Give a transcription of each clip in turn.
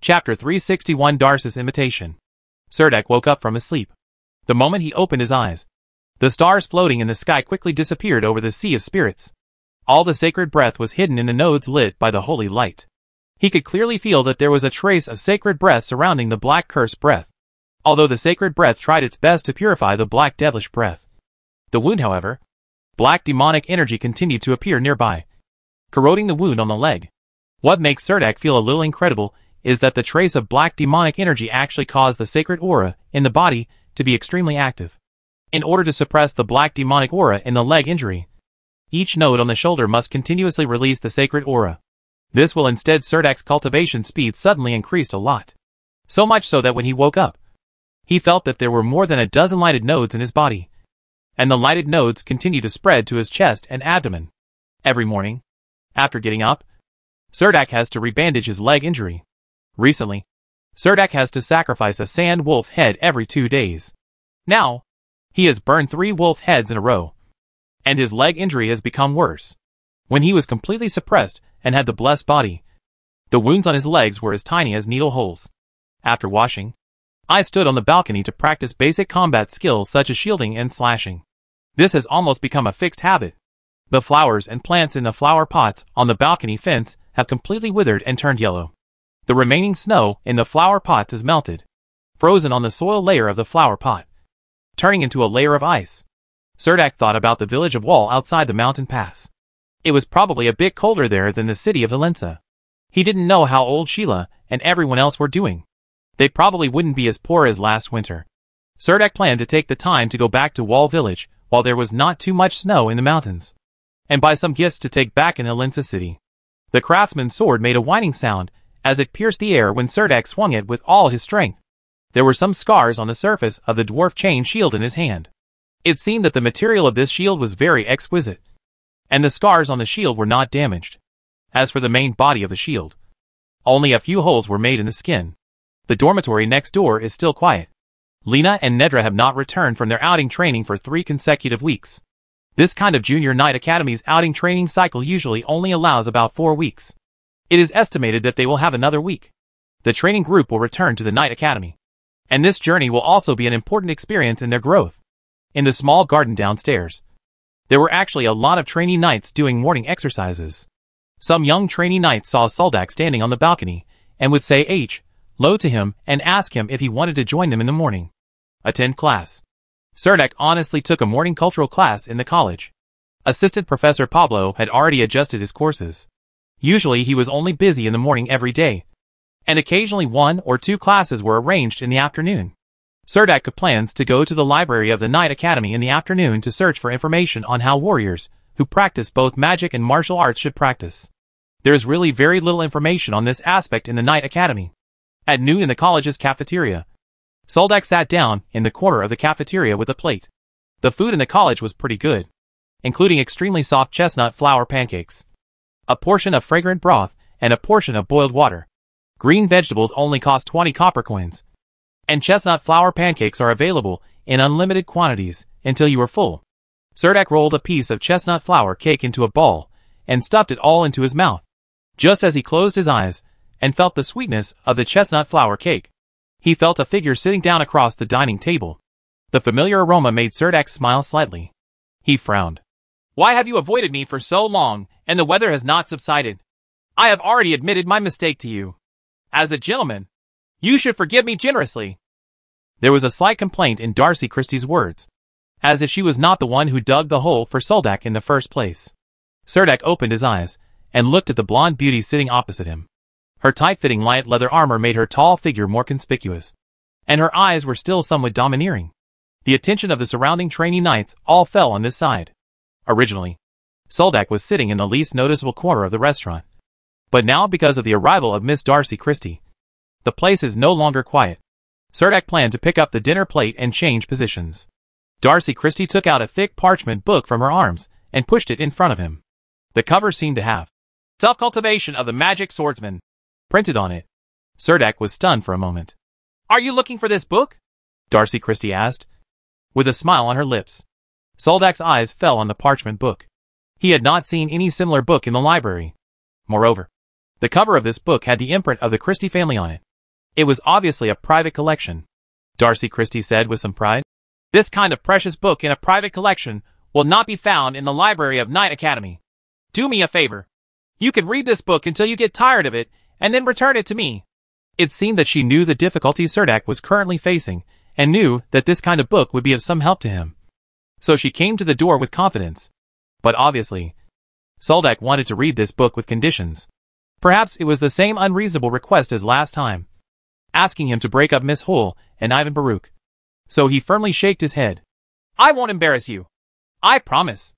Chapter 361 Darcy's Invitation. Serdek woke up from his sleep. The moment he opened his eyes, the stars floating in the sky quickly disappeared over the sea of spirits. All the sacred breath was hidden in the nodes lit by the holy light. He could clearly feel that there was a trace of sacred breath surrounding the black cursed breath, although the sacred breath tried its best to purify the black devilish breath. The wound, however, black demonic energy continued to appear nearby, corroding the wound on the leg. What makes Serdek feel a little incredible is that the trace of black demonic energy actually caused the sacred aura in the body to be extremely active. In order to suppress the black demonic aura in the leg injury, each node on the shoulder must continuously release the sacred aura. This will instead Serdek's cultivation speed suddenly increased a lot. So much so that when he woke up, he felt that there were more than a dozen lighted nodes in his body, and the lighted nodes continued to spread to his chest and abdomen. Every morning, after getting up, Serdek has to rebandage his leg injury. Recently, Serdek has to sacrifice a sand wolf head every 2 days. Now, he has burned 3 wolf heads in a row, and his leg injury has become worse. When he was completely suppressed and had the blessed body, the wounds on his legs were as tiny as needle holes. After washing, I stood on the balcony to practice basic combat skills such as shielding and slashing. This has almost become a fixed habit. The flowers and plants in the flower pots on the balcony fence have completely withered and turned yellow. The remaining snow in the flower pots is melted, frozen on the soil layer of the flower pot, turning into a layer of ice. Serdek thought about the village of Wall outside the mountain pass. It was probably a bit colder there than the city of Helensa. He didn't know how old Sheila and everyone else were doing. They probably wouldn't be as poor as last winter. Serdek planned to take the time to go back to Wall village while there was not too much snow in the mountains, and buy some gifts to take back in Helensa city. The craftsman's sword made a whining sound as it pierced the air when Serdek swung it with all his strength. There were some scars on the surface of the dwarf chain shield in his hand. It seemed that the material of this shield was very exquisite, and the scars on the shield were not damaged. As for the main body of the shield, only a few holes were made in the skin. The dormitory next door is still quiet. Lena and Nedra have not returned from their outing training for 3 consecutive weeks. This kind of junior knight academy's outing training cycle usually only allows about 4 weeks. It is estimated that they will have another week. The training group will return to the Knight Academy, and this journey will also be an important experience in their growth. In the small garden downstairs, there were actually a lot of trainee knights doing morning exercises. Some young trainee knights saw Serdek standing on the balcony and would say hello to him and ask him if he wanted to join them in the morning. Attend class. Serdek honestly took a morning cultural class in the college. Assistant Professor Pablo had already adjusted his courses. Usually he was only busy in the morning every day, and occasionally 1 or 2 classes were arranged in the afternoon. Serdek plans to go to the library of the Knight Academy in the afternoon to search for information on how warriors who practice both magic and martial arts should practice. There is really very little information on this aspect in the Knight Academy. At noon in the college's cafeteria, Serdek sat down in the corner of the cafeteria with a plate. The food in the college was pretty good, including extremely soft chestnut flour pancakes, a portion of fragrant broth, and a portion of boiled water. Green vegetables only cost 20 copper coins, and chestnut flour pancakes are available in unlimited quantities until you are full. Serdek rolled a piece of chestnut flour cake into a ball and stuffed it all into his mouth. Just as he closed his eyes and felt the sweetness of the chestnut flour cake, he felt a figure sitting down across the dining table. The familiar aroma made Serdek smile slightly. He frowned. "Why have you avoided me for so long, and the weather has not subsided? I have already admitted my mistake to you. As a gentleman, you should forgive me generously." There was a slight complaint in Darcy Christie's words, as if she was not the one who dug the hole for Serdek in the first place. Serdek opened his eyes and looked at the blonde beauty sitting opposite him. Her tight-fitting light leather armor made her tall figure more conspicuous, and her eyes were still somewhat domineering. The attention of the surrounding trainee knights all fell on this side. Originally, Serdek was sitting in the least noticeable corner of the restaurant, but now because of the arrival of Miss Darcy Christie, the place is no longer quiet. Serdek planned to pick up the dinner plate and change positions. Darcy Christie took out a thick parchment book from her arms and pushed it in front of him. The cover seemed to have "Self-Cultivation of the Magic Swordsman" printed on it. Serdek was stunned for a moment. "Are you looking for this book?" Darcy Christie asked, with a smile on her lips. Serdek's eyes fell on the parchment book. He had not seen any similar book in the library. Moreover, the cover of this book had the imprint of the Christie family on it. It was obviously a private collection, Darcy Christie said with some pride. This kind of precious book in a private collection will not be found in the library of Knight Academy. Do me a favor. You can read this book until you get tired of it, and then return it to me. It seemed that she knew the difficulties Cerdak was currently facing, and knew that this kind of book would be of some help to him. So she came to the door with confidence. But obviously, Soldak wanted to read this book with conditions. Perhaps it was the same unreasonable request as last time, asking him to break up Miss Hull and Ivan Baruch. So he firmly shook his head. I won't embarrass you. I promise.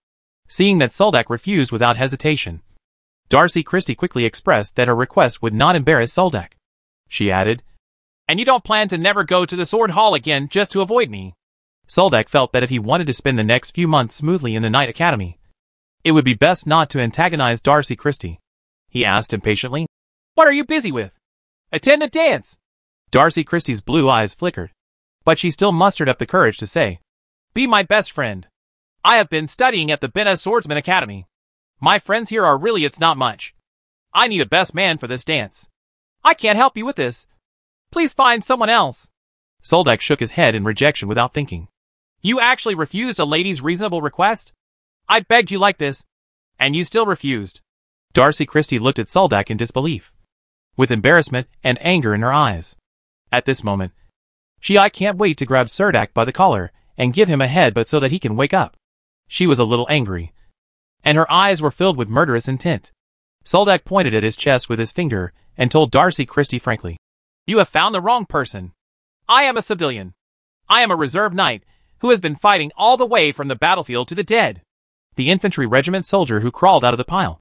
Seeing that Soldak refused without hesitation, Darcy Christie quickly expressed that her request would not embarrass Soldak. She added, And you don't plan to never go to the Sword Hall again just to avoid me? Soldak felt that if he wanted to spend the next few months smoothly in the Knight Academy, it would be best not to antagonize Darcy Christie. He asked impatiently, What are you busy with? Attend a dance. Darcy Christie's blue eyes flickered, but she still mustered up the courage to say, Be my best friend. I have been studying at the Bena Swordsman Academy. My friends here are really it's not much. I need a best man for this dance. I can't help you with this. Please find someone else. Soldak shook his head in rejection without thinking. You actually refused a lady's reasonable request? I begged you like this, and you still refused. Darcy Christie looked at Soldak in disbelief, with embarrassment and anger in her eyes. At this moment, I can't wait to grab Cerdak by the collar and give him a headbutt so that he can wake up. She was a little angry, and her eyes were filled with murderous intent. Soldak pointed at his chest with his finger and told Darcy Christie frankly, You have found the wrong person. I am a civilian. I am a reserve knight who has been fighting all the way from the battlefield to the dead. The infantry regiment soldier who crawled out of the pile.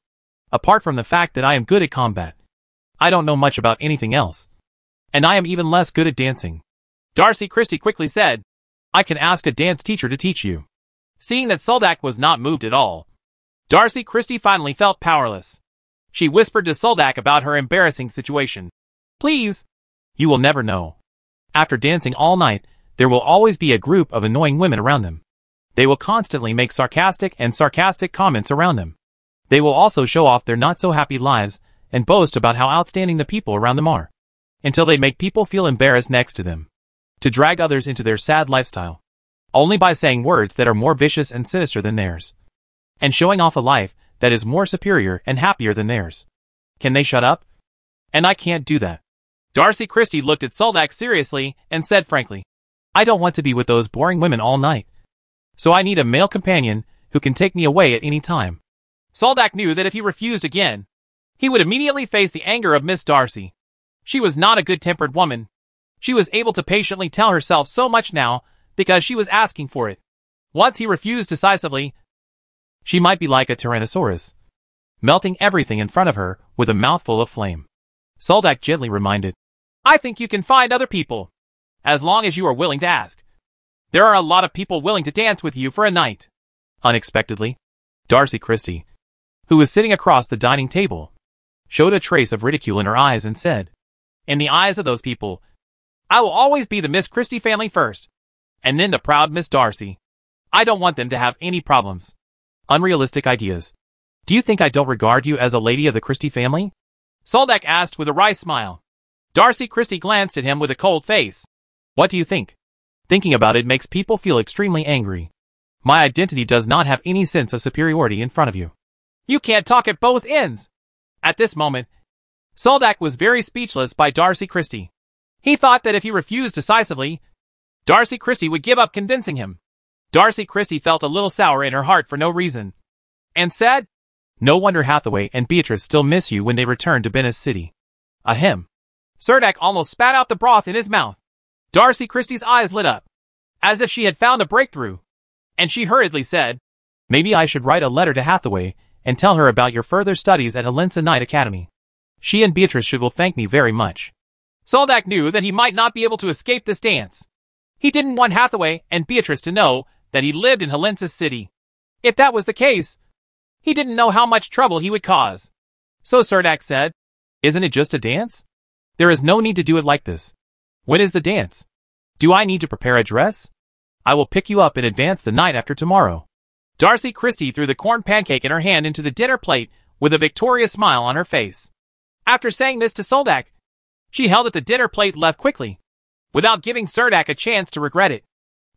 Apart from the fact that I am good at combat, I don't know much about anything else. And I am even less good at dancing. Darcy Christie quickly said, I can ask a dance teacher to teach you. Seeing that Soldak was not moved at all, Darcy Christie finally felt powerless. She whispered to Soldak about her embarrassing situation. Please. You will never know. After dancing all night, there will always be a group of annoying women around them. They will constantly make sarcastic comments around them. They will also show off their not-so-happy lives and boast about how outstanding the people around them are, until they make people feel embarrassed next to them. To drag others into their sad lifestyle, only by saying words that are more vicious and sinister than theirs, and showing off a life that is more superior and happier than theirs. Can they shut up? And I can't do that. Darcy Christie looked at Soldak seriously and said frankly, I don't want to be with those boring women all night. So I need a male companion who can take me away at any time. Soldak knew that if he refused again, he would immediately face the anger of Miss Darcy. She was not a good-tempered woman. She was able to patiently tell herself so much now because she was asking for it. Once he refused decisively, she might be like a Tyrannosaurus, melting everything in front of her with a mouthful of flame. Soldak gently reminded, I think you can find other people, as long as you are willing to ask. There are a lot of people willing to dance with you for a night. Unexpectedly, Darcy Christie, who was sitting across the dining table, showed a trace of ridicule in her eyes and said, In the eyes of those people, I will always be the Miss Christie family first, and then the proud Miss Darcy. I don't want them to have any problems. Unrealistic ideas. Do you think I don't regard you as a lady of the Christie family? Soldak asked with a wry smile. Darcy Christie glanced at him with a cold face. What do you think? Thinking about it makes people feel extremely angry. My identity does not have any sense of superiority in front of you. You can't talk at both ends. At this moment, Soldak was very speechless by Darcy Christie. He thought that if he refused decisively, Darcy Christie would give up convincing him. Darcy Christie felt a little sour in her heart for no reason, and said, No wonder Hathaway and Beatrice still miss you when they return to Venice City. Ahem. Cerdak almost spat out the broth in his mouth. Darcy Christie's eyes lit up, as if she had found a breakthrough, and she hurriedly said, Maybe I should write a letter to Hathaway and tell her about your further studies at Helensa Knight Academy. She and Beatrice will thank me very much. Soldak knew that he might not be able to escape this dance. He didn't want Hathaway and Beatrice to know that he lived in Helensa City. If that was the case, he didn't know how much trouble he would cause. So Cerdak said, Isn't it just a dance? There is no need to do it like this. When is the dance? Do I need to prepare a dress? I will pick you up in advance the night after tomorrow. Darcy Christie threw the corn pancake in her hand into the dinner plate with a victorious smile on her face. After saying this to Soldak, She held at the dinner plate left quickly, without giving Surdak a chance to regret it.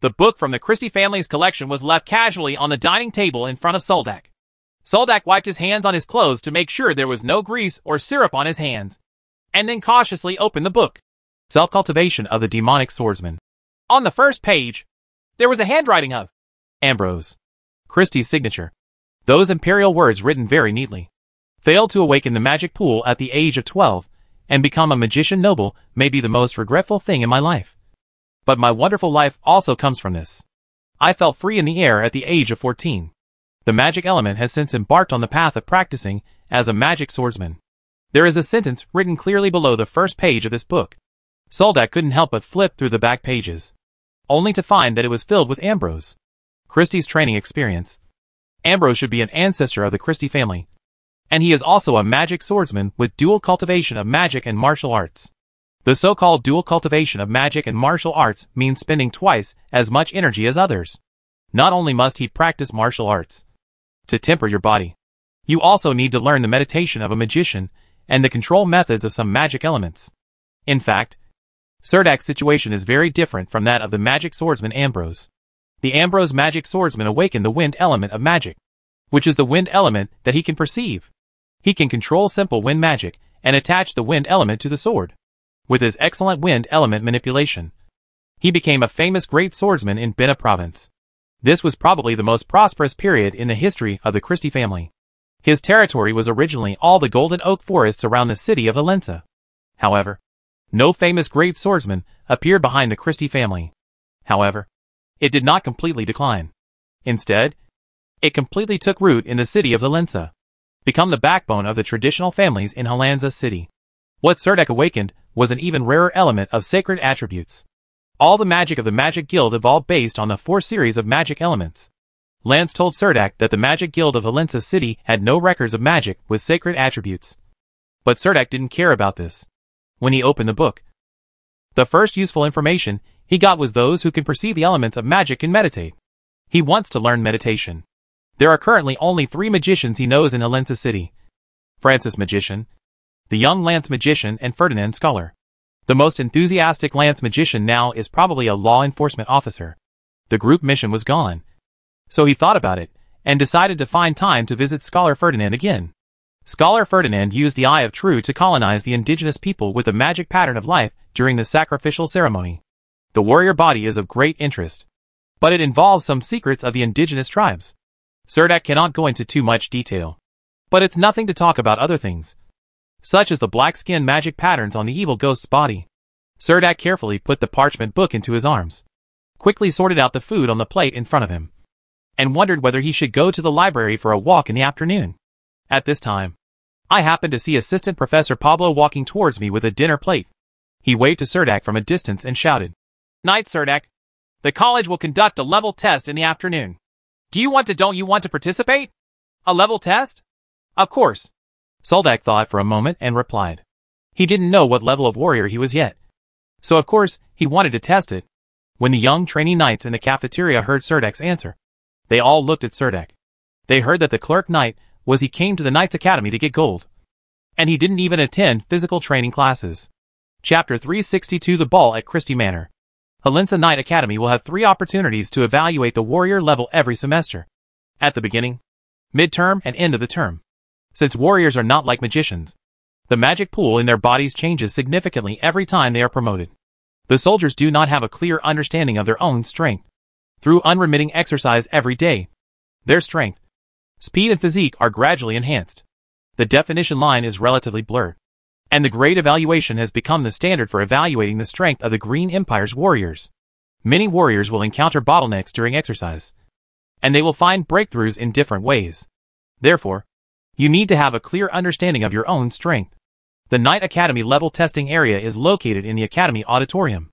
The book from the Christie family's collection was left casually on the dining table in front of Soldak. Soldak wiped his hands on his clothes to make sure there was no grease or syrup on his hands, and then cautiously opened the book. Self-Cultivation of the Demonic Swordsman. On the first page, there was a handwriting of Ambrose. Christie's signature. Those imperial words written very neatly. Failed to awaken the magic pool at the age of 12, and become a magician noble may be the most regretful thing in my life. But my wonderful life also comes from this. I felt free in the air at the age of 14. The magic element has since embarked on the path of practicing as a magic swordsman. There is a sentence written clearly below the first page of this book. Soldak couldn't help but flip through the back pages, only to find that it was filled with Ambrose. Christie's training experience. Ambrose should be an ancestor of the Christie family, and he is also a magic swordsman with dual cultivation of magic and martial arts. The so-called dual cultivation of magic and martial arts means spending twice as much energy as others. Not only must he practice martial arts to temper your body, you also need to learn the meditation of a magician and the control methods of some magic elements. In fact, Surdak's situation is very different from that of the magic swordsman Ambrose. The Ambrose magic swordsman awakened the wind element of magic, which is the wind element that he can perceive. He can control simple wind magic and attach the wind element to the sword. With his excellent wind element manipulation, he became a famous great swordsman in Bena province. This was probably the most prosperous period in the history of the Christie family. His territory was originally all the golden oak forests around the city of Helensa. However, no famous great swordsman appeared behind the Christie family. However, it did not completely decline. Instead, it completely took root in the city of Helensa, become the backbone of the traditional families in Helensa city. What Surdak awakened was an even rarer element of sacred attributes. All the magic of the Magic Guild evolved based on the 4 series of magic elements. Lance told Surdak that the Magic Guild of Helensa city had no records of magic with sacred attributes. But Surdak didn't care about this. When he opened the book, the first useful information he got was those who can perceive the elements of magic can meditate. He wants to learn meditation. There are currently only 3 magicians he knows in Helensa city. Francis Magician, the young Lance Magician, and Ferdinand Scholar. The most enthusiastic Lance Magician now is probably a law enforcement officer. The group mission was gone, so he thought about it, and decided to find time to visit Scholar Ferdinand again. Scholar Ferdinand used the Eye of Truth to colonize the indigenous people with the magic pattern of life during the sacrificial ceremony. The warrior body is of great interest, but it involves some secrets of the indigenous tribes. Surdak cannot go into too much detail, but it's nothing to talk about other things, such as the black skin magic patterns on the evil ghost's body. Surdak carefully put the parchment book into his arms, quickly sorted out the food on the plate in front of him, and wondered whether he should go to the library for a walk in the afternoon. At this time, I happened to see Assistant Professor Pablo walking towards me with a dinner plate. He waved to Surdak from a distance and shouted, "Night, Surdak. The college will conduct a level test in the afternoon. Don't you want to participate? A level test?" "Of course." Soldak thought for a moment and replied. He didn't know what level of warrior he was yet, so of course he wanted to test it. When the young trainee knights in the cafeteria heard Surdak's answer, they all looked at Surdak. They heard that the clerk knight he came to the Knights Academy to get gold, and he didn't even attend physical training classes. Chapter 362 The Ball at Christie Manor. Helensa Knight Academy will have 3 opportunities to evaluate the warrior level every semester. At the beginning, midterm, and end of the term. Since warriors are not like magicians, the magic pool in their bodies changes significantly every time they are promoted. The soldiers do not have a clear understanding of their own strength. Through unremitting exercise every day, their strength, speed, and physique are gradually enhanced. The definition line is relatively blurred, and the grade evaluation has become the standard for evaluating the strength of the Green Empire's warriors. Many warriors will encounter bottlenecks during exercise, and they will find breakthroughs in different ways. Therefore, you need to have a clear understanding of your own strength. The Knight Academy level testing area is located in the Academy Auditorium.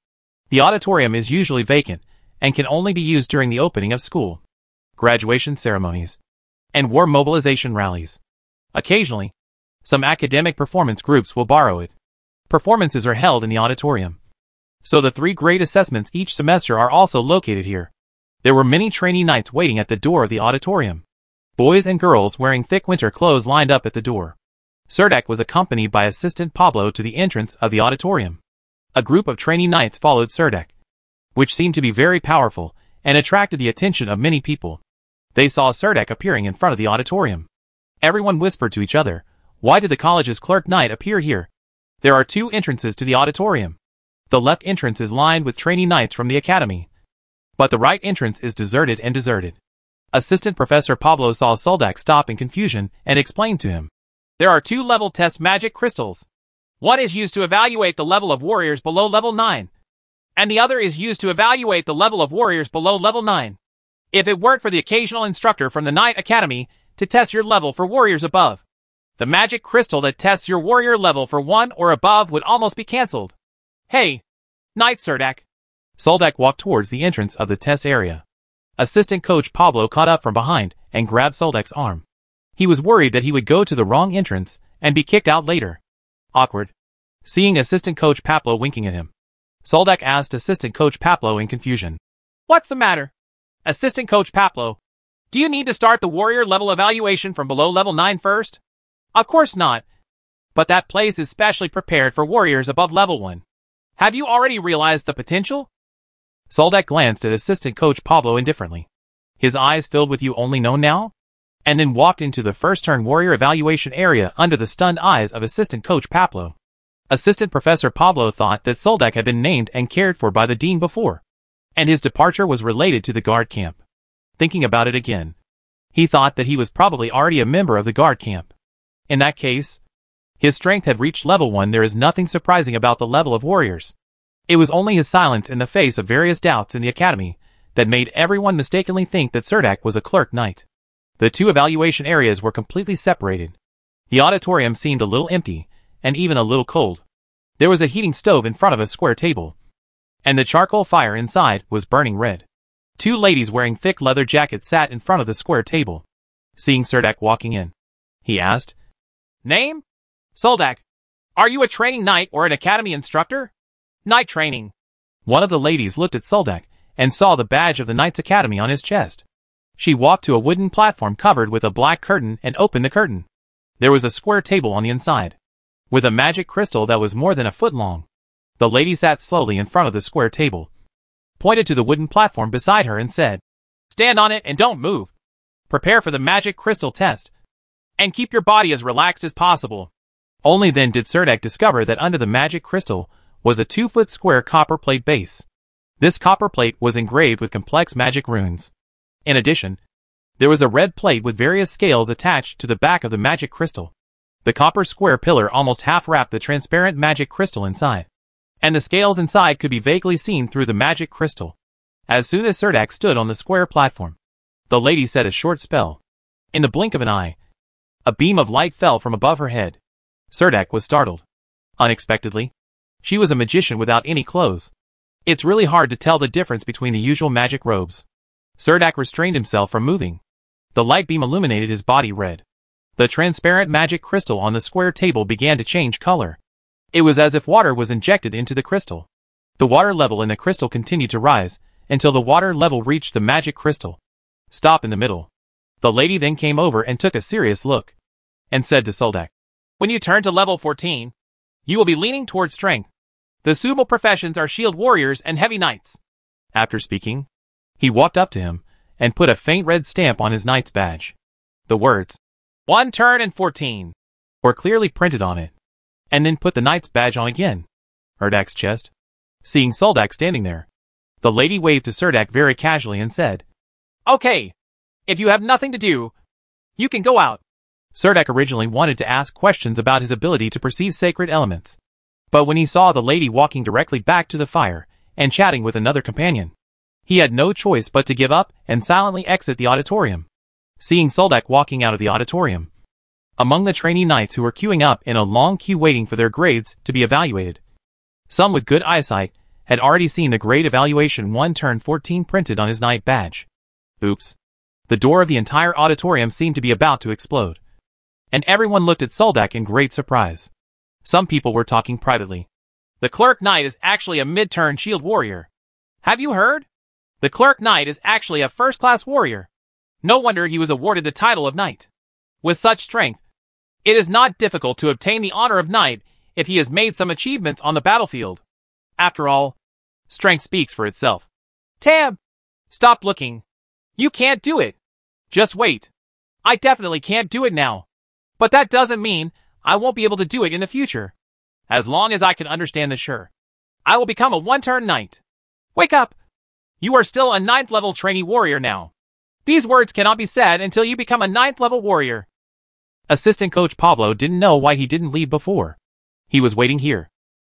The auditorium is usually vacant and can only be used during the opening of school, graduation ceremonies, and war mobilization rallies. Occasionally, some academic performance groups will borrow it. Performances are held in the auditorium, so the 3 grade assessments each semester are also located here. There were many trainee knights waiting at the door of the auditorium. Boys and girls wearing thick winter clothes lined up at the door. Serdek was accompanied by Assistant Pablo to the entrance of the auditorium. A group of trainee knights followed Serdek, which seemed to be very powerful and attracted the attention of many people. They saw Serdek appearing in front of the auditorium. Everyone whispered to each other, "Why did the college's clerk knight appear here?" There are two entrances to the auditorium. The left entrance is lined with trainee knights from the academy, but the right entrance is deserted and deserted. Assistant Professor Pablo saw Serdek stop in confusion and explained to him, "There are two level test magic crystals. One is used to evaluate the level of warriors below level 9, and the other is used to evaluate the level of warriors below level 9. If it weren't for the occasional instructor from the Knight Academy to test your level for warriors above, the magic crystal that tests your warrior level for 1 or above would almost be cancelled. Hey, Knight Serdek." Serdek walked towards the entrance of the test area. Assistant Coach Pablo caught up from behind and grabbed Serdek's arm. He was worried that he would go to the wrong entrance and be kicked out later. Awkward. Seeing Assistant Coach Pablo winking at him, Serdek asked Assistant Coach Pablo in confusion, "What's the matter? Assistant Coach Pablo, do you need to start the warrior level evaluation from below level 9 first? Of course not. But that place is specially prepared for warriors above level 1. Have you already realized the potential?" Serdek glanced at Assistant Coach Pablo indifferently. His eyes filled with "You only know now?" and then walked into the first turn warrior evaluation area under the stunned eyes of Assistant Coach Pablo. Assistant Professor Pablo thought that Serdek had been named and cared for by the dean before, and his departure was related to the guard camp. Thinking about it again, he thought that he was probably already a member of the guard camp. In that case, his strength had reached level 1. There is nothing surprising about the level of warriors. It was only his silence in the face of various doubts in the academy that made everyone mistakenly think that Serdek was a clerk knight. The two evaluation areas were completely separated. The auditorium seemed a little empty, and even a little cold. There was a heating stove in front of a square table, and the charcoal fire inside was burning red. Two ladies wearing thick leather jackets sat in front of the square table. Seeing Serdek walking in, he asked, "Name?" "Serdek. Are you a training knight or an academy instructor?" "Knight training." One of the ladies looked at Serdek and saw the badge of the Knights Academy on his chest. She walked to a wooden platform covered with a black curtain and opened the curtain. There was a square table on the inside, with a magic crystal that was more than a foot long. The lady sat slowly in front of the square table, pointed to the wooden platform beside her and said, "Stand on it and don't move. Prepare for the magic crystal test, and keep your body as relaxed as possible." Only then did Serdek discover that under the magic crystal was a 2-foot square copper plate base. This copper plate was engraved with complex magic runes. In addition, there was a red plate with various scales attached to the back of the magic crystal. The copper square pillar almost half-wrapped the transparent magic crystal inside, and the scales inside could be vaguely seen through the magic crystal. As soon as Serdek stood on the square platform, the lady said a short spell. In the blink of an eye, a beam of light fell from above her head. Serdek was startled. Unexpectedly, she was a magician without any clothes. It's really hard to tell the difference between the usual magic robes. Serdek restrained himself from moving. The light beam illuminated his body red. The transparent magic crystal on the square table began to change color. It was as if water was injected into the crystal. The water level in the crystal continued to rise until the water level reached the magic crystal. "Stop in the middle." The lady then came over and took a serious look, and said to Serdek, "When you turn to level 14, you will be leaning towards strength. The suitable professions are shield warriors and heavy knights." After speaking, he walked up to him and put a faint red stamp on his knight's badge. The words, "1 turn and 14, were clearly printed on it, and then put the knight's badge on again. Serdek's chest. Seeing Serdek standing there, the lady waved to Serdek very casually and said, "Okay, if you have nothing to do, you can go out." Serdek originally wanted to ask questions about his ability to perceive sacred elements, but when he saw the lady walking directly back to the fire and chatting with another companion, he had no choice but to give up and silently exit the auditorium. Seeing Serdek walking out of the auditorium, among the trainee knights who were queuing up in a long queue waiting for their grades to be evaluated, some with good eyesight had already seen the grade evaluation 1 turn 14 printed on his knight badge. Oops. The door of the entire auditorium seemed to be about to explode, and everyone looked at Serdek in great surprise. Some people were talking privately. "The clerk knight is actually a mid-turn shield warrior. Have you heard? The clerk knight is actually a first-class warrior. No wonder he was awarded the title of knight. With such strength, It is not difficult to obtain the honor of knight if he has made some achievements on the battlefield. After all, strength speaks for itself. Tam! Stop looking. You can't do it. Just wait. I definitely can't do it now. But that doesn't mean I won't be able to do it in the future. As long as I can understand the sure, I will become a one-turn knight. Wake up! You are still a 9th level trainee warrior now. These words cannot be said until you become a 9th level warrior. Assistant coach Pablo didn't know why he didn't leave before. He was waiting here,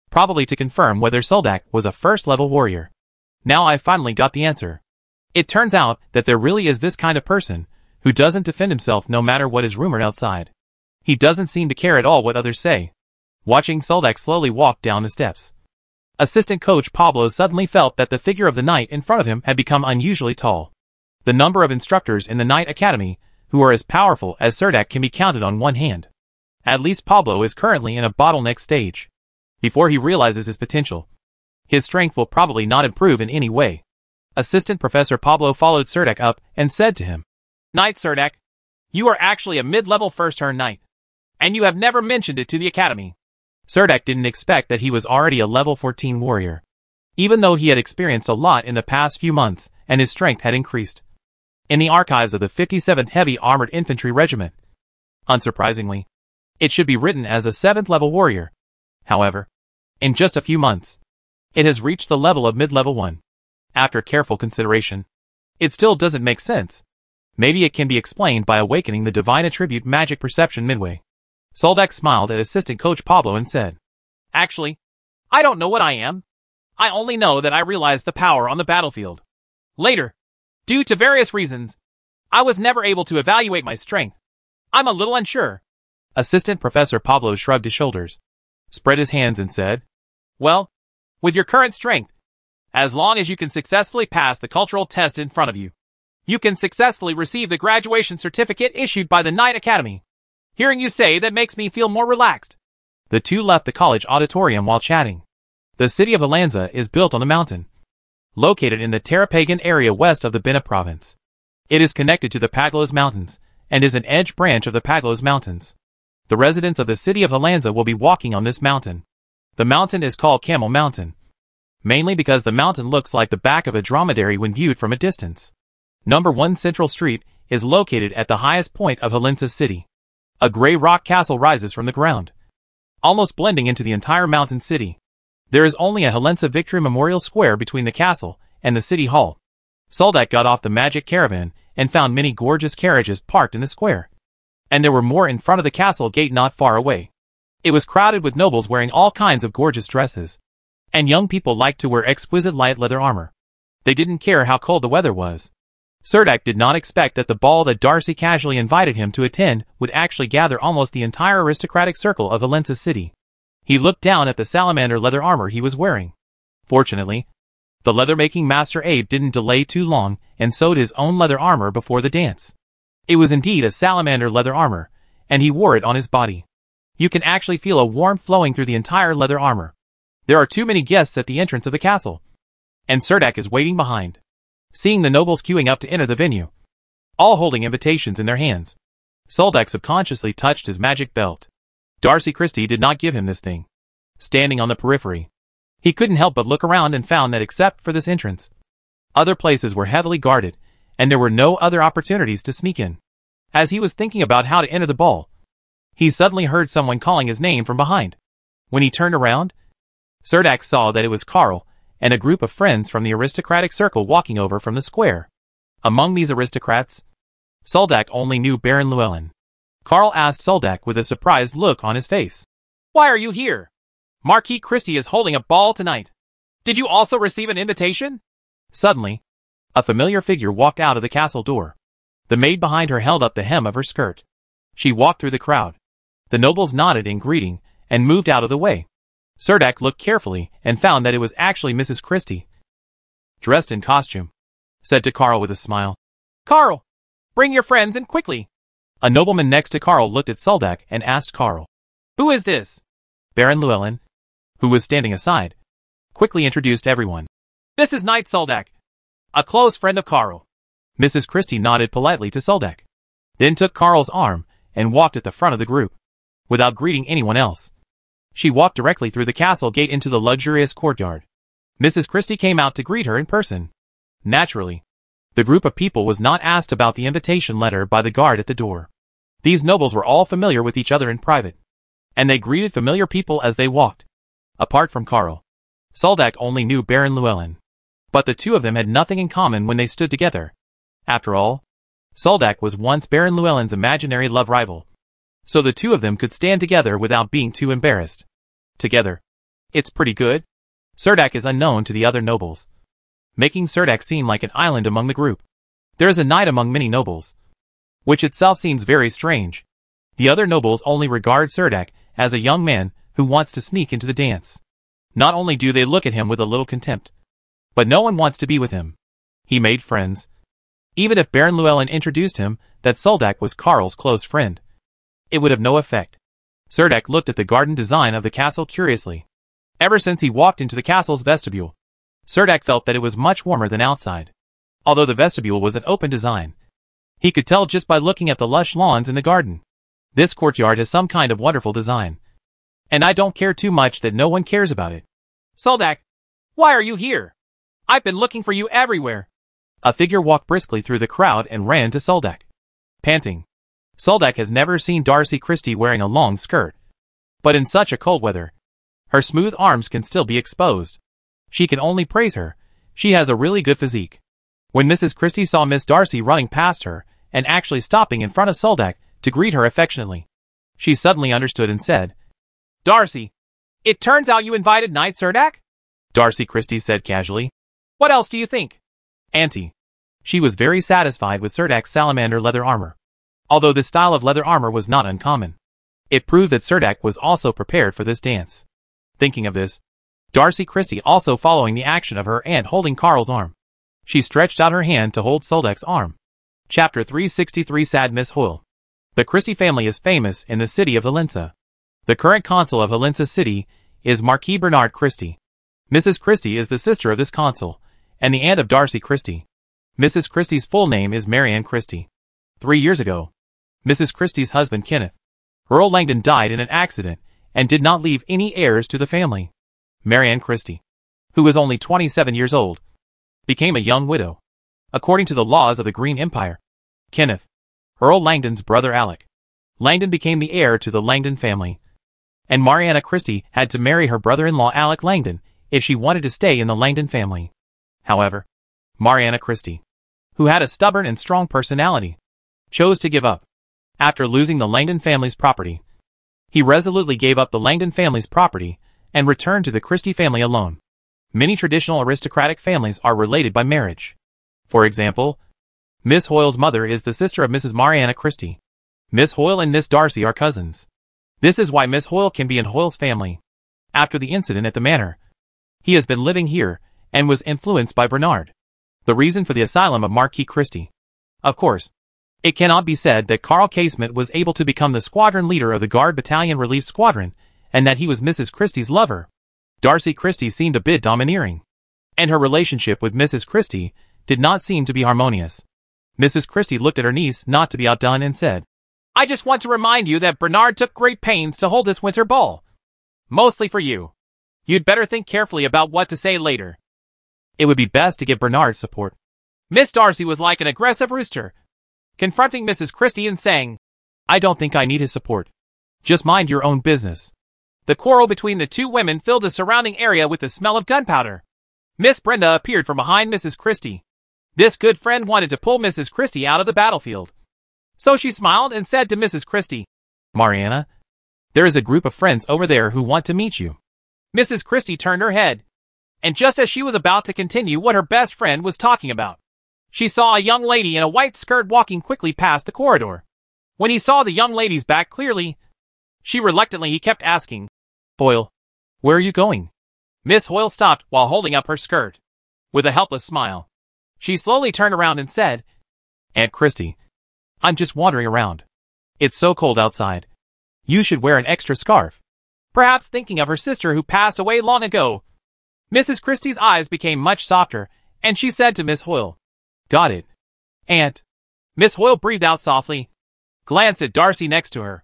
probably to confirm whether Soldak was a 1st level warrior. Now I finally got the answer. It turns out that there really is this kind of person who doesn't defend himself no matter what is rumored outside. He doesn't seem to care at all what others say. Watching Soldak slowly walk down the steps, Assistant coach Pablo suddenly felt that the figure of the knight in front of him had become unusually tall. The number of instructors in the Knight Academy who are as powerful as Cerdak can be counted on one hand. At least Pablo is currently in a bottleneck stage. Before he realizes his potential, his strength will probably not improve in any way. Assistant Professor Pablo followed Cerdak up and said to him, "Knight Cerdak, you are actually a mid-level first-turn knight, and you have never mentioned it to the Academy." Cerdak didn't expect that he was already a level 14 warrior, even though he had experienced a lot in the past few months and his strength had increased. In the archives of the 57th Heavy Armored Infantry Regiment, unsurprisingly, it should be written as a 7th level warrior. However, in just a few months, it has reached the level of mid-level 1. After careful consideration, it still doesn't make sense. Maybe it can be explained by awakening the divine attribute magic perception midway. Soldak smiled at assistant coach Pablo and said, "Actually, I don't know what I am. I only know that I realized the power on the battlefield. Later, due to various reasons, I was never able to evaluate my strength. I'm a little unsure." Assistant Professor Pablo shrugged his shoulders, spread his hands and said, "Well, with your current strength, as long as you can successfully pass the cultural test in front of you, you can successfully receive the graduation certificate issued by the Knight Academy. Hearing you say that makes me feel more relaxed." The two left the college auditorium while chatting. The city of Helensa is built on the mountain, located in the Tarapagan area west of the Bina province. It is connected to the Paglos Mountains, and is an edge branch of the Paglos Mountains. The residents of the city of Helensa will be walking on this mountain. The mountain is called Camel Mountain, mainly because the mountain looks like the back of a dromedary when viewed from a distance. Number 1 Central Street is located at the highest point of Helensa city. A gray rock castle rises from the ground, almost blending into the entire mountain city. There is only a Helensa Victory Memorial Square between the castle and the city hall. Soldak got off the magic caravan and found many gorgeous carriages parked in the square. And there were more in front of the castle gate not far away. It was crowded with nobles wearing all kinds of gorgeous dresses. And young people liked to wear exquisite light leather armor. They didn't care how cold the weather was. Cerdak did not expect that the ball that Darcy casually invited him to attend would actually gather almost the entire aristocratic circle of Helensa city. He looked down at the salamander leather armor he was wearing. Fortunately, the leather-making master Abe didn't delay too long and sewed his own leather armor before the dance. It was indeed a salamander leather armor, and he wore it on his body. You can actually feel a warmth flowing through the entire leather armor. There are too many guests at the entrance of the castle, and Cerdak is waiting behind. Seeing the nobles queuing up to enter the venue, all holding invitations in their hands, Soldak subconsciously touched his magic belt. Darcy Christie did not give him this thing. Standing on the periphery, he couldn't help but look around and found that except for this entrance, other places were heavily guarded, and there were no other opportunities to sneak in. As he was thinking about how to enter the ball, he suddenly heard someone calling his name from behind. When he turned around, Cerdak saw that it was Carl and a group of friends from the aristocratic circle walking over from the square. Among these aristocrats, Soldak only knew Baron Llewellyn. Carl asked Soldak with a surprised look on his face, "Why are you here? Marquis Christie is holding a ball tonight. Did you also receive an invitation?" Suddenly, a familiar figure walked out of the castle door. The maid behind her held up the hem of her skirt. She walked through the crowd. The nobles nodded in greeting and moved out of the way. Cerdak looked carefully and found that it was actually Mrs. Christie, dressed in costume, said to Carl with a smile, "Carl, bring your friends in quickly." A nobleman next to Carl looked at Soldak and asked Carl, "Who is this?" Baron Llewellyn, who was standing aside, quickly introduced everyone. "This is Knight Soldak, a close friend of Carl." Mrs. Christie nodded politely to Soldak, then took Carl's arm and walked at the front of the group. without greeting anyone else. She walked directly through the castle gate into the luxurious courtyard. Mrs. Christie came out to greet her in person. Naturally, the group of people was not asked about the invitation letter by the guard at the door. These nobles were all familiar with each other in private, and they greeted familiar people as they walked. Apart from Karl, Soldak only knew Baron Llewellyn. But the two of them had nothing in common when they stood together. After all, Soldak was once Baron Llewellyn's imaginary love rival. So the two of them could stand together without being too embarrassed. Together. It's pretty good. Cerdak is unknown to the other nobles, making Cerdak seem like an island among the group. There is a knight among many nobles, which itself seems very strange. The other nobles only regard Cerdak as a young man who wants to sneak into the dance. Not only do they look at him with a little contempt, but no one wants to be with him. He made friends. Even if Baron Llewellyn introduced him that Soldak was Karl's close friend, it would have no effect. Cerdak looked at the garden design of the castle curiously. Ever since he walked into the castle's vestibule, Cerdak felt that it was much warmer than outside. Although the vestibule was an open design, he could tell just by looking at the lush lawns in the garden. This courtyard has some kind of wonderful design, and I don't care too much that no one cares about it. Soldak, why are you here? I've been looking for you everywhere. A figure walked briskly through the crowd and ran to Soldak, panting. Soldak has never seen Darcy Christie wearing a long skirt, but in such a cold weather, her smooth arms can still be exposed. She can only praise her. She has a really good physique. When Mrs. Christie saw Miss Darcy running past her and actually stopping in front of Soldak to greet her affectionately, she suddenly understood and said, Darcy, it turns out you invited Knight Cerdak? Darcy Christie said casually. What else do you think? Auntie. She was very satisfied with Cerdak's salamander leather armor. Although this style of leather armor was not uncommon, it proved that Cerdak was also prepared for this dance. Thinking of this, Darcy Christie also following the action of her aunt holding Karl's arm, she stretched out her hand to hold Soldak's arm. Chapter 363 Sad Miss Hoyle. The Christie family is famous in the city of Helensa. The current consul of Helensa city is Marquis Bernard Christie. Mrs. Christie is the sister of this consul, and the aunt of Darcy Christie. Mrs. Christie's full name is Marianne Christie. 3 years ago, Mrs. Christie's husband Kenneth, Earl Langdon, died in an accident and did not leave any heirs to the family. Marianne Christie, who was only 27 years old, became a young widow. According to the laws of the Green Empire, Kenneth, Earl Langdon's brother Alec Langdon, became the heir to the Langdon family, and Mariana Christie had to marry her brother-in-law Alec Langdon if she wanted to stay in the Langdon family. However, Mariana Christie, who had a stubborn and strong personality, chose to give up. After losing the Langdon family's property, he resolutely gave up the Langdon family's property and returned to the Christie family alone. Many traditional aristocratic families are related by marriage. For example, Miss Hoyle's mother is the sister of Mrs. Mariana Christie. Miss Hoyle and Miss Darcy are cousins. This is why Miss Hoyle can be in Hoyle's family. After the incident at the manor, he has been living here and was influenced by Bernard, the reason for the asylum of Marquis Christie. Of course, it cannot be said that Karl Casement was able to become the squadron leader of the Guard Battalion Relief Squadron, and that he was Mrs. Christie's lover. Darcy Christie seemed a bit domineering, and her relationship with Mrs. Christie did not seem to be harmonious. Mrs. Christie looked at her niece not to be outdone and said, I just want to remind you that Bernard took great pains to hold this winter ball. Mostly for you. You'd better think carefully about what to say later. It would be best to give Bernard support. Miss Darcy was like an aggressive rooster, confronting Mrs. Christie and saying, I don't think I need his support. Just mind your own business. The quarrel between the two women filled the surrounding area with the smell of gunpowder. Miss Brenda appeared from behind Mrs. Christie. This good friend wanted to pull Mrs. Christie out of the battlefield. So she smiled and said to Mrs. Christie, Mariana, there is a group of friends over there who want to meet you. Mrs. Christie turned her head, and just as she was about to continue what her best friend was talking about, she saw a young lady in a white skirt walking quickly past the corridor. When he saw the young lady's back clearly, he kept asking, Hoyle, where are you going? Miss Hoyle stopped while holding up her skirt. With a helpless smile, she slowly turned around and said, Aunt Christie, I'm just wandering around. It's so cold outside. You should wear an extra scarf. Perhaps thinking of her sister who passed away long ago. Mrs. Christie's eyes became much softer, and she said to Miss Hoyle, Got it, Aunt. Miss Hoyle breathed out softly, glanced at Darcy next to her.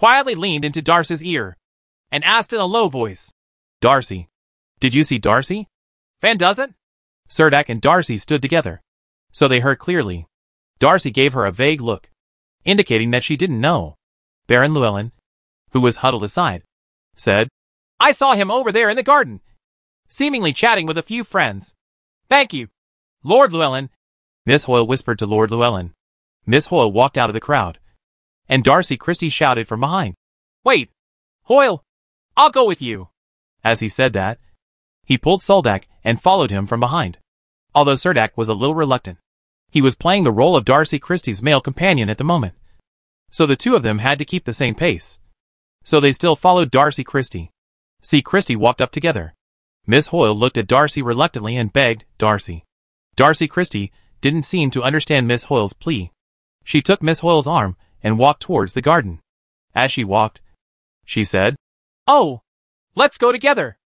quietly leaned into Darcy's ear and asked in a low voice, "Darcy, did you see Darcy?" "Van doesn't?" Cerdak and Darcy stood together, so they heard clearly. Darcy gave her a vague look, indicating that she didn't know. Baron Llewellyn, who was huddled aside, said, "I saw him over there in the garden, seemingly chatting with a few friends." "Thank you, Lord Llewellyn," Miss Hoyle whispered to Lord Llewellyn. Miss Hoyle walked out of the crowd, and Darcy Christie shouted from behind, "Wait, Hoyle, I'll go with you." As he said that, he pulled Cerdak and followed him from behind. Although Cerdak was a little reluctant, he was playing the role of Darcy Christie's male companion at the moment, so the two of them had to keep the same pace. So they still followed Darcy Christie. Christie walked up together. Miss Hoyle looked at Darcy reluctantly and begged, "Darcy." Darcy Christie didn't seem to understand Miss Hoyle's plea. She took Miss Hoyle's arm and walked towards the garden. As she walked, she said, "Oh, let's go together.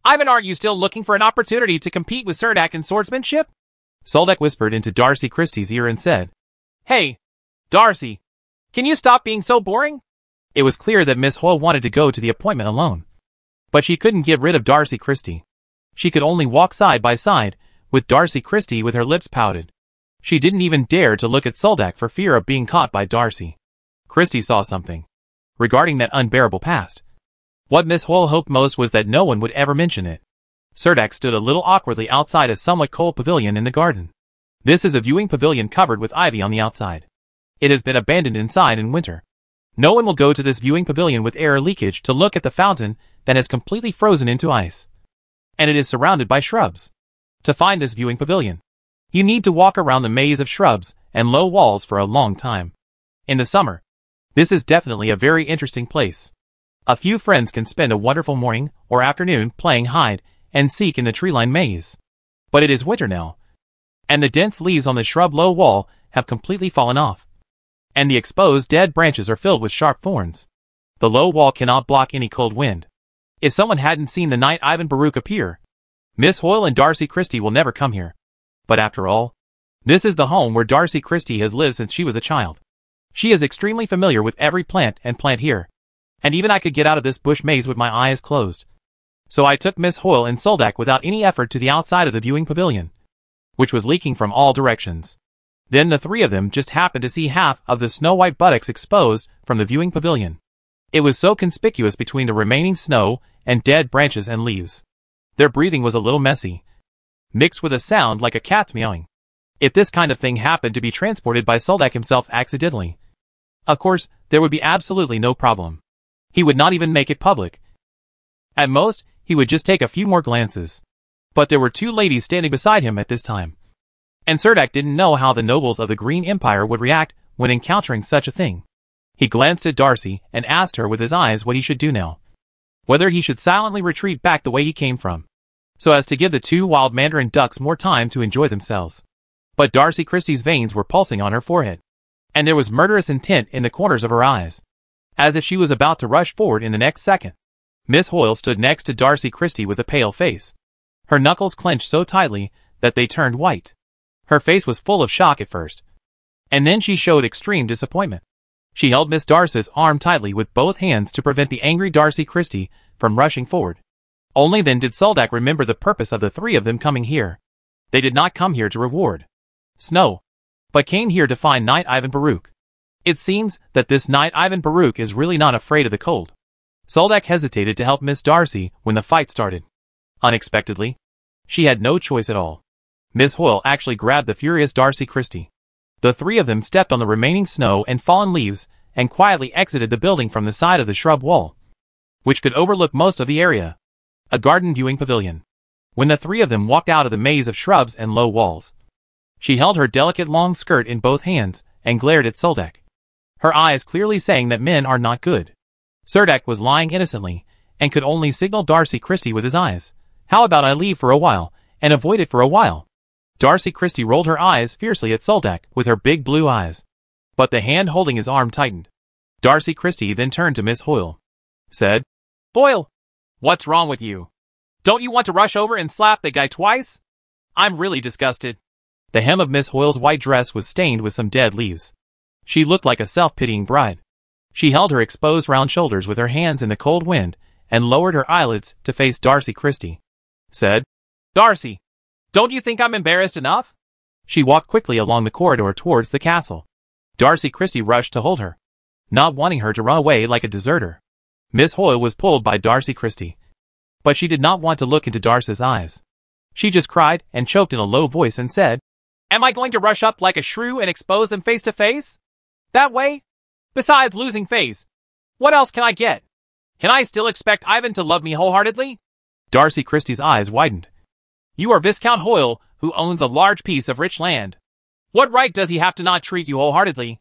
Ivan, aren't you still looking for an opportunity to compete with Cerdak in swordsmanship?" Cerdak whispered into Darcy Christie's ear and said, "Hey, Darcy, can you stop being so boring?" It was clear that Miss Hoyle wanted to go to the appointment alone, but she couldn't get rid of Darcy Christie. She could only walk side by side with Darcy Christie with her lips pouted. She didn't even dare to look at Cerdak for fear of being caught by Darcy. Christie saw something regarding that unbearable past. What Miss Hoyle hoped most was that no one would ever mention it. Cerdak stood a little awkwardly outside a somewhat cold pavilion in the garden. This is a viewing pavilion covered with ivy on the outside. It has been abandoned inside in winter. No one will go to this viewing pavilion with air leakage to look at the fountain that has completely frozen into ice. And it is surrounded by shrubs. To find this viewing pavilion, you need to walk around the maze of shrubs and low walls for a long time. In the summer, this is definitely a very interesting place. A few friends can spend a wonderful morning or afternoon playing hide and seek in the tree-lined maze. But it is winter now, and the dense leaves on the shrub low wall have completely fallen off, and the exposed dead branches are filled with sharp thorns. The low wall cannot block any cold wind. If someone hadn't seen the night Ivan Baruch appear, Miss Hoyle and Darcy Christie will never come here. But after all, this is the home where Darcy Christie has lived since she was a child. She is extremely familiar with every plant and plant here, and even I could get out of this bush maze with my eyes closed. So I took Miss Hoyle and Cerdak without any effort to the outside of the viewing pavilion, which was leaking from all directions. Then the three of them just happened to see half of the snow-white buttocks exposed from the viewing pavilion. It was so conspicuous between the remaining snow and dead branches and leaves. Their breathing was a little messy, mixed with a sound like a cat's meowing. If this kind of thing happened to be transported by Cerdak himself accidentally, of course, there would be absolutely no problem. He would not even make it public. At most, he would just take a few more glances. But there were two ladies standing beside him at this time, and Cerdak didn't know how the nobles of the Green Empire would react when encountering such a thing. He glanced at Darcy and asked her with his eyes what he should do now. Whether he should silently retreat back the way he came from, so as to give the two wild mandarin ducks more time to enjoy themselves. But Darcy Christie's veins were pulsing on her forehead, and there was murderous intent in the corners of her eyes, as if she was about to rush forward in the next second. Miss Hoyle stood next to Darcy Christie with a pale face. Her knuckles clenched so tightly that they turned white. Her face was full of shock at first, and then she showed extreme disappointment. She held Miss Darcy's arm tightly with both hands to prevent the angry Darcy Christie from rushing forward. Only then did Cerdak remember the purpose of the three of them coming here. They did not come here to reward snow, but came here to find Knight Ivan Baruch. It seems that this Knight Ivan Baruch is really not afraid of the cold. Cerdak hesitated to help Miss Darcy when the fight started. Unexpectedly, she had no choice at all. Miss Hoyle actually grabbed the furious Darcy Christie. The three of them stepped on the remaining snow and fallen leaves and quietly exited the building from the side of the shrub wall, which could overlook most of the area. A garden viewing pavilion. When the three of them walked out of the maze of shrubs and low walls, she held her delicate long skirt in both hands and glared at Cerdak, her eyes clearly saying that men are not good. Cerdak was lying innocently and could only signal Darcy Christie with his eyes. How about I leave for a while and avoid it for a while? Darcy Christie rolled her eyes fiercely at Cerdak with her big blue eyes, but the hand holding his arm tightened. Darcy Christie then turned to Miss Hoyle, said, "Hoyle, what's wrong with you? Don't you want to rush over and slap the guy twice? I'm really disgusted." The hem of Miss Hoyle's white dress was stained with some dead leaves. She looked like a self-pitying bride. She held her exposed round shoulders with her hands in the cold wind and lowered her eyelids to face Darcy Christie. Said, "Darcy, don't you think I'm embarrassed enough?" She walked quickly along the corridor towards the castle. Darcy Christie rushed to hold her, not wanting her to run away like a deserter. Miss Hoyle was pulled by Darcy Christie, but she did not want to look into Darcy's eyes. She just cried and choked in a low voice and said, "Am I going to rush up like a shrew and expose them face to face? That way? Besides losing face, what else can I get? Can I still expect Ivan to love me wholeheartedly?" Darcy Christie's eyes widened. "You are Viscount Hoyle, who owns a large piece of rich land. What right does he have to not treat you wholeheartedly?"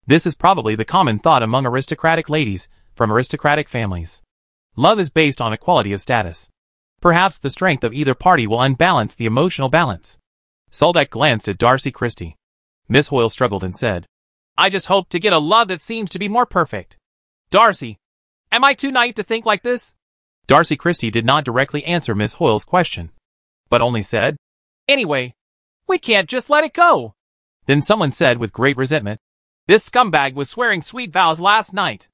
This is probably the common thought among aristocratic ladies from aristocratic families. Love is based on equality of status. Perhaps the strength of either party will unbalance the emotional balance. Soldak glanced at Darcy Christie. Miss Hoyle struggled and said, "I just hope to get a love that seems to be more perfect. Darcy, am I too naive to think like this?" Darcy Christie did not directly answer Miss Hoyle's question, but only said, "Anyway, we can't just let it go." Then someone said with great resentment, "This scumbag was swearing sweet vows last night.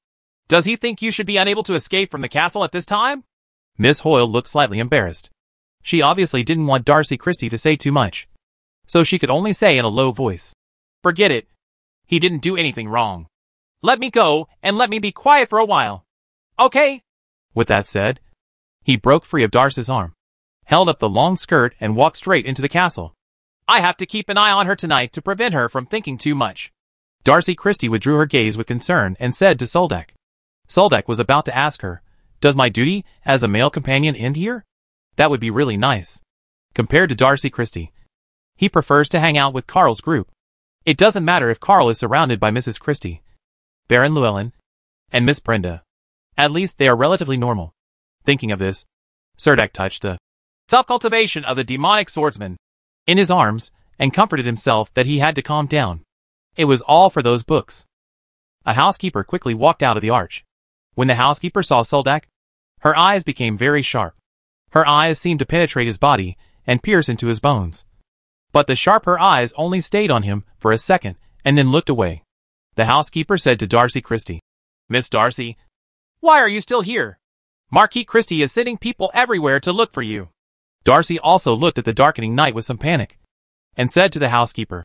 Does he think you should be unable to escape from the castle at this time?" Miss Hoyle looked slightly embarrassed. She obviously didn't want Darcy Christie to say too much, so she could only say in a low voice, "Forget it. He didn't do anything wrong. Let me go and let me be quiet for a while. Okay?" With that said, he broke free of Darcy's arm, held up the long skirt and walked straight into the castle. "I have to keep an eye on her tonight to prevent her from thinking too much." Darcy Christie withdrew her gaze with concern and said to Soldak. Soldak was about to ask her, "Does my duty as a male companion end here?" That would be really nice. Compared to Darcy Christie, he prefers to hang out with Carl's group. It doesn't matter if Carl is surrounded by Mrs. Christie, Baron Llewellyn, and Miss Brenda. At least they are relatively normal. Thinking of this, Cerdak touched the self-cultivation of the demonic swordsman in his arms and comforted himself that he had to calm down. It was all for those books. A housekeeper quickly walked out of the arch. When the housekeeper saw Soldak, her eyes became very sharp. Her eyes seemed to penetrate his body and pierce into his bones. But the sharper eyes only stayed on him for a second and then looked away. The housekeeper said to Darcy Christie, "Miss Darcy, why are you still here? Marquis Christie is sending people everywhere to look for you." Darcy also looked at the darkening night with some panic, and said to the housekeeper,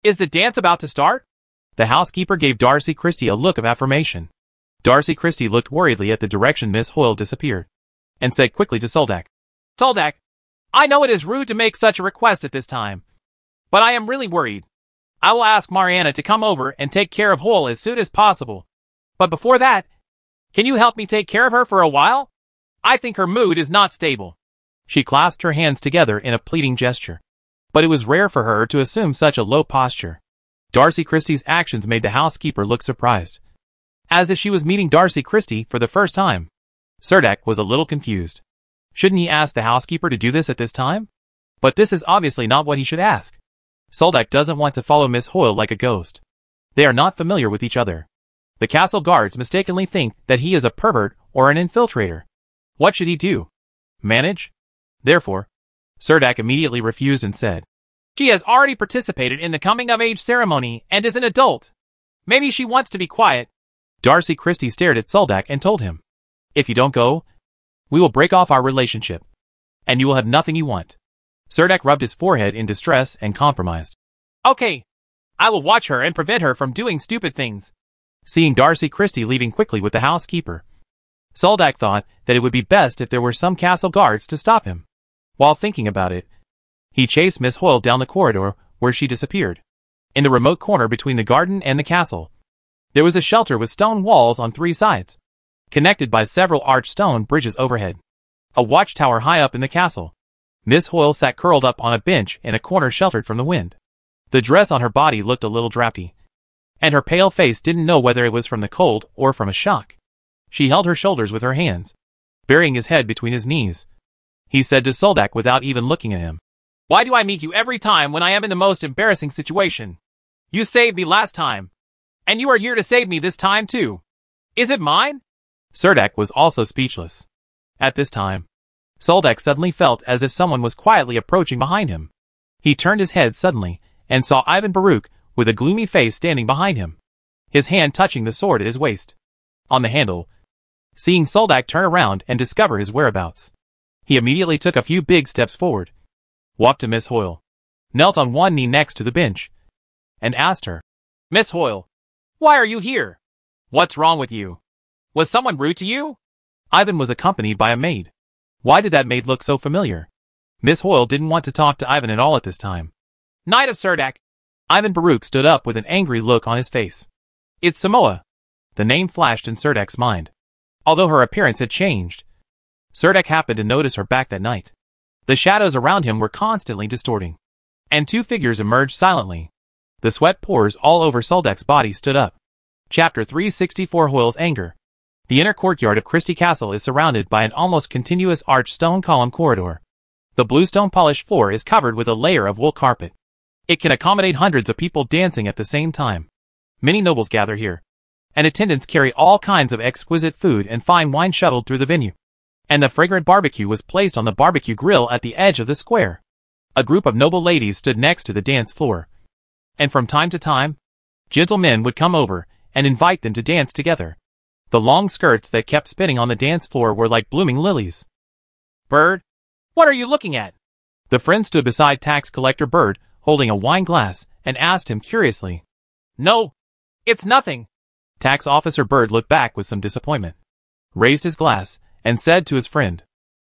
"Is the dance about to start?" The housekeeper gave Darcy Christie a look of affirmation. Darcy Christie looked worriedly at the direction Miss Hoyle disappeared, and said quickly to Soldak, "Soldak, I know it is rude to make such a request at this time, but I am really worried. I will ask Mariana to come over and take care of Hoyle as soon as possible. But before that, can you help me take care of her for a while? I think her mood is not stable." She clasped her hands together in a pleading gesture, but it was rare for her to assume such a low posture. Darcy Christie's actions made the housekeeper look surprised, as if she was meeting Darcy Christie for the first time. Cerdak was a little confused. Shouldn't he ask the housekeeper to do this at this time? But this is obviously not what he should ask. Soldak doesn't want to follow Miss Hoyle like a ghost. They are not familiar with each other. The castle guards mistakenly think that he is a pervert or an infiltrator. What should he do? Manage? Therefore, Cerdak immediately refused and said, "She has already participated in the coming-of-age ceremony and is an adult. Maybe she wants to be quiet." Darcy Christie stared at Soldak and told him, "If you don't go, we will break off our relationship, and you will have nothing you want." Cerdak rubbed his forehead in distress and compromised. "Okay, I will watch her and prevent her from doing stupid things." Seeing Darcy Christie leaving quickly with the housekeeper, Soldak thought that it would be best if there were some castle guards to stop him. While thinking about it, he chased Miss Hoyle down the corridor where she disappeared. In the remote corner between the garden and the castle, there was a shelter with stone walls on 3 sides, connected by several arched stone bridges overhead. A watchtower high up in the castle. Miss Hoyle sat curled up on a bench in a corner sheltered from the wind. The dress on her body looked a little drafty, and her pale face didn't know whether it was from the cold or from a shock. She held her shoulders with her hands, burying his head between his knees. He said to Soldak without even looking at him, "Why do I meet you every time when I am in the most embarrassing situation? You saved me last time, and you are here to save me this time too. Is it mine?" Cerdak was also speechless. At this time, Soldak suddenly felt as if someone was quietly approaching behind him. He turned his head suddenly and saw Ivan Baruch with a gloomy face standing behind him, his hand touching the sword at his waist. on the handle, seeing Soldak turn around and discover his whereabouts. He immediately took a few big steps forward, walked to Miss Hoyle, knelt on one knee next to the bench, and asked her, "Miss Hoyle, why are you here? What's wrong with you? Was someone rude to you?" Ivan was accompanied by a maid. Why did that maid look so familiar? Miss Hoyle didn't want to talk to Ivan at all at this time. "Knight of Surdak." Ivan Baruch stood up with an angry look on his face. "It's Samoa." The name flashed in Serdak's mind. Although her appearance had changed, Serdak happened to notice her back that night. The shadows around him were constantly distorting, and two figures emerged silently. The sweat pores all over Soldak's body stood up. Chapter 364 Hoyle's Anger. The inner courtyard of Christie Castle is surrounded by an almost continuous arched stone column corridor. The bluestone polished floor is covered with a layer of wool carpet. It can accommodate hundreds of people dancing at the same time. Many nobles gather here, and attendants carry all kinds of exquisite food and fine wine shuttled through the venue. And the fragrant barbecue was placed on the barbecue grill at the edge of the square. A group of noble ladies stood next to the dance floor. And from time to time, gentlemen would come over and invite them to dance together. The long skirts that kept spinning on the dance floor were like blooming lilies. "Bird, what are you looking at?" The friend stood beside tax collector Bird, holding a wine glass, and asked him curiously. "No, it's nothing." Tax officer Bird looked back with some disappointment, raised his glass, and said to his friend,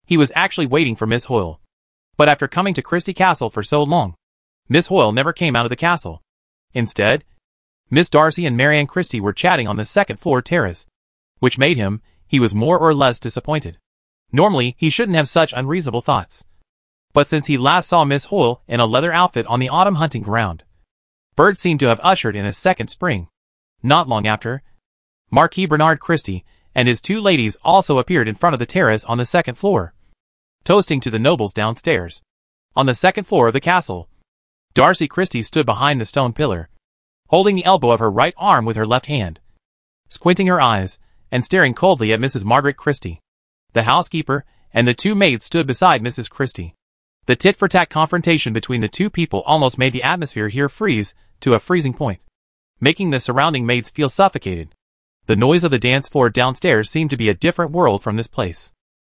he was actually waiting for Miss Hoyle. But after coming to Christie Castle for so long, Miss Hoyle never came out of the castle. Instead, Miss Darcy and Marianne Christie were chatting on the second-floor terrace, which made he was more or less disappointed. Normally, he shouldn't have such unreasonable thoughts. But since he last saw Miss Hoyle in a leather outfit on the autumn hunting ground, Bird seemed to have ushered in a second spring. Not long after, Marquis Bernard Christie and his two ladies also appeared in front of the terrace on the second floor, toasting to the nobles downstairs. On the second floor of the castle, Darcy Christie stood behind the stone pillar, holding the elbow of her right arm with her left hand, squinting her eyes, and staring coldly at Mrs. Margaret Christie. The housekeeper and the two maids stood beside Mrs. Christie. The tit-for-tat confrontation between the two people almost made the atmosphere here freeze to a freezing point, making the surrounding maids feel suffocated. The noise of the dance floor downstairs seemed to be a different world from this place.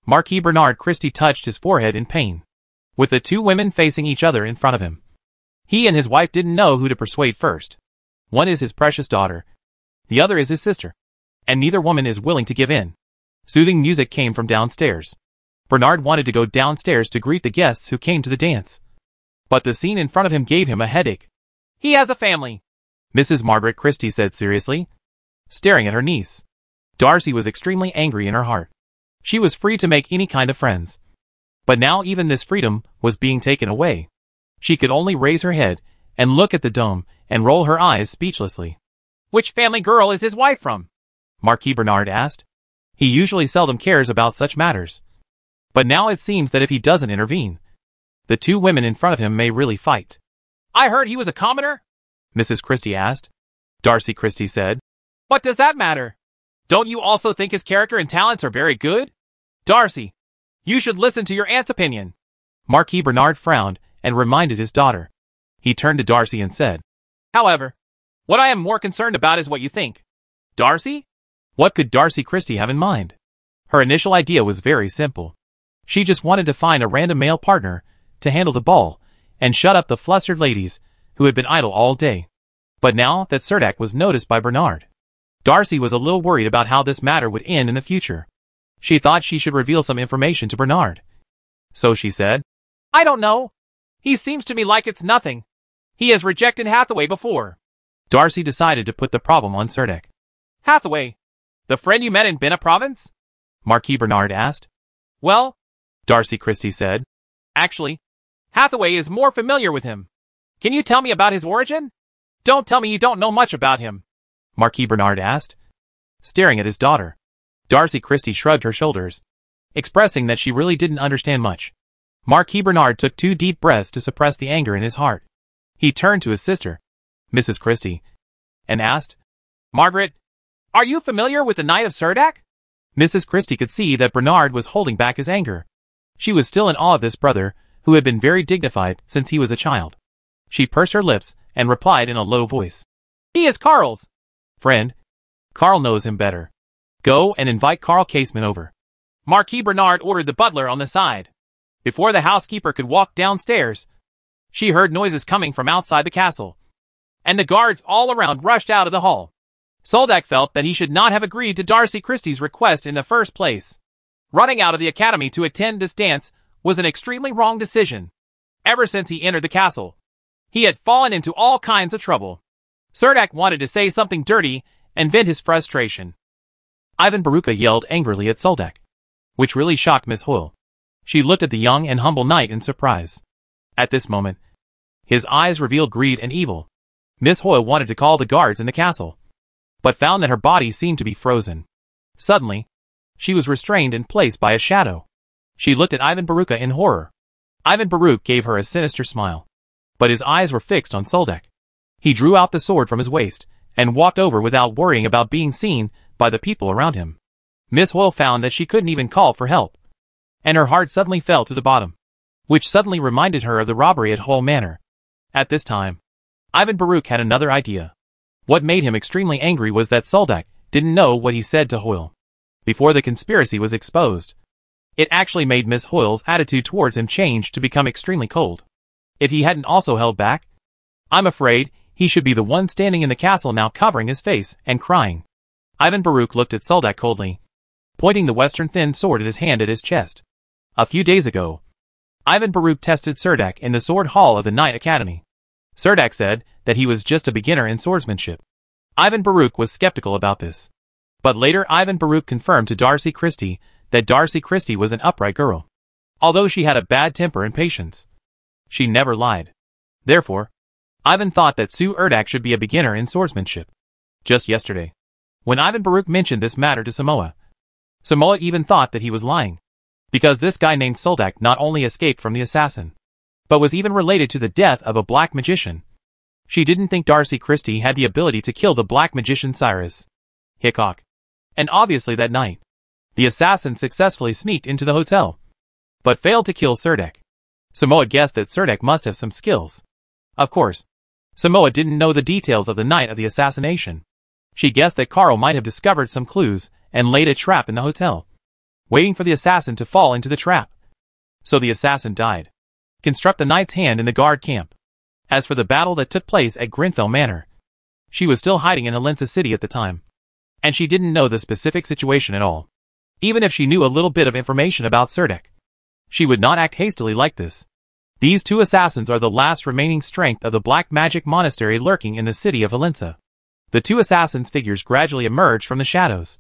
Marquis Bernard Christie touched his forehead in pain, with the two women facing each other in front of him. He and his wife didn't know who to persuade first. One is his precious daughter, the other is his sister, and neither woman is willing to give in. Soothing music came from downstairs. Bernard wanted to go downstairs to greet the guests who came to the dance, but the scene in front of him gave him a headache. "He has a family," Mrs. Margaret Christie said seriously, staring at her niece. Darcy was extremely angry in her heart. She was free to make any kind of friends, but now even this freedom was being taken away. She could only raise her head and look at the dome and roll her eyes speechlessly. "Which family girl is his wife from?" Marquis Bernard asked. He usually seldom cares about such matters, but now it seems that if he doesn't intervene, the two women in front of him may really fight. "I heard he was a commoner?" Mrs. Christie asked. Darcy Christie said, "What does that matter? Don't you also think his character and talents are very good?" "Darcy, you should listen to your aunt's opinion." Marquis Bernard frowned and reminded his daughter. He turned to Darcy and said, "However, what I am more concerned about is what you think." "Darcy?" What could Darcy Christie have in mind? Her initial idea was very simple. She just wanted to find a random male partner to handle the ball and shut up the flustered ladies who had been idle all day. But now that Serdak was noticed by Bernard, Darcy was a little worried about how this matter would end in the future. She thought she should reveal some information to Bernard. So she said, "I don't know. He seems to me like it's nothing. He has rejected Hathaway before." Darcy decided to put the problem on Serdak. "Hathaway? The friend you met in Bena province?" Marquis Bernard asked. "Well," Darcy Christie said, "actually, Hathaway is more familiar with him. Can you tell me about his origin?" "Don't tell me you don't know much about him," Marquis Bernard asked, staring at his daughter. Darcy Christie shrugged her shoulders, expressing that she really didn't understand much. Marquis Bernard took 2 deep breaths to suppress the anger in his heart. He turned to his sister, Mrs. Christie, and asked, "Margaret, are you familiar with the Knight of Surdak?" Mrs. Christie could see that Bernard was holding back his anger. She was still in awe of this brother, who had been very dignified since he was a child. She pursed her lips and replied in a low voice, "He is Karl's friend. Karl knows him better." Go and invite Carl Casement over. Marquis Bernard ordered the butler on the side. Before the housekeeper could walk downstairs, she heard noises coming from outside the castle, and the guards all around rushed out of the hall. Soldak felt that he should not have agreed to Darcy Christie's request in the first place. Running out of the academy to attend this dance was an extremely wrong decision. Ever since he entered the castle, he had fallen into all kinds of trouble. Cerdak wanted to say something dirty and vent his frustration. Ivan Baruka yelled angrily at Soldak, which really shocked Miss Hoyle. She looked at the young and humble knight in surprise. At this moment, his eyes revealed greed and evil. Miss Hoyle wanted to call the guards in the castle, but found that her body seemed to be frozen. Suddenly, she was restrained in place by a shadow. She looked at Ivan Baruka in horror. Ivan Baruk gave her a sinister smile, but his eyes were fixed on Soldak. He drew out the sword from his waist and walked over without worrying about being seen by the people around him. Miss Hoyle found that she couldn't even call for help, and her heart suddenly fell to the bottom, which suddenly reminded her of the robbery at Hull Manor. At this time, Ivan Baruk had another idea. What made him extremely angry was that Soldak didn't know what he said to Hoyle before the conspiracy was exposed. It actually made Miss Hoyle's attitude towards him change to become extremely cold. If he hadn't also held back, I'm afraid he should be the one standing in the castle now covering his face and crying. Ivan Baruk looked at Soldak coldly, pointing the western thin sword in his hand at his chest. A few days ago, Ivan Baruk tested Cerdak in the sword hall of the Knight Academy. Cerdak said that he was just a beginner in swordsmanship. Ivan Baruk was skeptical about this. But later Ivan Baruk confirmed to Darcy Christie that Darcy Christie was an upright girl. Although she had a bad temper and patience, she never lied. Therefore, Ivan thought that Sue Erdak should be a beginner in swordsmanship. Just yesterday, when Ivan Baruk mentioned this matter to Samoa, Samoa even thought that he was lying, because this guy named Soldak not only escaped from the assassin, but was even related to the death of a black magician. She didn't think Darcy Christie had the ability to kill the black magician Cyrus Hickok. And obviously that night, the assassin successfully sneaked into the hotel, but failed to kill Cerdak. Samoa guessed that Cerdak must have some skills. Of course, Samoa didn't know the details of the night of the assassination. She guessed that Carl might have discovered some clues and laid a trap in the hotel, waiting for the assassin to fall into the trap. So the assassin died. Construct the knight's hand in the guard camp. As for the battle that took place at Grenfell Manor, she was still hiding in Helensa City at the time, and she didn't know the specific situation at all. Even if she knew a little bit of information about Cerdak, she would not act hastily like this. These two assassins are the last remaining strength of the black magic monastery lurking in the city of Helensa. The two assassins' figures gradually emerged from the shadows,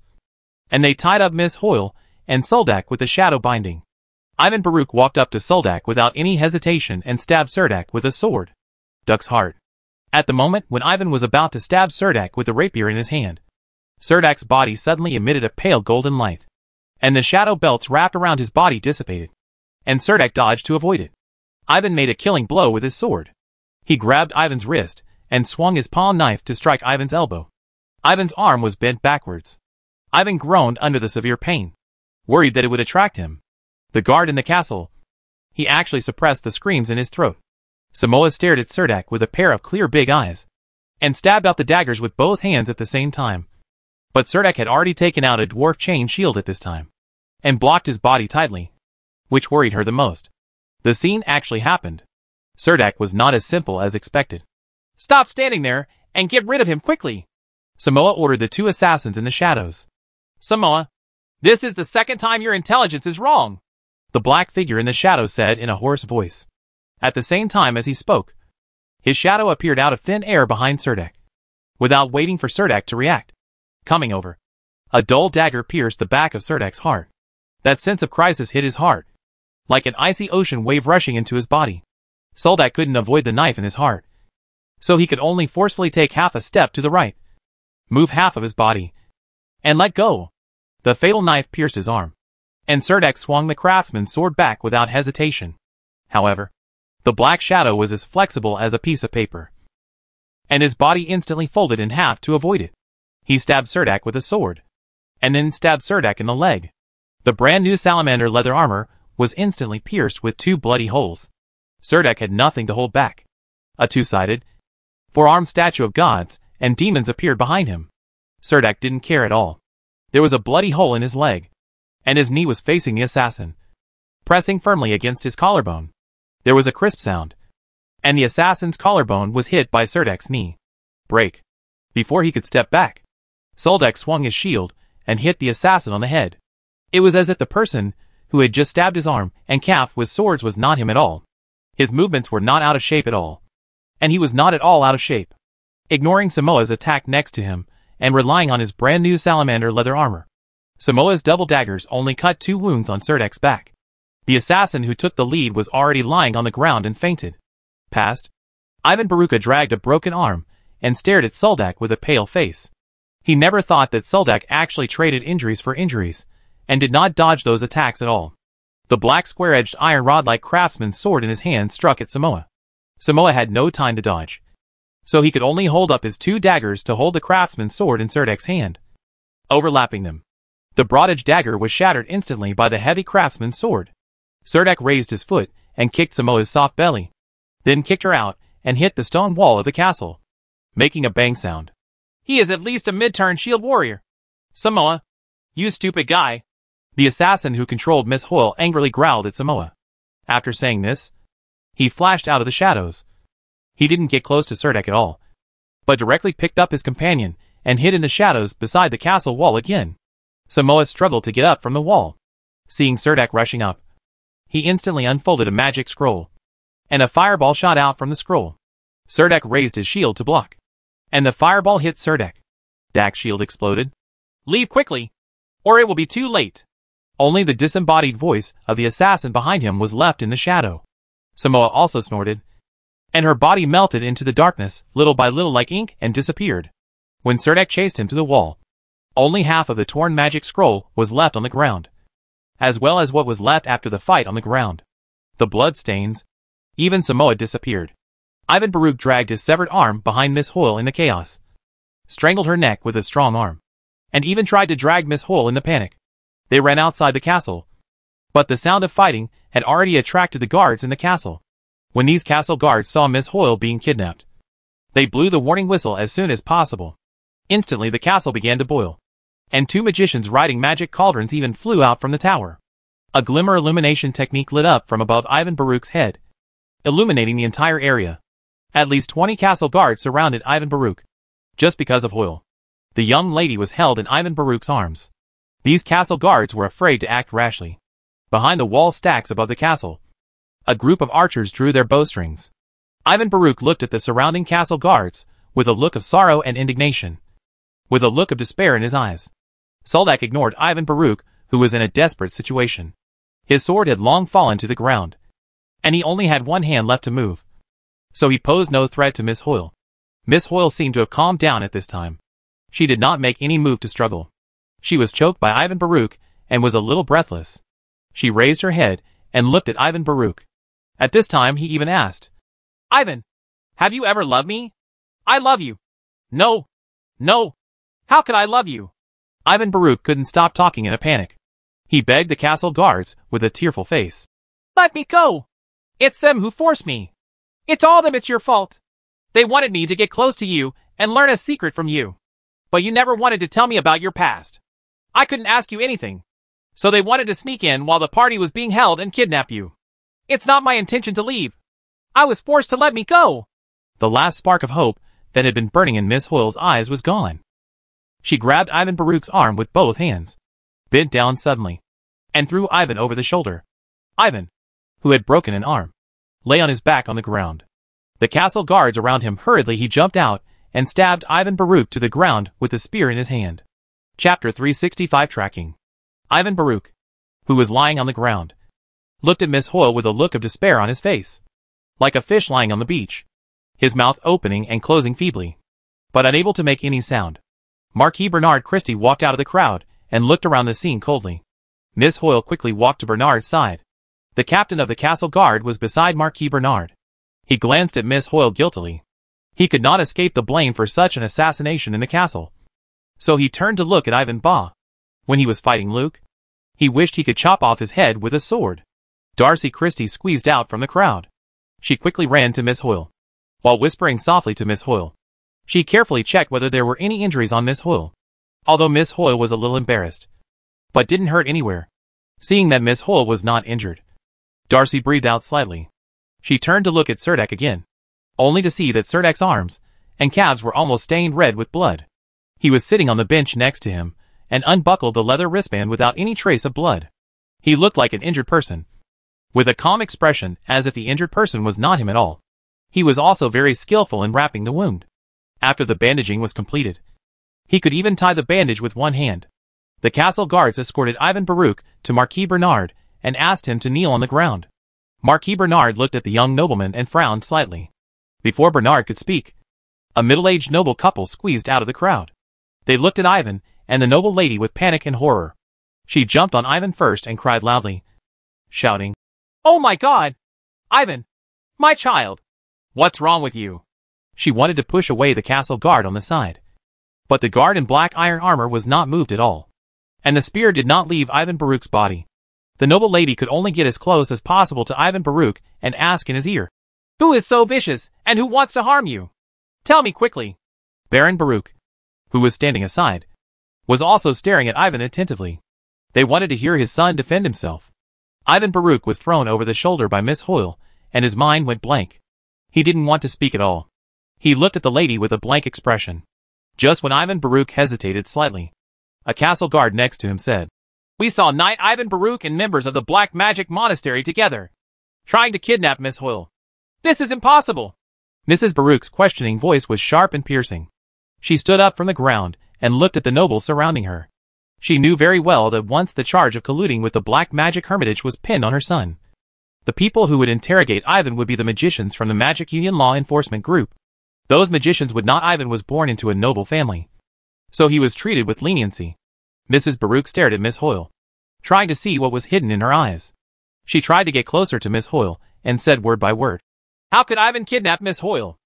and they tied up Miss Hoyle and Soldak with the shadow binding. Ivan Baruk walked up to Soldak without any hesitation and stabbed Cerdak with a sword. Duck's heart. At the moment when Ivan was about to stab Cerdak with the rapier in his hand, Cerdak's body suddenly emitted a pale golden light, and the shadow belts wrapped around his body dissipated, and Cerdak dodged to avoid it. Ivan made a killing blow with his sword. He grabbed Ivan's wrist and swung his palm knife to strike Ivan's elbow. Ivan's arm was bent backwards. Ivan groaned under the severe pain, worried that it would attract him. The guard in the castle. He actually suppressed the screams in his throat. Samoa stared at Cerdak with a pair of clear big eyes, and stabbed out the daggers with both hands at the same time. But Cerdak had already taken out a dwarf chain shield at this time, and blocked his body tightly, which worried her the most. The scene actually happened. Cerdak was not as simple as expected. Stop standing there, and get rid of him quickly! Samoa ordered the two assassins in the shadows. Samoa, this is the second time your intelligence is wrong, the black figure in the shadow said in a hoarse voice. At the same time as he spoke, his shadow appeared out of thin air behind Cerdak. Without waiting for Cerdak to react, coming over, a dull dagger pierced the back of Cerdak's heart. That sense of crisis hit his heart, like an icy ocean wave rushing into his body. Soldak couldn't avoid the knife in his heart, so he could only forcefully take half a step to the right, move half of his body, and let go. The fatal knife pierced his arm, and Cerdak swung the craftsman's sword back without hesitation. However, the black shadow was as flexible as a piece of paper, and his body instantly folded in half to avoid it. He stabbed Cerdak with a sword, and then stabbed Cerdak in the leg. The brand new salamander leather armor was instantly pierced with two bloody holes. Cerdak had nothing to hold back. A two-sided, four-armed statue of gods and demons appeared behind him. Cerdak didn't care at all. There was a bloody hole in his leg, and his knee was facing the assassin, pressing firmly against his collarbone. There was a crisp sound, and the assassin's collarbone was hit by Serdek's knee. Break. Before he could step back, Soldek swung his shield and hit the assassin on the head. It was as if the person who had just stabbed his arm and calf with swords was not him at all. His movements were not out of shape at all, and he was not at all out of shape. Ignoring Samoa's attack next to him, and relying on his brand new salamander leather armor, Samoa's double daggers only cut 2 wounds on Serdek's back. The assassin who took the lead was already lying on the ground and fainted. Past, Ivan Baruka dragged a broken arm and stared at Soldek with a pale face. He never thought that Soldek actually traded injuries for injuries, and did not dodge those attacks at all. The black square-edged iron rod-like craftsman's sword in his hand struck at Samoa. Samoa had no time to dodge, so he could only hold up his 2 daggers to hold the craftsman's sword in Serdek's hand, overlapping them. The broad-edged dagger was shattered instantly by the heavy craftsman's sword. Serdek raised his foot and kicked Samoa's soft belly, then kicked her out and hit the stone wall of the castle, making a bang sound. He is at least a mid-turn shield warrior. Samoa, you stupid guy. The assassin who controlled Miss Hoyle angrily growled at Samoa. After saying this, he flashed out of the shadows. He didn't get close to Serdek at all, but directly picked up his companion and hid in the shadows beside the castle wall again. Samoa struggled to get up from the wall. Seeing Serdek rushing up, he instantly unfolded a magic scroll, and a fireball shot out from the scroll. Serdek raised his shield to block, and the fireball hit Serdek. Dak's shield exploded. Leave quickly, or it will be too late. Only the disembodied voice of the assassin behind him was left in the shadow. Samoa also snorted, and her body melted into the darkness, little by little like ink, and disappeared. When Serdek chased him to the wall, only half of the torn magic scroll was left on the ground, as well as what was left after the fight on the ground. The blood stains. Even Samoa disappeared. Ivan Baruch dragged his severed arm behind Miss Hoyle in the chaos, strangled her neck with a strong arm, and even tried to drag Miss Hoyle in the panic. They ran outside the castle, but the sound of fighting had already attracted the guards in the castle. When these castle guards saw Miss Hoyle being kidnapped, they blew the warning whistle as soon as possible. Instantly the castle began to boil, and 2 magicians riding magic cauldrons even flew out from the tower. A glimmer illumination technique lit up from above Ivan Baruch's head, illuminating the entire area. At least 20 castle guards surrounded Ivan Baruch, just because of Hoyle. The young lady was held in Ivan Baruch's arms. These castle guards were afraid to act rashly. Behind the wall stacks above the castle, a group of archers drew their bowstrings. Ivan Baruch looked at the surrounding castle guards with a look of sorrow and indignation, with a look of despair in his eyes. Soldek ignored Ivan Baruch, who was in a desperate situation. His sword had long fallen to the ground, and he only had one hand left to move, so he posed no threat to Miss Hoyle. Miss Hoyle seemed to have calmed down at this time. She did not make any move to struggle. She was choked by Ivan Baruch and was a little breathless. She raised her head and looked at Ivan Baruch. At this time he even asked, "Ivan, have you ever loved me? I love you." "No. No. How could I love you?" Ivan Baruch couldn't stop talking in a panic. He begged the castle guards with a tearful face. "Let me go. It's them who forced me. It's all them, it's your fault. They wanted me to get close to you and learn a secret from you. But you never wanted to tell me about your past. I couldn't ask you anything. So they wanted to sneak in while the party was being held and kidnap you. It's not my intention to leave. I was forced to let me go." The last spark of hope that had been burning in Miss Hoyle's eyes was gone. She grabbed Ivan Baruch's arm with both hands, bent down suddenly, and threw Ivan over the shoulder. Ivan, who had broken an arm, lay on his back on the ground. The castle guards around him hurriedly he jumped out and stabbed Ivan Baruch to the ground with the spear in his hand. Chapter 365 Tracking. Ivan Baruch, who was lying on the ground, looked at Miss Hoyle with a look of despair on his face, like a fish lying on the beach, his mouth opening and closing feebly, but unable to make any sound. Marquis Bernard Christie walked out of the crowd and looked around the scene coldly. Miss Hoyle quickly walked to Bernard's side. The captain of the castle guard was beside Marquis Bernard. He glanced at Miss Hoyle guiltily. He could not escape the blame for such an assassination in the castle. So he turned to look at Ivan Baugh. When he was fighting Luke, he wished he could chop off his head with a sword. Darcy Christie squeezed out from the crowd. She quickly ran to Miss Hoyle. While whispering softly to Miss Hoyle, she carefully checked whether there were any injuries on Miss Hoyle. although Miss Hoyle was a little embarrassed, but didn't hurt anywhere. Seeing that Miss Hoyle was not injured, Darcy breathed out slightly. She turned to look at Serdek again, only to see that Serdek's arms and calves were almost stained red with blood. He was sitting on the bench next to him, and unbuckled the leather wristband without any trace of blood. He looked like an injured person, with a calm expression as if the injured person was not him at all. He was also very skillful in wrapping the wound. After the bandaging was completed, he could even tie the bandage with one hand. The castle guards escorted Ivan Baruch to Marquis Bernard and asked him to kneel on the ground. Marquis Bernard looked at the young nobleman and frowned slightly. Before Bernard could speak, a middle-aged noble couple squeezed out of the crowd. They looked at Ivan and the noble lady with panic and horror. She jumped on Ivan first and cried loudly, shouting, "Oh my God! Ivan! My child! What's wrong with you?" She wanted to push away the castle guard on the side, but the guard in black iron armor was not moved at all, and the spear did not leave Ivan Baruch's body. The noble lady could only get as close as possible to Ivan Baruch and ask in his ear, "Who is so vicious, and who wants to harm you? Tell me quickly." Baron Baruch, who was standing aside, was also staring at Ivan attentively. They wanted to hear his son defend himself. Ivan Baruch was thrown over the shoulder by Miss Hoyle, and his mind went blank. He didn't want to speak at all. He looked at the lady with a blank expression. Just when Ivan Baruch hesitated slightly, a castle guard next to him said, "We saw Knight Ivan Baruch and members of the Black Magic Monastery together, trying to kidnap Miss Hoyle. This is impossible." Mrs. Baruch's questioning voice was sharp and piercing. She stood up from the ground and looked at the nobles surrounding her. She knew very well that once the charge of colluding with the Black Magic Hermitage was pinned on her son, the people who would interrogate Ivan would be the magicians from the Magic Union Law Enforcement Group. Those magicians would not. Ivan was born into a noble family, so he was treated with leniency. Mrs. Baruch stared at Miss Hoyle, trying to see what was hidden in her eyes. She tried to get closer to Miss Hoyle and said word by word, "How could Ivan kidnap Miss Hoyle?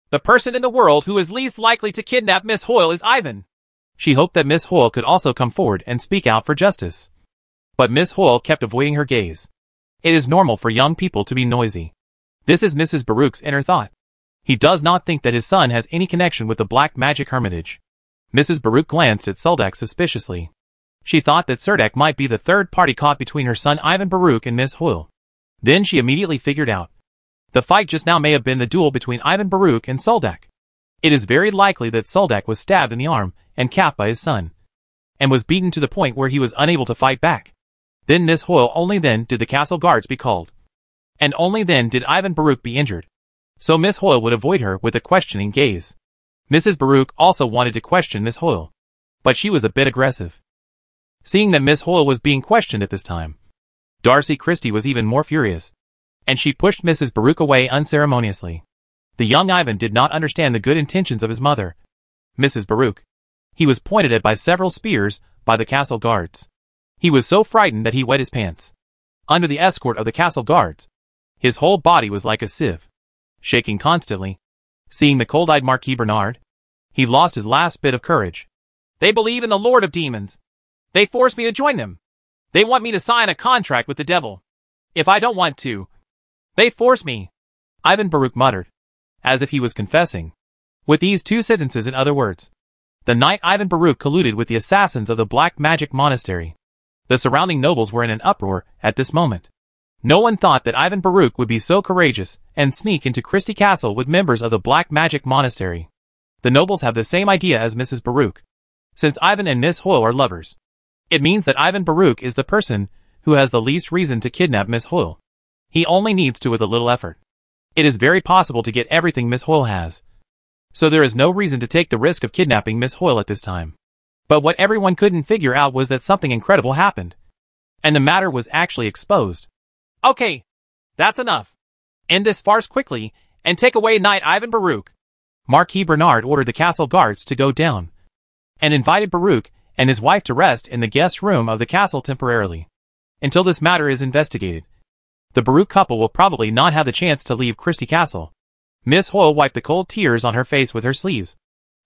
The person in the world who is least likely to kidnap Miss Hoyle is Ivan." She hoped that Miss Hoyle could also come forward and speak out for justice. But Miss Hoyle kept avoiding her gaze. It is normal for young people to be noisy. This is Mrs. Baruch's inner thought. He does not think that his son has any connection with the Black Magic Hermitage. Mrs. Baruch glanced at Serdek suspiciously. She thought that Serdek might be the third party caught between her son Ivan Baruch and Miss Hoyle. Then she immediately figured out. The fight just now may have been the duel between Ivan Baruch and Serdek. It is very likely that Serdek was stabbed in the arm and calf by his son, and was beaten to the point where he was unable to fight back. Then Miss Hoyle, only then did the castle guards be called, and only then did Ivan Baruch be injured. So Miss Hoyle would avoid her with a questioning gaze. Mrs. Baruch also wanted to question Miss Hoyle, but she was a bit aggressive. Seeing that Miss Hoyle was being questioned at this time, Darcy Christie was even more furious, and she pushed Mrs. Baruch away unceremoniously. The young Ivan did not understand the good intentions of his mother, Mrs. Baruch. He was pointed at by several spears by the castle guards. He was so frightened that he wet his pants. Under the escort of the castle guards, his whole body was like a sieve, shaking constantly. Seeing the cold-eyed Marquis Bernard, he lost his last bit of courage. "They believe in the Lord of Demons. They force me to join them. They want me to sign a contract with the devil. If I don't want to, they force me," Ivan Baruch muttered, as if he was confessing. With these two sentences, in other words, the knight Ivan Baruch colluded with the assassins of the Black Magic Monastery. The surrounding nobles were in an uproar at this moment. No one thought that Ivan Baruch would be so courageous and sneak into Christie Castle with members of the Black Magic Monastery. The nobles have the same idea as Mrs. Baruch. Since Ivan and Miss Hoyle are lovers, it means that Ivan Baruch is the person who has the least reason to kidnap Miss Hoyle. He only needs to with a little effort. It is very possible to get everything Miss Hoyle has, so there is no reason to take the risk of kidnapping Miss Hoyle at this time. But what everyone couldn't figure out was that something incredible happened, and the matter was actually exposed. "Okay, that's enough. End this farce quickly, and take away Knight Ivan Baruch." Marquis Bernard ordered the castle guards to go down, and invited Baruch and his wife to rest in the guest room of the castle temporarily, until this matter is investigated. The Baruch couple will probably not have the chance to leave Christie Castle. Miss Hoyle wiped the cold tears on her face with her sleeves,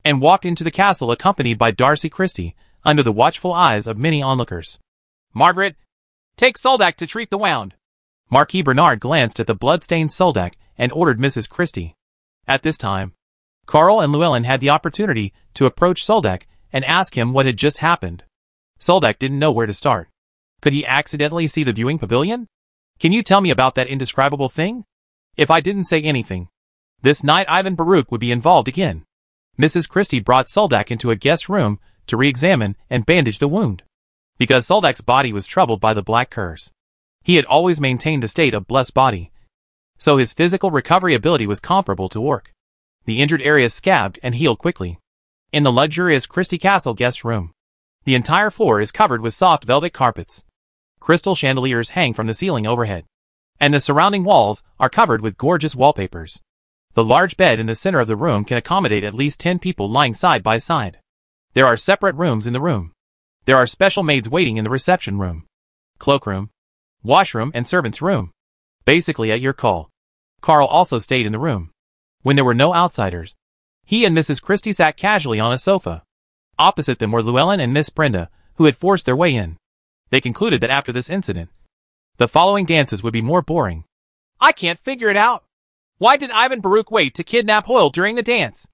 and walked into the castle accompanied by Darcy Christie, under the watchful eyes of many onlookers. "Margaret, take Serdek to treat the wound." Marquis Bernard glanced at the blood-stained Serdek and ordered Mrs. Christie. At this time, Carl and Llewellyn had the opportunity to approach Serdek and ask him what had just happened. Soldak didn't know where to start. Could he accidentally see the viewing pavilion? Can you tell me about that indescribable thing? If I didn't say anything, this night Ivan Baruch would be involved again. Mrs. Christie brought Soldak into a guest room to re-examine and bandage the wound. Because Soldak's body was troubled by the black curse. He had always maintained the state of blessed body, so his physical recovery ability was comparable to orc. The injured area scabbed and healed quickly. In the luxurious Christie Castle guest room, the entire floor is covered with soft velvet carpets. Crystal chandeliers hang from the ceiling overhead, and the surrounding walls are covered with gorgeous wallpapers. The large bed in the center of the room can accommodate at least 10 people lying side by side. There are separate rooms in the room. There are special maids waiting in the reception room, cloakroom, washroom, and servant's room. Basically at your call. Carl also stayed in the room. When there were no outsiders, he and Mrs. Christie sat casually on a sofa. Opposite them were Llewellyn and Miss Brenda, who had forced their way in. They concluded that after this incident, the following dances would be more boring. I can't figure it out. Why did Ivan Baruch wait to kidnap Hoyle during the dance?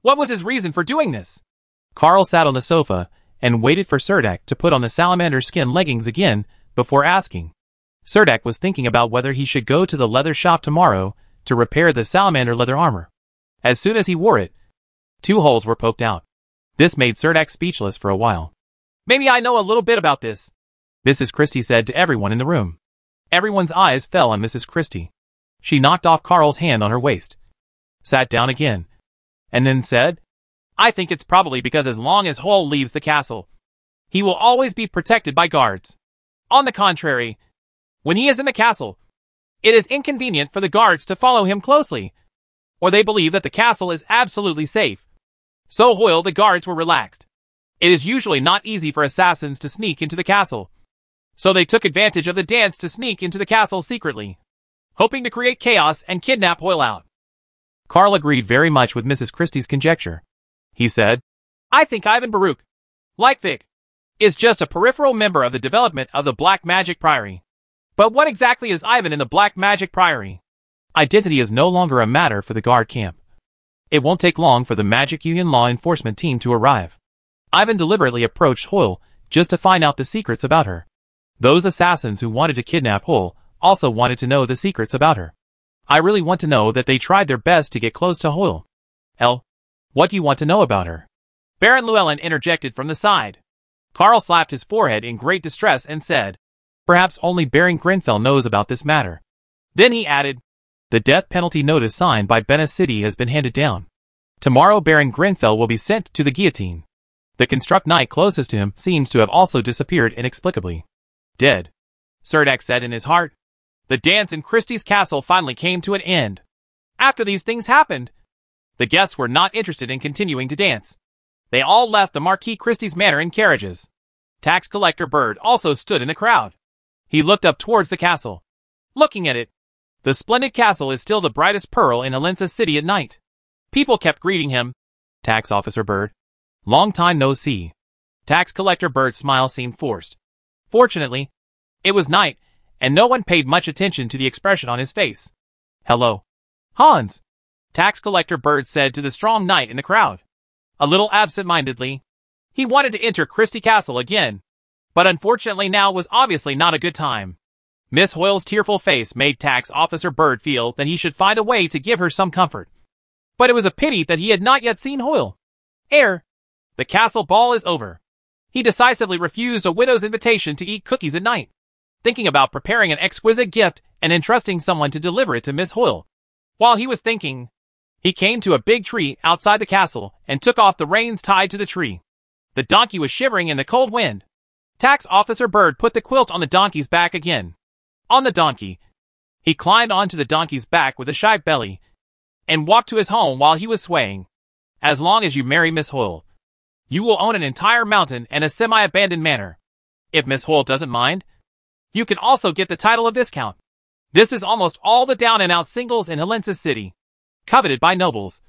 What was his reason for doing this? Carl sat on the sofa and waited for Cerdak to put on the salamander skin leggings again before asking. Cerdak was thinking about whether he should go to the leather shop tomorrow to repair the salamander leather armor. As soon as he wore it, 2 holes were poked out. This made Cerdak speechless for a while. Maybe I know a little bit about this, Mrs. Christie said to everyone in the room. Everyone's eyes fell on Mrs. Christie. She knocked off Carl's hand on her waist, sat down again, and then said, I think it's probably because as long as Hoyle leaves the castle, he will always be protected by guards. On the contrary, when he is in the castle, it is inconvenient for the guards to follow him closely, or they believe that the castle is absolutely safe. So Hoyle the guards were relaxed. It is usually not easy for assassins to sneak into the castle, so they took advantage of the dance to sneak into the castle secretly, hoping to create chaos and kidnap Hoyle out. Carl agreed very much with Mrs. Christie's conjecture. He said, I think Ivan Baruch, like Vic, is just a peripheral member of the development of the Black Magic Priory. But what exactly is Ivan in the Black Magic Priory? Identity is no longer a matter for the guard camp. It won't take long for the Magic Union law enforcement team to arrive. Ivan deliberately approached Hoyle just to find out the secrets about her. Those assassins who wanted to kidnap Hoyle also wanted to know the secrets about her. I really want to know that they tried their best to get close to Hoyle. What do you want to know about her? Baron Llewellyn interjected from the side. Carl slapped his forehead in great distress and said, Perhaps only Baron Grenfell knows about this matter. Then he added, The death penalty notice signed by Venice City has been handed down. Tomorrow Baron Grenfell will be sent to the guillotine. The construct knight closest to him seems to have also disappeared inexplicably. Dead, Cerdak said in his heart. The dance in Christie's castle finally came to an end. After these things happened, the guests were not interested in continuing to dance. They all left the Marquis Christie's manor in carriages. Tax Collector Bird also stood in the crowd. He looked up towards the castle. Looking at it, the splendid castle is still the brightest pearl in Helensa City at night. People kept greeting him. Tax Officer Bird. Long time no see. Tax Collector Bird's smile seemed forced. Fortunately, it was night, and no one paid much attention to the expression on his face. Hello, Hans, Tax Collector Bird said to the strong knight in the crowd. A little absent-mindedly, he wanted to enter Christie Castle again, but unfortunately now was obviously not a good time. Miss Hoyle's tearful face made Tax Officer Bird feel that he should find a way to give her some comfort. But it was a pity that he had not yet seen Hoyle. The castle ball is over. He decisively refused a widow's invitation to eat cookies at night, thinking about preparing an exquisite gift and entrusting someone to deliver it to Miss Hoyle. While he was thinking, he came to a big tree outside the castle and took off the reins tied to the tree. The donkey was shivering in the cold wind. Tax Officer Bird put the quilt on the donkey's back again. On the donkey, he climbed onto the donkey's back with a shy belly and walked to his home while he was swaying. As long as you marry Miss Hoyle, you will own an entire mountain and a semi-abandoned manor. If Miss Hoyle doesn't mind, you can also get the title of Viscount. This is almost all the down-and-out singles in Helensa City, coveted by nobles.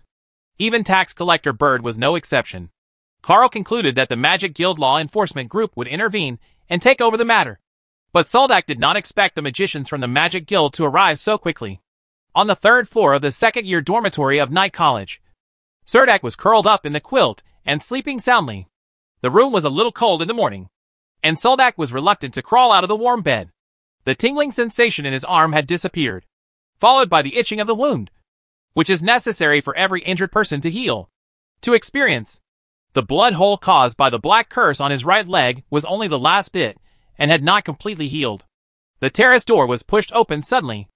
Even Tax Collector Bird was no exception. Carl concluded that the Magic Guild Law Enforcement Group would intervene and take over the matter. But Soldak did not expect the magicians from the Magic Guild to arrive so quickly. On the 3rd floor of the second-year dormitory of Knight College, Cerdak was curled up in the quilt and sleeping soundly. The room was a little cold in the morning, and Soldak was reluctant to crawl out of the warm bed. The tingling sensation in his arm had disappeared, followed by the itching of the wound, which is necessary for every injured person to heal. To experience, the blood hole caused by the black curse on his right leg was only the last bit, and had not completely healed. The terrace door was pushed open suddenly,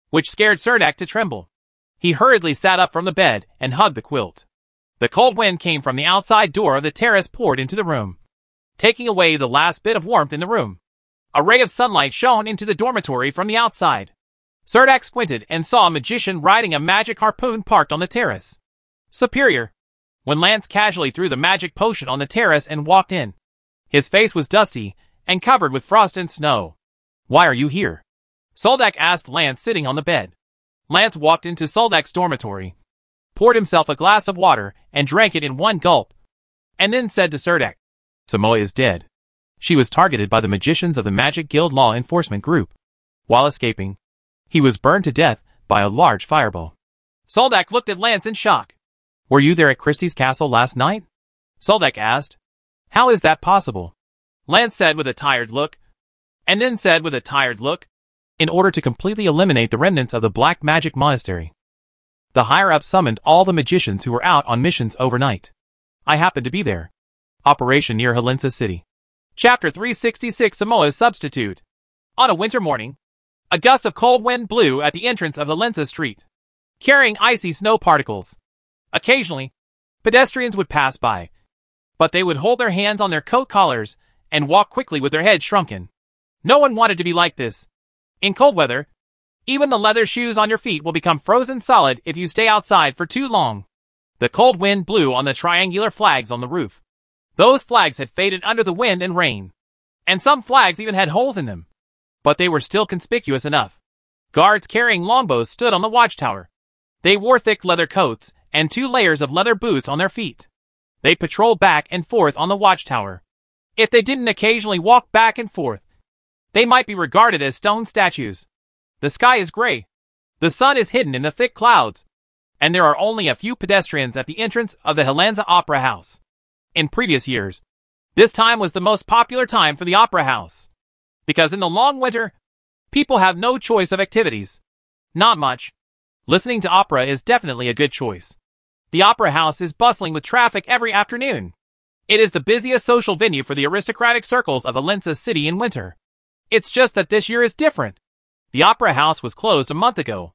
which scared Cerdak to tremble. He hurriedly sat up from the bed and hugged the quilt. The cold wind came from the outside door of the terrace poured into the room, taking away the last bit of warmth in the room. A ray of sunlight shone into the dormitory from the outside. Cerdak squinted and saw a magician riding a magic harpoon parked on the terrace. Superior. When Lance casually threw the magic potion on the terrace and walked in. His face was dusty and covered with frost and snow. Why are you here? Soldak asked Lance sitting on the bed. Lance walked into Soldak's dormitory, poured himself a glass of water and drank it in one gulp, and then said to Cerdak, Samoa is dead. She was targeted by the magicians of the Magic Guild Law Enforcement Group. While escaping, he was burned to death by a large fireball. Soldak looked at Lance in shock. Were you there at Christie's castle last night? Soldak asked. How is that possible? Lance said with a tired look, and then said with a tired look, in order to completely eliminate the remnants of the Black Magic Monastery. The higher-ups summoned all the magicians who were out on missions overnight. I happened to be there. Operation near Helensa City. Chapter 366 Samoa's Substitute. On a winter morning, a gust of cold wind blew at the entrance of Helensa Street, carrying icy snow particles. Occasionally, pedestrians would pass by, but they would hold their hands on their coat collars and walk quickly with their heads shrunken. No one wanted to be like this. In cold weather, even the leather shoes on your feet will become frozen solid if you stay outside for too long. The cold wind blew on the triangular flags on the roof. Those flags had faded under the wind and rain, and some flags even had holes in them, but they were still conspicuous enough. Guards carrying longbows stood on the watchtower. They wore thick leather coats and 2 layers of leather boots on their feet. They patrolled back and forth on the watchtower. If they didn't occasionally walk back and forth, they might be regarded as stone statues. The sky is gray. The sun is hidden in the thick clouds, and there are only a few pedestrians at the entrance of the Helensa Opera House. In previous years, this time was the most popular time for the Opera House, because in the long winter, people have no choice of activities. Not much. Listening to opera is definitely a good choice. The Opera House is bustling with traffic every afternoon. It is the busiest social venue for the aristocratic circles of Helensa City in winter. It's just that this year is different. The Opera House was closed a month ago,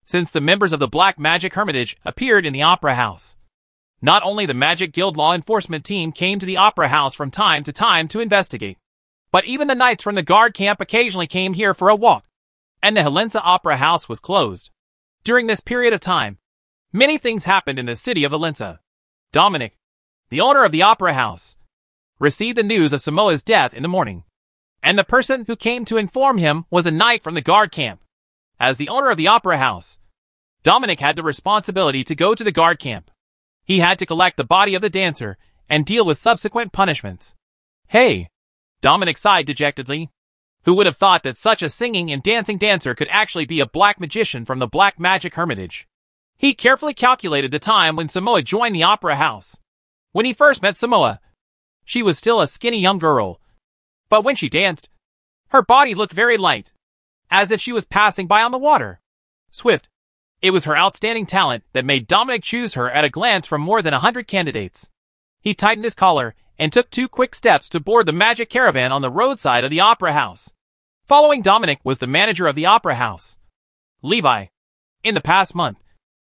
since the members of the Black Magic Hermitage appeared in the Opera House. Not only the Magic Guild Law Enforcement team came to the Opera House from time to investigate, but even the knights from the guard camp occasionally came here for a walk, and the Helensa Opera House was closed. During this period of time, many things happened in the city of Helensa. Dominic, the owner of the Opera House, received the news of Samoa's death in the morning, and the person who came to inform him was a knight from the guard camp. As the owner of the Opera House, Dominic had the responsibility to go to the guard camp. He had to collect the body of the dancer and deal with subsequent punishments. Hey, Dominic sighed dejectedly. Who would have thought that such a singing and dancing dancer could actually be a black magician from the Black Magic Hermitage? He carefully calculated the time when Samoa joined the Opera House. When he first met Samoa, she was still a skinny young girl. But when she danced, her body looked very light, as if she was passing by on the water. Swift. It was her outstanding talent that made Dominic choose her at a glance from more than 100 candidates. He tightened his collar and took 2 quick steps to board the magic caravan on the roadside of the Opera House. Following Dominic was the manager of the Opera House, Levi. In the past month,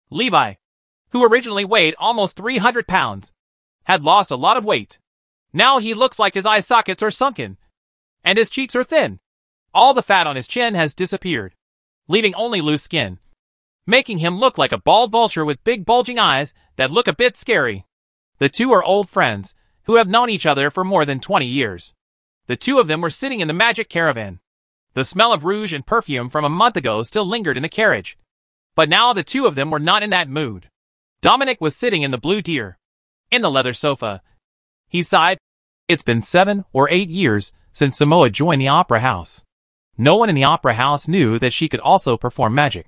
Levi, who originally weighed almost 300 pounds, had lost a lot of weight. Now he looks like his eye sockets are sunken, and his cheeks are thin. All the fat on his chin has disappeared, leaving only loose skin, making him look like a bald vulture with big bulging eyes that look a bit scary. The two are old friends, who have known each other for more than 20 years. The two of them were sitting in the magic caravan. The smell of rouge and perfume from a month ago still lingered in the carriage, but now the two of them were not in that mood. Dominic was sitting in the blue deer, in the leather sofa. He sighed. It's been 7 or 8 years since Samoa joined the Opera House. No one in the Opera House knew that she could also perform magic.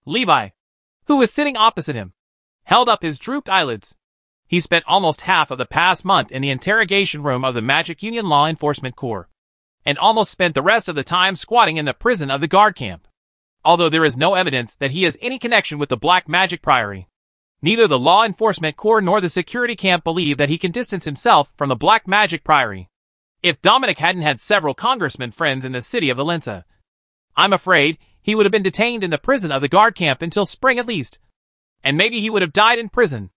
Levi, who was sitting opposite him, held up his drooped eyelids. He spent almost half of the past month in the interrogation room of the Magic Union Law Enforcement Corps, and almost spent the rest of the time squatting in the prison of the guard camp. Although there is no evidence that he has any connection with the Black Magic Priory, neither the Law Enforcement Corps nor the security camp believe that he can distance himself from the Black Magic Priory. If Dominic hadn't had several congressmen friends in the city of Helensa, I'm afraid he would have been detained in the prison of the guard camp until spring at least. And maybe he would have died in prison.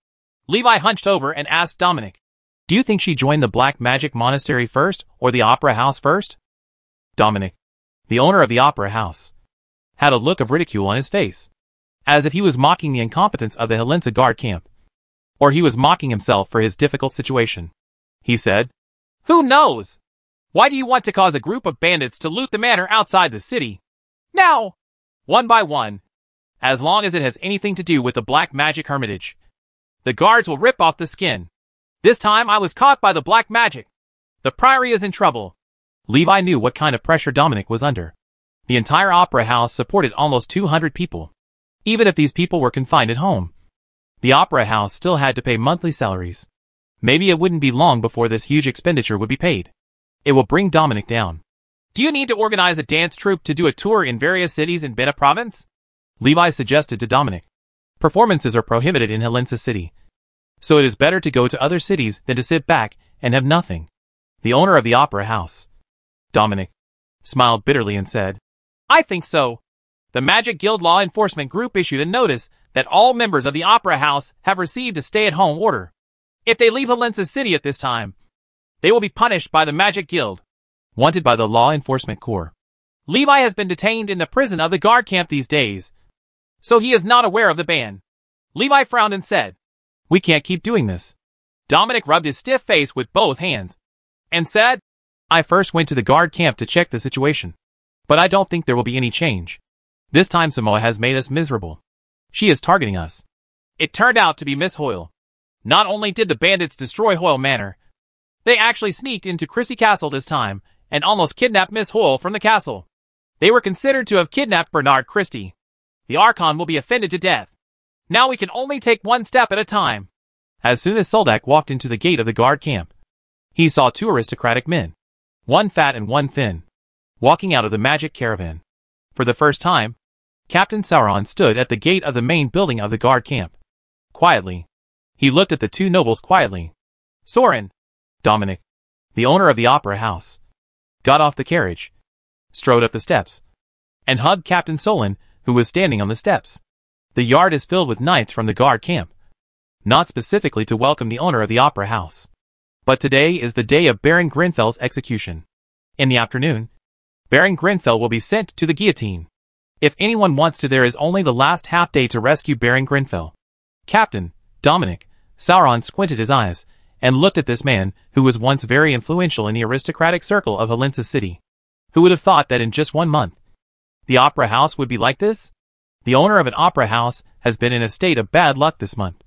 Levi hunched over and asked Dominic, "Do you think she joined the Black Magic Monastery first or the Opera House first?" Dominic, the owner of the Opera House, had a look of ridicule on his face, as if he was mocking the incompetence of the Helensa guard camp, or he was mocking himself for his difficult situation. He said, "Who knows? Why do you want to cause a group of bandits to loot the manor outside the city? Now, one by one, as long as it has anything to do with the Black Magic Hermitage, the guards will rip off the skin. This time I was caught by the Black Magic. The Priory is in trouble." Levi knew what kind of pressure Dominic was under. The entire Opera House supported almost 200 people. Even if these people were confined at home, the Opera House still had to pay monthly salaries. Maybe it wouldn't be long before this huge expenditure would be paid. It will bring Dominic down. "Do you need to organize a dance troupe to do a tour in various cities in Bena province?" Levi suggested to Dominic. "Performances are prohibited in Helensa City, so it is better to go to other cities than to sit back and have nothing." The owner of the Opera House, Dominic, smiled bitterly and said, "I think so. The Magic Guild Law Enforcement Group issued a notice that all members of the Opera House have received a stay-at-home order. If they leave Helensa City at this time, they will be punished by the Magic Guild." Wanted by the Law Enforcement Corps. Levi has been detained in the prison of the guard camp these days, so he is not aware of the ban. Levi frowned and said, "We can't keep doing this." Dominic rubbed his stiff face with both hands and said, "I first went to the guard camp to check the situation, but I don't think there will be any change. This time Samoa has made us miserable. She is targeting us." It turned out to be Miss Hoyle. Not only did the bandits destroy Hoyle Manor, they actually sneaked into Christie Castle this time and almost kidnapped Miss Hoyle from the castle. They were considered to have kidnapped Bernard Christie. The Archon will be offended to death. Now we can only take one step at a time. As soon as Soldak walked into the gate of the guard camp, he saw two aristocratic men, one fat and one thin, walking out of the magic caravan. For the first time, Captain Sauron stood at the gate of the main building of the guard camp. Quietly, he looked at the two nobles quietly. Soren, Dominic, the owner of the Opera House, got off the carriage, strode up the steps, and hugged Captain Solon, who was standing on the steps. The yard is filled with knights from the guard camp, not specifically to welcome the owner of the Opera House. But today is the day of Baron Grenfell's execution. In the afternoon, Baron Grenfell will be sent to the guillotine. If anyone wants to, there is only the last half day to rescue Baron Grenfell. Captain Dominic Sauron squinted his eyes and looked at this man who was once very influential in the aristocratic circle of Helensa City. Who would have thought that in just 1 month, the Opera House would be like this? The owner of an opera house has been in a state of bad luck this month,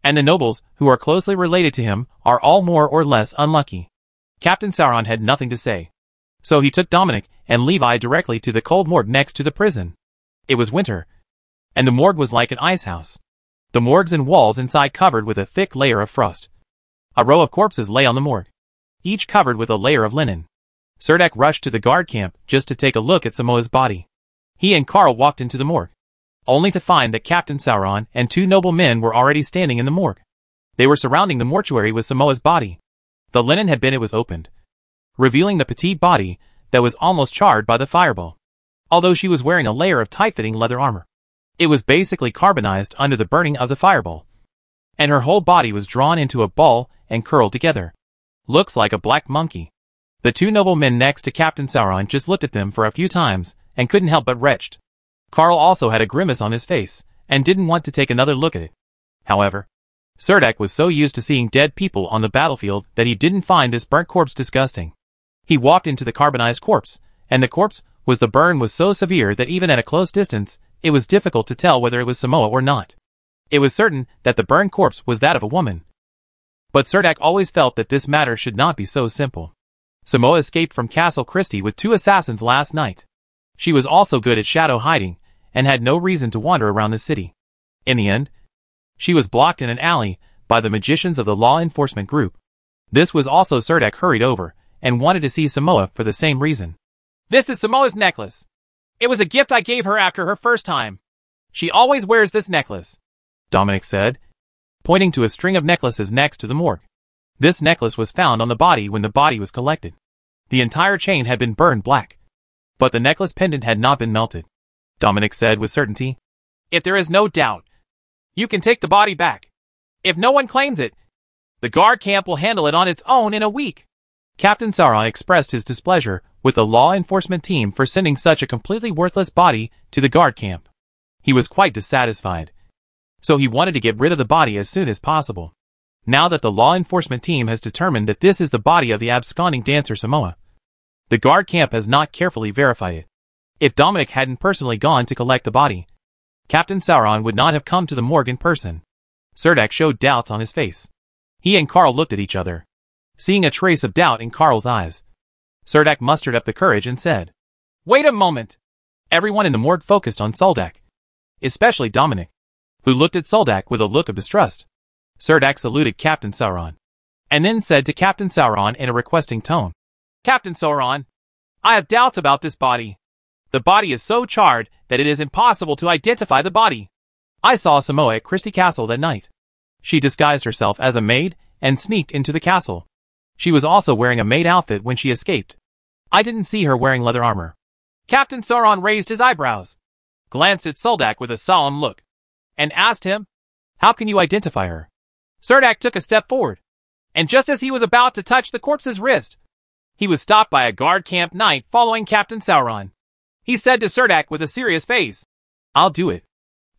and the nobles who are closely related to him are all more or less unlucky. Captain Sauron had nothing to say, so he took Dominic and Levi directly to the cold morgue next to the prison. It was winter, and the morgue was like an ice house. The morgues and walls inside covered with a thick layer of frost. A row of corpses lay on the morgue, each covered with a layer of linen. Serdek rushed to the guard camp just to take a look at Samoa's body. He and Carl walked into the morgue, only to find that Captain Sauron and two noble men were already standing in the morgue. They were surrounding the mortuary with Samoa's body. The linen it was opened, revealing the petite body that was almost charred by the fireball. Although she was wearing a layer of tight-fitting leather armor, it was basically carbonized under the burning of the fireball, and her whole body was drawn into a ball and curled together. Looks like a black monkey. The two noble men next to Captain Sauron just looked at them for a few times and couldn't help but retched. Carl also had a grimace on his face and didn't want to take another look at it. However, Serdek was so used to seeing dead people on the battlefield that he didn't find this burnt corpse disgusting. He walked into the carbonized corpse, and the burn was so severe that even at a close distance, it was difficult to tell whether it was Samoa or not. It was certain that the burned corpse was that of a woman. But Serdek always felt that this matter should not be so simple. Samoa escaped from Castle Christie with 2 assassins last night. She was also good at shadow hiding, and had no reason to wander around the city. In the end, she was blocked in an alley by the magicians of the law enforcement group. This was also Serdek hurried over, and wanted to see Samoa for the same reason. This is Samoa's necklace. It was a gift I gave her after her first time. She always wears this necklace, Dominic said, pointing to a string of necklaces next to the morgue. This necklace was found on the body when the body was collected. The entire chain had been burned black. But the necklace pendant had not been melted, Dominic said with certainty. If there is no doubt, you can take the body back. If no one claims it, the guard camp will handle it on its own in a week. Captain Sauron expressed his displeasure with the law enforcement team for sending such a completely worthless body to the guard camp. He was quite dissatisfied. So he wanted to get rid of the body as soon as possible. Now that the law enforcement team has determined that this is the body of the absconding dancer Samoa, the guard camp has not carefully verified it. If Dominic hadn't personally gone to collect the body, Captain Sauron would not have come to the morgue in person. Serdek showed doubts on his face. He and Carl looked at each other, seeing a trace of doubt in Carl's eyes. Serdek mustered up the courage and said, "Wait a moment." Everyone in the morgue focused on Serdek, especially Dominic, who looked at Serdek with a look of distrust. Serdek saluted Captain Sauron, and then said to Captain Sauron in a requesting tone, "Captain Sauron, I have doubts about this body. The body is so charred that it is impossible to identify the body. I saw Samoa at Christie Castle that night. She disguised herself as a maid and sneaked into the castle. She was also wearing a maid outfit when she escaped. I didn't see her wearing leather armor." Captain Sauron raised his eyebrows, glanced at Serdek with a solemn look, and asked him, "How can you identify her?" Serdek took a step forward, and just as he was about to touch the corpse's wrist, he was stopped by a guard camp knight following Captain Sauron. He said to Serdek with a serious face, "I'll do it."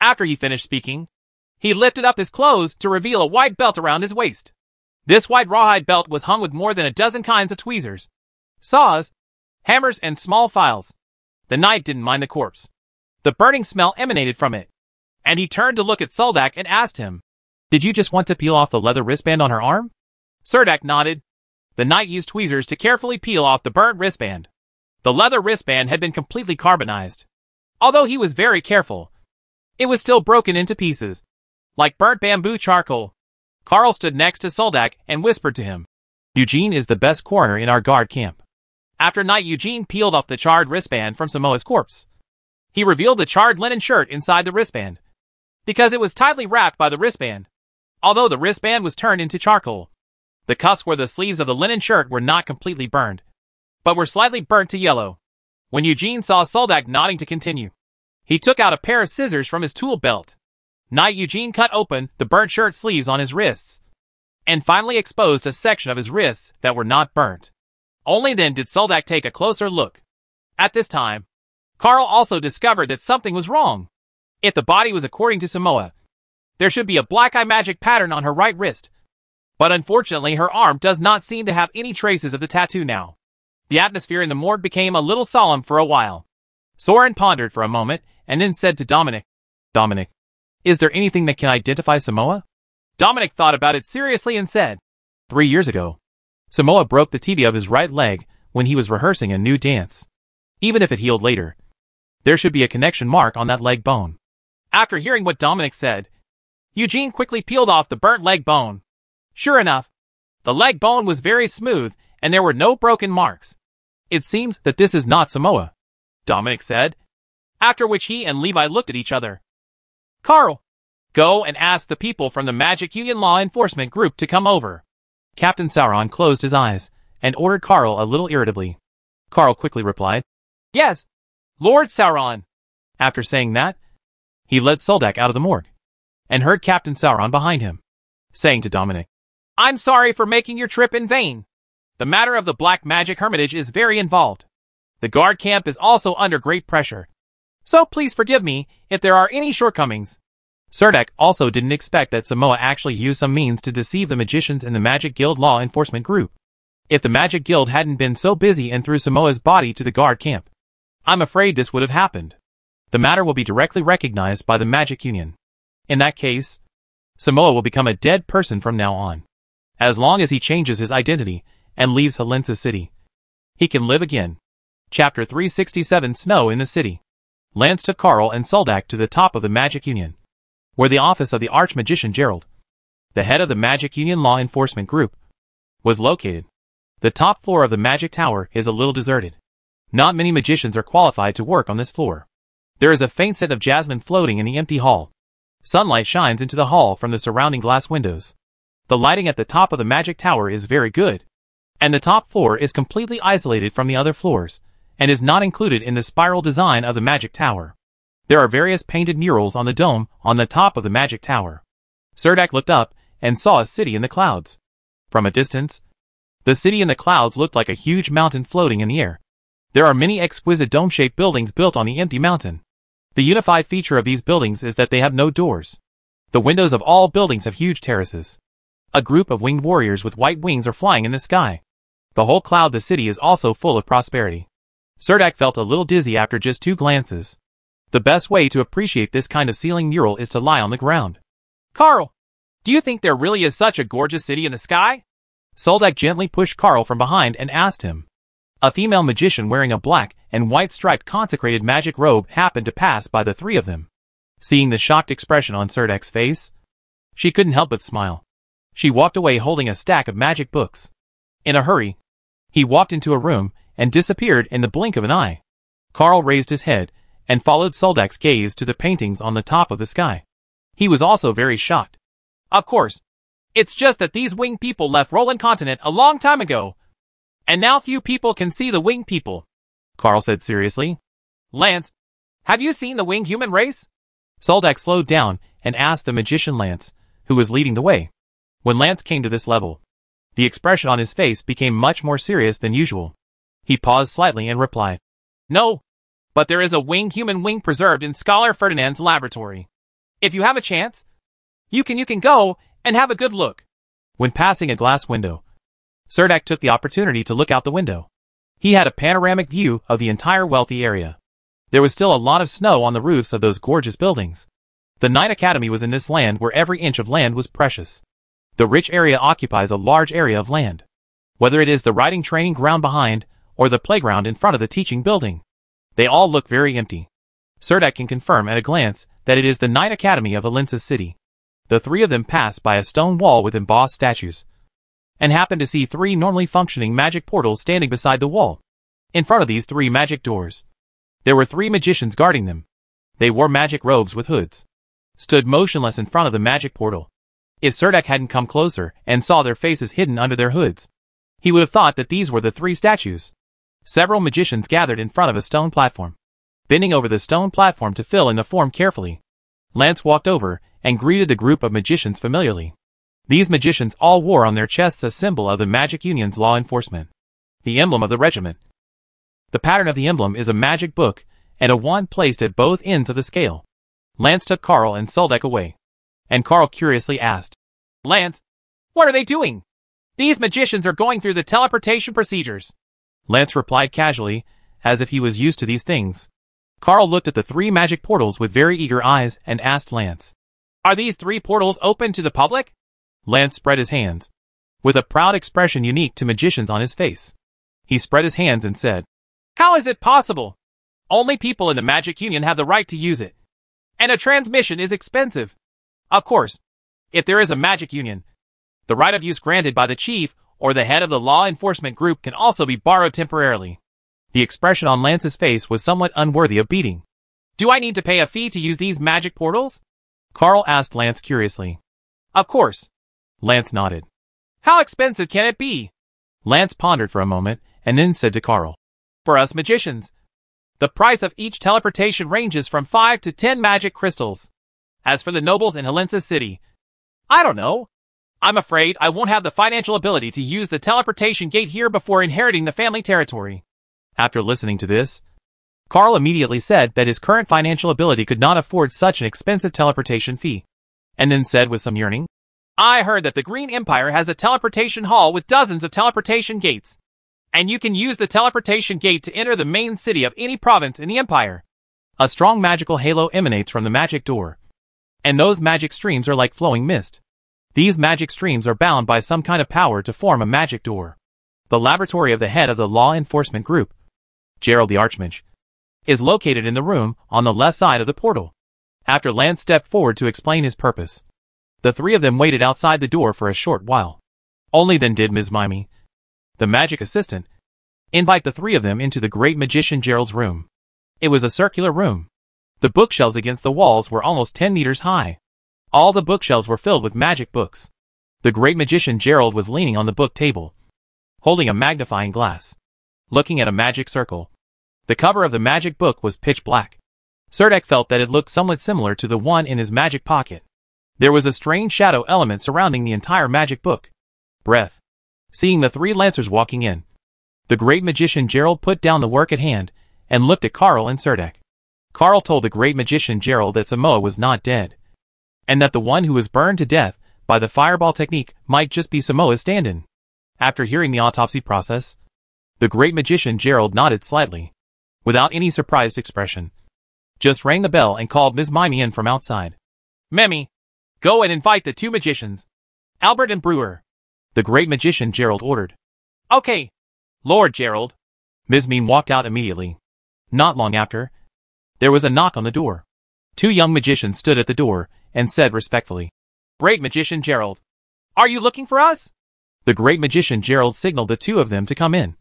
After he finished speaking, he lifted up his clothes to reveal a white belt around his waist. This white rawhide belt was hung with more than a dozen kinds of tweezers, saws, hammers, and small files. The knight didn't mind the corpse. The burning smell emanated from it, and he turned to look at Serdek and asked him, "Did you just want to peel off the leather wristband on her arm?" Serdek nodded. The knight used tweezers to carefully peel off the burnt wristband. The leather wristband had been completely carbonized. Although he was very careful, it was still broken into pieces, like burnt bamboo charcoal. Carl stood next to Serdek and whispered to him, "Eugene is the best coroner in our guard camp." After Knight Eugene peeled off the charred wristband from Samoa's corpse, he revealed the charred linen shirt inside the wristband, because it was tightly wrapped by the wristband. Although the wristband was turned into charcoal, the cuffs where the sleeves of the linen shirt were not completely burned, but were slightly burnt to yellow. When Eugene saw Serdek nodding to continue, he took out a pair of scissors from his tool belt. Knight Eugene cut open the burnt shirt sleeves on his wrists, and finally exposed a section of his wrists that were not burnt. Only then did Serdek take a closer look. At this time, Carl also discovered that something was wrong. If the body was according to Samoa, there should be a black eye magic pattern on her right wrist. But unfortunately her arm does not seem to have any traces of the tattoo now. The atmosphere in the morgue became a little solemn for a while. Soren pondered for a moment and then said to Dominic, "Dominic, is there anything that can identify Samoa?" Dominic thought about it seriously and said, 3 years ago, Samoa broke the tibia of his right leg when he was rehearsing a new dance. Even if it healed later, there should be a connection mark on that leg bone." After hearing what Dominic said, Eugene quickly peeled off the burnt leg bone. Sure enough, the leg bone was very smooth and there were no broken marks. "It seems that this is not Samoa," Dominic said, after which he and Levi looked at each other. "Carl, go and ask the people from the Magic Union Law Enforcement Group to come over." Captain Sauron closed his eyes and ordered Carl a little irritably. Carl quickly replied, "Yes, Lord Sauron." After saying that, he led Serdek out of the morgue, and heard Captain Sauron behind him, saying to Dominic, "I'm sorry for making your trip in vain. The matter of the Black Magic Hermitage is very involved. The guard camp is also under great pressure. So please forgive me if there are any shortcomings." Serdek also didn't expect that Samoa actually used some means to deceive the magicians in the Magic Guild Law Enforcement Group. If the Magic Guild hadn't been so busy and threw Samoa's body to the guard camp, I'm afraid this would have happened. The matter will be directly recognized by the Magic Union. In that case, Samoa will become a dead person from now on. As long as he changes his identity and leaves Helensa City, he can live again. Chapter 367 Snow in the City. Lance took Carl and Serdek to the top of the Magic Union, where the office of the Archmagician Gerald the head of the Magic Union Law Enforcement Group, was located. The top floor of the Magic Tower is a little deserted. Not many magicians are qualified to work on this floor. There is a faint scent of jasmine floating in the empty hall. Sunlight shines into the hall from the surrounding glass windows. The lighting at the top of the Magic Tower is very good, and the top floor is completely isolated from the other floors, and is not included in the spiral design of the Magic Tower. There are various painted murals on the dome on the top of the Magic Tower. Serdek looked up and saw a city in the clouds. From a distance, the city in the clouds looked like a huge mountain floating in the air. There are many exquisite dome-shaped buildings built on the empty mountain. The unified feature of these buildings is that they have no doors. The windows of all buildings have huge terraces. A group of winged warriors with white wings are flying in the sky. The whole cloud the city is also full of prosperity. Serdek felt a little dizzy after just 2 glances. The best way to appreciate this kind of ceiling mural is to lie on the ground. Carl, do you think there really is such a gorgeous city in the sky? Serdek gently pushed Carl from behind and asked him. A female magician wearing a black and white striped consecrated magic robe happened to pass by the 3 of them. Seeing the shocked expression on Serdek's face, she couldn't help but smile. She walked away holding a stack of magic books. In a hurry, he walked into a room and disappeared in the blink of an eye. Carl raised his head and followed Serdek's gaze to the paintings on the top of the sky. He was also very shocked. Of course. It's just that these winged people left Roland Continent a long time ago, and now few people can see the winged people, Carl said seriously. Lance, have you seen the winged human race? Serdek slowed down and asked the magician Lance, who was leading the way. When Lance came to this level, the expression on his face became much more serious than usual. He paused slightly and replied, No, but there is a winged human wing preserved in Scholar Ferdinand's laboratory. If you have a chance, you can go and have a good look. When passing a glass window, Serdek took the opportunity to look out the window. He had a panoramic view of the entire wealthy area. There was still a lot of snow on the roofs of those gorgeous buildings. The Knight Academy was in this land where every inch of land was precious. The rich area occupies a large area of land. Whether it is the riding training ground behind, or the playground in front of the teaching building, they all look very empty. Serdek can confirm at a glance that it is the Knight Academy of Helensa City. The 3 of them passed by a stone wall with embossed statues, and happened to see 3 normally functioning magic portals standing beside the wall. In front of these 3 magic doors, there were 3 magicians guarding them. They wore magic robes with hoods, stood motionless in front of the magic portal. If Serdek hadn't come closer and saw their faces hidden under their hoods, he would have thought that these were the 3 statues. Several magicians gathered in front of a stone platform. Bending over the stone platform to fill in the form carefully, Lance walked over and greeted the group of magicians familiarly. These magicians all wore on their chests a symbol of the Magic Union's law enforcement, the emblem of the regiment. The pattern of the emblem is a magic book and a wand placed at both ends of the scale. Lance took Carl and Serdek away, and Carl curiously asked, Lance, what are they doing? These magicians are going through the teleportation procedures. Lance replied casually, as if he was used to these things. Carl looked at the 3 magic portals with very eager eyes and asked Lance, Are these 3 portals open to the public? Lance spread his hands, with a proud expression unique to magicians on his face. He spread his hands and said, How is it possible? Only people in the Magic Union have the right to use it. And a transmission is expensive. Of course, if there is a Magic Union, the right of use granted by the chief or the head of the law enforcement group can also be borrowed temporarily. The expression on Lance's face was somewhat unworthy of beating. Do I need to pay a fee to use these magic portals? Carl asked Lance curiously. Of course. Lance nodded. How expensive can it be? Lance pondered for a moment and then said to Carl, For us magicians, the price of each teleportation ranges from 5 to 10 magic crystals. As for the nobles in Helensa City, I don't know. I'm afraid I won't have the financial ability to use the teleportation gate here before inheriting the family territory. After listening to this, Carl immediately said that his current financial ability could not afford such an expensive teleportation fee, and then said with some yearning, I heard that the Green Empire has a teleportation hall with dozens of teleportation gates, and you can use the teleportation gate to enter the main city of any province in the empire. A strong magical halo emanates from the magic door, and those magic streams are like flowing mist. These magic streams are bound by some kind of power to form a magic door. The laboratory of the head of the law enforcement group, Gerald the Archmage, is located in the room on the left side of the portal. After Lance stepped forward to explain his purpose, The three of them waited outside the door for a short while. Only then did Ms. Mimey, the magic assistant, invite the three of them into the great magician Gerald's room. It was a circular room. The bookshelves against the walls were almost 10 meters high. All the bookshelves were filled with magic books. The great magician Gerald was leaning on the book table, holding a magnifying glass, looking at a magic circle. The cover of the magic book was pitch black. Serdek felt that it looked somewhat similar to the one in his magic pocket. There was a strange shadow element surrounding the entire magic book. Breath. Seeing the three lancers walking in, the great magician Gerald put down the work at hand and looked at Carl and Serdek. Carl told the great magician Gerald that Samoa was not dead, and that the one who was burned to death by the fireball technique might just be Samoa's stand-in. After hearing the autopsy process, the great magician Gerald nodded slightly, without any surprised expression. Just rang the bell and called Ms. Mimey in from outside. "Mimi, go and invite the two magicians, Albert and Brewer," the great magician Gerald ordered. "Okay, Lord Gerald." Ms. Mime walked out immediately. Not long after, there was a knock on the door. Two young magicians stood at the door and said respectfully, "Great magician Gerald, are you looking for us?" The great magician Gerald signaled the two of them to come in,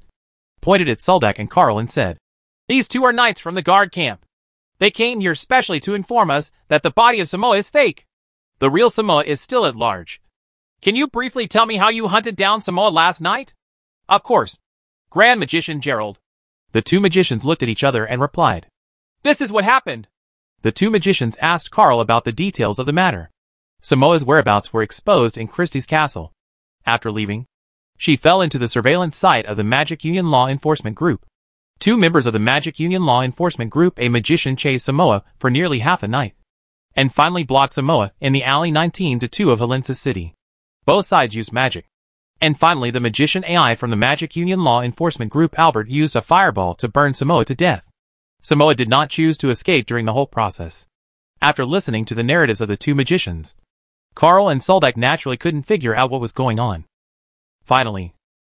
pointed at Soldak and Carl and said, "These two are knights from the guard camp. They came here specially to inform us that the body of Samoa is fake. The real Samoa is still at large. Can you briefly tell me how you hunted down Samoa last night?" "Of course, Grand Magician Gerald." The two magicians looked at each other and replied, "This is what happened." The two magicians asked Carl about the details of the matter. Samoa's whereabouts were exposed in Christie's castle. After leaving, she fell into the surveillance site of the Magic Union Law Enforcement Group. Two members of the Magic Union Law Enforcement Group, a magician, chased Samoa for nearly half a night, and finally blocked Samoa in the alley 19-2 of Helensa City. Both sides used magic. And finally, the magician AI from the Magic Union Law Enforcement Group, Albert, used a fireball to burn Samoa to death. Samoa did not choose to escape during the whole process. After listening to the narratives of the two magicians, Carl and Soldak naturally couldn't figure out what was going on. Finally,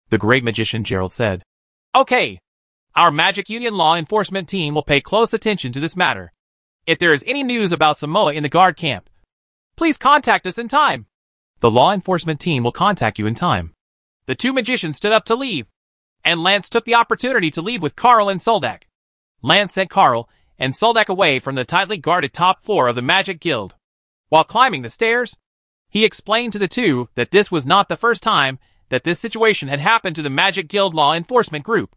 the great magician Gerald said, "Okay, our Magic Union Law Enforcement team will pay close attention to this matter. If there is any news about Samoa in the guard camp, please contact us in time. The law enforcement team will contact you in time." The two magicians stood up to leave, and Lance took the opportunity to leave with Carl and Soldak. Lance sent Carl and Soldak away from the tightly guarded top floor of the Magic Guild. While climbing the stairs, he explained to the two that this was not the first time that this situation had happened to the Magic Guild Law Enforcement Group.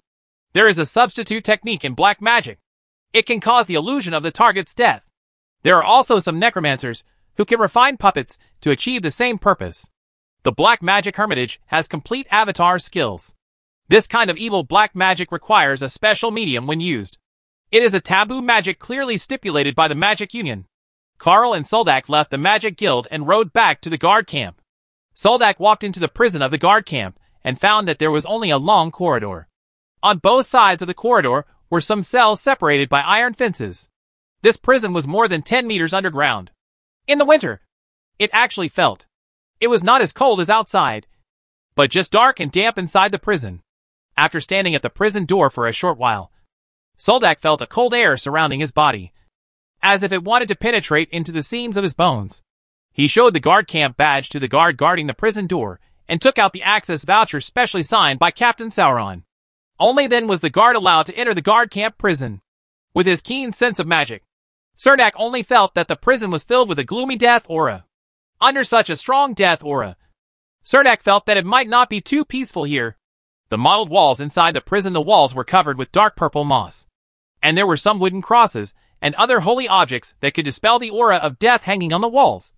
There is a substitute technique in black magic. It can cause the illusion of the target's death. There are also some necromancers who can refine puppets to achieve the same purpose. The Black Magic Hermitage has complete avatar skills. This kind of evil black magic requires a special medium when used. It is a taboo magic clearly stipulated by the Magic Union. Carl and Soldak left the Magic Guild and rode back to the guard camp. Soldak walked into the prison of the guard camp and found that there was only a long corridor. On both sides of the corridor were some cells separated by iron fences. This prison was more than 10 meters underground. In the winter, it actually felt. It was not as cold as outside, but just dark and damp inside the prison. After standing at the prison door for a short while, Soldak felt a cold air surrounding his body, as if it wanted to penetrate into the seams of his bones. He showed the guard camp badge to the guard guarding the prison door and took out the access voucher specially signed by Captain Sauron. Only then was the guard allowed to enter the guard camp prison. With his keen sense of magic, Serdek only felt that the prison was filled with a gloomy death aura. Under such a strong death aura, Serdek felt that it might not be too peaceful here. The mottled walls inside the prison, the walls were covered with dark purple moss, and there were some wooden crosses and other holy objects that could dispel the aura of death hanging on the walls.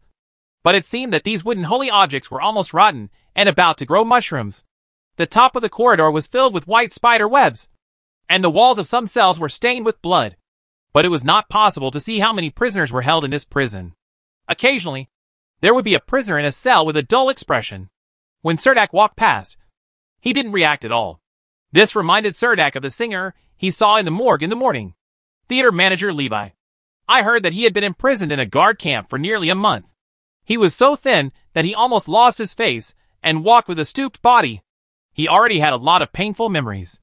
But it seemed that these wooden holy objects were almost rotten and about to grow mushrooms. The top of the corridor was filled with white spider webs, and the walls of some cells were stained with blood. But it was not possible to see how many prisoners were held in this prison. Occasionally, there would be a prisoner in a cell with a dull expression. When Serdek walked past, he didn't react at all. This reminded Serdek of the singer he saw in the morgue in the morning. Theater manager Levi. I heard that he had been imprisoned in a guard camp for nearly a month. He was so thin that he almost lost his face and walked with a stooped body. He already had a lot of painful memories.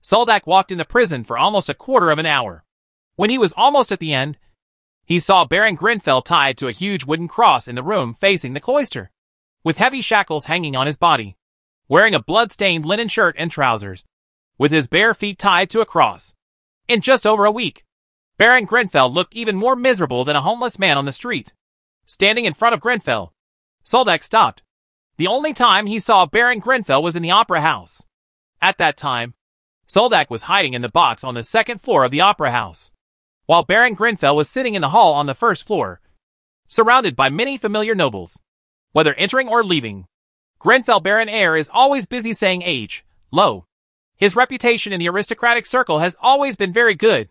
Soldak walked in the prison for almost a quarter of an hour. When he was almost at the end, He saw Baron Grenfell tied to a huge wooden cross in the room facing the cloister, with heavy shackles hanging on his body, wearing a blood-stained linen shirt and trousers, with his bare feet tied to a cross. In just over a week, Baron Grenfell looked even more miserable than a homeless man on the street. Standing in front of Grenfell, Soldak stopped. The only time he saw Baron Grenfell was in the opera house. At that time, Soldak was hiding in the box on the second floor of the opera house, while Baron Grenfell was sitting in the hall on the first floor, surrounded by many familiar nobles. Whether entering or leaving, Grenfell Baron Eyre is always busy saying age, low. His reputation in the aristocratic circle has always been very good,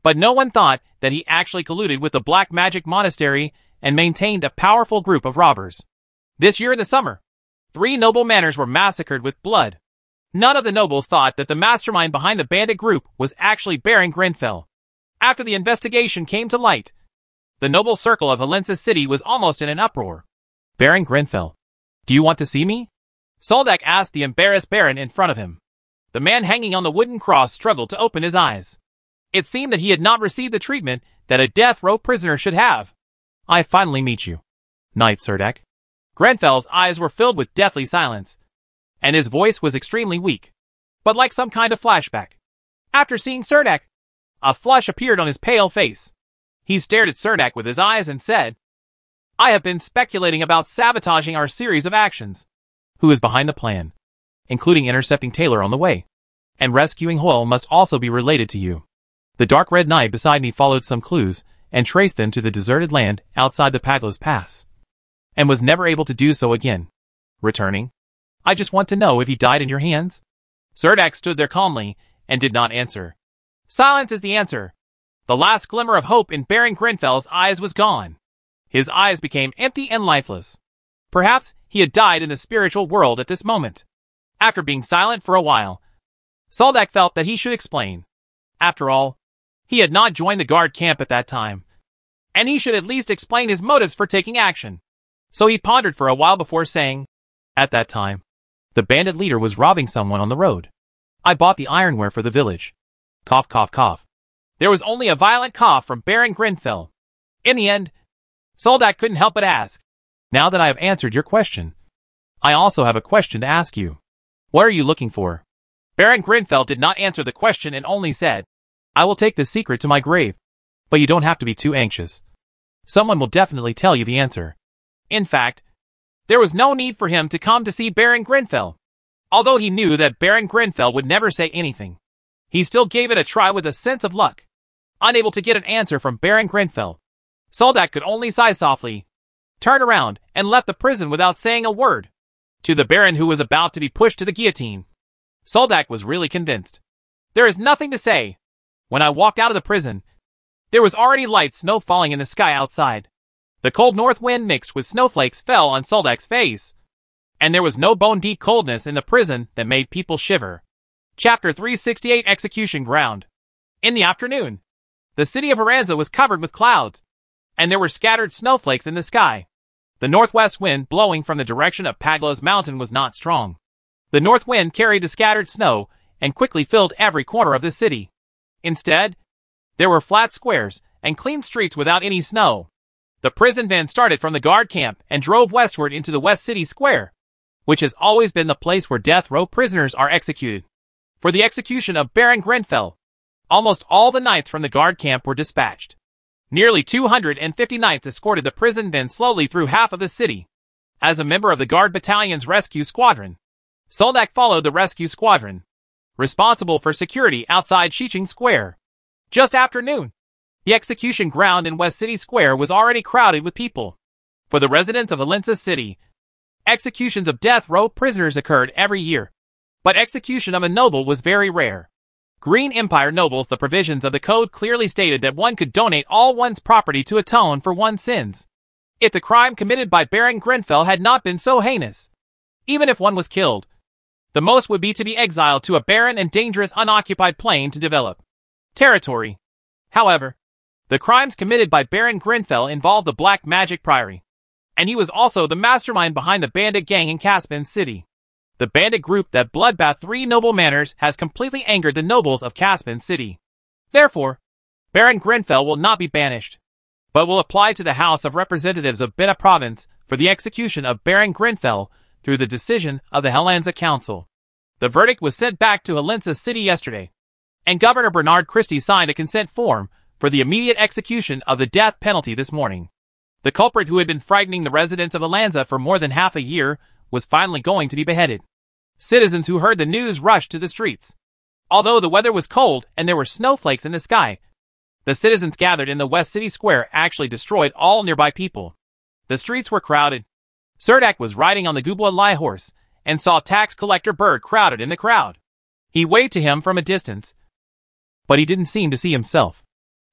but no one thought that he actually colluded with the Black Magic Monastery and maintained a powerful group of robbers. This year in the summer, 3 noble manors were massacred with blood. None of the nobles thought that the mastermind behind the bandit group was actually Baron Grenfell. After the investigation came to light, the noble circle of Helensa city was almost in an uproar. Baron Grenfell, do you want to see me? Soldak asked the embarrassed baron in front of him. The man hanging on the wooden cross struggled to open his eyes. It seemed that he had not received the treatment that a death row prisoner should have. I finally meet you, Knight Cerdak. Grenfell's eyes were filled with deathly silence, and his voice was extremely weak, but like some kind of flashback. After seeing Cerdak, a flush appeared on his pale face. He stared at Cerdak with his eyes and said, I have been speculating about sabotaging our series of actions. Who is behind the plan, including intercepting Taylor on the way, and rescuing Hoyle must also be related to you. The dark red knight beside me followed some clues and traced them to the deserted land outside the Paglos Pass, and was never able to do so again. Returning, I just want to know if he died in your hands. Cerdak stood there calmly and did not answer. Silence is the answer. The last glimmer of hope in Baron Grenfell's eyes was gone. His eyes became empty and lifeless. Perhaps he had died in the spiritual world at this moment. After being silent for a while, Soldak felt that he should explain. After all, he had not joined the guard camp at that time, and he should at least explain his motives for taking action. So he pondered for a while before saying, At that time, the bandit leader was robbing someone on the road. I bought the ironware for the village. Cough, cough, cough. There was only a violent cough from Baron Grenfell. In the end, Soldak couldn't help but ask, Now that I have answered your question, I also have a question to ask you. What are you looking for? Baron Grenfell did not answer the question and only said, I will take the secret to my grave, but you don't have to be too anxious. Someone will definitely tell you the answer. In fact, there was no need for him to come to see Baron Grenfell. Although he knew that Baron Grenfell would never say anything, he still gave it a try with a sense of luck. Unable to get an answer from Baron Grenfell, Soldak could only sigh softly, turn around, and left the prison without saying a word. To the Baron who was about to be pushed to the guillotine, Soldak was really convinced. There is nothing to say. When I walked out of the prison, there was already light snow falling in the sky outside. The cold north wind mixed with snowflakes fell on Soldak's face, and there was no bone-deep coldness in the prison that made people shiver. Chapter 368 Execution Ground. In the afternoon, the city of Helensa was covered with clouds, and there were scattered snowflakes in the sky. The northwest wind blowing from the direction of Paglos Mountain was not strong. The north wind carried the scattered snow and quickly filled every corner of the city. Instead, there were flat squares and clean streets without any snow. The prison then started from the guard camp and drove westward into the West City Square, which has always been the place where death row prisoners are executed. For the execution of Baron Grenfell, almost all the knights from the guard camp were dispatched. Nearly 250 knights escorted the prison then slowly through half of the city. As a member of the guard battalion's rescue squadron, Soldak followed the rescue squadron, responsible for security outside Shiching Square. Just after noon, the execution ground in West City Square was already crowded with people. For the residents of Helensa City, executions of death row prisoners occurred every year, but execution of a noble was very rare. Green Empire nobles, the provisions of the code clearly stated that one could donate all one's property to atone for one's sins. If the crime committed by Baron Grenfell had not been so heinous, even if one was killed, the most would be to be exiled to a barren and dangerous unoccupied plain to develop territory. However, the crimes committed by Baron Grenfell involved the Black Magic Priory, and he was also the mastermind behind the bandit gang in Caspian City. The bandit group that bloodbathed 3 noble manors has completely angered the nobles of Caspian City. Therefore, Baron Grenfell will not be banished, but will apply to the House of Representatives of Bena Province for the execution of Baron Grenfell through the decision of the Helensa Council. The verdict was sent back to Helensa City yesterday, and Governor Bernard Christie signed a consent form for the immediate execution of the death penalty this morning. The culprit, who had been frightening the residents of Helensa for more than half a year, was finally going to be beheaded. Citizens who heard the news rushed to the streets. Although the weather was cold and there were snowflakes in the sky, the citizens gathered in the West City Square actually destroyed all nearby people. The streets were crowded. Surdak was riding on the Gubwa horse and saw tax collector Bird crowded in the crowd. He waved to him from a distance, but he didn't seem to see himself.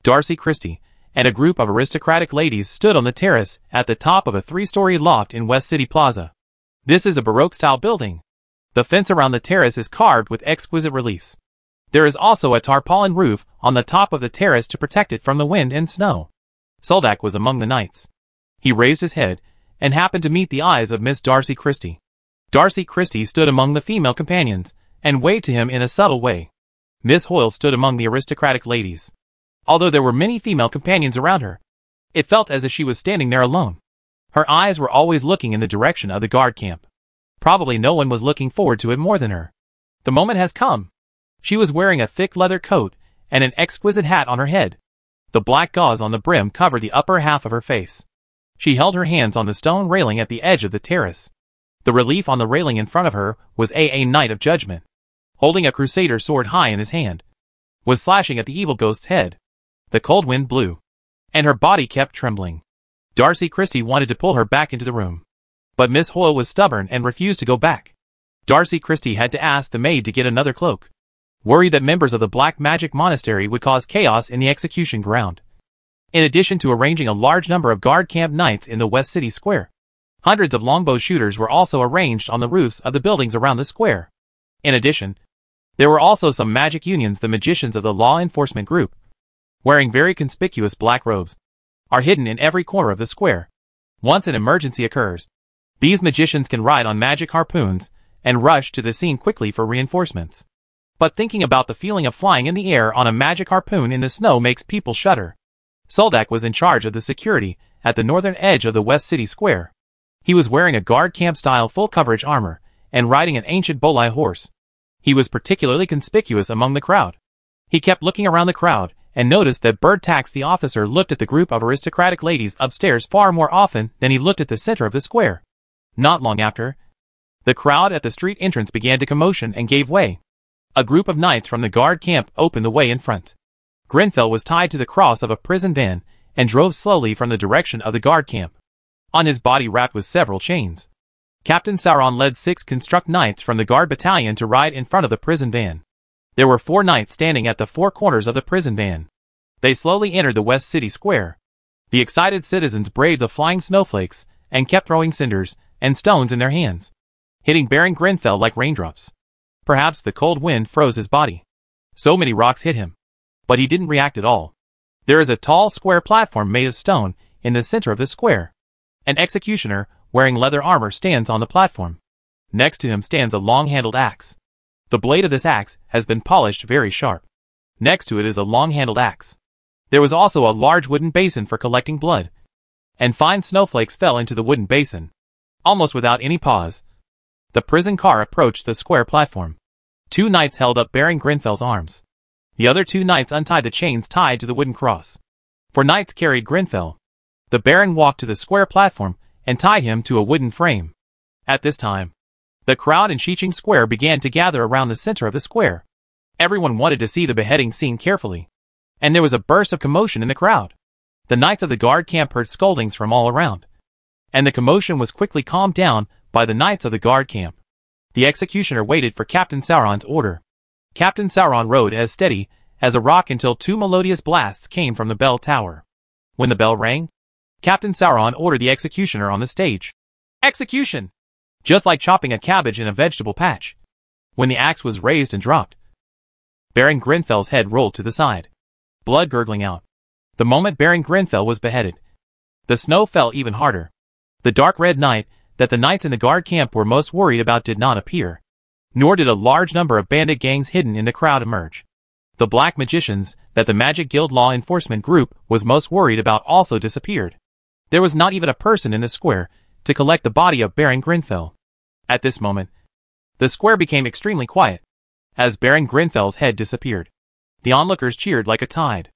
Darcy Christie and a group of aristocratic ladies stood on the terrace at the top of a 3-story loft in West City Plaza. This is a Baroque-style building. The fence around the terrace is carved with exquisite reliefs. There is also a tarpaulin roof on the top of the terrace to protect it from the wind and snow. Soldak was among the knights. He raised his head and happened to meet the eyes of Miss Darcy Christie. Darcy Christie stood among the female companions and waved to him in a subtle way. Miss Hoyle stood among the aristocratic ladies. Although there were many female companions around her, it felt as if she was standing there alone. Her eyes were always looking in the direction of the guard camp. Probably no one was looking forward to it more than her. The moment has come. She was wearing a thick leather coat and an exquisite hat on her head. The black gauze on the brim covered the upper half of her face. She held her hands on the stone railing at the edge of the terrace. The relief on the railing in front of her was a Knight of Judgment, holding a crusader sword high in his hand, was slashing at the evil ghost's head. The cold wind blew, and her body kept trembling. Darcy Christie wanted to pull her back into the room, but Miss Hoyle was stubborn and refused to go back. Darcy Christie had to ask the maid to get another cloak, worried that members of the Black Magic Monastery would cause chaos in the execution ground. In addition to arranging a large number of guard camp knights in the West City Square, hundreds of longbow shooters were also arranged on the roofs of the buildings around the square. In addition, there were also some magic unions. The magicians of the law enforcement group, wearing very conspicuous black robes, are hidden in every corner of the square. Once an emergency occurs, these magicians can ride on magic harpoons and rush to the scene quickly for reinforcements. But thinking about the feeling of flying in the air on a magic harpoon in the snow makes people shudder. Soldak was in charge of the security at the northern edge of the West City Square. He was wearing a guard camp-style full-coverage armor and riding an ancient bolai horse. He was particularly conspicuous among the crowd. He kept looking around the crowd and noticed that Bird Tax, the officer, looked at the group of aristocratic ladies upstairs far more often than he looked at the center of the square. Not long after, the crowd at the street entrance began to commotion and gave way. A group of knights from the guard camp opened the way in front. Grenfell was tied to the cross of a prison van and drove slowly from the direction of the guard camp, on his body wrapped with several chains. Captain Sauron led 6 construct knights from the guard battalion to ride in front of the prison van. There were 4 knights standing at the 4 corners of the prison van. They slowly entered the West City Square. The excited citizens braved the flying snowflakes and kept throwing cinders and stones in their hands, hitting Baron Grenfell like raindrops. Perhaps the cold wind froze his body. So many rocks hit him, but he didn't react at all. There is a tall square platform made of stone in the center of the square. An executioner wearing leather armor stands on the platform. Next to him stands a long-handled axe. The blade of this axe has been polished very sharp. Next to it is a long-handled axe. There was also a large wooden basin for collecting blood, and fine snowflakes fell into the wooden basin. Almost without any pause, the prison car approached the square platform. 2 knights held up Baron Grenfell's arms. The other 2 knights untied the chains tied to the wooden cross. 4 knights carried Grenfell. The Baron walked to the square platform and tied him to a wooden frame. At this time, the crowd in Xiqing Square began to gather around the center of the square. Everyone wanted to see the beheading scene carefully, and there was a burst of commotion in the crowd. The knights of the guard camp heard scoldings from all around, and the commotion was quickly calmed down by the knights of the guard camp. The executioner waited for Captain Sauron's order. Captain Sauron rode as steady as a rock until 2 melodious blasts came from the bell tower. When the bell rang, Captain Sauron ordered the executioner on the stage. Execution! Just like chopping a cabbage in a vegetable patch. When the axe was raised and dropped, Baron Grenfell's head rolled to the side, blood gurgling out. The moment Baron Grenfell was beheaded, the snow fell even harder. The dark red night that the knights in the guard camp were most worried about did not appear, nor did a large number of bandit gangs hidden in the crowd emerge. The black magicians that the Magic Guild Law Enforcement Group was most worried about also disappeared. There was not even a person in the square to collect the body of Baron Grenfell. At this moment, the square became extremely quiet. As Baron Grenfell's head disappeared, the onlookers cheered like a tide.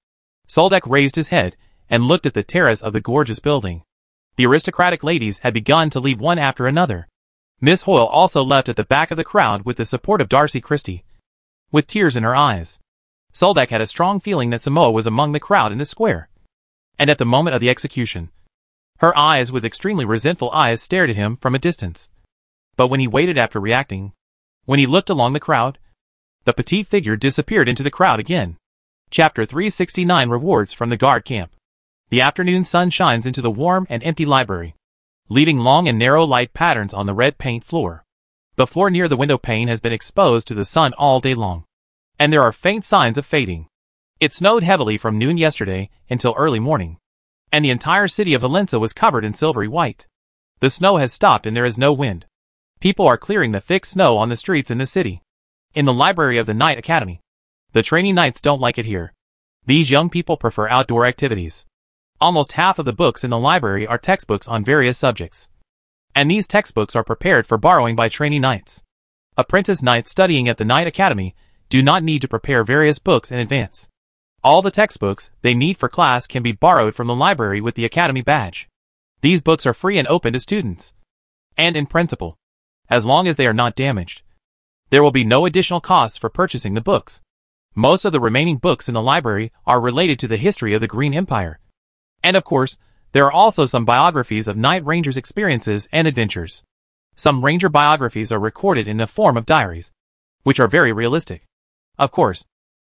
Soldak raised his head and looked at the terrace of the gorgeous building. The aristocratic ladies had begun to leave one after another. Miss Hoyle also left at the back of the crowd with the support of Darcy Christie, with tears in her eyes. Soldak had a strong feeling that Samoa was among the crowd in the square. And at the moment of the execution, her eyes with extremely resentful eyes stared at him from a distance. But when he waited after reacting, when he looked along the crowd, the petite figure disappeared into the crowd again. Chapter 369 Rewards from the Guard Camp. The afternoon sun shines into the warm and empty library, leaving long and narrow light patterns on the red paint floor. The floor near the window pane has been exposed to the sun all day long, and there are faint signs of fading. It snowed heavily from noon yesterday until early morning, and the entire city of Helensa was covered in silvery white. The snow has stopped and there is no wind. People are clearing the thick snow on the streets in the city. In the library of the Knight Academy, the trainee knights don't like it here. These young people prefer outdoor activities. Almost half of the books in the library are textbooks on various subjects, and these textbooks are prepared for borrowing by trainee knights. Apprentice knights studying at the Knight Academy do not need to prepare various books in advance. All the textbooks they need for class can be borrowed from the library with the Academy badge. These books are free and open to students. And in principle, as long as they are not damaged, there will be no additional costs for purchasing the books. Most of the remaining books in the library are related to the history of the Green Empire. And of course, there are also some biographies of Knight Rangers' experiences and adventures. Some Ranger biographies are recorded in the form of diaries, which are very realistic. Of course,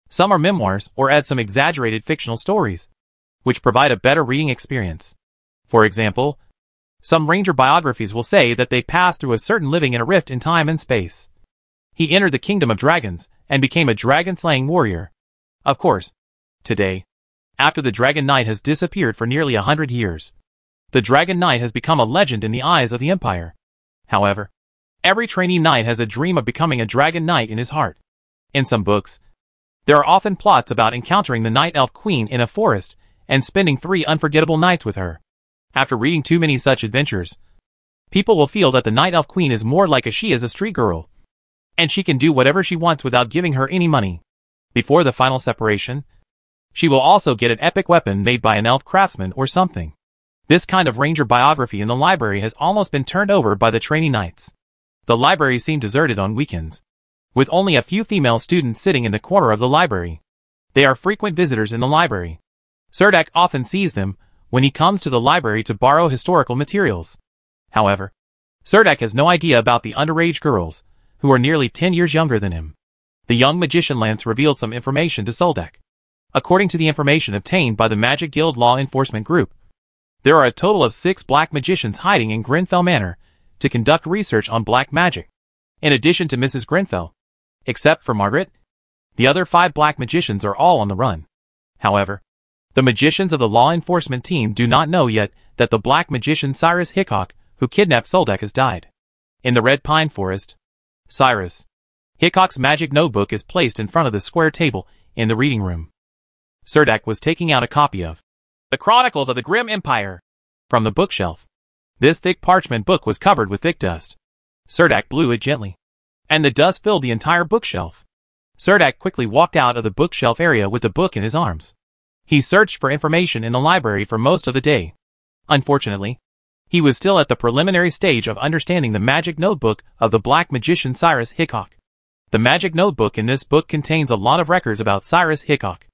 some are memoirs or add some exaggerated fictional stories, which provide a better reading experience. For example, some Ranger biographies will say that they passed through a certain living in a rift in time and space. He entered the kingdom of dragons and became a dragon-slaying warrior. Of course, today, after the Dragon Knight has disappeared for nearly 100 years, the Dragon Knight has become a legend in the eyes of the Empire. However, every trainee knight has a dream of becoming a Dragon Knight in his heart. In some books, there are often plots about encountering the Night Elf Queen in a forest and spending 3 unforgettable nights with her. After reading too many such adventures, people will feel that the Night Elf Queen is more like she is a street girl, and she can do whatever she wants without giving her any money. Before the final separation, she will also get an epic weapon made by an elf craftsman or something. This kind of Ranger biography in the library has almost been turned over by the trainee knights. The library seemed deserted on weekends, with only a few female students sitting in the corner of the library. They are frequent visitors in the library. Cerdak often sees them when he comes to the library to borrow historical materials. However, Cerdak has no idea about the underage girls, who are nearly 10 years younger than him. The young magician Lance revealed some information to Soldak. According to the information obtained by the Magic Guild Law Enforcement Group, there are a total of 6 black magicians hiding in Grenfell Manor to conduct research on black magic. In addition to Mrs. Grenfell, except for Margaret, the other 5 black magicians are all on the run. However, the magicians of the law enforcement team do not know yet that the black magician Cyrus Hickok, who kidnapped Soldak, has died. In the Red Pine Forest, Cyrus Hickok's magic notebook is placed in front of the square table in the reading room. Cerdak was taking out a copy of The Chronicles of the Grim Empire from the bookshelf. This thick parchment book was covered with thick dust. Cerdak blew it gently, and the dust filled the entire bookshelf. Cerdak quickly walked out of the bookshelf area with the book in his arms. He searched for information in the library for most of the day. Unfortunately, he was still at the preliminary stage of understanding the magic notebook of the black magician Cyrus Hickok. The magic notebook in this book contains a lot of records about Cyrus Hickok,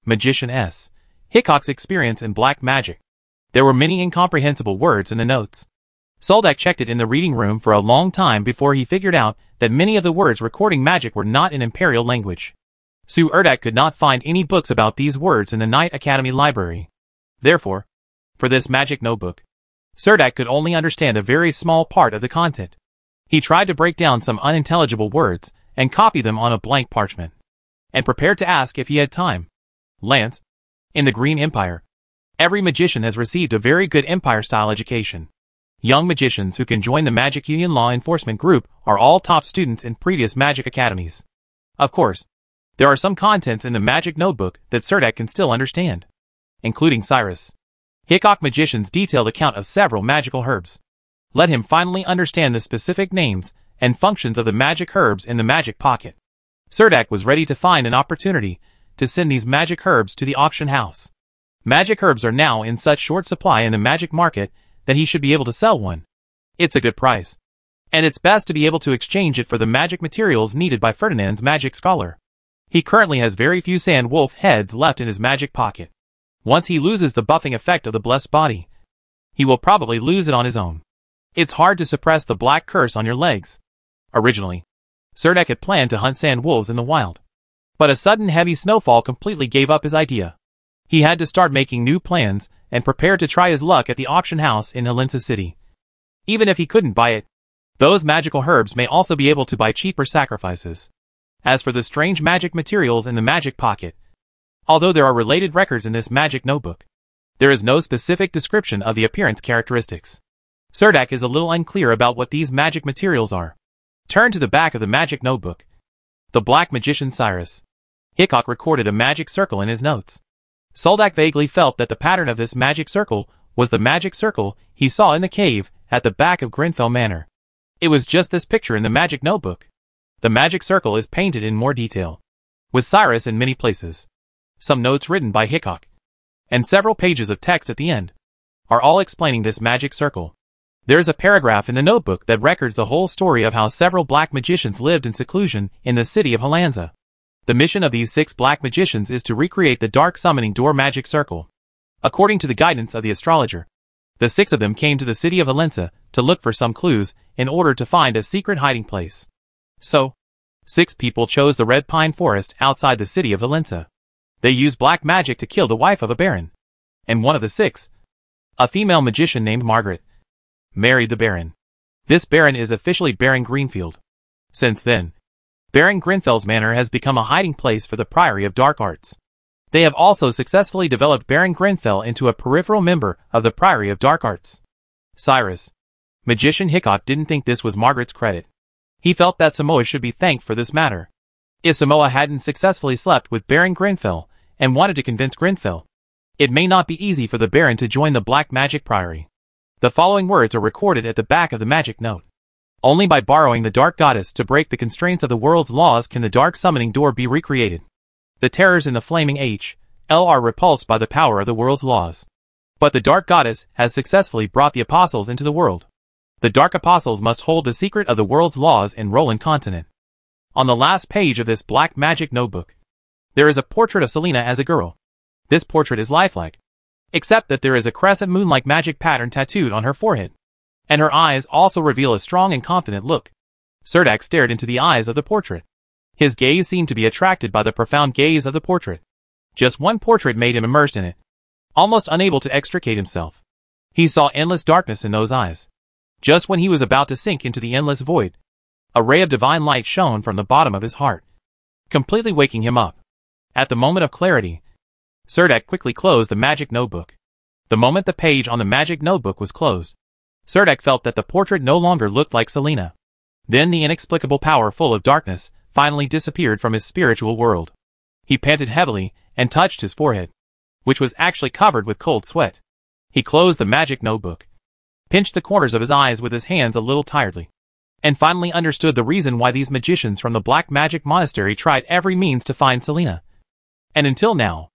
Magician S. Hickok's experience in black magic. There were many incomprehensible words in the notes. Soldak checked it in the reading room for a long time before he figured out that many of the words recording magic were not in Imperial language. Sue Erdak could not find any books about these words in the Knight Academy library. Therefore, for this magic notebook, Cerdak could only understand a very small part of the content. He tried to break down some unintelligible words and copy them on a blank parchment, and prepared to ask if he had time. Lance, in the Green Empire, every magician has received a very good Empire-style education. Young magicians who can join the Magic Union Law Enforcement Group are all top students in previous magic academies. Of course, There are some contents in the magic notebook that Serdek can still understand, including Cyrus Hickok Magician's detailed account of several magical herbs. Let him finally understand the specific names and functions of the magic herbs in the magic pocket. Serdek was ready to find an opportunity to send these magic herbs to the auction house. Magic herbs are now in such short supply in the magic market that he should be able to sell one. It's a good price. And it's best to be able to exchange it for the magic materials needed by Ferdinand's magic scholar. He currently has very few sand wolf heads left in his magic pocket. Once he loses the buffing effect of the blessed body, he will probably lose it on his own. It's hard to suppress the black curse on your legs. Originally, Serdek had planned to hunt sand wolves in the wild. But a sudden heavy snowfall completely gave up his idea. He had to start making new plans and prepare to try his luck at the auction house in Helensa City. Even if he couldn't buy it, those magical herbs may also be able to buy cheaper sacrifices. As for the strange magic materials in the magic pocket, although there are related records in this magic notebook, there is no specific description of the appearance characteristics. Serdek is a little unclear about what these magic materials are. Turn to the back of the magic notebook. The black magician Cyrus Hickok recorded a magic circle in his notes. Serdek vaguely felt that the pattern of this magic circle was the magic circle he saw in the cave at the back of Grenfell Manor. It was just this picture in the magic notebook. The magic circle is painted in more detail, with Cyrus in many places. Some notes written by Hickok, and several pages of text at the end, are all explaining this magic circle. There's a paragraph in the notebook that records the whole story of how several black magicians lived in seclusion in the city of Helensa. The mission of these 6 black magicians is to recreate the dark summoning door magic circle. According to the guidance of the astrologer, the 6 of them came to the city of Helensa to look for some clues in order to find a secret hiding place. So, 6 people chose the red pine forest outside the city of Helensa. They used black magic to kill the wife of a baron. And one of the 6, a female magician named Margaret, married the baron. This baron is officially Baron Greenfield. Since then, Baron Grenfell's manor has become a hiding place for the Priory of Dark Arts. They have also successfully developed Baron Grenfell into a peripheral member of the Priory of Dark Arts. Cyrus Magician Hickok didn't think this was Margaret's credit. He felt that Samoa should be thanked for this matter. If Samoa hadn't successfully slept with Baron Grenfell and wanted to convince Grenfell, it may not be easy for the Baron to join the Black Magic Priory. The following words are recorded at the back of the magic note. Only by borrowing the Dark Goddess to break the constraints of the world's laws can the dark summoning door be recreated. The terrors in the flaming H.L. are repulsed by the power of the world's laws. But the Dark Goddess has successfully brought the apostles into the world. The Dark Apostles must hold the secret of the world's laws in Roland Continent. On the last page of this black magic notebook, there is a portrait of Selena as a girl. This portrait is lifelike, except that there is a crescent moon-like magic pattern tattooed on her forehead. And her eyes also reveal a strong and confident look. Serdek stared into the eyes of the portrait. His gaze seemed to be attracted by the profound gaze of the portrait. Just one portrait made him immersed in it, almost unable to extricate himself. He saw endless darkness in those eyes. Just when he was about to sink into the endless void, a ray of divine light shone from the bottom of his heart, completely waking him up. At the moment of clarity, Serdek quickly closed the magic notebook. The moment the page on the magic notebook was closed, Serdek felt that the portrait no longer looked like Selena. Then the inexplicable power full of darkness finally disappeared from his spiritual world. He panted heavily and touched his forehead, which was actually covered with cold sweat. He closed the magic notebook, pinched the corners of his eyes with his hands a little tiredly, and finally understood the reason why these magicians from the Black Magic Monastery tried every means to find Selena. And until now,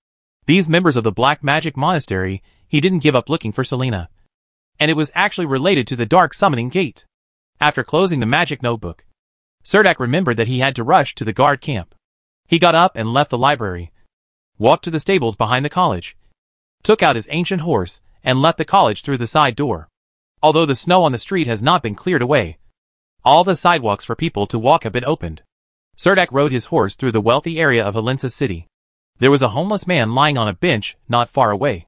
these members of the Black Magic Monastery, he didn't give up looking for Selena. And it was actually related to the Dark Summoning Gate. After closing the magic notebook, Serdek remembered that he had to rush to the guard camp. He got up and left the library, walked to the stables behind the college, took out his ancient horse, and left the college through the side door. Although the snow on the street has not been cleared away, all the sidewalks for people to walk have been opened. Serdek rode his horse through the wealthy area of Helensa City. There was a homeless man lying on a bench not far away.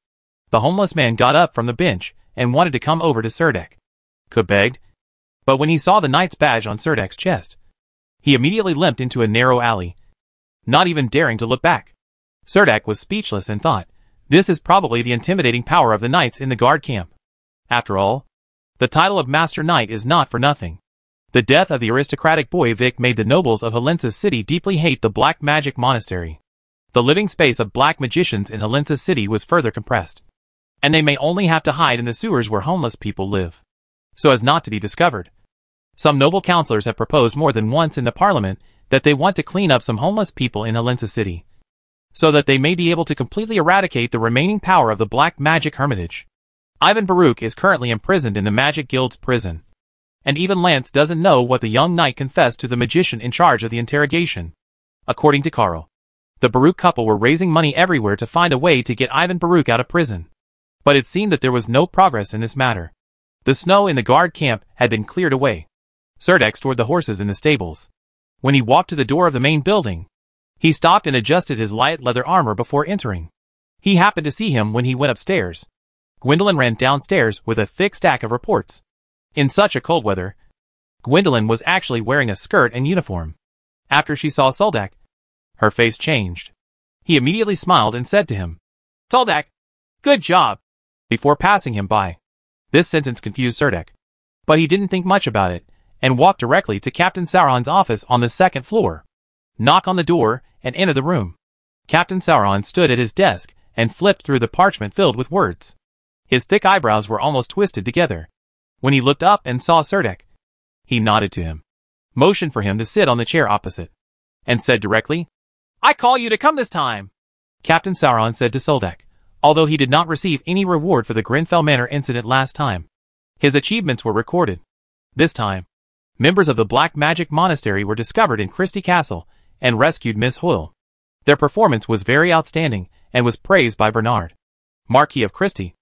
The homeless man got up from the bench and wanted to come over to Serdek. Could begged. But when he saw the knight's badge on Serdek's chest, he immediately limped into a narrow alley, not even daring to look back. Serdek was speechless and thought, this is probably the intimidating power of the knights in the guard camp. After all, the title of Master Knight is not for nothing. The death of the aristocratic boy Vic made the nobles of Helensa City deeply hate the black magic monastery. The living space of black magicians in Helensa City was further compressed, and they may only have to hide in the sewers where homeless people live, so as not to be discovered. Some noble councillors have proposed more than once in the parliament that they want to clean up some homeless people in Helensa City, so that they may be able to completely eradicate the remaining power of the black magic hermitage. Ivan Baruch is currently imprisoned in the Magic Guild's prison, and even Lance doesn't know what the young knight confessed to the magician in charge of the interrogation. According to Carl, the Baruch couple were raising money everywhere to find a way to get Ivan Baruch out of prison. But it seemed that there was no progress in this matter. The snow in the guard camp had been cleared away. Serdek stored the horses in the stables. When he walked to the door of the main building, he stopped and adjusted his light leather armor before entering. He happened to see him when he went upstairs. Gwendolyn ran downstairs with a thick stack of reports. In such a cold weather, Gwendolyn was actually wearing a skirt and uniform. After she saw Soldak, her face changed. He immediately smiled and said to him, "Soldak, good job," before passing him by. This sentence confused Serdek, but he didn't think much about it, and walked directly to Captain Sauron's office on the second floor. Knock on the door, and enter the room. Captain Sauron stood at his desk, and flipped through the parchment filled with words. His thick eyebrows were almost twisted together. When he looked up and saw Serdek, he nodded to him, motioned for him to sit on the chair opposite, and said directly, "I call you to come this time." Captain Sauron said to Soldak, although he did not receive any reward for the Grenfell Manor incident last time, his achievements were recorded. This time, members of the Black Magic Monastery were discovered in Christie Castle and rescued Miss Hoyle. Their performance was very outstanding and was praised by Bernard, Marquis of Christie,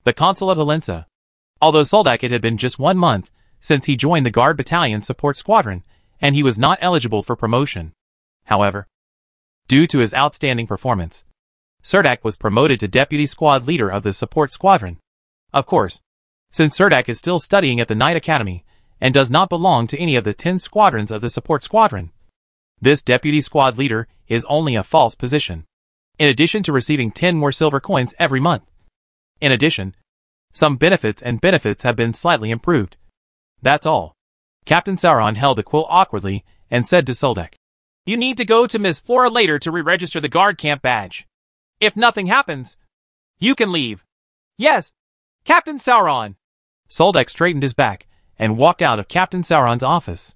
the Consul of Helensa. Although Soldak it had been just 1 month since he joined the Guard Battalion Support Squadron, and he was not eligible for promotion. However, due to his outstanding performance, Serdek was promoted to Deputy Squad Leader of the Support Squadron. Of course, since Serdek is still studying at the Knight Academy, and does not belong to any of the 10 squadrons of the Support Squadron, this Deputy Squad Leader is only a false position, in addition to receiving 10 more silver coins every month. In addition, some benefits have been slightly improved. That's all. Captain Sauron held the quill awkwardly and said to Soldak, "You need to go to Miss Flora later to re-register the guard camp badge. If nothing happens, you can leave." "Yes, Captain Sauron." Soldak straightened his back and walked out of Captain Sauron's office.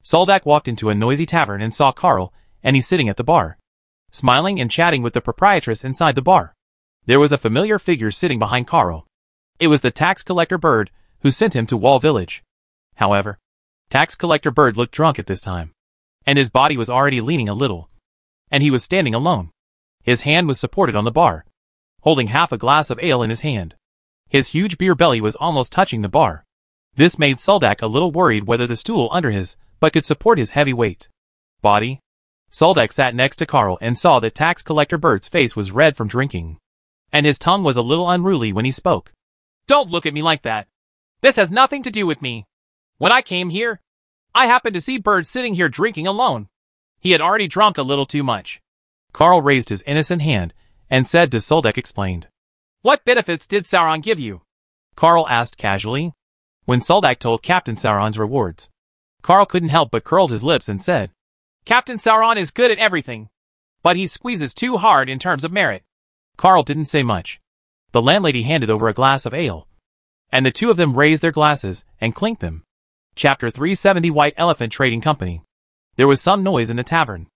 Soldak walked into a noisy tavern and saw Carl, and he's sitting at the bar, smiling and chatting with the proprietress inside the bar. There was a familiar figure sitting behind Carl. It was the tax collector Bird, who sent him to Wall Village. However, tax collector Bird looked drunk at this time, and his body was already leaning a little, and he was standing alone. His hand was supported on the bar, holding half a glass of ale in his hand. His huge beer belly was almost touching the bar. This made Soldak a little worried whether the stool under his but could support his heavy weight. Body. Soldak sat next to Carl and saw that tax collector Bird's face was red from drinking, and his tongue was a little unruly when he spoke. "Don't look at me like that. This has nothing to do with me. When I came here, I happened to see Bird sitting here drinking alone. He had already drunk a little too much." Carl raised his innocent hand and said to Soldak explained. "What benefits did Sauron give you?" Carl asked casually. When Soldak told Captain Sauron's rewards, Carl couldn't help but curled his lips and said, "Captain Sauron is good at everything, but he squeezes too hard in terms of merit." Carl didn't say much. The landlady handed over a glass of ale, and the two of them raised their glasses and clinked them. Chapter 370 White Elephant Trading Company. There was some noise in the tavern.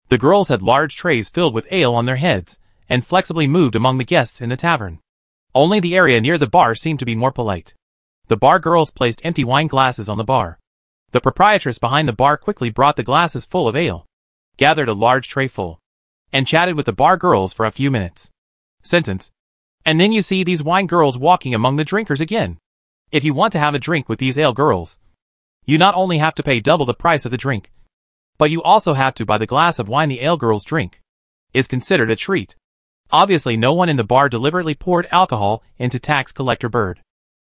The girls had large trays filled with ale on their heads, and flexibly moved among the guests in the tavern. Only the area near the bar seemed to be more polite. The bar girls placed empty wine glasses on the bar. The proprietress behind the bar quickly brought the glasses full of ale, gathered a large tray full, and chatted with the bar girls for a few minutes. And then you see these wine girls walking among the drinkers again. If you want to have a drink with these ale girls, you not only have to pay double the price of the drink, but you also have to buy the glass of wine the ale girls drink. Is considered a treat. Obviously no one in the bar deliberately poured alcohol into tax collector Bird.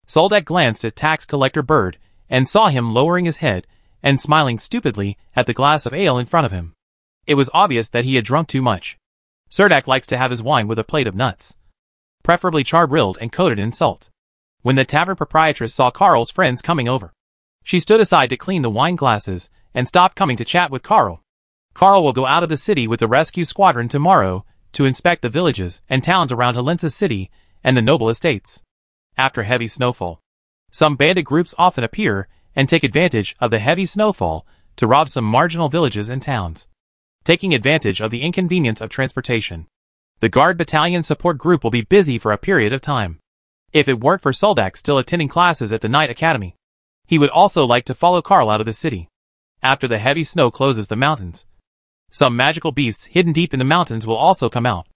Soldak glanced at tax collector Bird and saw him lowering his head and smiling stupidly at the glass of ale in front of him. It was obvious that he had drunk too much. Serdek likes to have his wine with a plate of nuts, preferably char-grilled and coated in salt. When the tavern proprietress saw Carl's friends coming over, She stood aside to clean the wine glasses and stopped coming to chat with Carl. Carl will go out of the city with the rescue squadron tomorrow to inspect the villages and towns around Helensa city and the noble estates. After heavy snowfall, some bandit groups often appear and take advantage of the heavy snowfall to rob some marginal villages and towns, taking advantage of the inconvenience of transportation. The Guard Battalion Support Group will be busy for a period of time. If it weren't for Soldak still attending classes at the Night Academy, he would also like to follow Carl out of the city. After the heavy snow closes the mountains, some magical beasts hidden deep in the mountains will also come out.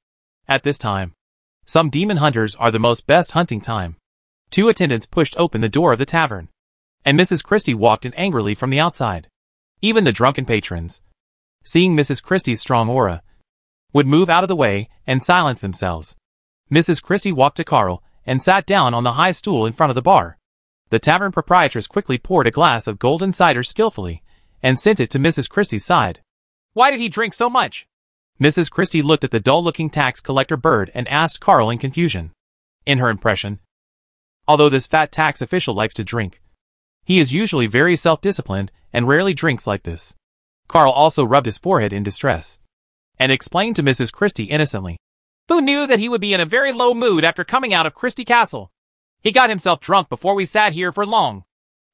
At this time, some demon hunters are the most best hunting time. Two attendants pushed open the door of the tavern, and Mrs. Christie walked in angrily from the outside. Even the drunken patrons, seeing Mrs. Christie's strong aura, would move out of the way and silence themselves. Mrs. Christie walked to Carl and sat down on the high stool in front of the bar. The tavern proprietress quickly poured a glass of golden cider skillfully and sent it to Mrs. Christie's side. Why did he drink so much? Mrs. Christie looked at the dull-looking tax collector bird and asked Carl in confusion. In her impression, although this fat tax official likes to drink, he is usually very self-disciplined and rarely drinks like this. Carl also rubbed his forehead in distress and explained to Mrs. Christie innocently. Who knew that he would be in a very low mood after coming out of Christie Castle? He got himself drunk before we sat here for long.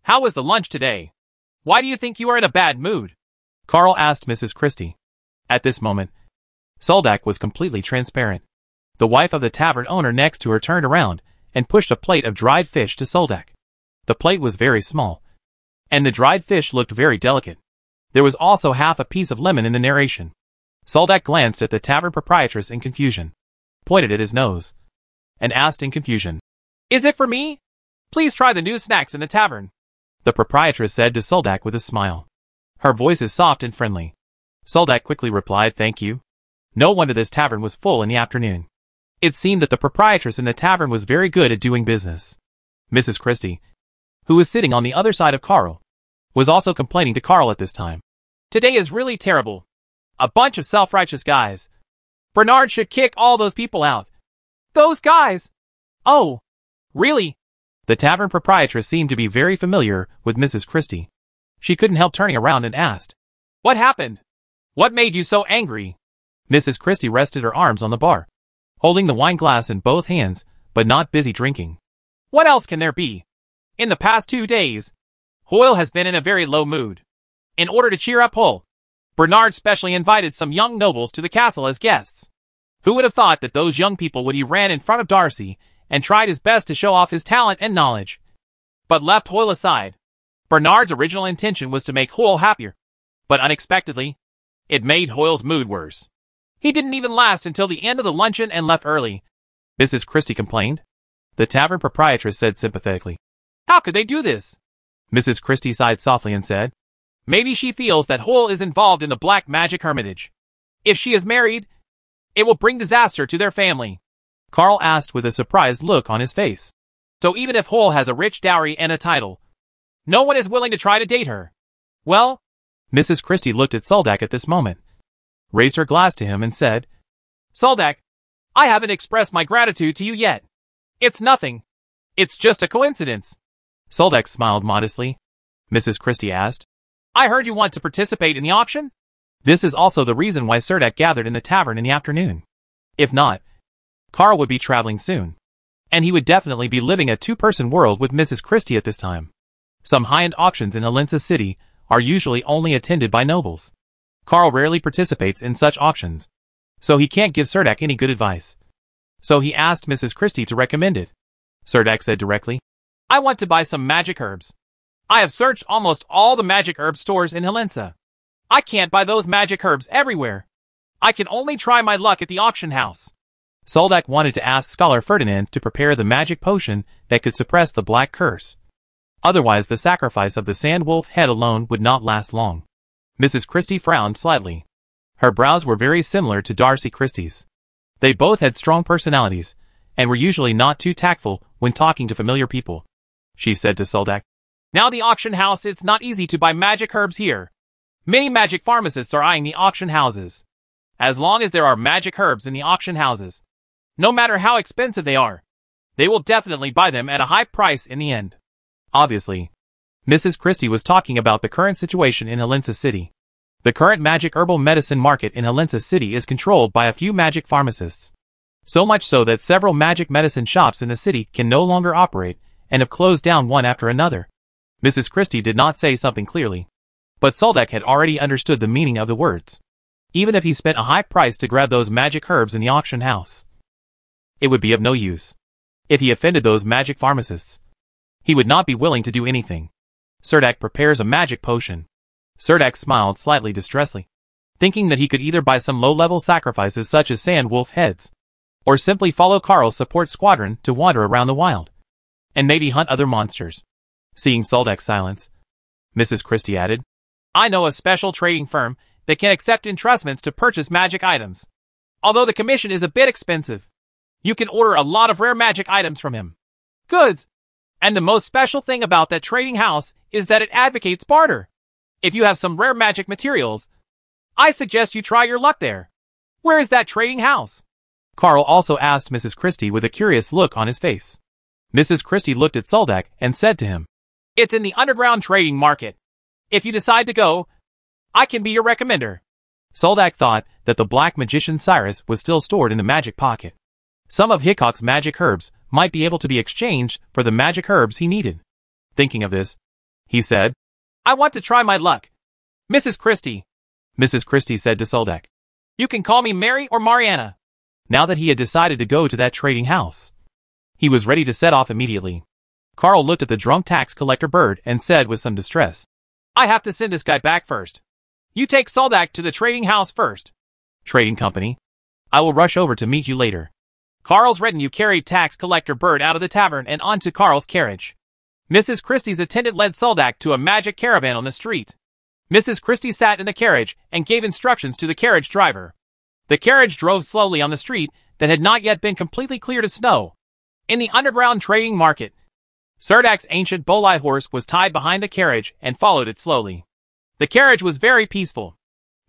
How was the lunch today? Why do you think you are in a bad mood? Carl asked Mrs. Christie. At this moment, Soldak was completely transparent. The wife of the tavern owner next to her turned around and pushed a plate of dried fish to Soldak. The plate was very small, and the dried fish looked very delicate. There was also half a piece of lemon in the narration. Soldak glanced at the tavern proprietress in confusion, pointed at his nose, and asked in confusion, Is it for me? Please try the new snacks in the tavern. The proprietress said to Soldak with a smile. Her voice is soft and friendly. Soldak quickly replied, Thank you. No wonder this tavern was full in the afternoon. It seemed that the proprietress in the tavern was very good at doing business. Mrs. Christie, who was sitting on the other side of Carl, was also complaining to Carl at this time. Today is really terrible. A bunch of self-righteous guys. Bernard should kick all those people out. Those guys! Oh, really? The tavern proprietress seemed to be very familiar with Mrs. Christie. She couldn't help turning around and asked, What happened? What made you so angry? Mrs. Christie rested her arms on the bar, holding the wine glass in both hands, but not busy drinking. What else can there be? In the past 2 days, Hoyle has been in a very low mood. In order to cheer up Hoyle, Bernard specially invited some young nobles to the castle as guests. Who would have thought that those young people would he ran in front of Darcy and tried his best to show off his talent and knowledge, but left Hoyle aside. Bernard's original intention was to make Hoyle happier, but unexpectedly, it made Hoyle's mood worse. He didn't even last until the end of the luncheon and left early. Mrs. Christie complained. The tavern proprietress said sympathetically, How could they do this? Mrs. Christie sighed softly and said, Maybe she feels that Hoyle is involved in the black magic hermitage. If she is married, it will bring disaster to their family. Carl asked with a surprised look on his face. So even if Hoyle has a rich dowry and a title, no one is willing to try to date her. Well, Mrs. Christie looked at Soldak at this moment, raised her glass to him and said, Soldak, I haven't expressed my gratitude to you yet. It's nothing. It's just a coincidence. Soldak smiled modestly. Mrs. Christie asked, I heard you want to participate in the auction? This is also the reason why Cerdak gathered in the tavern in the afternoon. If not, Carl would be traveling soon, and he would definitely be living a two-person world with Mrs. Christie at this time. Some high-end auctions in Helensa City are usually only attended by nobles. Carl rarely participates in such auctions, so he can't give Cerdak any good advice. So he asked Mrs. Christie to recommend it. Cerdak said directly, I want to buy some magic herbs. I have searched almost all the magic herb stores in Helensa. I can't buy those magic herbs everywhere. I can only try my luck at the auction house. Soldak wanted to ask Scholar Ferdinand to prepare the magic potion that could suppress the black curse. Otherwise, the sacrifice of the sand wolf head alone would not last long. Mrs. Christie frowned slightly. Her brows were very similar to Darcy Christie's. They both had strong personalities, and were usually not too tactful when talking to familiar people. She said to Soldak, Now the auction house, it's not easy to buy magic herbs here. Many magic pharmacists are eyeing the auction houses. As long as there are magic herbs in the auction houses, no matter how expensive they are, they will definitely buy them at a high price in the end. Obviously, Mrs. Christie was talking about the current situation in Helensa City. The current magic herbal medicine market in Helensa City is controlled by a few magic pharmacists. So much so that several magic medicine shops in the city can no longer operate and have closed down one after another. Mrs. Christie did not say something clearly, but Soldak had already understood the meaning of the words. Even if he spent a high price to grab those magic herbs in the auction house, it would be of no use. If he offended those magic pharmacists, he would not be willing to do anything. Cerdak prepares a magic potion. Cerdak smiled slightly distressedly, thinking that he could either buy some low-level sacrifices such as sand wolf heads, or simply follow Carl's support squadron to wander around the wild, and maybe hunt other monsters. Seeing Soldak's silence, Mrs. Christie added, I know a special trading firm that can accept entrustments to purchase magic items. Although the commission is a bit expensive, you can order a lot of rare magic items from him. Good. And the most special thing about that trading house is that it advocates barter. If you have some rare magic materials, I suggest you try your luck there. Where is that trading house? Carl also asked Mrs. Christie with a curious look on his face. Mrs. Christie looked at Soldak and said to him, It's in the underground trading market. If you decide to go, I can be your recommender. Soldak thought that the black magician Cyrus was still stored in the magic pocket. Some of Hickok's magic herbs might be able to be exchanged for the magic herbs he needed. Thinking of this, he said, I want to try my luck. Mrs. Christie. Mrs. Christie said to Soldak, You can call me Mary or Mariana. Now that he had decided to go to that trading house, he was ready to set off immediately. Carl looked at the drunk tax collector bird and said with some distress, I have to send this guy back first. You take Soldak to the trading house first. Trading company. I will rush over to meet you later. Carl's retinue carried tax collector bird out of the tavern and onto Carl's carriage. Mrs. Christie's attendant led Soldak to a magic caravan on the street. Mrs. Christie sat in the carriage and gave instructions to the carriage driver. The carriage drove slowly on the street that had not yet been completely cleared of snow. In the underground trading market, Serdak's ancient bolai horse was tied behind the carriage and followed it slowly. The carriage was very peaceful.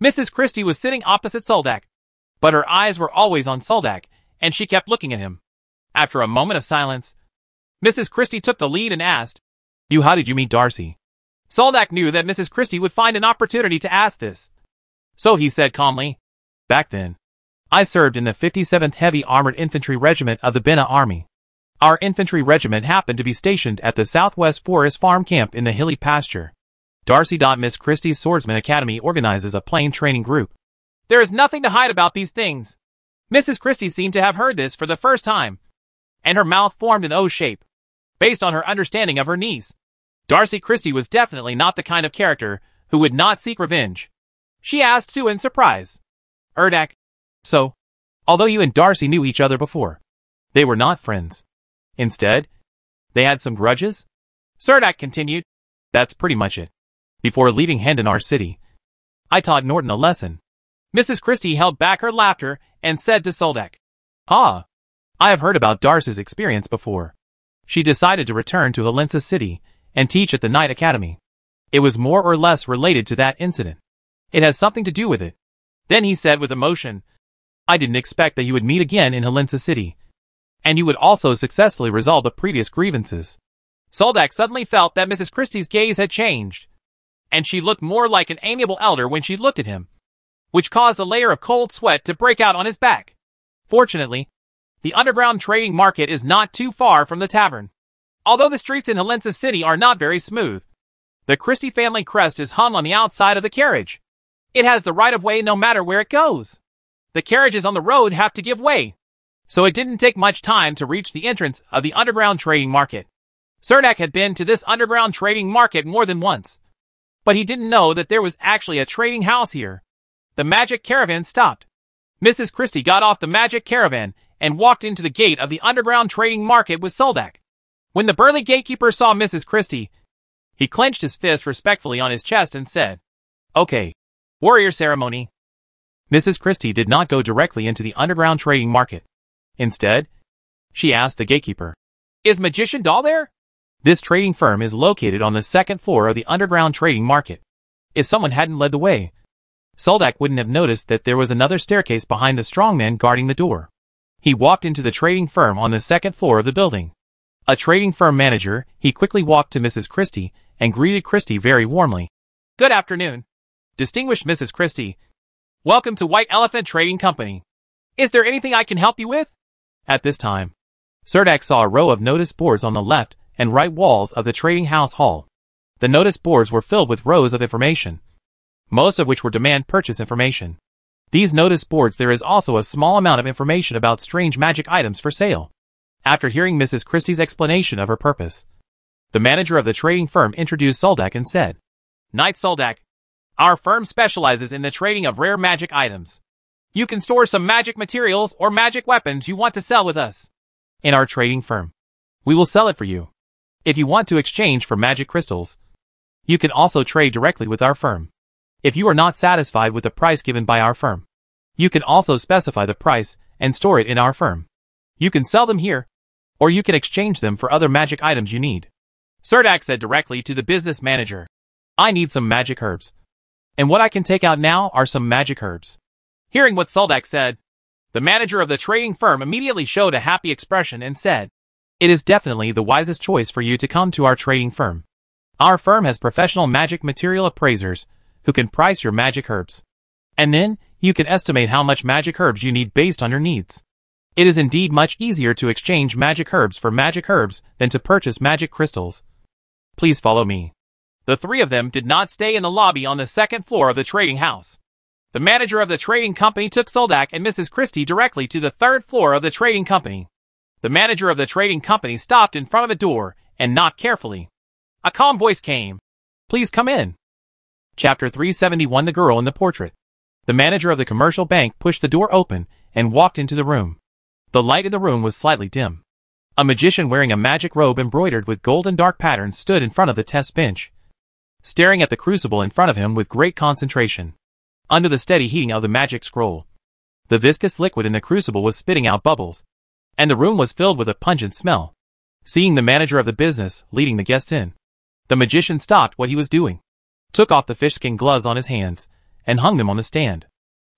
Mrs. Christie was sitting opposite Soldak, but her eyes were always on Soldak, and she kept looking at him. After a moment of silence, Mrs. Christie took the lead and asked, How did you meet Darcy? Soldak knew that Mrs. Christie would find an opportunity to ask this. So he said calmly, Back then, I served in the 57th Heavy Armored Infantry Regiment of the Bena Army. Our infantry regiment happened to be stationed at the Southwest Forest Farm Camp in the hilly pasture. Darcy. Miss Christie's Swordsman Academy organizes a plane training group. There is nothing to hide about these things. Mrs. Christie seemed to have heard this for the first time, and her mouth formed an O shape, based on her understanding of her niece. Darcy Christie was definitely not the kind of character who would not seek revenge. She asked Sue in surprise, Erdak. So, although you and Darcy knew each other before, they were not friends. Instead, they had some grudges? Cerdak continued. That's pretty much it. Before leaving Handanar City, I taught Norton a lesson. Mrs. Christie held back her laughter and said to Soldak, I have heard about Darcy's experience before. She decided to return to Helensa City and teach at the Knight Academy. It was more or less related to that incident. It has something to do with it. Then he said with emotion, I didn't expect that you would meet again in Helensa City, and you would also successfully resolve the previous grievances. Soldak suddenly felt that Mrs. Christie's gaze had changed, and she looked more like an amiable elder when she looked at him, which caused a layer of cold sweat to break out on his back. Fortunately, the underground trading market is not too far from the tavern. Although the streets in Helensa City are not very smooth, the Christie family crest is hung on the outside of the carriage. It has the right of way no matter where it goes. The carriages on the road have to give way, so it didn't take much time to reach the entrance of the underground trading market. Cerdak had been to this underground trading market more than once, but he didn't know that there was actually a trading house here. The magic caravan stopped. Mrs. Christie got off the magic caravan and walked into the gate of the underground trading market with Soldak. When the burly gatekeeper saw Mrs. Christie, he clenched his fist respectfully on his chest and said, Okay, warrior ceremony. Mrs. Christie did not go directly into the underground trading market. Instead, she asked the gatekeeper, Is Magician Doll there? This trading firm is located on the second floor of the underground trading market. If someone hadn't led the way, Soldak wouldn't have noticed that there was another staircase behind the strongman guarding the door. He walked into the trading firm on the second floor of the building. A trading firm manager, he quickly walked to Mrs. Christie and greeted Christie very warmly. Good afternoon, distinguished Mrs. Christie. Welcome to White Elephant Trading Company. Is there anything I can help you with? At this time, Surdak saw a row of notice boards on the left and right walls of the trading house hall. The notice boards were filled with rows of information, most of which were demand purchase information. These notice boards there is also a small amount of information about strange magic items for sale. After hearing Mrs. Christie's explanation of her purpose, the manager of the trading firm introduced Surdak and said, Knight Surdak, our firm specializes in the trading of rare magic items. You can store some magic materials or magic weapons you want to sell with us. In our trading firm, we will sell it for you. If you want to exchange for magic crystals, you can also trade directly with our firm. If you are not satisfied with the price given by our firm, you can also specify the price and store it in our firm. You can sell them here, or you can exchange them for other magic items you need. Surdak said directly to the business manager, I need some magic herbs. And what I can take out now are some magic herbs. Hearing what Surdak said, the manager of the trading firm immediately showed a happy expression and said, It is definitely the wisest choice for you to come to our trading firm. Our firm has professional magic material appraisers who can price your magic herbs. And then, you can estimate how much magic herbs you need based on your needs. It is indeed much easier to exchange magic herbs for magic herbs than to purchase magic crystals. Please follow me. The three of them did not stay in the lobby on the second floor of the trading house. The manager of the trading company took Surdak and Mrs. Christie directly to the third floor of the trading company. The manager of the trading company stopped in front of a door and knocked carefully. A calm voice came. Please come in. Chapter 371 The Girl in the Portrait. The manager of the commercial bank pushed the door open and walked into the room. The light in the room was slightly dim. A magician wearing a magic robe embroidered with golden dark patterns stood in front of the test bench, staring at the crucible in front of him with great concentration. Under the steady heating of the magic scroll, the viscous liquid in the crucible was spitting out bubbles, and the room was filled with a pungent smell. Seeing the manager of the business leading the guests in, the magician stopped what he was doing, took off the fishskin gloves on his hands, and hung them on the stand.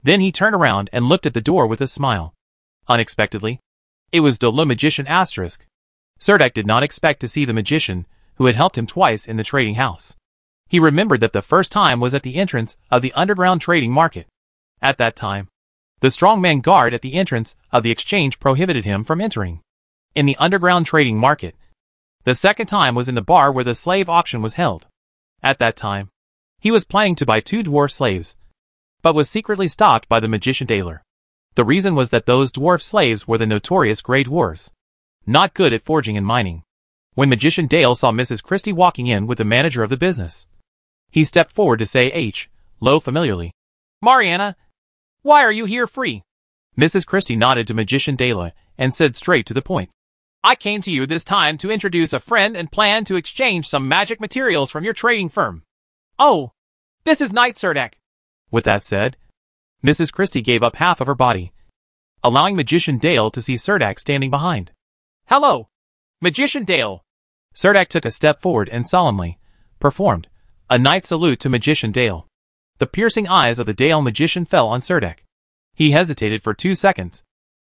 Then he turned around and looked at the door with a smile. Unexpectedly, it was le magician asterisk. Surdak did not expect to see the magician who had helped him twice in the trading house. He remembered that the first time was at the entrance of the underground trading market. At that time, the strongman guard at the entrance of the exchange prohibited him from entering. In the underground trading market, the second time was in the bar where the slave auction was held. At that time, he was planning to buy 2 dwarf slaves, but was secretly stopped by the magician Daler. The reason was that those dwarf slaves were the notorious Grey Dwarves, not good at forging and mining. When Magician Dale saw Mrs. Christie walking in with the manager of the business, he stepped forward to say low familiarly, Mariana, why are you here free? Mrs. Christie nodded to Magician Dale and said straight to the point. I came to you this time to introduce a friend and plan to exchange some magic materials from your trading firm. Oh, this is Knight Surdak. With that said, Mrs. Christie gave up half of her body, allowing Magician Dale to see Surdak standing behind. Hello, Magician Dale. Surdak took a step forward and solemnly performed a knight salute to Magician Dale. The piercing eyes of the Dale magician fell on Surdak. He hesitated for 2 seconds,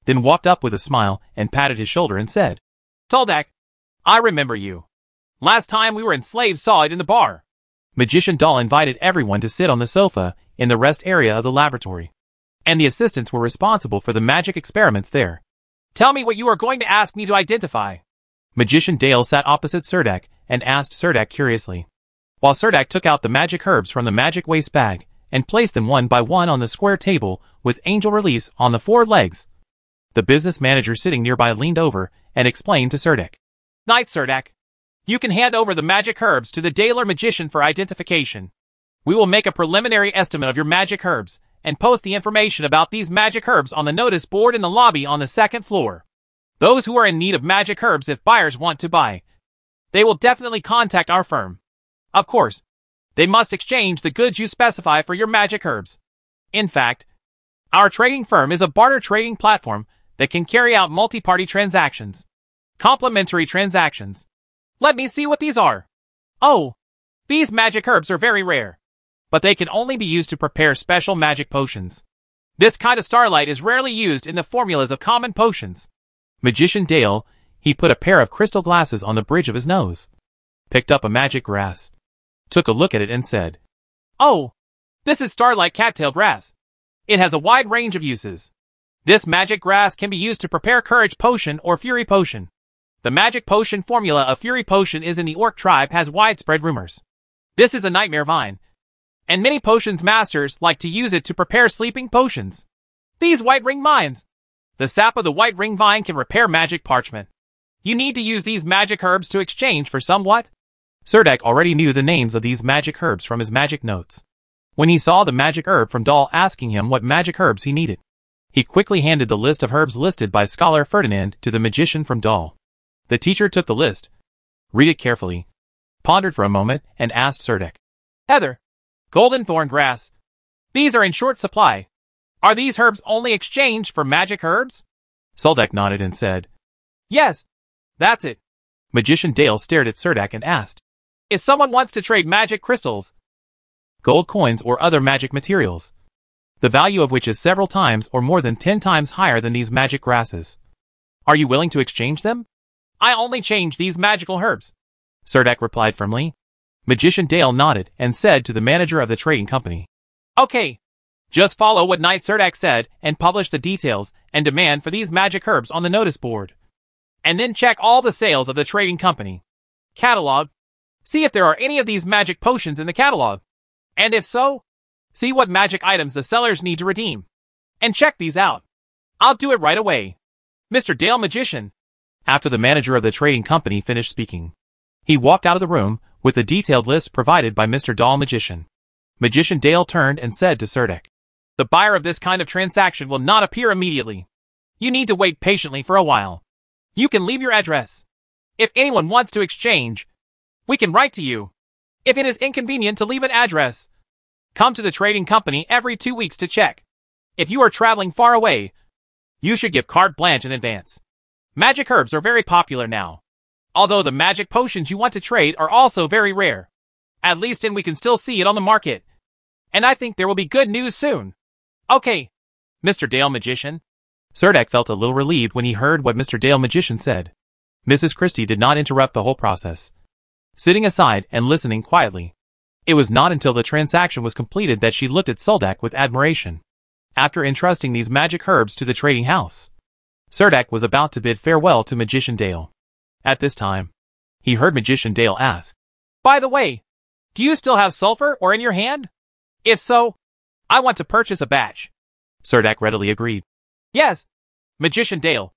then walked up with a smile and patted his shoulder and said, Surdak, I remember you. Last time we were in Slave Saw It in the bar. Magician Dale invited everyone to sit on the sofa in the rest area of the laboratory, and the assistants were responsible for the magic experiments there. Tell me what you are going to ask me to identify. Magician Dale sat opposite Surdak and asked Surdak curiously, while Surdak took out the magic herbs from the magic waste bag and placed them one by one on the square table with angel reliefs on the 4 legs. The business manager sitting nearby leaned over and explained to Surdak. Knight Surdak, you can hand over the magic herbs to the Daler magician for identification. We will make a preliminary estimate of your magic herbs and post the information about these magic herbs on the notice board in the lobby on the 2nd floor. Those who are in need of magic herbs, if buyers want to buy, they will definitely contact our firm. Of course, they must exchange the goods you specify for your magic herbs. In fact, our trading firm is a barter trading platform that can carry out multi-party transactions, complementary transactions. Let me see what these are. Oh, these magic herbs are very rare, but they can only be used to prepare special magic potions. This kind of starlight is rarely used in the formulas of common potions. Magician Dale, he put a pair of crystal glasses on the bridge of his nose, picked up a magic grass, took a look at it and said, "Oh, this is starlight cattail grass. It has a wide range of uses. This magic grass can be used to prepare courage potion or fury potion. The magic potion formula of fury potion is in the orc tribe has widespread rumors. This is a nightmare vine, and many potions masters like to use it to prepare sleeping potions. These white ring mines. The sap of the white ring vine can repair magic parchment. You need to use these magic herbs to exchange for somewhat." Serdek already knew the names of these magic herbs from his magic notes. When he saw the magic herb from Dahl asking him what magic herbs he needed, he quickly handed the list of herbs listed by Scholar Ferdinand to the magician from Dahl. The teacher took the list, read it carefully, pondered for a moment, and asked Serdek, "Heather, golden thorn grass. These are in short supply. Are these herbs only exchanged for magic herbs?" Serdek nodded and said, "Yes, that's it." Magician Dale stared at Serdek and asked, "If someone wants to trade magic crystals, gold coins or other magic materials, the value of which is several times or more than 10 times higher than these magic grasses, are you willing to exchange them?" "I only change these magical herbs," Serdek replied firmly. Magician Dale nodded and said to the manager of the trading company, "Okay, just follow what Knight Serdek said and publish the details and demand for these magic herbs on the notice board. And then check all the sales of the trading company catalog. See if there are any of these magic potions in the catalog. And if so, see what magic items the sellers need to redeem. And check these out. I'll do it right away. Mr. Dale Magician." After the manager of the trading company finished speaking, he walked out of the room with the detailed list provided by Mr. Dahl Magician. Magician Dale turned and said to Serdek, "The buyer of this kind of transaction will not appear immediately. You need to wait patiently for a while. You can leave your address. If anyone wants to exchange, we can write to you. If it is inconvenient to leave an address, come to the trading company every 2 weeks to check. If you are traveling far away, you should give carte blanche in advance. Magic herbs are very popular now, although the magic potions you want to trade are also very rare. At least we can still see it on the market. And I think there will be good news soon. Okay, Mr. Dale Magician." Serdek felt a little relieved when he heard what Mr. Dale Magician said. Mrs. Christie did not interrupt the whole process, sitting aside and listening quietly. It was not until the transaction was completed that she looked at Serdek with admiration. After entrusting these magic herbs to the trading house, Serdek was about to bid farewell to Magician Dale. At this time, he heard Magician Dale ask, "By the way, do you still have sulfur ore in your hand? If so, I want to purchase a batch." Serdek readily agreed. "Yes, Magician Dale.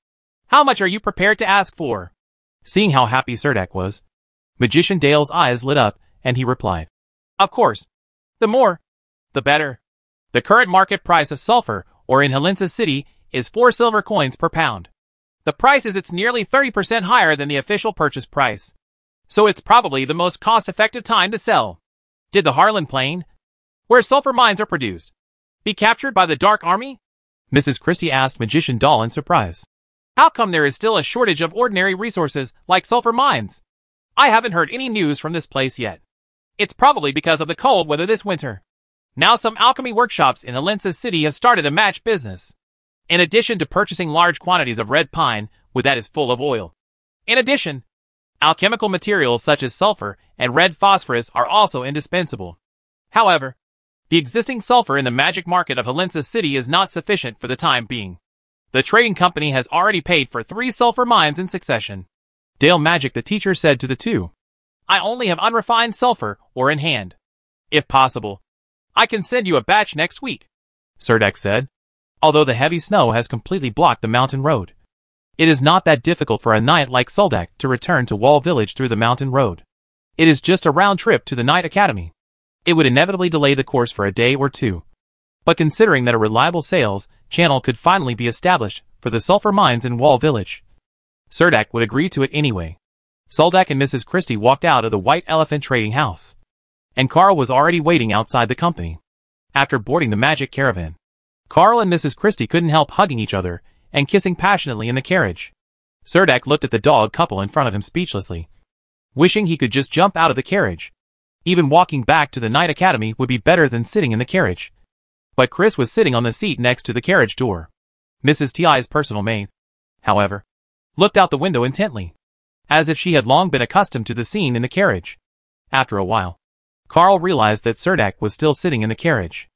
How much are you prepared to ask for?" Seeing how happy Serdek was, Magician Dale's eyes lit up, and he replied, "Of course. The more, the better. The current market price of sulfur ore in Helensa City is 4 silver coins per pound. The price is nearly 30% higher than the official purchase price. So it's probably the most cost-effective time to sell. Did the Harlan Plain, where sulfur mines are produced, be captured by the Dark Army?" Mrs. Christie asked Magician Dahl in surprise. "How come there is still a shortage of ordinary resources like sulfur mines? I haven't heard any news from this place yet. It's probably because of the cold weather this winter. Now some alchemy workshops in Helensa City have started a match business. In addition to purchasing large quantities of red pine, that is full of oil. In addition, alchemical materials such as sulfur and red phosphorus are also indispensable. However, the existing sulfur in the magic market of Helensa City is not sufficient for the time being. The trading company has already paid for 3 sulfur mines in succession." Dale Magic the teacher said to the two, "I only have unrefined sulfur ore in hand. If possible, I can send you a batch next week," Serdek said. Although the heavy snow has completely blocked the mountain road, it is not that difficult for a knight like Serdek to return to Wall Village through the mountain road. It is just a round trip to the Knight Academy. It would inevitably delay the course for a day or two. But considering that a reliable sales channel could finally be established for the sulfur mines in Wall Village, Serdek would agree to it anyway. Serdek and Mrs. Christie walked out of the White Elephant trading house, and Carl was already waiting outside the company. After boarding the magic caravan, Carl and Mrs. Christie couldn't help hugging each other and kissing passionately in the carriage. Serdek looked at the dog couple in front of him speechlessly, wishing he could just jump out of the carriage. Even walking back to the Knight Academy would be better than sitting in the carriage. But Chris was sitting on the seat next to the carriage door. Mrs. T.I.'s personal maid, however, looked out the window intently, as if she had long been accustomed to the scene in the carriage. After a while, Carl realized that Serdak was still sitting in the carriage.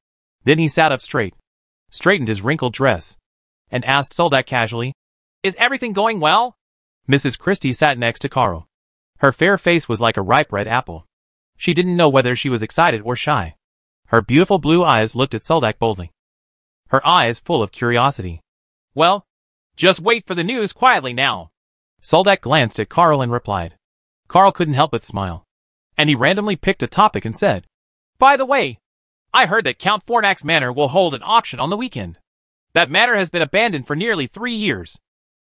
Then he sat up straight, straightened his wrinkled dress, and asked Soldak casually, "Is everything going well?" Mrs. Christie sat next to Carl. Her fair face was like a ripe red apple. She didn't know whether she was excited or shy. Her beautiful blue eyes looked at Soldak boldly, her eyes full of curiosity. "Well, just wait for the news quietly now." Soldak glanced at Carl and replied. Carl couldn't help but smile, and he randomly picked a topic and said, "By the way, I heard that Count Fornak's manor will hold an auction on the weekend. That manor has been abandoned for nearly 3 years.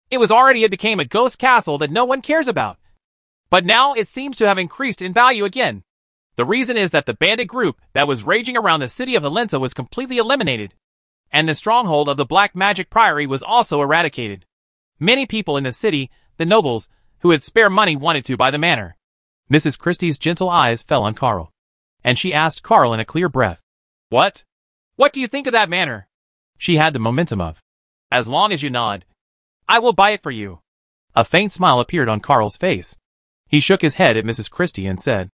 It became a ghost castle that no one cares about. But now it seems to have increased in value again. The reason is that the bandit group that was raging around the city of Helensa was completely eliminated, and the stronghold of the Black Magic Priory was also eradicated. Many people in the city, the nobles, who had spare money wanted to buy the manor." Mrs. Christie's gentle eyes fell on Carl, and she asked Carl in a clear breath, "What? What do you think of that manor?" She had the momentum of, "As long as you nod, I will buy it for you." A faint smile appeared on Carl's face. He shook his head at Mrs. Christie and said,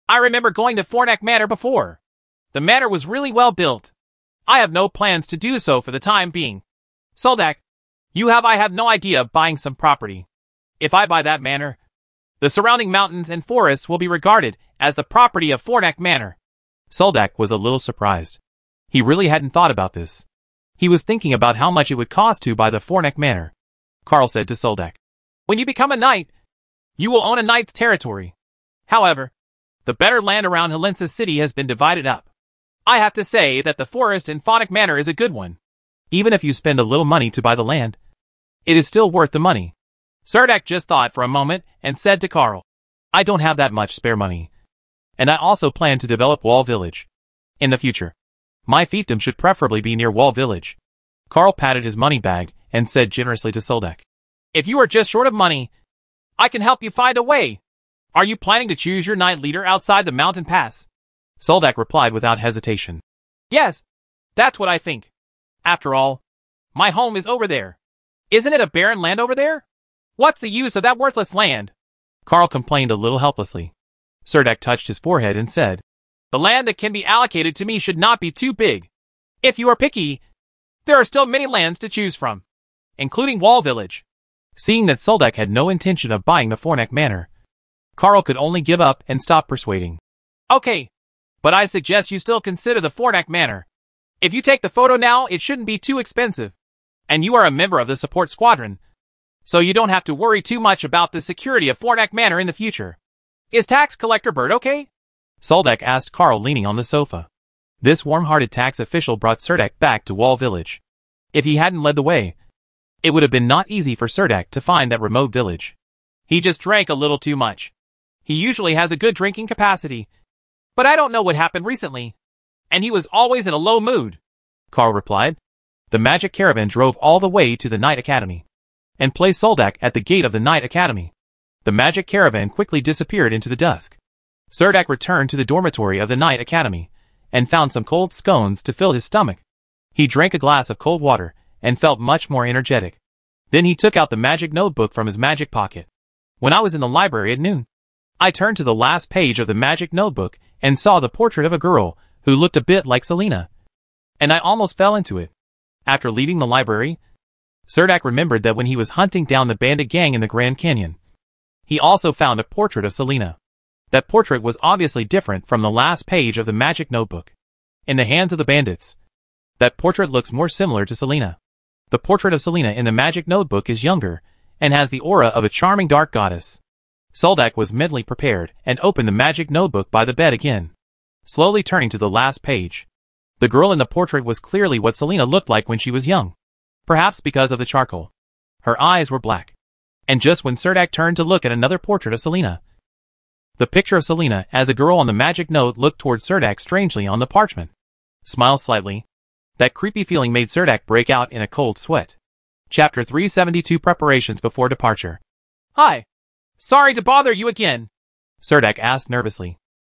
"I remember going to Fornak Manor before. The manor was really well built. I have no plans to do so for the time being. Soldak, I have no idea of buying some property. If I buy that manor, the surrounding mountains and forests will be regarded as the property of Fornak Manor." Soldak was a little surprised. He really hadn't thought about this. He was thinking about how much it would cost to buy the Fornak Manor. Carl said to Soldak, "When you become a knight, you will own a knight's territory. However, the better land around Helensa city has been divided up. I have to say that the forest in Fornak Manor is a good one. Even if you spend a little money to buy the land, it is still worth the money." Serdak just thought for a moment and said to Carl, "I don't have that much spare money. And I also plan to develop Wall Village in the future. My fiefdom should preferably be near Wall Village." Carl patted his money bag and said generously to Soldak, "If you are just short of money, I can help you find a way. Are you planning to choose your knight leader outside the mountain pass?" Soldak replied without hesitation, "Yes, that's what I think. After all, my home is over there. Isn't it a barren land over there? What's the use of that worthless land?" Carl complained a little helplessly. Serdak touched his forehead and said, "The land that can be allocated to me should not be too big. If you are picky, there are still many lands to choose from, including Wall Village." Seeing that Soldak had no intention of buying the Fornak Manor, Carl could only give up and stop persuading. "Okay, but I suggest you still consider the Fornak Manor. If you take the photo now, it shouldn't be too expensive. And you are a member of the support squadron, so you don't have to worry too much about the security of Fornak Manor in the future. Is Tax Collector Bird okay?" Soldak asked Carl, leaning on the sofa. This warm-hearted tax official brought Serdak back to Wall Village. If he hadn't led the way, it would have been not easy for Serdak to find that remote village. "He just drank a little too much. He usually has a good drinking capacity, but I don't know what happened recently. And he was always in a low mood," Carl replied. The magic caravan drove all the way to the Knight Academy and placed Soldak at the gate of the Knight Academy. The magic caravan quickly disappeared into the dusk. Serdak returned to the dormitory of the Knight Academy and found some cold scones to fill his stomach. He drank a glass of cold water and felt much more energetic. Then he took out the magic notebook from his magic pocket. "When I was in the library at noon, I turned to the last page of the magic notebook and saw the portrait of a girl who looked a bit like Selena, and I almost fell into it." After leaving the library, Serdak remembered that when he was hunting down the bandit gang in the Grand Canyon, he also found a portrait of Selena. That portrait was obviously different from the last page of the magic notebook. In the hands of the bandits, that portrait looks more similar to Selena. The portrait of Selena in the magic notebook is younger and has the aura of a charming dark goddess. Soldak was mentally prepared and opened the magic notebook by the bed again, slowly turning to the last page. The girl in the portrait was clearly what Selena looked like when she was young, perhaps because of the charcoal. Her eyes were black. And just when Serdak turned to look at another portrait of Selena, the picture of Selena as a girl on the magic note looked toward Serdak strangely on the parchment. Smiled slightly. That creepy feeling made Serdak break out in a cold sweat. Chapter 372 Preparations Before Departure. "Hi. Sorry to bother you again," Serdak asked nervously,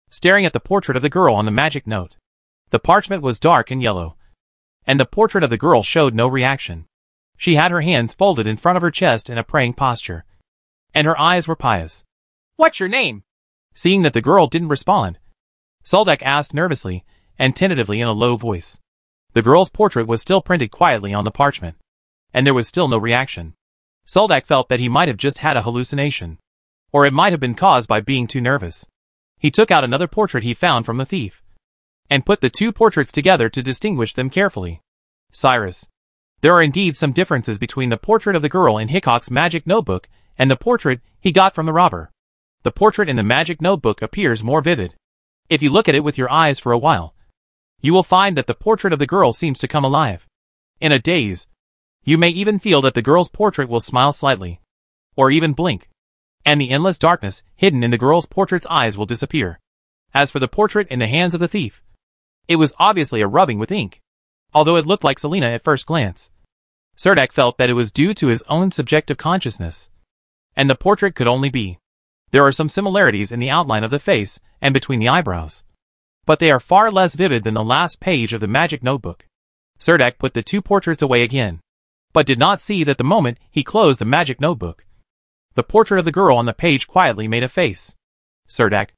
staring at the portrait of the girl on the magic note. The parchment was dark and yellow, and the portrait of the girl showed no reaction. She had her hands folded in front of her chest in a praying posture, and her eyes were pious. "What's your name?" Seeing that the girl didn't respond, Suldek asked nervously and tentatively in a low voice. The girl's portrait was still printed quietly on the parchment, and there was still no reaction. Suldek felt that he might have just had a hallucination, or it might have been caused by being too nervous. He took out another portrait he found from the thief, and put the two portraits together to distinguish them carefully. Cyrus. There are indeed some differences between the portrait of the girl in Hickok's magic notebook and the portrait he got from the robber. The portrait in the magic notebook appears more vivid. If you look at it with your eyes for a while, you will find that the portrait of the girl seems to come alive. In a daze, you may even feel that the girl's portrait will smile slightly, or even blink, and the endless darkness hidden in the girl's portrait's eyes will disappear. As for the portrait in the hands of the thief, it was obviously a rubbing with ink, although it looked like Selina at first glance. Serdek felt that it was due to his own subjective consciousness, and the portrait could only be. There are some similarities in the outline of the face and between the eyebrows, but they are far less vivid than the last page of the magic notebook. Serdek put the two portraits away again, but did not see that the moment he closed the magic notebook, the portrait of the girl on the page quietly made a face. Serdek,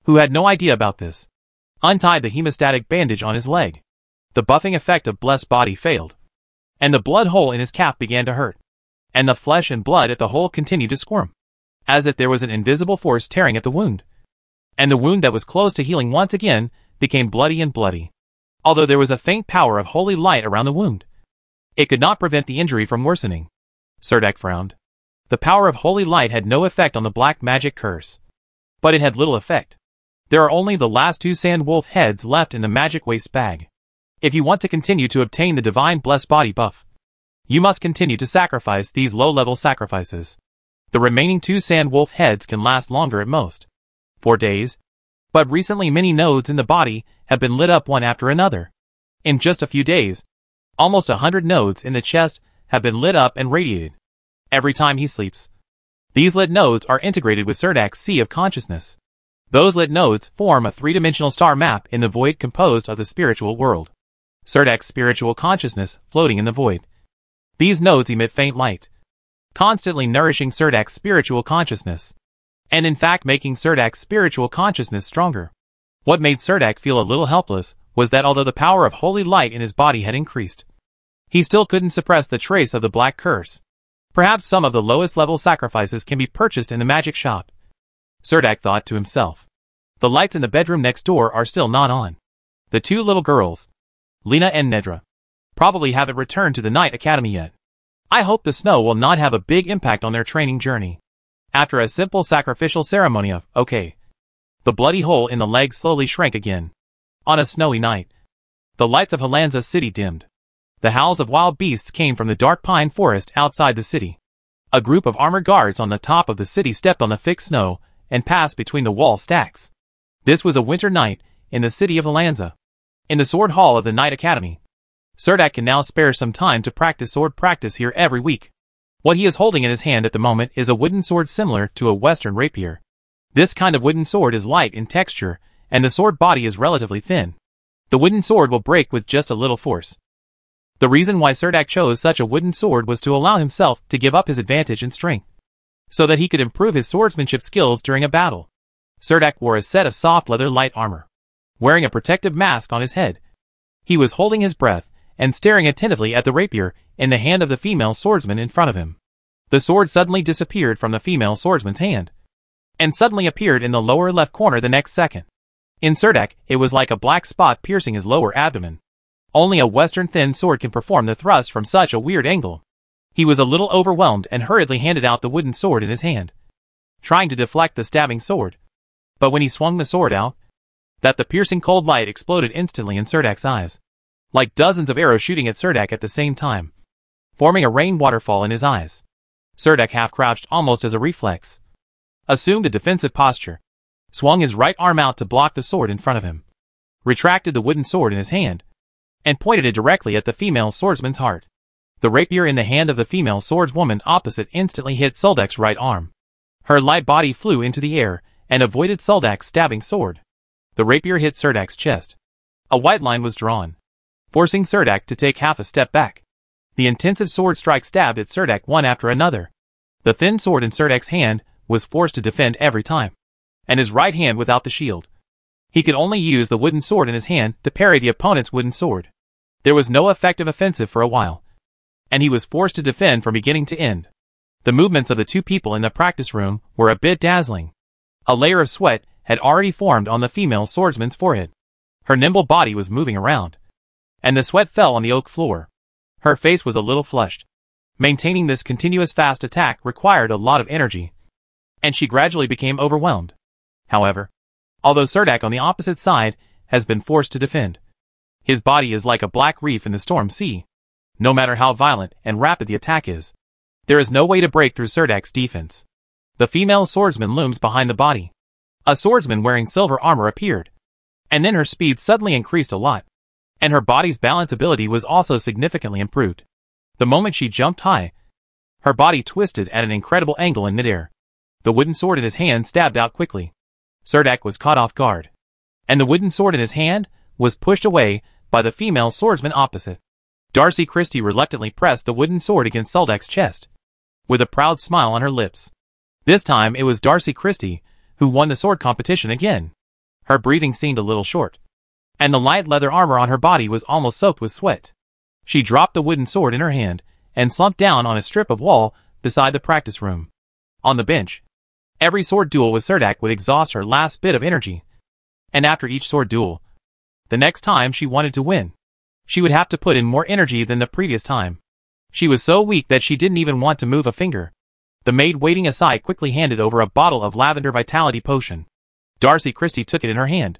who had no idea about this, untied the hemostatic bandage on his leg. The buffing effect of Bless's body failed, and the blood hole in his calf began to hurt, and the flesh and blood at the hole continued to squirm, as if there was an invisible force tearing at the wound. And the wound that was close to healing once again became bloody, although there was a faint power of holy light around the wound. It could not prevent the injury from worsening. Serdek frowned. The power of holy light had no effect on the black magic curse, but it had little effect. There are only the last two sand wolf heads left in the magic waste bag. If you want to continue to obtain the divine blessed body buff, you must continue to sacrifice these low-level sacrifices. The remaining two sand wolf heads can last longer at most 4 days, but recently many nodes in the body have been lit up one after another. In just a few days, almost 100 nodes in the chest have been lit up and radiated. Every time he sleeps, these lit nodes are integrated with Serdek's sea of consciousness. Those lit nodes form a three-dimensional star map in the void composed of the spiritual world. Serdek's spiritual consciousness floating in the void. These nodes emit faint light, constantly nourishing Serdek's spiritual consciousness, and in fact making Serdek's spiritual consciousness stronger. What made Serdek feel a little helpless was that although the power of holy light in his body had increased, he still couldn't suppress the trace of the black curse. Perhaps some of the lowest level sacrifices can be purchased in the magic shop, Serdek thought to himself. The lights in the bedroom next door are still not on. The two little girls, Lena and Nedra, probably haven't returned to the Night Academy yet. I hope the snow will not have a big impact on their training journey. After a simple sacrificial ceremony of, okay. The bloody hole in the leg slowly shrank again. On a snowy night, the lights of Helensa city dimmed. The howls of wild beasts came from the dark pine forest outside the city. A group of armored guards on the top of the city stepped on the thick snow and passed between the wall stacks. This was a winter night in the city of Helensa, in the sword hall of the Night Academy. Serdek can now spare some time to practice sword practice here every week. What he is holding in his hand at the moment is a wooden sword similar to a western rapier. This kind of wooden sword is light in texture, and the sword body is relatively thin. The wooden sword will break with just a little force. The reason why Serdek chose such a wooden sword was to allow himself to give up his advantage in strength, so that he could improve his swordsmanship skills during a battle. Serdek wore a set of soft leather light armor, wearing a protective mask on his head. He was holding his breath and staring attentively at the rapier in the hand of the female swordsman in front of him. The sword suddenly disappeared from the female swordsman's hand, and suddenly appeared in the lower left corner the next second. In Serdek, it was like a black spot piercing his lower abdomen. Only a western thin sword can perform the thrust from such a weird angle. He was a little overwhelmed and hurriedly handed out the wooden sword in his hand, trying to deflect the stabbing sword. But when he swung the sword out, that the piercing cold light exploded instantly in Serdek's eyes, like dozens of arrows shooting at Serdek at the same time, forming a rain waterfall in his eyes. Serdek half-crouched almost as a reflex, assumed a defensive posture, swung his right arm out to block the sword in front of him, retracted the wooden sword in his hand, and pointed it directly at the female swordsman's heart. The rapier in the hand of the female swordswoman opposite instantly hit Suldek's right arm. Her light body flew into the air and avoided Suldek's stabbing sword. The rapier hit Serdek's chest. A white line was drawn, forcing Serdek to take half a step back. The intensive sword strike stabbed at Serdek one after another. The thin sword in Serdek's hand was forced to defend every time, and his right hand without the shield. He could only use the wooden sword in his hand to parry the opponent's wooden sword. There was no effective offensive for a while, and he was forced to defend from beginning to end. The movements of the two people in the practice room were a bit dazzling. A layer of sweat had already formed on the female swordsman's forehead. Her nimble body was moving around, and the sweat fell on the oak floor. Her face was a little flushed. Maintaining this continuous fast attack required a lot of energy, and she gradually became overwhelmed. However, although Cerdak on the opposite side has been forced to defend, his body is like a black reef in the storm sea. No matter how violent and rapid the attack is, there is no way to break through Cerdak's defense. The female swordsman looms behind the body. A swordsman wearing silver armor appeared, and then her speed suddenly increased a lot, and her body's balance ability was also significantly improved. The moment she jumped high, her body twisted at an incredible angle in midair. The wooden sword in his hand stabbed out quickly. Cerdak was caught off guard, and the wooden sword in his hand was pushed away by the female swordsman opposite. Darcy Christie reluctantly pressed the wooden sword against Cerdak's chest, with a proud smile on her lips. This time it was Darcy Christie who won the sword competition again. Her breathing seemed a little short, and the light leather armor on her body was almost soaked with sweat. She dropped the wooden sword in her hand and slumped down on a strip of wall beside the practice room. On the bench, every sword duel with Cerdak would exhaust her last bit of energy, and after each sword duel, the next time she wanted to win, she would have to put in more energy than the previous time. She was so weak that she didn't even want to move a finger. The maid waiting aside quickly handed over a bottle of lavender vitality potion. Darcy Christie took it in her hand,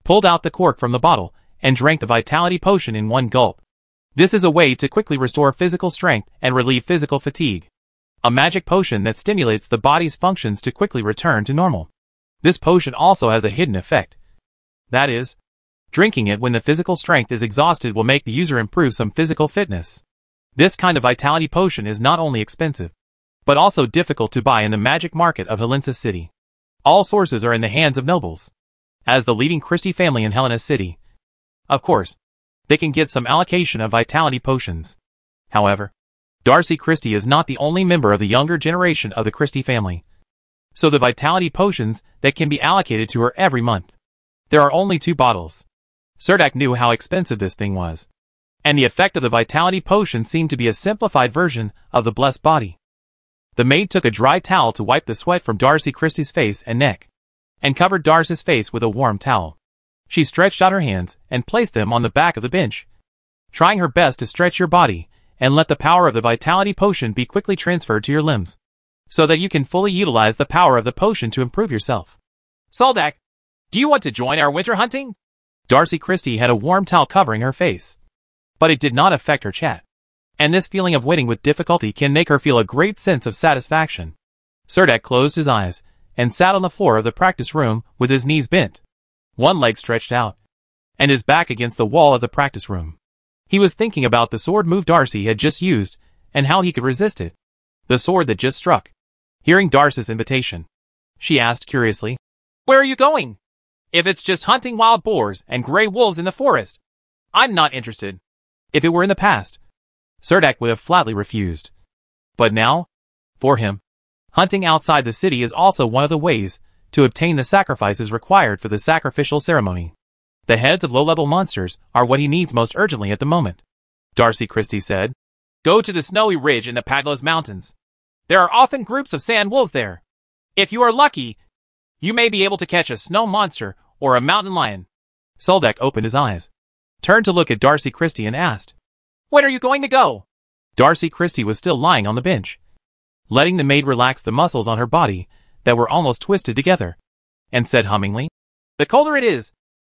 pulled out the cork from the bottle, and drank the vitality potion in one gulp. This is a way to quickly restore physical strength and relieve physical fatigue. A magic potion that stimulates the body's functions to quickly return to normal. This potion also has a hidden effect. That is, drinking it when the physical strength is exhausted will make the user improve some physical fitness. This kind of vitality potion is not only expensive, but also difficult to buy in the magic market of Helensa City. All sources are in the hands of nobles. As the leading Christie family in Helena City, of course, they can get some allocation of vitality potions. However, Darcy Christie is not the only member of the younger generation of the Christie family, so the vitality potions that can be allocated to her every month. There are only 2 bottles. Cerdak knew how expensive this thing was, and the effect of the vitality potion seemed to be a simplified version of the blessed body. The maid took a dry towel to wipe the sweat from Darcy Christie's face and neck, and covered Darcy's face with a warm towel. She stretched out her hands and placed them on the back of the bench, trying her best to stretch your body and let the power of the vitality potion be quickly transferred to your limbs, so that you can fully utilize the power of the potion to improve yourself. Cerdak, do you want to join our winter hunting? Darcy Christie had a warm towel covering her face, but it did not affect her chat, and this feeling of winning with difficulty can make her feel a great sense of satisfaction. Cerdak closed his eyes and sat on the floor of the practice room with his knees bent, one leg stretched out, and his back against the wall of the practice room. He was thinking about the sword move Darcy had just used and how he could resist it. The sword that just struck. Hearing Darcy's invitation, she asked curiously, "Where are you going? If it's just hunting wild boars and gray wolves in the forest, I'm not interested." If it were in the past, Cerdak would have flatly refused. But now, for him, hunting outside the city is also one of the ways to obtain the sacrifices required for the sacrificial ceremony. The heads of low-level monsters are what he needs most urgently at the moment. Darcy Christie said, "Go to the snowy ridge in the Padlos Mountains. There are often groups of sand wolves there. If you are lucky, you may be able to catch a snow monster or a mountain lion." Cerdak opened his eyes, turned to look at Darcy Christie and asked, "When are you going to go?" Darcy Christie was still lying on the bench, letting the maid relax the muscles on her body that were almost twisted together, and said hummingly, "The colder it is,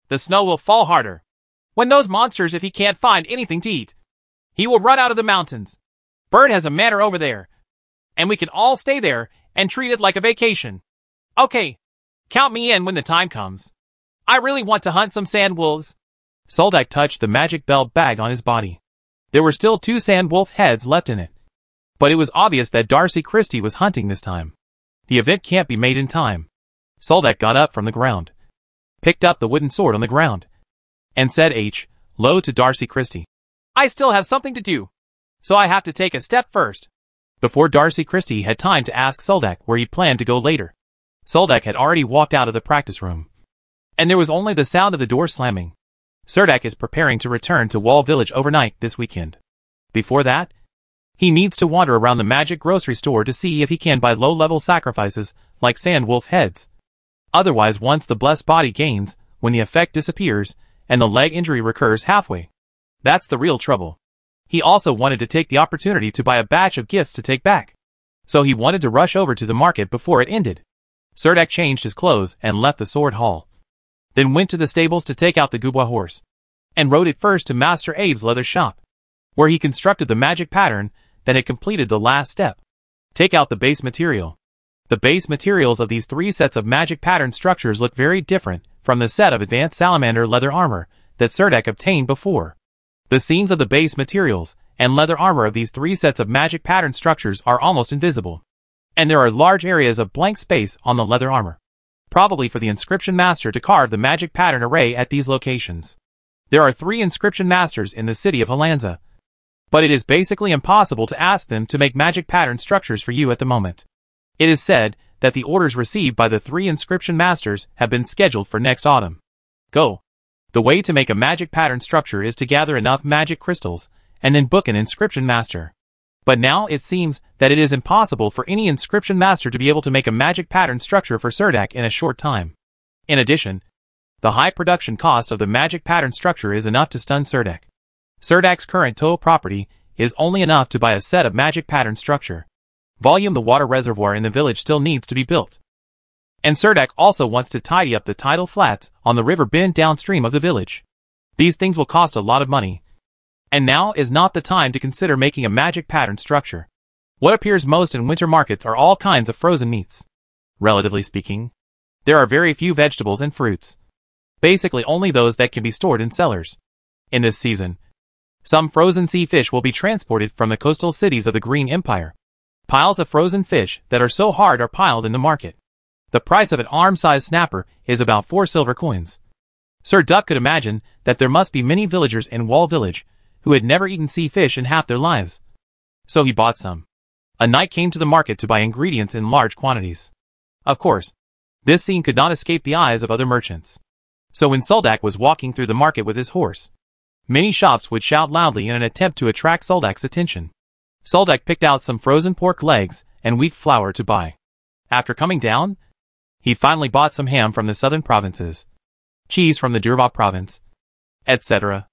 the snow will fall harder. When those monsters, if he can't find anything to eat, he will run out of the mountains. Bird has a manor over there, and we can all stay there and treat it like a vacation. Okay, count me in when the time comes. I really want to hunt some sand wolves." Cerdak touched the magic belt bag on his body. There were still 2 sand wolf heads left in it, but it was obvious that Darcy Christie was hunting this time. The event can't be made in time. Cerdak got up from the ground, picked up the wooden sword on the ground, and said low to Darcy Christie, "I still have something to do, so I have to take a step first." Before Darcy Christie had time to ask Cerdak where he planned to go later, Cerdak had already walked out of the practice room. and there was only the sound of the door slamming. Serdek is preparing to return to Wall Village overnight this weekend. Before that, he needs to wander around the magic grocery store to see if he can buy low-level sacrifices like sand wolf heads. Otherwise, once the blessed body gains, when the effect disappears, and the leg injury recurs halfway. That's the real trouble. He also wanted to take the opportunity to buy a batch of gifts to take back. So he wanted to rush over to the market before it ended. Serdek changed his clothes and left the sword hall. Then went to the stables to take out the Gubwa horse, and rode it first to Master Abe's leather shop, where he constructed the magic pattern that had completed the last step. Take out the base material. The base materials of these 3 sets of magic pattern structures look very different from the set of advanced salamander leather armor that Serdek obtained before. The seams of the base materials and leather armor of these 3 sets of magic pattern structures are almost invisible, and there are large areas of blank space on the leather armor, probably for the inscription master to carve the magic pattern array at these locations. There are 3 inscription masters in the city of Helensa, but it is basically impossible to ask them to make magic pattern structures for you at the moment. It is said that the orders received by the 3 inscription masters have been scheduled for next autumn. Go. The way to make a magic pattern structure is to gather enough magic crystals, and then book an inscription master. But now it seems that it is impossible for any inscription master to be able to make a magic pattern structure for Serdek in a short time. In addition, the high production cost of the magic pattern structure is enough to stun Serdek. Serdek's current total property is only enough to buy a set of magic pattern structure. Volume: the water reservoir in the village still needs to be built. And Serdek also wants to tidy up the tidal flats on the river bend downstream of the village. These things will cost a lot of money. And now is not the time to consider making a magic pattern structure. What appears most in winter markets are all kinds of frozen meats. Relatively speaking, there are very few vegetables and fruits. Basically only those that can be stored in cellars. In this season, some frozen sea fish will be transported from the coastal cities of the Green Empire. Piles of frozen fish that are so hard are piled in the market. The price of an arm-sized snapper is about 4 silver coins. Sir Duck could imagine that there must be many villagers in Wall Village who had never eaten sea fish in half their lives. So he bought some. A knight came to the market to buy ingredients in large quantities. Of course, this scene could not escape the eyes of other merchants. So when Soldak was walking through the market with his horse, many shops would shout loudly in an attempt to attract Soldak's attention. Soldak picked out some frozen pork legs and wheat flour to buy. After coming down, he finally bought some ham from the southern provinces, cheese from the Durva province, etc.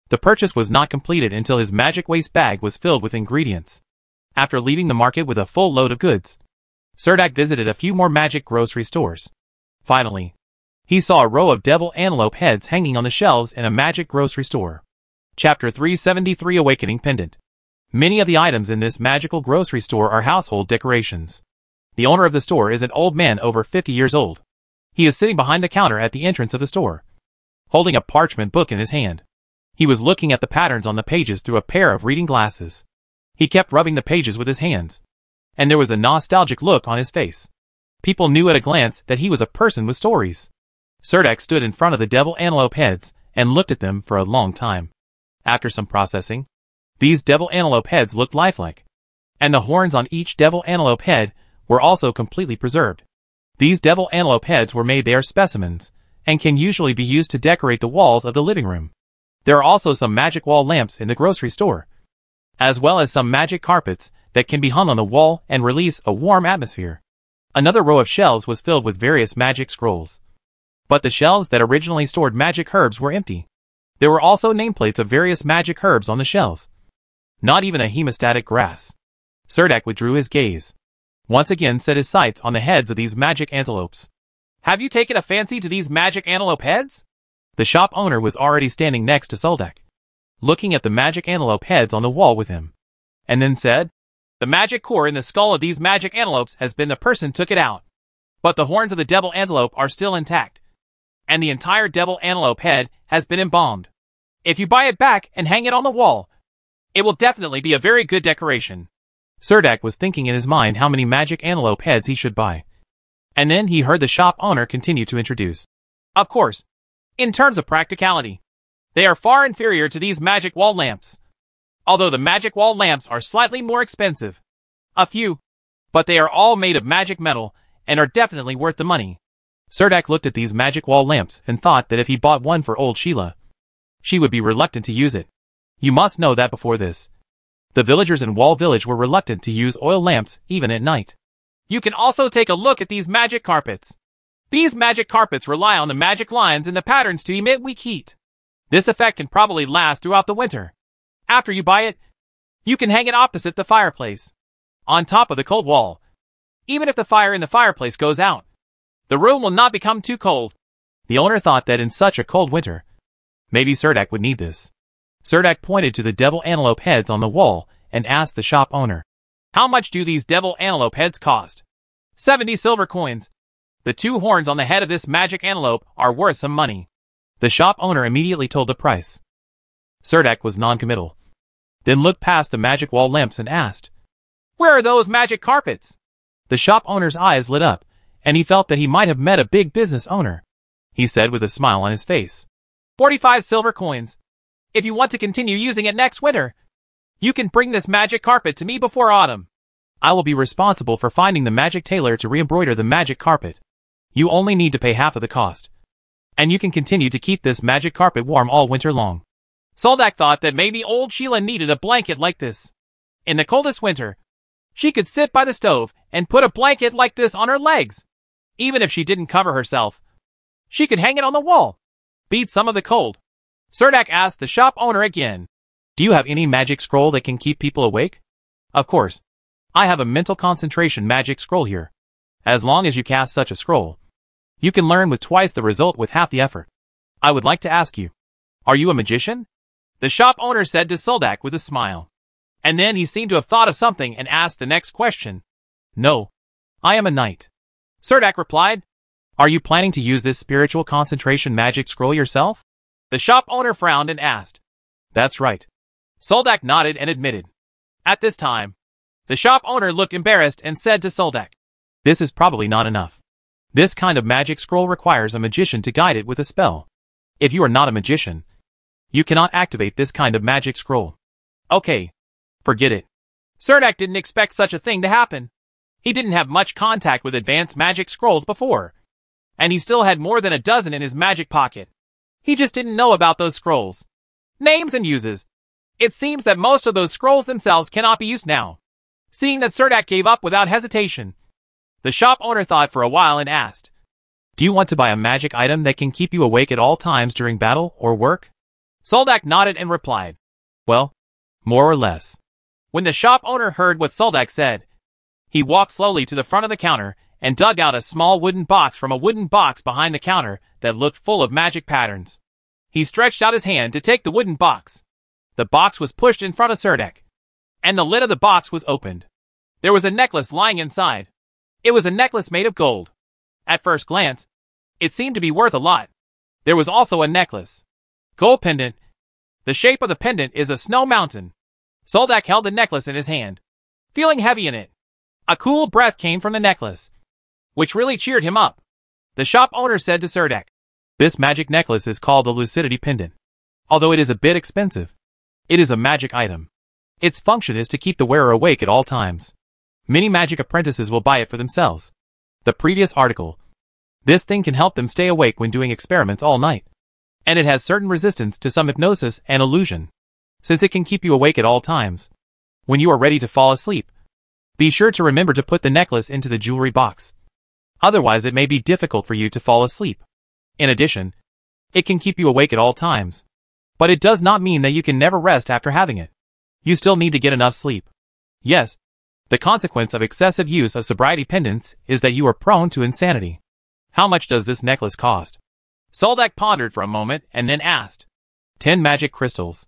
The purchase was not completed until his magic waste bag was filled with ingredients. After leaving the market with a full load of goods, Serdek visited a few more magic grocery stores. Finally, he saw a row of devil antelope heads hanging on the shelves in a magic grocery store. Chapter 373: Awakening Pendant. Many of the items in this magical grocery store are household decorations. The owner of the store is an old man over 50 years old. He is sitting behind the counter at the entrance of the store, holding a parchment book in his hand. He was looking at the patterns on the pages through a pair of reading glasses. He kept rubbing the pages with his hands, and there was a nostalgic look on his face. People knew at a glance that he was a person with stories. Serdek stood in front of the devil antelope heads and looked at them for a long time. After some processing, these devil antelope heads looked lifelike, and the horns on each devil antelope head were also completely preserved. These devil antelope heads were made there specimens, and can usually be used to decorate the walls of the living room. There are also some magic wall lamps in the grocery store, as well as some magic carpets that can be hung on the wall and release a warm atmosphere. Another row of shelves was filled with various magic scrolls. But the shelves that originally stored magic herbs were empty. There were also nameplates of various magic herbs on the shelves. Not even a hemostatic grass. Serdek withdrew his gaze. Once again set his sights on the heads of these magic antelopes. Have you taken a fancy to these magic antelope heads? The shop owner was already standing next to Soldak, looking at the magic antelope heads on the wall with him, and then said, The magic core in the skull of these magic antelopes has been the person took it out. But the horns of the devil antelope are still intact, and the entire devil antelope head has been embalmed. If you buy it back and hang it on the wall, it will definitely be a very good decoration. Serdek was thinking in his mind how many magic antelope heads he should buy. And then he heard the shop owner continue to introduce. Of course, in terms of practicality, they are far inferior to these magic wall lamps. Although the magic wall lamps are slightly more expensive. A few, but they are all made of magic metal and are definitely worth the money. Serdek looked at these magic wall lamps and thought that if he bought one for old Sheila, she would be reluctant to use it. You must know that before this, the villagers in Wall Village were reluctant to use oil lamps even at night. You can also take a look at these magic carpets. These magic carpets rely on the magic lines in the patterns to emit weak heat. This effect can probably last throughout the winter. After you buy it, you can hang it opposite the fireplace, on top of the cold wall. Even if the fire in the fireplace goes out, the room will not become too cold. The owner thought that in such a cold winter, maybe Serdek would need this. Serdek pointed to the devil antelope heads on the wall and asked the shop owner, "How much do these devil antelope heads cost?" 70 silver coins. The 2 horns on the head of this magic antelope are worth some money. The shop owner immediately told the price. Serdek was non-committal, then looked past the magic wall lamps and asked, "Where are those magic carpets?" The shop owner's eyes lit up, and he felt that he might have met a big business owner. He said with a smile on his face, 45 silver coins. If you want to continue using it next winter, you can bring this magic carpet to me before autumn. I will be responsible for finding the magic tailor to re-embroider the magic carpet. You only need to pay half of the cost, and you can continue to keep this magic carpet warm all winter long. Soldak thought that maybe old Sheila needed a blanket like this. In the coldest winter, she could sit by the stove and put a blanket like this on her legs. Even if she didn't cover herself, she could hang it on the wall, beat some of the cold. Serdek asked the shop owner again, "Do you have any magic scroll that can keep people awake?" "Of course. I have a mental concentration magic scroll here. As long as you cast such a scroll, you can learn with twice the result with half the effort. I would like to ask you, are you a magician?" The shop owner said to Soldak with a smile. And then he seemed to have thought of something and asked the next question. "No, I am a knight," Serdek replied. "Are you planning to use this spiritual concentration magic scroll yourself?" The shop owner frowned and asked. "That's right." Soldak nodded and admitted. At this time, the shop owner looked embarrassed and said to Soldak, "This is probably not enough. This kind of magic scroll requires a magician to guide it with a spell. If you are not a magician, you cannot activate this kind of magic scroll." "Okay, forget it." Serdek didn't expect such a thing to happen. He didn't have much contact with advanced magic scrolls before, and he still had more than a dozen in his magic pocket. He just didn't know about those scrolls, names and uses. It seems that most of those scrolls themselves cannot be used now. Seeing that Serdek gave up without hesitation, the shop owner thought for a while and asked, "Do you want to buy a magic item that can keep you awake at all times during battle or work?" Soldak nodded and replied, "Well, more or less." When the shop owner heard what Soldak said, he walked slowly to the front of the counter and dug out a small wooden box from a wooden box behind the counter that looked full of magic patterns. He stretched out his hand to take the wooden box. The box was pushed in front of Serdek, and the lid of the box was opened. There was a necklace lying inside. It was a necklace made of gold. At first glance, it seemed to be worth a lot. There was also a necklace. Gold pendant. The shape of the pendant is a snow mountain. Soldak held the necklace in his hand, feeling heavy in it. A cool breath came from the necklace, which really cheered him up. The shop owner said to Serdek, "This magic necklace is called the Lucidity Pendant. Although it is a bit expensive, it is a magic item. Its function is to keep the wearer awake at all times. Many magic apprentices will buy it for themselves." The previous article. This thing can help them stay awake when doing experiments all night. And it has certain resistance to some hypnosis and illusion, since it can keep you awake at all times. When you are ready to fall asleep, be sure to remember to put the necklace into the jewelry box. Otherwise it may be difficult for you to fall asleep. In addition, it can keep you awake at all times. But it does not mean that you can never rest after having it. You still need to get enough sleep. Yes, the consequence of excessive use of sobriety pendants is that you are prone to insanity. How much does this necklace cost? Soldak pondered for a moment and then asked. 10 magic crystals.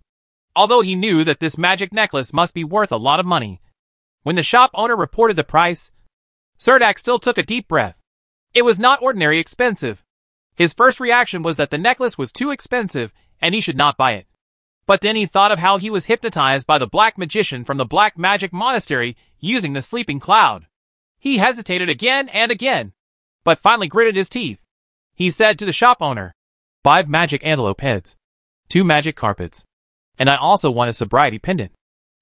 Although he knew that this magic necklace must be worth a lot of money, when the shop owner reported the price, Serdek still took a deep breath. It was not ordinary expensive. His first reaction was that the necklace was too expensive and he should not buy it. But then he thought of how he was hypnotized by the black magician from the Black Magic Monastery using the sleeping cloud. He hesitated again and again, but finally gritted his teeth. He said to the shop owner, 5 magic antelope heads, 2 magic carpets, and I also want a sobriety pendant.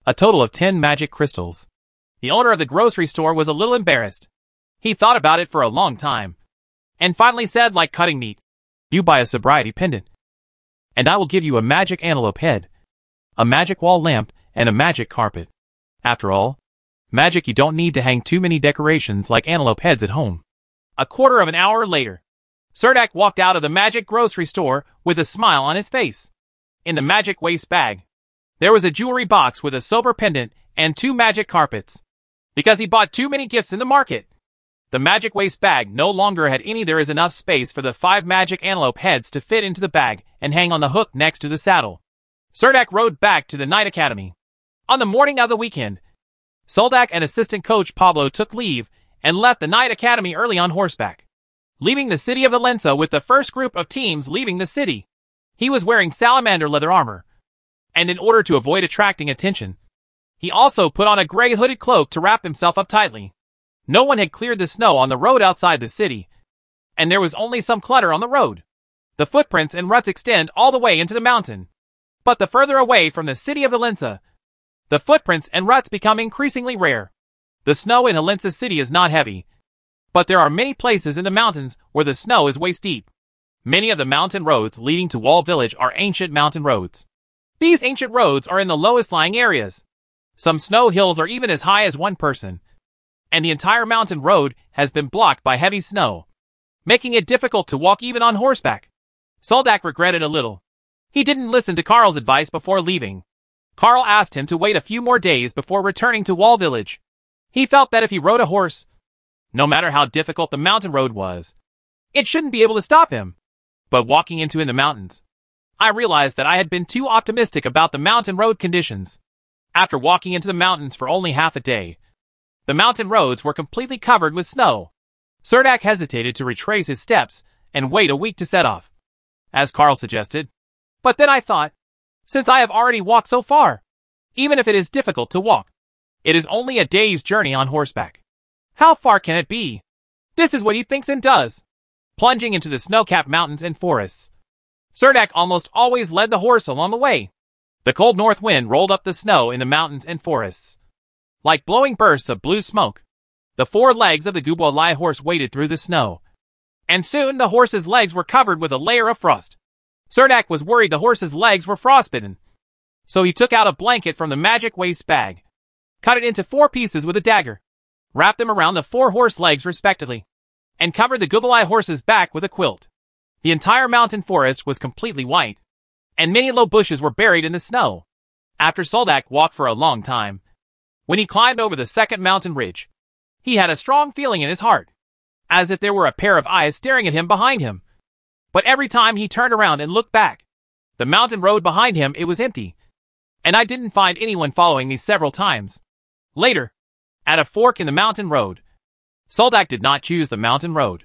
A total of 10 magic crystals. The owner of the grocery store was a little embarrassed. He thought about it for a long time, and finally said like cutting meat, "You buy a sobriety pendant, and I will give you a magic antelope head, a magic wall lamp, and a magic carpet. After all, magic, you don't need to hang too many decorations like antelope heads at home." A quarter of an hour later, Surdak walked out of the magic grocery store with a smile on his face. In the magic waste bag, there was a jewelry box with a silver pendant and 2 magic carpets. Because he bought too many gifts in the market, the magic waste bag no longer had any. There is enough space for the 5 magic antelope heads to fit into the bag and hang on the hook next to the saddle. Surdak rode back to the Night Academy. On the morning of the weekend, Soldak and assistant coach Pablo took leave and left the Night Academy early on horseback, leaving the city of Helensa with the first group of teams leaving the city. He was wearing salamander leather armor, and in order to avoid attracting attention, he also put on a gray hooded cloak to wrap himself up tightly. No one had cleared the snow on the road outside the city, and there was only some clutter on the road. The footprints and ruts extend all the way into the mountain. But the further away from the city of Helensa, the footprints and ruts become increasingly rare. The snow in Helensa city is not heavy, but there are many places in the mountains where the snow is waist deep. Many of the mountain roads leading to Wall Village are ancient mountain roads. These ancient roads are in the lowest lying areas. Some snow hills are even as high as 1 person, and the entire mountain road has been blocked by heavy snow, making it difficult to walk even on horseback. Soldak regretted a little. He didn't listen to Carl's advice before leaving. Carl asked him to wait a few more days before returning to Wall Village. He felt that if he rode a horse, no matter how difficult the mountain road was, it shouldn't be able to stop him. But walking in the mountains, I realized that I had been too optimistic about the mountain road conditions. After walking into the mountains for only half a day, the mountain roads were completely covered with snow. Surdak hesitated to retrace his steps and wait a week to set off, as Carl suggested. But then I thought, since I have already walked so far, even if it is difficult to walk, it is only a day's journey on horseback. How far can it be? This is what he thinks and does. Plunging into the snow-capped mountains and forests, Surdak almost always led the horse along the way. The cold north wind rolled up the snow in the mountains and forests, like blowing bursts of blue smoke. The 4 legs of the Gubalai horse waded through the snow, and soon the horse's legs were covered with a layer of frost. Surdak was worried the horse's legs were frostbitten, so he took out a blanket from the magic waste bag, cut it into 4 pieces with a dagger, wrapped them around the 4 horse legs respectively, and covered the Gubalai horse's back with a quilt. The entire mountain forest was completely white, and many low bushes were buried in the snow. After Soldak walked for a long time, when he climbed over the second mountain ridge, he had a strong feeling in his heart, as if there were a pair of eyes staring at him behind him. But every time he turned around and looked back, the mountain road behind him, it was empty, and I didn't find anyone following me several times. Later, at a fork in the mountain road, Soldak did not choose the mountain road,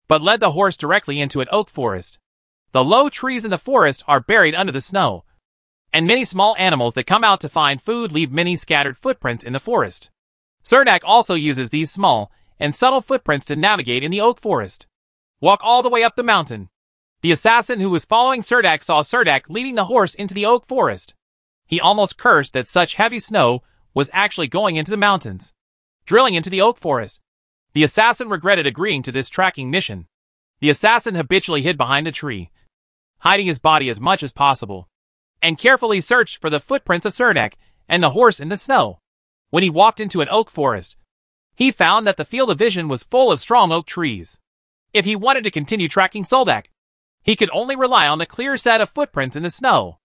but led the horse directly into an oak forest. The low trees in the forest are buried under the snow, and many small animals that come out to find food leave many scattered footprints in the forest. Surdak also uses these small and subtle footprints to navigate in the oak forest. Walk all the way up the mountain. The assassin who was following Surdak saw Surdak leading the horse into the oak forest. He almost cursed that such heavy snow was actually going into the mountains, drilling into the oak forest. The assassin regretted agreeing to this tracking mission. The assassin habitually hid behind a tree, hiding his body as much as possible, and carefully searched for the footprints of Surdak and the horse in the snow. When he walked into an oak forest, he found that the field of vision was full of strong oak trees. If he wanted to continue tracking Soldak, he could only rely on the clear set of footprints in the snow.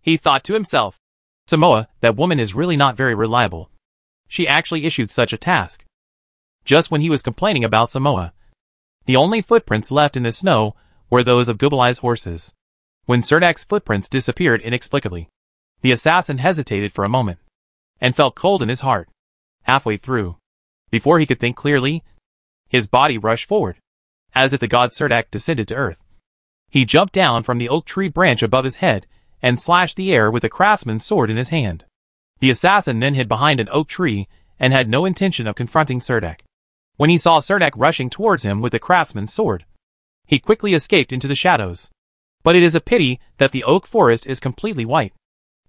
He thought to himself, Samoa, that woman is really not very reliable. She actually issued such a task. Just when he was complaining about Samoa, the only footprints left in the snow were those of Gubalai's horses. When Surdak's footprints disappeared inexplicably, the assassin hesitated for a moment, and felt cold in his heart. Halfway through, before he could think clearly, his body rushed forward, as if the god Surdak descended to earth. He jumped down from the oak tree branch above his head and slashed the air with a craftsman's sword in his hand. The assassin then hid behind an oak tree and had no intention of confronting Surdak. When he saw Surdak rushing towards him with the craftsman's sword, he quickly escaped into the shadows. But it is a pity that the oak forest is completely white,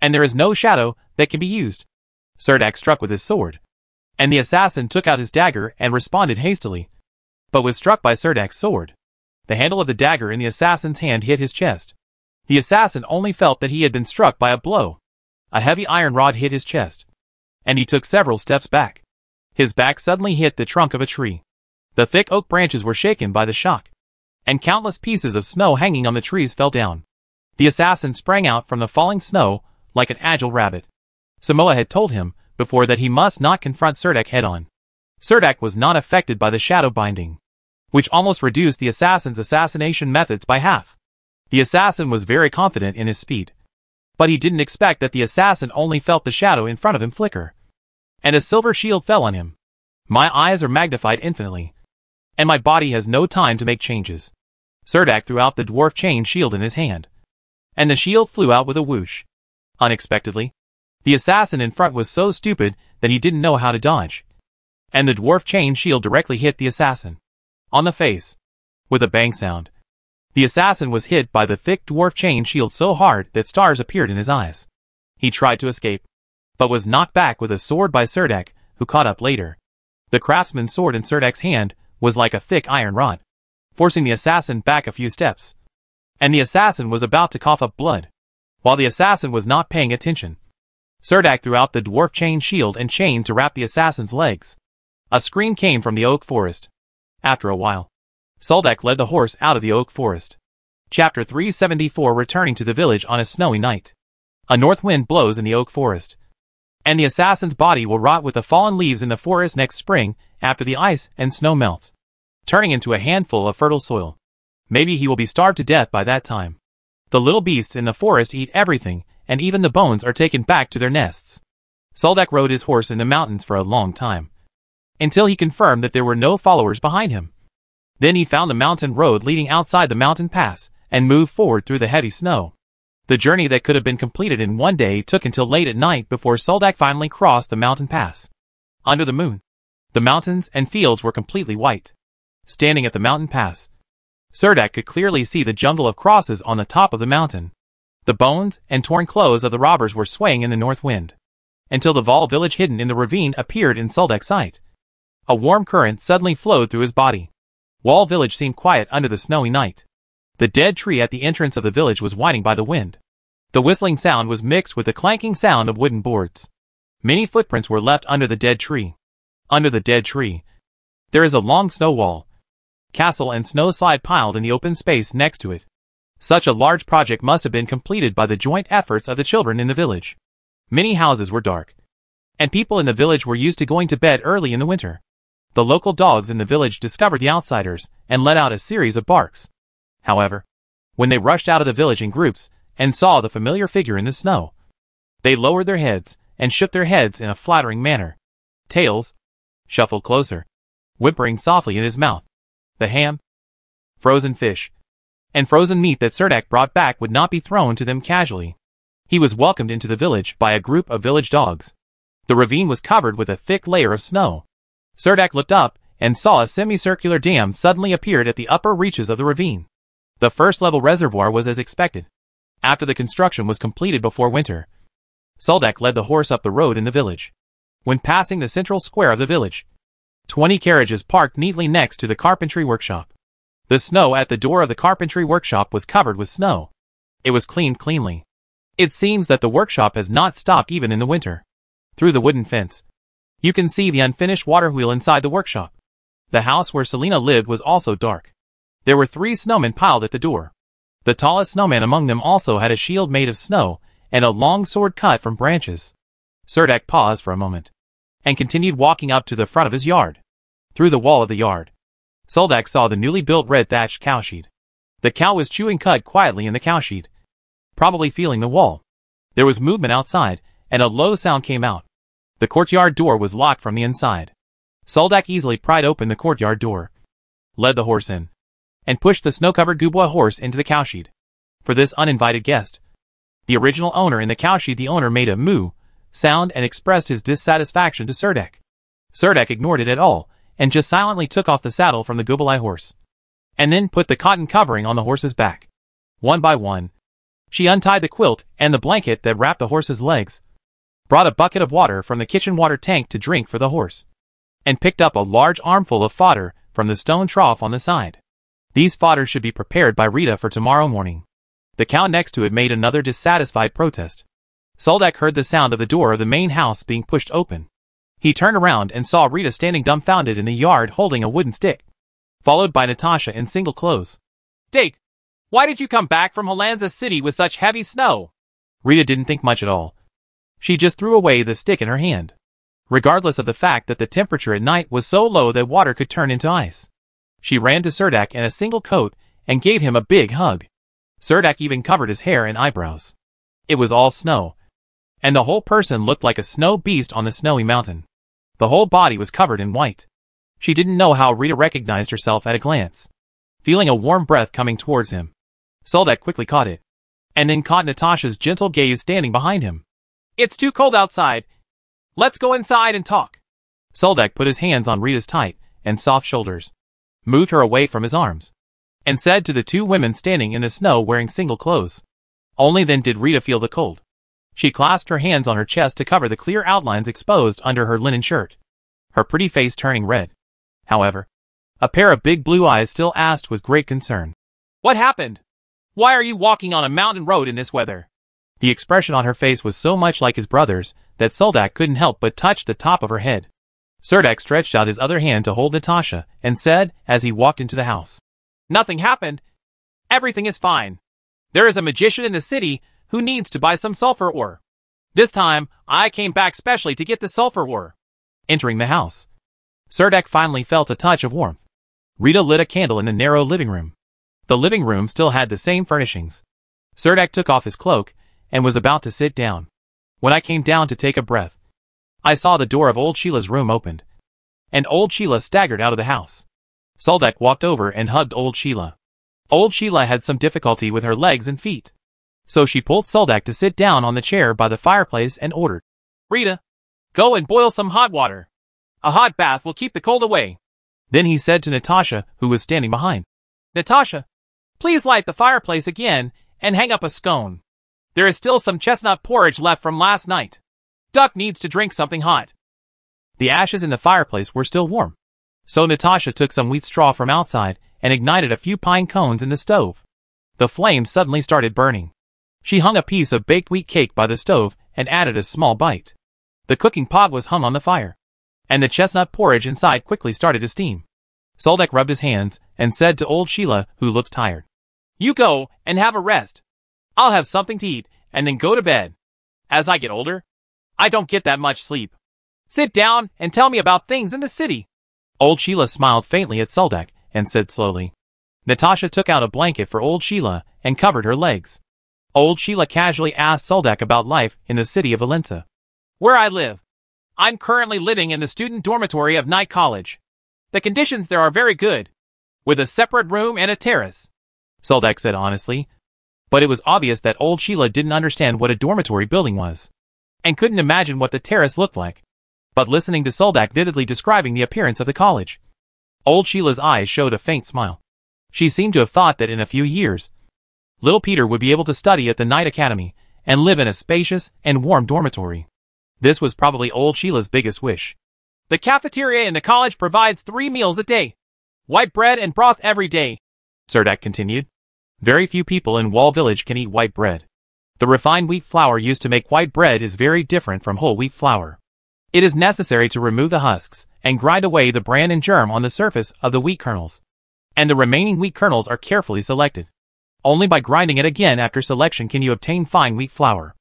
and there is no shadow that can be used. Surdak struck with his sword, and the assassin took out his dagger and responded hastily, but was struck by Surdak's sword. The handle of the dagger in the assassin's hand hit his chest. The assassin only felt that he had been struck by a blow. A heavy iron rod hit his chest, and he took several steps back. His back suddenly hit the trunk of a tree. The thick oak branches were shaken by the shock, and countless pieces of snow hanging on the trees fell down. The assassin sprang out from the falling snow like an agile rabbit. Samoa had told him before that he must not confront Serdek head-on. Serdek was not affected by the shadow binding, which almost reduced the assassin's assassination methods by half. The assassin was very confident in his speed, but he didn't expect that the assassin only felt the shadow in front of him flicker, and a silver shield fell on him. My eyes are magnified infinitely, and my body has no time to make changes. Serdek threw out the dwarf chain shield in his hand, and the shield flew out with a whoosh. Unexpectedly, the assassin in front was so stupid that he didn't know how to dodge, and the dwarf chain shield directly hit the assassin on the face. With a bang sound, the assassin was hit by the thick dwarf chain shield so hard that stars appeared in his eyes. He tried to escape, but was knocked back with a sword by Serdek, who caught up later. The craftsman's sword in Serdek's hand was like a thick iron rod, forcing the assassin back a few steps. And the assassin was about to cough up blood. While the assassin was not paying attention, Serdek threw out the dwarf chain shield and chain to wrap the assassin's legs. A scream came from the oak forest. After a while, Serdek led the horse out of the oak forest. Chapter 374. Returning to the village on a snowy night. A north wind blows in the oak forest, and the assassin's body will rot with the fallen leaves in the forest next spring after the ice and snow melt, turning into a handful of fertile soil. Maybe he will be starved to death by that time. The little beasts in the forest eat everything, and even the bones are taken back to their nests. Serdek rode his horse in the mountains for a long time, until he confirmed that there were no followers behind him. Then he found the mountain road leading outside the mountain pass, and moved forward through the heavy snow. The journey that could have been completed in one day took until late at night before Serdek finally crossed the mountain pass. Under the moon, the mountains and fields were completely white. Standing at the mountain pass, Serdek could clearly see the jungle of crosses on the top of the mountain. The bones and torn clothes of the robbers were swaying in the north wind, until the Vol village hidden in the ravine appeared in Serdek's sight. A warm current suddenly flowed through his body. Wall village seemed quiet under the snowy night. The dead tree at the entrance of the village was whining by the wind. The whistling sound was mixed with the clanking sound of wooden boards. Many footprints were left under the dead tree. Under the dead tree, there is a long snow wall, castle and snow slide piled in the open space next to it. Such a large project must have been completed by the joint efforts of the children in the village. Many houses were dark, and people in the village were used to going to bed early in the winter. The local dogs in the village discovered the outsiders and let out a series of barks. However, when they rushed out of the village in groups and saw the familiar figure in the snow, they lowered their heads and shook their heads in a flattering manner. Tails shuffled closer, whimpering softly in his mouth. The ham, frozen fish, and frozen meat that Serdek brought back would not be thrown to them casually. He was welcomed into the village by a group of village dogs. The ravine was covered with a thick layer of snow. Serdek looked up and saw a semicircular dam suddenly appeared at the upper reaches of the ravine. The first-level reservoir was as expected. After the construction was completed before winter, Serdek led the horse up the road in the village. When passing the central square of the village, 20 carriages parked neatly next to the carpentry workshop. The snow at the door of the carpentry workshop was covered with snow. It was cleaned cleanly. It seems that the workshop has not stopped even in the winter. Through the wooden fence, you can see the unfinished water wheel inside the workshop. The house where Selena lived was also dark. There were 3 snowmen piled at the door. The tallest snowman among them also had a shield made of snow and a long sword cut from branches. Serdek paused for a moment and continued walking up to the front of his yard. Through the wall of the yard, Serdek saw the newly built red thatched cowshed. The cow was chewing cud quietly in the cowshed, probably feeling the wall. There was movement outside, and a low sound came out. The courtyard door was locked from the inside. Serdek easily pried open the courtyard door, led the horse in, and pushed the snow-covered Gubwa horse into the cowshed. For this uninvited guest, the original owner in the cowshed, the owner made a moo sound and expressed his dissatisfaction to Serdek. Serdek ignored it at all, and just silently took off the saddle from the Gubalai horse, and then put the cotton covering on the horse's back. One by one, she untied the quilt and the blanket that wrapped the horse's legs, brought a bucket of water from the kitchen water tank to drink for the horse, and picked up a large armful of fodder from the stone trough on the side. These fodder should be prepared by Rita for tomorrow morning. The cow next to it made another dissatisfied protest. Soldak heard the sound of the door of the main house being pushed open. He turned around and saw Rita standing dumbfounded in the yard holding a wooden stick, followed by Natasha in single clothes. Dake, why did you come back from Helensa City with such heavy snow? Rita didn't think much at all. She just threw away the stick in her hand, regardless of the fact that the temperature at night was so low that water could turn into ice. She ran to Surdak in a single coat and gave him a big hug. Surdak even covered his hair and eyebrows. It was all snow, and the whole person looked like a snow beast on the snowy mountain. The whole body was covered in white. She didn't know how Rita recognized herself at a glance. Feeling a warm breath coming towards him, Soldak quickly caught it, and then caught Natasha's gentle gaze standing behind him. It's too cold outside. Let's go inside and talk. Soldak put his hands on Rita's tight and soft shoulders, moved her away from his arms, and said to the two women standing in the snow wearing single clothes. Only then did Rita feel the cold. She clasped her hands on her chest to cover the clear outlines exposed under her linen shirt, her pretty face turning red. However, a pair of big blue eyes still asked with great concern, "What happened? Why are you walking on a mountain road in this weather?" The expression on her face was so much like his brother's that Soldak couldn't help but touch the top of her head. Surdak stretched out his other hand to hold Natasha and said as he walked into the house, "Nothing happened. Everything is fine. There is a magician in the city who needs to buy some sulfur ore. This time, I came back specially to get the sulfur ore." Entering the house, Surdak finally felt a touch of warmth. Rita lit a candle in the narrow living room. The living room still had the same furnishings. Surdak took off his cloak and was about to sit down. When I came down to take a breath, I saw the door of old Sheila's room opened, and old Sheila staggered out of the house. Soldak walked over and hugged old Sheila. Old Sheila had some difficulty with her legs and feet, so she pulled Soldak to sit down on the chair by the fireplace and ordered, "Rita, go and boil some hot water. A hot bath will keep the cold away." Then he said to Natasha, who was standing behind, "Natasha, please light the fireplace again and hang up a scone. There is still some chestnut porridge left from last night. Duck needs to drink something hot." The ashes in the fireplace were still warm, so Natasha took some wheat straw from outside and ignited a few pine cones in the stove. The flames suddenly started burning. She hung a piece of baked wheat cake by the stove and added a small bite. The cooking pot was hung on the fire, and the chestnut porridge inside quickly started to steam. Soldak rubbed his hands and said to old Sheila, who looked tired, "You go and have a rest. I'll have something to eat and then go to bed. As I get older, I don't get that much sleep. Sit down and tell me about things in the city." Old Sheila smiled faintly at Soldak and said slowly. Natasha took out a blanket for old Sheila and covered her legs. Old Sheila casually asked Soldak about life in the city of Helensa. "Where I live. I'm currently living in the student dormitory of Night College. The conditions there are very good, with a separate room and a terrace," Soldak said honestly. But it was obvious that old Sheila didn't understand what a dormitory building was, and couldn't imagine what the terrace looked like. But listening to Soldak vividly describing the appearance of the college, old Sheila's eyes showed a faint smile. She seemed to have thought that in a few years, little Peter would be able to study at the Night Academy and live in a spacious and warm dormitory. This was probably old Sheila's biggest wish. "The cafeteria in the college provides 3 meals a day. White bread and broth every day," Surdak continued. Very few people in Wall Village can eat white bread. The refined wheat flour used to make white bread is very different from whole wheat flour. It is necessary to remove the husks and grind away the bran and germ on the surface of the wheat kernels, and the remaining wheat kernels are carefully selected. Only by grinding it again after selection can you obtain fine wheat flour.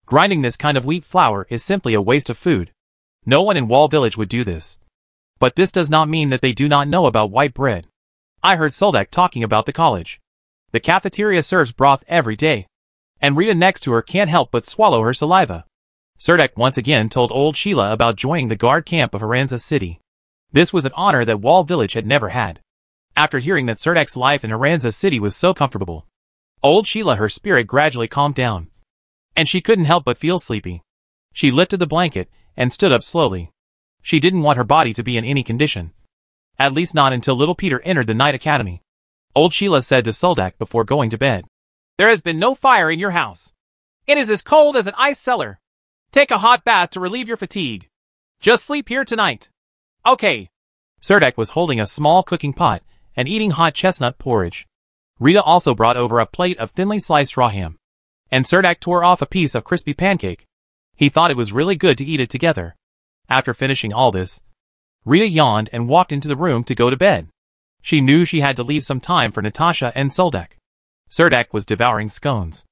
Grinding this kind of wheat flour is simply a waste of food. No one in Wall Village would do this. But this does not mean that they do not know about white bread. I heard Soldak talking about the college. The cafeteria serves broth every day, and Rita next to her can't help but swallow her saliva. Surdak once again told old Sheila about joining the guard camp of Helensa City. This was an honor that Wall Village had never had. After hearing that Surdak's life in Helensa City was so comfortable, old Sheila, her spirit gradually calmed down, and she couldn't help but feel sleepy. She lifted the blanket and stood up slowly. She didn't want her body to be in any condition, at least not until little Peter entered the Night Academy. Old Sheila said to Soldak before going to bed, "There has been no fire in your house. It is as cold as an ice cellar. Take a hot bath to relieve your fatigue. Just sleep here tonight. Okay." Surdak was holding a small cooking pot and eating hot chestnut porridge. Rita also brought over a plate of thinly sliced raw ham. And Serdak tore off a piece of crispy pancake. He thought it was really good to eat it together. After finishing all this, Rita yawned and walked into the room to go to bed. She knew she had to leave some time for Natasha and Soldak. Serdak was devouring scones.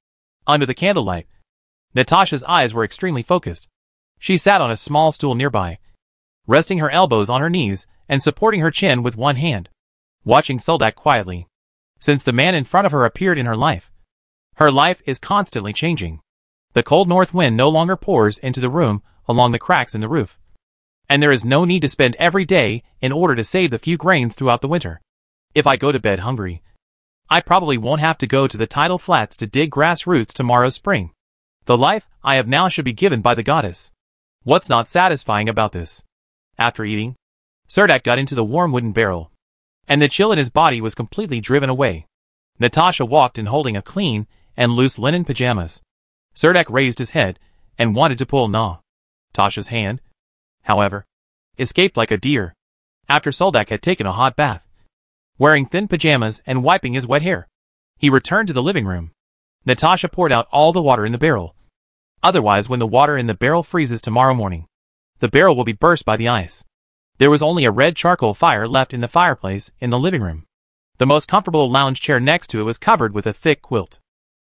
Under the candlelight, Natasha's eyes were extremely focused. She sat on a small stool nearby, resting her elbows on her knees and supporting her chin with one hand, watching Soldak quietly. Since the man in front of her appeared in her life is constantly changing. The cold north wind no longer pours into the room along the cracks in the roof. And there is no need to spend every day in order to save the few grains throughout the winter. If I go to bed hungry, I probably won't have to go to the tidal flats to dig grass roots tomorrow's spring. The life I have now should be given by the goddess. What's not satisfying about this? After eating, Serdak got into the warm wooden barrel, and the chill in his body was completely driven away. Natasha walked in holding a clean and loose linen pajamas. Serdak raised his head and wanted to pull Natasha's hand, however, escaped like a deer. After Soldak had taken a hot bath, wearing thin pajamas and wiping his wet hair, he returned to the living room. Natasha poured out all the water in the barrel. Otherwise, when the water in the barrel freezes tomorrow morning, the barrel will be burst by the ice. There was only a red charcoal fire left in the fireplace in the living room. The most comfortable lounge chair next to it was covered with a thick quilt.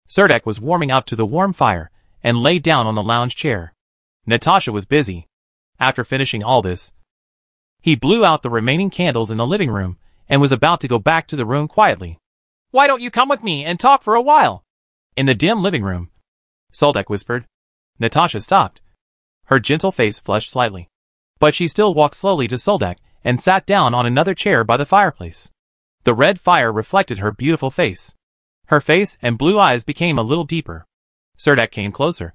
Serdak was warming up to the warm fire and lay down on the lounge chair. Natasha was busy. After finishing all this, he blew out the remaining candles in the living room and was about to go back to the room quietly. Why don't you come with me and talk for a while? In the dim living room, Soldak whispered. Natasha stopped. Her gentle face flushed slightly, but she still walked slowly to Soldak and sat down on another chair by the fireplace. The red fire reflected her beautiful face. Her face and blue eyes became a little deeper. Serdak came closer,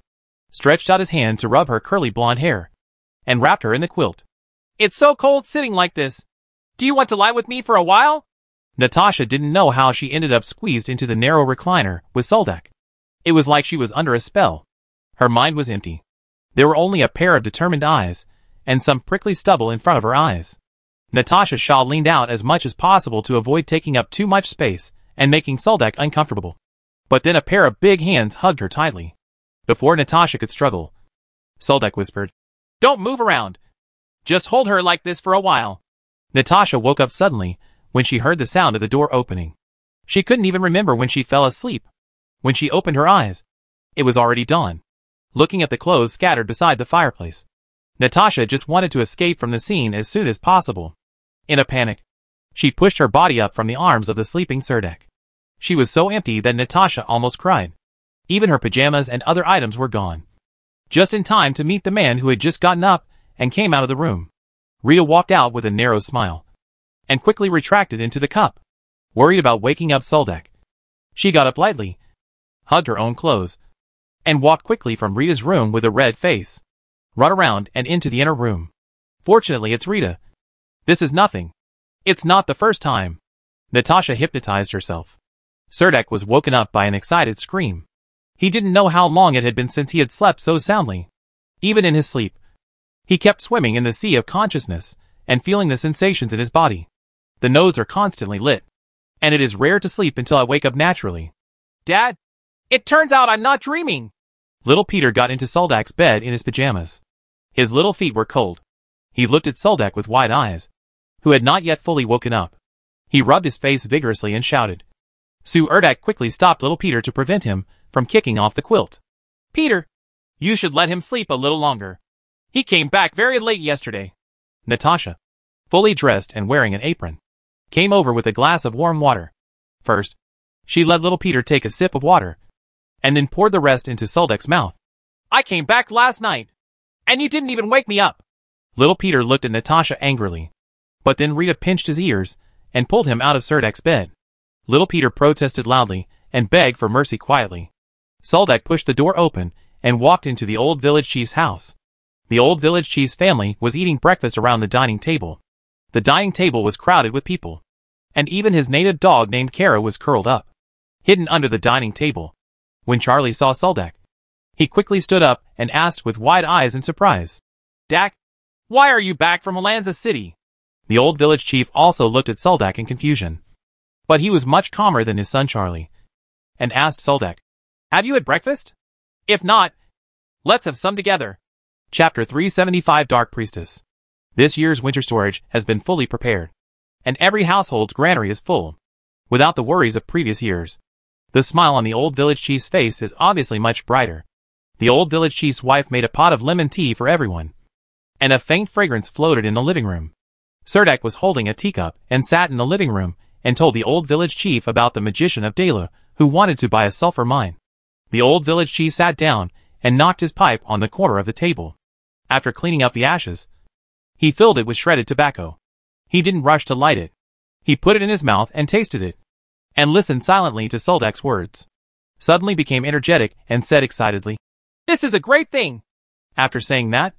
stretched out his hand to rub her curly blonde hair, and wrapped her in the quilt. It's so cold sitting like this. Do you want to lie with me for a while? Natasha didn't know how she ended up squeezed into the narrow recliner with Soldak. It was like she was under a spell. Her mind was empty. There were only a pair of determined eyes, and some prickly stubble in front of her eyes. Natasha's shawl leaned out as much as possible to avoid taking up too much space and making Soldak uncomfortable. But then a pair of big hands hugged her tightly. Before Natasha could struggle, Soldak whispered, "Don't move around. Just hold her like this for a while." Natasha woke up suddenly when she heard the sound of the door opening. She couldn't even remember when she fell asleep. When she opened her eyes, it was already dawn. Looking at the clothes scattered beside the fireplace, Natasha just wanted to escape from the scene as soon as possible. In a panic, she pushed her body up from the arms of the sleeping Serdak. She was so empty that Natasha almost cried. Even her pajamas and other items were gone. Just in time to meet the man who had just gotten up and came out of the room. Rita walked out with a narrow smile and quickly retracted into the cup, worried about waking up Soldak. She got up lightly, hugged her own clothes, and walked quickly from Rita's room with a red face, run around and into the inner room. Fortunately, it's Rita. This is nothing. It's not the first time. Natasha hypnotized herself. Serdak was woken up by an excited scream. He didn't know how long it had been since he had slept so soundly. Even in his sleep, he kept swimming in the sea of consciousness and feeling the sensations in his body. The nodes are constantly lit, and it is rare to sleep until I wake up naturally. Dad, it turns out I'm not dreaming. Little Peter got into Soldak's bed in his pajamas. His little feet were cold. He looked at Soldak with wide eyes, who had not yet fully woken up. He rubbed his face vigorously and shouted. Serdak quickly stopped little Peter to prevent him from kicking off the quilt. Peter, you should let him sleep a little longer. He came back very late yesterday. Natasha, fully dressed and wearing an apron, came over with a glass of warm water. First, she let little Peter take a sip of water, and then poured the rest into Soldak's mouth. I came back last night, and you didn't even wake me up. Little Peter looked at Natasha angrily, but then Rita pinched his ears and pulled him out of Serdak's bed. Little Peter protested loudly and begged for mercy quietly. Soldak pushed the door open and walked into the old village chief's house. The old village chief's family was eating breakfast around the dining table. The dining table was crowded with people, and even his native dog named Kara was curled up, hidden under the dining table. When Charlie saw Soldak, he quickly stood up and asked with wide eyes in surprise, Dak, why are you back from Helensa city? The old village chief also looked at Soldak in confusion. But he was much calmer than his son Charlie, and asked Soldek, "Have you had breakfast? If not, let's have some together." Chapter 375 Dark Priestess. This year's winter storage has been fully prepared, and every household's granary is full, without the worries of previous years. The smile on the old village chief's face is obviously much brighter. The old village chief's wife made a pot of lemon tea for everyone, and a faint fragrance floated in the living room. Serdek was holding a teacup and sat in the living room and told the old village chief about the magician of Dela who wanted to buy a sulfur mine. The old village chief sat down and knocked his pipe on the corner of the table. After cleaning up the ashes, he filled it with shredded tobacco. He didn't rush to light it. He put it in his mouth and tasted it, and listened silently to Soldek's words. Suddenly became energetic and said excitedly, "This is a great thing." After saying that,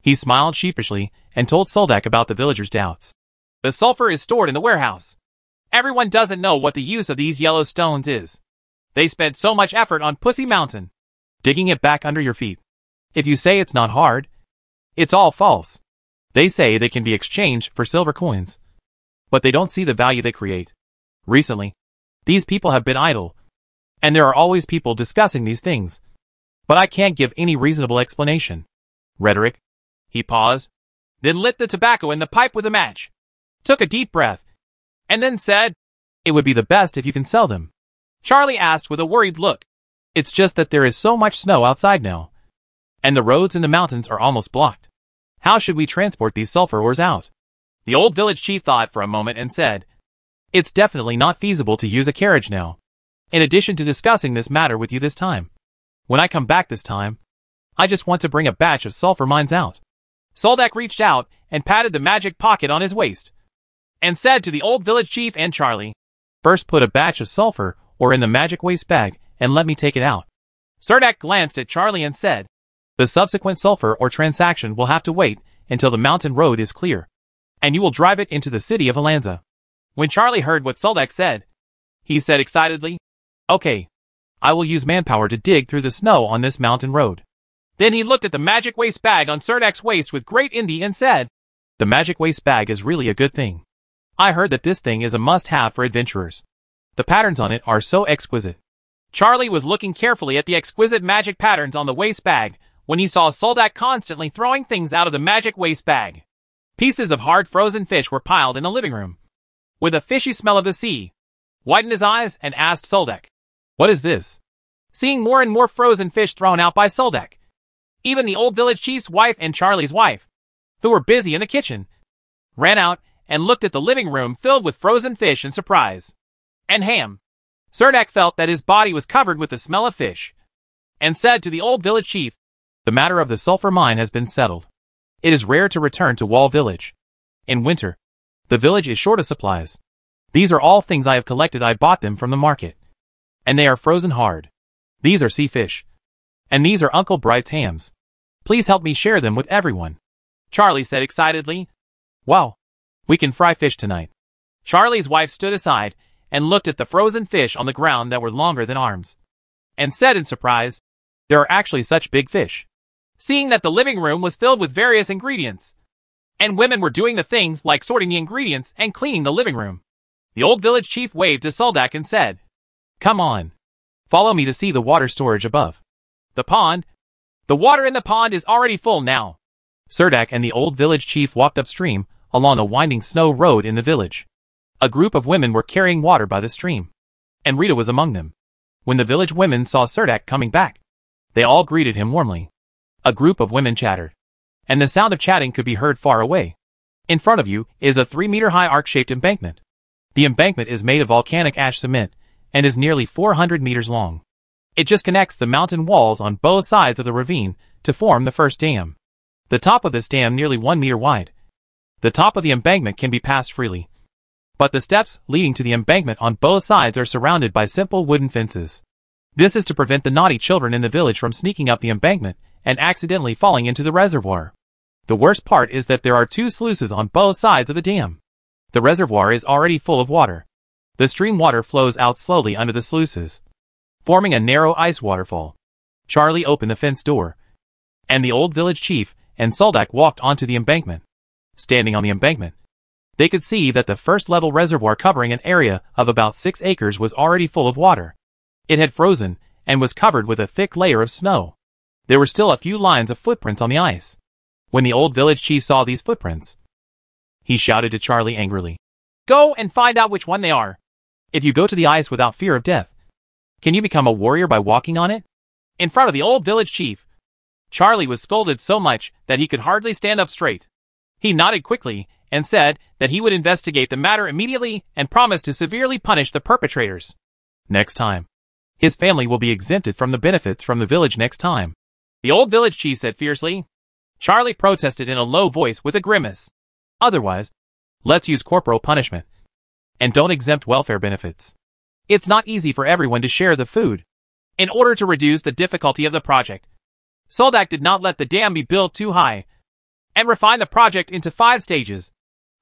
he smiled sheepishly and told Soldek about the villagers' doubts. "The sulfur is stored in the warehouse. Everyone doesn't know what the use of these yellow stones is. They spent so much effort on Pussy Mountain, digging it back under your feet. If you say it's not hard, it's all false. They say they can be exchanged for silver coins, but they don't see the value they create. Recently, these people have been idle, and there are always people discussing these things, but I can't give any reasonable explanation. Rhetoric." He paused, then lit the tobacco in the pipe with a match, took a deep breath, and then said, "It would be the best if you can sell them." Charlie asked with a worried look. "It's just that there is so much snow outside now, and the roads in the mountains are almost blocked. How should we transport these sulfur ores out?" The old village chief thought for a moment and said, "It's definitely not feasible to use a carriage now. In addition to discussing this matter with you this time, when I come back this time, I just want to bring a batch of sulfur mines out." Soldek reached out and patted the magic pocket on his waist, and said to the old village chief and Charlie, "First put a batch of sulfur ore in the magic waste bag and let me take it out." Serdek glanced at Charlie and said, "The subsequent sulfur ore transaction will have to wait until the mountain road is clear, and you will drive it into the city of Helensa." When Charlie heard what Soldek said, he said excitedly, "Okay, I will use manpower to dig through the snow on this mountain road." Then he looked at the magic waste bag on Serdek's waist with great envy and said, "The magic waste bag is really a good thing. I heard that this thing is a must-have for adventurers. The patterns on it are so exquisite." Charlie was looking carefully at the exquisite magic patterns on the waste bag when he saw Soldek constantly throwing things out of the magic waste bag. Pieces of hard frozen fish were piled in the living room, with a fishy smell of the sea. Widened his eyes and asked Soldek, "What is this?" Seeing more and more frozen fish thrown out by Soldek, even the old village chief's wife and Charlie's wife, who were busy in the kitchen, ran out and looked at the living room filled with frozen fish in surprise. And ham. Serdek felt that his body was covered with the smell of fish, and said to the old village chief, "The matter of the sulfur mine has been settled. It is rare to return to Wall Village. In winter, the village is short of supplies. These are all things I have collected. I bought them from the market, and they are frozen hard. These are sea fish, and these are Uncle Bright's hams. Please help me share them with everyone." Charlie said excitedly, "Wow, we can fry fish tonight." Charlie's wife stood aside and looked at the frozen fish on the ground that were longer than arms, and said in surprise, "There are actually such big fish." Seeing that the living room was filled with various ingredients, and women were doing the things like sorting the ingredients and cleaning the living room, the old village chief waved to Soldek and said, "Come on, follow me to see the water storage above." "The pond? The water in the pond is already full now." Serdek and the old village chief walked upstream along a winding snow road in the village. A group of women were carrying water by the stream, and Rita was among them. When the village women saw Serdek coming back, they all greeted him warmly. A group of women chattered, and the sound of chatting could be heard far away. "In front of you is a 3-meter-high arc-shaped embankment. The embankment is made of volcanic ash cement and is nearly 400 meters long. It just connects the mountain walls on both sides of the ravine to form the first dam. The top of this dam nearly 1 meter wide. The top of the embankment can be passed freely, but the steps leading to the embankment on both sides are surrounded by simple wooden fences. This is to prevent the naughty children in the village from sneaking up the embankment and accidentally falling into the reservoir. The worst part is that there are 2 sluices on both sides of the dam. The reservoir is already full of water. The stream water flows out slowly under the sluices, forming a narrow ice waterfall. Charlie opened the fence door, and the old village chief and Soldek walked onto the embankment. Standing on the embankment, They could see that the first-level reservoir covering an area of about 6 acres was already full of water. It had frozen and was covered with a thick layer of snow. There were still a few lines of footprints on the ice. When the old village chief saw these footprints, he shouted to Charlie angrily, "Go and find out which one they are." "If you go to the ice without fear of death, can you become a warrior by walking on it?" In front of the old village chief, Charlie was scolded so much that he could hardly stand up straight. He nodded quickly and said that he would investigate the matter immediately and promised to severely punish the perpetrators. Next time, his family will be exempted from the benefits from the village next time, the old village chief said fiercely. Charlie protested in a low voice with a grimace. "Otherwise, let's use corporal punishment. And don't exempt welfare benefits. It's not easy for everyone to share the food." In order to reduce the difficulty of the project, Soldak did not let the dam be built too high and refined the project into 5 stages,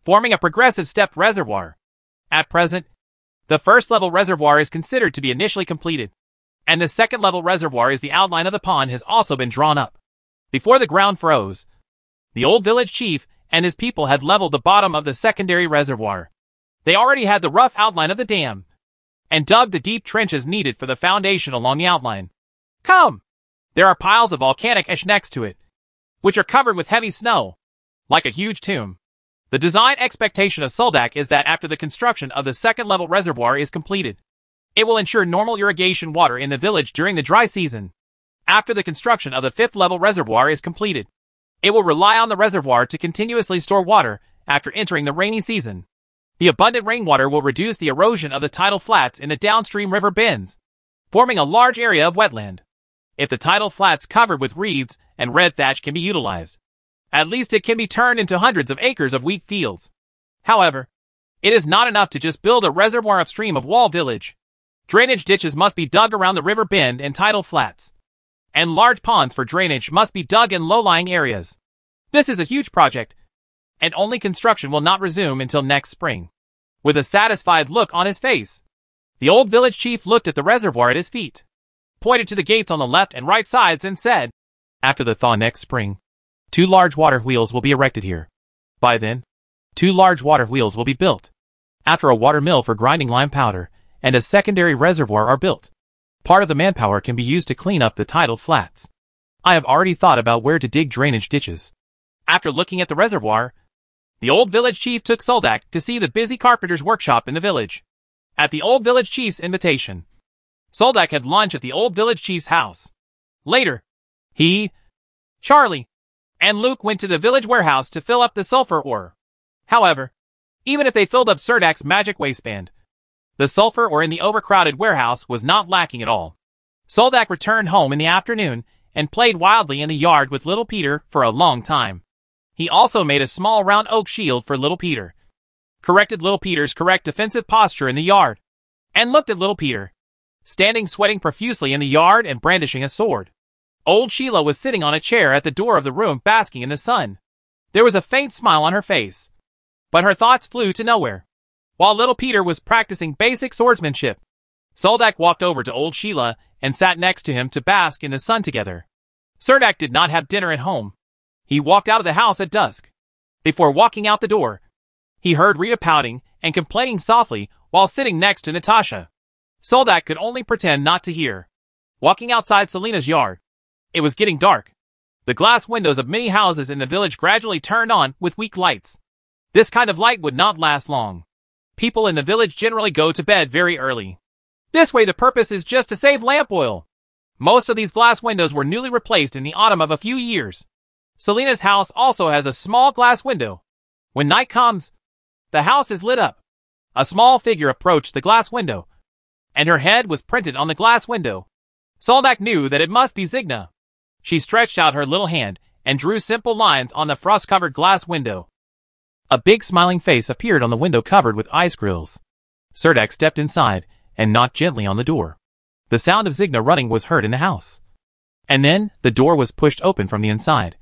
forming a progressive stepped reservoir. At present, the first-level reservoir is considered to be initially completed, and the second-level reservoir is the outline of the pond has also been drawn up. Before the ground froze, the old village chief and his people had leveled the bottom of the secondary reservoir. They already had the rough outline of the dam, and dug the deep trenches needed for the foundation along the outline. Come! There are piles of volcanic ash next to it, which are covered with heavy snow, like a huge tomb. The design expectation of Soldak is that after the construction of the second-level reservoir is completed, it will ensure normal irrigation water in the village during the dry season. After the construction of the 5th-level reservoir is completed, it will rely on the reservoir to continuously store water after entering the rainy season. The abundant rainwater will reduce the erosion of the tidal flats in the downstream river bends, forming a large area of wetland. If the tidal flats covered with reeds and red thatch can be utilized, at least it can be turned into hundreds of acres of wheat fields. However, it is not enough to just build a reservoir upstream of Wall Village. Drainage ditches must be dug around the river bend and tidal flats, and large ponds for drainage must be dug in low-lying areas. This is a huge project, and only construction will not resume until next spring. With a satisfied look on his face, the old village chief looked at the reservoir at his feet, pointed to the gates on the left and right sides and said, "After the thaw next spring, 2 large water wheels will be erected here. By then, 2 large water wheels will be built. After a water mill for grinding lime powder and a secondary reservoir are built, part of the manpower can be used to clean up the tidal flats. I have already thought about where to dig drainage ditches." After looking at the reservoir, the old village chief took Soldak to see the busy carpenter's workshop in the village. At the old village chief's invitation, Soldak had lunch at the old village chief's house. Later, he, Charlie, and Luke went to the village warehouse to fill up the sulfur ore. However, even if they filled up Serdak's magic waistband, the sulfur ore in the overcrowded warehouse was not lacking at all. Soldak returned home in the afternoon and played wildly in the yard with little Peter for a long time. He also made a small round oak shield for little Peter, corrected little Peter's correct defensive posture in the yard, and looked at little Peter, standing sweating profusely in the yard and brandishing a sword. Old Sheila was sitting on a chair at the door of the room basking in the sun. There was a faint smile on her face, but her thoughts flew to nowhere. While little Peter was practicing basic swordsmanship, Soldak walked over to old Sheila and sat next to him to bask in the sun together. Serdak did not have dinner at home. He walked out of the house at dusk. Before walking out the door, he heard Rita pouting and complaining softly while sitting next to Natasha. Soldak could only pretend not to hear. Walking outside Selena's yard, it was getting dark. The glass windows of many houses in the village gradually turned on with weak lights. This kind of light would not last long. People in the village generally go to bed very early. This way the purpose is just to save lamp oil. Most of these glass windows were newly replaced in the autumn of a few years. Selena's house also has a small glass window. When night comes, the house is lit up. A small figure approached the glass window, and her head was printed on the glass window. Soldak knew that it must be Zigna. She stretched out her little hand and drew simple lines on the frost-covered glass window. A big smiling face appeared on the window covered with ice grills. Serdak stepped inside and knocked gently on the door. The sound of Zigna running was heard in the house. And then the door was pushed open from the inside,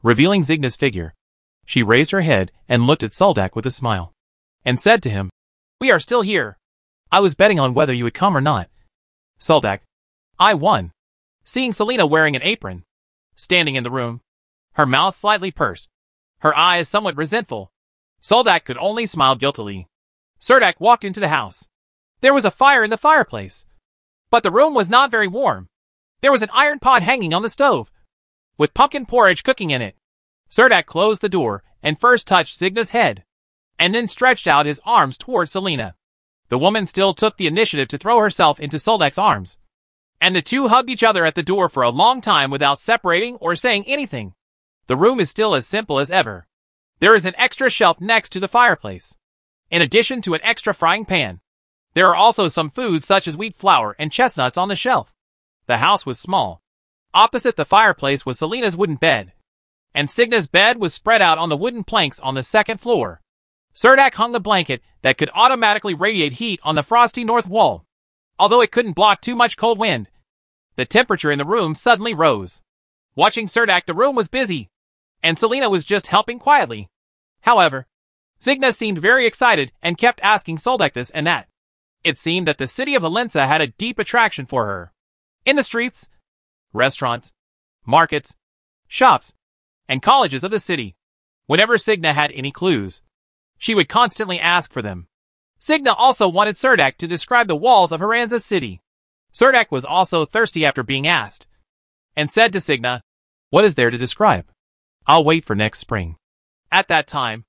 revealing Zigna's figure. She raised her head and looked at Soldak with a smile, and said to him, "We are still here. I was betting on whether you would come or not." Soldak, "I won." Seeing Selena wearing an apron, standing in the room, her mouth slightly pursed, her eyes somewhat resentful, Soldak could only smile guiltily. Serdek walked into the house. There was a fire in the fireplace. But the room was not very warm. There was an iron pot hanging on the stove, with pumpkin porridge cooking in it. Serdek closed the door and first touched Signa's head, and then stretched out his arms towards Selena. The woman still took the initiative to throw herself into Soldak's arms, and the two hugged each other at the door for a long time without separating or saying anything. The room is still as simple as ever. There is an extra shelf next to the fireplace, in addition to an extra frying pan. There are also some foods such as wheat flour and chestnuts on the shelf. The house was small. Opposite the fireplace was Selena's wooden bed, and Signa's bed was spread out on the wooden planks on the second floor. Serdek hung the blanket that could automatically radiate heat on the frosty north wall. Although it couldn't block too much cold wind, the temperature in the room suddenly rose. Watching Serdek, the room was busy, and Selena was just helping quietly. However, Signa seemed very excited and kept asking Soldek this and that. It seemed that the city of Helensa had a deep attraction for her. In the streets, restaurants, markets, shops, and colleges of the city, whenever Signa had any clues, she would constantly ask for them. Signa also wanted Serdek to describe the walls of Helensa city. Serdek was also thirsty after being asked, and said to Signa, "What is there to describe? I'll wait for next spring." "At that time,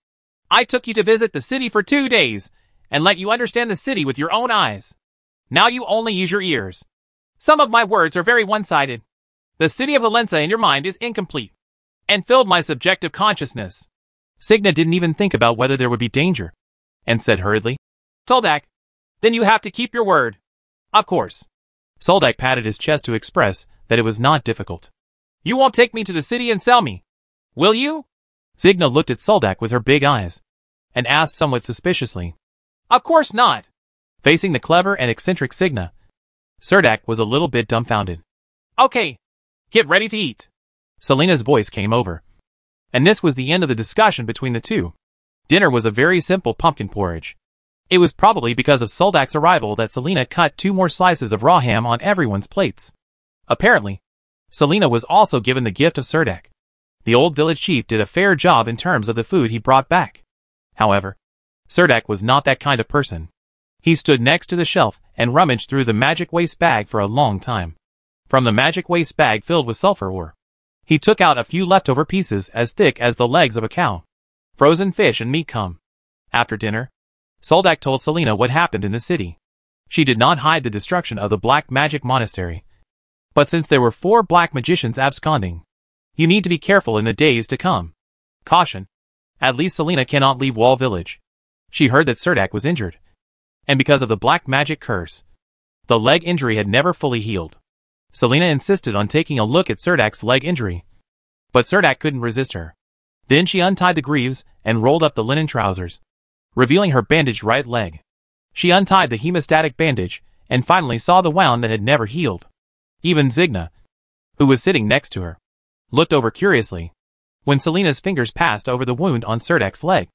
I took you to visit the city for 2 days, and let you understand the city with your own eyes. Now you only use your ears. Some of my words are very one-sided. The city of Helensa in your mind is incomplete, and filled my subjective consciousness." Signa didn't even think about whether there would be danger, and said hurriedly, "Soldek, then you have to keep your word." "Of course." Soldek patted his chest to express that it was not difficult. "You won't take me to the city and sell me, will you?" Signa looked at Soldek with her big eyes, and asked somewhat suspiciously. "Of course not." Facing the clever and eccentric Signa, Serdek was a little bit dumbfounded. "Okay, get ready to eat." Selena's voice came over, and this was the end of the discussion between the two. Dinner was a very simple pumpkin porridge. It was probably because of Soldak's arrival that Selena cut 2 more slices of raw ham on everyone's plates. Apparently, Selena was also given the gift of Serdek. The old village chief did a fair job in terms of the food he brought back. However, Serdek was not that kind of person. He stood next to the shelf and rummaged through the magic waste bag for a long time. From the magic waste bag filled with sulfur ore, he took out a few leftover pieces as thick as the legs of a cow, frozen fish and meat cum. After dinner, Soldek told Selena what happened in the city. She did not hide the destruction of the black magic monastery. But since there were 4 black magicians absconding, you need to be careful in the days to come. Caution. At least Selena cannot leave Wall Village. She heard that Serdek was injured, and because of the black magic curse, the leg injury had never fully healed. Selena insisted on taking a look at Serdek's leg injury, but Serdek couldn't resist her. Then she untied the greaves and rolled up the linen trousers, revealing her bandaged right leg. She untied the hemostatic bandage and finally saw the wound that had never healed. Even Signa, who was sitting next to her, looked over curiously when Selena's fingers passed over the wound on Serdek's leg.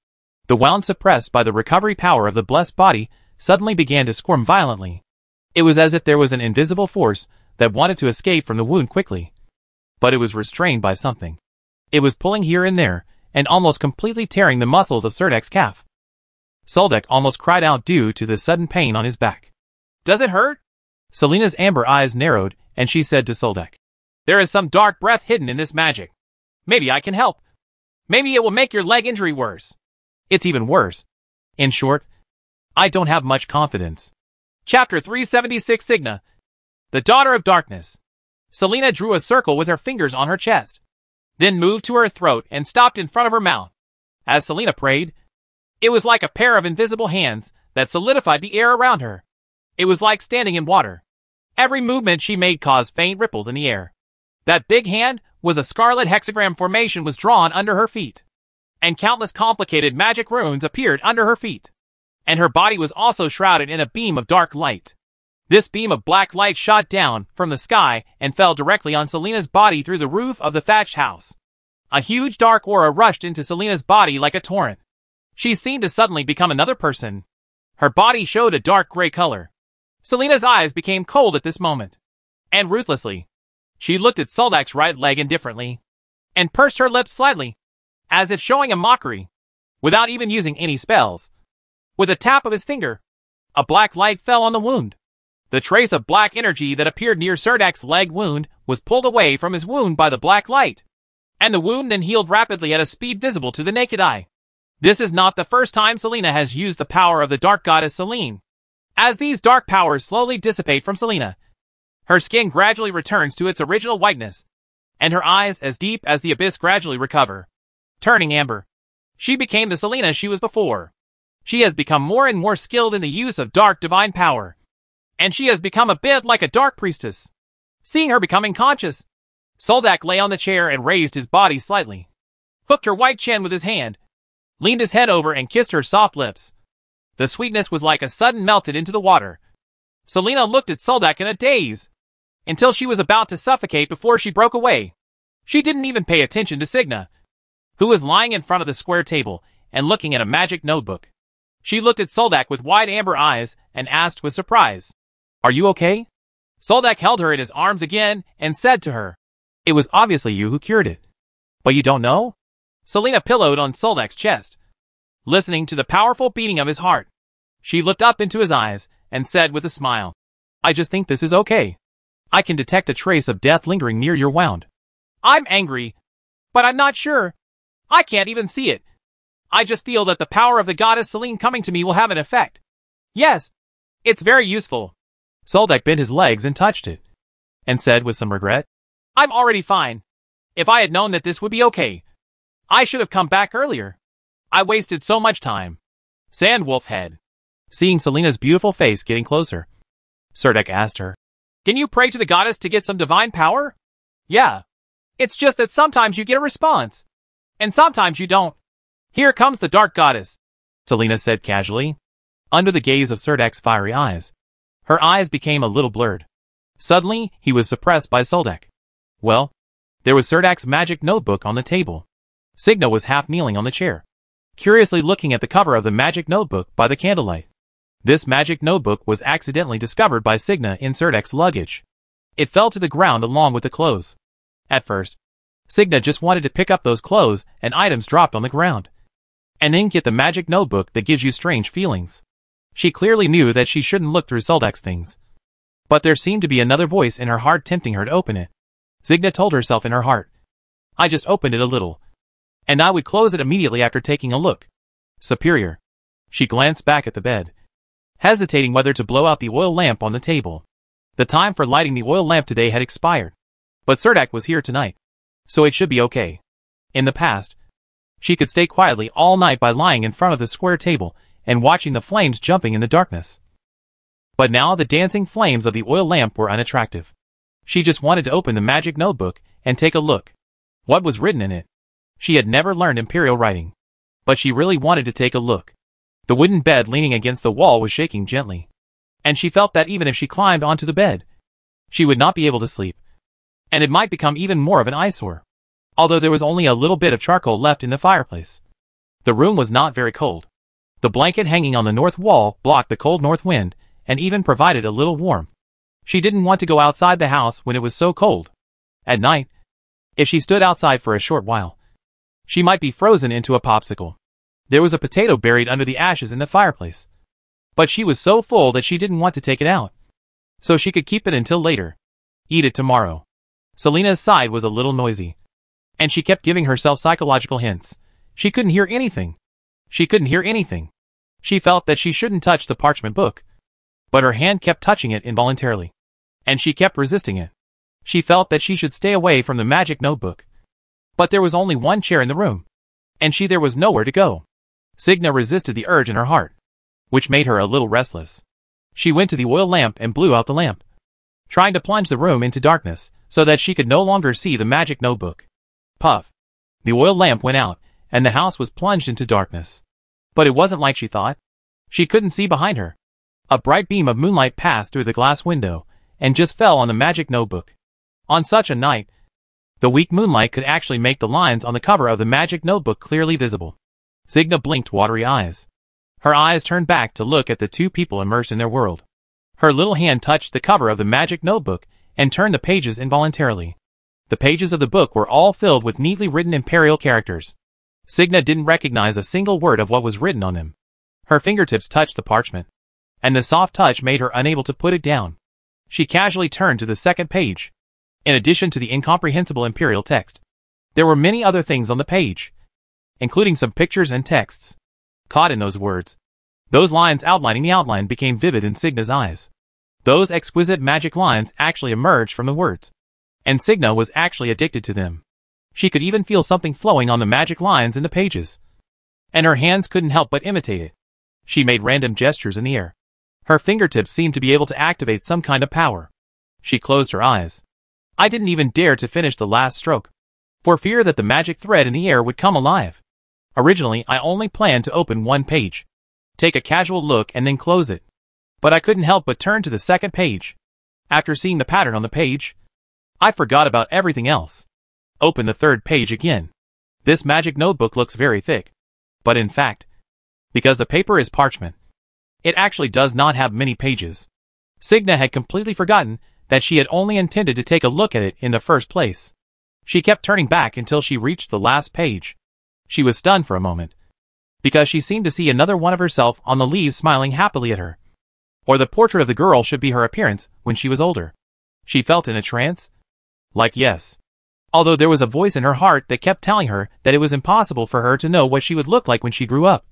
The wound, suppressed by the recovery power of the blessed body, suddenly began to squirm violently. It was as if there was an invisible force that wanted to escape from the wound quickly, but it was restrained by something. It was pulling here and there, and almost completely tearing the muscles of Serdek's calf. Soldek almost cried out due to the sudden pain on his back. "Does it hurt?" Selena's amber eyes narrowed, and she said to Soldek, "There is some dark breath hidden in this magic. Maybe I can help. Maybe it will make your leg injury worse." "It's even worse. In short, I don't have much confidence." Chapter 376. Signa, the Daughter of Darkness. Selena drew a circle with her fingers on her chest, then moved to her throat and stopped in front of her mouth. As Selena prayed, it was like a pair of invisible hands that solidified the air around her. It was like standing in water. Every movement she made caused faint ripples in the air. That big hand was a scarlet hexagram formation was drawn under her feet, and countless complicated magic runes appeared under her feet. And her body was also shrouded in a beam of dark light. This beam of black light shot down from the sky and fell directly on Selena's body through the roof of the thatched house. A huge dark aura rushed into Selena's body like a torrent. She seemed to suddenly become another person. Her body showed a dark gray color. Selena's eyes became cold at this moment, and ruthlessly, she looked at Soldek's right leg indifferently, and pursed her lips slightly, as if showing a mockery. without even using any spells. With a tap of his finger, a black light fell on the wound. The trace of black energy that appeared near Serdak's leg wound was pulled away from his wound by the black light, and the wound then healed rapidly at a speed visible to the naked eye. This is not the first time Selena has used the power of the dark goddess Selene. As these dark powers slowly dissipate from Selena, her skin gradually returns to its original whiteness, and her eyes, as deep as the abyss, gradually recover, turning amber. She became the Selena she was before. She has become more and more skilled in the use of dark divine power, and she has become a bit like a dark priestess. Seeing her becoming conscious, Soldak lay on the chair and raised his body slightly, hooked her white chin with his hand, leaned his head over and kissed her soft lips. The sweetness was like a sudden melted into the water. Selena looked at Soldak in a daze, until she was about to suffocate before she broke away. She didn't even pay attention to Signa, who was lying in front of the square table and looking at a magic notebook. She looked at Soldak with wide amber eyes and asked with surprise, "Are you okay?" Soldak held her in his arms again and said to her, "It was obviously you who cured it. But you don't know?" Selena pillowed on Soldak's chest, listening to the powerful beating of his heart. She looked up into his eyes and said with a smile, "I just think this is okay. I can detect a trace of death lingering near your wound. I'm angry, but I'm not sure. I can't even see it. I just feel that the power of the goddess Selene coming to me will have an effect. Yes, it's very useful." Soldak bent his legs and touched it, and said with some regret, "I'm already fine. If I had known that this would be okay, I should have come back earlier. I wasted so much time." Sandwolf head. Seeing Selena's beautiful face getting closer, Serdak asked her, "Can you pray to the goddess to get some divine power?" "Yeah. It's just that sometimes you get a response, and sometimes you don't. Here comes the dark goddess," Selena said casually. Under the gaze of Serdak's fiery eyes, her eyes became a little blurred. Suddenly, he was suppressed by Soldak. Well, there was Serdak's magic notebook on the table. Signa was half kneeling on the chair, curiously looking at the cover of the magic notebook by the candlelight. This magic notebook was accidentally discovered by Signa in Serdak's luggage. It fell to the ground along with the clothes. At first, Signa just wanted to pick up those clothes and items dropped on the ground, and then get the magic notebook that gives you strange feelings. She clearly knew that she shouldn't look through Soldak's things. But there seemed to be another voice in her heart tempting her to open it. Signa told herself in her heart, "I just opened it a little, and I would close it immediately after taking a look." Superior. She glanced back at the bed, hesitating whether to blow out the oil lamp on the table. The time for lighting the oil lamp today had expired, but Serdak was here tonight, so it should be okay. In the past, she could stay quietly all night by lying in front of the square table and watching the flames jumping in the darkness. But now the dancing flames of the oil lamp were unattractive. She just wanted to open the magic notebook and take a look. What was written in it? She had never learned imperial writing, but she really wanted to take a look. The wooden bed leaning against the wall was shaking gently, and she felt that even if she climbed onto the bed, she would not be able to sleep, and it might become even more of an eyesore. Although there was only a little bit of charcoal left in the fireplace, the room was not very cold. The blanket hanging on the north wall blocked the cold north wind and even provided a little warmth. She didn't want to go outside the house when it was so cold. At night, if she stood outside for a short while, she might be frozen into a popsicle. There was a potato buried under the ashes in the fireplace, but she was so full that she didn't want to take it out, so she could keep it until later. Eat it tomorrow. Selena's side was a little noisy, and she kept giving herself psychological hints. She couldn't hear anything. She couldn't hear anything. She felt that she shouldn't touch the parchment book, but her hand kept touching it involuntarily, and she kept resisting it. She felt that she should stay away from the magic notebook, but there was only one chair in the room, and there was nowhere to go. Signa resisted the urge in her heart, which made her a little restless. She went to the oil lamp and blew out the lamp, trying to plunge the room into darkness so that she could no longer see the magic notebook. Puff. The oil lamp went out, and the house was plunged into darkness. But it wasn't like she thought. She couldn't see behind her. A bright beam of moonlight passed through the glass window and just fell on the magic notebook. On such a night, the weak moonlight could actually make the lines on the cover of the magic notebook clearly visible. Signa blinked watery eyes. Her eyes turned back to look at the two people immersed in their world. Her little hand touched the cover of the magic notebook and turned the pages involuntarily. The pages of the book were all filled with neatly written imperial characters. Signa didn't recognize a single word of what was written on them. Her fingertips touched the parchment, and the soft touch made her unable to put it down. She casually turned to the second page. In addition to the incomprehensible imperial text, there were many other things on the page, including some pictures and texts. Caught in those words, those lines outlining the outline became vivid in Signa's eyes. Those exquisite magic lines actually emerged from the words, and Signa was actually addicted to them. She could even feel something flowing on the magic lines in the pages, and her hands couldn't help but imitate it. She made random gestures in the air. Her fingertips seemed to be able to activate some kind of power. She closed her eyes. I didn't even dare to finish the last stroke, for fear that the magic thread in the air would come alive. Originally, I only planned to open one page, take a casual look and then close it. But I couldn't help but turn to the second page. After seeing the pattern on the page, I forgot about everything else. Open the third page again. This magic notebook looks very thick. But in fact, because the paper is parchment, it actually does not have many pages. Signa had completely forgotten that she had only intended to take a look at it in the first place. She kept turning back until she reached the last page. She was stunned for a moment, because she seemed to see another one of herself on the leaves smiling happily at her. Or the portrait of the girl should be her appearance when she was older. She felt in a trance? Like yes. Although there was a voice in her heart that kept telling her that it was impossible for her to know what she would look like when she grew up.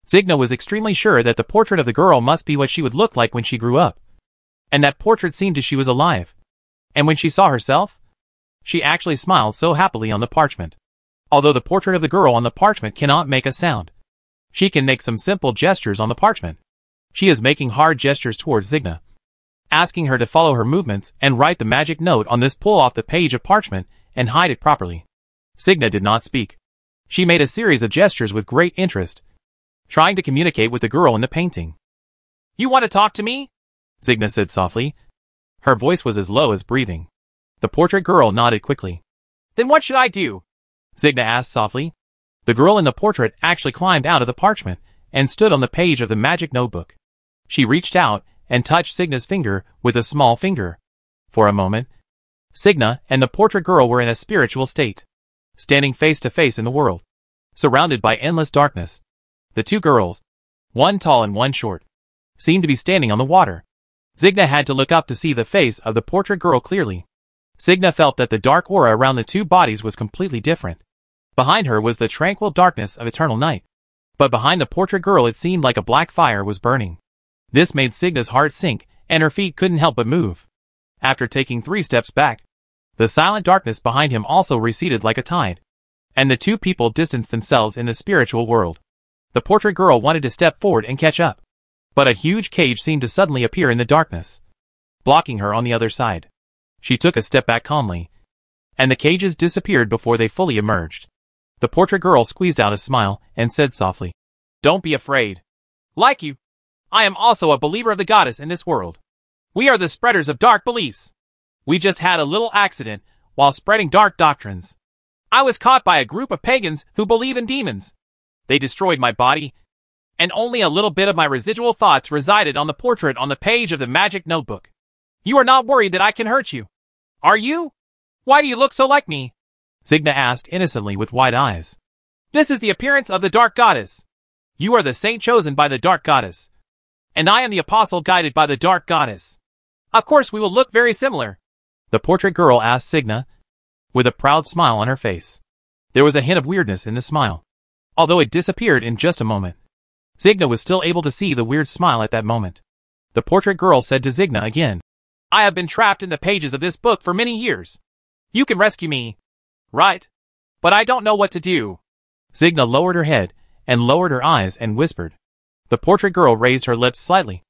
Signa was extremely sure that the portrait of the girl must be what she would look like when she grew up. And that portrait seemed as she was alive. And when she saw herself, she actually smiled so happily on the parchment. Although the portrait of the girl on the parchment cannot make a sound, she can make some simple gestures on the parchment. She is making hard gestures towards Signa, asking her to follow her movements and write the magic note on this, pull off the page of parchment and hide it properly. Signa did not speak. She made a series of gestures with great interest, trying to communicate with the girl in the painting. You want to talk to me? Signa said softly. Her voice was as low as breathing. The portrait girl nodded quickly. Then what should I do? Signa asked softly. The girl in the portrait actually climbed out of the parchment and stood on the page of the magic notebook. She reached out and touched Signa's finger with a small finger. For a moment, Signa and the portrait girl were in a spiritual state, standing face to face in the world, surrounded by endless darkness. The two girls, one tall and one short, seemed to be standing on the water. Signa had to look up to see the face of the portrait girl clearly. Signa felt that the dark aura around the two bodies was completely different. Behind her was the tranquil darkness of eternal night. But behind the portrait girl it seemed like a black fire was burning. This made Signa's heart sink, and her feet couldn't help but move. After taking 3 steps back, the silent darkness behind him also receded like a tide, and the two people distanced themselves in the spiritual world. The portrait girl wanted to step forward and catch up, but a huge cage seemed to suddenly appear in the darkness, blocking her on the other side. She took a step back calmly, and the cages disappeared before they fully emerged. The portrait girl squeezed out a smile and said softly, "Don't be afraid. Like you, I am also a believer of the goddess in this world. We are the spreaders of dark beliefs. We just had a little accident while spreading dark doctrines. I was caught by a group of pagans who believe in demons. They destroyed my body, and only a little bit of my residual thoughts resided on the portrait on the page of the magic notebook. You are not worried that I can hurt you, are you? Why do you look so like me?" Signa asked innocently with wide eyes. "This is the appearance of the dark goddess. You are the saint chosen by the dark goddess, and I am the apostle guided by the dark goddess. Of course we will look very similar." The portrait girl asked Signa, with a proud smile on her face. There was a hint of weirdness in the smile, although it disappeared in just a moment. Signa was still able to see the weird smile at that moment. The portrait girl said to Signa again, "I have been trapped in the pages of this book for many years. You can rescue me, right? But I don't know what to do." Signa lowered her head and lowered her eyes and whispered. The portrait girl raised her lips slightly,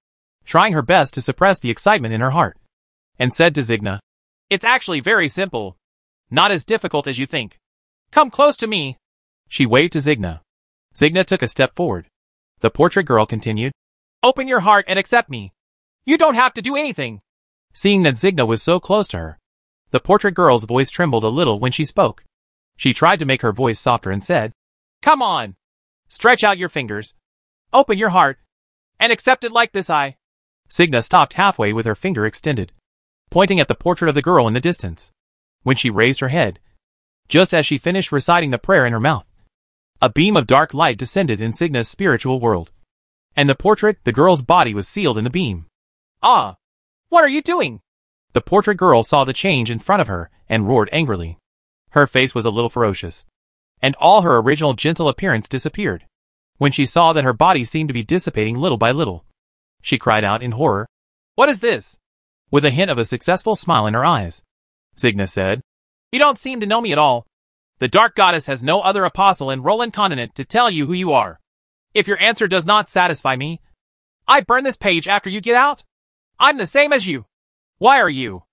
trying her best to suppress the excitement in her heart, and said to Signa, "It's actually very simple. Not as difficult as you think. Come close to me." She waved to Signa. Signa took a step forward. The portrait girl continued, "Open your heart and accept me. You don't have to do anything." Seeing that Signa was so close to her, the portrait girl's voice trembled a little when she spoke. She tried to make her voice softer and said, "Come on. Stretch out your fingers. Open your heart. And accept it like this eye." Signa stopped halfway with her finger extended, pointing at the portrait of the girl in the distance. When she raised her head, just as she finished reciting the prayer in her mouth, A beam of dark light descended in Signa's spiritual world. And the girl's body was sealed in the beam. Ah! What are you doing? The portrait girl saw the change in front of her and roared angrily. Her face was a little ferocious, and all her original gentle appearance disappeared. When she saw that her body seemed to be dissipating little by little, she cried out in horror. What is this? With a hint of a successful smile in her eyes, Signa said, You don't seem to know me at all. The Dark Goddess has no other apostle in Roland Continent to tell you who you are. If your answer does not satisfy me, I burn this page after you get out. I'm the same as you. Why are you?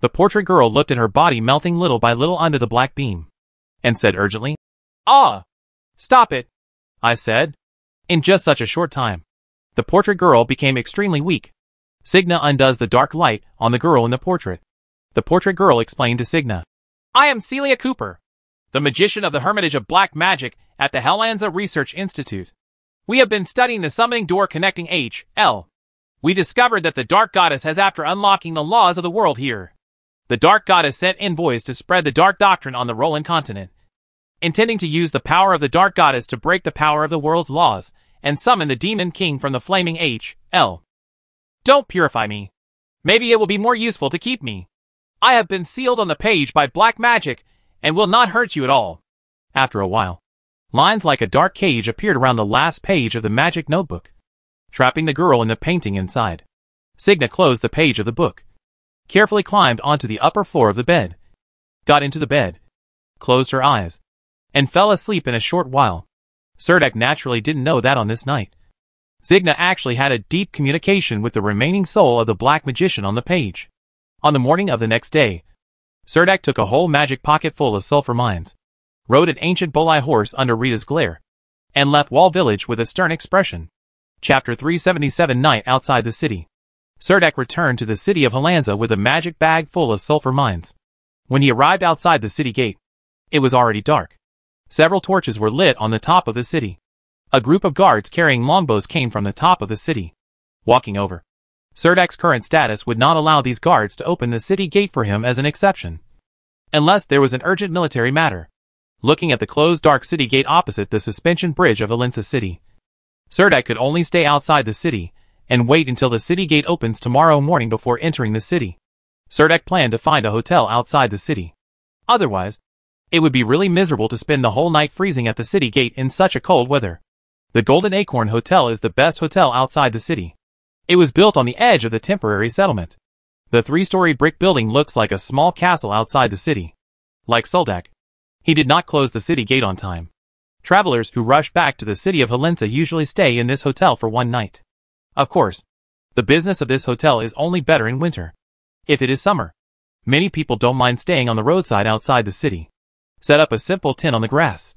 The portrait girl looked at her body melting little by little under the black beam, and said urgently, Ah! Stop it, I said. In just such a short time, the portrait girl became extremely weak. Signa undoes the dark light on the girl in the portrait. The portrait girl explained to Signa, I am Celia Cooper, the magician of the Hermitage of Black Magic at the Helensa Research Institute. We have been studying the summoning door connecting H.L. We discovered that the Dark Goddess has after unlocking the laws of the world here. The Dark Goddess sent envoys to spread the Dark Doctrine on the Roland Continent, intending to use the power of the Dark Goddess to break the power of the world's laws and summon the Demon King from the flaming H.L. Don't purify me. Maybe it will be more useful to keep me. I have been sealed on the page by black magic and will not hurt you at all. After a while, lines like a dark cage appeared around the last page of the magic notebook, trapping the girl in the painting inside. Signa closed the page of the book, carefully climbed onto the upper floor of the bed, got into the bed, closed her eyes, and fell asleep in a short while. Serdek naturally didn't know that on this night, Signa actually had a deep communication with the remaining soul of the black magician on the page. On the morning of the next day, Serdek took a whole magic pocket full of sulfur mines, rode an ancient Bolai horse under Rita's glare, and left Wall Village with a stern expression. Chapter 377 Night outside the city. Serdek returned to the city of Helensa with a magic bag full of sulfur mines. When he arrived outside the city gate, it was already dark. Several torches were lit on the top of the city. A group of guards carrying longbows came from the top of the city. Walking over, Serdek's current status would not allow these guards to open the city gate for him as an exception, unless there was an urgent military matter. Looking at the closed dark city gate opposite the suspension bridge of Helensa city, Serdek could only stay outside the city and wait until the city gate opens tomorrow morning before entering the city. Serdek planned to find a hotel outside the city. Otherwise, it would be really miserable to spend the whole night freezing at the city gate in such a cold weather. The Golden Acorn Hotel is the best hotel outside the city. It was built on the edge of the temporary settlement. The 3-story brick building looks like a small castle outside the city. Like Serdek, he did not close the city gate on time. Travelers who rush back to the city of Helensa usually stay in this hotel for one night. Of course, the business of this hotel is only better in winter. If it is summer, many people don't mind staying on the roadside outside the city. Set up a simple tent on the grass,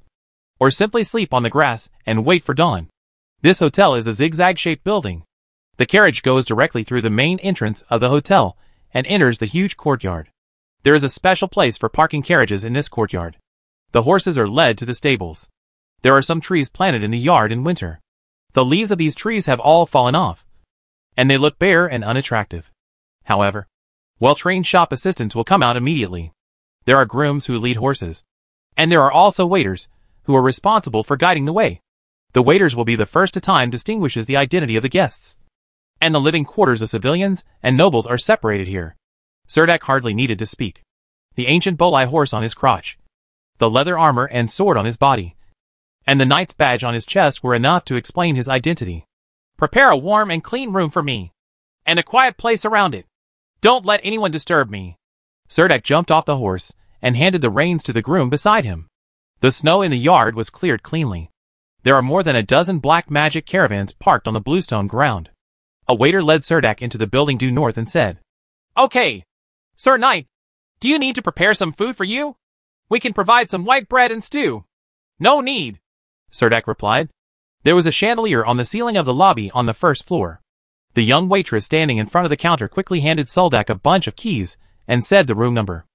or simply sleep on the grass and wait for dawn. This hotel is a zigzag-shaped building. The carriage goes directly through the main entrance of the hotel and enters the huge courtyard. There is a special place for parking carriages in this courtyard. The horses are led to the stables. There are some trees planted in the yard in winter. The leaves of these trees have all fallen off, and they look bare and unattractive. However, well-trained shop assistants will come out immediately. There are grooms who lead horses, and there are also waiters who are responsible for guiding the way. The waiters will be the first to time distinguishes the identity of the guests. And the living quarters of civilians and nobles are separated here. Serdek hardly needed to speak. The ancient Bolai horse on his crotch, the leather armor and sword on his body, and the knight's badge on his chest were enough to explain his identity. Prepare a warm and clean room for me, and a quiet place around it. Don't let anyone disturb me. Serdek jumped off the horse and handed the reins to the groom beside him. The snow in the yard was cleared cleanly. There are more than a dozen black magic caravans parked on the bluestone ground. A waiter led Serdek into the building due north and said, Okay, Sir Knight, do you need to prepare some food for you? We can provide some white bread and stew. No need, Serdek replied. There was a chandelier on the ceiling of the lobby on the first floor. The young waitress standing in front of the counter quickly handed Serdek a bunch of keys and said the room number.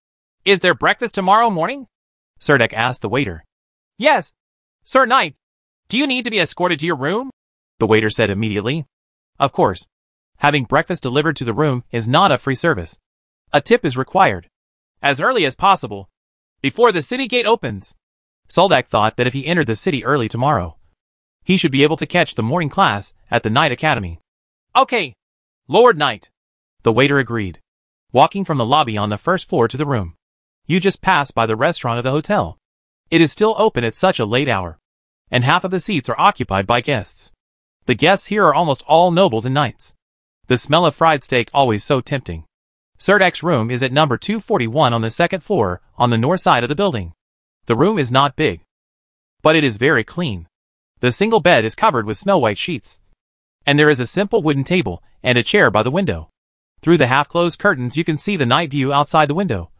Is there breakfast tomorrow morning? Serdek asked the waiter. Yes, Sir Knight. Do you need to be escorted to your room? The waiter said immediately. Of course. Having breakfast delivered to the room is not a free service. A tip is required. As early as possible, before the city gate opens. Soldak thought that if he entered the city early tomorrow, he should be able to catch the morning class at the night academy. Okay, Lord Knight. The waiter agreed, walking from the lobby on the first floor to the room. You just pass by the restaurant of the hotel. It is still open at such a late hour, and half of the seats are occupied by guests. The guests here are almost all nobles and knights. The smell of fried steak always so tempting. Serdak's room is at number 241 on the second floor on the north side of the building. The room is not big, but it is very clean. The single bed is covered with snow-white sheets, and there is a simple wooden table and a chair by the window. Through the half-closed curtains you can see the night view outside the window,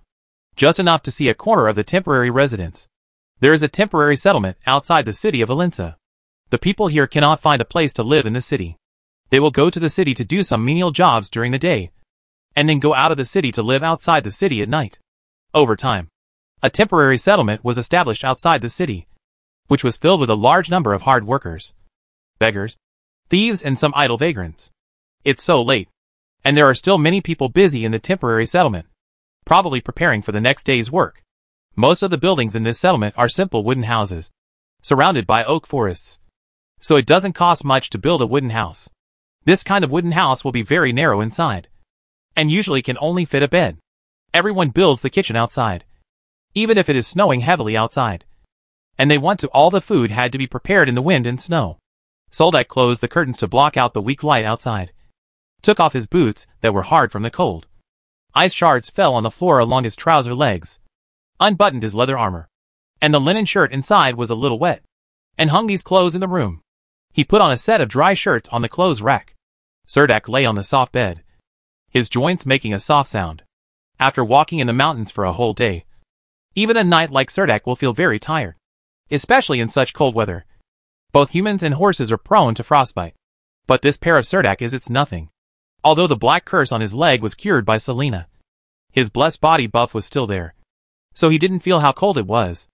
just enough to see a corner of the temporary residence. There is a temporary settlement outside the city of Helensa. The people here cannot find a place to live in the city. They will go to the city to do some menial jobs during the day, and then go out of the city to live outside the city at night. Over time, a temporary settlement was established outside the city, which was filled with a large number of hard workers, beggars, thieves, and some idle vagrants. It's so late, and there are still many people busy in the temporary settlement, probably preparing for the next day's work. Most of the buildings in this settlement are simple wooden houses, surrounded by oak forests. So it doesn't cost much to build a wooden house. This kind of wooden house will be very narrow inside, and usually can only fit a bed. Everyone builds the kitchen outside, even if it is snowing heavily outside, and they want to all the food had to be prepared in the wind and snow. Soldak closed the curtains to block out the weak light outside, took off his boots that were hard from the cold. Ice shards fell on the floor along his trouser legs, unbuttoned his leather armor, and the linen shirt inside was a little wet, and hung these clothes in the room. He put on a set of dry shirts on the clothes rack. Serdak lay on the soft bed, his joints making a soft sound. After walking in the mountains for a whole day, even a knight like Serdak will feel very tired, especially in such cold weather. Both humans and horses are prone to frostbite, but this pair of Serdak is it's nothing. Although the black curse on his leg was cured by Selena, his blessed body buff was still there, so he didn't feel how cold it was.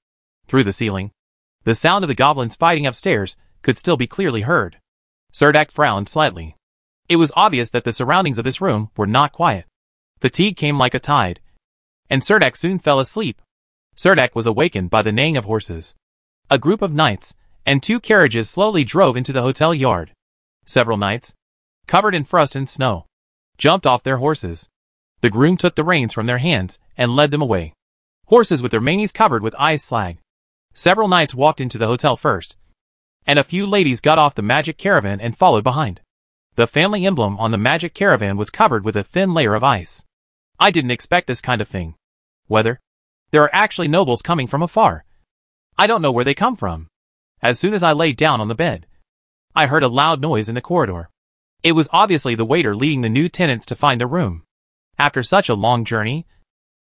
Through the ceiling, the sound of the goblins fighting upstairs could still be clearly heard. Serdak frowned slightly. It was obvious that the surroundings of this room were not quiet. Fatigue came like a tide, and Serdak soon fell asleep. Serdak was awakened by the neighing of horses. A group of knights and 2 carriages slowly drove into the hotel yard. Several knights, covered in frost and snow, jumped off their horses. The groom took the reins from their hands and led them away. Horses with their manes covered with ice slag. Several knights walked into the hotel first, and a few ladies got off the magic caravan and followed behind. The family emblem on the magic caravan was covered with a thin layer of ice. I didn't expect this kind of thing. Whether there are actually nobles coming from afar, I don't know where they come from. As soon as I lay down on the bed, I heard a loud noise in the corridor. It was obviously the waiter leading the new tenants to find their room. After such a long journey,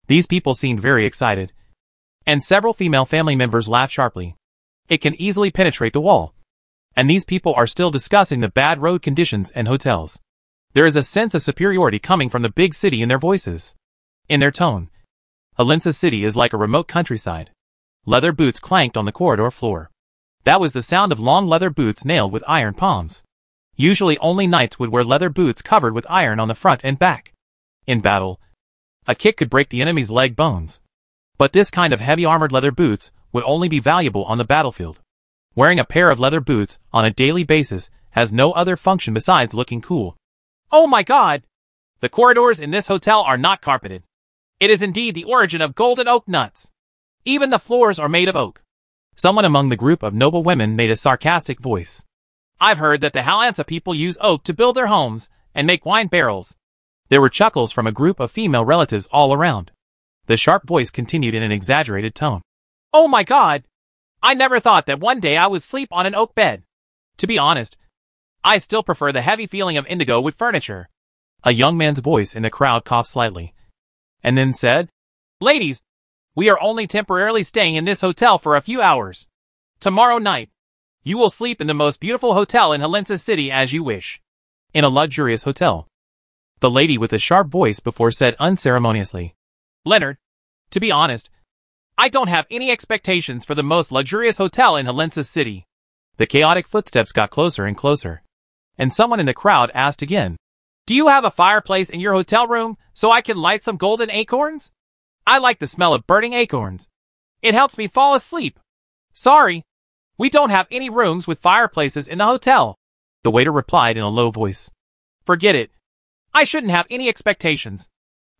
these people seemed very excited, and several female family members laughed sharply. It can easily penetrate the wall, and these people are still discussing the bad road conditions and hotels. There is a sense of superiority coming from the big city in their voices, in their tone. Helensa city is like a remote countryside. Leather boots clanked on the corridor floor. That was the sound of long leather boots nailed with iron palms. Usually only knights would wear leather boots covered with iron on the front and back. In battle, a kick could break the enemy's leg bones. But this kind of heavy armored leather boots would only be valuable on the battlefield. Wearing a pair of leather boots on a daily basis has no other function besides looking cool. Oh my God! The corridors in this hotel are not carpeted. It is indeed the origin of golden oak nuts. Even the floors are made of oak. Someone among the group of noble women made a sarcastic voice. I've heard that the Helensa people use oak to build their homes and make wine barrels. There were chuckles from a group of female relatives all around. The sharp voice continued in an exaggerated tone. Oh my God! I never thought that one day I would sleep on an oak bed. To be honest, I still prefer the heavy feeling of indigo wood furniture. A young man's voice in the crowd coughed slightly, and then said, Ladies, we are only temporarily staying in this hotel for a few hours. Tomorrow night, you will sleep in the most beautiful hotel in Helensa City as you wish. In a luxurious hotel. The lady with the sharp voice before said unceremoniously. Leonard, to be honest, I don't have any expectations for the most luxurious hotel in Helensa City. The chaotic footsteps got closer and closer, and someone in the crowd asked again, Do you have a fireplace in your hotel room so I can light some golden acorns? I like the smell of burning acorns. It helps me fall asleep. Sorry. We don't have any rooms with fireplaces in the hotel, the waiter replied in a low voice. Forget it. I shouldn't have any expectations.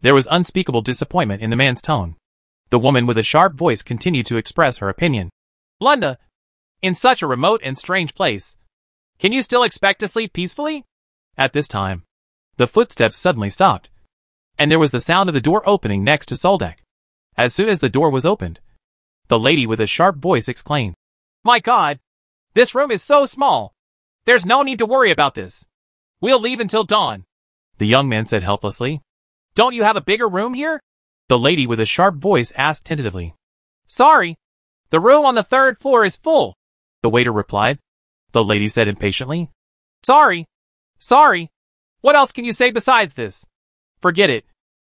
There was unspeakable disappointment in the man's tone. The woman with a sharp voice continued to express her opinion. Lunda, in such a remote and strange place, can you still expect to sleep peacefully? At this time, the footsteps suddenly stopped, and there was the sound of the door opening next to Soldak. As soon as the door was opened, the lady with a sharp voice exclaimed, My God, this room is so small. There's no need to worry about this. We'll leave until dawn. The young man said helplessly. Don't you have a bigger room here? The lady with a sharp voice asked tentatively. Sorry, the room on the 3rd floor is full, the waiter replied. The lady said impatiently. Sorry. What else can you say besides this? Forget it.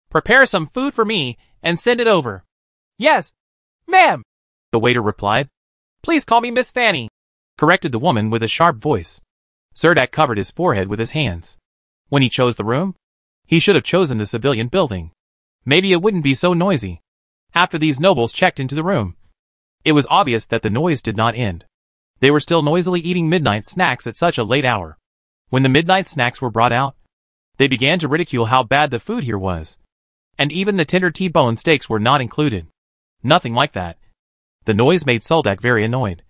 Prepare some food for me and send it over. Yes, ma'am, the waiter replied. Please call me Miss Fanny, corrected the woman with a sharp voice. Cerdak covered his forehead with his hands. When he chose the room, he should have chosen the civilian building. Maybe it wouldn't be so noisy. After these nobles checked into the room, it was obvious that the noise did not end. They were still noisily eating midnight snacks at such a late hour. When the midnight snacks were brought out, they began to ridicule how bad the food here was. And even the tender T-bone steaks were not included. Nothing like that. The noise made Soldak very annoyed.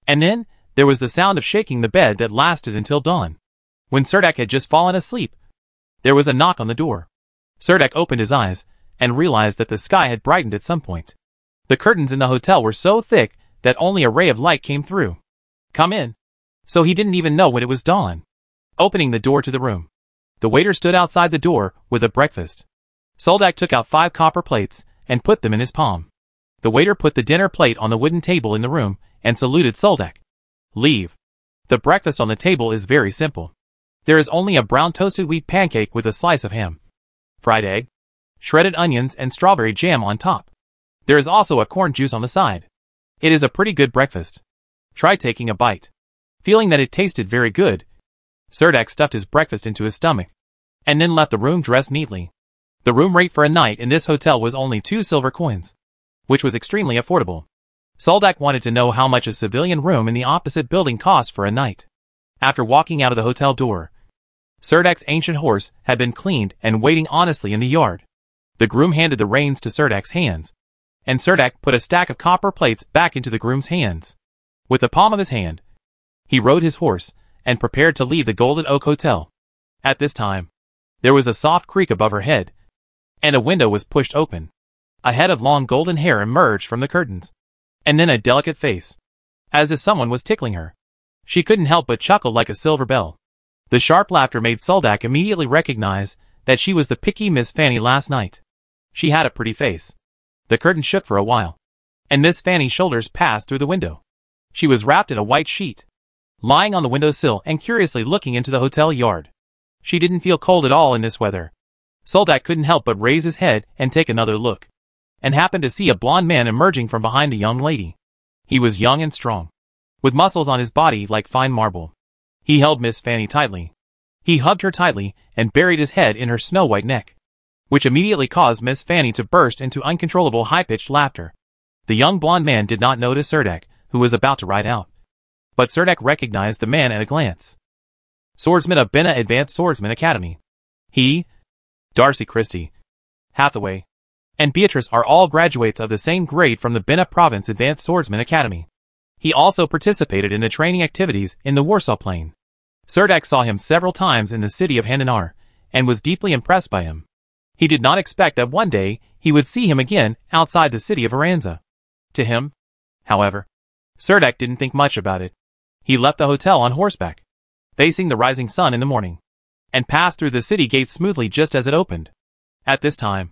And then, there was the sound of shaking the bed that lasted until dawn. When Cerdak had just fallen asleep, there was a knock on the door. Cerdak opened his eyes, and realized that the sky had brightened at some point. The curtains in the hotel were so thick that only a ray of light came through. Come in. So he didn't even know when it was dawn. Opening the door to the room, the waiter stood outside the door with a breakfast. Soldak took out 5 copper plates and put them in his palm. The waiter put the dinner plate on the wooden table in the room and saluted Soldak. Leave. The breakfast on the table is very simple. There is only a brown toasted wheat pancake with a slice of ham, fried egg, shredded onions and strawberry jam on top. There is also a corn juice on the side. It is a pretty good breakfast. Try taking a bite. Feeling that it tasted very good, Cerdak stuffed his breakfast into his stomach, and then left the room dressed neatly. The room rate for a night in this hotel was only 2 silver coins, which was extremely affordable. Soldak wanted to know how much a civilian room in the opposite building cost for a night. After walking out of the hotel door, Cerdak's ancient horse had been cleaned and waiting honestly in the yard. The groom handed the reins to Cerdak's hands, and Cerdak put a stack of copper plates back into the groom's hands. With the palm of his hand, he rode his horse and prepared to leave the Golden Oak Hotel. At this time, there was a soft creak above her head, and a window was pushed open. A head of long golden hair emerged from the curtains, and then a delicate face, as if someone was tickling her. She couldn't help but chuckle like a silver bell. The sharp laughter made Soldak immediately recognize that she was the picky Miss Fanny last night. She had a pretty face. The curtain shook for a while, and Miss Fanny's shoulders passed through the window. She was wrapped in a white sheet, lying on the windowsill and curiously looking into the hotel yard. She didn't feel cold at all in this weather. Soldak couldn't help but raise his head and take another look, and happened to see a blond man emerging from behind the young lady. He was young and strong, with muscles on his body like fine marble. He held Miss Fanny tightly. He hugged her tightly and buried his head in her snow-white neck, which immediately caused Miss Fanny to burst into uncontrollable high-pitched laughter. The young blond man did not notice Cerdak, who was about to ride out. But Cerdak recognized the man at a glance. Swordsman of Bina Advanced Swordsman Academy. He, Darcy Christie, Hathaway, and Beatrice are all graduates of the same grade from the Bina Province Advanced Swordsman Academy. He also participated in the training activities in the Warsaw Plain. Cerdak saw him several times in the city of Handanar, and was deeply impressed by him. He did not expect that one day he would see him again outside the city of Helensa. To him, however, Cerdak didn't think much about it. He left the hotel on horseback, facing the rising sun in the morning, and passed through the city gate smoothly just as it opened. At this time,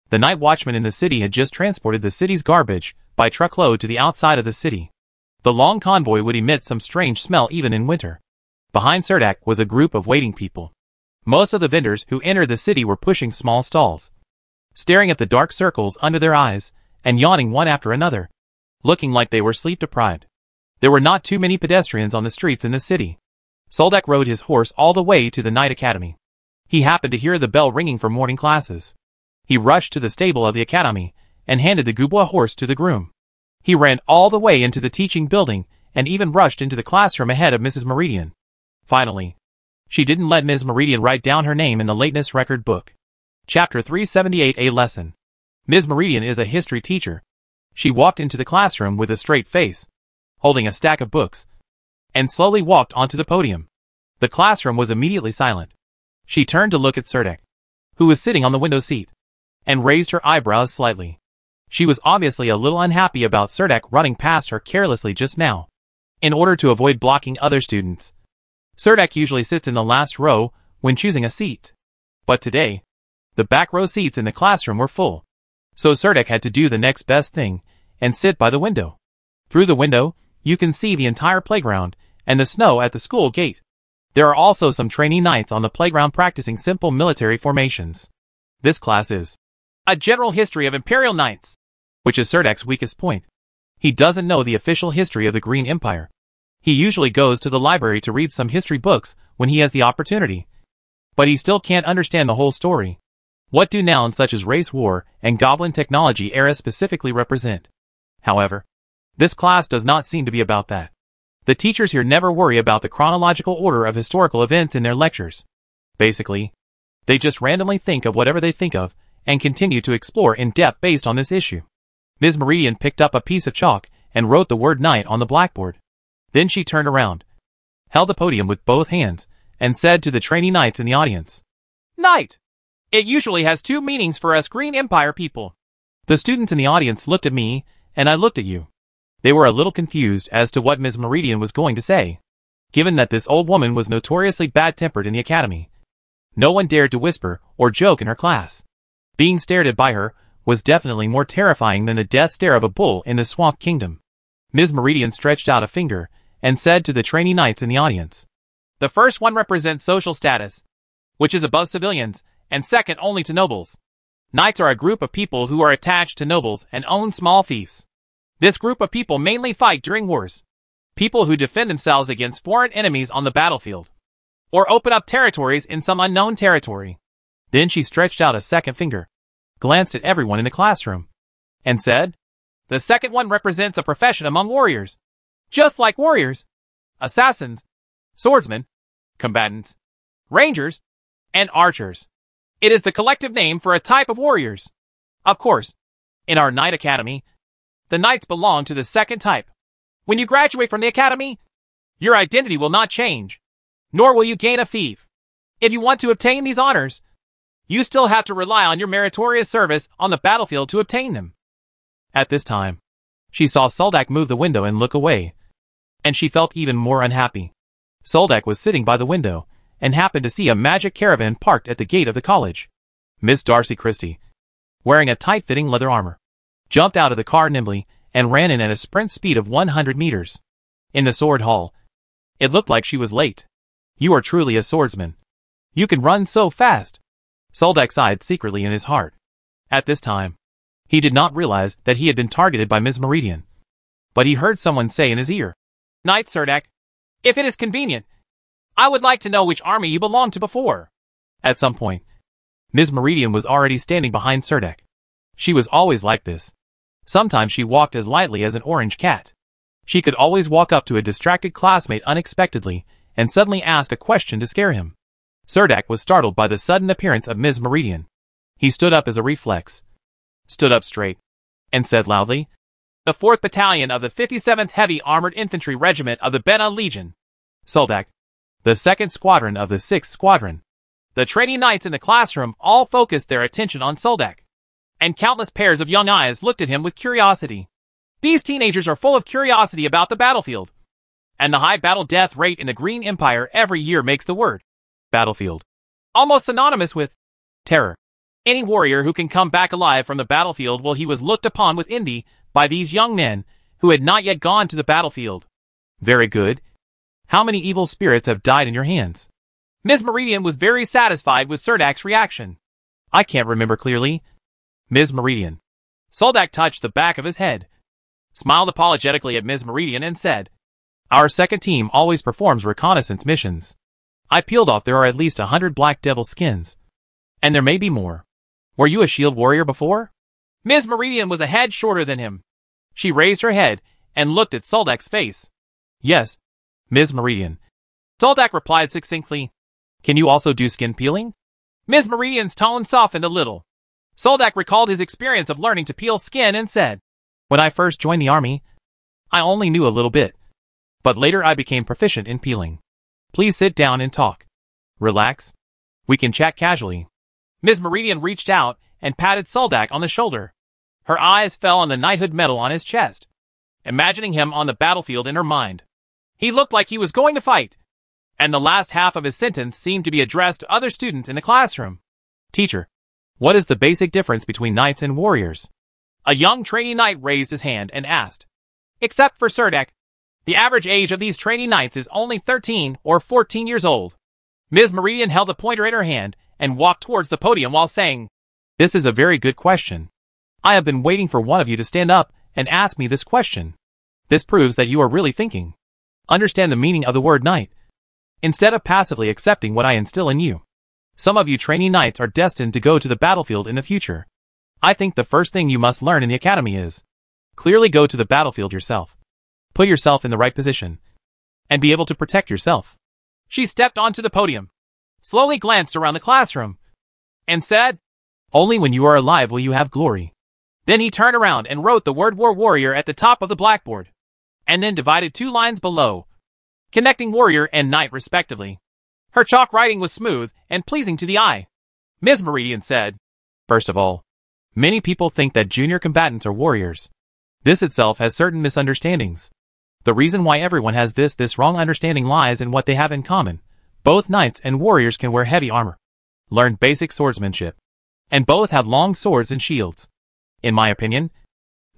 the night watchman in the city had just transported the city's garbage by truckload to the outside of the city. The long convoy would emit some strange smell even in winter. Behind Cerdak was a group of waiting people. Most of the vendors who entered the city were pushing small stalls, staring at the dark circles under their eyes, and yawning one after another, looking like they were sleep-deprived. There were not too many pedestrians on the streets in the city. Soldak rode his horse all the way to the night academy. He happened to hear the bell ringing for morning classes. He rushed to the stable of the academy, and handed the Gubwa horse to the groom. He ran all the way into the teaching building and even rushed into the classroom ahead of Mrs. Meridian. Finally, she didn't let Ms. Meridian write down her name in the lateness record book. Chapter 378, A Lesson. Ms. Meridian is a history teacher. She walked into the classroom with a straight face, holding a stack of books, and slowly walked onto the podium. The classroom was immediately silent. She turned to look at Serdek, who was sitting on the window seat, and raised her eyebrows slightly. She was obviously a little unhappy about Serdek running past her carelessly just now. In order to avoid blocking other students, Serdek usually sits in the last row when choosing a seat. But today, the back row seats in the classroom were full. So Serdek had to do the next best thing and sit by the window. Through the window, you can see the entire playground and the snow at the school gate. There are also some trainee knights on the playground practicing simple military formations. This class is a general history of Imperial Knights, which is Serdek's weakest point. He doesn't know the official history of the Green Empire. He usually goes to the library to read some history books when he has the opportunity. But he still can't understand the whole story. What do nouns such as race war and goblin technology era specifically represent? However, this class does not seem to be about that. The teachers here never worry about the chronological order of historical events in their lectures. Basically, they just randomly think of whatever they think of and continue to explore in depth based on this issue. Ms. Meridian picked up a piece of chalk and wrote the word knight on the blackboard. Then she turned around, held the podium with both hands, and said to the trainee knights in the audience, "Knight! It usually has two meanings for us Green Empire people." The students in the audience looked at me, and I looked at you. They were a little confused as to what Ms. Meridian was going to say. Given that this old woman was notoriously bad-tempered in the academy, no one dared to whisper or joke in her class. Being stared at by her was definitely more terrifying than the death stare of a bull in the Swamp Kingdom. Ms. Meridian stretched out a finger and said to the trainee knights in the audience, "The first one represents social status, which is above civilians, and second only to nobles. Knights are a group of people who are attached to nobles and own small fiefs. This group of people mainly fight during wars. People who defend themselves against foreign enemies on the battlefield, or open up territories in some unknown territory." Then she stretched out a second finger, glanced at everyone in the classroom, and said, "The second one represents a profession among warriors. Just like warriors, assassins, swordsmen, combatants, rangers, and archers. It is the collective name for a type of warriors. Of course, in our Knight Academy, the knights belong to the second type. When you graduate from the academy, your identity will not change, nor will you gain a fief. If you want to obtain these honors, you still have to rely on your meritorious service on the battlefield to obtain them." At this time, she saw Serdek move the window and look away, and she felt even more unhappy. Serdek was sitting by the window and happened to see a magic caravan parked at the gate of the college. Miss Darcy Christie, wearing a tight-fitting leather armor, jumped out of the car nimbly and ran in at a sprint speed of 100 meters. In the sword hall, it looked like she was late. "You are truly a swordsman. You can run so fast." Serdek sighed secretly in his heart. At this time, he did not realize that he had been targeted by Ms. Meridian. But he heard someone say in his ear, "Knight Serdek, if it is convenient, I would like to know which army you belonged to before." At some point, Ms. Meridian was already standing behind Serdek. She was always like this. Sometimes she walked as lightly as an orange cat. She could always walk up to a distracted classmate unexpectedly and suddenly ask a question to scare him. Serdek was startled by the sudden appearance of Ms. Meridian. He stood up as a reflex, stood up straight, and said loudly, "The 4th Battalion of the 57th Heavy Armored Infantry Regiment of the Bena Legion. Serdek, the 2nd Squadron of the 6th Squadron." The trainee knights in the classroom all focused their attention on Serdek, and countless pairs of young eyes looked at him with curiosity. These teenagers are full of curiosity about the battlefield, and the high battle death rate in the Green Empire every year makes the word battlefield almost synonymous with terror. Any warrior who can come back alive from the battlefield, well, he was looked upon with envy by these young men who had not yet gone to the battlefield. "Very good. How many evil spirits have died in your hands?" Ms. Meridian was very satisfied with Serdek's reaction. "I can't remember clearly, Ms. Meridian." Serdek touched the back of his head, smiled apologetically at Ms. Meridian, and said, "Our second team always performs reconnaissance missions. I peeled off there are at least 100 Black Devil skins, and there may be more. Were you a shield warrior before?" Ms. Meridian was a head shorter than him. She raised her head and looked at Soldak's face. Yes, Ms. Meridian. Soldak replied succinctly. Can you also do skin peeling? Ms. Meridian's tone softened a little. Soldak recalled his experience of learning to peel skin and said, When I first joined the army, I only knew a little bit. But later I became proficient in peeling. Please sit down and talk. Relax. We can chat casually. Ms. Meridian reached out and patted Soldak on the shoulder. Her eyes fell on the knighthood medal on his chest, imagining him on the battlefield in her mind. He looked like he was going to fight, and the last half of his sentence seemed to be addressed to other students in the classroom. Teacher, what is the basic difference between knights and warriors? A young trainee knight raised his hand and asked. Except for Serdek, the average age of these trainee knights is only 13 or 14 years old. Ms. Meridian held the pointer in her hand and walked towards the podium while saying, This is a very good question. I have been waiting for one of you to stand up and ask me this question. This proves that you are really thinking. Understand the meaning of the word knight, instead of passively accepting what I instill in you. Some of you trainee knights are destined to go to the battlefield in the future. I think the first thing you must learn in the academy is clearly go to the battlefield yourself. Put yourself in the right position, and be able to protect yourself. She stepped onto the podium, slowly glanced around the classroom, and said, Only when you are alive will you have glory. Then he turned around and wrote the word warrior at the top of the blackboard, and then divided 2 lines below, connecting warrior and knight respectively. Her chalk writing was smooth and pleasing to the eye. Ms. Meridian said, First of all, many people think that junior combatants are warriors. This itself has certain misunderstandings. The reason why everyone has this wrong understanding lies in what they have in common. Both knights and warriors can wear heavy armor, learn basic swordsmanship, and both have long swords and shields. In my opinion,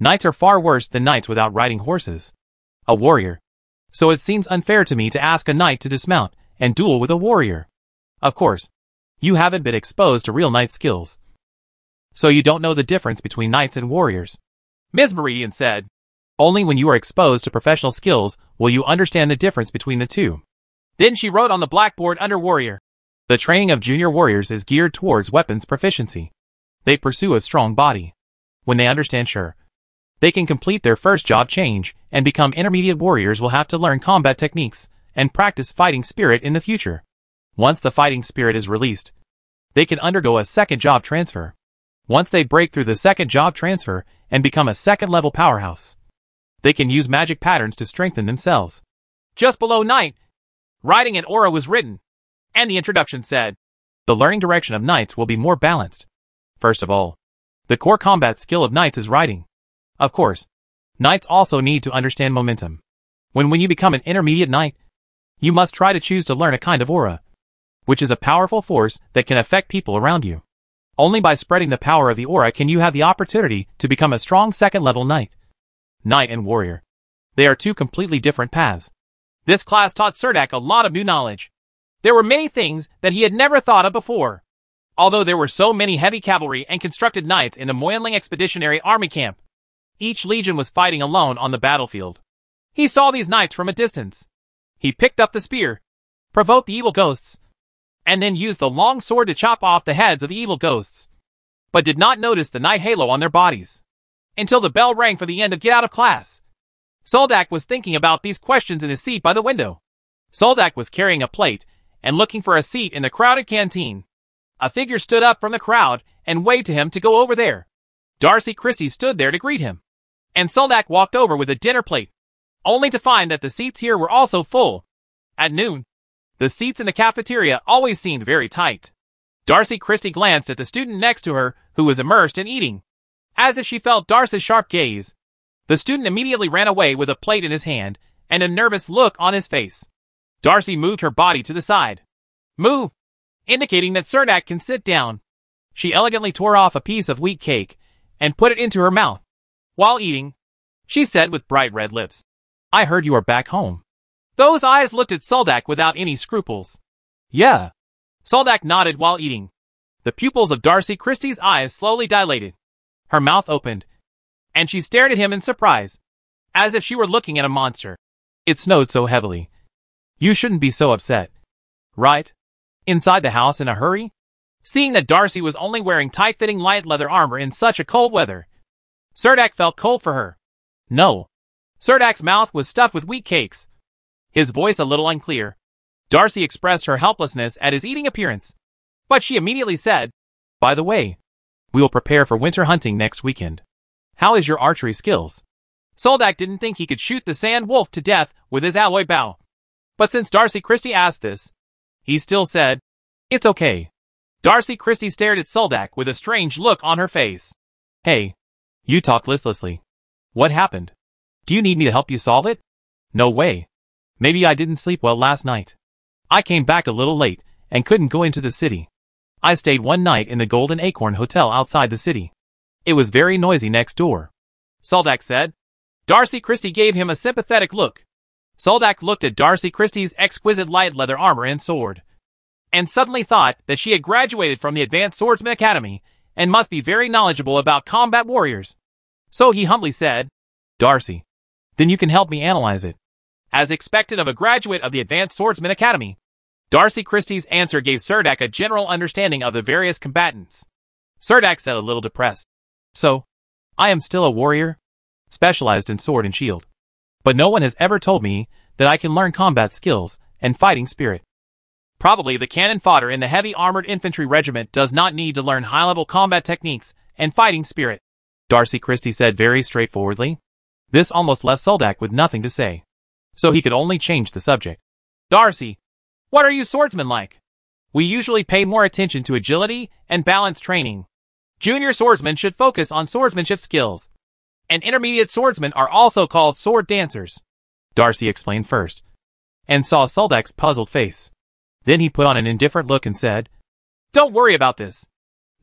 knights are far worse than knights without riding horses. A warrior. So it seems unfair to me to ask a knight to dismount and duel with a warrior. Of course, you haven't been exposed to real knight skills, so you don't know the difference between knights and warriors. Ms. Meridian said, Only when you are exposed to professional skills will you understand the difference between the two. Then she wrote on the blackboard under warrior. The training of junior warriors is geared towards weapons proficiency. They pursue a strong body. When they understand they can complete their first job change and become intermediate warriors will have to learn combat techniques and practice fighting spirit in the future. Once the fighting spirit is released, they can undergo a second job transfer. Once they break through the second job transfer and become a second-level powerhouse, they can use magic patterns to strengthen themselves. Just below knight, writing an aura was written, and the introduction said, The learning direction of knights will be more balanced. First of all, the core combat skill of knights is riding. Of course, knights also need to understand momentum. When you become an intermediate knight, you must try to choose to learn a kind of aura, which is a powerful force that can affect people around you. Only by spreading the power of the aura can you have the opportunity to become a strong second-level knight. Knight and warrior. They are 2 completely different paths. This class taught Serdek a lot of new knowledge. There were many things that he had never thought of before. Although there were so many heavy cavalry and constructed knights in the Moyonling Expeditionary Army camp, each legion was fighting alone on the battlefield. He saw these knights from a distance. He picked up the spear, provoked the evil ghosts, and then used the long sword to chop off the heads of the evil ghosts, but did not notice the knight halo on their bodies until the bell rang for the end of get out of class. Soldak was thinking about these questions in his seat by the window. Soldak was carrying a plate and looking for a seat in the crowded canteen. A figure stood up from the crowd and waved to him to go over there. Darcy Christie stood there to greet him, and Soldak walked over with a dinner plate, only to find that the seats here were also full. At noon, the seats in the cafeteria always seemed very tight. Darcy Christie glanced at the student next to her who was immersed in eating. As if she felt Darcy's sharp gaze, the student immediately ran away with a plate in his hand and a nervous look on his face. Darcy moved her body to the side. Move, indicating that Serdek can sit down. She elegantly tore off a piece of wheat cake and put it into her mouth. While eating, she said with bright red lips, I heard you are back home. Those eyes looked at Soldak without any scruples. Yeah. Soldak nodded while eating. The pupils of Darcy Christie's eyes slowly dilated. Her mouth opened, and she stared at him in surprise, as if she were looking at a monster. It snowed so heavily. You shouldn't be so upset. Right? Inside the house in a hurry? Seeing that Darcy was only wearing tight-fitting light leather armor in such a cold weather, Serdek felt cold for her. No. Serdak's mouth was stuffed with wheat cakes. His voice a little unclear. Darcy expressed her helplessness at his eating appearance. But she immediately said, By the way, we will prepare for winter hunting next weekend. How is your archery skills? Soldak didn't think he could shoot the sand wolf to death with his alloy bow. But since Darcy Christie asked this, he still said, It's okay. Darcy Christie stared at Soldak with a strange look on her face. Hey, you talk listlessly. What happened? Do you need me to help you solve it? No way. Maybe I didn't sleep well last night. I came back a little late and couldn't go into the city. I stayed one night in the Golden Acorn Hotel outside the city. It was very noisy next door, Soldak said. Darcy Christie gave him a sympathetic look. Soldak looked at Darcy Christie's exquisite light leather armor and sword, and suddenly thought that she had graduated from the Advanced Swordsman Academy and must be very knowledgeable about combat warriors. So he humbly said, Darcy, then you can help me analyze it. As expected of a graduate of the Advanced Swordsman Academy, Darcy Christie's answer gave Serdak a general understanding of the various combatants. Serdak said a little depressed. So, I am still a warrior, specialized in sword and shield. But no one has ever told me that I can learn combat skills and fighting spirit. Probably the cannon fodder in the heavy armored infantry regiment does not need to learn high-level combat techniques and fighting spirit, Darcy Christie said very straightforwardly. This almost left Soldak with nothing to say, so he could only change the subject. Darcy, what are you swordsmen like? We usually pay more attention to agility and balance training. Junior swordsmen should focus on swordsmanship skills, and intermediate swordsmen are also called sword dancers, Darcy explained first, and saw Soldak's puzzled face. Then he put on an indifferent look and said, Don't worry about this.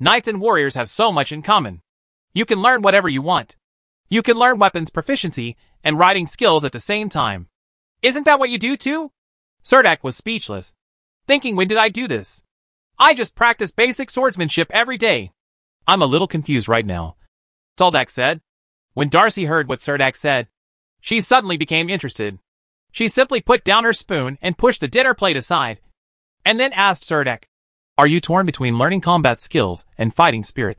Knights and warriors have so much in common. You can learn whatever you want. You can learn weapons proficiency and riding skills at the same time. Isn't that what you do too? Serdak was speechless, thinking, when did I do this? I just practice basic swordsmanship every day. I'm a little confused right now, Soldak said. When Darcy heard what Serdak said, she suddenly became interested. She simply put down her spoon and pushed the dinner plate aside, and then asked Serdak, Are you torn between learning combat skills and fighting spirit,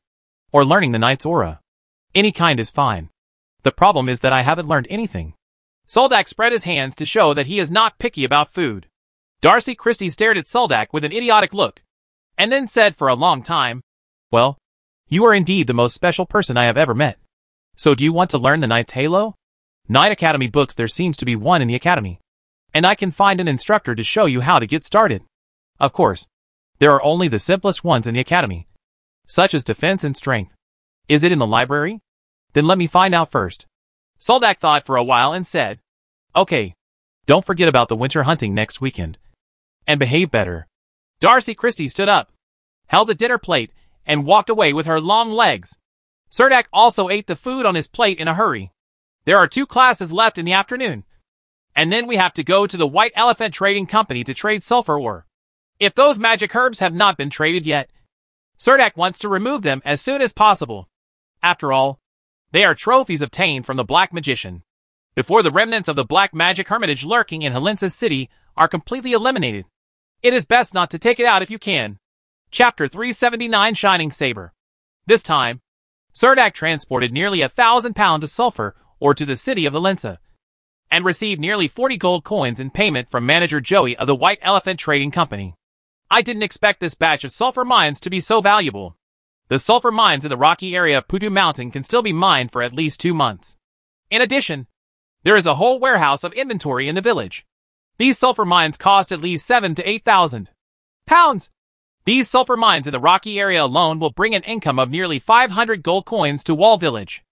or learning the knight's aura? Any kind is fine. The problem is that I haven't learned anything. Soldak spread his hands to show that he is not picky about food. Darcy Christie stared at Soldak with an idiotic look, and then said for a long time, Well, you are indeed the most special person I have ever met. So do you want to learn the Knight's Halo? Knight Academy books, there seems to be one in the Academy, and I can find an instructor to show you how to get started. Of course, there are only the simplest ones in the Academy, such as defense and strength. Is it in the library? Then let me find out first. Soldak thought for a while and said, Okay, don't forget about the winter hunting next weekend, and behave better. Darcy Christie stood up, held the dinner plate, and walked away with her long legs. Serdak also ate the food on his plate in a hurry. There are 2 classes left in the afternoon, and then we have to go to the White Elephant Trading Company to trade sulfur ore. If those magic herbs have not been traded yet, Serdak wants to remove them as soon as possible. After all, they are trophies obtained from the Black Magician, before the remnants of the Black Magic Hermitage lurking in Helensa City are completely eliminated. It is best not to take it out if you can. Chapter 379, Shining Saber. This time, Serdak transported nearly 1,000 pounds of sulfur ore to the city of Helensa, and received nearly 40 gold coins in payment from manager Joey of the White Elephant Trading Company. I didn't expect this batch of sulfur mines to be so valuable. The sulfur mines in the rocky area of Pudu Mountain can still be mined for at least 2 months. In addition, there is a whole warehouse of inventory in the village. These sulfur mines cost at least 7,000 to 8,000 pounds. These sulfur mines in the rocky area alone will bring an income of nearly 500 gold coins to Wall Village.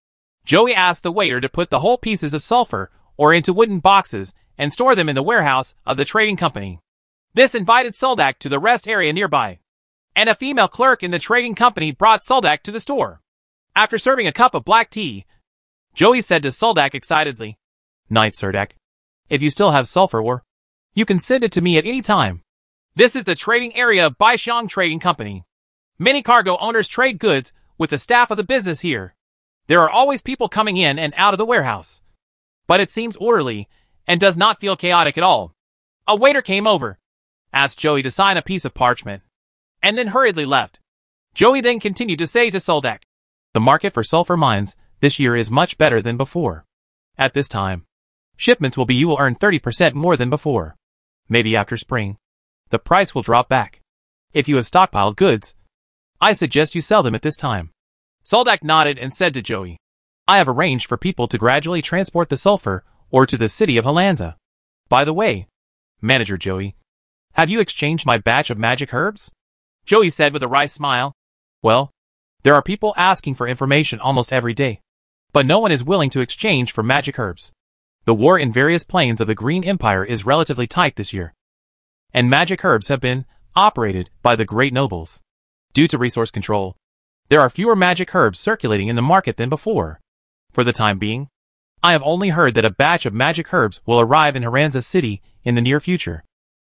Joey asked the waiter to put the whole pieces of sulfur ore into wooden boxes and store them in the warehouse of the trading company. This invited Soldak to the rest area nearby, and a female clerk in the trading company brought Soldak to the store. After serving a cup of black tea, Joey said to Soldak excitedly, Knight Serdak, if you still have sulfur ore, you can send it to me at any time. This is the trading area of Baixiang Trading Company. Many cargo owners trade goods with the staff of the business here. There are always people coming in and out of the warehouse, but it seems orderly and does not feel chaotic at all. A waiter came over, asked Joey to sign a piece of parchment, and then hurriedly left. Joey then continued to say to Soldak, The market for sulfur mines this year is much better than before. At this time, shipments will be you will earn 30% more than before. Maybe after spring, the price will drop back. If you have stockpiled goods, I suggest you sell them at this time. Soldak nodded and said to Joey, I have arranged for people to gradually transport the sulfur or to the city of Helensa. By the way, Manager Joey, have you exchanged my batch of magic herbs? Joey said with a wry smile. Well, there are people asking for information almost every day, but no one is willing to exchange for magic herbs. The war in various planes of the Green Empire is relatively tight this year, and magic herbs have been operated by the great nobles. Due to resource control, there are fewer magic herbs circulating in the market than before. For the time being, I have only heard that a batch of magic herbs will arrive in Helensa City in the near future.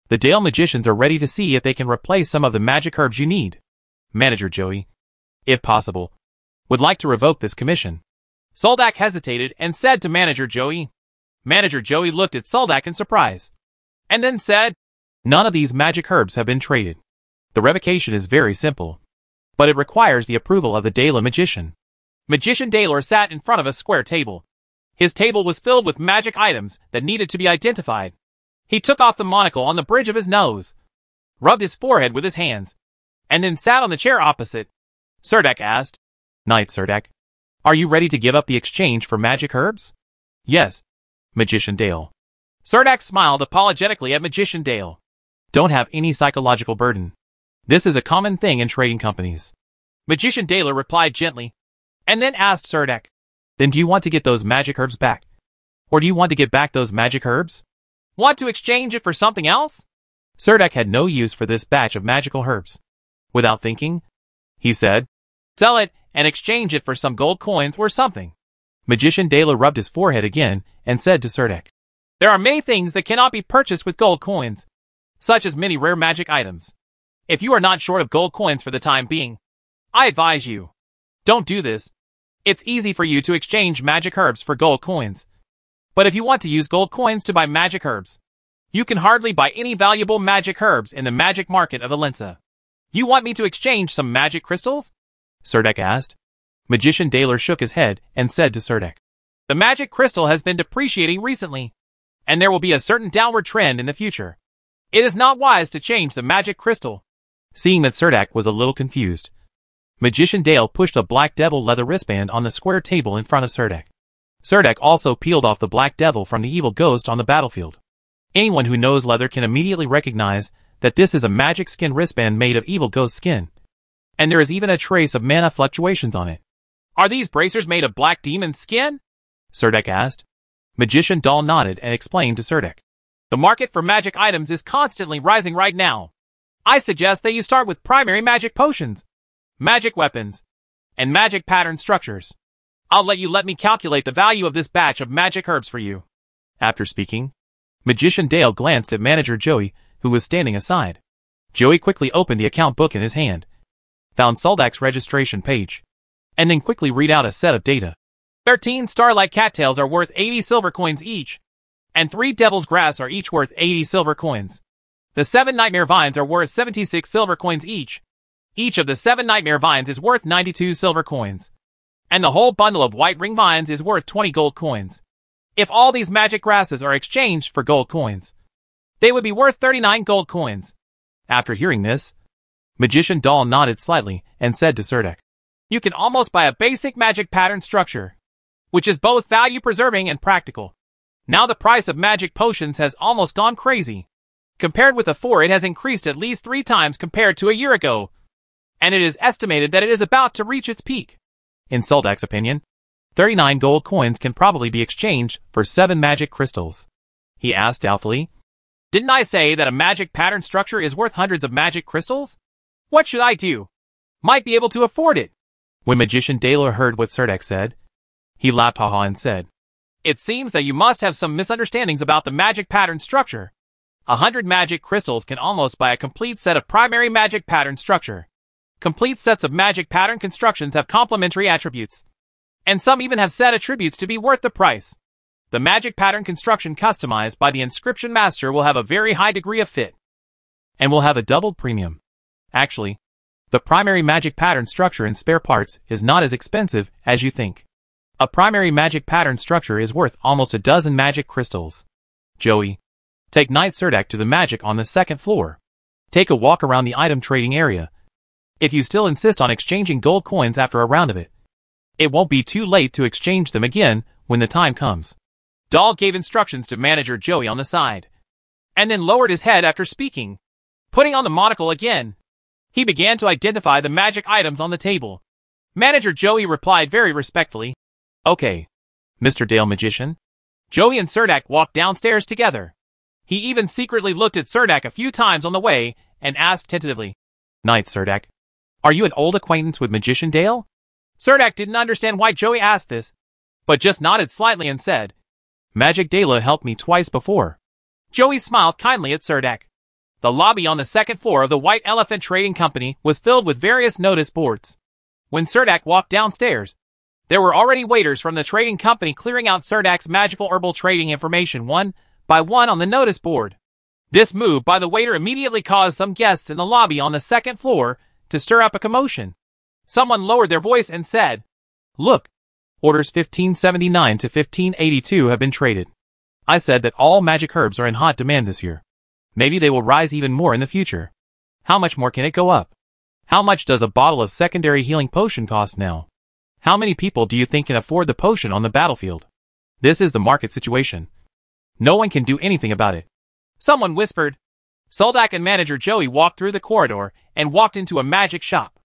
The Dale magicians are ready to see if they can replace some of the magic herbs you need. Manager Joey, if possible, would like to revoke this commission. Soldak hesitated and said to Manager Joey. Manager Joey looked at Soldak in surprise, and then said, None of these magic herbs have been traded. The revocation is very simple, but it requires the approval of the Dale magician. Magician Daler sat in front of a square table. His table was filled with magic items that needed to be identified. He took off the monocle on the bridge of his nose, rubbed his forehead with his hands, and then sat on the chair opposite. Cerdak asked, Knight Cerdak, are you ready to give up the exchange for magic herbs? Yes, Magician Dale. Cerdak smiled apologetically at Magician Dale. Don't have any psychological burden. This is a common thing in trading companies. Magician Daler replied gently, and then asked Cerdak, Then do you want to get those magic herbs back? Or do you want to get back those magic herbs? Want to exchange it for something else? Cerdak had no use for this batch of magical herbs. Without thinking, he said, Sell it and exchange it for some gold coins or something. Magician Daler rubbed his forehead again and said to Cerdak, There are many things that cannot be purchased with gold coins, such as many rare magic items. If you are not short of gold coins for the time being, I advise you, don't do this. It's easy for you to exchange magic herbs for gold coins. But if you want to use gold coins to buy magic herbs, you can hardly buy any valuable magic herbs in the magic market of Helensa. You want me to exchange some magic crystals? Cerdak asked. Magician Daler shook his head and said to Cerdak, The magic crystal has been depreciating recently, and there will be a certain downward trend in the future. It is not wise to change the magic crystal. Seeing that Cerdak was a little confused, Magician Dale pushed a black devil leather wristband on the square table in front of Cerdak. Cerdak also peeled off the black devil from the evil ghost on the battlefield. Anyone who knows leather can immediately recognize that this is a magic skin wristband made of evil ghost skin. And there is even a trace of mana fluctuations on it. Are these bracers made of black demon skin? Cerdak asked. Magician Dal nodded and explained to Cerdak. The market for magic items is constantly rising right now. I suggest that you start with primary magic potions, magic weapons, and magic pattern structures. I'll let me calculate the value of this batch of magic herbs for you. After speaking, Magician Dale glanced at Manager Joey, who was standing aside. Joey quickly opened the account book in his hand, found Soldak's registration page, and then quickly read out a set of data. 13 Starlight Cattails are worth 80 silver coins each, and 3 Devil's Grass are each worth 80 silver coins. The 7 Nightmare Vines are worth 76 silver coins each. Each of the 7 Nightmare Vines is worth 92 silver coins. And the whole bundle of White Ring Vines is worth 20 gold coins. If all these magic grasses are exchanged for gold coins, they would be worth 39 gold coins. After hearing this, Magician Dal nodded slightly and said to Cerdak, You can almost buy a basic magic pattern structure, which is both value-preserving and practical. Now the price of magic potions has almost gone crazy. Compared with before, it has increased at least 3 times compared to a year ago, and it is estimated that it is about to reach its peak. In Soldak's opinion, 39 gold coins can probably be exchanged for 7 magic crystals. He asked doubtfully, Didn't I say that a magic pattern structure is worth hundreds of magic crystals? What should I do? Might be able to afford it. When Magician Daler heard what Cerdak said, he laughed haha and said, It seems that you must have some misunderstandings about the magic pattern structure. 100 magic crystals can almost buy a complete set of primary magic pattern structure. Complete sets of magic pattern constructions have complementary attributes, and some even have set attributes to be worth the price. The magic pattern construction customized by the inscription master will have a very high degree of fit, and will have a doubled premium. Actually, the primary magic pattern structure and spare parts is not as expensive as you think. A primary magic pattern structure is worth almost a dozen magic crystals. Joey, take Knight Surdak to the magic on the second floor. Take a walk around the item trading area. If you still insist on exchanging gold coins after a round of it, it won't be too late to exchange them again when the time comes. Dahl gave instructions to Manager Joey on the side, and then lowered his head after speaking. Putting on the monocle again, he began to identify the magic items on the table. Manager Joey replied very respectfully, "Okay, Mr. Dale Magician." Joey and Surdak walked downstairs together. He even secretly looked at Surdak a few times on the way and asked tentatively, "Knight Surdak, are you an old acquaintance with Magician Dale?" Surdak didn't understand why Joey asked this, but just nodded slightly and said, "Magic Dale helped me twice before." Joey smiled kindly at Surdak. The lobby on the second floor of the White Elephant Trading Company was filled with various notice boards. When Surdak walked downstairs, there were already waiters from the trading company clearing out Surdak's magical herbal trading information one by one on the notice board. This move by the waiter immediately caused some guests in the lobby on the second floor to stir up a commotion. Someone lowered their voice and said, "Look, orders 1579 to 1582 have been traded. I said that all magic herbs are in hot demand this year. Maybe they will rise even more in the future. How much more can it go up? How much does a bottle of secondary healing potion cost now? How many people do you think can afford the potion on the battlefield? This is the market situation. No one can do anything about it." Someone whispered. Surdak and Manager Joey walked through the corridor and walked into a magic shop.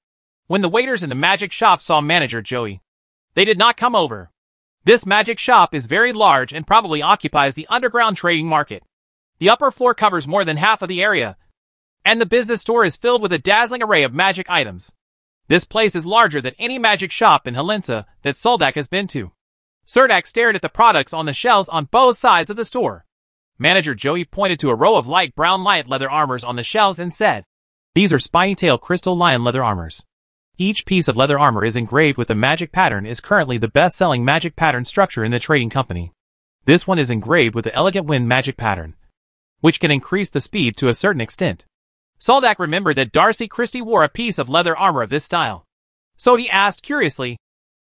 When the waiters in the magic shop saw Manager Joey, they did not come over. This magic shop is very large and probably occupies the underground trading market. The upper floor covers more than half of the area, and the business store is filled with a dazzling array of magic items. This place is larger than any magic shop in Helensa that Surdak has been to. Surdak stared at the products on the shelves on both sides of the store. Manager Joey pointed to a row of light brown light leather armors on the shelves and said, "These are spiny tail crystal lion leather armors. Each piece of leather armor is engraved with a magic pattern is currently the best-selling magic pattern structure in the trading company. This one is engraved with the elegant wind magic pattern, which can increase the speed to a certain extent." Surdak remembered that Darcy Christie wore a piece of leather armor of this style. So he asked curiously,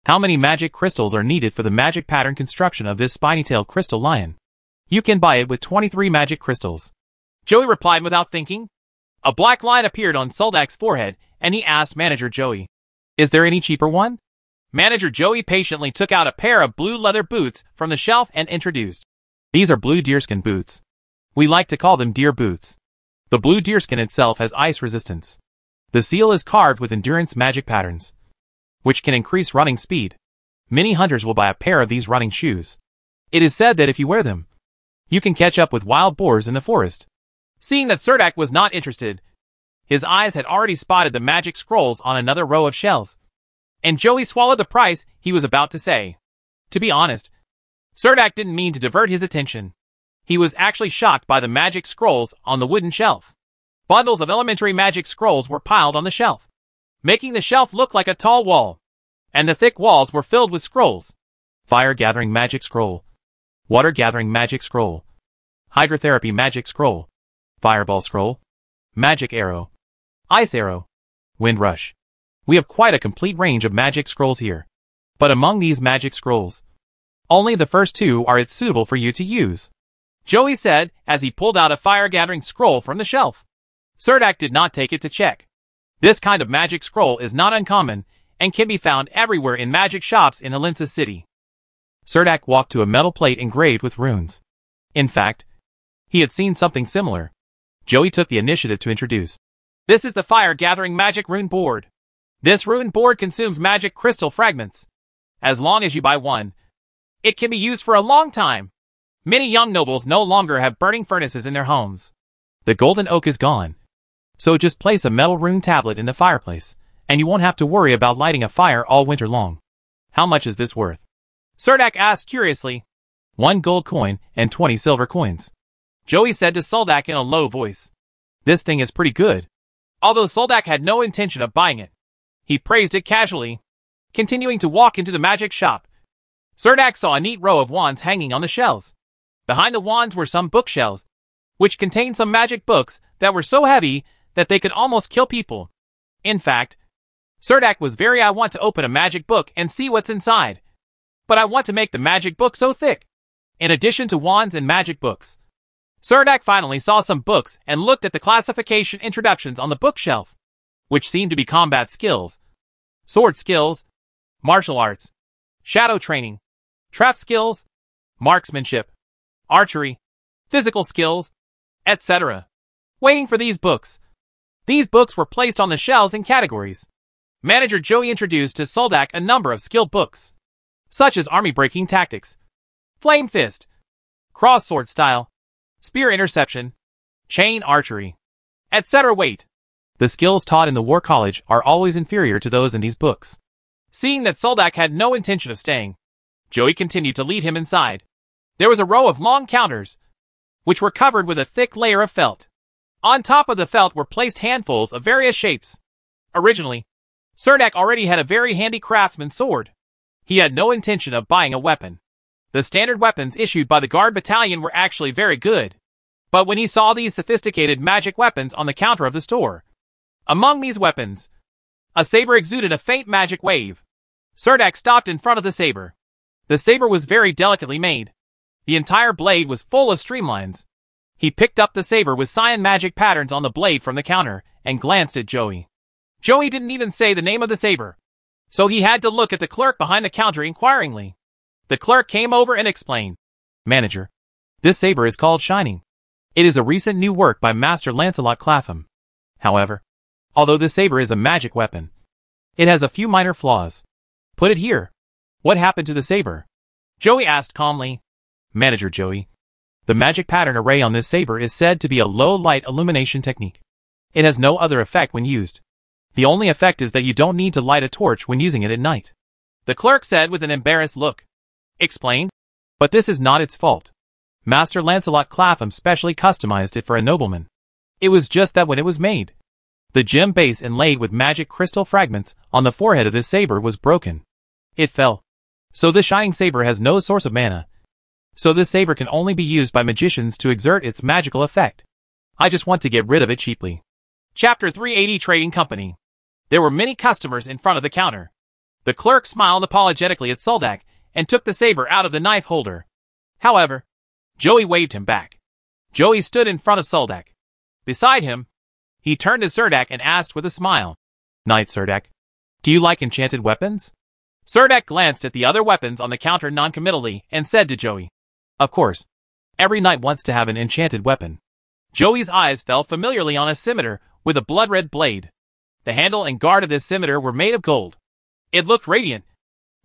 "How many magic crystals are needed for the magic pattern construction of this spiny tail crystal lion?" "You can buy it with 23 magic crystals," Joey replied without thinking. A black line appeared on Surdak's forehead, and he asked Manager Joey, "Is there any cheaper one?" Manager Joey patiently took out a pair of blue leather boots from the shelf and introduced, "These are blue deerskin boots. We like to call them deer boots. The blue deerskin itself has ice resistance. The seal is carved with endurance magic patterns, which can increase running speed. Many hunters will buy a pair of these running shoes. It is said that if you wear them, you can catch up with wild boars in the forest." Seeing that Surdak was not interested, his eyes had already spotted the magic scrolls on another row of shelves, and Joey swallowed the price he was about to say. To be honest, Surdak didn't mean to divert his attention. He was actually shocked by the magic scrolls on the wooden shelf. Bundles of elementary magic scrolls were piled on the shelf, making the shelf look like a tall wall, and the thick walls were filled with scrolls. Fire Gathering Magic Scroll, Water Gathering Magic Scroll, Hydrotherapy Magic Scroll, Fireball Scroll, Magic Arrow, Ice Arrow, Wind Rush. We have quite a complete range of magic scrolls here. But among these magic scrolls, only the first two are suitable for you to use," Joey said as he pulled out a fire-gathering scroll from the shelf. Surdak did not take it to check. This kind of magic scroll is not uncommon and can be found everywhere in magic shops in Helensa City. Surdak walked to a metal plate engraved with runes. In fact, he had seen something similar. Joey took the initiative to introduce. "This is the fire-gathering magic rune board. This rune board consumes magic crystal fragments. As long as you buy one, it can be used for a long time. Many young nobles no longer have burning furnaces in their homes. The golden oak is gone. So just place a metal rune tablet in the fireplace, and you won't have to worry about lighting a fire all winter long. How much is this worth?" Surdak asked curiously. 1 gold coin and 20 silver coins," Joey said to Surdak in a low voice. "This thing is pretty good." Although Surdak had no intention of buying it, he praised it casually. Continuing to walk into the magic shop, Surdak saw a neat row of wands hanging on the shelves. Behind the wands were some bookshelves, which contained some magic books that were so heavy that they could almost kill people. In fact, Surdak was very I want to open a magic book and see what's inside. but I want to make the magic book so thick. In addition to wands and magic books, Serdak finally saw some books and looked at the classification introductions on the bookshelf, which seemed to be combat skills, sword skills, martial arts, shadow training, trap skills, marksmanship, archery, physical skills, etc. Waiting for these books. These books were placed on the shelves in categories. Manager Joey introduced to Soldak a number of skill books, such as army breaking tactics, flame fist, cross sword style, spear interception, chain archery, etc. Wait. The skills taught in the War College are always inferior to those in these books. Seeing that Soldak had no intention of staying, Joey continued to lead him inside. There was a row of long counters, which were covered with a thick layer of felt. On top of the felt were placed handfuls of various shapes. Originally, Serdak already had a very handy craftsman sword. He had no intention of buying a weapon. The standard weapons issued by the guard battalion were actually very good. But when he saw these sophisticated magic weapons on the counter of the store, among these weapons, a saber exuded a faint magic wave. Serdak stopped in front of the saber. The saber was very delicately made. The entire blade was full of streamlines. He picked up the saber with cyan magic patterns on the blade from the counter and glanced at Joey. Joey didn't even say the name of the saber, so he had to look at the clerk behind the counter inquiringly. The clerk came over and explained. Manager, this saber is called Shining. It is a recent new work by Master Lancelot Clapham. However, although this saber is a magic weapon, it has a few minor flaws. Put it here. What happened to the saber? Joey asked calmly. Manager Joey, the magic pattern array on this saber is said to be a low light illumination technique. It has no other effect when used. The only effect is that you don't need to light a torch when using it at night. The clerk said with an embarrassed look. Explained. But this is not its fault. Master Lancelot Clapham specially customized it for a nobleman. It was just that when it was made, the gem base inlaid with magic crystal fragments on the forehead of this saber was broken. It fell. So this shining saber has no source of mana. So this saber can only be used by magicians to exert its magical effect. I just want to get rid of it cheaply. Chapter 380 Trading Company. There were many customers in front of the counter. The clerk smiled apologetically at Soldak and took the saber out of the knife holder. However, Joey waved him back. Joey stood in front of Soldak. Beside him, he turned to Serdak and asked with a smile. Knight Serdak, do you like enchanted weapons? Serdak glanced at the other weapons on the counter noncommittally and said to Joey. Of course. Every knight wants to have an enchanted weapon. Joey's eyes fell familiarly on a scimitar with a blood-red blade. The handle and guard of this scimitar were made of gold. It looked radiant,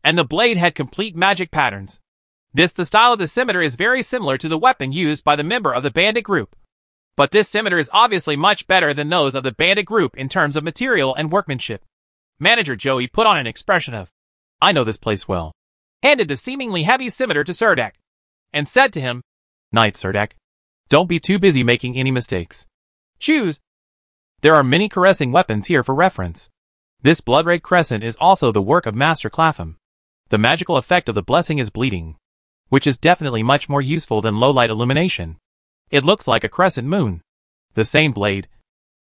and the blade had complete magic patterns. The style of the scimitar is very similar to the weapon used by the member of the bandit group. But this scimitar is obviously much better than those of the bandit group in terms of material and workmanship. Manager Joey put on an expression of, I know this place well, handed the seemingly heavy scimitar to Serdak, and said to him, Knight Serdak, don't be too busy making any mistakes. Choose. There are many caressing weapons here for reference. This blood-red crescent is also the work of Master Clapham. The magical effect of the blessing is bleeding, which is definitely much more useful than low-light illumination. It looks like a crescent moon. The same blade.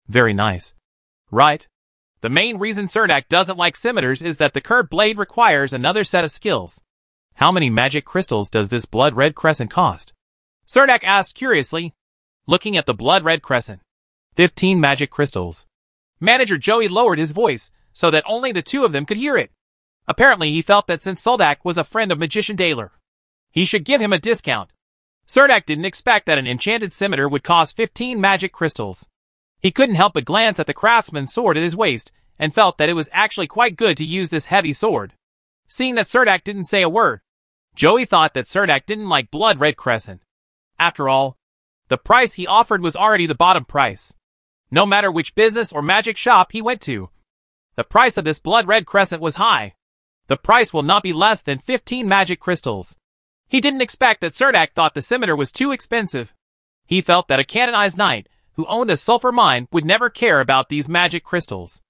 Very nice. Right? The main reason Serdak doesn't like scimitars is that the curved blade requires another set of skills. How many magic crystals does this blood-red crescent cost? Serdak asked curiously, looking at the blood-red crescent. 15 magic crystals. Manager Joey lowered his voice so that only the two of them could hear it. Apparently he felt that since Soldak was a friend of Magician Daler, he should give him a discount. Serdak didn't expect that an enchanted scimitar would cost 15 magic crystals. He couldn't help but glance at the craftsman's sword at his waist and felt that it was actually quite good to use this heavy sword. Seeing that Serdak didn't say a word, Joey thought that Serdak didn't like blood-red crescent. After all, the price he offered was already the bottom price. No matter which business or magic shop he went to, the price of this blood-red crescent was high. The price will not be less than 15 magic crystals. He didn't expect that Serdak thought the scimitar was too expensive. He felt that a canonized knight who owned a sulfur mine would never care about these magic crystals.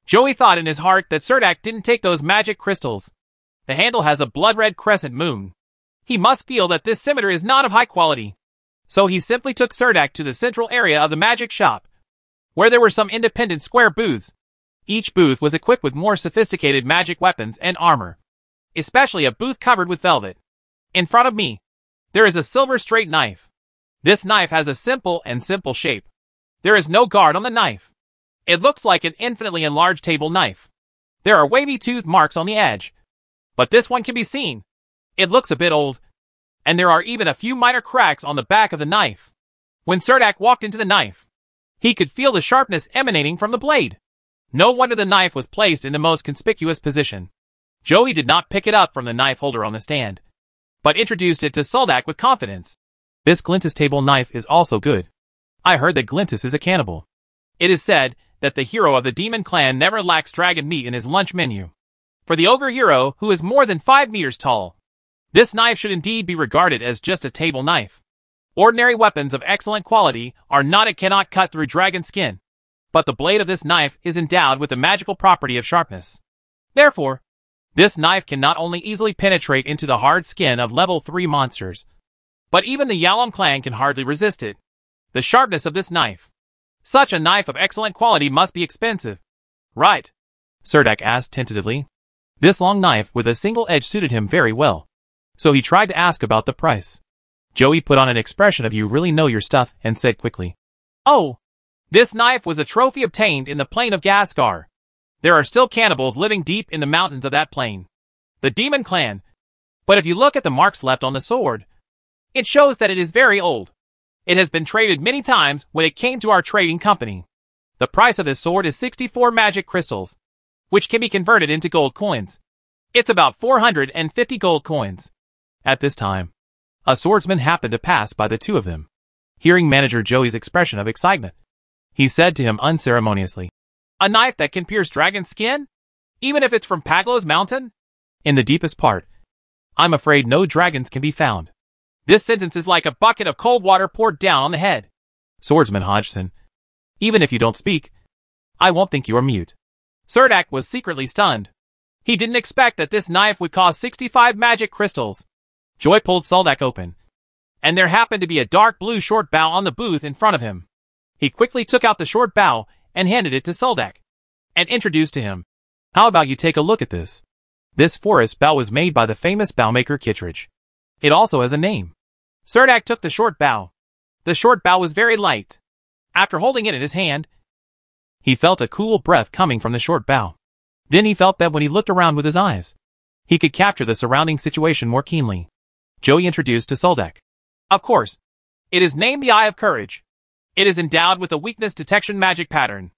Joey thought in his heart that Serdak didn't take those magic crystals. The handle has a blood-red crescent moon. He must feel that this scimitar is not of high quality. So he simply took Serdak to the central area of the magic shop, where there were some independent square booths. Each booth was equipped with more sophisticated magic weapons and armor. especially a booth covered with velvet. In front of me, there is a silver straight knife. This knife has a simple shape. There is no guard on the knife. It looks like an infinitely enlarged table knife. There are wavy tooth marks on the edge. But this one can be seen. It looks a bit old. And there are even a few minor cracks on the back of the knife. When Surdak walked into the knife, he could feel the sharpness emanating from the blade. No wonder the knife was placed in the most conspicuous position. Joey did not pick it up from the knife holder on the stand, but introduced it to Surdak with confidence. This Glintis table knife is also good. I heard that Glintis is a cannibal. It is said that the hero of the demon clan never lacks dragon meat in his lunch menu. For the ogre hero, who is more than 5 meters tall, this knife should indeed be regarded as just a table knife. Ordinary weapons of excellent quality are not and cannot cut through dragon skin, but the blade of this knife is endowed with the magical property of sharpness. Therefore, this knife can not only easily penetrate into the hard skin of level 3 monsters, but even the Yalom clan can hardly resist it. The sharpness of this knife. Such a knife of excellent quality must be expensive. Right? Surdak asked tentatively. This long knife with a single edge suited him very well, so he tried to ask about the price. Joey put on an expression of "you really know your stuff" and said quickly, "Oh, this knife was a trophy obtained in the plain of Gaskar. There are still cannibals living deep in the mountains of that plain. The demon clan. But if you look at the marks left on the sword, it shows that it is very old. It has been traded many times when it came to our trading company. The price of this sword is 64 magic crystals, which can be converted into gold coins. It's about 450 gold coins." At this time, a swordsman happened to pass by the two of them. Hearing Manager Joey's expression of excitement, he said to him unceremoniously, "A knife that can pierce dragon skin? Even if it's from Paglo's mountain?" "In the deepest part, I'm afraid no dragons can be found." This sentence is like a bucket of cold water poured down on the head. "Swordsman Hodgson, even if you don't speak, I won't think you are mute." Surdak was secretly stunned. He didn't expect that this knife would cost 65 magic crystals. Joy pulled Surdak open, and there happened to be a dark blue short bow on the booth in front of him. He quickly took out the short bow and handed it to Surdak, and introduced to him. "How about you take a look at this? This forest bow was made by the famous bowmaker Kittredge. It also has a name." Surdak took the short bow. The short bow was very light. After holding it in his hand, he felt a cool breath coming from the short bow. Then he felt that when he looked around with his eyes, he could capture the surrounding situation more keenly. Joey introduced to Surdak. "Of course. It is named the Eye of Courage. It is endowed with a weakness detection magic pattern.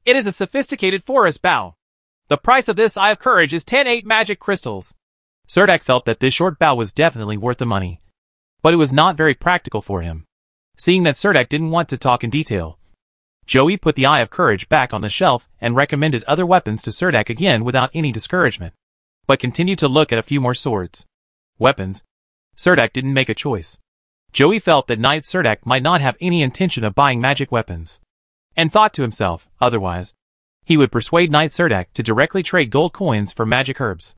It is a sophisticated forest bow. The price of this Eye of Courage is 10 magic crystals." Surdak felt that this short bow was definitely worth the money, but it was not very practical for him. Seeing that Surdak didn't want to talk in detail, Joey put the Eye of Courage back on the shelf and recommended other weapons to Surdak again without any discouragement, but continued to look at a few more swords. Weapons. Surdak didn't make a choice. Joey felt that Knight Surdak might not have any intention of buying magic weapons, and thought to himself, otherwise, he would persuade Knight Surdak to directly trade gold coins for magic herbs.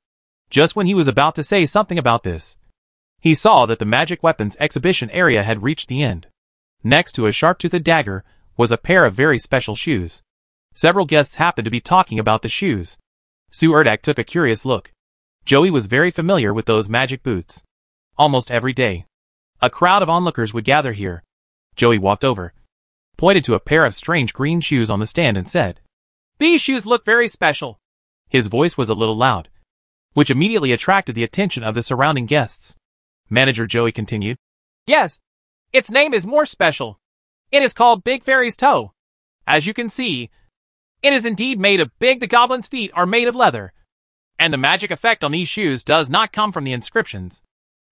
Just when he was about to say something about this, he saw that the magic weapons exhibition area had reached the end. Next to a sharp-toothed dagger was a pair of very special shoes. Several guests happened to be talking about the shoes. Sue Urdak took a curious look. Joey was very familiar with those magic boots. Almost every day, a crowd of onlookers would gather here. Joey walked over, pointed to a pair of strange green shoes on the stand and said, "These shoes look very special." His voice was a little loud, which immediately attracted the attention of the surrounding guests. Manager Joey continued, "Yes, its name is more special. It is called Big Fairy's Toe. As you can see, it is indeed made of big. The goblin's feet are made of leather. And the magic effect on these shoes does not come from the inscriptions,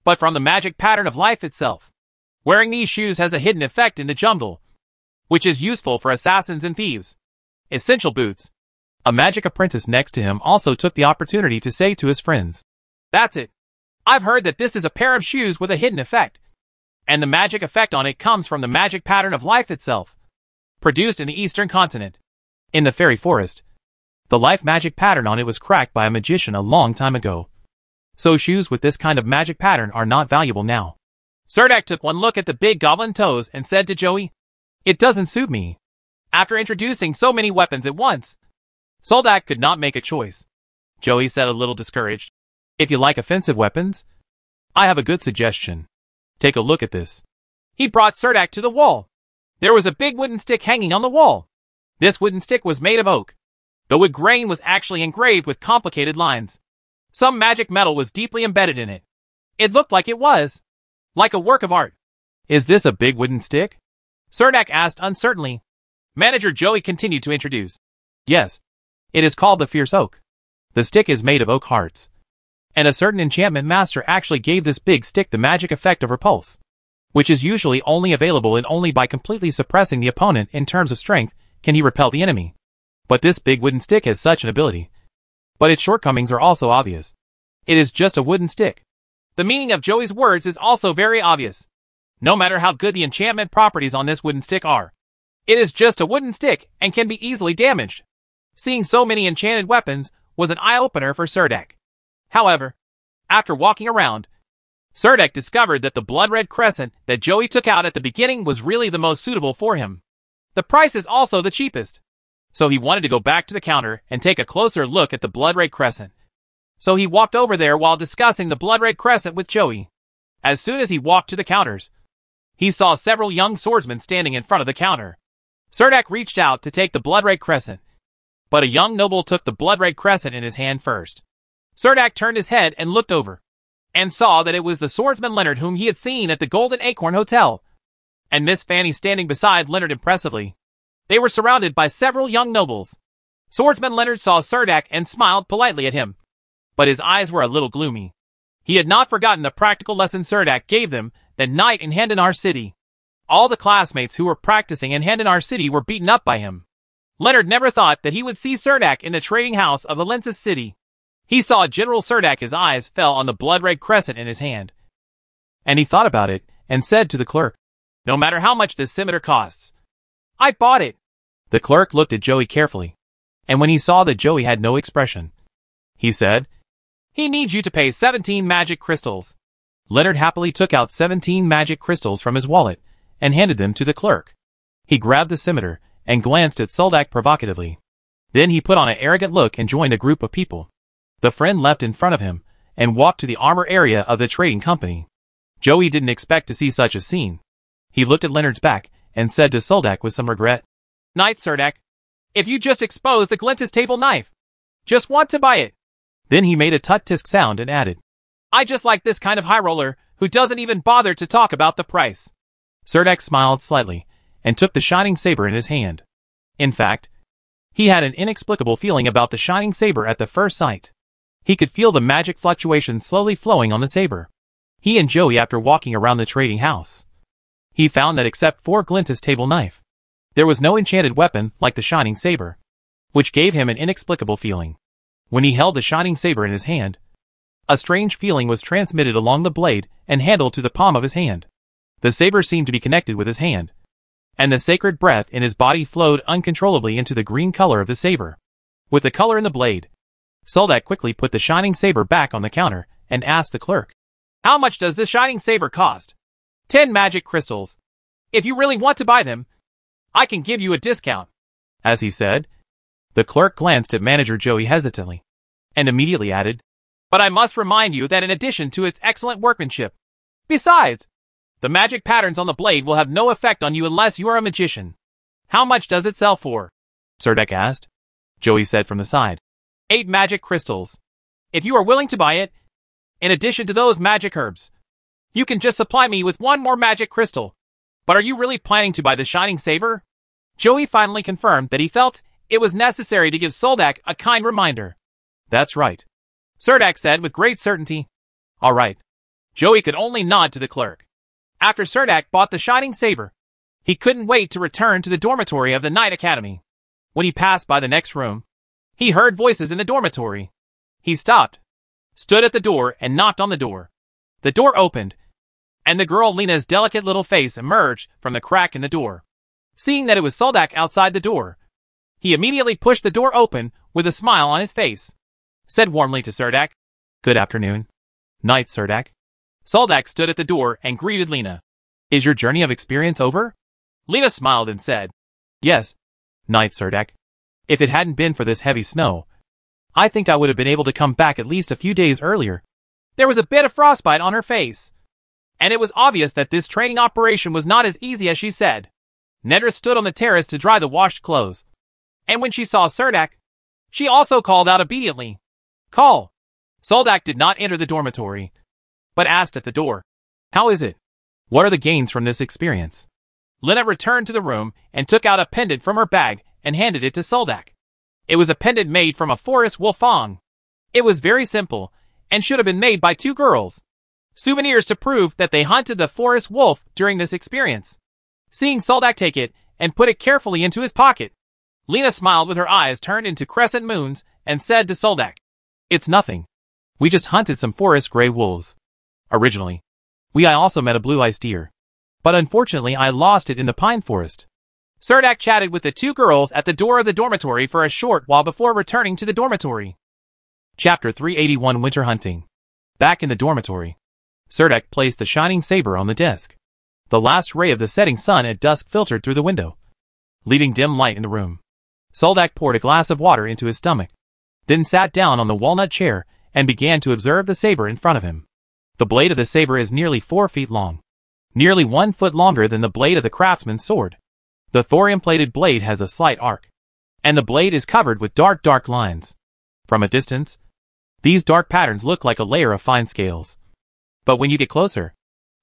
but from the magic pattern of life itself. Wearing these shoes has a hidden effect in the jungle, which is useful for assassins and thieves. Essential boots." A magic apprentice next to him also took the opportunity to say to his friends, "That's it. I've heard that this is a pair of shoes with a hidden effect, and the magic effect on it comes from the magic pattern of life itself, produced in the eastern continent. In the fairy forest, the life magic pattern on it was cracked by a magician a long time ago. So shoes with this kind of magic pattern are not valuable now." Surdak took one look at the big goblin toes and said to Joey, "It doesn't suit me." After introducing so many weapons at once, Surdak could not make a choice. Joey said, a little discouraged, If you like offensive weapons, I have a good suggestion. Take a look at this. He brought Cerdak to the wall. There was a big wooden stick hanging on the wall. This wooden stick was made of oak. The wood grain was actually engraved with complicated lines. Some magic metal was deeply embedded in it. It looked like it was. Like a work of art. Is this a big wooden stick? Cerdak asked uncertainly. Manager Joey continued to introduce. Yes. It is called the Fierce Oak. The stick is made of oak hearts. And a certain enchantment master actually gave this big stick the magic effect of repulse, which is usually only available and only by completely suppressing the opponent in terms of strength can he repel the enemy. But this big wooden stick has such an ability. But its shortcomings are also obvious. It is just a wooden stick. The meaning of Joey's words is also very obvious. No matter how good the enchantment properties on this wooden stick are, it is just a wooden stick and can be easily damaged. Seeing so many enchanted weapons was an eye-opener for Cerdak. However, after walking around, Cerdak discovered that the blood-red crescent that Joey took out at the beginning was really the most suitable for him. The price is also the cheapest. So he wanted to go back to the counter and take a closer look at the blood-red crescent. So he walked over there while discussing the blood-red crescent with Joey. As soon as he walked to the counters, he saw several young swordsmen standing in front of the counter. Cerdak reached out to take the blood-red crescent, but a young noble took the blood-red crescent in his hand first. Cerdak turned his head and looked over, and saw that it was the swordsman Leonard whom he had seen at the Golden Acorn Hotel, and Miss Fanny standing beside Leonard impressively. They were surrounded by several young nobles. Swordsman Leonard saw Cerdak and smiled politely at him, but his eyes were a little gloomy. He had not forgotten the practical lesson Cerdak gave them that night in Handanar City. All the classmates who were practicing in Handanar City were beaten up by him. Leonard never thought that he would see Cerdak in the trading house of Helensa City. He saw General Cerdak. His eyes fell on the blood-red crescent in his hand, and he thought about it and said to the clerk, "No matter how much this scimitar costs, I bought it." The clerk looked at Joey carefully, and when he saw that Joey had no expression, he said, "He needs you to pay 17 magic crystals." Leonard happily took out 17 magic crystals from his wallet and handed them to the clerk. He grabbed the scimitar and glanced at Cerdak provocatively. Then he put on an arrogant look and joined a group of people. The friend left in front of him and walked to the armor area of the trading company. Joey didn't expect to see such a scene. He looked at Leonard's back and said to Cerdak with some regret, "Knight Cerdak, if you just exposed the Glintis table knife, just want to buy it." Then he made a tut-tisk sound and added, "I just like this kind of high roller who doesn't even bother to talk about the price." Cerdak smiled slightly and took the shining saber in his hand. In fact, he had an inexplicable feeling about the shining saber at the first sight. He could feel the magic fluctuations slowly flowing on the saber. He and Joey, after walking around the trading house, he found that except for Glintis table knife, there was no enchanted weapon like the shining saber, which gave him an inexplicable feeling. When he held the shining saber in his hand, a strange feeling was transmitted along the blade and handle to the palm of his hand. The saber seemed to be connected with his hand, and the sacred breath in his body flowed uncontrollably into the green color of the saber, with the color in the blade. Cerdak quickly put the shining saber back on the counter and asked the clerk, "How much does this shining saber cost?" 10 magic crystals. If you really want to buy them, I can give you a discount." As he said, the clerk glanced at manager Joey hesitantly, and immediately added, "But I must remind you that in addition to its excellent workmanship, besides, the magic patterns on the blade will have no effect on you unless you are a magician." "How much does it sell for?" Cerdak asked. Joey said from the side, 8 magic crystals. If you are willing to buy it, in addition to those magic herbs, you can just supply me with 1 more magic crystal. But are you really planning to buy the shining saber?" Joey finally confirmed that he felt it was necessary to give Cerdak a kind reminder. "That's right," Cerdak said with great certainty. "All right." Joey could only nod to the clerk. After Cerdak bought the shining saber, he couldn't wait to return to the dormitory of the Knight Academy. When he passed by the next room, he heard voices in the dormitory. He stopped, stood at the door, and knocked on the door. The door opened, and the girl Lena's delicate little face emerged from the crack in the door. Seeing that it was Cerdak outside the door, he immediately pushed the door open with a smile on his face, said warmly to Cerdak, "Good afternoon, Knight Cerdak." Cerdak stood at the door and greeted Lena. "Is your journey of experience over?" Lena smiled and said, "Yes, Knight Cerdak. If it hadn't been for this heavy snow, I think I would have been able to come back at least a few days earlier There was a bit of frostbite on her face, and it was obvious that this training operation was not as easy as she said. Nedra stood on the terrace to dry the washed clothes, and when she saw Serdak, she also called out obediently. Call. Soldak did not enter the dormitory, but asked at the door. How is it? What are the gains from this experience? Lena returned to the room and took out a pendant from her bag and handed it to Soldak. It was a pendant made from a forest wolfang. It was very simple and should have been made by 2 girls. Souvenirs to prove that they hunted the forest wolf during this experience. Seeing Soldak take it and put it carefully into his pocket, Lena smiled with her eyes turned into crescent moons and said to Soldak, It's nothing. We just hunted some forest gray wolves. Originally, I also met a blue-eyed deer, but unfortunately I lost it in the pine forest. Serdak chatted with the 2 girls at the door of the dormitory for a short while before returning to the dormitory. Chapter 381 Winter Hunting. Back in the dormitory, Serdak placed the shining saber on the desk. The last ray of the setting sun at dusk filtered through the window, leaving dim light in the room. Soldak poured a glass of water into his stomach, then sat down on the walnut chair and began to observe the saber in front of him. The blade of the saber is nearly 4 feet long, nearly 1 foot longer than the blade of the craftsman's sword. The thorium-plated blade has a slight arc, and the blade is covered with dark lines. From a distance, these dark patterns look like a layer of fine scales. But when you get closer,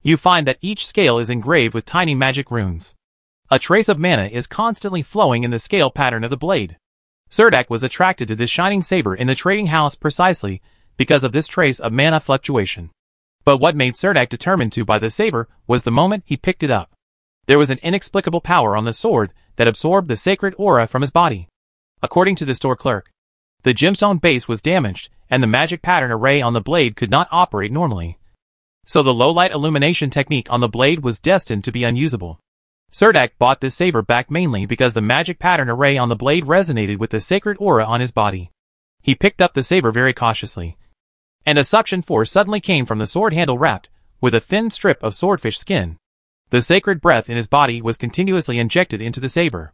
you find that each scale is engraved with tiny magic runes. A trace of mana is constantly flowing in the scale pattern of the blade. Serdak was attracted to this shining saber in the trading house precisely because of this trace of mana fluctuation. But what made Serdak determined to buy the saber was the moment he picked it up. There was an inexplicable power on the sword that absorbed the sacred aura from his body. According to the store clerk, the gemstone base was damaged and the magic pattern array on the blade could not operate normally. So the low-light illumination technique on the blade was destined to be unusable. Serdak bought this saber back mainly because the magic pattern array on the blade resonated with the sacred aura on his body. He picked up the saber very cautiously, and a suction force suddenly came from the sword handle wrapped with a thin strip of swordfish skin. The sacred breath in his body was continuously injected into the saber.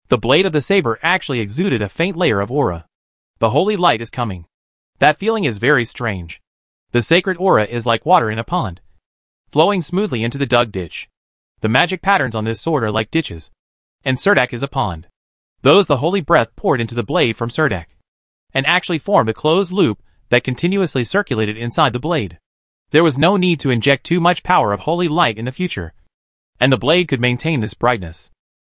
The blade of the saber actually exuded a faint layer of aura. The holy light is coming. That feeling is very strange. The sacred aura is like water in a pond, flowing smoothly into the dug ditch. The magic patterns on this sword are like ditches, and Serdak is a pond. The holy breath poured into the blade from Serdak, and actually formed a closed loop that continuously circulated inside the blade. There was no need to inject too much power of holy light in the future, and the blade could maintain this brightness.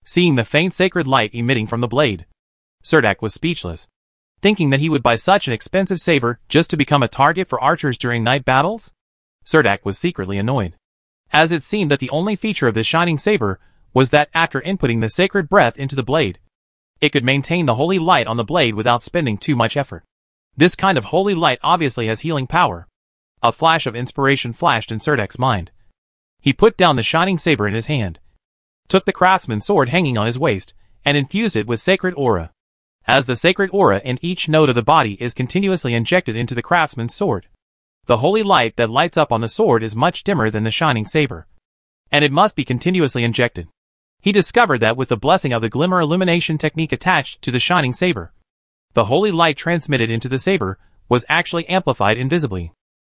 Seeing the faint sacred light emitting from the blade, Serdak was speechless, thinking that he would buy such an expensive saber just to become a target for archers during night battles. Serdak was secretly annoyed, as it seemed that the only feature of this shining saber was that after inputting the sacred breath into the blade, it could maintain the holy light on the blade without spending too much effort. This kind of holy light obviously has healing power. A flash of inspiration flashed in Serdak's mind. He put down the shining saber in his hand, took the craftsman's sword hanging on his waist, and infused it with sacred aura. As the sacred aura in each node of the body is continuously injected into the craftsman's sword, the holy light that lights up on the sword is much dimmer than the shining saber, and it must be continuously injected. He discovered that with the blessing of the glimmer illumination technique attached to the shining saber, the holy light transmitted into the saber was actually amplified invisibly.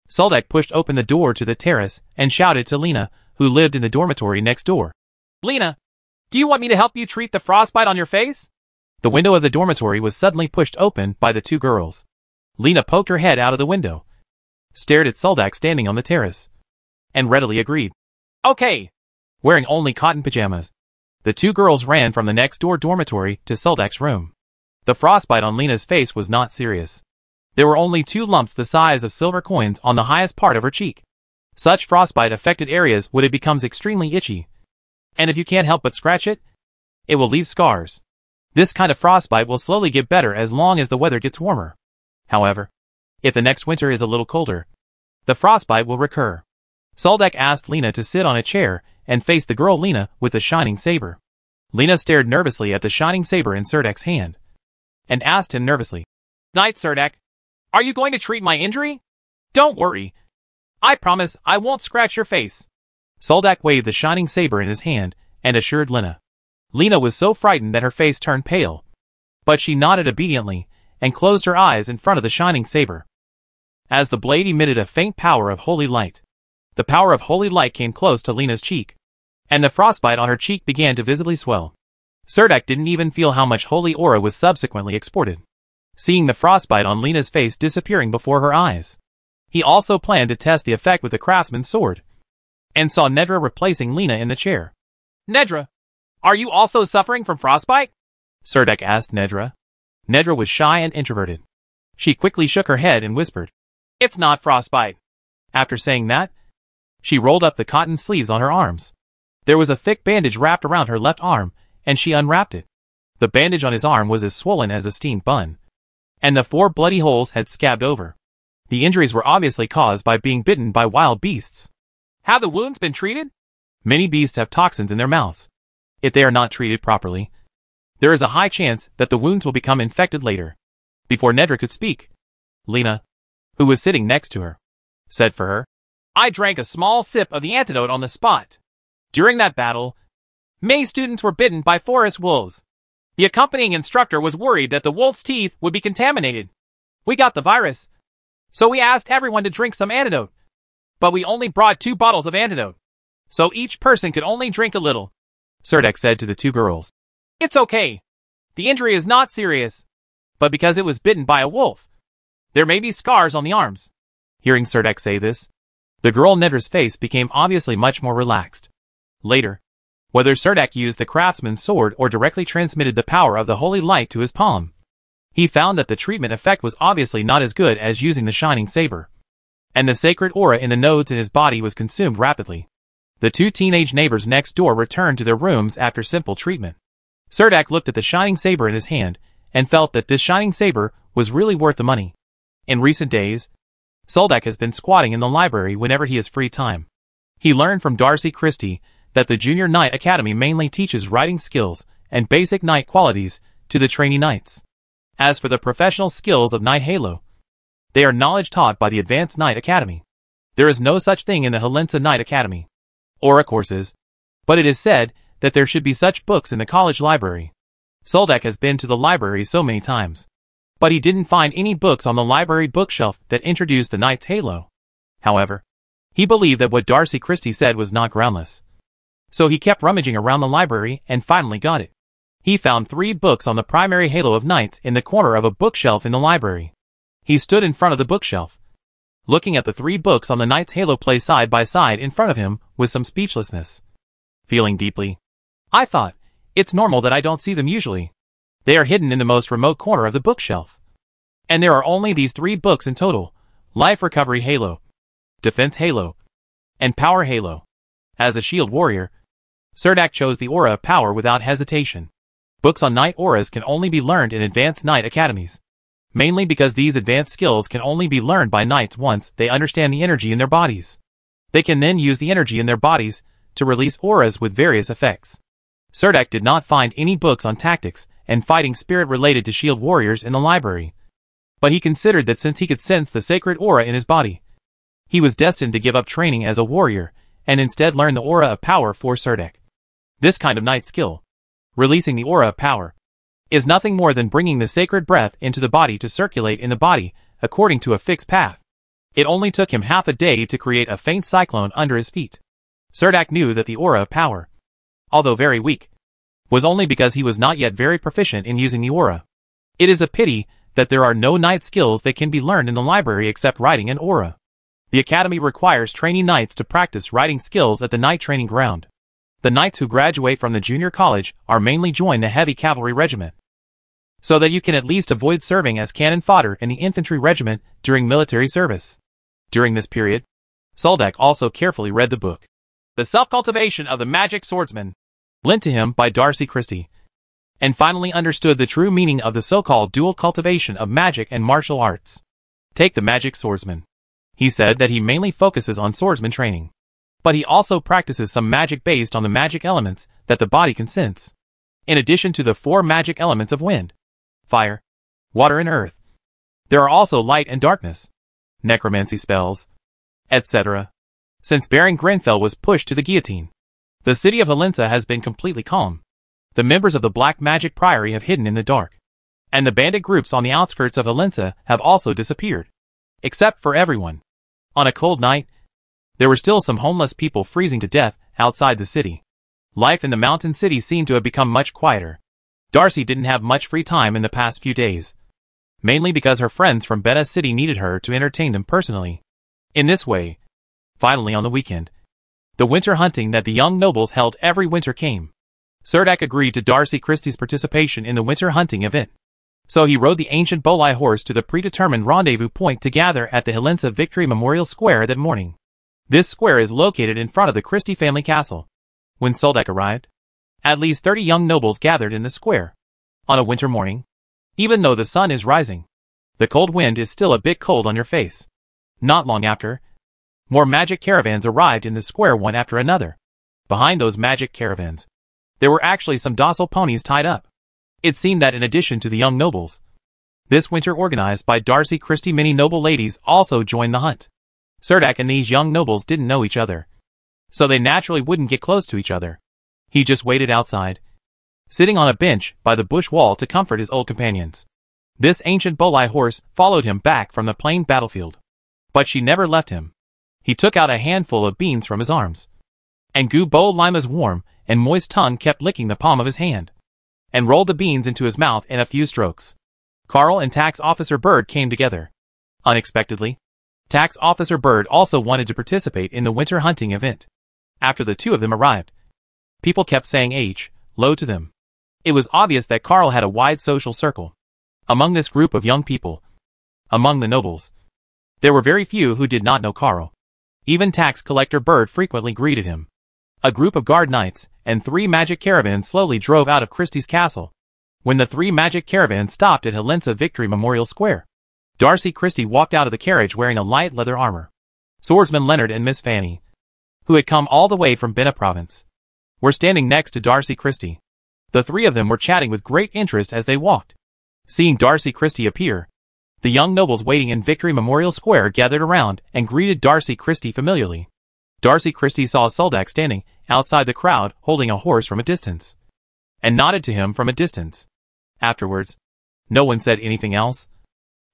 Soldak pushed open the door to the terrace and shouted to Lena, who lived in the dormitory next door. Lena, do you want me to help you treat the frostbite on your face? The window of the dormitory was suddenly pushed open by the 2 girls. Lena poked her head out of the window, stared at Soldak standing on the terrace, and readily agreed. Okay. Wearing only cotton pajamas, the 2 girls ran from the next door dormitory to Soldak's room. The frostbite on Lena's face was not serious. There were only 2 lumps the size of silver coins on the highest part of her cheek. Such frostbite-affected areas would it becomes extremely itchy, and if you can't help but scratch it, it will leave scars. This kind of frostbite will slowly get better as long as the weather gets warmer. However, if the next winter is a little colder, the frostbite will recur. Soldak asked Lena to sit on a chair and face the girl Lena with the shining saber. Lena stared nervously at the shining saber in Serdak's hand, and asked him nervously, Knight Serdak, are you going to treat my injury? Don't worry. I promise I won't scratch your face. Soldak waved the shining saber in his hand and assured Lena. Lena was so frightened that her face turned pale, but she nodded obediently and closed her eyes in front of the shining saber. as the blade emitted a faint power of holy light. The power of holy light came close to Lena's cheek, and the frostbite on her cheek began to visibly swell. Serdek didn't even feel how much holy aura was subsequently exported, seeing the frostbite on Lena's face disappearing before her eyes. He also planned to test the effect with the craftsman's sword, and saw Nedra replacing Lena in the chair. Nedra, are you also suffering from frostbite? Serdek asked Nedra. Nedra was shy and introverted. She quickly shook her head and whispered, "It's not frostbite." After saying that, she rolled up the cotton sleeves on her arms. There was a thick bandage wrapped around her left arm, and she unwrapped it. The bandage on his arm was as swollen as a steamed bun, and the 4 bloody holes had scabbed over. The injuries were obviously caused by being bitten by wild beasts. Have the wounds been treated? Many beasts have toxins in their mouths. If they are not treated properly, there is a high chance that the wounds will become infected later. Before Nedra could speak, Lena, who was sitting next to her, said for her, "I drank a small sip of the antidote on the spot. During that battle, many students were bitten by forest wolves. The accompanying instructor was worried that the wolf's teeth would be contaminated. We got the virus, so we asked everyone to drink some antidote. But we only brought 2 bottles of antidote, so each person could only drink a little," Serdek said to the 2 girls. "It's okay. The injury is not serious, but because it was bitten by a wolf, there may be scars on the arms." Hearing Serdek say this, the girl Nedra's face became obviously much more relaxed. Later, whether Serdek used the craftsman's sword or directly transmitted the power of the holy light to his palm, he found that the treatment effect was obviously not as good as using the shining saber, and the sacred aura in the nodes in his body was consumed rapidly. The 2 teenage neighbors next door returned to their rooms after simple treatment. Serdek looked at the shining saber in his hand and felt that this shining saber was really worth the money. In recent days, Serdek has been squatting in the library whenever he has free time. He learned from Darcy Christie that the Junior Knight Academy mainly teaches writing skills and basic knight qualities to the trainee knights. As for the professional skills of Knight Halo, they are knowledge taught by the Advanced Knight Academy. There is no such thing in the Helensa Knight Academy, aura courses, but it is said that there should be such books in the college library. Serdek has been to the library so many times, but he didn't find any books on the library bookshelf that introduced the Knight's Halo. However, he believed that what Darcy Christie said was not groundless. So he kept rummaging around the library and finally got it. He found 3 books on the primary Halo of Knights in the corner of a bookshelf in the library. He stood in front of the bookshelf, looking at the 3 books on the Knight's Halo placed side by side in front of him with some speechlessness. Feeling deeply, I thought, it's normal that I don't see them usually. They are hidden in the most remote corner of the bookshelf. And there are only these 3 books in total: Life Recovery Halo, Defense Halo, and Power Halo. As a shield warrior, Serdek chose the aura of power without hesitation. Books on knight auras can only be learned in advanced knight academies, mainly because these advanced skills can only be learned by knights once they understand the energy in their bodies. They can then use the energy in their bodies to release auras with various effects. Serdek did not find any books on tactics and fighting spirit related to shield warriors in the library, but he considered that since he could sense the sacred aura in his body, he was destined to give up training as a warrior and instead learn the aura of power for Serdek. This kind of knight skill, releasing the aura of power, is nothing more than bringing the sacred breath into the body to circulate in the body according to a fixed path. It only took him half a day to create a faint cyclone under his feet. Serdek knew that the aura of power, although very weak, was only because he was not yet very proficient in using the aura. It is a pity that there are no knight skills that can be learned in the library except writing and aura. The academy requires trainee knights to practice writing skills at the knight training ground. The knights who graduate from the junior college are mainly joined the heavy cavalry regiment, so that you can at least avoid serving as cannon fodder in the infantry regiment during military service. During this period, Serdek also carefully read the book, The Self-Cultivation of the Magic Swordsman, lent to him by Darcy Christie, and finally understood the true meaning of the so-called dual cultivation of magic and martial arts. Take the magic swordsman. He said that he mainly focuses on swordsman training, but he also practices some magic based on the magic elements that the body can sense, in addition to the 4 magic elements of wind, fire, water and earth. There are also light and darkness, necromancy spells, etc. Since Baron Grenfell was pushed to the guillotine, the city of Helensa has been completely calm. The members of the Black Magic Priory have hidden in the dark, and the bandit groups on the outskirts of Helensa have also disappeared. except for everyone. On a cold night, there were still some homeless people freezing to death outside the city. Life in the mountain city seemed to have become much quieter. Darcy didn't have much free time in the past few days, mainly because her friends from Beta City needed her to entertain them personally. In this way, finally on the weekend, the winter hunting that the young nobles held every winter came. Cerdak agreed to Darcy Christie's participation in the winter hunting event. So he rode the ancient Bolai horse to the predetermined rendezvous point to gather at the Helensa Victory Memorial Square that morning. This square is located in front of the Christie family castle. When Soldak arrived, at least 30 young nobles gathered in the square. On a winter morning, even though the sun is rising, the cold wind is still a bit cold on your face. Not long after, more magic caravans arrived in the square one after another. Behind those magic caravans, there were actually some docile ponies tied up. It seemed that in addition to the young nobles, this winter organized by Darcy Christie many noble ladies also joined the hunt. Cerdak and these young nobles didn't know each other, so they naturally wouldn't get close to each other. He just waited outside, sitting on a bench by the bush wall to comfort his old companions. This ancient Bolai horse followed him back from the plain battlefield, but she never left him. He took out a handful of beans from his arms, and Bo Lima's warm and moist tongue kept licking the palm of his hand, and rolled the beans into his mouth in a few strokes. Carl and Tax Officer Bird came together. Unexpectedly, Tax Officer Bird also wanted to participate in the winter hunting event. After the two of them arrived, people kept saying hello to them. It was obvious that Carl had a wide social circle. Among this group of young people, among the nobles, there were very few who did not know Carl. Even Tax Collector Bird frequently greeted him. A group of guard knights and 3 magic caravans slowly drove out of Christie's castle. When the 3 magic caravans stopped at Helensa Victory Memorial Square, Darcy Christie walked out of the carriage wearing a light leather armor. Swordsman Leonard and Miss Fanny, who had come all the way from Bena Province, were standing next to Darcy Christie. The 3 of them were chatting with great interest as they walked. Seeing Darcy Christie appear, the young nobles waiting in Victory Memorial Square gathered around and greeted Darcy Christie familiarly. Darcy Christie saw Soldak standing outside the crowd holding a horse from a distance, and nodded to him from a distance. Afterwards, no one said anything else,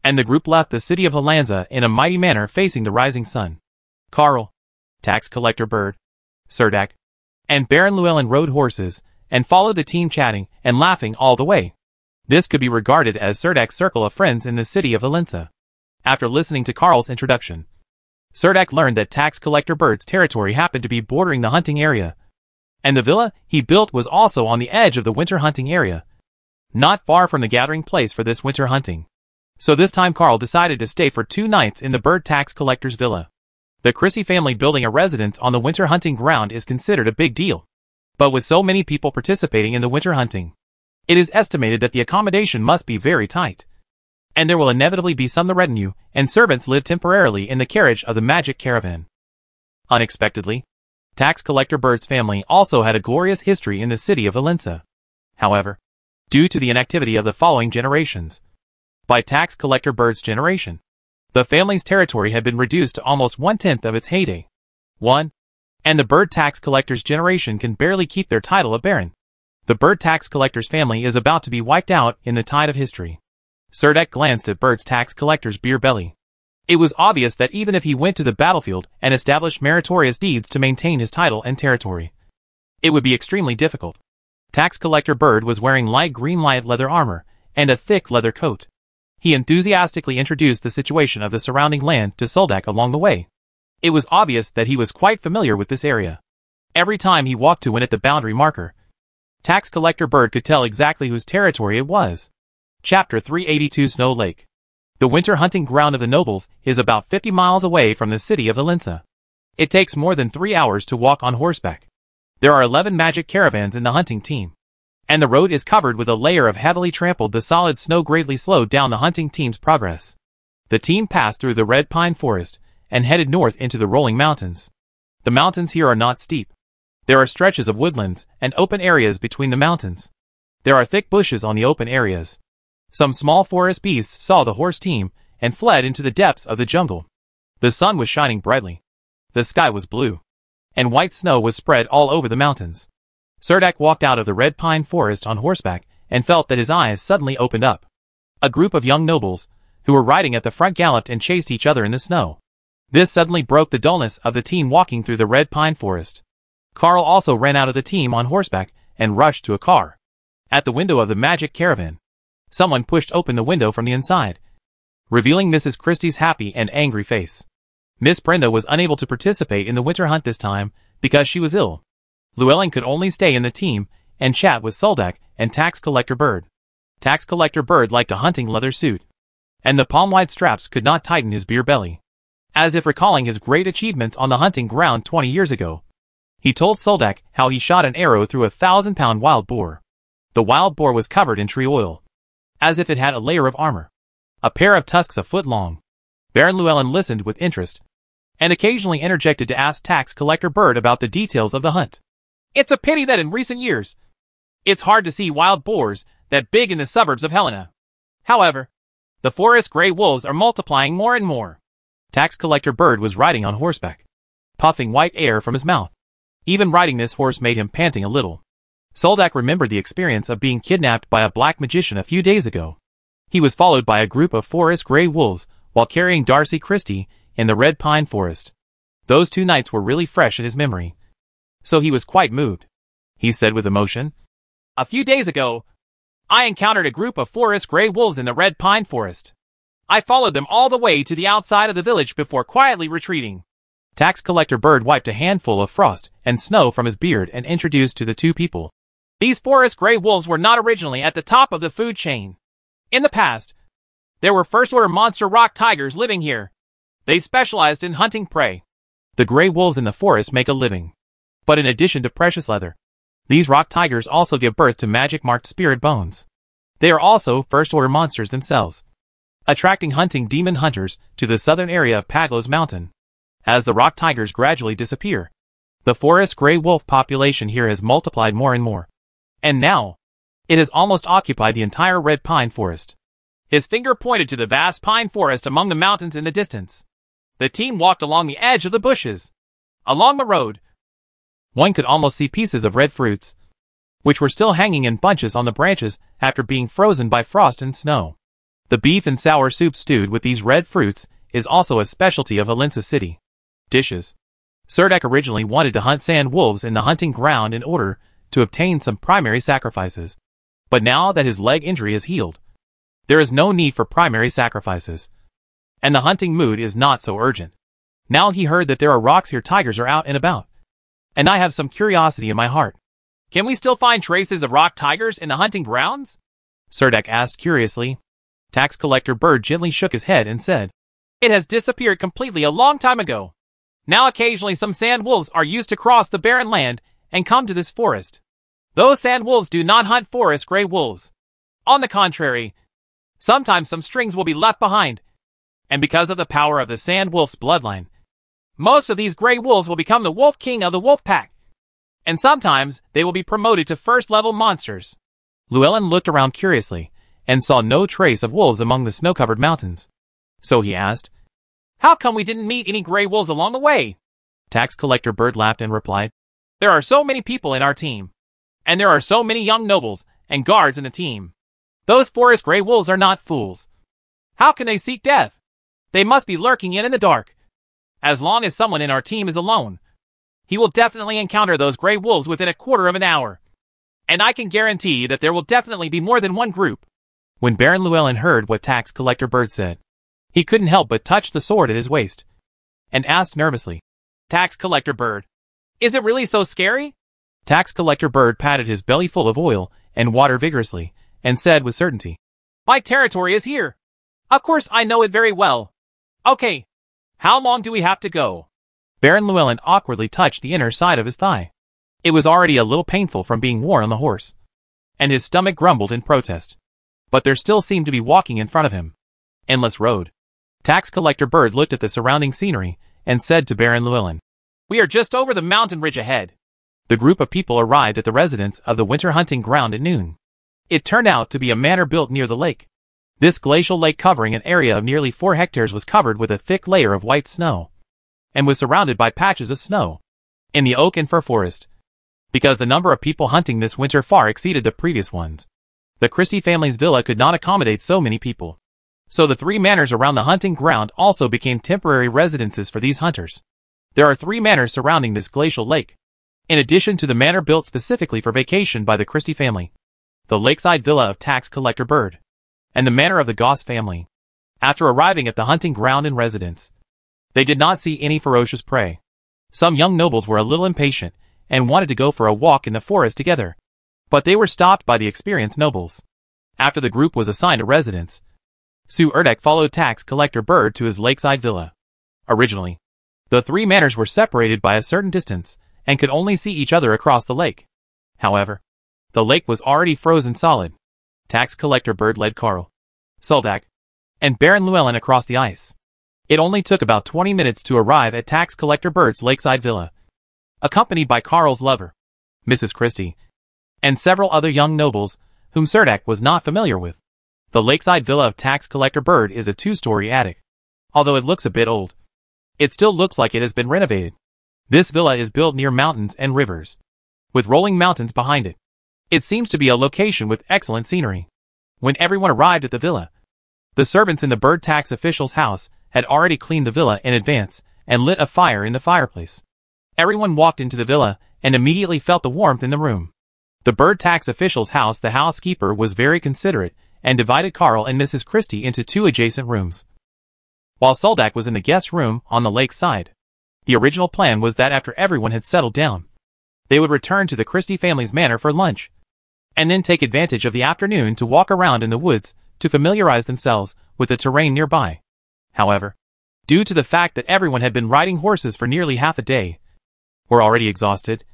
and the group left the city of Helensa in a mighty manner facing the rising sun. Carl, Tax Collector Bird, Cerdak, and Baron Llewellyn rode horses and followed the team chatting and laughing all the way. This could be regarded as Cerdak's circle of friends in the city of Helensa. After listening to Carl's introduction, Cerdak learned that Tax Collector Bird's territory happened to be bordering the hunting area, and the villa he built was also on the edge of the winter hunting area, not far from the gathering place for this winter hunting. So this time Carl decided to stay for 2 nights in the bird tax collector's villa. The Christie family building a residence on the winter hunting ground is considered a big deal. But with so many people participating in the winter hunting, it is estimated that the accommodation must be very tight, and there will inevitably be some the retinue and servants live temporarily in the carriage of the magic caravan. Unexpectedly, Tax Collector Bird's family also had a glorious history in the city of Helensa. However, due to the inactivity of the following generations, by Tax Collector Bird's generation, the family's territory had been reduced to almost 1/10 of its heyday. And the bird tax collector's generation can barely keep their title of baron. The bird tax collector's family is about to be wiped out in the tide of history. Cerdak glanced at Bird's tax collector's beer belly. It was obvious that even if he went to the battlefield and established meritorious deeds to maintain his title and territory, it would be extremely difficult. Tax Collector Bird was wearing light green light leather armor and a thick leather coat. He enthusiastically introduced the situation of the surrounding land to Soldak along the way. It was obvious that he was quite familiar with this area. Every time he walked to and at the boundary marker, Tax Collector Bird could tell exactly whose territory it was. Chapter 382 Snow Lake. The winter hunting ground of the nobles is about 50 miles away from the city of Helensa. It takes more than 3 hours to walk on horseback. There are 11 magic caravans in the hunting team, and the road is covered with a layer of heavily trampled. The solid snow greatly slowed down the hunting team's progress. The team passed through the red pine forest and headed north into the rolling mountains. The mountains here are not steep. There are stretches of woodlands and open areas between the mountains. There are thick bushes on the open areas. Some small forest beasts saw the horse team and fled into the depths of the jungle. The sun was shining brightly. The sky was blue, and white snow was spread all over the mountains. Cerdak walked out of the red pine forest on horseback and felt that his eyes suddenly opened up. A group of young nobles, who were riding at the front, galloped and chased each other in the snow. This suddenly broke the dullness of the team walking through the red pine forest. Carl also ran out of the team on horseback and rushed to a car. At the window of the magic caravan, someone pushed open the window from the inside, revealing Mrs. Christie's happy and angry face. Miss Brenda was unable to participate in the winter hunt this time because she was ill. Llewellyn could only stay in the team and chat with Soldak and Tax Collector Bird. Tax Collector Bird liked a hunting leather suit, and the palm-wide straps could not tighten his beer belly. As if recalling his great achievements on the hunting ground 20 years ago, he told Soldak how he shot an arrow through a 1,000-pound wild boar. The wild boar was covered in tree oil, as if it had a layer of armor, a pair of tusks a foot long. Baron Llewellyn listened with interest, and occasionally interjected to ask Tax Collector Bird about the details of the hunt. It's a pity that in recent years, it's hard to see wild boars that big in the suburbs of Helena. However, the forest gray wolves are multiplying more and more. Tax Collector Bird was riding on horseback, puffing white air from his mouth. Even riding this horse made him panting a little. Soldak remembered the experience of being kidnapped by a black magician a few days ago. He was followed by a group of forest gray wolves while carrying Darcy Christie in the red pine forest. Those 2 nights were really fresh in his memory, so he was quite moved. He said with emotion, "A few days ago, I encountered a group of forest gray wolves in the red pine forest. I followed them all the way to the outside of the village before quietly retreating." Tax Collector Bird wiped a handful of frost and snow from his beard and introduced to the 2 people. These forest gray wolves were not originally at the top of the food chain. In the past, there were first-order monster rock tigers living here. They specialized in hunting prey. The gray wolves in the forest make a living. But in addition to precious leather, these rock tigers also give birth to magic-marked spirit bones. They are also first-order monsters themselves, attracting hunting demon hunters to the southern area of Paglos Mountain. As the rock tigers gradually disappear, the forest gray wolf population here has multiplied more and more. And now, it has almost occupied the entire red pine forest. His finger pointed to the vast pine forest among the mountains in the distance. The team walked along the edge of the bushes. Along the road, one could almost see pieces of red fruits, which were still hanging in bunches on the branches after being frozen by frost and snow. The beef and sour soup stewed with these red fruits is also a specialty of Helensa city. Dishes. Serdek originally wanted to hunt sand wolves in the hunting ground in order to obtain some primary sacrifices. But now that his leg injury is healed, there is no need for primary sacrifices, and the hunting mood is not so urgent. Now he heard that there are rocks here, tigers are out and about, and I have some curiosity in my heart. Can we still find traces of rock tigers in the hunting grounds? Serdek asked curiously. Tax Collector Bird gently shook his head and said, "It has disappeared completely a long time ago. Now occasionally some sand wolves are used to cross the barren land and come to this forest. Those sand wolves do not hunt forest gray wolves. On the contrary, sometimes some strings will be left behind, and because of the power of the sand wolf's bloodline, most of these gray wolves will become the wolf king of the wolf pack, and sometimes they will be promoted to first-level monsters." Llewellyn looked around curiously and saw no trace of wolves among the snow-covered mountains. So he asked, "How come we didn't meet any gray wolves along the way?" Tax Collector Bird laughed and replied, "There are so many people in our team, and there are so many young nobles and guards in the team. Those forest gray wolves are not fools. How can they seek death? They must be lurking in the dark. As long as someone in our team is alone, he will definitely encounter those gray wolves within a quarter of an hour. And I can guarantee that there will definitely be more than one group." When Baron Llewellyn heard what Tax Collector Bird said, he couldn't help but touch the sword at his waist, and asked nervously, "Tax Collector Bird, is it really so scary?" Tax Collector Bird patted his belly full of oil and water vigorously, and said with certainty, "My territory is here. Of course I know it very well. Okay, how long do we have to go?" Baron Llewellyn awkwardly touched the inner side of his thigh. It was already a little painful from being worn on the horse, and his stomach grumbled in protest. But there still seemed to be walking in front of him. Endless road. Tax Collector Bird looked at the surrounding scenery and said to Baron Llewellyn, "We are just over the mountain ridge ahead." The group of people arrived at the residence of the winter hunting ground at noon. It turned out to be a manor built near the lake. This glacial lake, covering an area of nearly 4 hectares, was covered with a thick layer of white snow, and was surrounded by patches of snow in the oak and fir forest. Because the number of people hunting this winter far exceeded the previous ones, the Christie family's villa could not accommodate so many people. So the 3 manors around the hunting ground also became temporary residences for these hunters. There are 3 manors surrounding this glacial lake. In addition to the manor built specifically for vacation by the Christie family, the lakeside villa of tax collector Bird, and the manor of the Goss family. After arriving at the hunting ground and residence, they did not see any ferocious prey. Some young nobles were a little impatient and wanted to go for a walk in the forest together, but they were stopped by the experienced nobles. After the group was assigned a residence, Sir Erdek followed tax collector Bird to his lakeside villa. Originally, the 3 manors were separated by a certain distance and could only see each other across the lake. However, the lake was already frozen solid. Tax collector Bird led Carl, Soldak, and Baron Llewellyn across the ice. It only took about 20 minutes to arrive at tax collector Bird's lakeside villa, accompanied by Carl's lover, Mrs. Christie, and several other young nobles whom Cerdak was not familiar with. The lakeside villa of tax collector Bird is a 2-story attic. Although it looks a bit old, it still looks like it has been renovated. This villa is built near mountains and rivers, with rolling mountains behind it. It seems to be a location with excellent scenery. When everyone arrived at the villa, the servants in the Bird tax official's house had already cleaned the villa in advance and lit a fire in the fireplace. Everyone walked into the villa and immediately felt the warmth in the room. The Bird tax official's house, the housekeeper was very considerate and divided Carl and Mrs. Christie into 2 adjacent rooms, while Soldak was in the guest room on the lake side. The original plan was that after everyone had settled down, they would return to the Christie family's manor for lunch, and then take advantage of the afternoon to walk around in the woods to familiarize themselves with the terrain nearby. However, due to the fact that everyone had been riding horses for nearly half a day, were already exhausted,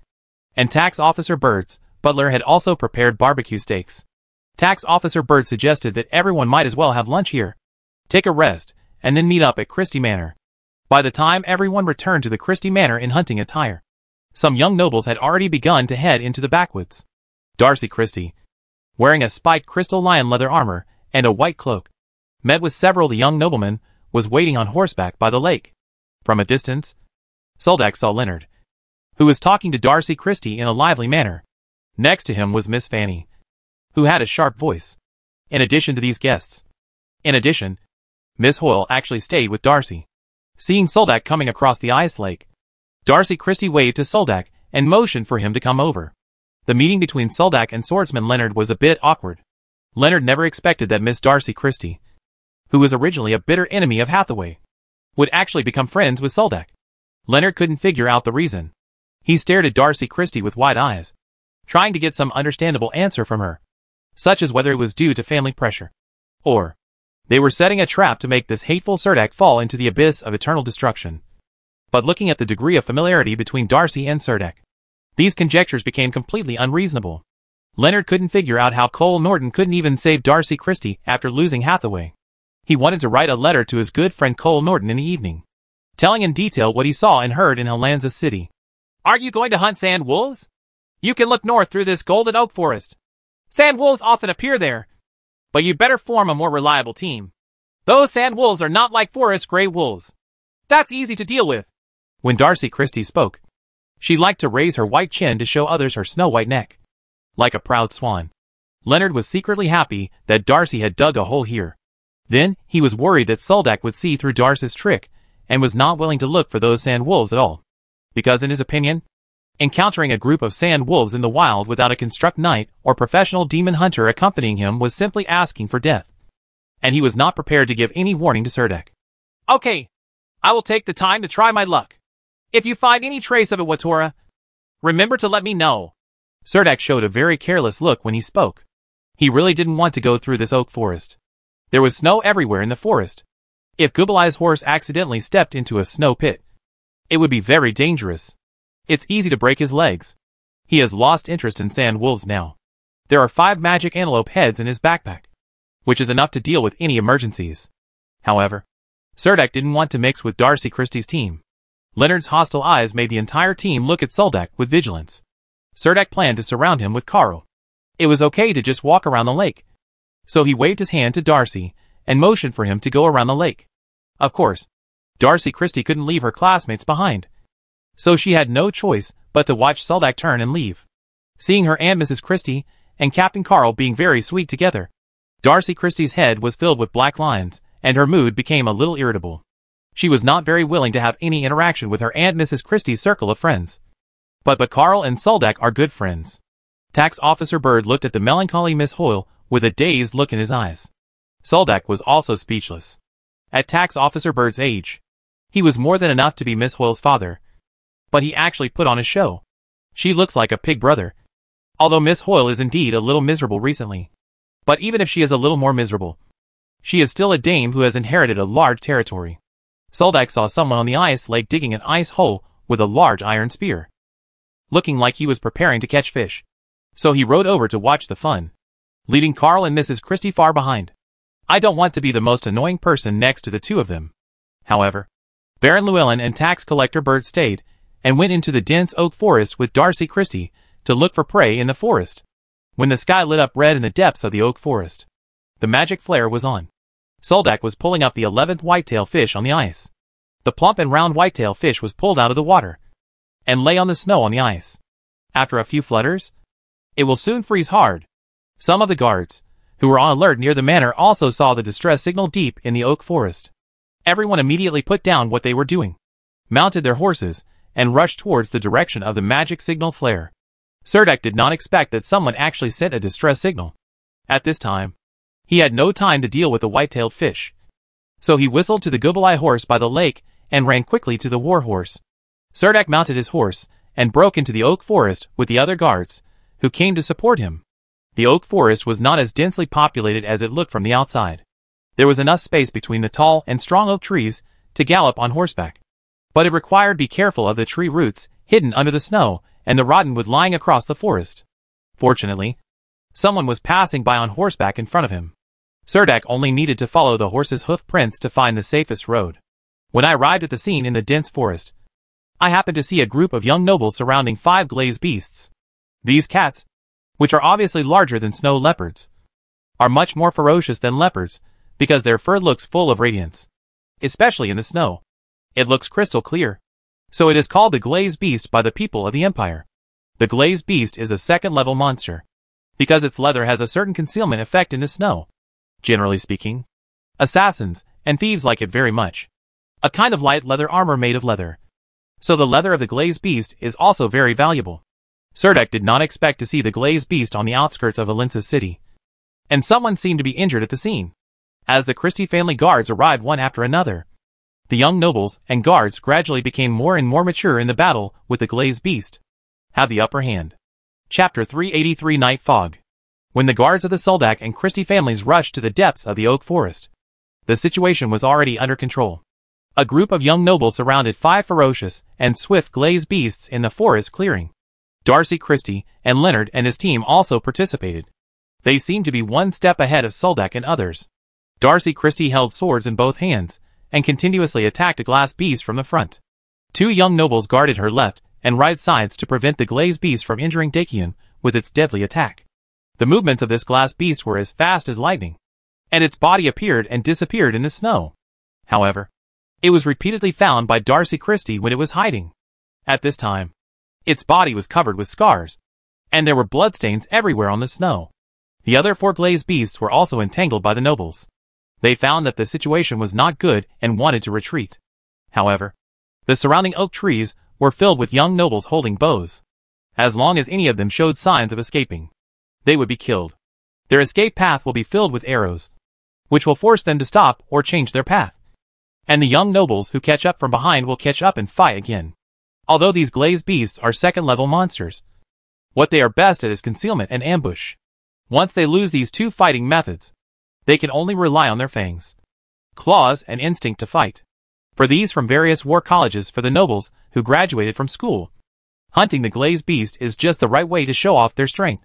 and Tax Officer Bird's butler had also prepared barbecue steaks, Tax Officer Bird suggested that everyone might as well have lunch here, take a rest, and then meet up at Christie Manor. By the time everyone returned to the Christie Manor in hunting attire, some young nobles had already begun to head into the backwoods. Darcy Christie, wearing a spiked crystal lion leather armor and a white cloak, met with several of the young noblemen, was waiting on horseback by the lake. From a distance, Soldak saw Leonard, who was talking to Darcy Christie in a lively manner. Next to him was Miss Fanny, who had a sharp voice. In addition to these guests, Miss Hoyle actually stayed with Darcy. Seeing Soldak coming across the ice lake, Darcy Christie waved to Soldak and motioned for him to come over. The meeting between Soldak and swordsman Leonard was a bit awkward. Leonard never expected that Miss Darcy Christie, who was originally a bitter enemy of Hathaway, would actually become friends with Soldak. Leonard couldn't figure out the reason. He stared at Darcy Christie with wide eyes, trying to get some understandable answer from her, such as whether it was due to family pressure, or they were setting a trap to make this hateful Cerdak fall into the abyss of eternal destruction. But looking at the degree of familiarity between Darcy and Cerdak, these conjectures became completely unreasonable. Leonard couldn't figure out how Cole Norton couldn't even save Darcy Christie after losing Hathaway. He wanted to write a letter to his good friend Cole Norton in the evening, telling in detail what he saw and heard in Helensa City. "Are you going to hunt sand wolves? You can look north through this golden oak forest. Sand wolves often appear there, but you better form a more reliable team. Those sand wolves are not like forest gray wolves. That's easy to deal with." When Darcy Christie spoke, she liked to raise her white chin to show others her snow-white neck, like a proud swan. Leonard was secretly happy that Darcy had dug a hole here. Then, he was worried that Soldak would see through Darcy's trick, and was not willing to look for those sand wolves at all. Because in his opinion, encountering a group of sand wolves in the wild without a construct knight or professional demon hunter accompanying him was simply asking for death. And he was not prepared to give any warning to Cerdak. "Okay, I will take the time to try my luck. If you find any trace of a Watora, remember to let me know." Cerdak showed a very careless look when he spoke. He really didn't want to go through this oak forest. There was snow everywhere in the forest. If Gubalai's horse accidentally stepped into a snow pit, it would be very dangerous. It's easy to break his legs. He has lost interest in sand wolves now. There are 5 magic antelope heads in his backpack, which is enough to deal with any emergencies. However, Cerdak didn't want to mix with Darcy Christie's team. Leonard's hostile eyes made the entire team look at Soldak with vigilance. Cerdak planned to surround him with Carl. It was okay to just walk around the lake, so he waved his hand to Darcy and motioned for him to go around the lake. Of course, Darcy Christie couldn't leave her classmates behind, so she had no choice but to watch Soldak turn and leave. Seeing her and Mrs. Christie and Captain Carl being very sweet together, Darcy Christie's head was filled with black lines, and her mood became a little irritable. She was not very willing to have any interaction with her Aunt Mrs. Christie's circle of friends. But Carl and Soldak are good friends. Tax Officer Bird looked at the melancholy Miss Hoyle with a dazed look in his eyes. Soldak was also speechless. At Tax Officer Bird's age, he was more than enough to be Miss Hoyle's father. But he actually put on a show. She looks like a pig brother. Although Miss Hoyle is indeed a little miserable recently. But even if she is a little more miserable, she is still a dame who has inherited a large territory. Soldak saw someone on the ice lake digging an ice hole with a large iron spear, looking like he was preparing to catch fish. So he rode over to watch the fun, leaving Carl and Mrs. Christie far behind. I don't want to be the most annoying person next to the two of them. However, Baron Llewellyn and Tax Collector Bird stayed and went into the dense oak forest with Darcy Christie to look for prey in the forest. When the sky lit up red in the depths of the oak forest, the magic flare was on. Soldak was pulling up the 11th whitetail fish on the ice. The plump and round whitetail fish was pulled out of the water and lay on the snow on the ice. After a few flutters, it will soon freeze hard. Some of the guards, who were on alert near the manor, also saw the distress signal deep in the oak forest. Everyone immediately put down what they were doing, mounted their horses, and rushed towards the direction of the magic signal flare. Cerdak did not expect that someone actually sent a distress signal. At this time, he had no time to deal with the white-tailed fish. So he whistled to the Gobeleye horse by the lake and ran quickly to the war horse. Cerdak mounted his horse and broke into the oak forest with the other guards, who came to support him. The oak forest was not as densely populated as it looked from the outside. There was enough space between the tall and strong oak trees to gallop on horseback. But it required to be careful of the tree roots hidden under the snow and the rottenwood lying across the forest. Fortunately, someone was passing by on horseback in front of him. Cerdak only needed to follow the horse's hoof prints to find the safest road. When I arrived at the scene in the dense forest, I happened to see a group of young nobles surrounding 5 glazed beasts. These cats, which are obviously larger than snow leopards, are much more ferocious than leopards because their fur looks full of radiance, especially in the snow. It looks crystal clear. So it is called the glazed beast by the people of the empire. The glazed beast is a second-level monster, because its leather has a certain concealment effect in the snow. Generally speaking, assassins and thieves like it very much. A kind of light leather armor made of leather. So the leather of the glazed beast is also very valuable. Cerdak did not expect to see the glazed beast on the outskirts of Helensa city. And someone seemed to be injured at the scene. As the Christie family guards arrived one after another, the young nobles and guards gradually became more and more mature in the battle with the glazed beast, had the upper hand. Chapter 383 Night Fog. When the guards of the Soldak and Christie families rushed to the depths of the oak forest, the situation was already under control. A group of young nobles surrounded 5 ferocious and swift glazed beasts in the forest clearing. Darcy Christie and Leonard and his team also participated. They seemed to be one step ahead of Soldak and others. Darcy Christie held swords in both hands and continuously attacked a glass beast from the front. 2 young nobles guarded her left and right sides to prevent the glazed beast from injuring Dakian with its deadly attack. The movements of this glass beast were as fast as lightning, and its body appeared and disappeared in the snow. However, it was repeatedly found by Darcy Christie when it was hiding. At this time, its body was covered with scars, and there were bloodstains everywhere on the snow. The other 4 glazed beasts were also entangled by the nobles. They found that the situation was not good and wanted to retreat. However, the surrounding oak trees were filled with young nobles holding bows. As long as any of them showed signs of escaping, they would be killed. Their escape path will be filled with arrows, which will force them to stop or change their path. And the young nobles who catch up from behind will catch up and fight again. Although these glazed beasts are second-level monsters, what they are best at is concealment and ambush. Once they lose these 2 fighting methods, they can only rely on their fangs, claws, and instinct to fight. For these from various war colleges for the nobles who graduated from school, hunting the glazed beast is just the right way to show off their strength.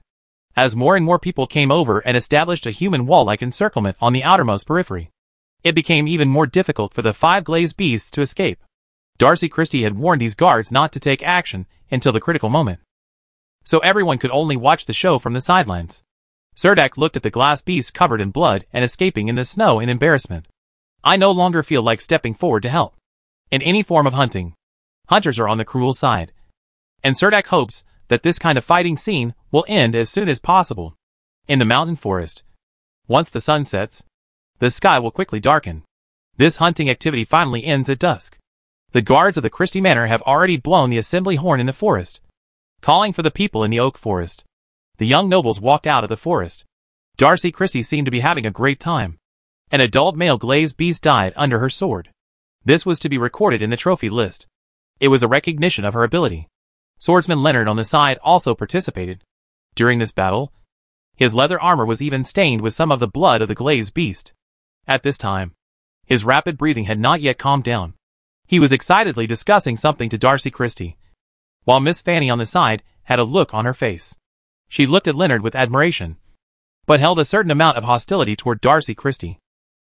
As more and more people came over and established a human wall-like encirclement on the outermost periphery, it became even more difficult for the 5 glazed beasts to escape. Darcy Christie had warned these guards not to take action until the critical moment, so everyone could only watch the show from the sidelines. Cerdak looked at the glass beast covered in blood and escaping in the snow in embarrassment. I no longer feel like stepping forward to help. In any form of hunting, hunters are on the cruel side. And Cerdak hopes that this kind of fighting scene will end as soon as possible. In the mountain forest, once the sun sets, the sky will quickly darken. This hunting activity finally ends at dusk. The guards of the Christie Manor have already blown the assembly horn in the forest, calling for the people in the oak forest. The young nobles walked out of the forest. Darcy Christie seemed to be having a great time. An adult male glazed beast died under her sword. This was to be recorded in the trophy list. It was a recognition of her ability. Swordsman Leonard on the side also participated. During this battle, his leather armor was even stained with some of the blood of the glazed beast. At this time, his rapid breathing had not yet calmed down. He was excitedly discussing something to Darcy Christie, while Miss Fanny on the side had a look on her face. She looked at Leonard with admiration, but held a certain amount of hostility toward Darcy Christie.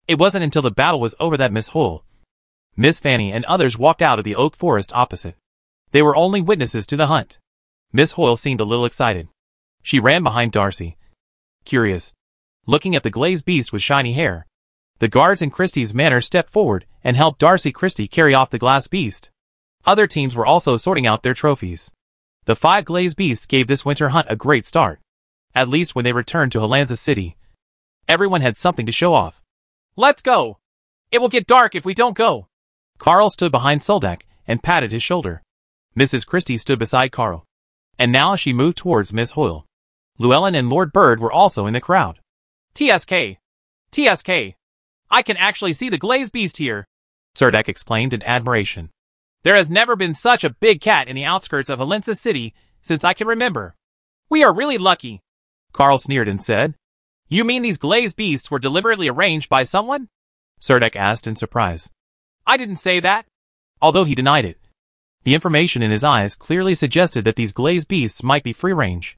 It wasn't until the battle was over that Miss Hoyle, Miss Fanny and others walked out of the oak forest opposite. They were only witnesses to the hunt. Miss Hoyle seemed a little excited. She ran behind Darcy, curious, looking at the glazed beast with shiny hair. The guards in Christie's manor stepped forward and helped Darcy Christie carry off the glass beast. Other teams were also sorting out their trophies. The 5 glazed beasts gave this winter hunt a great start. At least when they returned to Helensa City, everyone had something to show off. Let's go! It will get dark if we don't go. Carl stood behind Soldak and patted his shoulder. Mrs. Christie stood beside Carl, and now she moved towards Miss Hoyle. Llewellyn and Lord Bird were also in the crowd. TSK! TSK! I can actually see the glazed beast here, Cerdak exclaimed in admiration. There has never been such a big cat in the outskirts of Helensa City since I can remember. We are really lucky. Carl sneered and said. You mean these glazed beasts were deliberately arranged by someone? Cerdak asked in surprise. I didn't say that. Although he denied it, the information in his eyes clearly suggested that these glazed beasts might be free-range.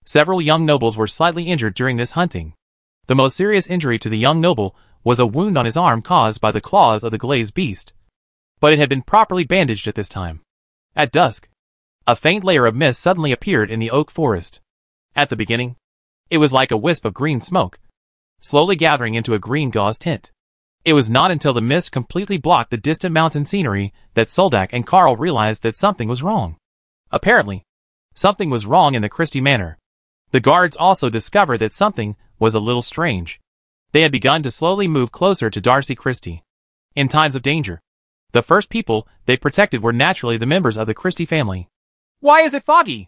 Several young nobles were slightly injured during this hunting. The most serious injury to the young noble was a wound on his arm caused by the claws of the glazed beast, but it had been properly bandaged at this time. At dusk, a faint layer of mist suddenly appeared in the oak forest. At the beginning, it was like a wisp of green smoke, slowly gathering into a green gauze tint. It was not until the mist completely blocked the distant mountain scenery that Soldak and Carl realized that something was wrong. Apparently, something was wrong in the Christie Manor. The guards also discovered that something was a little strange. They had begun to slowly move closer to Darcy Christie. In times of danger, the first people they protected were naturally the members of the Christie family. Why is it foggy?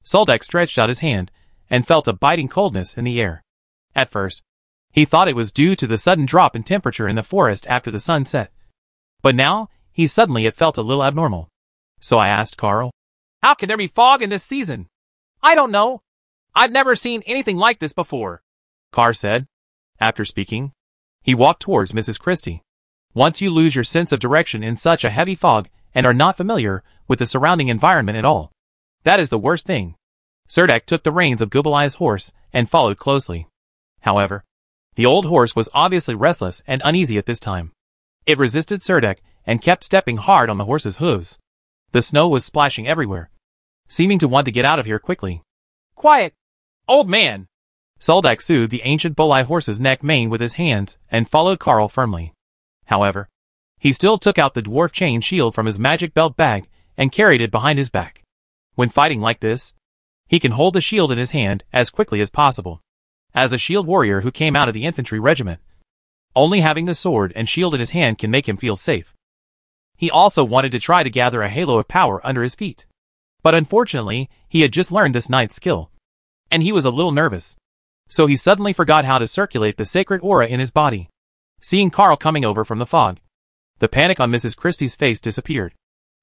Soldak stretched out his hand and felt a biting coldness in the air. At first, he thought it was due to the sudden drop in temperature in the forest after the sun set. But now, it felt a little abnormal. So I asked Carl, how can there be fog in this season? I don't know. I've never seen anything like this before, Carl said. After speaking, he walked towards Mrs. Christie. Once you lose your sense of direction in such a heavy fog and are not familiar with the surrounding environment at all, that is the worst thing. Cerdak took the reins of Gubalai's horse and followed closely. However, the old horse was obviously restless and uneasy at this time. It resisted Cerdak and kept stepping hard on the horse's hooves. The snow was splashing everywhere, seeming to want to get out of here quickly. Quiet, old man. Soldak soothed the ancient Bolai horse's neck mane with his hands and followed Carl firmly. However, he still took out the dwarf chain shield from his magic belt bag and carried it behind his back. When fighting like this, he can hold the shield in his hand as quickly as possible. As a shield warrior who came out of the infantry regiment, only having the sword and shield in his hand can make him feel safe. He also wanted to try to gather a halo of power under his feet. But unfortunately, he had just learned this knight's skill, and he was a little nervous. So he suddenly forgot how to circulate the sacred aura in his body. Seeing Carl coming over from the fog, the panic on Mrs. Christie's face disappeared,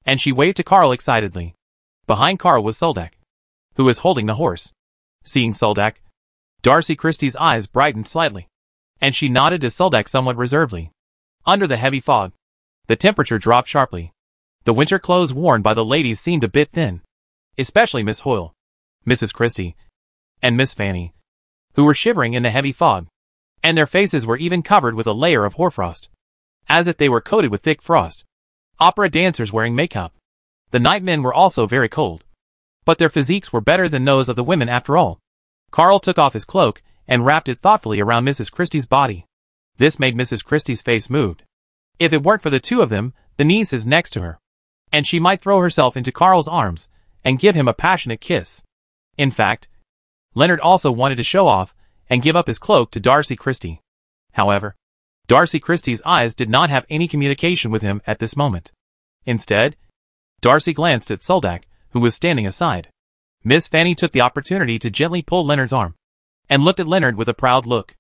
and she waved to Carl excitedly. Behind Carl was Soldak, who was holding the horse. Seeing Soldak, Darcy Christie's eyes brightened slightly, and she nodded to Soldak somewhat reservedly. Under the heavy fog, the temperature dropped sharply. The winter clothes worn by the ladies seemed a bit thin, especially Miss Hoyle, Mrs. Christie, and Miss Fanny, who were shivering in the heavy fog, and their faces were even covered with a layer of hoarfrost, as if they were coated with thick frost. Opera dancers wearing makeup. The nightmen were also very cold, but their physiques were better than those of the women after all. Carl took off his cloak and wrapped it thoughtfully around Mrs. Christie's body. This made Mrs. Christie's face move. If it weren't for the two of them, the niece is next to her, and she might throw herself into Carl's arms and give him a passionate kiss. In fact, Leonard also wanted to show off and give up his cloak to Darcy Christie. However, Darcy Christie's eyes did not have any communication with him at this moment. Instead, Darcy glanced at Soldak, who was standing aside. Miss Fanny took the opportunity to gently pull Leonard's arm, and looked at Leonard with a proud look.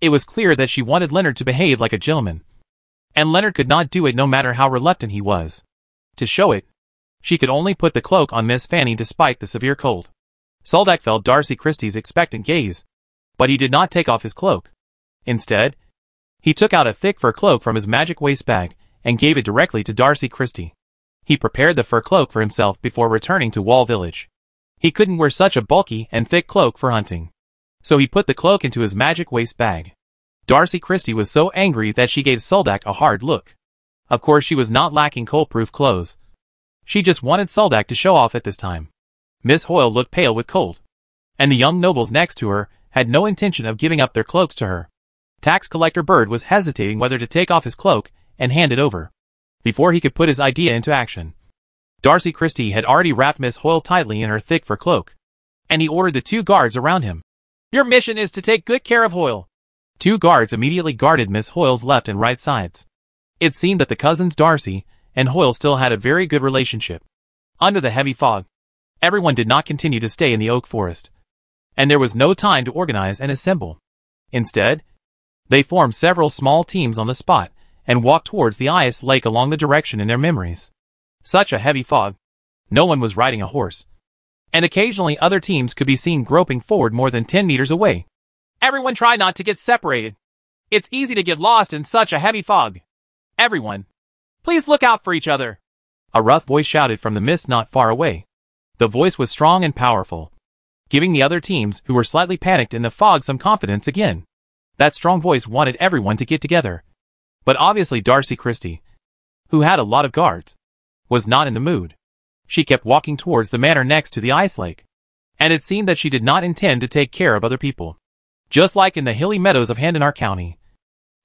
It was clear that she wanted Leonard to behave like a gentleman, and Leonard could not do it no matter how reluctant he was. To show it, she could only put the cloak on Miss Fanny despite the severe cold. Soldak felt Darcy Christie's expectant gaze, but he did not take off his cloak. Instead, he took out a thick fur cloak from his magic waist bag and gave it directly to Darcy Christie. He prepared the fur cloak for himself before returning to Wall Village. He couldn't wear such a bulky and thick cloak for hunting, so he put the cloak into his magic waist bag. Darcy Christie was so angry that she gave Soldak a hard look. Of course, she was not lacking cold-proof clothes. She just wanted Soldak to show off at this time. Miss Hoyle looked pale with cold, and the young nobles next to her had no intention of giving up their cloaks to her. Tax Collector Bird was hesitating whether to take off his cloak and hand it over, before he could put his idea into action. Darcy Christie had already wrapped Miss Hoyle tightly in her thick fur cloak, and he ordered the 2 guards around him. "Your mission is to take good care of Hoyle." 2 guards immediately guarded Miss Hoyle's left and right sides. It seemed that the cousins Darcy and Hoyle still had a very good relationship. Under the heavy fog, everyone did not continue to stay in the oak forest, and there was no time to organize and assemble. Instead, they formed several small teams on the spot and walked towards the ice lake along the direction in their memories. Such a heavy fog, no one was riding a horse, and occasionally other teams could be seen groping forward more than 10 meters away. "Everyone try not to get separated. It's easy to get lost in such a heavy fog. Everyone, please look out for each other," a rough voice shouted from the mist not far away. The voice was strong and powerful, giving the other teams who were slightly panicked in the fog some confidence again. That strong voice wanted everyone to get together. But obviously Darcy Christie, who had a lot of guards, was not in the mood. She kept walking towards the manor next to the ice lake, and it seemed that she did not intend to take care of other people. Just like in the hilly meadows of Handenar County,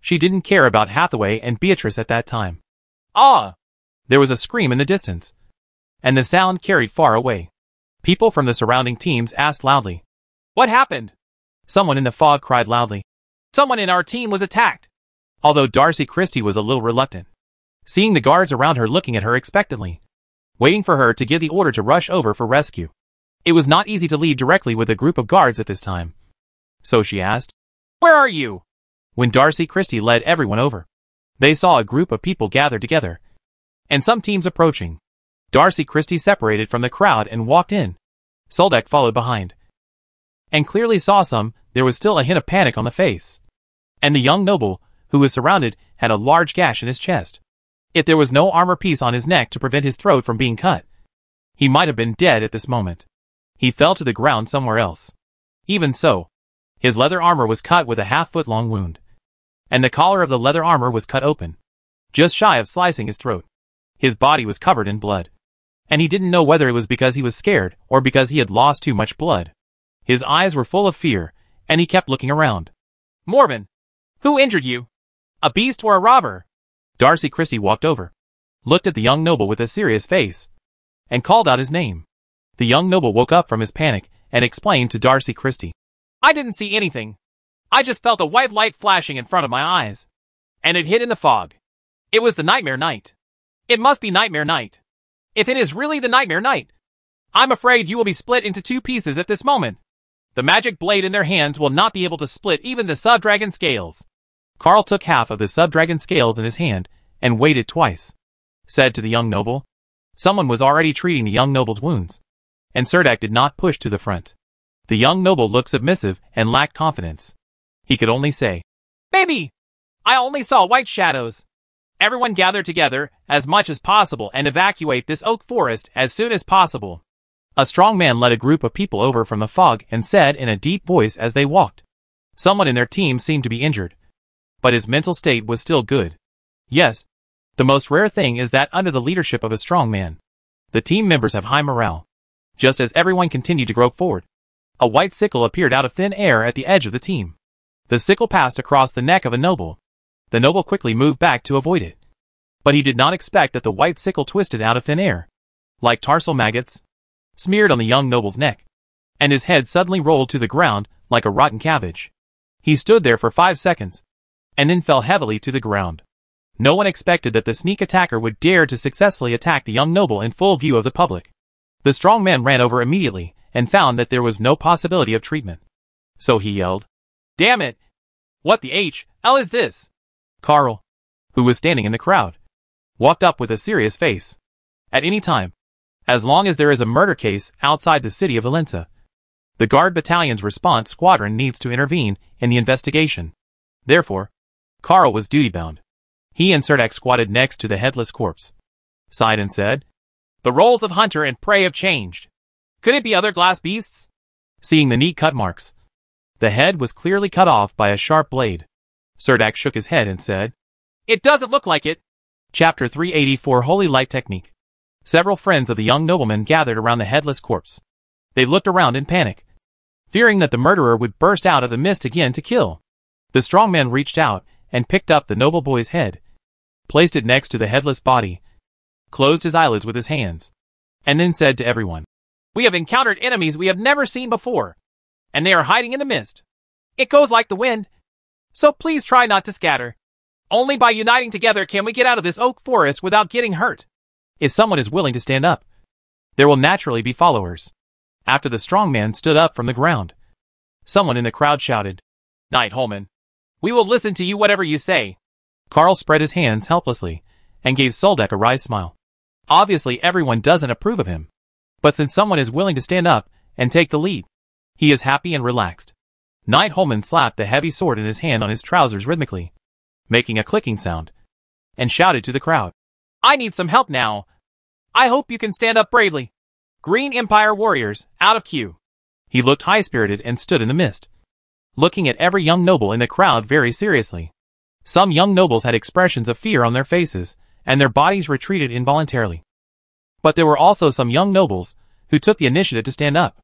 she didn't care about Hathaway and Beatrice at that time. "Ah!" There was a scream in the distance, and the sound carried far away. People from the surrounding teams asked loudly, "What happened?" Someone in the fog cried loudly, "Someone in our team was attacked." Although Darcy Christie was a little reluctant, seeing the guards around her looking at her expectantly, waiting for her to give the order to rush over for rescue. It was not easy to lead directly with a group of guards at this time. So she asked, "Where are you?" When Darcy Christie led everyone over, they saw a group of people gathered together, and some teams approaching. Darcy Christie separated from the crowd and walked in. Soldak followed behind, and clearly saw there was still a hint of panic on the face. And the young noble, who was surrounded, had a large gash in his chest. If there was no armor piece on his neck to prevent his throat from being cut, he might have been dead at this moment. He fell to the ground somewhere else. Even so, his leather armor was cut with a half-foot-long wound, and the collar of the leather armor was cut open, just shy of slicing his throat. His body was covered in blood, and he didn't know whether it was because he was scared or because he had lost too much blood. His eyes were full of fear, and he kept looking around. "Morven, who injured you? A beast or a robber?" Darcy Christie walked over, looked at the young noble with a serious face, and called out his name. The young noble woke up from his panic and explained to Darcy Christie, "I didn't see anything. I just felt a white light flashing in front of my eyes, and it hid in the fog. It was the Nightmare Night. It must be Nightmare Night. If it is really the Nightmare Night, I'm afraid you will be split into 2 pieces at this moment. The magic blade in their hands will not be able to split even the sub-dragon scales." Carl took half of the sub-dragon scales in his hand and weighed it twice. Said to the young noble, someone was already treating the young noble's wounds, and Cerdak did not push to the front. The young noble looked submissive and lacked confidence. He could only say, "Baby, I only saw white shadows. Everyone gather together as much as possible and evacuate this oak forest as soon as possible." A strong man led a group of people over from the fog and said in a deep voice as they walked. Someone in their team seemed to be injured, but his mental state was still good. Yes, the most rare thing is that under the leadership of a strong man, the team members have high morale. Just as everyone continued to grope forward, a white sickle appeared out of thin air at the edge of the team. The sickle passed across the neck of a noble. The noble quickly moved back to avoid it, but he did not expect that the white sickle twisted out of thin air, like tarsal maggots, smeared on the young noble's neck, and his head suddenly rolled to the ground like a rotten cabbage. He stood there for 5 seconds, and then fell heavily to the ground. No one expected that the sneak attacker would dare to successfully attack the young noble in full view of the public. The strong man ran over immediately and found that there was no possibility of treatment. So he yelled, "Damn it! What the hell is this?" Carl, who was standing in the crowd, walked up with a serious face. At any time, as long as there is a murder case outside the city of Helensa, the Guard Battalion's response squadron needs to intervene in the investigation. Therefore, Carl was duty-bound. He and Serdek squatted next to the headless corpse, sighed and said, "The roles of hunter and prey have changed. Could it be other glass beasts?" Seeing the neat cut marks, the head was clearly cut off by a sharp blade. Serdek shook his head and said, "It doesn't look like it." Chapter 384 Holy Light Technique. Several friends of the young nobleman gathered around the headless corpse. They looked around in panic, fearing that the murderer would burst out of the mist again to kill. The strong man reached out and picked up the noble boy's head, placed it next to the headless body, closed his eyelids with his hands, and then said to everyone, "We have encountered enemies we have never seen before, and they are hiding in the mist. It goes like the wind, so please try not to scatter. Only by uniting together can we get out of this oak forest without getting hurt." If someone is willing to stand up, there will naturally be followers. After the strong man stood up from the ground, someone in the crowd shouted, "Knight Holman, we will listen to you whatever you say." Carl spread his hands helplessly and gave Soldek a wry smile. Obviously everyone doesn't approve of him, but since someone is willing to stand up and take the lead, he is happy and relaxed. Knight Holman slapped the heavy sword in his hand on his trousers rhythmically, making a clicking sound, and shouted to the crowd, "I need some help now. I hope you can stand up bravely. Green Empire warriors, out of queue." He looked high-spirited and stood in the mist, looking at every young noble in the crowd very seriously. Some young nobles had expressions of fear on their faces, and their bodies retreated involuntarily. But there were also some young nobles who took the initiative to stand up.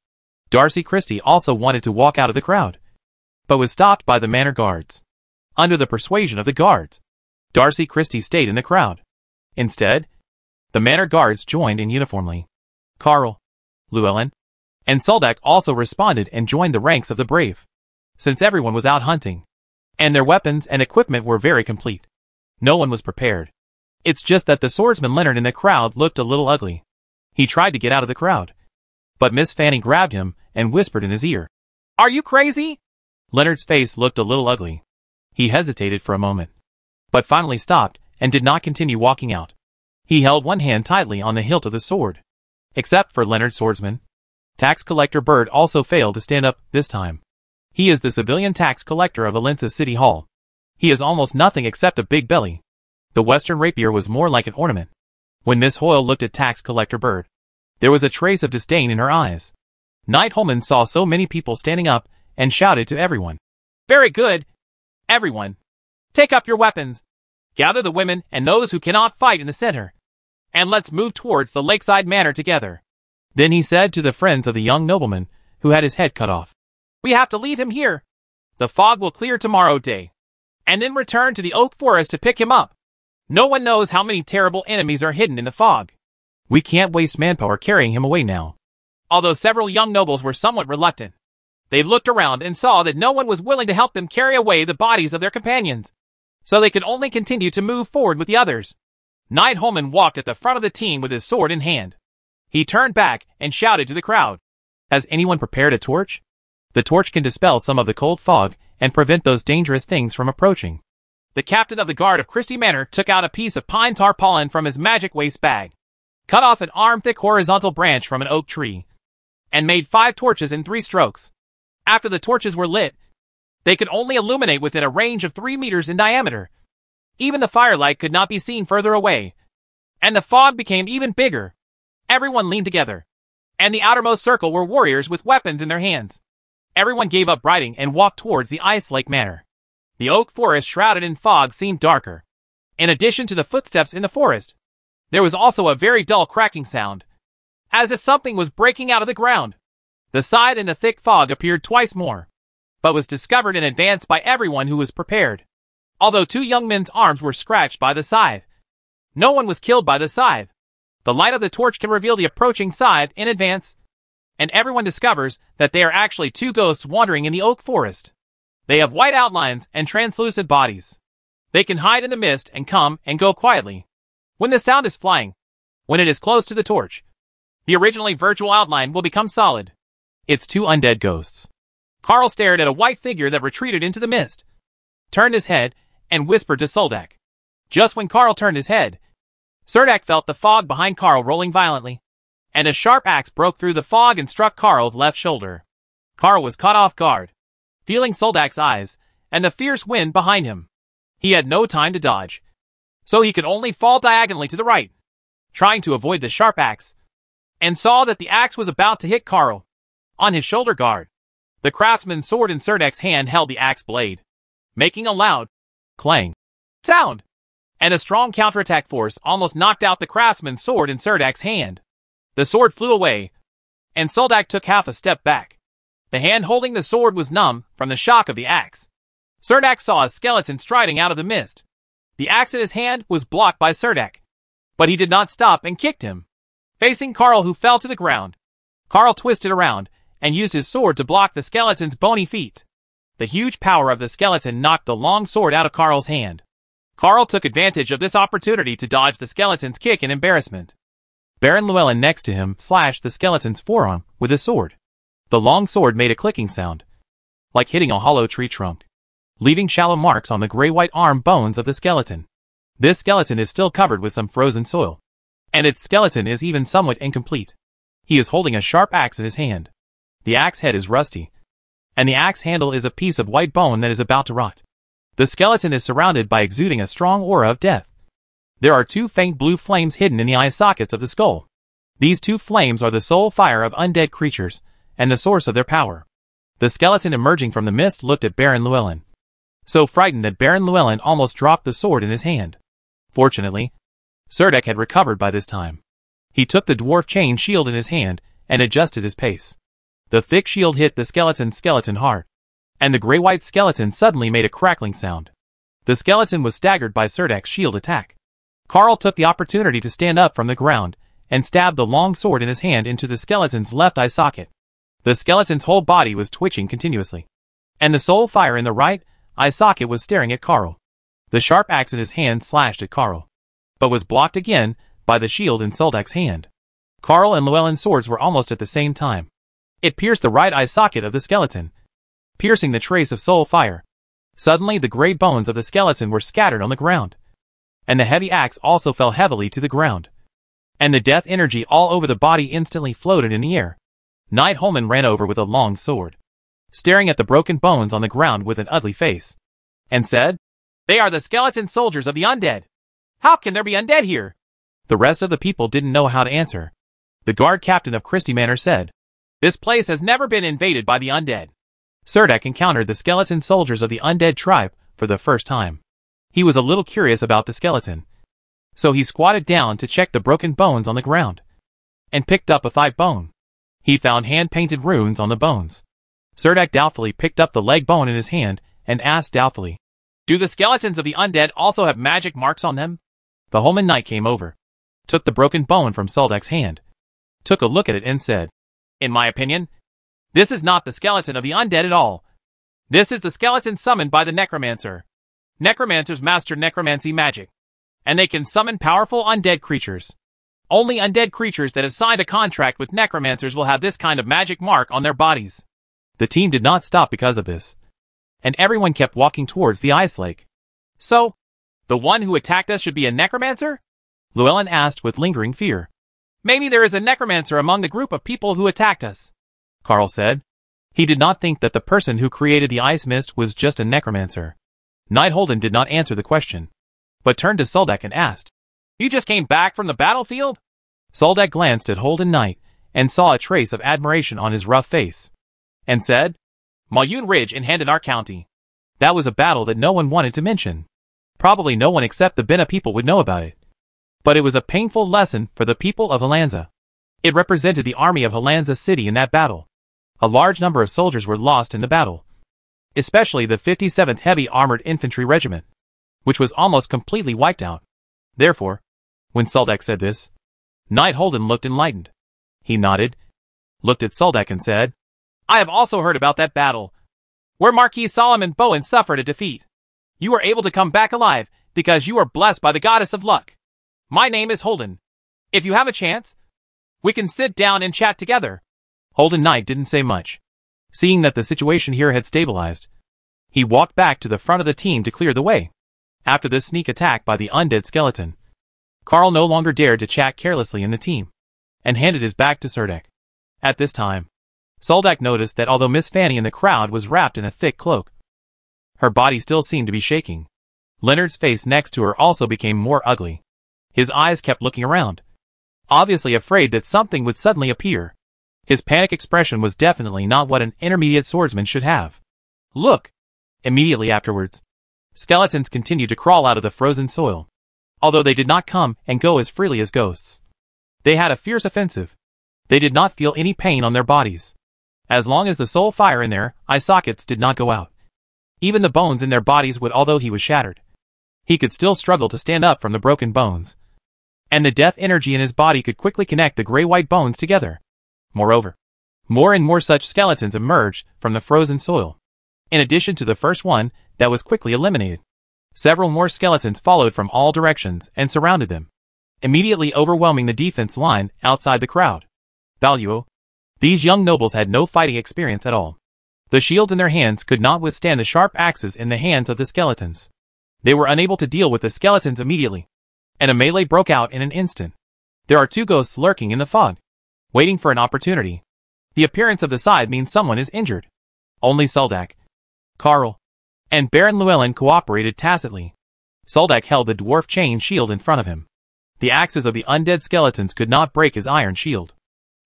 Darcy Christie also wanted to walk out of the crowd, but was stopped by the manor guards. Under the persuasion of the guards, Darcy Christie stayed in the crowd. Instead, the manor guards joined in uniformly. Carl, Llewellyn, and Soldek also responded and joined the ranks of the brave, since everyone was out hunting, and their weapons and equipment were very complete. No one was prepared. It's just that the swordsman Leonard in the crowd looked a little ugly. He tried to get out of the crowd, but Miss Fanny grabbed him and whispered in his ear, "Are you crazy?" Leonard's face looked a little ugly. He hesitated for a moment, but finally stopped and did not continue walking out. He held one hand tightly on the hilt of the sword. Except for Leonard Swordsman, tax collector Bird also failed to stand up this time. He is the civilian tax collector of Helensa City Hall. He is almost nothing except a big belly. The western rapier was more like an ornament. When Miss Hoyle looked at tax collector Bird, there was a trace of disdain in her eyes. Knight Holman saw so many people standing up and shouted to everyone, "Very good, everyone. Take up your weapons. Gather the women and those who cannot fight in the center, and let's move towards the lakeside manor together." Then he said to the friends of the young nobleman who had his head cut off, "We have to leave him here. The fog will clear tomorrow day, and then return to the oak forest to pick him up. No one knows how many terrible enemies are hidden in the fog. We can't waste manpower carrying him away now." Although several young nobles were somewhat reluctant, they looked around and saw that no one was willing to help them carry away the bodies of their companions, so they could only continue to move forward with the others. Knight Holman walked at the front of the team with his sword in hand. He turned back and shouted to the crowd, "Has anyone prepared a torch? The torch can dispel some of the cold fog and prevent those dangerous things from approaching." The captain of the guard of Christie Manor took out a piece of pine tarpaulin from his magic waste bag, cut off an arm-thick horizontal branch from an oak tree, and made 5 torches in 3 strokes. After the torches were lit, they could only illuminate within a range of 3 meters in diameter. Even the firelight could not be seen further away, and the fog became even bigger. Everyone leaned together, and the outermost circle were warriors with weapons in their hands. Everyone gave up riding and walked towards the Ice Lake Manor. The oak forest shrouded in fog seemed darker. In addition to the footsteps in the forest, there was also a very dull cracking sound, as if something was breaking out of the ground. The scythe in the thick fog appeared twice more, but was discovered in advance by everyone who was prepared. Although 2 young men's arms were scratched by the scythe, no one was killed by the scythe. The light of the torch can reveal the approaching scythe in advance, and everyone discovers that they are actually 2 ghosts wandering in the oak forest. They have white outlines and translucent bodies. They can hide in the mist and come and go quietly. When the sound is flying, when it is close to the torch, the originally virtual outline will become solid. It's two undead ghosts. Carl stared at a white figure that retreated into the mist, turned his head, and whispered to Soldak. Just when Carl turned his head, Cerdak felt the fog behind Carl rolling violently, and a sharp axe broke through the fog and struck Carl's left shoulder. Carl was caught off guard, feeling Soldak's eyes and the fierce wind behind him. He had no time to dodge, so he could only fall diagonally to the right, trying to avoid the sharp axe, and saw that the axe was about to hit Carl on his shoulder guard. The craftsman's sword in Serdak's hand held the axe blade, making a loud clang sound, and a strong counterattack force almost knocked out the craftsman's sword in Serdak's hand. The sword flew away, and Soldak took half a step back. The hand holding the sword was numb from the shock of the axe. Cerdak saw a skeleton striding out of the mist. The axe in his hand was blocked by Cerdak, but he did not stop and kicked him, facing Carl, who fell to the ground. Carl twisted around and used his sword to block the skeleton's bony feet. The huge power of the skeleton knocked the long sword out of Carl's hand. Carl took advantage of this opportunity to dodge the skeleton's kick in embarrassment. Baron Llewellyn next to him slashed the skeleton's forearm with his sword. The long sword made a clicking sound, like hitting a hollow tree trunk, leaving shallow marks on the gray-white arm bones of the skeleton. This skeleton is still covered with some frozen soil, and its skeleton is even somewhat incomplete. He is holding a sharp axe in his hand. The axe head is rusty, and the axe handle is a piece of white bone that is about to rot. The skeleton is surrounded by exuding a strong aura of death. There are two faint blue flames hidden in the eye sockets of the skull. These two flames are the soul fire of undead creatures, and the source of their power. The skeleton emerging from the mist looked at Baron Llewellyn, so frightened that Baron Llewellyn almost dropped the sword in his hand. Fortunately, Cerdak had recovered by this time. He took the dwarf chain shield in his hand and adjusted his pace. The thick shield hit the skeleton's skeleton hard, and the gray-white skeleton suddenly made a crackling sound. The skeleton was staggered by Cerdak's shield attack. Carl took the opportunity to stand up from the ground and stabbed the long sword in his hand into the skeleton's left eye socket. The skeleton's whole body was twitching continuously, and the soul fire in the right eye socket was staring at Carl. The sharp axe in his hand slashed at Carl, but was blocked again by the shield in Soldak's hand. Carl and Llewellyn's swords were almost at the same time. It pierced the right eye socket of the skeleton, piercing the trace of soul fire. Suddenly the gray bones of the skeleton were scattered on the ground, and the heavy axe also fell heavily to the ground, and the death energy all over the body instantly floated in the air. Knight Holman ran over with a long sword, staring at the broken bones on the ground with an ugly face, and said, "They are the skeleton soldiers of the undead. How can there be undead here?" The rest of the people didn't know how to answer. The guard captain of Christie Manor said, "This place has never been invaded by the undead." Cerdak encountered the skeleton soldiers of the undead tribe for the first time. He was a little curious about the skeleton, so he squatted down to check the broken bones on the ground, and picked up a thigh bone. He found hand-painted runes on the bones. Cerdak doubtfully picked up the leg bone in his hand and asked doubtfully, "Do the skeletons of the undead also have magic marks on them?" The Holman Knight came over, took the broken bone from Soldak's hand, took a look at it and said, "In my opinion, this is not the skeleton of the undead at all. This is the skeleton summoned by the necromancer. Necromancers master necromancy magic, and they can summon powerful undead creatures. Only undead creatures that have signed a contract with necromancers will have this kind of magic mark on their bodies." The team did not stop because of this, and everyone kept walking towards the ice lake. "So, the one who attacked us should be a necromancer?" Llewellyn asked with lingering fear. "Maybe there is a necromancer among the group of people who attacked us," Carl said. He did not think that the person who created the ice mist was just a necromancer. Knight Holden did not answer the question, but turned to Soldak and asked, "You just came back from the battlefield?" Soldak glanced at Holden Knight and saw a trace of admiration on his rough face, and said, "Malyun Ridge in Handanar County. That was a battle that no one wanted to mention. Probably no one except the Bena people would know about it. But it was a painful lesson for the people of Helensa. It represented the army of Helensa City in that battle. A large number of soldiers were lost in the battle, especially the 57th Heavy Armored Infantry Regiment, which was almost completely wiped out. Therefore, when Soldak said this, Knight Holden looked enlightened. He nodded, looked at Soldak and said, "I have also heard about that battle, where Marquis Solomon Bowen suffered a defeat. You are able to come back alive because you are blessed by the goddess of luck. My name is Holden. If you have a chance, we can sit down and chat together. Holden Knight didn't say much. Seeing that the situation here had stabilized, he walked back to the front of the team to clear the way. After this sneak attack by the undead skeleton, Carl no longer dared to chat carelessly in the team, and handed his back to Serdek. At this time, Soldak noticed that although Miss Fanny in the crowd was wrapped in a thick cloak, her body still seemed to be shaking. Leonard's face next to her also became more ugly. His eyes kept looking around, obviously afraid that something would suddenly appear. His panic expression was definitely not what an intermediate swordsman should have. Look! Immediately afterwards, skeletons continued to crawl out of the frozen soil, although they did not come and go as freely as ghosts. They had a fierce offensive. They did not feel any pain on their bodies, as long as the soul fire in their eye sockets did not go out. Even the bones in their bodies would, although he was shattered, he could still struggle to stand up from the broken bones, and the death energy in his body could quickly connect the gray-white bones together. Moreover, more and more such skeletons emerged from the frozen soil. In addition to the first one that was quickly eliminated, several more skeletons followed from all directions and surrounded them, immediately overwhelming the defense line outside the crowd. Value. These young nobles had no fighting experience at all. The shields in their hands could not withstand the sharp axes in the hands of the skeletons. They were unable to deal with the skeletons immediately, and a melee broke out in an instant. There are two ghosts lurking in the fog, waiting for an opportunity. The appearance of the scythe means someone is injured. Only Soldak, Carl, and Baron Llewellyn cooperated tacitly. Soldak held the dwarf chain shield in front of him. The axes of the undead skeletons could not break his iron shield,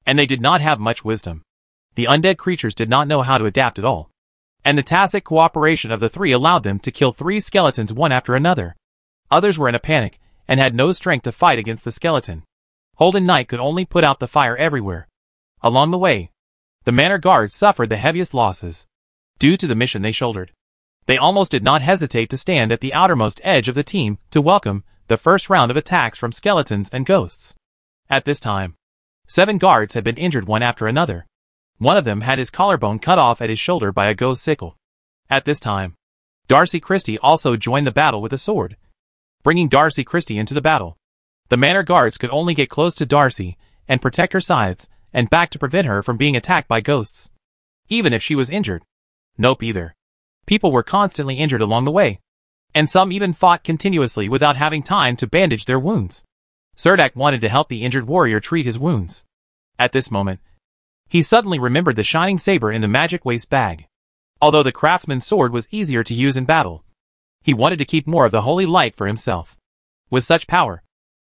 and they did not have much wisdom. The undead creatures did not know how to adapt at all, and the tacit cooperation of the three allowed them to kill 3 skeletons one after another. Others were in a panic and had no strength to fight against the skeleton. Holden Knight could only put out the fire everywhere. Along the way, the manor guards suffered the heaviest losses due to the mission they shouldered. They almost did not hesitate to stand at the outermost edge of the team to welcome the first round of attacks from skeletons and ghosts. At this time, 7 guards had been injured one after another. One of them had his collarbone cut off at his shoulder by a ghost sickle. At this time, Darcy Christie also joined the battle with a sword, bringing Darcy Christie into the battle. The manor guards could only get close to Darcy and protect her sides and back to prevent her from being attacked by ghosts. Even if she was injured. Nope either. People were constantly injured along the way, and some even fought continuously without having time to bandage their wounds. Serdek wanted to help the injured warrior treat his wounds. At this moment, he suddenly remembered the shining saber in the magic waste bag. Although the craftsman's sword was easier to use in battle, he wanted to keep more of the holy light for himself. With such power,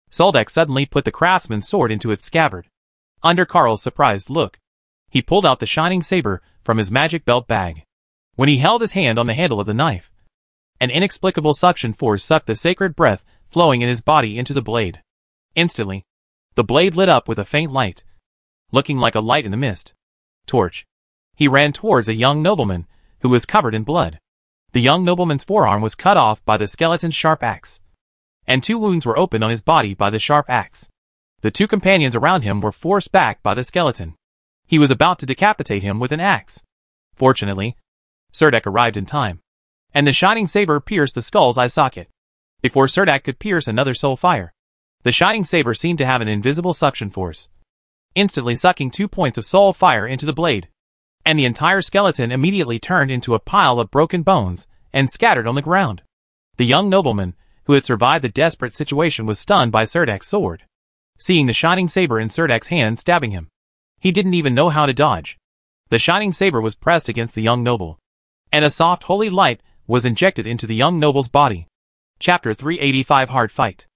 Soldak suddenly put the craftsman's sword into its scabbard. Under Carl's surprised look, he pulled out the shining saber from his magic belt bag. When he held his hand on the handle of the knife, an inexplicable suction force sucked the sacred breath flowing in his body into the blade. Instantly, the blade lit up with a faint light, looking like a light in the mist. Torch. He ran towards a young nobleman who was covered in blood. The young nobleman's forearm was cut off by the skeleton's sharp axe, and 2 wounds were opened on his body by the sharp axe. The 2 companions around him were forced back by the skeleton. He was about to decapitate him with an axe. Fortunately, Serdek arrived in time, and the shining saber pierced the skull's eye socket. Before Serdek could pierce another soul fire, the shining saber seemed to have an invisible suction force, instantly sucking 2 points of soul fire into the blade, and the entire skeleton immediately turned into a pile of broken bones and scattered on the ground. The young nobleman, who had survived the desperate situation, was stunned by Serdek's sword. Seeing the shining saber in Serdek's hand stabbing him, he didn't even know how to dodge. The shining saber was pressed against the young noble, and a soft holy light was injected into the young noble's body. Chapter 385 Hard Fight.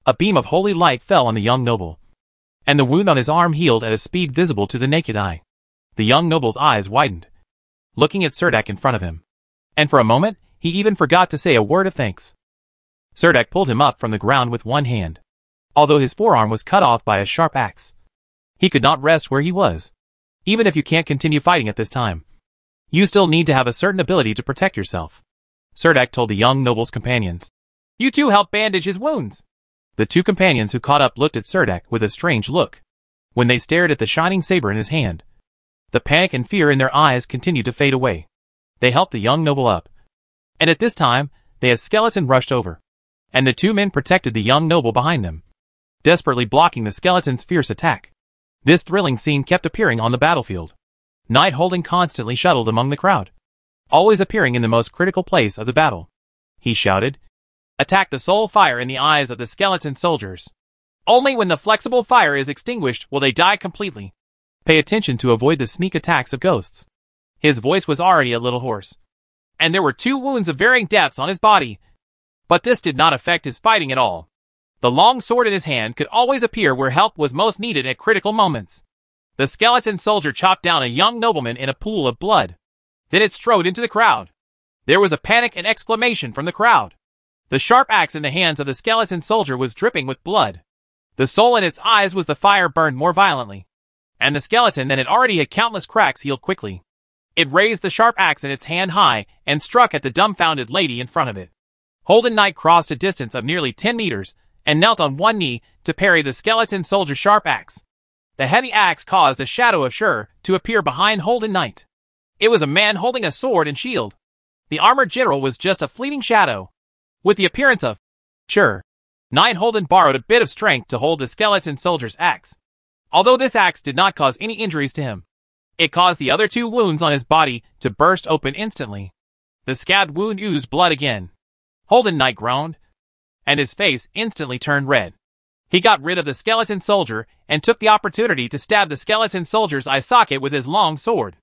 A beam of holy light fell on the young noble, and the wound on his arm healed at a speed visible to the naked eye. The young noble's eyes widened, looking at Serdek in front of him, and for a moment, he even forgot to say a word of thanks. Serdek pulled him up from the ground with one hand. Although his forearm was cut off by a sharp axe, he could not rest where he was. Even if you can't continue fighting at this time, you still need to have a certain ability to protect yourself, Serdek told the young noble's companions. You two help bandage his wounds. The 2 companions who caught up looked at Serdek with a strange look. When they stared at the shining saber in his hand, the panic and fear in their eyes continued to fade away. They helped the young noble up, and at this time, the skeleton rushed over, and the two men protected the young noble behind them, desperately blocking the skeleton's fierce attack. This thrilling scene kept appearing on the battlefield. Knight Holden constantly shuttled among the crowd, always appearing in the most critical place of the battle. He shouted, "Attack the soul fire in the eyes of the skeleton soldiers. Only when the flexible fire is extinguished will they die completely. Pay attention to avoid the sneak attacks of ghosts." His voice was already a little hoarse, and there were 2 wounds of varying depths on his body. But this did not affect his fighting at all. The long sword in his hand could always appear where help was most needed at critical moments. The skeleton soldier chopped down a young nobleman in a pool of blood. Then it strode into the crowd. There was a panic and exclamation from the crowd. The sharp axe in the hands of the skeleton soldier was dripping with blood. The soul in its eyes was the fire burned more violently, and the skeleton that had already had countless cracks healed quickly. It raised the sharp axe in its hand high and struck at the dumbfounded lady in front of it. Holden Knight crossed a distance of nearly 10 meters and knelt on one knee to parry the skeleton soldier's sharp axe. The heavy axe caused a shadow of Shur to appear behind Holden Knight. It was a man holding a sword and shield. The armored general was just a fleeting shadow. With the appearance of Shur, Knight Holden borrowed a bit of strength to hold the skeleton soldier's axe. Although this axe did not cause any injuries to him, it caused the other 2 wounds on his body to burst open instantly. The scabbed wound oozed blood again. Holden Knight groaned, and his face instantly turned red. He got rid of the skeleton soldier and took the opportunity to stab the skeleton soldier's eye socket with his long sword.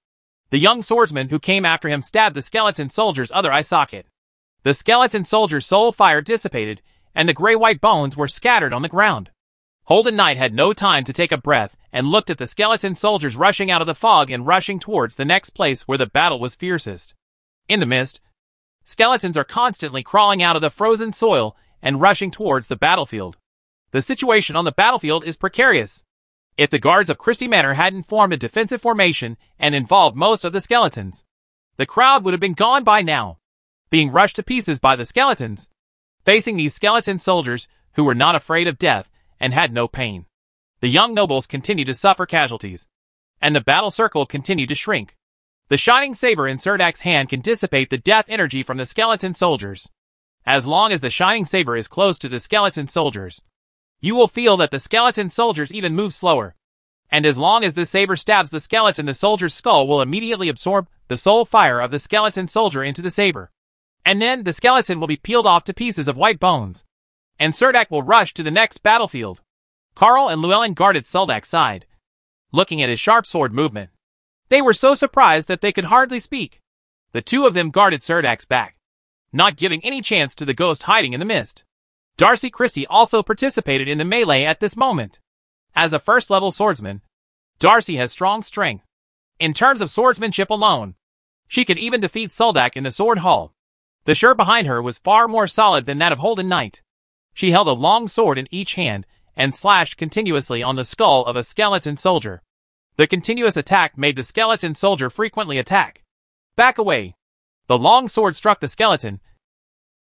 The young swordsman who came after him stabbed the skeleton soldier's other eye socket. The skeleton soldier's soul fire dissipated, and the gray-white bones were scattered on the ground. Holden Knight had no time to take a breath and looked at the skeleton soldiers rushing out of the fog and rushing towards the next place where the battle was fiercest. In the mist, skeletons are constantly crawling out of the frozen soil and rushing towards the battlefield. The situation on the battlefield is precarious. If the guards of Christie Manor hadn't formed a defensive formation and involved most of the skeletons, the crowd would have been gone by now, being rushed to pieces by the skeletons. Facing these skeleton soldiers, who were not afraid of death and had no pain, the young nobles continued to suffer casualties, and the battle circle continued to shrink. The shining saber in Serdak's hand can dissipate the death energy from the skeleton soldiers. As long as the shining saber is close to the skeleton soldiers, you will feel that the skeleton soldiers even move slower. And as long as the saber stabs the skeleton, the soldier's skull will immediately absorb the soul fire of the skeleton soldier into the saber. And then the skeleton will be peeled off to pieces of white bones, and Serdak will rush to the next battlefield. Carl and Llewellyn guarded Serdak's side, looking at his sharp sword movement. They were so surprised that they could hardly speak. The 2 of them guarded Serdak's back, not giving any chance to the ghost hiding in the mist. Darcy Christie also participated in the melee at this moment. As a first-level swordsman, Darcy has strong strength. In terms of swordsmanship alone, she could even defeat Serdak in the sword hall. The Shur behind her was far more solid than that of Holden Knight. She held a long sword in each hand and slashed continuously on the skull of a skeleton soldier. The continuous attack made the skeleton soldier frequently attack. Back away. The long sword struck the skeleton,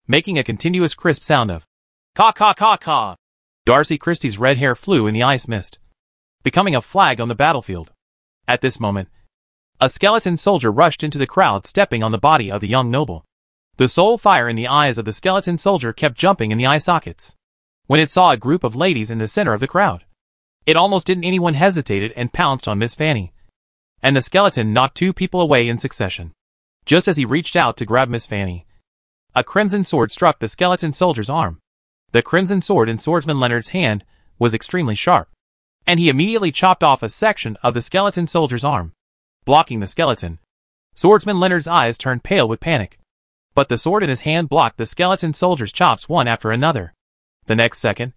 making a continuous crisp sound of caw caw caw caw. Darcy Christie's red hair flew in the ice mist, becoming a flag on the battlefield. At this moment, a skeleton soldier rushed into the crowd, stepping on the body of the young noble. The soul fire in the eyes of the skeleton soldier kept jumping in the eye sockets. When it saw a group of ladies in the center of the crowd, it almost didn't. Anyone hesitated and pounced on Miss Fanny, and the skeleton knocked 2 people away in succession. Just as he reached out to grab Miss Fanny, a crimson sword struck the skeleton soldier's arm. The crimson sword in Swordsman Leonard's hand was extremely sharp, and he immediately chopped off a section of the skeleton soldier's arm, blocking the skeleton. Swordsman Leonard's eyes turned pale with panic, but the sword in his hand blocked the skeleton soldier's chops one after another. The next second,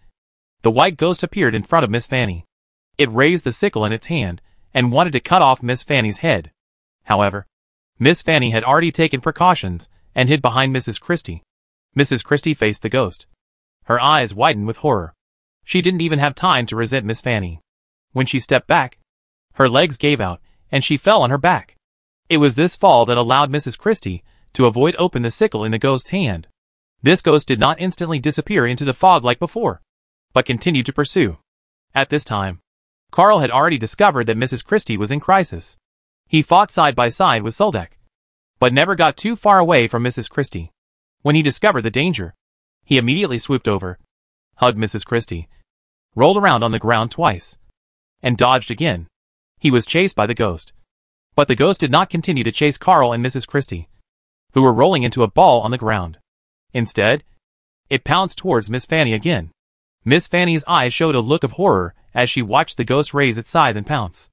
the white ghost appeared in front of Miss Fanny. It raised the sickle in its hand and wanted to cut off Miss Fanny's head. However, Miss Fanny had already taken precautions and hid behind Mrs. Christie. Mrs. Christie faced the ghost. Her eyes widened with horror. She didn't even have time to resent Miss Fanny. When she stepped back, her legs gave out and she fell on her back. It was this fall that allowed Mrs. Christie to avoid open the sickle in the ghost's hand. This ghost did not instantly disappear into the fog like before, but continued to pursue. At this time, Carl had already discovered that Mrs. Christie was in crisis. He fought side by side with Serdak, but never got too far away from Mrs. Christie. When he discovered the danger, he immediately swooped over, hugged Mrs. Christie, rolled around on the ground twice, and dodged again. He was chased by the ghost. But the ghost did not continue to chase Carl and Mrs. Christie, who were rolling into a ball on the ground. Instead, it pounced towards Miss Fanny again. Miss Fanny's eyes showed a look of horror as she watched the ghost raise its scythe and pounce.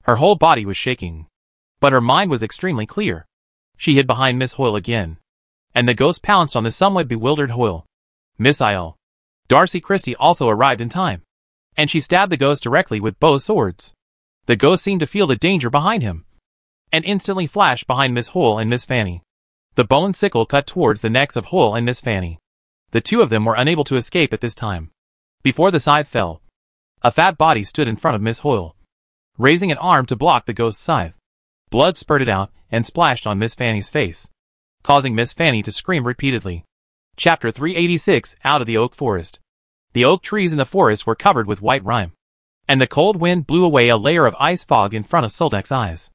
Her whole body was shaking, but her mind was extremely clear. She hid behind Miss Hoyle again, and the ghost pounced on the somewhat bewildered Hoyle. Miss I.L. Darcy Christie also arrived in time, and she stabbed the ghost directly with both swords. The ghost seemed to feel the danger behind him, and instantly flashed behind Miss Hoyle and Miss Fanny. The bone sickle cut towards the necks of Hoyle and Miss Fanny. The two of them were unable to escape at this time. Before the scythe fell, a fat body stood in front of Miss Hoyle, raising an arm to block the ghost's scythe. Blood spurted out and splashed on Miss Fanny's face, causing Miss Fanny to scream repeatedly. Chapter 386 Out of the Oak Forest. The oak trees in the forest were covered with white rime, and the cold wind blew away a layer of ice fog in front of Soldak's eyes.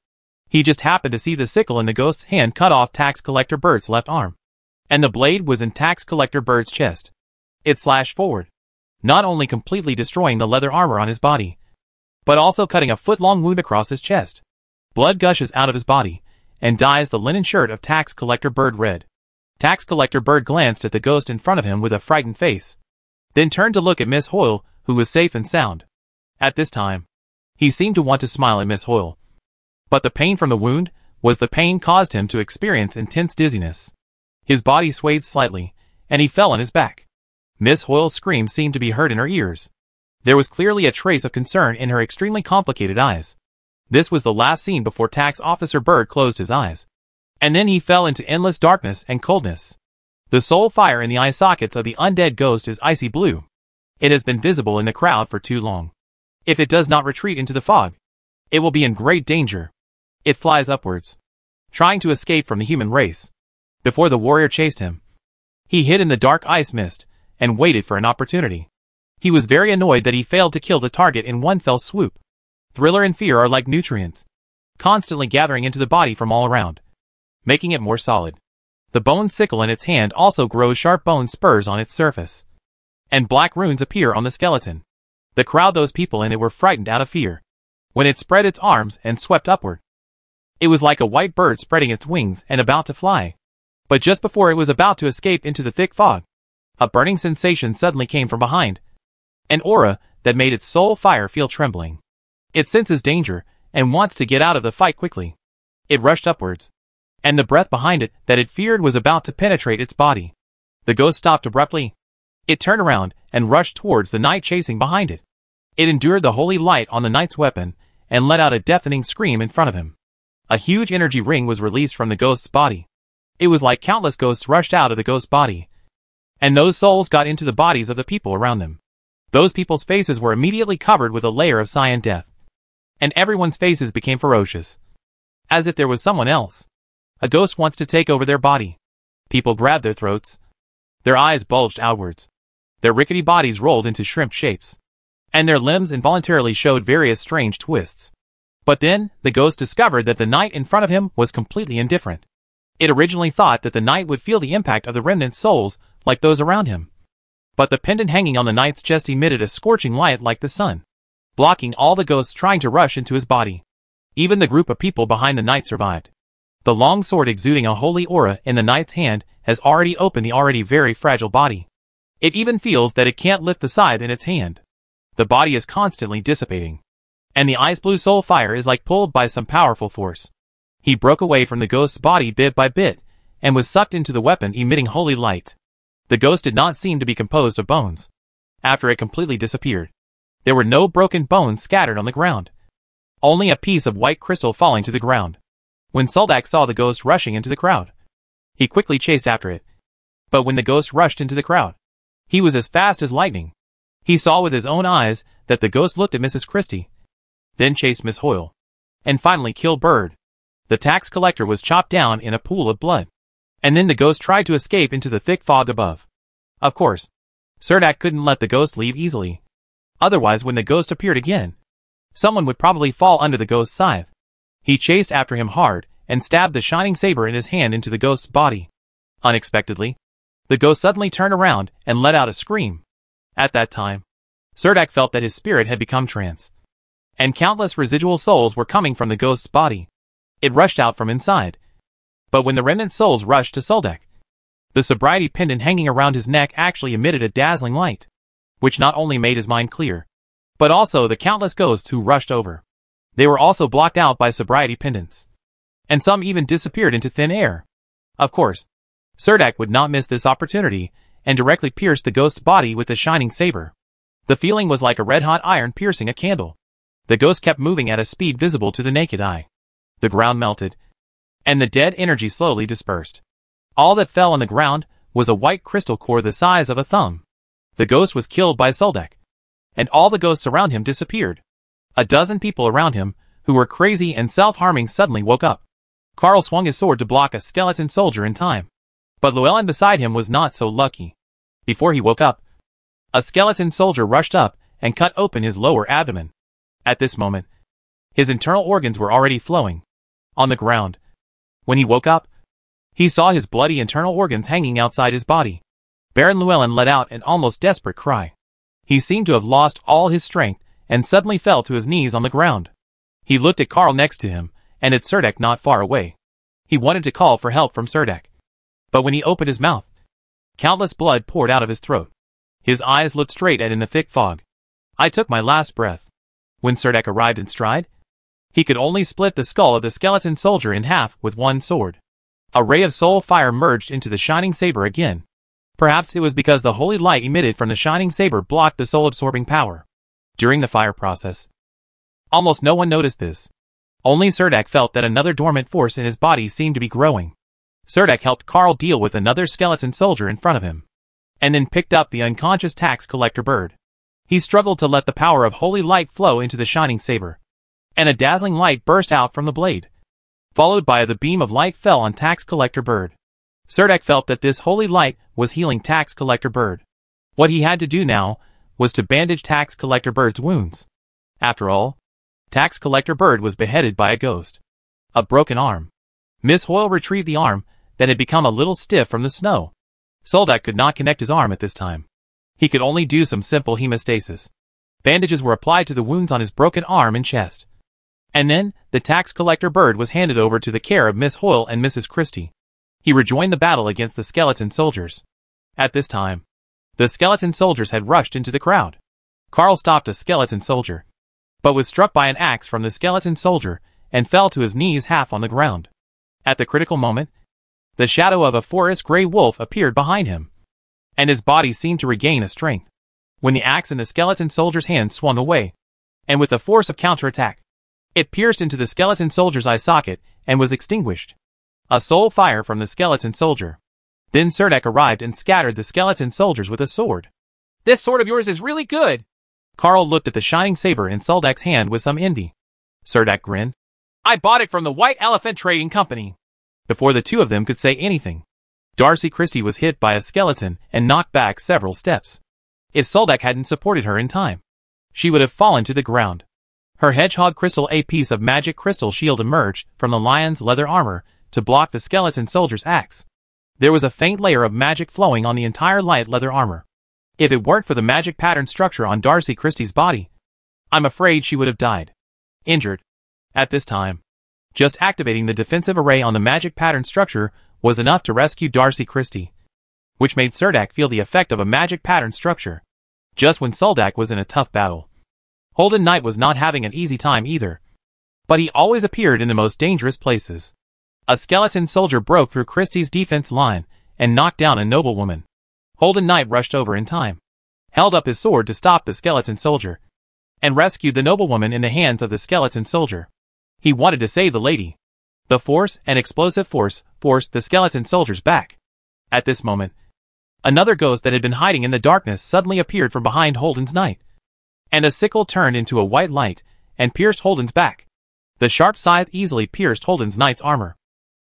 He just happened to see the sickle in the ghost's hand cut off Tax Collector Bird's left arm, and the blade was in Tax Collector Bird's chest. It slashed forward, not only completely destroying the leather armor on his body, but also cutting a foot-long wound across his chest. Blood gushes out of his body, and dyes the linen shirt of Tax Collector Bird red. Tax Collector Bird glanced at the ghost in front of him with a frightened face, then turned to look at Miss Hoyle, who was safe and sound. At this time, he seemed to want to smile at Miss Hoyle, but the pain from the wound was the pain caused him to experience intense dizziness. His body swayed slightly, and he fell on his back. Miss Hoyle's scream seemed to be heard in her ears. There was clearly a trace of concern in her extremely complicated eyes. This was the last scene before Tax Officer Bird closed his eyes, and then he fell into endless darkness and coldness. The sole fire in the eye sockets of the undead ghost is icy blue. It has been visible in the crowd for too long. If it does not retreat into the fog, it will be in great danger. It flies upwards, trying to escape from the human race. Before the warrior chased him, he hid in the dark ice mist and waited for an opportunity. He was very annoyed that he failed to kill the target in one fell swoop. Thriller and fear are like nutrients, constantly gathering into the body from all around, making it more solid. The bone sickle in its hand also grows sharp bone spurs on its surface, and black runes appear on the skeleton. The crowd, those people in it, were frightened out of fear when it spread its arms and swept upward. It was like a white bird spreading its wings and about to fly. But just before it was about to escape into the thick fog, a burning sensation suddenly came from behind, an aura that made its soul fire feel trembling. It senses danger and wants to get out of the fight quickly. It rushed upwards, and the breath behind it that it feared was about to penetrate its body. The ghost stopped abruptly. It turned around and rushed towards the knight chasing behind it. It endured the holy light on the knight's weapon and let out a deafening scream in front of him. A huge energy ring was released from the ghost's body. It was like countless ghosts rushed out of the ghost's body, and those souls got into the bodies of the people around them. Those people's faces were immediately covered with a layer of cyan death, and everyone's faces became ferocious, as if there was someone else. A ghost wants to take over their body. People grabbed their throats. Their eyes bulged outwards. Their rickety bodies rolled into shrimp shapes, and their limbs involuntarily showed various strange twists. But then, the ghost discovered that the knight in front of him was completely indifferent. It originally thought that the knight would feel the impact of the remnant souls like those around him. But the pendant hanging on the knight's chest emitted a scorching light like the sun, blocking all the ghosts trying to rush into his body. Even the group of people behind the knight survived. The long sword exuding a holy aura in the knight's hand has already opened the already very fragile body. It even feels that it can't lift the scythe in its hand. The body is constantly dissipating, and the ice blue soul fire is like pulled by some powerful force. He broke away from the ghost's body bit by bit, and was sucked into the weapon emitting holy light. The ghost did not seem to be composed of bones. After it completely disappeared, there were no broken bones scattered on the ground, only a piece of white crystal falling to the ground. When Soldak saw the ghost rushing into the crowd, he quickly chased after it. But when the ghost rushed into the crowd, he was as fast as lightning. He saw with his own eyes that the ghost looked at Mrs. Christie, then chased Miss Hoyle, and finally killed Bird. The tax collector was chopped down in a pool of blood, and then the ghost tried to escape into the thick fog above. Of course, Cerdak couldn't let the ghost leave easily. Otherwise, when the ghost appeared again, someone would probably fall under the ghost's scythe. He chased after him hard and stabbed the shining saber in his hand into the ghost's body. Unexpectedly, The ghost suddenly turned around and let out a scream. At that time, Serdek felt that his spirit had become trance, and countless residual souls were coming from the ghost's body. It rushed out from inside. But when the remnant souls rushed to Serdek, the sobriety pendant hanging around his neck actually emitted a dazzling light, which not only made his mind clear, but also the countless ghosts who rushed over. They were also blocked out by sobriety pendants, and some even disappeared into thin air. Of course, Serdek would not miss this opportunity, and directly pierced the ghost's body with the shining saber. The feeling was like a red-hot iron piercing a candle. The ghost kept moving at a speed visible to the naked eye. The ground melted, and the dead energy slowly dispersed. All that fell on the ground was a white crystal core the size of a thumb. The ghost was killed by Serdek, and all the ghosts around him disappeared. A dozen people around him, who were crazy and self-harming, suddenly woke up. Carl swung his sword to block a skeleton soldier in time, but Llewellyn beside him was not so lucky. Before he woke up, a skeleton soldier rushed up and cut open his lower abdomen. At this moment, his internal organs were already flowing. On the ground, when he woke up, he saw his bloody internal organs hanging outside his body. Baron Llewellyn let out an almost desperate cry. He seemed to have lost all his strength and suddenly fell to his knees on the ground. He looked at Carl next to him, and at Serdek not far away. He wanted to call for help from Serdek, but when he opened his mouth, countless blood poured out of his throat. His eyes looked straight at in the thick fog. I took my last breath. When Serdek arrived in stride, he could only split the skull of the skeleton soldier in half with one sword. A ray of soul fire merged into the shining saber again. Perhaps it was because the holy light emitted from the shining saber blocked the soul-absorbing power. During the fire process, almost no one noticed this. Only Serdek felt that another dormant force in his body seemed to be growing. Serdek helped Carl deal with another skeleton soldier in front of him, and then picked up the unconscious tax collector bird. He struggled to let the power of holy light flow into the shining saber, and a dazzling light burst out from the blade, followed by the beam of light fell on tax collector bird. Serdek felt that this holy light was healing tax collector bird. What he had to do now was to bandage tax collector bird's wounds. After all, tax collector bird was beheaded by a ghost. A broken arm. Miss Hoyle retrieved the arm that had become a little stiff from the snow. Serdek could not connect his arm at this time. He could only do some simple hemostasis. Bandages were applied to the wounds on his broken arm and chest. And then, the tax collector bird was handed over to the care of Miss Hoyle and Mrs. Christie. He rejoined the battle against the skeleton soldiers. At this time, the skeleton soldiers had rushed into the crowd. Carl stopped a skeleton soldier, but was struck by an axe from the skeleton soldier and fell to his knees half on the ground. At the critical moment, the shadow of a forest gray wolf appeared behind him, and his body seemed to regain a strength. When the axe in the skeleton soldier's hand swung away, and with the force of counterattack, it pierced into the skeleton soldier's eye socket and was extinguished. A soul fire from the skeleton soldier. Then Serdek arrived and scattered the skeleton soldiers with a sword. This sword of yours is really good. Carl looked at the shining saber in Serdek's hand with some envy. Serdek grinned. I bought it from the White Elephant Trading Company. Before the two of them could say anything, Darcy Christie was hit by a skeleton and knocked back several steps. If Serdek hadn't supported her in time, she would have fallen to the ground. Her hedgehog crystal, a piece of magic crystal shield, emerged from the lion's leather armor to block the skeleton soldier's axe. There was a faint layer of magic flowing on the entire light leather armor. If it weren't for the magic pattern structure on Darcy Christie's body, I'm afraid she would have died. Injured. At this time, just activating the defensive array on the magic pattern structure was enough to rescue Darcy Christie, which made Serdek feel the effect of a magic pattern structure, just when Serdek was in a tough battle. Holden Knight was not having an easy time either, but he always appeared in the most dangerous places. A skeleton soldier broke through Christie's defense line and knocked down a noblewoman. Holden Knight rushed over in time, held up his sword to stop the skeleton soldier, and rescued the noblewoman in the hands of the skeleton soldier. He wanted to save the lady. The force and explosive force forced the skeleton soldiers back. At this moment, another ghost that had been hiding in the darkness suddenly appeared from behind Holden's knight, and a sickle turned into a white light and pierced Holden's back. The sharp scythe easily pierced Holden's knight's armor.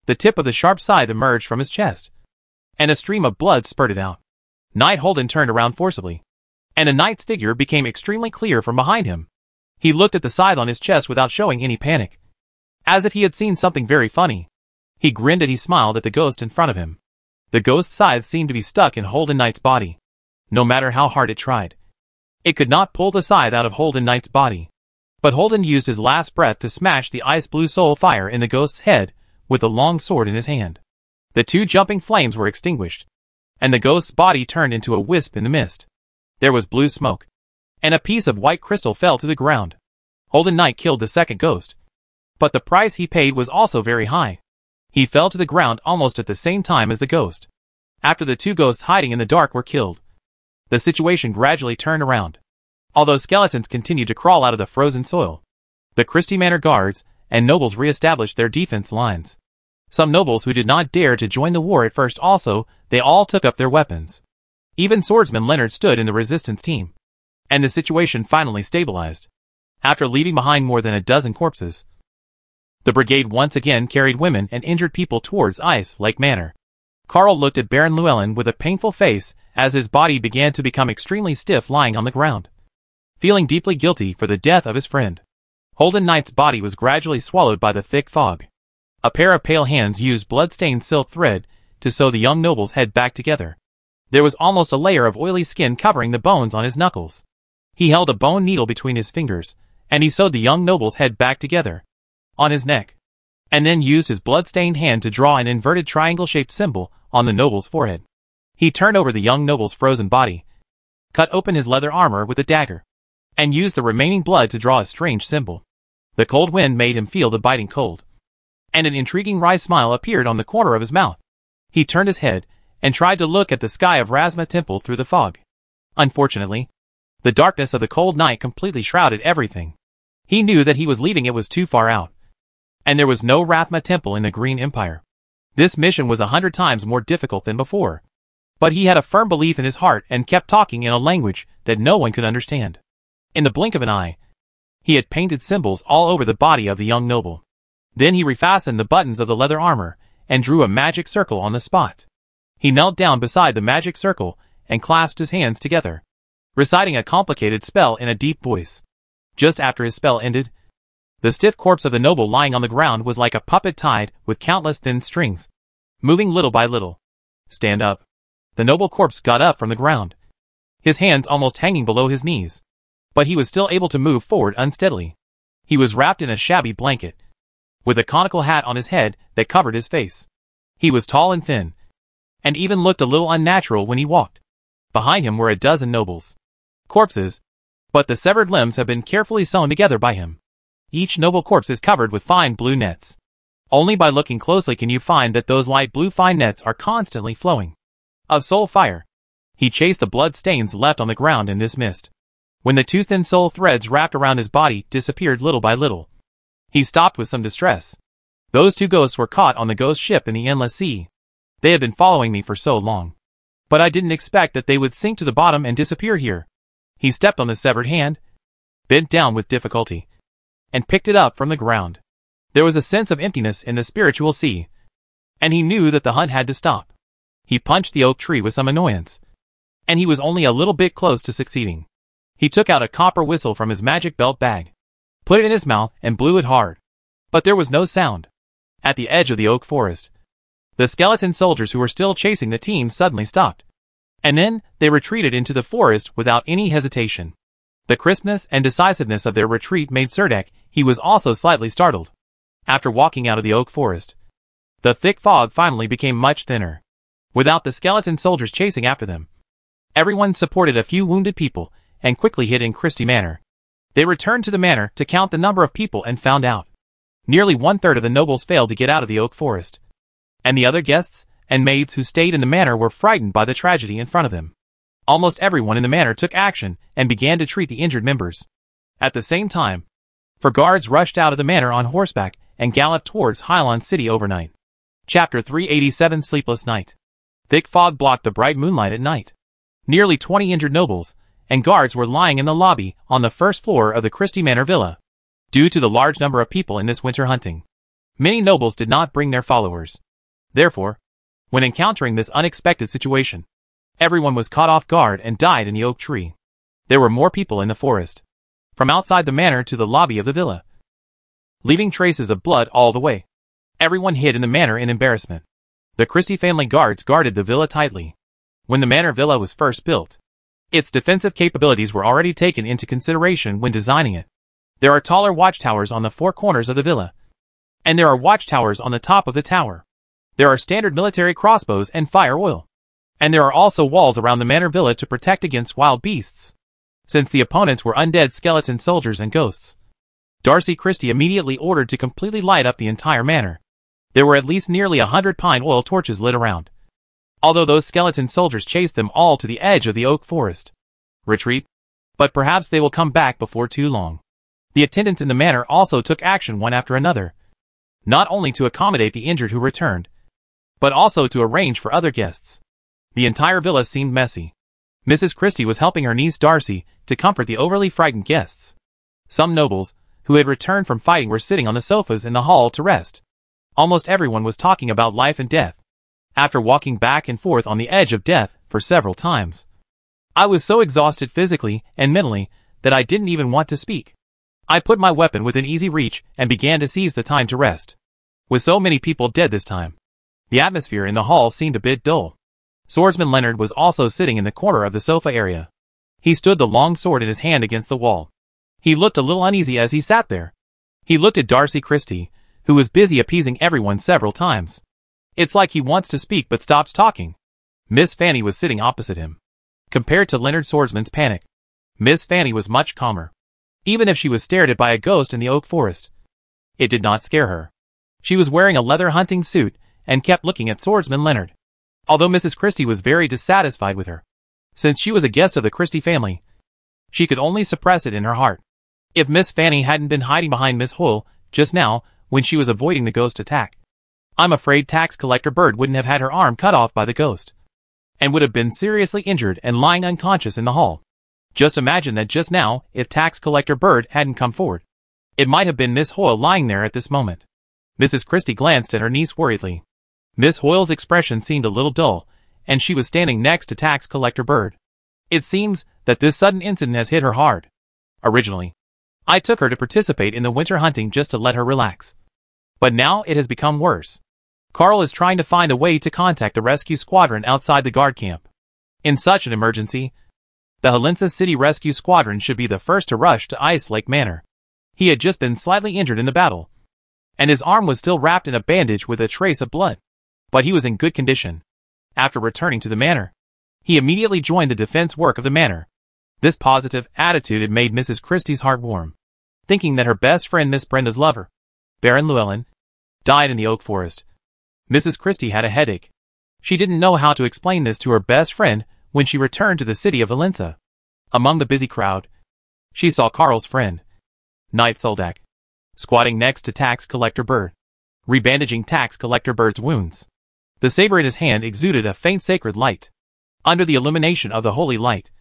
The tip of the sharp scythe emerged from his chest, and a stream of blood spurted out. Knight Holden turned around forcibly, and a knight's figure became extremely clear from behind him. He looked at the scythe on his chest without showing any panic, as if he had seen something very funny. He grinned and he smiled at the ghost in front of him. The ghost's scythe seemed to be stuck in Holden Knight's body. No matter how hard it tried, it could not pull the scythe out of Holden Knight's body. But Holden used his last breath to smash the ice-blue soul fire in the ghost's head with a long sword in his hand. The two jumping flames were extinguished, and the ghost's body turned into a wisp in the mist. There was blue smoke, and a piece of white crystal fell to the ground. Holden Knight killed the second ghost, but the price he paid was also very high. He fell to the ground almost at the same time as the ghost. After the two ghosts hiding in the dark were killed, the situation gradually turned around. Although skeletons continued to crawl out of the frozen soil, the Christie Manor guards and nobles re-established their defense lines. Some nobles who did not dare to join the war at first also, they all took up their weapons. Even swordsman Leonard stood in the resistance team. And the situation finally stabilized. After leaving behind more than a dozen corpses, the brigade once again carried women and injured people towards Ice Lake Manor. Carl looked at Baron Llewellyn with a painful face as his body began to become extremely stiff lying on the ground. Feeling deeply guilty for the death of his friend, Holden Knight's body was gradually swallowed by the thick fog. A pair of pale hands used blood-stained silk thread to sew the young noble's head back together. There was almost a layer of oily skin covering the bones on his knuckles. He held a bone needle between his fingers, and he sewed the young noble's head back together on his neck, and then used his blood-stained hand to draw an inverted triangle-shaped symbol on the noble's forehead. He turned over the young noble's frozen body, cut open his leather armor with a dagger, and used the remaining blood to draw a strange symbol. The cold wind made him feel the biting cold, and an intriguing wry smile appeared on the corner of his mouth. He turned his head and tried to look at the sky of Razma Temple through the fog. Unfortunately, the darkness of the cold night completely shrouded everything. He knew that he was leaving it was too far out, and there was no Rathma Temple in the Green Empire. This mission was 100 times more difficult than before, but he had a firm belief in his heart and kept talking in a language that no one could understand. In the blink of an eye, he had painted symbols all over the body of the young noble. Then he refastened the buttons of the leather armor and drew a magic circle on the spot. He knelt down beside the magic circle and clasped his hands together, reciting a complicated spell in a deep voice. Just after his spell ended, the stiff corpse of the noble lying on the ground was like a puppet tied with countless thin strings, moving little by little. Stand up. The noble corpse got up from the ground, his hands almost hanging below his knees, but he was still able to move forward unsteadily. He was wrapped in a shabby blanket, with a conical hat on his head that covered his face. He was tall and thin, and even looked a little unnatural when he walked. Behind him were a dozen nobles. Corpses, but the severed limbs have been carefully sewn together by him. Each noble corpse is covered with fine blue nets. Only by looking closely can you find that those light blue fine nets are constantly flowing of soul fire. He chased the blood stains left on the ground in this mist. When the two thin soul threads wrapped around his body disappeared little by little, he stopped with some distress. Those two ghosts were caught on the ghost ship in the endless sea. They had been following me for so long, but I didn't expect that they would sink to the bottom and disappear here. He stepped on the severed hand, bent down with difficulty, and picked it up from the ground. There was a sense of emptiness in the spiritual sea, and he knew that the hunt had to stop. He punched the oak tree with some annoyance, and he was only a little bit close to succeeding. He took out a copper whistle from his magic belt bag, put it in his mouth and blew it hard, but there was no sound. At the edge of the oak forest, the skeleton soldiers who were still chasing the team suddenly stopped, and then they retreated into the forest without any hesitation. The crispness and decisiveness of their retreat made Serdek, he was also slightly startled. After walking out of the oak forest, the thick fog finally became much thinner, without the skeleton soldiers chasing after them. Everyone supported a few wounded people and quickly hid in Christie Manor. They returned to the manor to count the number of people and found out nearly 1/3 of the nobles failed to get out of the oak forest, and the other guests and maids who stayed in the manor were frightened by the tragedy in front of them. Almost everyone in the manor took action and began to treat the injured members. At the same time, four guards rushed out of the manor on horseback and galloped towards Hylon City overnight. Chapter 387 Sleepless Night. Thick fog blocked the bright moonlight at night. Nearly 20 injured nobles and guards were lying in the lobby on the first floor of the Christie Manor Villa. Due to the large number of people in this winter hunting, many nobles did not bring their followers. Therefore, when encountering this unexpected situation, everyone was caught off guard and died in the oak tree. There were more people in the forest, from outside the manor to the lobby of the villa, leaving traces of blood all the way. Everyone hid in the manor in embarrassment. The Christie family guards guarded the villa tightly. When the manor villa was first built, its defensive capabilities were already taken into consideration when designing it. There are taller watchtowers on the four corners of the villa, and there are watchtowers on the top of the tower. There are standard military crossbows and fire oil. And there are also walls around the manor villa to protect against wild beasts, since the opponents were undead skeleton soldiers and ghosts. Darcy Christie immediately ordered to completely light up the entire manor. There were at least nearly 100 pine oil torches lit around, although those skeleton soldiers chased them all to the edge of the oak forest. Retreat? But perhaps they will come back before too long. The attendants in the manor also took action one after another, not only to accommodate the injured who returned, but also to arrange for other guests. The entire villa seemed messy. Mrs. Christie was helping her niece Darcy to comfort the overly frightened guests. Some nobles, who had returned from fighting, were sitting on the sofas in the hall to rest. Almost everyone was talking about life and death, after walking back and forth on the edge of death for several times. I was so exhausted physically and mentally that I didn't even want to speak. I put my weapon within easy reach and began to seize the time to rest. With so many people dead this time, the atmosphere in the hall seemed a bit dull. Swordsman Leonard was also sitting in the corner of the sofa area. He stood the long sword in his hand against the wall. He looked a little uneasy as he sat there. He looked at Darcy Christie, who was busy appeasing everyone several times. It's like he wants to speak but stops talking. Miss Fanny was sitting opposite him. Compared to Leonard Swordsman's panic, Miss Fanny was much calmer. Even if she was stared at by a ghost in the oak forest, it did not scare her. She was wearing a leather hunting suit and kept looking at Swordsman Leonard. Although Mrs. Christie was very dissatisfied with her, since she was a guest of the Christie family, she could only suppress it in her heart. If Miss Fanny hadn't been hiding behind Miss Hoyle just now when she was avoiding the ghost attack, I'm afraid Tax Collector Bird wouldn't have had her arm cut off by the ghost, and would have been seriously injured and lying unconscious in the hall. Just imagine that just now, if Tax Collector Bird hadn't come forward, it might have been Miss Hoyle lying there at this moment. Mrs. Christie glanced at her niece worriedly. Miss Hoyle's expression seemed a little dull, and she was standing next to Tax Collector Bird. It seems that this sudden incident has hit her hard. Originally, I took her to participate in the winter hunting just to let her relax. But now it has become worse. Carl is trying to find a way to contact the rescue squadron outside the guard camp. In such an emergency, the Helensa City Rescue Squadron should be the first to rush to Ice Lake Manor. He had just been slightly injured in the battle, and his arm was still wrapped in a bandage with a trace of blood. But he was in good condition. After returning to the manor, he immediately joined the defense work of the manor. This positive attitude had made Mrs. Christie's heart warm, thinking that her best friend Miss Brenda's lover, Baron Llewellyn, died in the oak forest. Mrs. Christie had a headache. She didn't know how to explain this to her best friend when she returned to the city of Helensa. Among the busy crowd, she saw Carl's friend, Knight Soldak, squatting next to Tax Collector Bird, rebandaging Tax Collector Bird's wounds. The saber in his hand exuded a faint sacred light. Under the illumination of the holy light,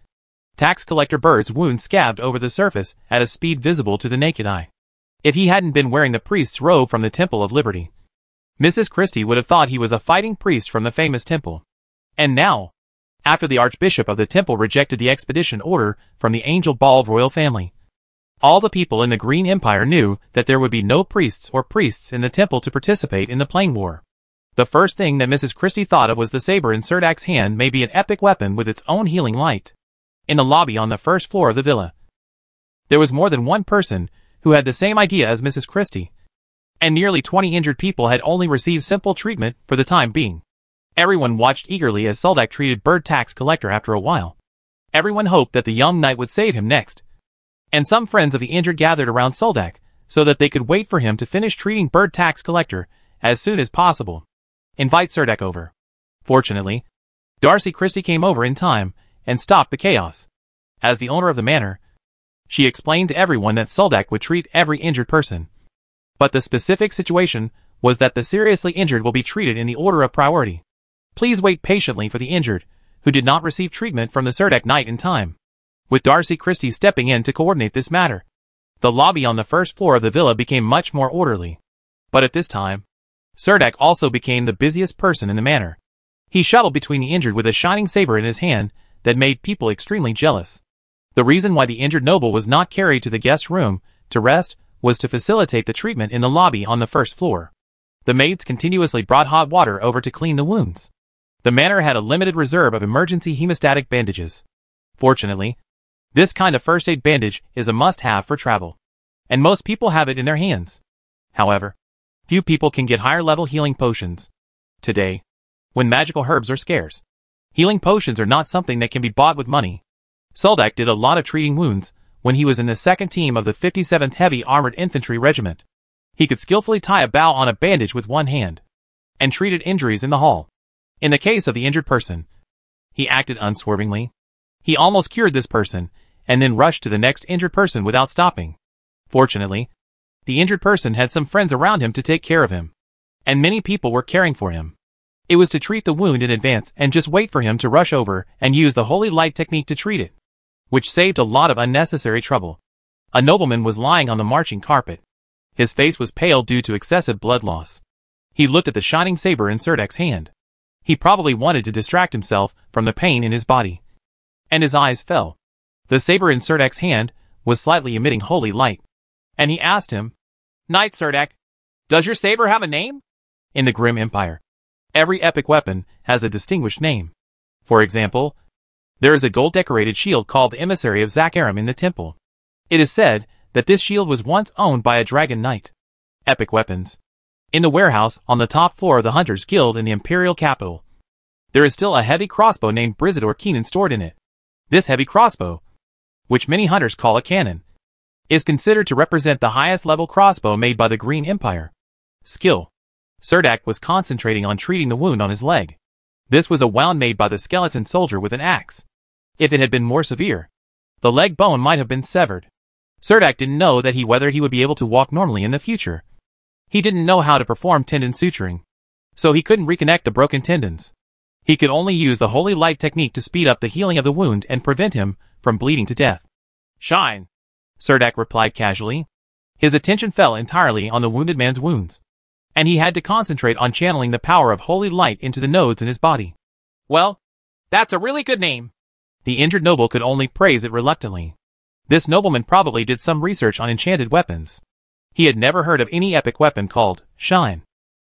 Tax Collector Bird's wound scabbed over the surface at a speed visible to the naked eye. If he hadn't been wearing the priest's robe from the Temple of Liberty, Mrs. Christie would have thought he was a fighting priest from the famous temple. And now, after the Archbishop of the temple rejected the expedition order from the Angel Bald royal family, all the people in the Green Empire knew that there would be no priests in the temple to participate in the Plain War. The first thing that Mrs. Christie thought of was the saber in Serdak's hand may be an epic weapon with its own healing light. In the lobby on the first floor of the villa, there was more than one person who had the same idea as Mrs. Christie, and nearly 20 injured people had only received simple treatment for the time being. Everyone watched eagerly as Soldak treated Bird Tax Collector after a while. Everyone hoped that the young knight would save him next, and some friends of the injured gathered around Soldak so that they could wait for him to finish treating Bird Tax Collector as soon as possible. Invite Serdak over. Fortunately, Darcy Christie came over in time and stopped the chaos. As the owner of the manor, she explained to everyone that Soldak would treat every injured person. But the specific situation was that the seriously injured will be treated in the order of priority. Please wait patiently for the injured, who did not receive treatment from the Serdak Knight in time. With Darcy Christie stepping in to coordinate this matter, the lobby on the first floor of the villa became much more orderly. But at this time, Serdak also became the busiest person in the manor. He shuttled between the injured with a shining saber in his hand that made people extremely jealous. The reason why the injured noble was not carried to the guest room to rest was to facilitate the treatment in the lobby on the first floor. The maids continuously brought hot water over to clean the wounds. The manor had a limited reserve of emergency hemostatic bandages. Fortunately, this kind of first aid bandage is a must-have for travel, and most people have it in their hands. However, few people can get higher-level healing potions. Today, when magical herbs are scarce, healing potions are not something that can be bought with money. Soldak did a lot of treating wounds when he was in the second team of the 57th Heavy Armored Infantry Regiment. He could skillfully tie a bow on a bandage with one hand, and treated injuries in the hall. In the case of the injured person, he acted unswervingly. He almost cured this person, and then rushed to the next injured person without stopping. Fortunately, the injured person had some friends around him to take care of him, and many people were caring for him. It was to treat the wound in advance and just wait for him to rush over and use the holy light technique to treat it, which saved a lot of unnecessary trouble. A nobleman was lying on the marching carpet. His face was pale due to excessive blood loss. He looked at the shining saber in Serdak's hand. He probably wanted to distract himself from the pain in his body, and his eyes fell. The saber in Serdak's hand was slightly emitting holy light, and he asked him, "Knight Serdak, does your saber have a name?" In the Grim Empire, every epic weapon has a distinguished name. For example, there is a gold-decorated shield called the Emissary of Zakaram in the temple. It is said that this shield was once owned by a dragon knight. Epic weapons. In the warehouse on the top floor of the Hunters Guild in the Imperial capital, there is still a heavy crossbow named Brizador Keenan stored in it. This heavy crossbow, which many hunters call a cannon, is considered to represent the highest level crossbow made by the Green Empire. Skill. Serdak was concentrating on treating the wound on his leg. This was a wound made by the skeleton soldier with an axe. If it had been more severe, the leg bone might have been severed. Serdak didn't know that whether he would be able to walk normally in the future. He didn't know how to perform tendon suturing, so he couldn't reconnect the broken tendons. He could only use the holy light technique to speed up the healing of the wound and prevent him from bleeding to death. "Shine," Serdak replied casually. His attention fell entirely on the wounded man's wounds, and he had to concentrate on channeling the power of holy light into the nodes in his body. "Well, that's a really good name." The injured noble could only praise it reluctantly. This nobleman probably did some research on enchanted weapons. He had never heard of any epic weapon called Shine.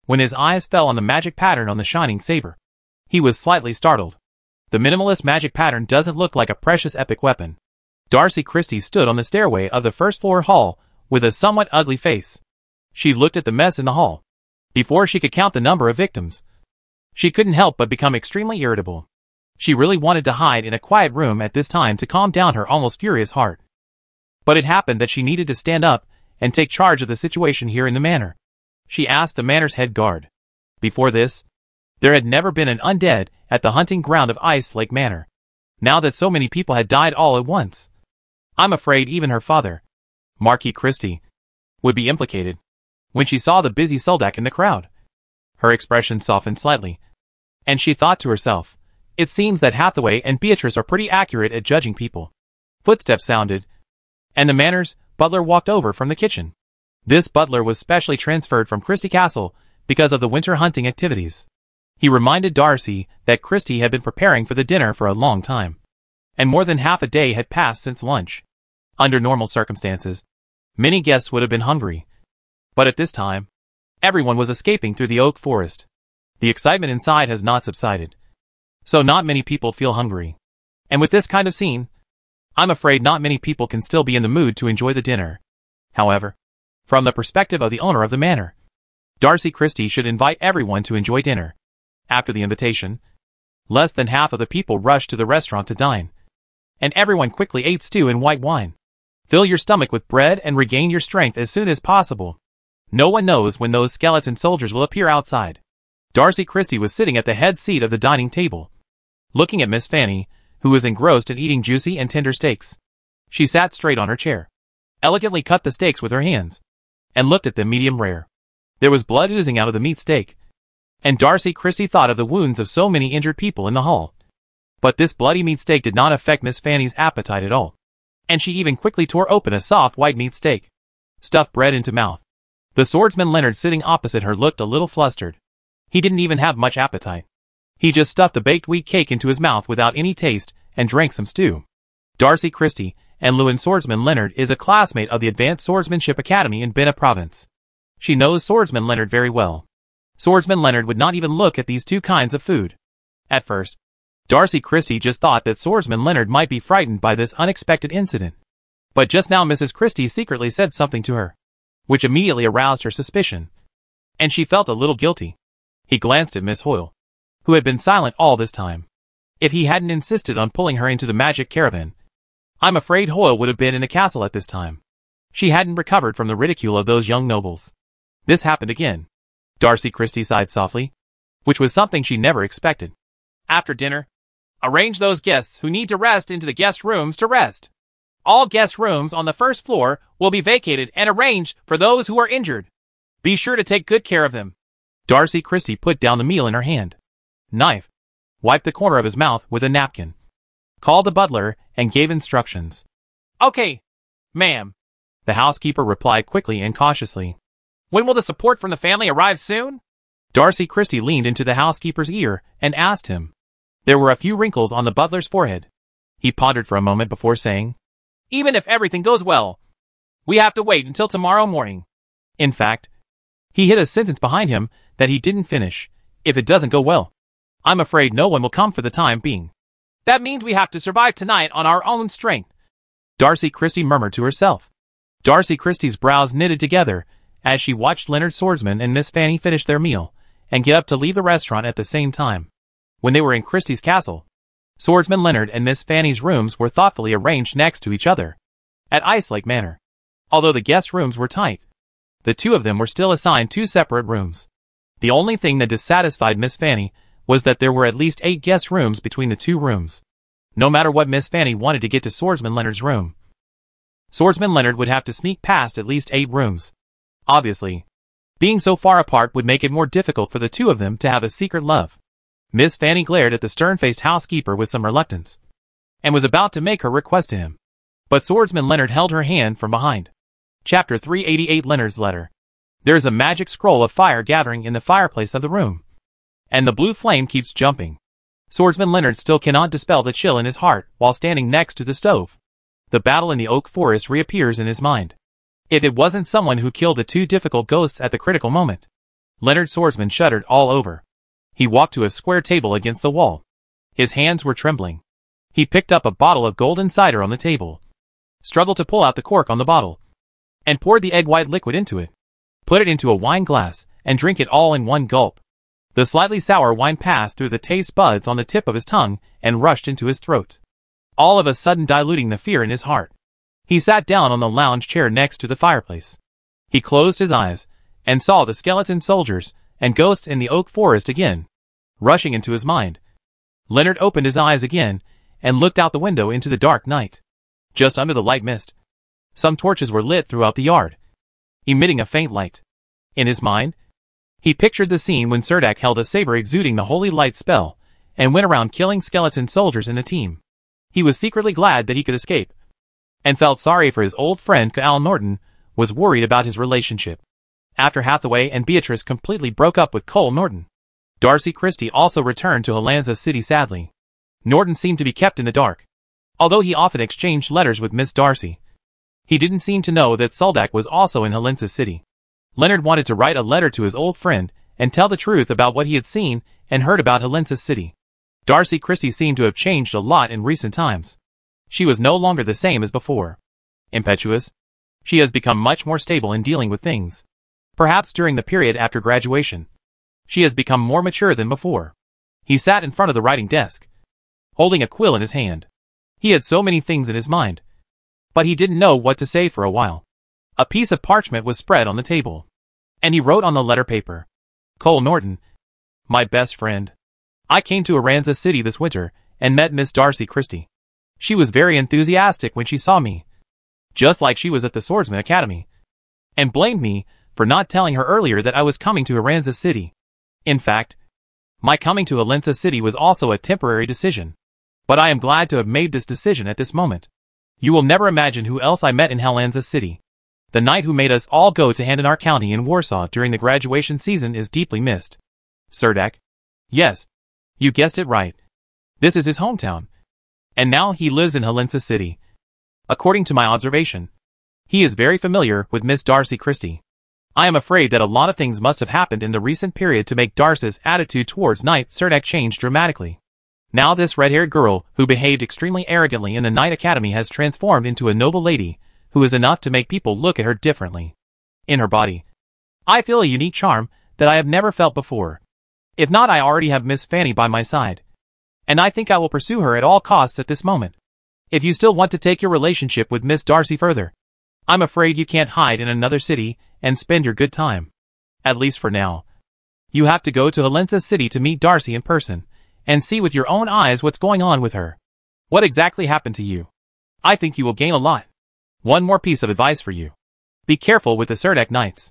When his eyes fell on the magic pattern on the shining saber, he was slightly startled. The minimalist magic pattern doesn't look like a precious epic weapon. Darcy Christie stood on the stairway of the first-floor hall with a somewhat ugly face. She looked at the mess in the hall. Before she could count the number of victims, she couldn't help but become extremely irritable. She really wanted to hide in a quiet room at this time to calm down her almost furious heart. But it happened that she needed to stand up and take charge of the situation here in the manor. She asked the manor's head guard. Before this, there had never been an undead at the hunting ground of Ice Lake Manor. Now that so many people had died all at once, I'm afraid even her father, Marquis Christie, would be implicated. When she saw the busy Soldak in the crowd, her expression softened slightly, and she thought to herself, "It seems that Hathaway and Beatrice are pretty accurate at judging people." Footsteps sounded, and the manor's butler walked over from the kitchen. This butler was specially transferred from Christie Castle because of the winter hunting activities. He reminded Darcy that Christie had been preparing for the dinner for a long time, and more than half a day had passed since lunch. Under normal circumstances, many guests would have been hungry, but at this time, everyone was escaping through the oak forest. The excitement inside has not subsided, so not many people feel hungry. And with this kind of scene, I'm afraid not many people can still be in the mood to enjoy the dinner. However, from the perspective of the owner of the manor, Darcy Christie should invite everyone to enjoy dinner. After the invitation, less than half of the people rushed to the restaurant to dine, and everyone quickly ate stew and white wine. Fill your stomach with bread and regain your strength as soon as possible. No one knows when those skeleton soldiers will appear outside. Darcy Christie was sitting at the head seat of the dining table, looking at Miss Fanny, who was engrossed in eating juicy and tender steaks. She sat straight on her chair, elegantly cut the steaks with her hands, and looked at them medium rare. There was blood oozing out of the meat steak, and Darcy Christie thought of the wounds of so many injured people in the hall. But this bloody meat steak did not affect Miss Fanny's appetite at all, and she even quickly tore open a soft white meat steak, stuffed bread into mouth. The swordsman Leonard sitting opposite her looked a little flustered. He didn't even have much appetite. He just stuffed a baked wheat cake into his mouth without any taste and drank some stew. Darcy Christie and Lewin Swordsman Leonard is a classmate of the Advanced Swordsmanship Academy in Bena Province. She knows Swordsman Leonard very well. Swordsman Leonard would not even look at these two kinds of food. At first, Darcy Christie just thought that Swordsman Leonard might be frightened by this unexpected incident. But just now Mrs. Christie secretly said something to her, which immediately aroused her suspicion, and she felt a little guilty. He glanced at Miss Hoyle, who had been silent all this time. If he hadn't insisted on pulling her into the magic caravan, I'm afraid Hoyle would have been in the castle at this time. She hadn't recovered from the ridicule of those young nobles. This happened again. Darcy Christie sighed softly, which was something she never expected. After dinner, arrange those guests who need to rest into the guest rooms to rest. All guest rooms on the first floor will be vacated and arranged for those who are injured. Be sure to take good care of them. Darcy Christie put down the meal in her hand, knife, wiped the corner of his mouth with a napkin, called the butler, and gave instructions. Okay, ma'am, the housekeeper replied quickly and cautiously. When will the support from the family arrive soon? Darcy Christie leaned into the housekeeper's ear and asked him. There were a few wrinkles on the butler's forehead. He pondered for a moment before saying, Even if everything goes well, we have to wait until tomorrow morning. In fact, he hid a sentence behind him that he didn't finish. If it doesn't go well, I'm afraid no one will come for the time being. That means we have to survive tonight on our own strength, Darcy Christie murmured to herself. Darcy Christie's brows knitted together as she watched Leonard Swordsman and Miss Fanny finish their meal and get up to leave the restaurant at the same time. When they were in Christie's castle, Swordsman Leonard and Miss Fanny's rooms were thoughtfully arranged next to each other at Ice Lake Manor. Although the guest rooms were tight, the two of them were still assigned two separate rooms. The only thing that dissatisfied Miss Fanny was that there were at least 8 guest rooms between the two rooms. No matter what Miss Fanny wanted to get to Swordsman Leonard's room, Swordsman Leonard would have to sneak past at least 8 rooms. Obviously, being so far apart would make it more difficult for the two of them to have a secret love. Miss Fanny glared at the stern-faced housekeeper with some reluctance, and was about to make her request to him. But Swordsman Leonard held her hand from behind. Chapter 388 Leonard's Letter. There is a magic scroll of fire gathering in the fireplace of the room, and the blue flame keeps jumping. Swordsman Leonard still cannot dispel the chill in his heart while standing next to the stove. The battle in the oak forest reappears in his mind. If it wasn't someone who killed the 2 difficult ghosts at the critical moment. Leonard Swordsman shuddered all over. He walked to a square table against the wall. His hands were trembling. He picked up a bottle of golden cider on the table, struggled to pull out the cork on the bottle, and poured the egg-white liquid into it. Put it into a wine glass, and drink it all in one gulp. The slightly sour wine passed through the taste buds on the tip of his tongue and rushed into his throat, all of a sudden diluting the fear in his heart. He sat down on the lounge chair next to the fireplace. He closed his eyes and saw the skeleton soldiers and ghosts in the oak forest again, rushing into his mind. Leonard opened his eyes again and looked out the window into the dark night. Just under the light mist, some torches were lit throughout the yard, emitting a faint light. In his mind, he pictured the scene when Cerdak held a saber exuding the holy light spell and went around killing skeleton soldiers in the team. He was secretly glad that he could escape, and felt sorry for his old friend Cal Norton, was worried about his relationship. After Hathaway and Beatrice completely broke up with Cole Norton, Darcy Christie also returned to Helensa City sadly. Norton seemed to be kept in the dark. Although he often exchanged letters with Miss Darcy, he didn't seem to know that Soldak was also in Helensa City. Leonard wanted to write a letter to his old friend and tell the truth about what he had seen and heard about Helensa City. Darcy Christie seemed to have changed a lot in recent times. She was no longer the same as before. Impetuous, she has become much more stable in dealing with things. Perhaps during the period after graduation, she has become more mature than before. He sat in front of the writing desk, holding a quill in his hand. He had so many things in his mind, but he didn't know what to say for a while. A piece of parchment was spread on the table, and he wrote on the letter paper, Cole Norton, my best friend. I came to Helensa City this winter and met Miss Darcy Christie. She was very enthusiastic when she saw me, just like she was at the Swordsman Academy, and blamed me for not telling her earlier that I was coming to Helensa City. In fact, my coming to Helensa City was also a temporary decision, but I am glad to have made this decision at this moment. You will never imagine who else I met in Helensa City. The knight who made us all go to Handanar County in Warsaw during the graduation season is deeply missed. Cerdak? Yes, you guessed it right. This is his hometown, and now he lives in Helensa City. According to my observation, he is very familiar with Miss Darcy Christie. I am afraid that a lot of things must have happened in the recent period to make Darcy's attitude towards Knight Serdek change dramatically. Now this red-haired girl, who behaved extremely arrogantly in the Knight Academy, has transformed into a noble lady, who is enough to make people look at her differently. In her body, I feel a unique charm that I have never felt before. If not, I already have Miss Fanny by my side. And I think I will pursue her at all costs at this moment. If you still want to take your relationship with Miss Darcy further, I'm afraid you can't hide in another city and spend your good time. At least for now. You have to go to Helensa City to meet Darcy in person, and see with your own eyes what's going on with her. What exactly happened to you? I think you will gain a lot. One more piece of advice for you. Be careful with the Serdek Knights.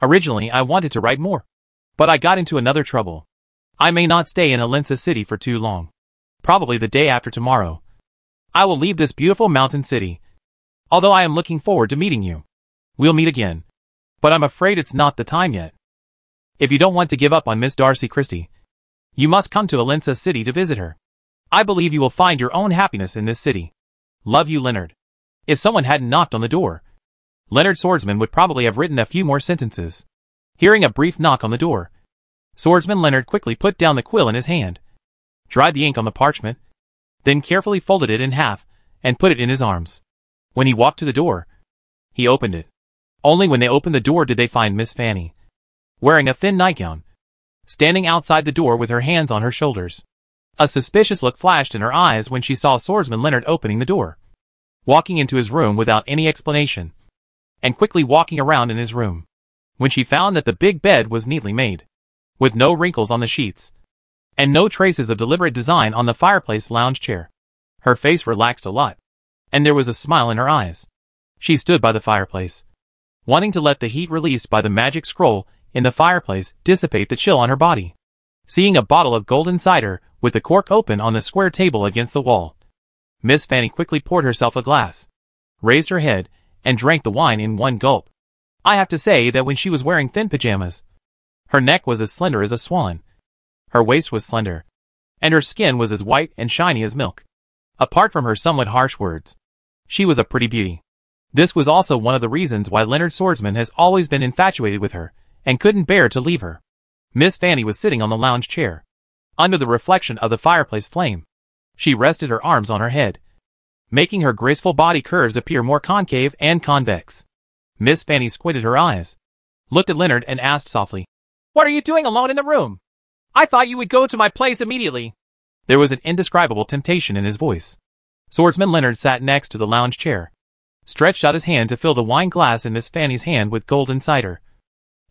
Originally I wanted to write more, but I got into another trouble. I may not stay in Helensa City for too long. Probably the day after tomorrow. I will leave this beautiful mountain city. Although I am looking forward to meeting you. We'll meet again. But I'm afraid it's not the time yet. If you don't want to give up on Miss Darcy Christie, you must come to Helensa City to visit her. I believe you will find your own happiness in this city. Love you, Leonard. If someone hadn't knocked on the door, Leonard Swordsman would probably have written a few more sentences. Hearing a brief knock on the door, Swordsman Leonard quickly put down the quill in his hand, dried the ink on the parchment, then carefully folded it in half and put it in his arms. When he walked to the door, he opened it. Only when they opened the door did they find Miss Fanny, wearing a thin nightgown, standing outside the door with her hands on her shoulders. A suspicious look flashed in her eyes when she saw Swordsman Leonard opening the door, walking into his room without any explanation, and quickly walking around in his room. When she found that the big bed was neatly made, with no wrinkles on the sheets, and no traces of deliberate design on the fireplace lounge chair, her face relaxed a lot, and there was a smile in her eyes. She stood by the fireplace, wanting to let the heat released by the magic scroll in the fireplace dissipate the chill on her body. Seeing a bottle of golden cider with the cork open on the square table against the wall, Miss Fanny quickly poured herself a glass, raised her head, and drank the wine in one gulp. I have to say that when she was wearing thin pajamas, her neck was as slender as a swan, her waist was slender, and her skin was as white and shiny as milk. Apart from her somewhat harsh words, she was a pretty beauty. This was also one of the reasons why Leonard Swordsman has always been infatuated with her, and couldn't bear to leave her. Miss Fanny was sitting on the lounge chair, under the reflection of the fireplace flame. She rested her arms on her head, making her graceful body curves appear more concave and convex. Miss Fanny squinted her eyes, looked at Leonard and asked softly, "What are you doing alone in the room? I thought you would go to my place immediately." There was an indescribable temptation in his voice. Swordsman Leonard sat next to the lounge chair, stretched out his hand to fill the wine glass in Miss Fanny's hand with golden cider,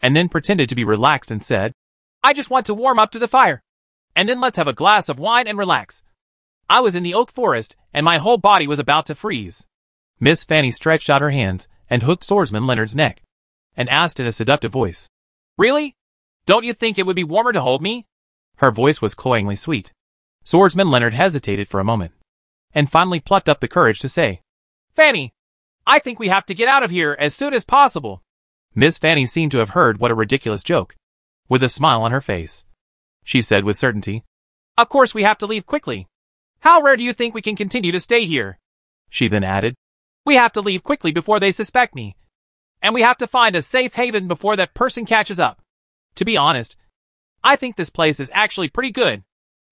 and then pretended to be relaxed and said, "I just want to warm up to the fire, and then let's have a glass of wine and relax. I was in the oak forest, and my whole body was about to freeze." Miss Fanny stretched out her hands and hooked Swordsman Leonard's neck, and asked in a seductive voice, "Really? Don't you think it would be warmer to hold me?" Her voice was cloyingly sweet. Swordsman Leonard hesitated for a moment, and finally plucked up the courage to say, "Fanny, I think we have to get out of here as soon as possible." Miss Fanny seemed to have heard what a ridiculous joke. With a smile on her face, she said with certainty, "Of course we have to leave quickly. How rare do you think we can continue to stay here?" She then added, "We have to leave quickly before they suspect me. And we have to find a safe haven before that person catches up. To be honest, I think this place is actually pretty good.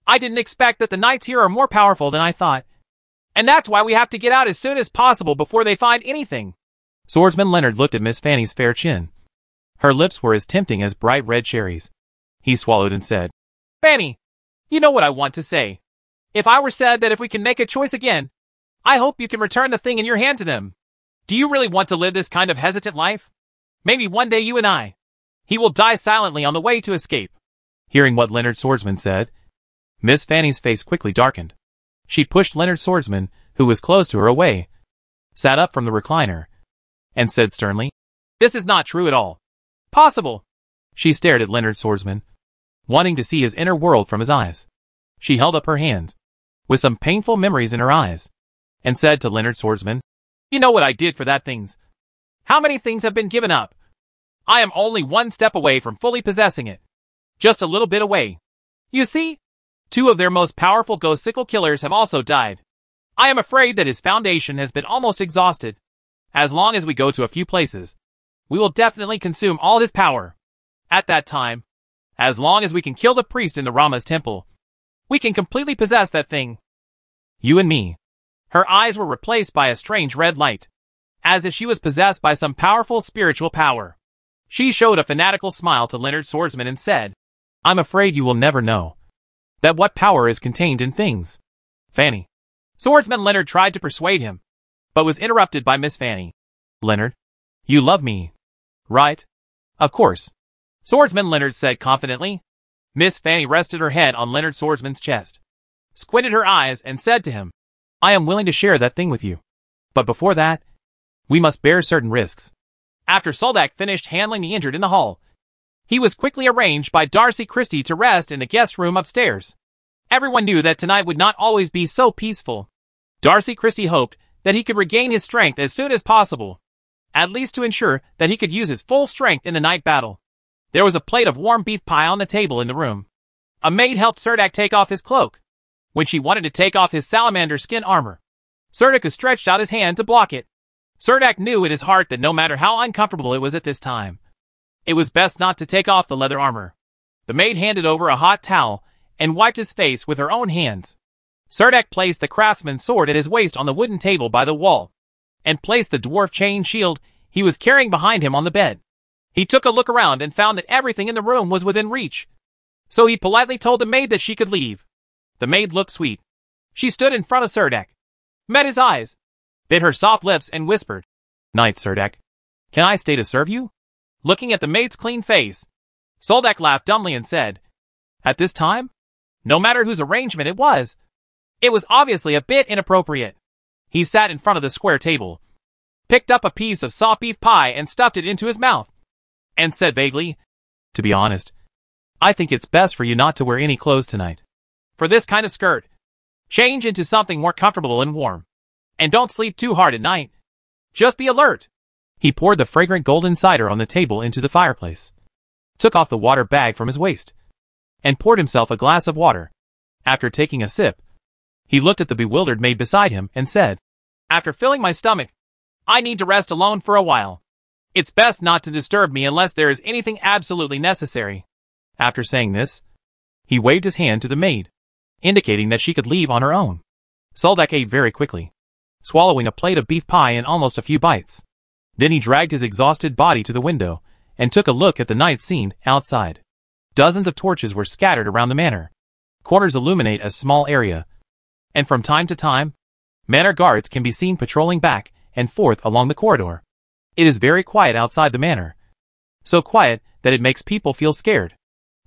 I didn't expect that the knights here are more powerful than I thought. And that's why we have to get out as soon as possible before they find anything." Swordsman Leonard looked at Miss Fanny's fair chin. Her lips were as tempting as bright red cherries. He swallowed and said, "Fanny, you know what I want to say. If I were said that if we can make a choice again, I hope you can return the thing in your hand to them. Do you really want to live this kind of hesitant life? Maybe one day you and I. He will die silently on the way to escape." Hearing what Leonard Swordsman said, Miss Fanny's face quickly darkened. She pushed Leonard Swordsman, who was close to her, away, sat up from the recliner, and said sternly, "This is not true at all. Possible." She stared at Leonard Swordsman, wanting to see his inner world from his eyes. She held up her hands, with some painful memories in her eyes, and said to Leonard Swordsman, "You know what I did for that things. How many things have been given up? I am only one step away from fully possessing it. Just a little bit away. You see? 2 of their most powerful ghost-sickle killers have also died. I am afraid that his foundation has been almost exhausted. As long as we go to a few places, we will definitely consume all his power. At that time, as long as we can kill the priest in the Rama's temple, we can completely possess that thing. You and me. Her eyes were replaced by a strange red light, as if she was possessed by some powerful spiritual power. She showed a fanatical smile to Leonard Swordsman and said, I'm afraid you will never know that what power is contained in things. Fanny. Swordsman Leonard tried to persuade him, but was interrupted by Miss Fanny. Leonard, you love me, right? Of course. Swordsman Leonard said confidently. Miss Fanny rested her head on Leonard Swordsman's chest, squinted her eyes, and said to him, I am willing to share that thing with you. But before that, we must bear certain risks. After Soldak finished handling the injured in the hall, he was quickly arranged by Darcy Christie to rest in the guest room upstairs. Everyone knew that tonight would not always be so peaceful. Darcy Christie hoped that he could regain his strength as soon as possible, at least to ensure that he could use his full strength in the night battle. There was a plate of warm beef pie on the table in the room. A maid helped Surdak take off his cloak. When she wanted to take off his salamander skin armor, Surdak stretched out his hand to block it. Surdak knew in his heart that no matter how uncomfortable it was at this time, it was best not to take off the leather armor. The maid handed over a hot towel and wiped his face with her own hands. Surdak placed the craftsman's sword at his waist on the wooden table by the wall, and placed the dwarf chain shield he was carrying behind him on the bed. He took a look around and found that everything in the room was within reach, so he politely told the maid that she could leave. The maid looked sweet. She stood in front of Surdak, met his eyes, bit her soft lips, and whispered, Knight Surdak, can I stay to serve you? Looking at the maid's clean face, Soldak laughed dumbly and said, At this time? No matter whose arrangement it was obviously a bit inappropriate. He sat in front of the square table, picked up a piece of soft beef pie and stuffed it into his mouth, and said vaguely, To be honest, I think it's best for you not to wear any clothes tonight. For this kind of skirt, change into something more comfortable and warm. And don't sleep too hard at night. Just be alert. He poured the fragrant golden cider on the table into the fireplace, took off the water bag from his waist, and poured himself a glass of water. After taking a sip, he looked at the bewildered maid beside him and said, After filling my stomach, I need to rest alone for a while. It's best not to disturb me unless there is anything absolutely necessary. After saying this, he waved his hand to the maid, indicating that she could leave on her own. Soldak ate very quickly, swallowing a plate of beef pie in almost a few bites. Then he dragged his exhausted body to the window and took a look at the night scene outside. Dozens of torches were scattered around the manor. Corners illuminate a small area, and from time to time, manor guards can be seen patrolling back and forth along the corridor. It is very quiet outside the manor, so quiet that it makes people feel scared.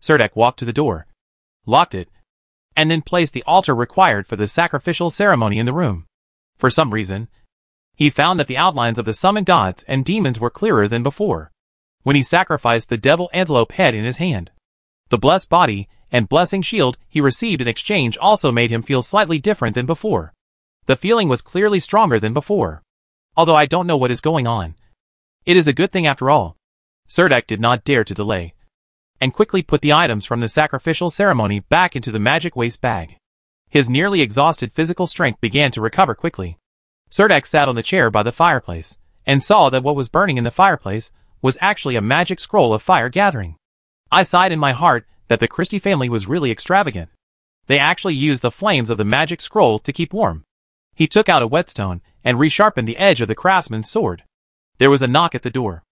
Surdak walked to the door, locked it, and then placed the altar required for the sacrificial ceremony in the room. For some reason, he found that the outlines of the summoned gods and demons were clearer than before, when he sacrificed the devil antelope head in his hand. The blessed body and blessing shield he received in exchange also made him feel slightly different than before. The feeling was clearly stronger than before. Although I don't know what is going on, it is a good thing after all. Surdak did not dare to delay, and quickly put the items from the sacrificial ceremony back into the magic waste bag. His nearly exhausted physical strength began to recover quickly. Surdak sat on the chair by the fireplace, and saw that what was burning in the fireplace was actually a magic scroll of fire gathering. I sighed in my heart that the Christie family was really extravagant. They actually used the flames of the magic scroll to keep warm. He took out a whetstone and resharpened the edge of the craftsman's sword. There was a knock at the door.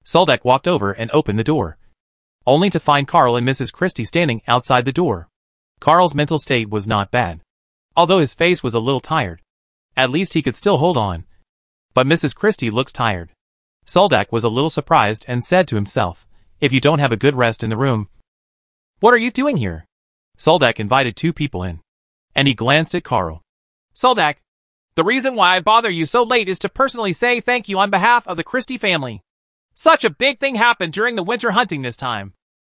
Soldak walked over and opened the door, only to find Carl and Mrs. Christie standing outside the door. Carl's mental state was not bad, although his face was a little tired. At least he could still hold on. But Mrs. Christie looks tired. Soldak was a little surprised and said to himself, If you don't have a good rest in the room, what are you doing here? Soldak invited two people in, and he glanced at Carl. Soldak, the reason why I bother you so late is to personally say thank you on behalf of the Christie family. Such a big thing happened during the winter hunting this time.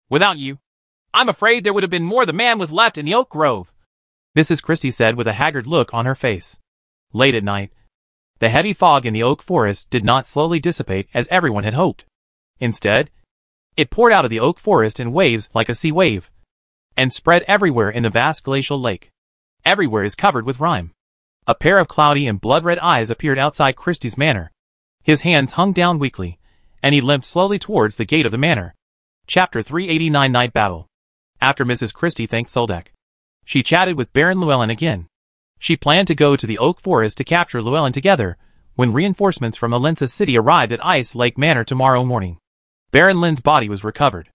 Without you, I'm afraid there would have been more the man was left in the oak grove, Mrs. Christie said with a haggard look on her face. Late at night, the heavy fog in the oak forest did not slowly dissipate as everyone had hoped. Instead, it poured out of the oak forest in waves like a sea wave, and spread everywhere in the vast glacial lake. Everywhere is covered with rime. A pair of cloudy and blood-red eyes appeared outside Christie's manor. His hands hung down weakly, and he limped slowly towards the gate of the manor. Chapter 389 Night Battle. After Mrs. Christie thanked Soldak, she chatted with Baron Llewellyn again. She planned to go to the Oak Forest to capture Llewellyn together, when reinforcements from Helensa City arrived at Ice Lake Manor tomorrow morning. Baron Lynn's body was recovered.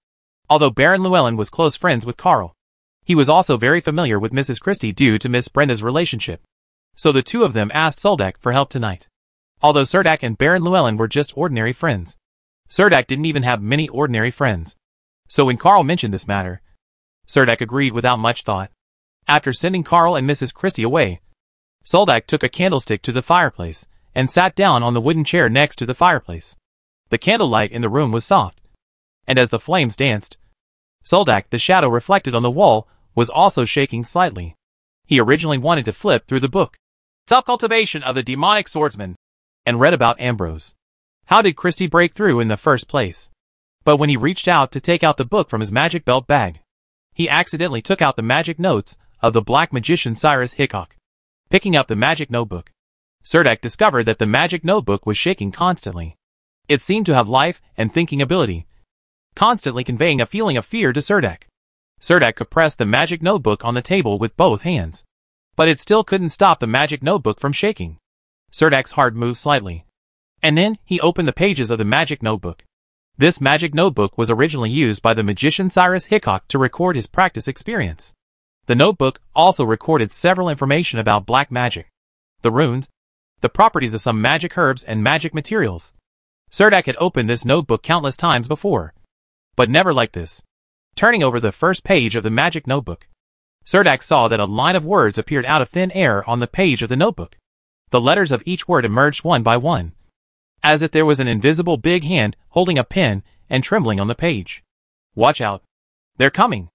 Although Baron Llewellyn was close friends with Carl, he was also very familiar with Mrs. Christie due to Miss Brenda's relationship. So the two of them asked Soldak for help tonight. Although Soldak and Baron Llewellyn were just ordinary friends, Soldak didn't even have many ordinary friends. So when Carl mentioned this matter, Soldak agreed without much thought. After sending Carl and Mrs. Christie away, Soldak took a candlestick to the fireplace and sat down on the wooden chair next to the fireplace. The candlelight in the room was soft, and as the flames danced, Soldak, the shadow reflected on the wall, was also shaking slightly. He originally wanted to flip through the book, Self-Cultivation of the Demonic Swordsman, and read about Ambrose. How did Christie break through in the first place? But when he reached out to take out the book from his magic belt bag, he accidentally took out the magic notes of the black magician Cyrus Hickok. Picking up the magic notebook, Soldak discovered that the magic notebook was shaking constantly. It seemed to have life and thinking ability, constantly conveying a feeling of fear to Soldak. Soldak could press the magic notebook on the table with both hands, but it still couldn't stop the magic notebook from shaking. Soldak's heart moved slightly, and then he opened the pages of the magic notebook. This magic notebook was originally used by the magician Cyrus Hickok to record his practice experience. The notebook also recorded several information about black magic, the runes, the properties of some magic herbs and magic materials. Soldak had opened this notebook countless times before, but never like this. Turning over the first page of the magic notebook, Soldak saw that a line of words appeared out of thin air on the page of the notebook. The letters of each word emerged one by one, as if there was an invisible big hand holding a pen and trembling on the page. Watch out. They're coming.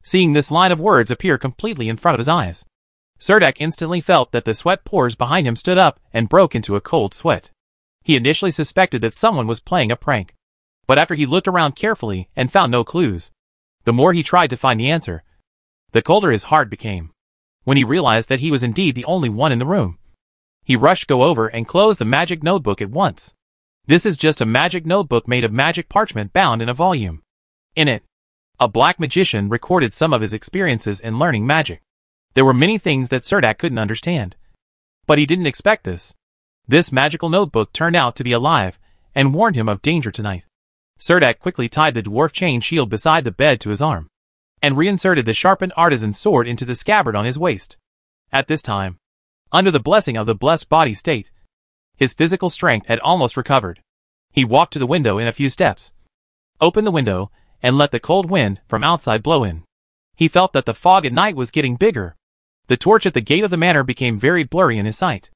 Seeing this line of words appear completely in front of his eyes, Soldak instantly felt that the sweat pores behind him stood up and broke into a cold sweat. He initially suspected that someone was playing a prank, but after he looked around carefully and found no clues, the more he tried to find the answer, the colder his heart became. When he realized that he was indeed the only one in the room, he rushed to go over and close the magic notebook at once. This is just a magic notebook made of magic parchment bound in a volume. In it, a black magician recorded some of his experiences in learning magic. There were many things that Soldak couldn't understand, but he didn't expect this. This magical notebook turned out to be alive and warned him of danger tonight. Soldak quickly tied the dwarf chain shield beside the bed to his arm, and reinserted the sharpened artisan's sword into the scabbard on his waist. At this time, under the blessing of the blessed body state, his physical strength had almost recovered. He walked to the window in a few steps, opened the window, and let the cold wind from outside blow in. He felt that the fog at night was getting bigger. The torch at the gate of the manor became very blurry in his sight,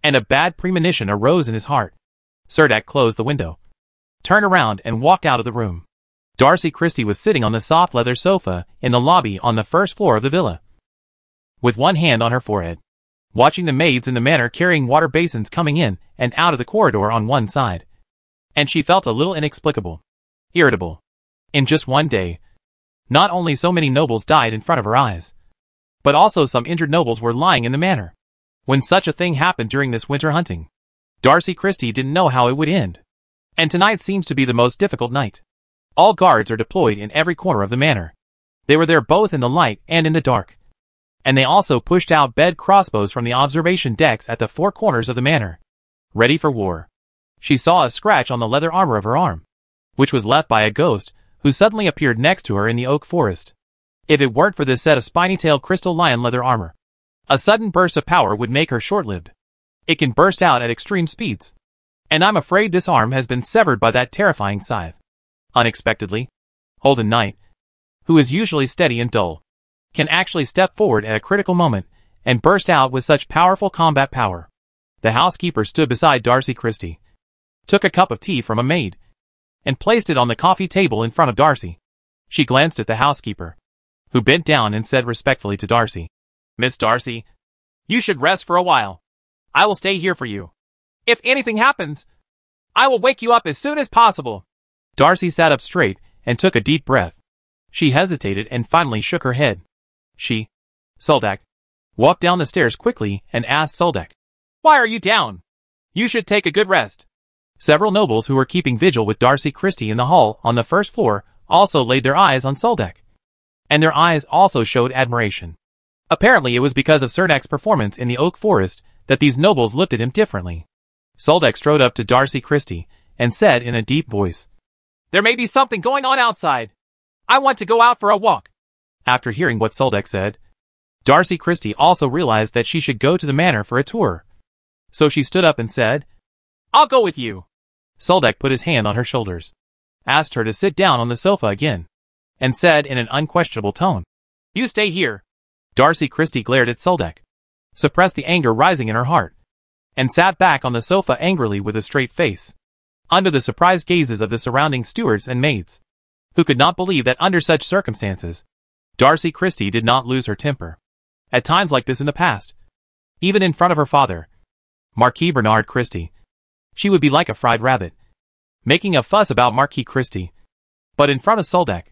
and a bad premonition arose in his heart. Soldak closed the window, turned around and walked out of the room. Darcy Christie was sitting on the soft leather sofa in the lobby on the first floor of the villa, with one hand on her forehead, watching the maids in the manor carrying water basins coming in and out of the corridor on one side. And she felt a little inexplicable, irritable. In just one day, not only so many nobles died in front of her eyes, but also some injured nobles were lying in the manor. When such a thing happened during this winter hunting, Darcy Christie didn't know how it would end. And tonight seems to be the most difficult night. All guards are deployed in every corner of the manor. They were there both in the light and in the dark. And they also pushed out bed crossbows from the observation decks at the four corners of the manor, ready for war. She saw a scratch on the leather armor of her arm, which was left by a ghost who suddenly appeared next to her in the oak forest. If it weren't for this set of spiny-tailed crystal lion leather armor, a sudden burst of power would make her short-lived. It can burst out at extreme speeds, and I'm afraid this arm has been severed by that terrifying scythe. Unexpectedly, Holden Knight, who is usually steady and dull, can actually step forward at a critical moment and burst out with such powerful combat power. The housekeeper stood beside Darcy Christie, took a cup of tea from a maid, and placed it on the coffee table in front of Darcy. She glanced at the housekeeper, who bent down and said respectfully to Darcy, "Miss Darcy, you should rest for a while. I will stay here for you. If anything happens, I will wake you up as soon as possible." Darcy sat up straight and took a deep breath. She hesitated and finally shook her head. Soldak, walked down the stairs quickly and asked Soldak, "Why are you down? You should take a good rest." Several nobles who were keeping vigil with Darcy Christie in the hall on the first floor also laid their eyes on Soldek. And their eyes also showed admiration. Apparently it was because of Serdak's performance in the oak forest that these nobles looked at him differently. Soldek strode up to Darcy Christie and said in a deep voice, "There may be something going on outside. I want to go out for a walk." After hearing what Soldek said, Darcy Christie also realized that she should go to the manor for a tour. So she stood up and said, "I'll go with you." Soldek put his hand on her shoulders, asked her to sit down on the sofa again, and said in an unquestionable tone, "You stay here." Darcy Christie glared at Soldek, suppressed the anger rising in her heart, and sat back on the sofa angrily with a straight face, under the surprised gazes of the surrounding stewards and maids, who could not believe that under such circumstances, Darcy Christie did not lose her temper. At times like this in the past, even in front of her father, Marquis Bernard Christie, she would be like a fried rabbit, making a fuss about Marquis Christie. But in front of Soldek,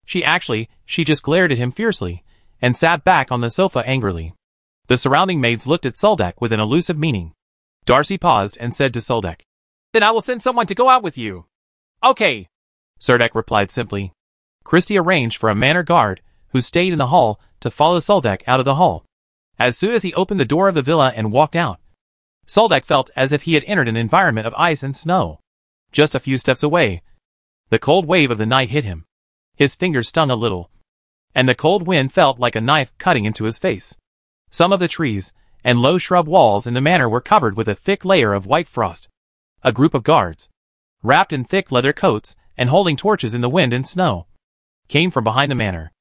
she just glared at him fiercely, and sat back on the sofa angrily. The surrounding maids looked at Soldek with an elusive meaning. Darcy paused and said to Soldek, "Then I will send someone to go out with you." "Okay," Serdek replied simply. Christie arranged for a manor guard, who stayed in the hall, to follow Soldek out of the hall. As soon as he opened the door of the villa and walked out, Soldek felt as if he had entered an environment of ice and snow. Just a few steps away, the cold wave of the night hit him. His fingers stung a little, and the cold wind felt like a knife cutting into his face. Some of the trees and low shrub walls in the manor were covered with a thick layer of white frost. A group of guards, wrapped in thick leather coats and holding torches in the wind and snow, came from behind the manor.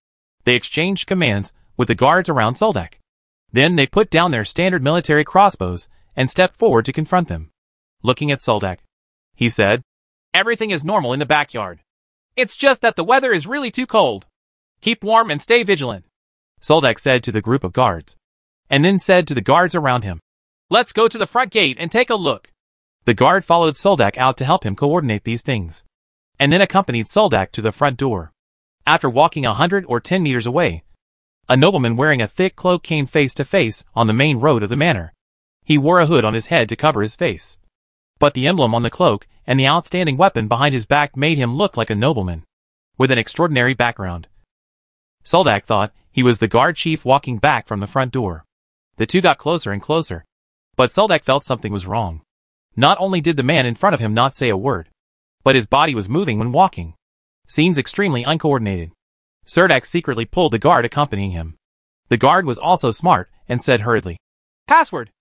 They exchanged commands with the guards around Soldek. Then they put down their standard military crossbows and stepped forward to confront them. Looking at Soldek, he said, "Everything is normal in the backyard. It's just that the weather is really too cold. Keep warm and stay vigilant," Soldek said to the group of guards, and then said to the guards around him, "Let's go to the front gate and take a look." The guard followed Soldek out to help him coordinate these things, and then accompanied Soldek to the front door. After walking 100 or 10 meters away, a nobleman wearing a thick cloak came face to face on the main road of the manor. He wore a hood on his head to cover his face, but the emblem on the cloak and the outstanding weapon behind his back made him look like a nobleman with an extraordinary background. Soldek thought he was the guard chief walking back from the front door. The two got closer and closer, but Soldek felt something was wrong. Not only did the man in front of him not say a word, but his body was moving when walking. Seems extremely uncoordinated. Serdek secretly pulled the guard accompanying him. The guard was also smart and said hurriedly, "Password."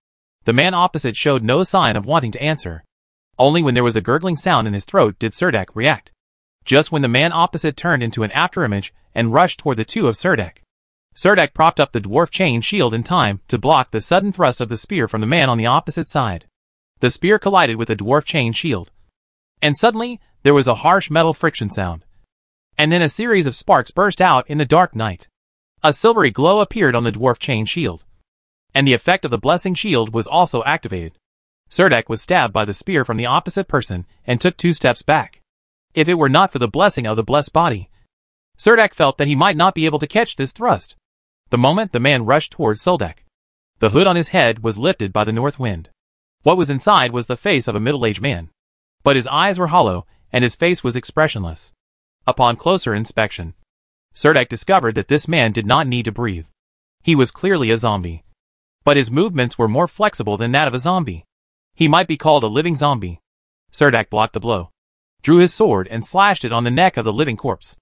The man opposite showed no sign of wanting to answer. Only when there was a gurgling sound in his throat did Serdek react. Just when the man opposite turned into an afterimage and rushed toward the two of Serdek. Serdek propped up the dwarf chain shield in time to block the sudden thrust of the spear from the man on the opposite side. The spear collided with the dwarf chain shield, and suddenly there was a harsh metal friction sound. And then a series of sparks burst out in the dark night. A silvery glow appeared on the dwarf chain shield, and the effect of the blessing shield was also activated. Serdek was stabbed by the spear from the opposite person and took 2 steps back. If it were not for the blessing of the blessed body, Serdek felt that he might not be able to catch this thrust. The moment the man rushed towards Soldek, the hood on his head was lifted by the north wind. What was inside was the face of a middle-aged man, but his eyes were hollow and his face was expressionless. Upon closer inspection, Serdek discovered that this man did not need to breathe. He was clearly a zombie, but his movements were more flexible than that of a zombie. He might be called a living zombie. Serdek blocked the blow, drew his sword and slashed it on the neck of the living corpse.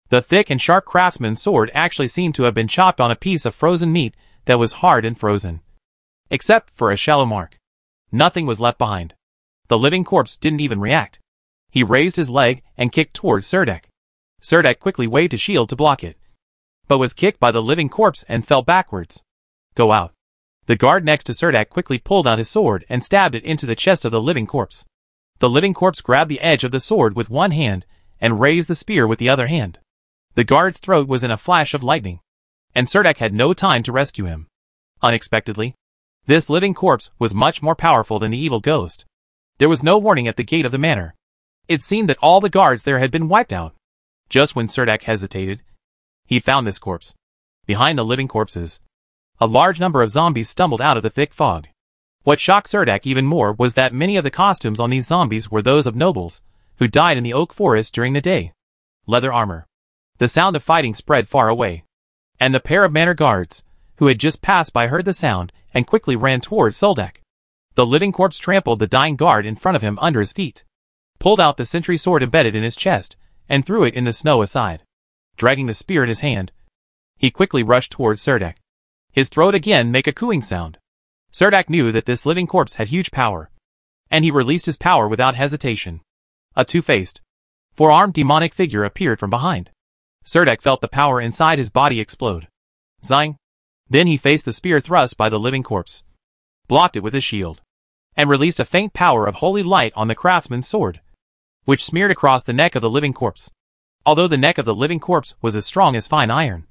The thick and sharp craftsman's sword actually seemed to have been chopped on a piece of frozen meat that was hard and frozen. Except for a shallow mark, nothing was left behind. The living corpse didn't even react. He raised his leg and kicked towards Serdek. Serdek quickly waved his shield to block it, but was kicked by the living corpse and fell backwards. Go out. The guard next to Serdek quickly pulled out his sword and stabbed it into the chest of the living corpse. The living corpse grabbed the edge of the sword with one hand and raised the spear with the other hand. The guard's throat was in a flash of lightning, and Serdek had no time to rescue him. Unexpectedly, this living corpse was much more powerful than the evil ghost. There was no warning at the gate of the manor. It seemed that all the guards there had been wiped out. Just when Serdek hesitated, he found this corpse. Behind the living corpses, a large number of zombies stumbled out of the thick fog. What shocked Serdek even more was that many of the costumes on these zombies were those of nobles, who died in the oak forest during the day. Leather armor. The sound of fighting spread far away. And the pair of manor guards, who had just passed by, heard the sound and quickly ran towards Serdek. The living corpse trampled the dying guard in front of him under his feet, pulled out the sentry sword embedded in his chest, and threw it in the snow aside. Dragging the spear in his hand, he quickly rushed towards Serdek. His throat again made a cooing sound. Serdek knew that this living corpse had huge power, and he released his power without hesitation. A two-faced, four-armed demonic figure appeared from behind. Serdek felt the power inside his body explode. Zing! Then he faced the spear thrust by the living corpse, blocked it with his shield, and released a faint power of holy light on the craftsman's sword, which smeared across the neck of the living corpse. Although the neck of the living corpse was as strong as fine iron,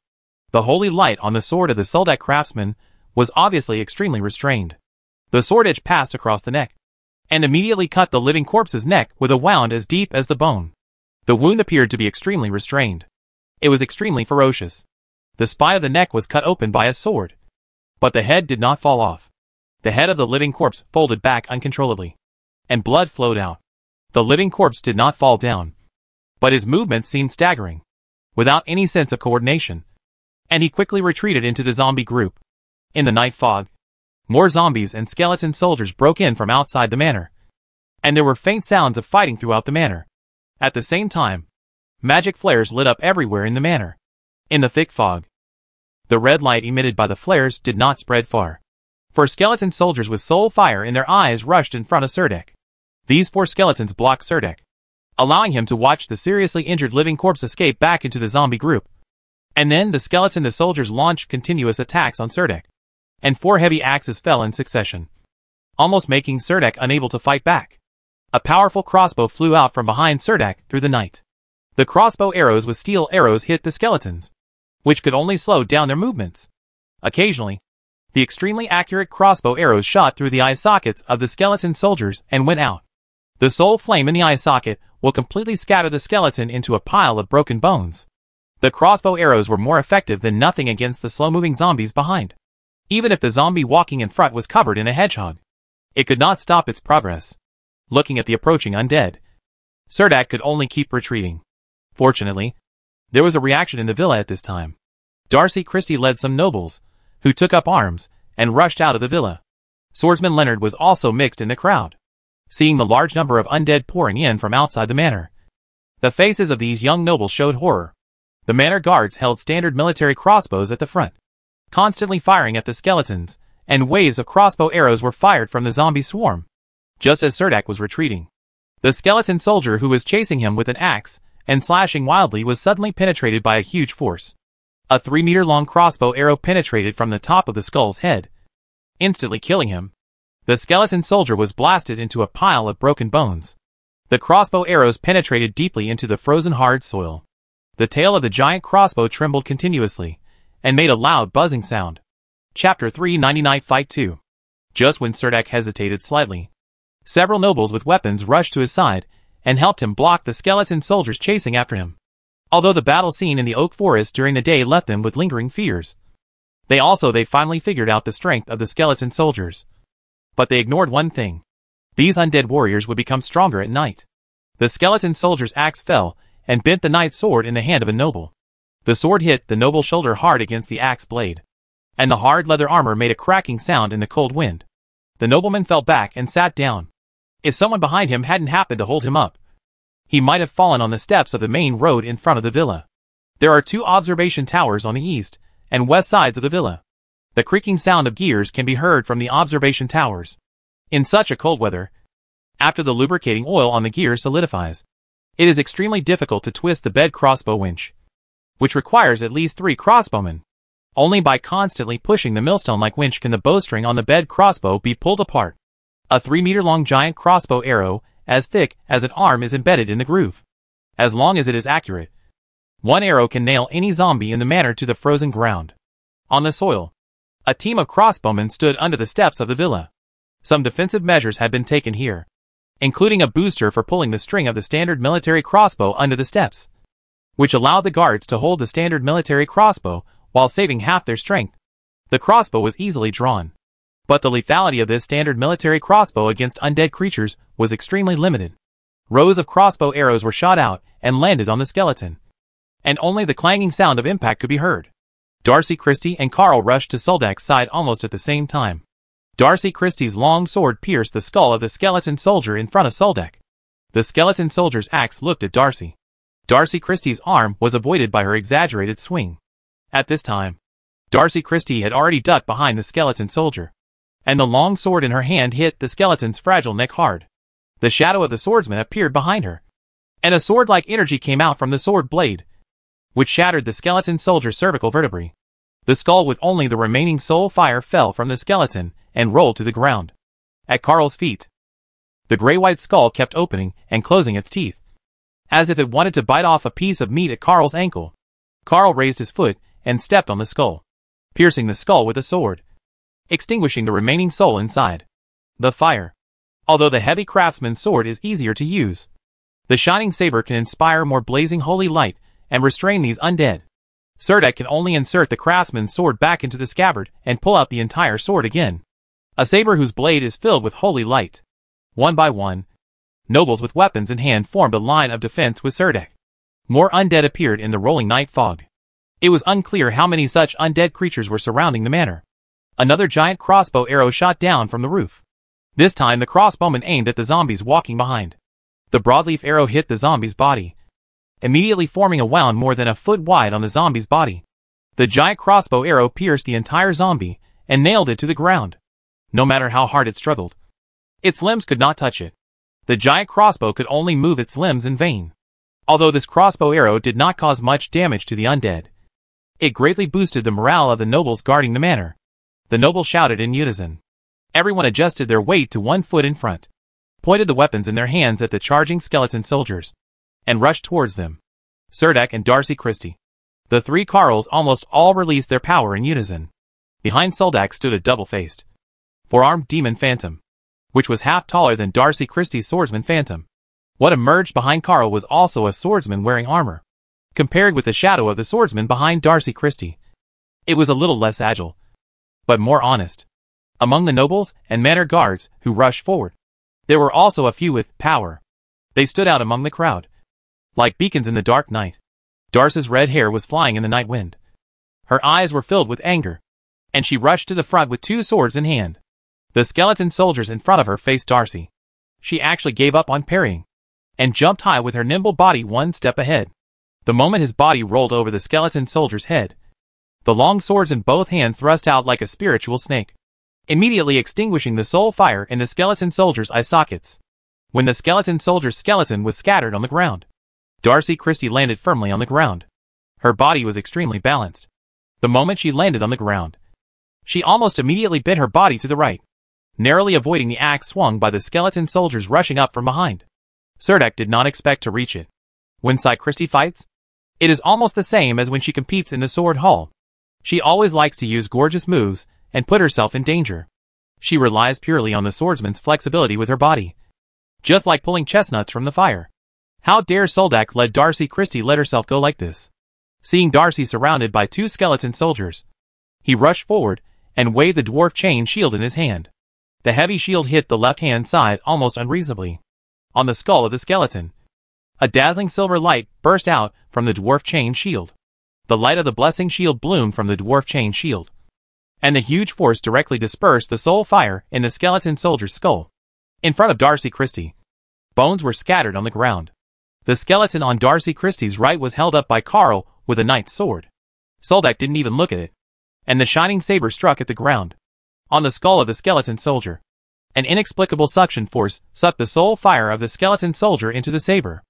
the holy light on the sword of the Serdek craftsman was obviously extremely restrained. The sword edge passed across the neck, and immediately cut the living corpse's neck with a wound as deep as the bone. The wound appeared to be extremely restrained. It was extremely ferocious. The spine of the neck was cut open by a sword, but the head did not fall off. The head of the living corpse folded back uncontrollably, and blood flowed out. The living corpse did not fall down, but his movements seemed staggering, without any sense of coordination, and he quickly retreated into the zombie group. In the night fog, more zombies and skeleton soldiers broke in from outside the manor, and there were faint sounds of fighting throughout the manor. At the same time, magic flares lit up everywhere in the manor. In the thick fog, the red light emitted by the flares did not spread far, for skeleton soldiers with soul fire in their eyes rushed in front of Serdek. These 4 skeletons blocked Serdek, allowing him to watch the seriously injured living corpse escape back into the zombie group. And then the soldiers launched continuous attacks on Serdek, and 4 heavy axes fell in succession, almost making Serdek unable to fight back. A powerful crossbow flew out from behind Serdek through the night. The crossbow arrows with steel arrows hit the skeletons, which could only slow down their movements. Occasionally, the extremely accurate crossbow arrows shot through the eye sockets of the skeleton soldiers and went out. The soul flame in the eye socket will completely scatter the skeleton into a pile of broken bones. The crossbow arrows were more effective than nothing against the slow-moving zombies behind. Even if the zombie walking in front was covered in a hedgehog, it could not stop its progress. Looking at the approaching undead, Serdek could only keep retreating. Fortunately, there was a reaction in the villa at this time. Darcy Christie led some nobles, who took up arms, and rushed out of the villa. Swordsman Leonard was also mixed in the crowd. Seeing the large number of undead pouring in from outside the manor, the faces of these young nobles showed horror. The manor guards held standard military crossbows at the front, constantly firing at the skeletons, and waves of crossbow arrows were fired from the zombie swarm. Just as Serdek was retreating, the skeleton soldier who was chasing him with an axe and slashing wildly was suddenly penetrated by a huge force. A 3-meter-long crossbow arrow penetrated from the top of the skull's head, instantly killing him. The skeleton soldier was blasted into a pile of broken bones. The crossbow arrows penetrated deeply into the frozen hard soil. The tail of the giant crossbow trembled continuously, and made a loud buzzing sound. Chapter 399 Fight 2. Just when Serdek hesitated slightly, several nobles with weapons rushed to his side, and helped him block the skeleton soldiers chasing after him. Although the battle scene in the oak forest during the day left them with lingering fears, they finally figured out the strength of the skeleton soldiers. But they ignored one thing. These undead warriors would become stronger at night. The skeleton soldier's axe fell, and bent the knight's sword in the hand of a noble. The sword hit the noble's shoulder hard against the axe blade, and the hard leather armor made a cracking sound in the cold wind. The nobleman fell back and sat down. If someone behind him hadn't happened to hold him up, he might have fallen on the steps of the main road in front of the villa. There are 2 observation towers on the east and west sides of the villa. The creaking sound of gears can be heard from the observation towers. In such a cold weather, after the lubricating oil on the gear solidifies, it is extremely difficult to twist the bed crossbow winch, which requires at least 3 crossbowmen. Only by constantly pushing the millstone-like winch can the bowstring on the bed crossbow be pulled apart. A 3-meter-long giant crossbow arrow, as thick as an arm, is embedded in the groove. As long as it is accurate, one arrow can nail any zombie in the manor to the frozen ground. On the soil, a team of crossbowmen stood under the steps of the villa. Some defensive measures had been taken here, including a booster for pulling the string of the standard military crossbow under the steps, which allowed the guards to hold the standard military crossbow while saving half their strength. The crossbow was easily drawn, But the lethality of this standard military crossbow against undead creatures was extremely limited. Rows of crossbow arrows were shot out and landed on the skeleton, and only the clanging sound of impact could be heard. Darcy Christie and Carl rushed to Soldak's side almost at the same time. Darcy Christie's long sword pierced the skull of the skeleton soldier in front of Soldak. The skeleton soldier's axe looked at Darcy. Darcy Christie's arm was avoided by her exaggerated swing. At this time, Darcy Christie had already ducked behind the skeleton soldier, and the long sword in her hand hit the skeleton's fragile neck hard. The shadow of the swordsman appeared behind her, and a sword-like energy came out from the sword blade, which shattered the skeleton soldier's cervical vertebrae. The skull with only the remaining soul fire fell from the skeleton and rolled to the ground. At Carl's feet, the gray-white skull kept opening and closing its teeth, as if it wanted to bite off a piece of meat at Carl's ankle. Carl raised his foot and stepped on the skull, piercing the skull with a sword, extinguishing the remaining soul inside. The fire. Although the heavy craftsman's sword is easier to use, the shining saber can inspire more blazing holy light and restrain these undead. Serdek can only insert the craftsman's sword back into the scabbard and pull out the entire sword again. A saber whose blade is filled with holy light. One by one, nobles with weapons in hand formed a line of defense with Serdek. More undead appeared in the rolling night fog. It was unclear how many such undead creatures were surrounding the manor. Another giant crossbow arrow shot down from the roof. This time the crossbowman aimed at the zombies walking behind. The broadleaf arrow hit the zombie's body, immediately forming a wound more than a foot wide on the zombie's body. The giant crossbow arrow pierced the entire zombie and nailed it to the ground. No matter how hard it struggled, its limbs could not touch it. The giant crossbow could only move its limbs in vain. Although this crossbow arrow did not cause much damage to the undead, it greatly boosted the morale of the nobles guarding the manor. The nobles shouted in unison. Everyone adjusted their weight to 1 foot in front, pointed the weapons in their hands at the charging skeleton soldiers, and rushed towards them. Serdek and Darcy Christie. The three Carls almost all released their power in unison. Behind Soldak stood a double-faced, four-armed demon phantom, which was half taller than Darcy Christie's swordsman phantom. What emerged behind Carl was also a swordsman wearing armor. Compared with the shadow of the swordsman behind Darcy Christie, it was a little less agile, but more honest. Among the nobles and manor guards who rushed forward, there were also a few with power. They stood out among the crowd, like beacons in the dark night. Darcy's red hair was flying in the night wind. Her eyes were filled with anger, and she rushed to the front with 2 swords in hand. The skeleton soldiers in front of her faced Darcy. She actually gave up on parrying, and jumped high with her nimble body 1 step ahead. The moment his body rolled over the skeleton soldier's head, the long swords in both hands thrust out like a spiritual snake, immediately extinguishing the soul fire in the skeleton soldier's eye sockets. When the skeleton soldier's skeleton was scattered on the ground, Darcy Christie landed firmly on the ground. Her body was extremely balanced. The moment she landed on the ground, she almost immediately bent her body to the right, narrowly avoiding the axe swung by the skeleton soldiers rushing up from behind. Serdek did not expect to reach it. When Christie fights, it is almost the same as when she competes in the sword hall. She always likes to use gorgeous moves and put herself in danger. She relies purely on the swordsman's flexibility with her body, just like pulling chestnuts from the fire. How dare Soldak let Darcy Christie let herself go like this? Seeing Darcy surrounded by 2 skeleton soldiers, he rushed forward and waved the dwarf chain shield in his hand. The heavy shield hit the left-hand side almost unreasonably on the skull of the skeleton. A dazzling silver light burst out from the dwarf chain shield. The light of the blessing shield bloomed from the dwarf chain shield, and the huge force directly dispersed the soul fire in the skeleton soldier's skull. In front of Darcy Christie, bones were scattered on the ground. The skeleton on Darcy Christie's right was held up by Carl with a knight's sword. Soldak didn't even look at it, and the shining saber struck at the ground, on the skull of the skeleton soldier. An inexplicable suction force sucked the soul fire of the skeleton soldier into the saber.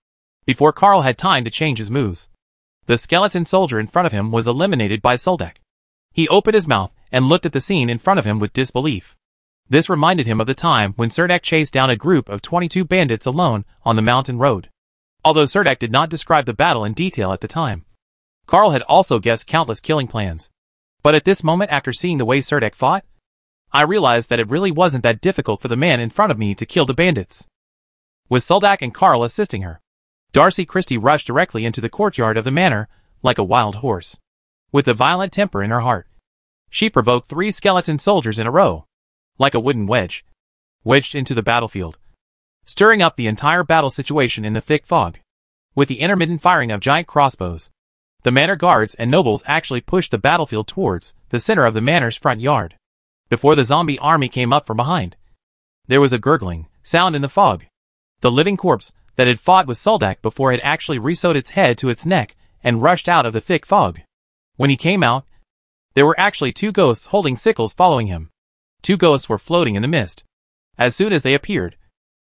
Before Carl had time to change his moves, the skeleton soldier in front of him was eliminated by Soldak. He opened his mouth and looked at the scene in front of him with disbelief. This reminded him of the time when Serdek chased down a group of 22 bandits alone on the mountain road. Although Serdek did not describe the battle in detail at the time, Carl had also guessed countless killing plans. But at this moment, after seeing the way Serdek fought, I realized that it really wasn't that difficult for the man in front of me to kill the bandits. With Soldak and Carl assisting her, Darcy Christie rushed directly into the courtyard of the manor like a wild horse. With a violent temper in her heart, she provoked 3 skeleton soldiers in a row. like a wooden wedge, wedged into the battlefield, stirring up the entire battle situation in the thick fog. With the intermittent firing of giant crossbows, the manor guards and nobles actually pushed the battlefield towards the center of the manor's front yard. Before the zombie army came up from behind, there was a gurgling sound in the fog. The living corpse that had fought with Suldak before had actually resewed its head to its neck and rushed out of the thick fog. When he came out, there were actually two ghosts holding sickles following him. Two ghosts were floating in the mist. As soon as they appeared,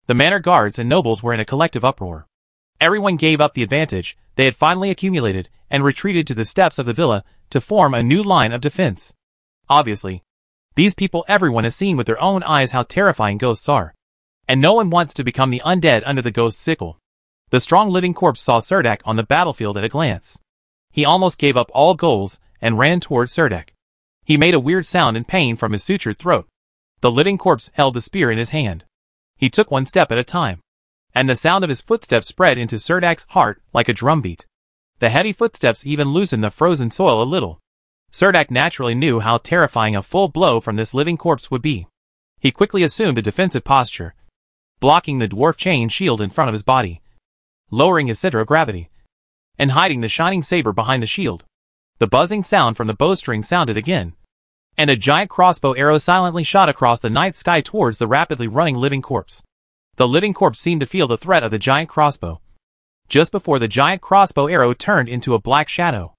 the manor guards and nobles were in a collective uproar. Everyone gave up the advantage they had finally accumulated and retreated to the steps of the villa to form a new line of defense. Obviously, these people everyone has seen with their own eyes how terrifying ghosts are. And no one wants to become the undead under the ghost sickle. The strong living corpse saw Surdak on the battlefield at a glance. He almost gave up all goals and ran toward Surdak. He made a weird sound in pain from his sutured throat. The living corpse held the spear in his hand. He took one step at a time, and the sound of his footsteps spread into Surdak's heart like a drumbeat. The heavy footsteps even loosened the frozen soil a little. Surdak naturally knew how terrifying a full blow from this living corpse would be. He quickly assumed a defensive posture, blocking the dwarf chain shield in front of his body, lowering his center of gravity, and hiding the shining saber behind the shield. The buzzing sound from the bowstring sounded again, and a giant crossbow arrow silently shot across the night sky towards the rapidly running living corpse. The living corpse seemed to feel the threat of the giant crossbow. Just before the giant crossbow arrow turned into a black shadow.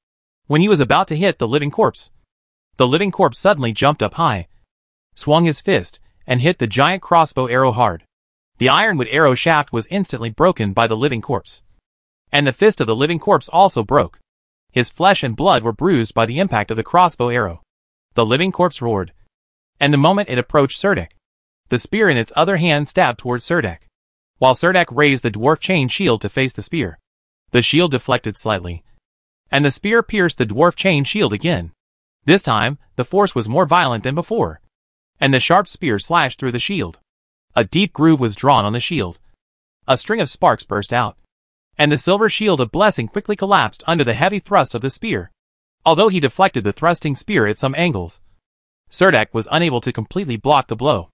When he was about to hit the living corpse suddenly jumped up high, swung his fist, and hit the giant crossbow arrow hard. The ironwood arrow shaft was instantly broken by the living corpse. And the fist of the living corpse also broke. His flesh and blood were bruised by the impact of the crossbow arrow. The living corpse roared. And the moment it approached Surdak, the spear in its other hand stabbed towards Surdak. While Surdak raised the dwarf chain shield to face the spear, the shield deflected slightly, and the spear pierced the dwarf chain shield again. This time, the force was more violent than before, and the sharp spear slashed through the shield. A deep groove was drawn on the shield. A string of sparks burst out, and the silver shield of blessing quickly collapsed under the heavy thrust of the spear. Although he deflected the thrusting spear at some angles, Surdak was unable to completely block the blow.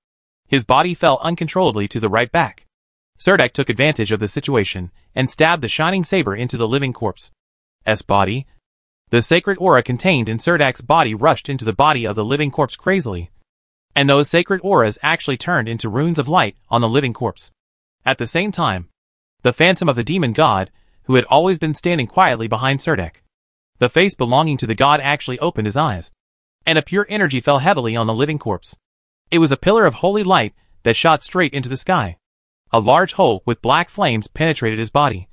His body fell uncontrollably to the right back. Surdak took advantage of the situation and stabbed the shining saber into the living corpse's body. The sacred aura contained in Surdak's body rushed into the body of the living corpse crazily, and those sacred auras actually turned into runes of light on the living corpse. At the same time, the phantom of the demon god, who had always been standing quietly behind Surdak, the face belonging to the god actually opened his eyes, and a pure energy fell heavily on the living corpse. It was a pillar of holy light that shot straight into the sky. A large hole with black flames penetrated his body,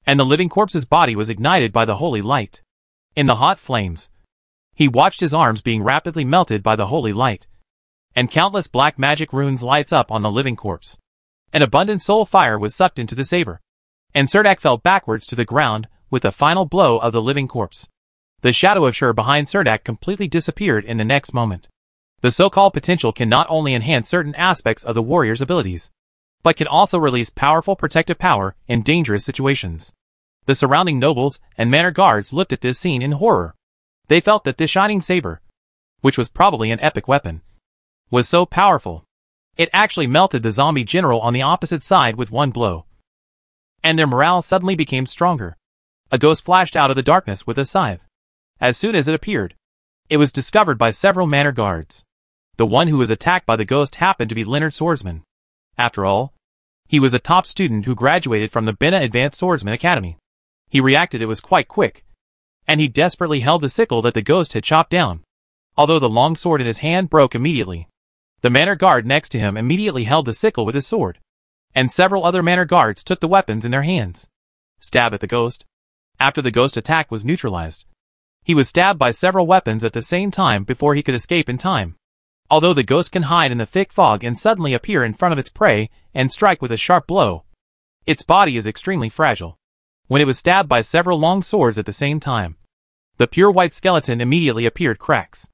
and the living corpse's body was ignited by the holy light. In the hot flames, he watched his arms being rapidly melted by the holy light, and countless black magic runes lights up on the living corpse. An abundant soul fire was sucked into the saber, and Surdak fell backwards to the ground with a final blow of the living corpse. The shadow of Shur behind Surdak completely disappeared in the next moment. The so-called potential can not only enhance certain aspects of the warrior's abilities, but can also release powerful protective power in dangerous situations. The surrounding nobles and manor guards looked at this scene in horror. They felt that this shining saber, which was probably an epic weapon, was so powerful, it actually melted the zombie general on the opposite side with one blow. And their morale suddenly became stronger. A ghost flashed out of the darkness with a scythe. As soon as it appeared, it was discovered by several manor guards. The one who was attacked by the ghost happened to be Leonard Swordsman. After all, he was a top student who graduated from the Bina Advanced Swordsman Academy. He reacted it was quite quick, and he desperately held the sickle that the ghost had chopped down. Although the long sword in his hand broke immediately, the manor guard next to him immediately held the sickle with his sword, and several other manor guards took the weapons in their hands. Stab at the ghost. After the ghost attack was neutralized, he was stabbed by several weapons at the same time before he could escape in time. Although the ghost can hide in the thick fog and suddenly appear in front of its prey and strike with a sharp blow, its body is extremely fragile. When it was stabbed by several long swords at the same time, the pure white skeleton immediately appeared cracks.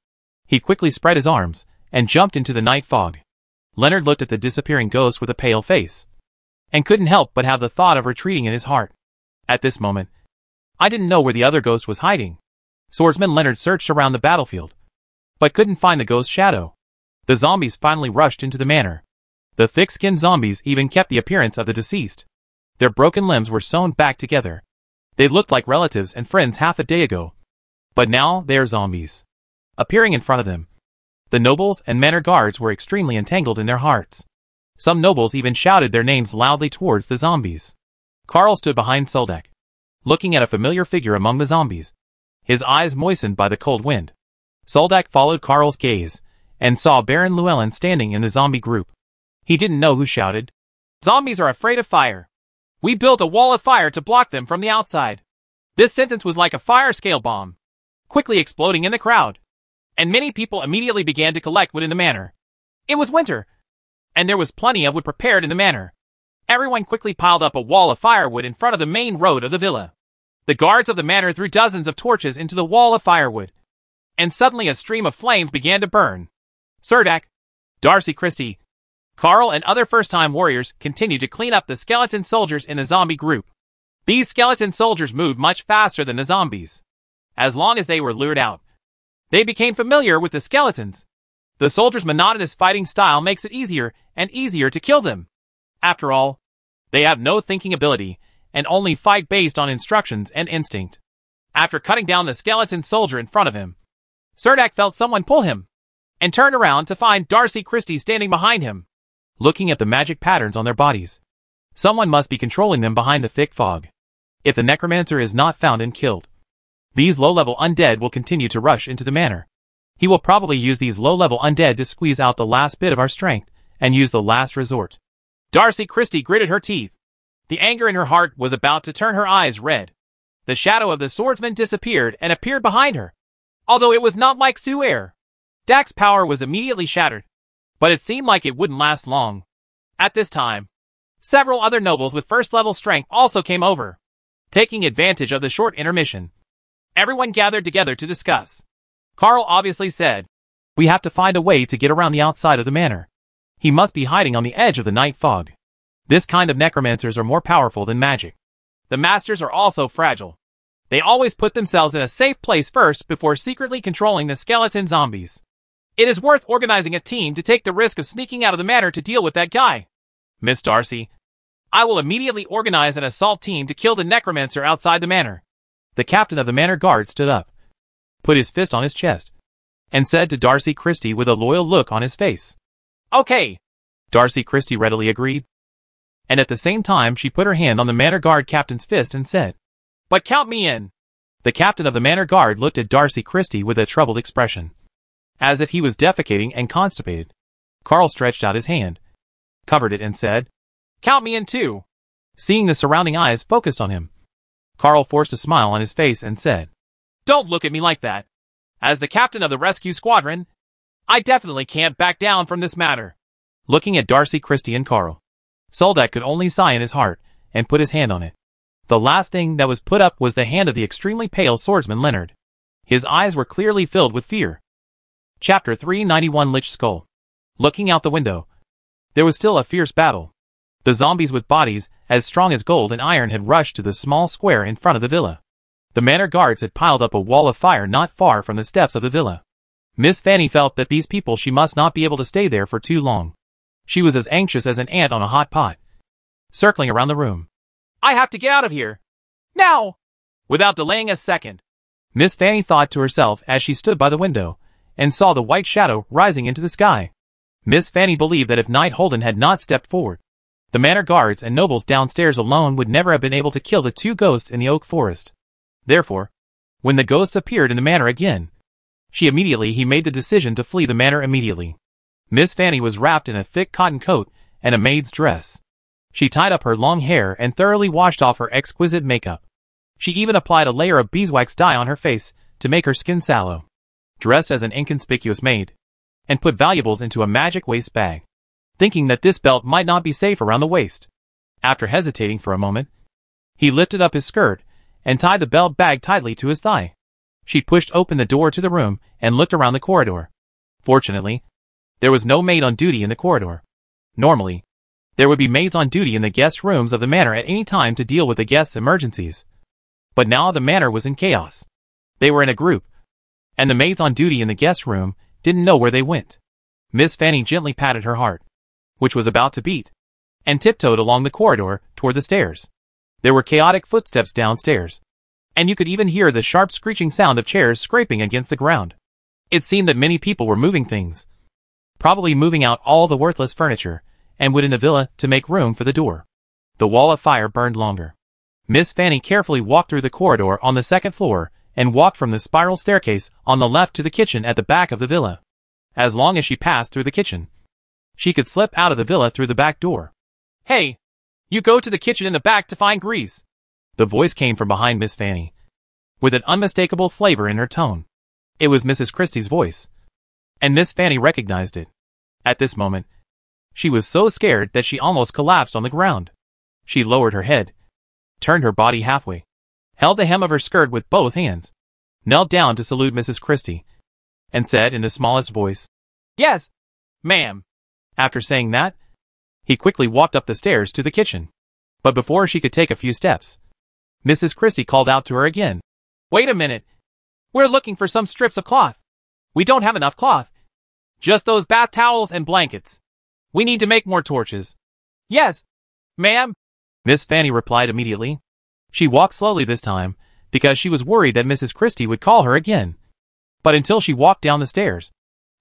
He quickly spread his arms and jumped into the night fog. Leonard looked at the disappearing ghost with a pale face, and couldn't help but have the thought of retreating in his heart. At this moment, I didn't know where the other ghost was hiding. Swordsman Leonard searched around the battlefield, but couldn't find the ghost's shadow. The zombies finally rushed into the manor. The thick-skinned zombies even kept the appearance of the deceased. Their broken limbs were sewn back together. They looked like relatives and friends half a day ago. But now they are zombies. Appearing in front of them, the nobles and manor guards were extremely entangled in their hearts. Some nobles even shouted their names loudly towards the zombies. Carl stood behind Soldak, looking at a familiar figure among the zombies, his eyes moistened by the cold wind. Soldak followed Carl's gaze, and saw Baron Llewellyn standing in the zombie group. He didn't know who shouted. Zombies are afraid of fire. We built a wall of fire to block them from the outside. This sentence was like a fire scale bomb, quickly exploding in the crowd. And many people immediately began to collect wood in the manor. It was winter, and there was plenty of wood prepared in the manor. Everyone quickly piled up a wall of firewood in front of the main road of the villa. The guards of the manor threw dozens of torches into the wall of firewood, and suddenly a stream of flames began to burn. Surdak, Darcy Christie, Carl and other first-time warriors continued to clean up the skeleton soldiers in the zombie group. These skeleton soldiers moved much faster than the zombies. As long as they were lured out, they became familiar with the skeletons. The soldiers' monotonous fighting style makes it easier and easier to kill them. After all, they have no thinking ability and only fight based on instructions and instinct. After cutting down the skeleton soldier in front of him, Surdak felt someone pull him, and turned around to find Darcy Christie standing behind him, looking at the magic patterns on their bodies. Someone must be controlling them behind the thick fog. If the necromancer is not found and killed, these low-level undead will continue to rush into the manor. He will probably use these low-level undead to squeeze out the last bit of our strength and use the last resort. Darcy Christie gritted her teeth. The anger in her heart was about to turn her eyes red. The shadow of the swordsman disappeared and appeared behind her. Although it was not like Su'er, Dak's power was immediately shattered, but it seemed like it wouldn't last long. At this time, several other nobles with first-level strength also came over. Taking advantage of the short intermission, everyone gathered together to discuss. Carl obviously said, "We have to find a way to get around the outside of the manor. He must be hiding on the edge of the night fog. This kind of necromancers are more powerful than magic. The masters are also fragile. They always put themselves in a safe place first before secretly controlling the skeleton zombies. It is worth organizing a team to take the risk of sneaking out of the manor to deal with that guy. Miss Darcy, I will immediately organize an assault team to kill the necromancer outside the manor." The captain of the manor guard stood up, put his fist on his chest, and said to Darcy Christie with a loyal look on his face, "Okay." Darcy Christie readily agreed. And at the same time she put her hand on the manor guard captain's fist and said, "But count me in." The captain of the manor guard looked at Darcy Christie with a troubled expression, as if he was defecating and constipated. Carl stretched out his hand, covered it and said, "Count me in too." Seeing the surrounding eyes focused on him, Carl forced a smile on his face and said, "Don't look at me like that. As the captain of the rescue squadron, I definitely can't back down from this matter." Looking at Darcy Christie and Carl, Soldak could only sigh in his heart and put his hand on it. The last thing that was put up was the hand of the extremely pale swordsman Leonard. His eyes were clearly filled with fear. Chapter 391 Lich Skull. Looking out the window, there was still a fierce battle. The zombies with bodies as strong as gold and iron had rushed to the small square in front of the villa. The manor guards had piled up a wall of fire not far from the steps of the villa. Miss Fanny felt that these people she must not be able to stay there for too long. She was as anxious as an ant on a hot pot, circling around the room. "I have to get out of here. Now!" Without delaying a second, Miss Fanny thought to herself as she stood by the window and saw the white shadow rising into the sky. Miss Fanny believed that if Knight Holden had not stepped forward, the manor guards and nobles downstairs alone would never have been able to kill the two ghosts in the oak forest. Therefore, when the ghosts appeared in the manor again, he made the decision to flee the manor immediately. Miss Fanny was wrapped in a thick cotton coat and a maid's dress. She tied up her long hair and thoroughly washed off her exquisite makeup. She even applied a layer of beeswax dye on her face to make her skin sallow. Dressed as an inconspicuous maid, and put valuables into a magic waist bag, thinking that this belt might not be safe around the waist. After hesitating for a moment, he lifted up his skirt and tied the belt bag tightly to his thigh. She pushed open the door to the room and looked around the corridor. Fortunately, there was no maid on duty in the corridor. Normally, there would be maids on duty in the guest rooms of the manor at any time to deal with the guests' emergencies. But now the manor was in chaos. They were in a group, and the maids on duty in the guest room didn't know where they went. Miss Fanny gently patted her heart, which was about to beat, and tiptoed along the corridor toward the stairs. There were chaotic footsteps downstairs, and you could even hear the sharp screeching sound of chairs scraping against the ground. It seemed that many people were moving things, probably moving out all the worthless furniture, and would in the villa to make room for the door. The wall of fire burned longer. Miss Fanny carefully walked through the corridor on the second floor and walked from the spiral staircase on the left to the kitchen at the back of the villa. As long as she passed through the kitchen, she could slip out of the villa through the back door. "Hey! You go to the kitchen in the back to find grease." The voice came from behind Miss Fanny, with an unmistakable flavor in her tone. It was Mrs. Christie's voice, and Miss Fanny recognized it. At this moment, she was so scared that she almost collapsed on the ground. She lowered her head, turned her body halfway, held the hem of her skirt with both hands, knelt down to salute Mrs. Christie, and said in the smallest voice, "Yes, ma'am." After saying that, he quickly walked up the stairs to the kitchen. But before she could take a few steps, Mrs. Christie called out to her again. "Wait a minute. We're looking for some strips of cloth. We don't have enough cloth. Just those bath towels and blankets. We need to make more torches." "Yes, ma'am," Miss Fanny replied immediately. She walked slowly this time, because she was worried that Mrs. Christie would call her again. But until she walked down the stairs,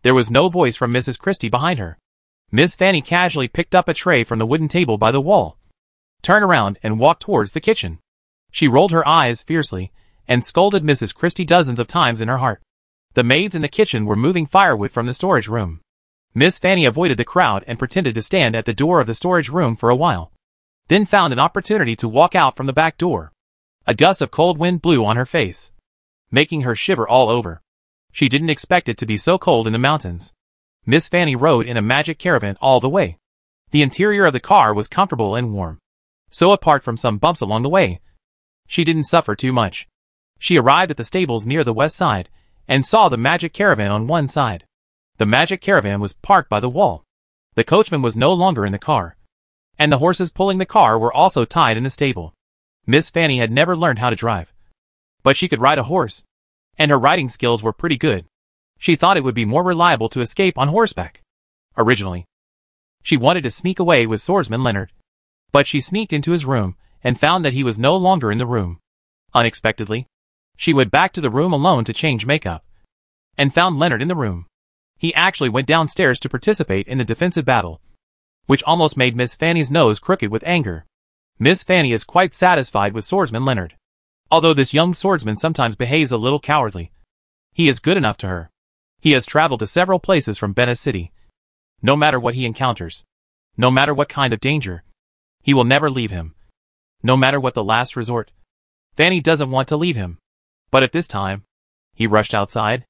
there was no voice from Mrs. Christie behind her. Miss Fanny casually picked up a tray from the wooden table by the wall, turned around and walked towards the kitchen. She rolled her eyes fiercely, and scolded Mrs. Christie dozens of times in her heart. The maids in the kitchen were moving firewood from the storage room. Miss Fanny avoided the crowd and pretended to stand at the door of the storage room for a while, then found an opportunity to walk out from the back door. A gust of cold wind blew on her face, making her shiver all over. She didn't expect it to be so cold in the mountains. Miss Fanny rode in a magic caravan all the way. The interior of the car was comfortable and warm, so apart from some bumps along the way, she didn't suffer too much. She arrived at the stables near the west side, and saw the magic caravan on one side. The magic caravan was parked by the wall. The coachman was no longer in the car, and the horses pulling the car were also tied in the stable. Miss Fanny had never learned how to drive, but she could ride a horse, and her riding skills were pretty good. She thought it would be more reliable to escape on horseback. Originally, she wanted to sneak away with swordsman Leonard, but she sneaked into his room and found that he was no longer in the room. Unexpectedly, she went back to the room alone to change makeup, and found Leonard in the room. He actually went downstairs to participate in the defensive battle, which almost made Miss Fanny's nose crooked with anger. Miss Fanny is quite satisfied with swordsman Leonard. Although this young swordsman sometimes behaves a little cowardly, he is good enough to her. He has traveled to several places from Venice City. No matter what he encounters, no matter what kind of danger, he will never leave him. No matter what the last resort, Fanny doesn't want to leave him. But at this time, he rushed outside.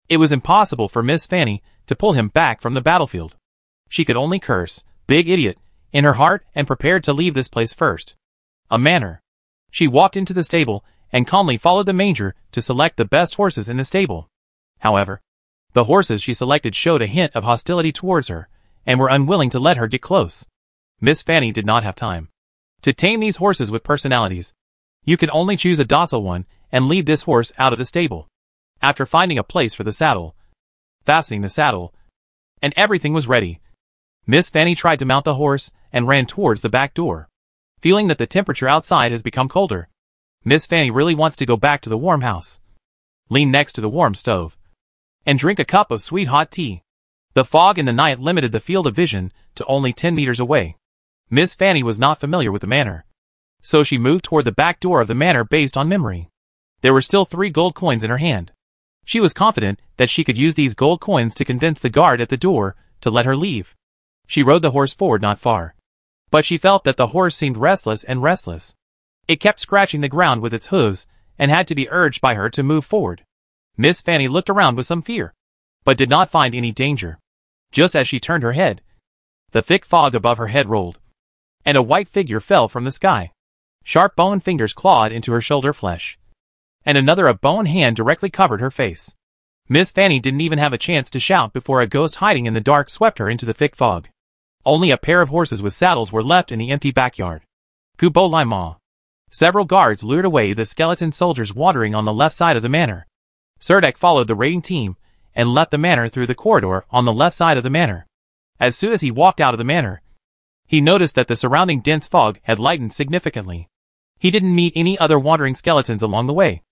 It was impossible for Miss Fanny to pull him back from the battlefield. She could only curse, "Big idiot," in her heart and prepared to leave this place first. A manor. She walked into the stable and calmly followed the manger to select the best horses in the stable. However, the horses she selected showed a hint of hostility towards her, and were unwilling to let her get close. Miss Fanny did not have time to tame these horses with personalities. You could only choose a docile one and lead this horse out of the stable. After finding a place for the saddle, fastening the saddle, and everything was ready, Miss Fanny tried to mount the horse and ran towards the back door. Feeling that the temperature outside has become colder, Miss Fanny really wants to go back to the warm house, lean next to the warm stove, and drink a cup of sweet hot tea. The fog in the night limited the field of vision to only 10 meters away. Miss Fanny was not familiar with the manor, so she moved toward the back door of the manor based on memory. There were still 3 gold coins in her hand. She was confident that she could use these gold coins to convince the guard at the door to let her leave. She rode the horse forward not far, but she felt that the horse seemed restless and restless. It kept scratching the ground with its hooves and had to be urged by her to move forward. Miss Fanny looked around with some fear, but did not find any danger. Just as she turned her head, the thick fog above her head rolled, and a white figure fell from the sky. Sharp bone fingers clawed into her shoulder flesh, and another bone hand directly covered her face. Miss Fanny didn't even have a chance to shout before a ghost hiding in the dark swept her into the thick fog. Only a pair of horses with saddles were left in the empty backyard. Kubo Lima. Several guards lured away the skeleton soldiers watering on the left side of the manor. Serdek followed the raiding team, and left the manor through the corridor on the left side of the manor. As soon as he walked out of the manor, he noticed that the surrounding dense fog had lightened significantly. He didn't meet any other wandering skeletons along the way.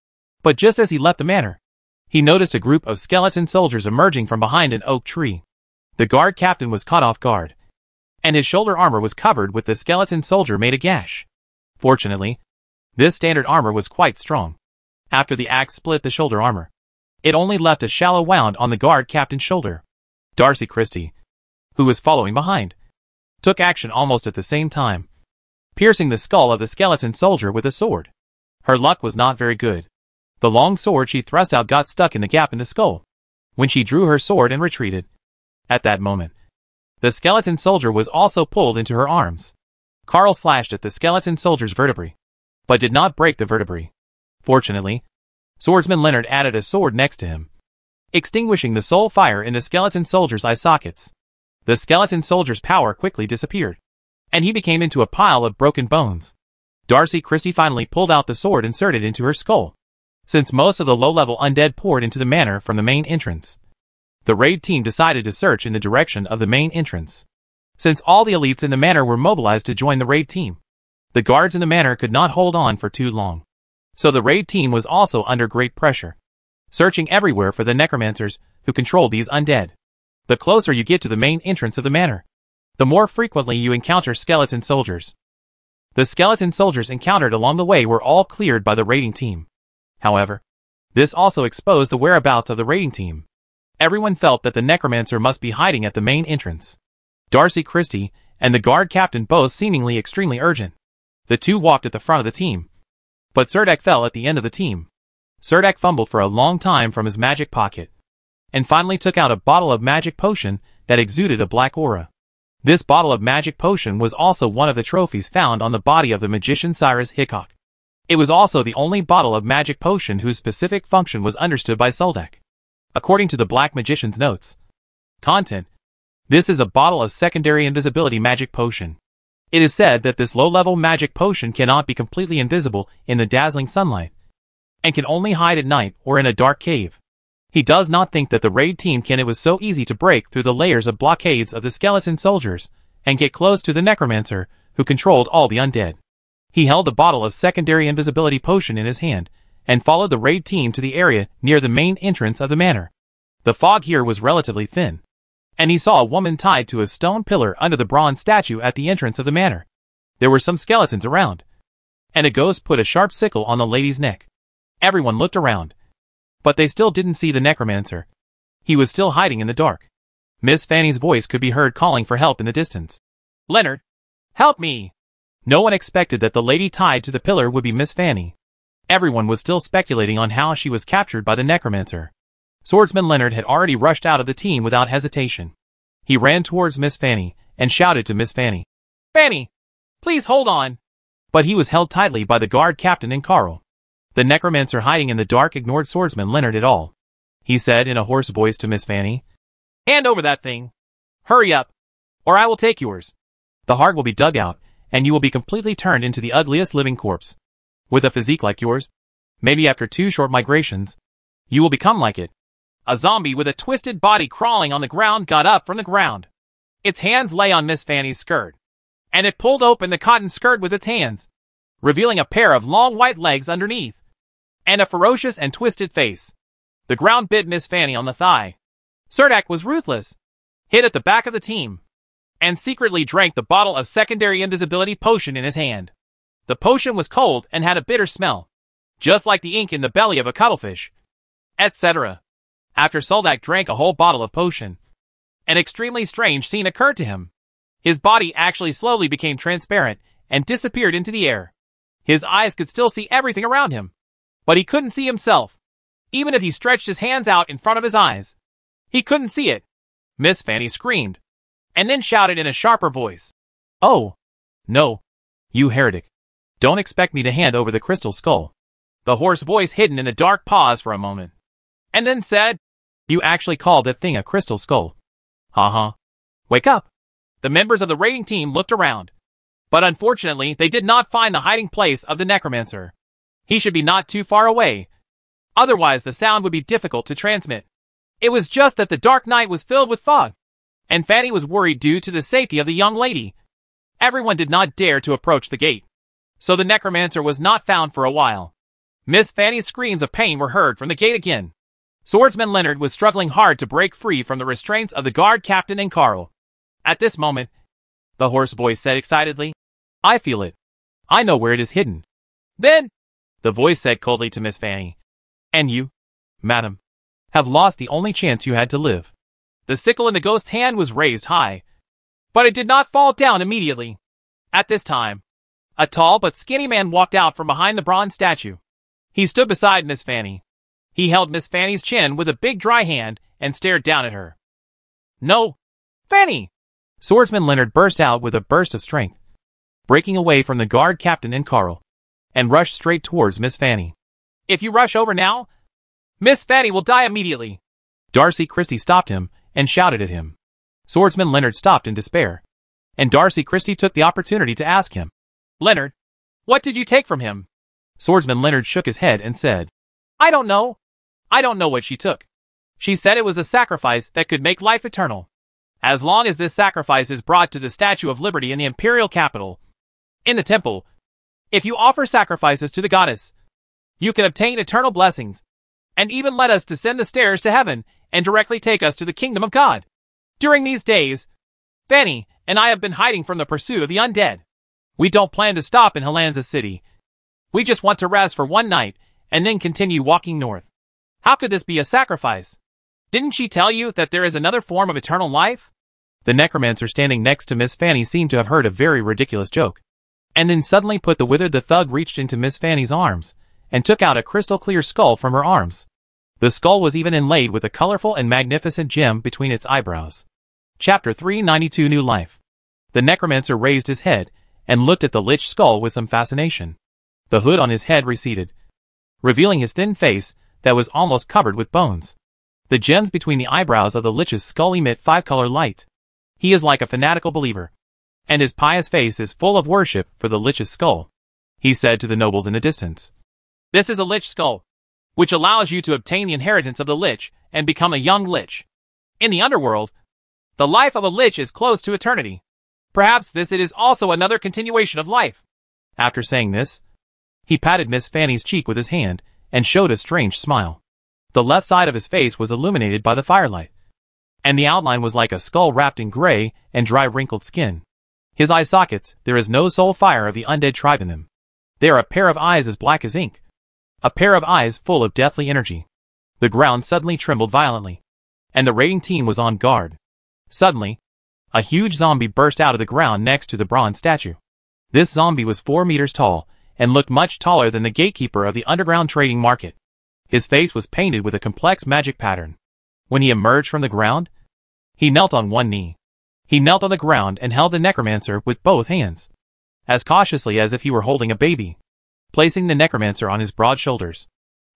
But just as he left the manor, he noticed a group of skeleton soldiers emerging from behind an oak tree. The guard captain was caught off guard, and his shoulder armor was covered with the skeleton soldier made a gash. Fortunately, this standard armor was quite strong. After the axe split the shoulder armor, it only left a shallow wound on the guard captain's shoulder. Darcy Christie, who was following behind, took action almost at the same time, piercing the skull of the skeleton soldier with a sword. Her luck was not very good. The long sword she thrust out got stuck in the gap in the skull when she drew her sword and retreated. At that moment, the skeleton soldier was also pulled into her arms. Carl slashed at the skeleton soldier's vertebrae, but did not break the vertebrae. Fortunately, swordsman Leonard added a sword next to him, extinguishing the soul fire in the skeleton soldier's eye sockets. The skeleton soldier's power quickly disappeared, and he became into a pile of broken bones. Darcy Christie finally pulled out the sword inserted into her skull, since most of the low-level undead poured into the manor from the main entrance. The raid team decided to search in the direction of the main entrance, since all the elites in the manor were mobilized to join the raid team. The guards in the manor could not hold on for too long, so the raid team was also under great pressure, searching everywhere for the necromancers who controlled these undead. The closer you get to the main entrance of the manor, the more frequently you encounter skeleton soldiers. The skeleton soldiers encountered along the way were all cleared by the raiding team. However, this also exposed the whereabouts of the raiding team. Everyone felt that the necromancer must be hiding at the main entrance. Darcy Christie and the guard captain both seemingly extremely urgent. The two walked at the front of the team, but Serdek fell at the end of the team. Serdek fumbled for a long time from his magic pocket, and finally took out a bottle of magic potion that exuded a black aura. This bottle of magic potion was also one of the trophies found on the body of the magician Cyrus Hickok. It was also the only bottle of magic potion whose specific function was understood by Serdek. According to the Black Magician's notes, content, this is a bottle of secondary invisibility magic potion. It is said that this low-level magic potion cannot be completely invisible in the dazzling sunlight, and can only hide at night or in a dark cave. He does not think that the raid team can. It was so easy to break through the layers of blockades of the skeleton soldiers and get close to the necromancer who controlled all the undead. He held the bottle of secondary invisibility potion in his hand and followed the raid team to the area near the main entrance of the manor. The fog here was relatively thin, and he saw a woman tied to a stone pillar under the bronze statue at the entrance of the manor. There were some skeletons around, and a ghost put a sharp sickle on the lady's neck. Everyone looked around, but they still didn't see the necromancer. He was still hiding in the dark. Miss Fanny's voice could be heard calling for help in the distance. "Leonard, help me!" No one expected that the lady tied to the pillar would be Miss Fanny. Everyone was still speculating on how she was captured by the necromancer. Swordsman Leonard had already rushed out of the team without hesitation. He ran towards Miss Fanny and shouted to Miss Fanny, "Fanny, please hold on!" But he was held tightly by the guard captain and Carl. The necromancer hiding in the dark ignored Swordsman Leonard at all. He said in a hoarse voice to Miss Fanny, "Hand over that thing. Hurry up, or I will take yours. The heart will be dug out, and you will be completely turned into the ugliest living corpse. With a physique like yours, maybe after 2 short migrations, you will become like it." A zombie with a twisted body crawling on the ground got up from the ground. Its hands lay on Miss Fanny's skirt, and it pulled open the cotton skirt with its hands, revealing a pair of long white legs underneath, and a ferocious and twisted face. The ground bit Miss Fanny on the thigh. Serdek was ruthless, hid at the back of the team, and secretly drank the bottle of secondary invisibility potion in his hand. The potion was cold and had a bitter smell, just like the ink in the belly of a cuttlefish, etc. After Soldak drank a whole bottle of potion, an extremely strange scene occurred to him. His body actually slowly became transparent and disappeared into the air. His eyes could still see everything around him, but he couldn't see himself. Even if he stretched his hands out in front of his eyes, he couldn't see it. Miss Fanny screamed, and then shouted in a sharper voice, "Oh, no, you heretic. Don't expect me to hand over the crystal skull." The hoarse voice hidden in the dark paused for a moment, and then said, "You actually called that thing a crystal skull? Ha. Wake up." The members of the raiding team looked around, but unfortunately they did not find the hiding place of the necromancer. He should be not too far away, otherwise the sound would be difficult to transmit. It was just that the dark night was filled with fog, and Fanny was worried due to the safety of the young lady. Everyone did not dare to approach the gate, so the necromancer was not found for a while. Miss Fanny's screams of pain were heard from the gate again. Swordsman Leonard was struggling hard to break free from the restraints of the guard captain and Carl. At this moment, the hoarse voice said excitedly, "I feel it. I know where it is hidden." "Then," the voice said coldly to Miss Fanny, "and you, madam, have lost the only chance you had to live." The sickle in the ghost's hand was raised high, but it did not fall down immediately. At this time, a tall but skinny man walked out from behind the bronze statue. He stood beside Miss Fanny. He held Miss Fanny's chin with a big dry hand and stared down at her. "No, Fanny!" Swordsman Leonard burst out with a burst of strength, breaking away from the guard captain and Carl, and rushed straight towards Miss Fanny. "If you rush over now, Miss Fanny will die immediately." Darcy Christie stopped him and shouted at him. Swordsman Leonard stopped in despair, and Darcy Christie took the opportunity to ask him, "Leonard, what did you take from him?" Swordsman Leonard shook his head and said, "I don't know. I don't know what she took. She said it was a sacrifice that could make life eternal. As long as this sacrifice is brought to the Statue of Liberty in the imperial capital, in the temple, if you offer sacrifices to the goddess, you can obtain eternal blessings, and even let us descend the stairs to heaven and directly take us to the kingdom of God. During these days, Fanny and I have been hiding from the pursuit of the undead. We don't plan to stop in Helensa city. We just want to rest for one night and then continue walking north. How could this be a sacrifice? Didn't she tell you that there is another form of eternal life?" The necromancer standing next to Miss Fanny seemed to have heard a very ridiculous joke, and then suddenly put the withered. The thug reached into Miss Fanny's arms and took out a crystal-clear skull from her arms. The skull was even inlaid with a colorful and magnificent gem between its eyebrows. Chapter 392 New Life. The necromancer raised his head and looked at the lich skull with some fascination. The hood on his head receded, revealing his thin face that was almost covered with bones. The gems between the eyebrows of the lich's skull emit five-color light. He is like a fanatical believer, and his pious face is full of worship for the lich's skull. He said to the nobles in the distance, "This is a lich skull, which allows you to obtain the inheritance of the lich and become a young lich. In the underworld, the life of a lich is close to eternity. Perhaps this it is also another continuation of life." After saying this, he patted Miss Fanny's cheek with his hand and showed a strange smile. The left side of his face was illuminated by the firelight, and the outline was like a skull wrapped in gray and dry wrinkled skin. His eye sockets, there is no soul fire of the undead tribe in them. They are a pair of eyes as black as ink, a pair of eyes full of deathly energy. The ground suddenly trembled violently, and the raiding team was on guard. Suddenly, a huge zombie burst out of the ground next to the bronze statue. This zombie was 4 meters tall, and looked much taller than the gatekeeper of the underground trading market. His face was painted with a complex magic pattern. When he emerged from the ground, he knelt on one knee. He knelt on the ground and held the necromancer with both hands, as cautiously as if he were holding a baby, placing the necromancer on his broad shoulders.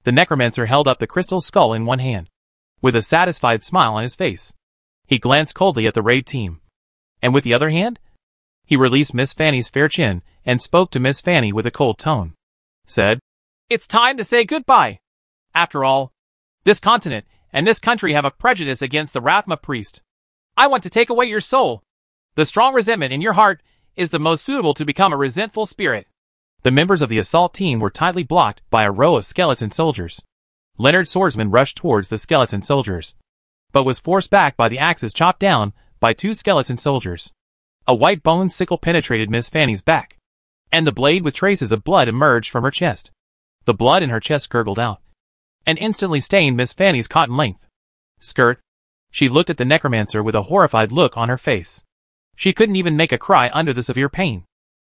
The necromancer held up the crystal skull in one hand, with a satisfied smile on his face. He glanced coldly at the raid team, and with the other hand, he released Miss Fanny's fair chin and spoke to Miss Fanny with a cold tone. Said, "It's time to say goodbye. After all, this continent and this country have a prejudice against the Rathma priest. I want to take away your soul. The strong resentment in your heart is the most suitable to become a resentful spirit." The members of the assault team were tightly blocked by a row of skeleton soldiers. Leonard's swordsman rushed towards the skeleton soldiers, but was forced back by the axes chopped down by 2 skeleton soldiers. A white bone sickle penetrated Miss Fanny's back, and the blade with traces of blood emerged from her chest. The blood in her chest gurgled out, and instantly stained Miss Fanny's cotton-length skirt. She looked at the necromancer with a horrified look on her face. She couldn't even make a cry under the severe pain,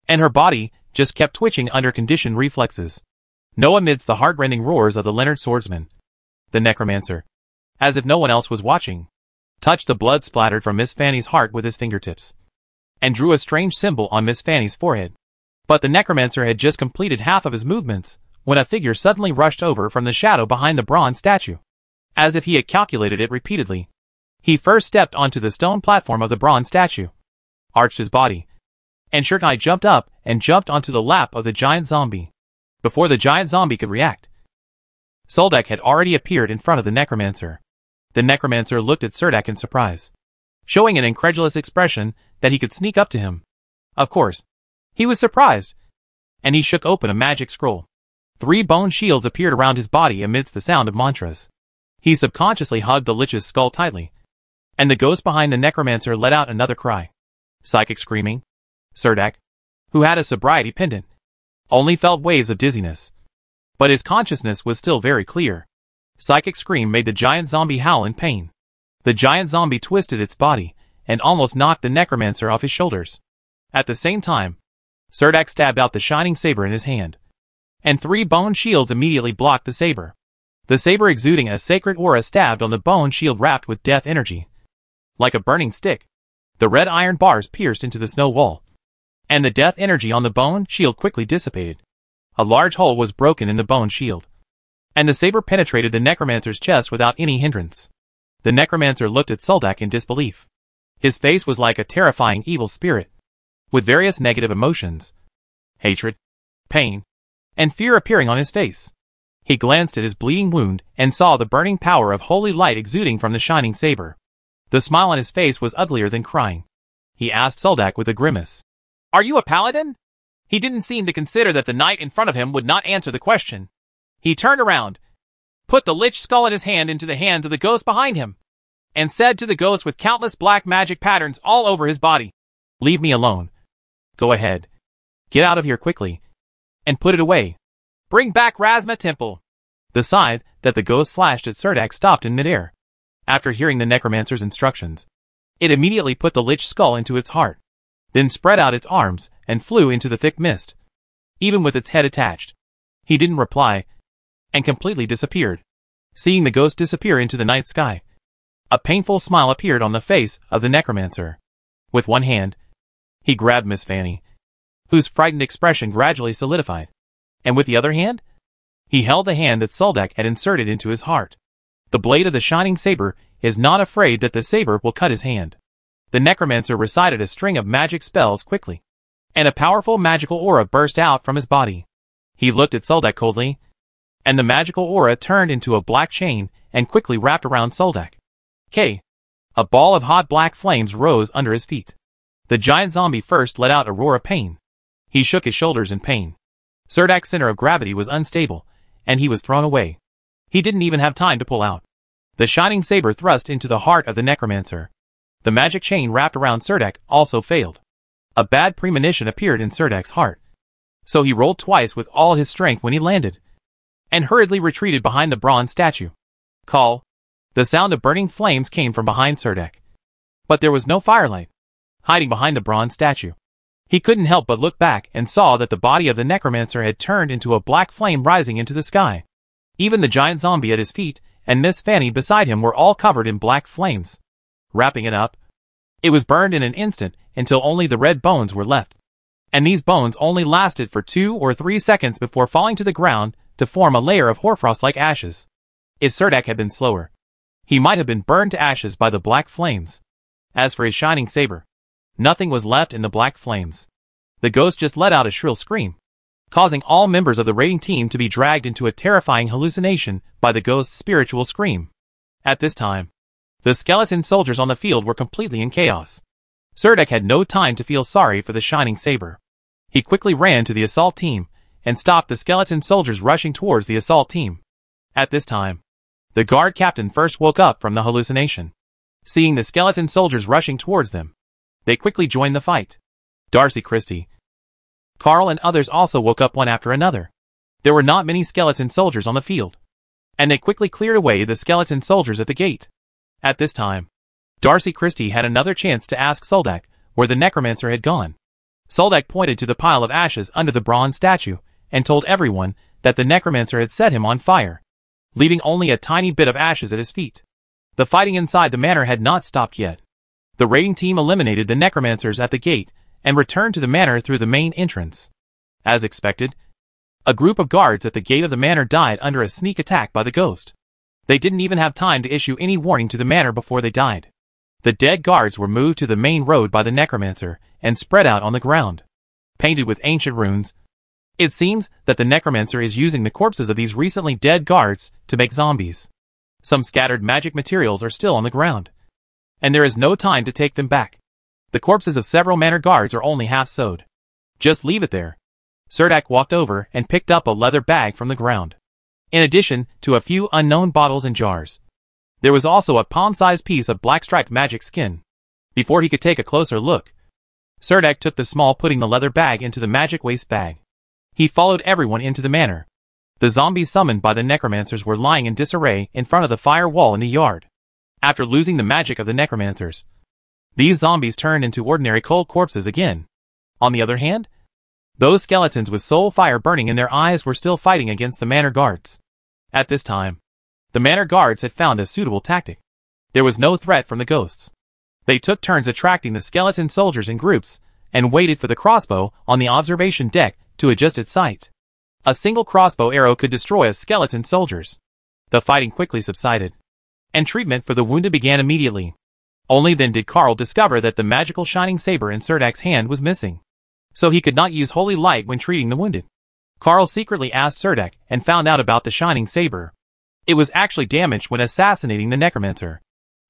and her body just kept twitching under conditioned reflexes. No amidst the heart-rending roars of the Leonard swordsman. The necromancer, as if no one else was watching, touched the blood splattered from Miss Fanny's heart with his fingertips, and drew a strange symbol on Miss Fanny's forehead. But the necromancer had just completed half of his movements when a figure suddenly rushed over from the shadow behind the bronze statue. As if he had calculated it repeatedly, he first stepped onto the stone platform of the bronze statue, arched his body, and Shirkai jumped up and jumped onto the lap of the giant zombie. Before the giant zombie could react, Soldek had already appeared in front of the necromancer. The necromancer looked at Serdek in surprise, showing an incredulous expression that he could sneak up to him. Of course, he was surprised, and he shook open a magic scroll. 3 bone shields appeared around his body amidst the sound of mantras. He subconsciously hugged the lich's skull tightly, and the ghost behind the necromancer let out another cry. Psychic screaming. Serdek, who had a sobriety pendant, only felt waves of dizziness, but his consciousness was still very clear. Psychic scream made the giant zombie howl in pain. The giant zombie twisted its body and almost knocked the necromancer off his shoulders. At the same time, Serdek stabbed out the shining saber in his hand, and 3 bone shields immediately blocked the saber. The saber exuding a sacred aura stabbed on the bone shield wrapped with death energy. Like a burning stick, the red iron bars pierced into the snow wall, and the death energy on the bone shield quickly dissipated. A large hole was broken in the bone shield, and the saber penetrated the necromancer's chest without any hindrance. The necromancer looked at Serdek in disbelief. His face was like a terrifying evil spirit, with various negative emotions, hatred, pain, and fear appearing on his face. He glanced at his bleeding wound and saw the burning power of holy light exuding from the shining saber. The smile on his face was uglier than crying. He asked Serdek with a grimace, "Are you a paladin?" He didn't seem to consider that the knight in front of him would not answer the question. He turned around, put the lich skull in his hand into the hands of the ghost behind him, and said to the ghost with countless black magic patterns all over his body, "Leave me alone. Go ahead. Get out of here quickly, and put it away. Bring back Razma Temple." The scythe that the ghost slashed at Serdek stopped in midair. After hearing the necromancer's instructions, it immediately put the lich skull into its heart, then spread out its arms and flew into the thick mist. Even with its head attached, he didn't reply, and completely disappeared. Seeing the ghost disappear into the night sky, a painful smile appeared on the face of the necromancer. With one hand, he grabbed Miss Fanny, whose frightened expression gradually solidified, and with the other hand, he held the hand that Serdek had inserted into his heart. The blade of the shining saber is not afraid that the saber will cut his hand. The necromancer recited a string of magic spells quickly, and a powerful magical aura burst out from his body. He looked at Serdek coldly, and the magical aura turned into a black chain and quickly wrapped around Serdek. A ball of hot black flames rose under his feet. The giant zombie first let out a roar of pain. He shook his shoulders in pain. Serdek's center of gravity was unstable, and he was thrown away. He didn't even have time to pull out. The shining saber thrust into the heart of the necromancer. The magic chain wrapped around Serdek also failed. A bad premonition appeared in Serdek's heart, so he rolled twice with all his strength when he landed, and hurriedly retreated behind the bronze statue. Call. The sound of burning flames came from behind Serdek, but there was no firelight hiding behind the bronze statue. He couldn't help but look back and saw that the body of the necromancer had turned into a black flame rising into the sky. Even the giant zombie at his feet and Miss Fanny beside him were all covered in black flames. Wrapping it up, it was burned in an instant until only the red bones were left. And these bones only lasted for 2 or 3 seconds before falling to the ground to form a layer of hoarfrost-like ashes. If Serdek had been slower, he might have been burned to ashes by the black flames. As for his shining saber, nothing was left in the black flames. The ghost just let out a shrill scream, causing all members of the raiding team to be dragged into a terrifying hallucination by the ghost's spiritual scream. At this time, the skeleton soldiers on the field were completely in chaos. Serdek had no time to feel sorry for the shining saber. He quickly ran to the assault team and stopped the skeleton soldiers rushing towards the assault team. At this time, the guard captain first woke up from the hallucination. Seeing the skeleton soldiers rushing towards them, they quickly joined the fight. Darcy Christie, Carl and others also woke up one after another. There were not many skeleton soldiers on the field, and they quickly cleared away the skeleton soldiers at the gate. At this time, Darcy Christie had another chance to ask Serdek where the necromancer had gone. Serdek pointed to the pile of ashes under the bronze statue and told everyone that the necromancer had set him on fire, leaving only a tiny bit of ashes at his feet. The fighting inside the manor had not stopped yet. The raiding team eliminated the necromancers at the gate and returned to the manor through the main entrance. As expected, a group of guards at the gate of the manor died under a sneak attack by the ghost. They didn't even have time to issue any warning to the manor before they died. The dead guards were moved to the main road by the necromancer and spread out on the ground, painted with ancient runes. It seems that the necromancer is using the corpses of these recently dead guards to make zombies. Some scattered magic materials are still on the ground, and there is no time to take them back. The corpses of several manor guards are only half sewed. Just leave it there. Surdak walked over and picked up a leather bag from the ground. In addition to a few unknown bottles and jars, there was also a palm-sized piece of black-striped magic skin. Before he could take a closer look, Surdak took the small, putting the leather bag into the magic waste bag. He followed everyone into the manor. The zombies summoned by the necromancers were lying in disarray in front of the fire wall in the yard. After losing the magic of the necromancers, these zombies turned into ordinary cold corpses again. On the other hand, those skeletons with soul fire burning in their eyes were still fighting against the manor guards. At this time, the manor guards had found a suitable tactic. There was no threat from the ghosts. They took turns attracting the skeleton soldiers in groups and waited for the crossbow on the observation deck to adjust its sight. A single crossbow arrow could destroy a skeleton soldiers. The fighting quickly subsided, and treatment for the wounded began immediately. Only then did Carl discover that the magical shining saber in Serdak's hand was missing, so he could not use holy light when treating the wounded. Carl secretly asked Serdak and found out about the shining saber. It was actually damaged when assassinating the necromancer.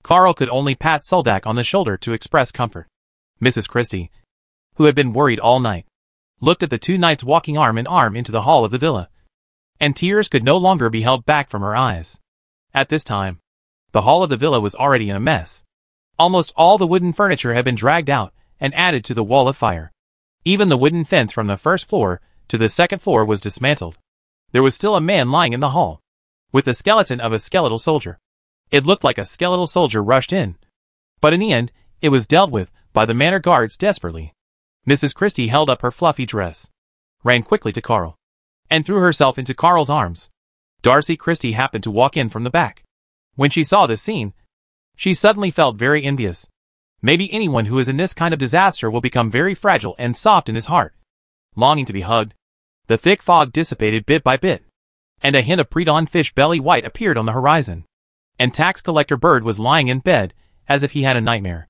Carl could only pat Soldak on the shoulder to express comfort. Mrs. Christie, who had been worried all night, looked at the two knights walking arm in arm into the hall of the villa, and tears could no longer be held back from her eyes. At this time, the hall of the villa was already in a mess. Almost all the wooden furniture had been dragged out and added to the wall of fire. Even the wooden fence from the first floor to the second floor was dismantled. There was still a man lying in the hall, with the skeleton of a skeletal soldier. It looked like a skeletal soldier rushed in, but in the end, it was dealt with by the manor guards desperately. Mrs. Christie held up her fluffy dress, ran quickly to Carl, and threw herself into Carl's arms. Darcy Christie happened to walk in from the back. When she saw this scene, she suddenly felt very envious. Maybe anyone who is in this kind of disaster will become very fragile and soft in his heart, longing to be hugged. The thick fog dissipated bit by bit, and a hint of pre-dawn fish belly white appeared on the horizon. And tax collector Bird was lying in bed, as if he had a nightmare.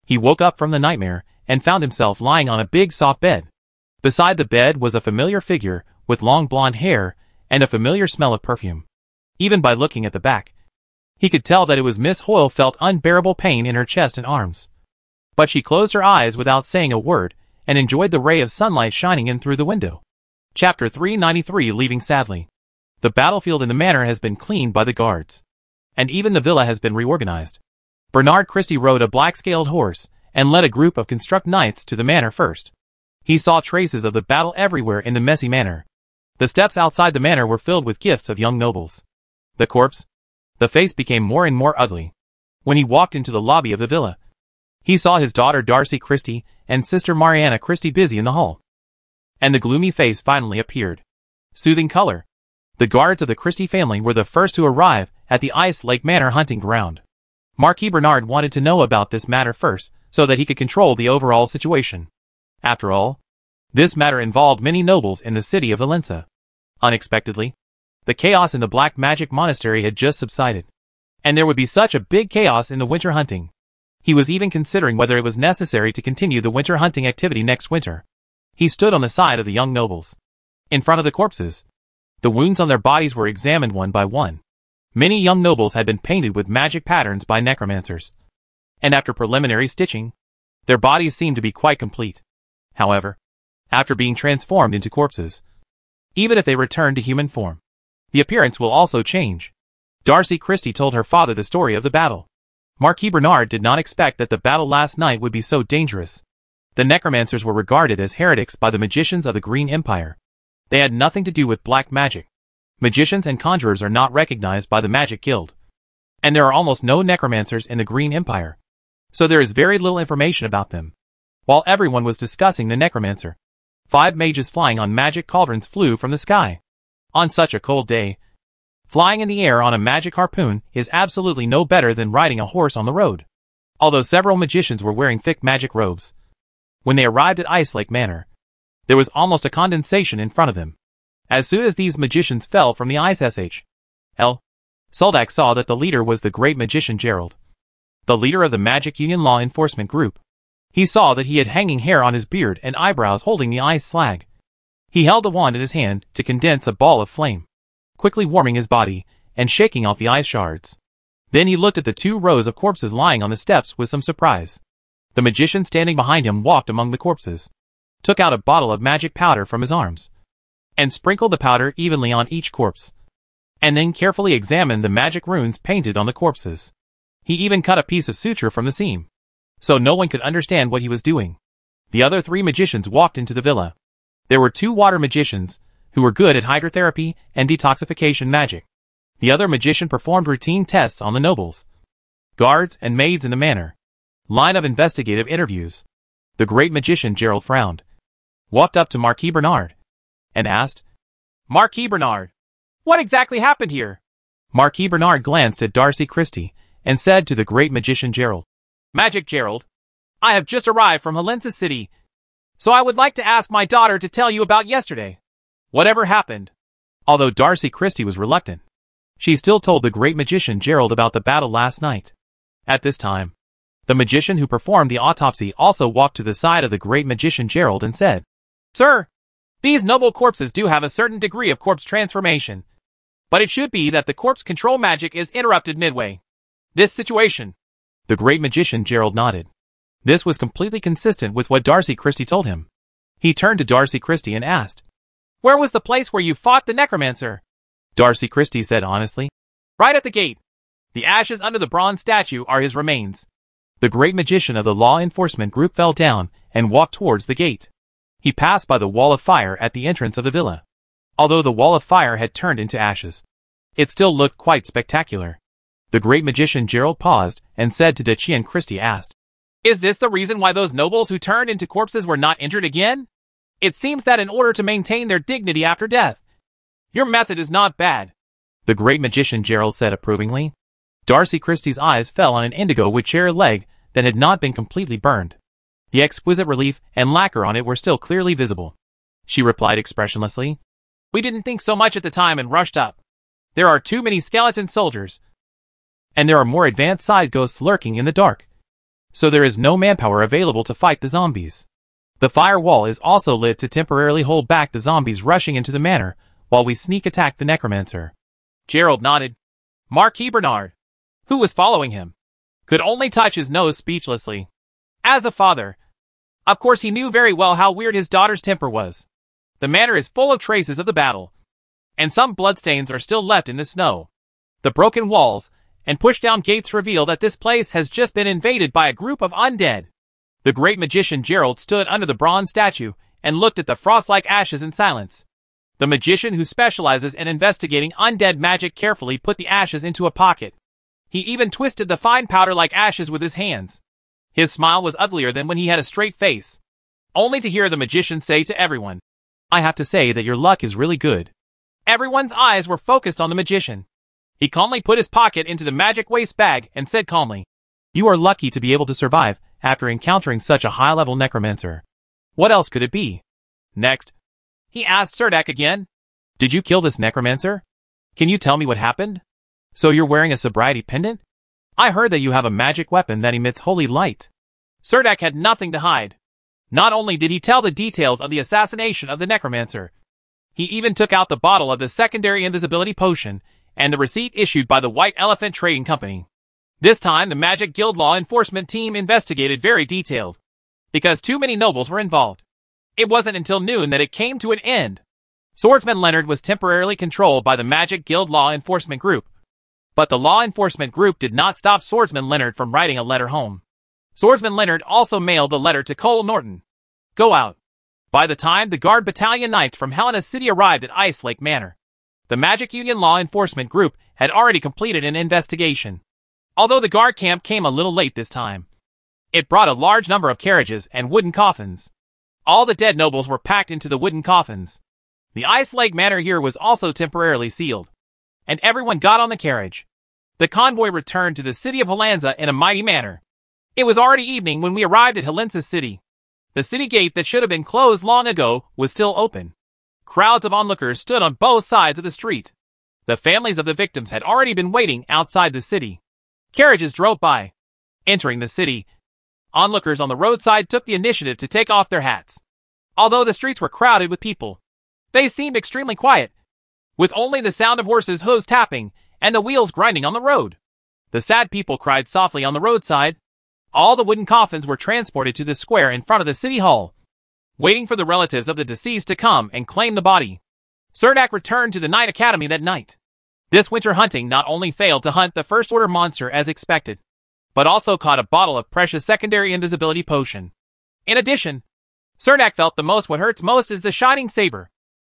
He woke up from the nightmare, and found himself lying on a big soft bed. Beside the bed was a familiar figure, with long blonde hair, and a familiar smell of perfume. Even by looking at the back, he could tell that it was Miss Hoyle. Felt unbearable pain in her chest and arms, but she closed her eyes without saying a word, and enjoyed the ray of sunlight shining in through the window. Chapter 393. Leaving sadly. The battlefield in the manor has been cleaned by the guards, and even the villa has been reorganized. Bernard Christie rode a black-scaled horse, and led a group of construct knights to the manor first. He saw traces of the battle everywhere in the messy manor. The steps outside the manor were filled with gifts of young nobles. The corpse. The face became more and more ugly. When he walked into the lobby of the villa, he saw his daughter Darcy Christie and sister Mariana Christie busy in the hall. And the gloomy face finally appeared. Soothing color. The guards of the Christie family were the first to arrive at the Ice Lake Manor hunting ground. Marquis Bernard wanted to know about this matter first, so that he could control the overall situation. After all, this matter involved many nobles in the city of Helensa. Unexpectedly, the chaos in the Black Magic Monastery had just subsided, and there would be such a big chaos in the winter hunting. He was even considering whether it was necessary to continue the winter hunting activity next winter. He stood on the side of the young nobles, in front of the corpses. The wounds on their bodies were examined one by one. Many young nobles had been painted with magic patterns by necromancers, and after preliminary stitching, their bodies seemed to be quite complete. However, after being transformed into corpses, even if they return to human form, the appearance will also change. Darcy Christie told her father the story of the battle. Marquis Bernard did not expect that the battle last night would be so dangerous. The necromancers were regarded as heretics by the magicians of the Green Empire. They had nothing to do with black magic. Magicians and conjurers are not recognized by the Magic Guild, and there are almost no necromancers in the Green Empire, so there is very little information about them. While everyone was discussing the necromancer, 5 mages flying on magic cauldrons flew from the sky. On such a cold day, flying in the air on a magic harpoon is absolutely no better than riding a horse on the road. Although several magicians were wearing thick magic robes, when they arrived at Ice Lake Manor, there was almost a condensation in front of them. As soon as these magicians fell from the ice, Soldak saw that the leader was the great magician Gerald, the leader of the Magic Union Law Enforcement Group. He saw that he had hanging hair on his beard and eyebrows, holding the ice slag. He held a wand in his hand to condense a ball of flame, quickly warming his body and shaking off the ice shards. Then he looked at the 2 rows of corpses lying on the steps with some surprise. The magician standing behind him walked among the corpses, took out a bottle of magic powder from his arms, and sprinkled the powder evenly on each corpse, and then carefully examined the magic runes painted on the corpses. He even cut a piece of suture from the seam, so no one could understand what he was doing. The other 3 magicians walked into the villa. There were 2 water magicians, who were good at hydrotherapy and detoxification magic. The other magician performed routine tests on the nobles, guards, and maids in the manor line of investigative interviews. The great magician Gerald frowned, walked up to Marquis Bernard, and asked, Marquis Bernard, what exactly happened here? Marquis Bernard glanced at Darcy Christie and said to the great magician Gerald, Magic Gerald, I have just arrived from Helensa City, so I would like to ask my daughter to tell you about yesterday. Whatever happened. Although Darcy Christie was reluctant, she still told the great magician Gerald about the battle last night. At this time, the magician who performed the autopsy also walked to the side of the great magician Gerald and said, Sir, these noble corpses do have a certain degree of corpse transformation, but it should be that the corpse control magic is interrupted midway. This situation. The great magician Gerald nodded. This was completely consistent with what Darcy Christie told him. He turned to Darcy Christie and asked, Where was the place where you fought the necromancer? Darcy Christie said honestly, Right at the gate. The ashes under the bronze statue are his remains. The great magician of the law enforcement group fell down and walked towards the gate. He passed by the wall of fire at the entrance of the villa. Although the wall of fire had turned into ashes, it still looked quite spectacular. The great magician Gerald paused and said to Darcy and Christie asked, Is this the reason why those nobles who turned into corpses were not injured again? It seems that in order to maintain their dignity after death, your method is not bad. The great magician Gerald said approvingly. Darcy Christie's eyes fell on an indigo with chair leg that had not been completely burned. The exquisite relief and lacquer on it were still clearly visible. She replied expressionlessly, We didn't think so much at the time and rushed up. There are too many skeleton soldiers, and there are more advanced side ghosts lurking in the dark, so there is no manpower available to fight the zombies. The firewall is also lit to temporarily hold back the zombies rushing into the manor while we sneak attack the necromancer. Gerald nodded. Marquis Bernard, who was following him, could only touch his nose speechlessly. As a father, of course he knew very well how weird his daughter's temper was. The manor is full of traces of the battle, and some bloodstains are still left in the snow. The broken walls and pushed-down gates reveal that this place has just been invaded by a group of undead. The great magician Gerald stood under the bronze statue and looked at the frost-like ashes in silence. The magician who specializes in investigating undead magic carefully put the ashes into a pocket. He even twisted the fine powder-like ashes with his hands. His smile was uglier than when he had a straight face, only to hear the magician say to everyone, I have to say that your luck is really good. Everyone's eyes were focused on the magician. He calmly put his pocket into the magic waste bag and said calmly, You are lucky to be able to survive after encountering such a high-level necromancer. What else could it be? Next, he asked Serdek again, Did you kill this necromancer? Can you tell me what happened? So you're wearing a sobriety pendant? I heard that you have a magic weapon that emits holy light. Serdek had nothing to hide. Not only did he tell the details of the assassination of the necromancer, he even took out the bottle of the secondary invisibility potion and the receipt issued by the White Elephant Trading Company. This time, the Magic Guild law enforcement team investigated very detailed, because too many nobles were involved. It wasn't until noon that it came to an end. Swordsman Leonard was temporarily controlled by the Magic Guild law enforcement group, but the law enforcement group did not stop Swordsman Leonard from writing a letter home. Swordsman Leonard also mailed a letter to Cole Norton. Go out. By the time the Guard Battalion Knights from Helena City arrived at Ice Lake Manor, the Magic Union law enforcement group had already completed an investigation. Although the guard camp came a little late this time, it brought a large number of carriages and wooden coffins. All the dead nobles were packed into the wooden coffins. The Ice Lake Manor here was also temporarily sealed, and everyone got on the carriage. The convoy returned to the city of Helensa in a mighty manner. It was already evening when we arrived at Helensa City. The city gate that should have been closed long ago was still open. Crowds of onlookers stood on both sides of the street. The families of the victims had already been waiting outside the city. Carriages drove by. Entering the city, onlookers on the roadside took the initiative to take off their hats. Although the streets were crowded with people, they seemed extremely quiet, with only the sound of horses' hooves tapping and the wheels grinding on the road. The sad people cried softly on the roadside. All the wooden coffins were transported to the square in front of the city hall, waiting for the relatives of the deceased to come and claim the body. Cerdak returned to the Night Academy that night. This winter hunting not only failed to hunt the First Order monster as expected, but also caught a bottle of precious secondary invisibility potion. In addition, Cerdak felt the most what hurts most is the shining saber,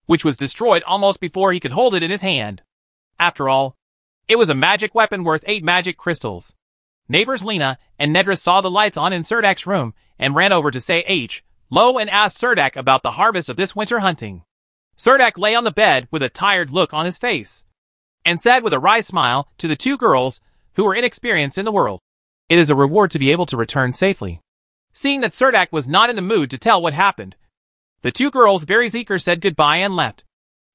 which was destroyed almost before he could hold it in his hand. After all, it was a magic weapon worth 8 magic crystals. Neighbors Lena and Nedra saw the lights on in Cerdak's room and ran over to say hello and asked Cerdak about the harvest of this winter hunting. Cerdak lay on the bed with a tired look on his face and said with a wry smile to the 2 girls who were inexperienced in the world, "It is a reward to be able to return safely." Seeing that Cerdak was not in the mood to tell what happened, the 2 girls very eager said goodbye and left.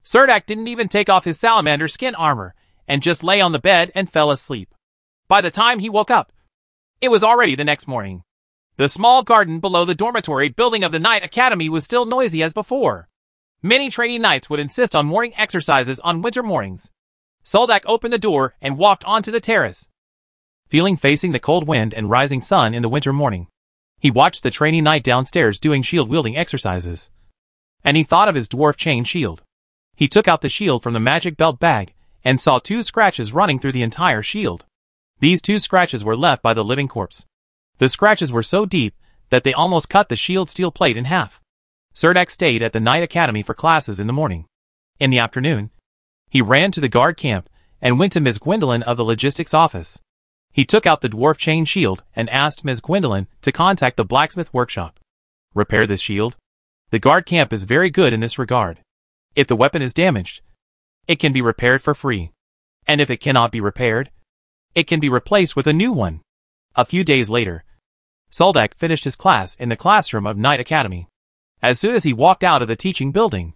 Cerdak didn't even take off his salamander skin armor and just lay on the bed and fell asleep. By the time he woke up, it was already the next morning. The small garden below the dormitory building of the Night Academy was still noisy as before. Many trainee knights would insist on morning exercises on winter mornings. Cerdak opened the door and walked onto the terrace, feeling facing the cold wind and rising sun in the winter morning. He watched the trainee knight downstairs doing shield-wielding exercises, and he thought of his dwarf chain shield. He took out the shield from the magic belt bag and saw 2 scratches running through the entire shield. These 2 scratches were left by the living corpse. The scratches were so deep that they almost cut the shield steel plate in half. Cerdak stayed at the Night Academy for classes in the morning. In the afternoon, he ran to the guard camp and went to Ms. Gwendolyn of the logistics office. He took out the dwarf chain shield and asked Ms. Gwendolyn to contact the blacksmith workshop. Repair this shield? The guard camp is very good in this regard. If the weapon is damaged, it can be repaired for free. And if it cannot be repaired, it can be replaced with a new one. A few days later, Cerdak finished his class in the classroom of Night Academy. As soon as he walked out of the teaching building,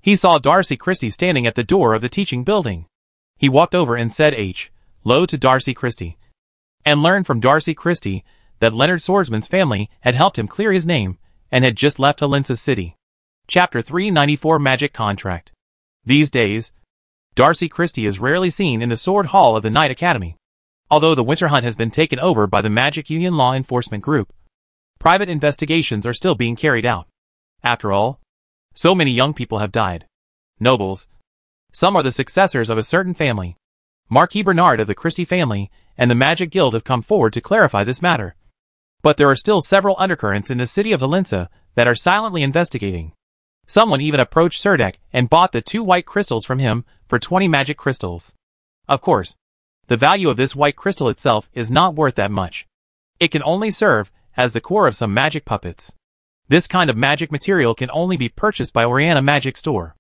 he saw Darcy Christie standing at the door of the teaching building. He walked over and said hello to Darcy Christie, and learned from Darcy Christie that Leonard Swordsman's family had helped him clear his name and had just left Helensa City. Chapter 394 Magic Contract. These days, Darcy Christie is rarely seen in the Sword Hall of the Night Academy. Although the winter hunt has been taken over by the Magic Union Law Enforcement Group, private investigations are still being carried out. After all, so many young people have died. Nobles. Some are the successors of a certain family. Marquis Bernard of the Christie family and the Magic Guild have come forward to clarify this matter. But there are still several undercurrents in the city of Helensa that are silently investigating. Someone even approached Cerdak and bought the 2 white crystals from him for 20 magic crystals. Of course, the value of this white crystal itself is not worth that much. It can only serve as the core of some magic puppets. This kind of magic material can only be purchased by Oriana Magic Store.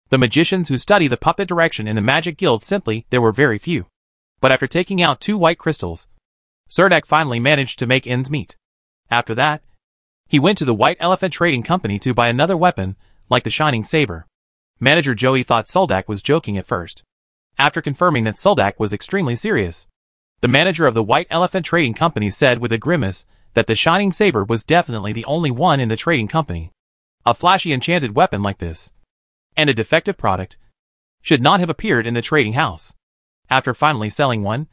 The magicians who study the puppet direction in the Magic Guild there were very few. But after taking out 2 white crystals, Cerdak finally managed to make ends meet. After that, he went to the White Elephant Trading Company to buy another weapon, like the Shining Saber. Manager Joey thought Cerdak was joking at first. After confirming that Cerdak was extremely serious, the manager of the White Elephant Trading Company said with a grimace that the Shining Saber was definitely the only one in the trading company. A flashy enchanted weapon like this, and a defective product, should not have appeared in the trading house. After finally selling one,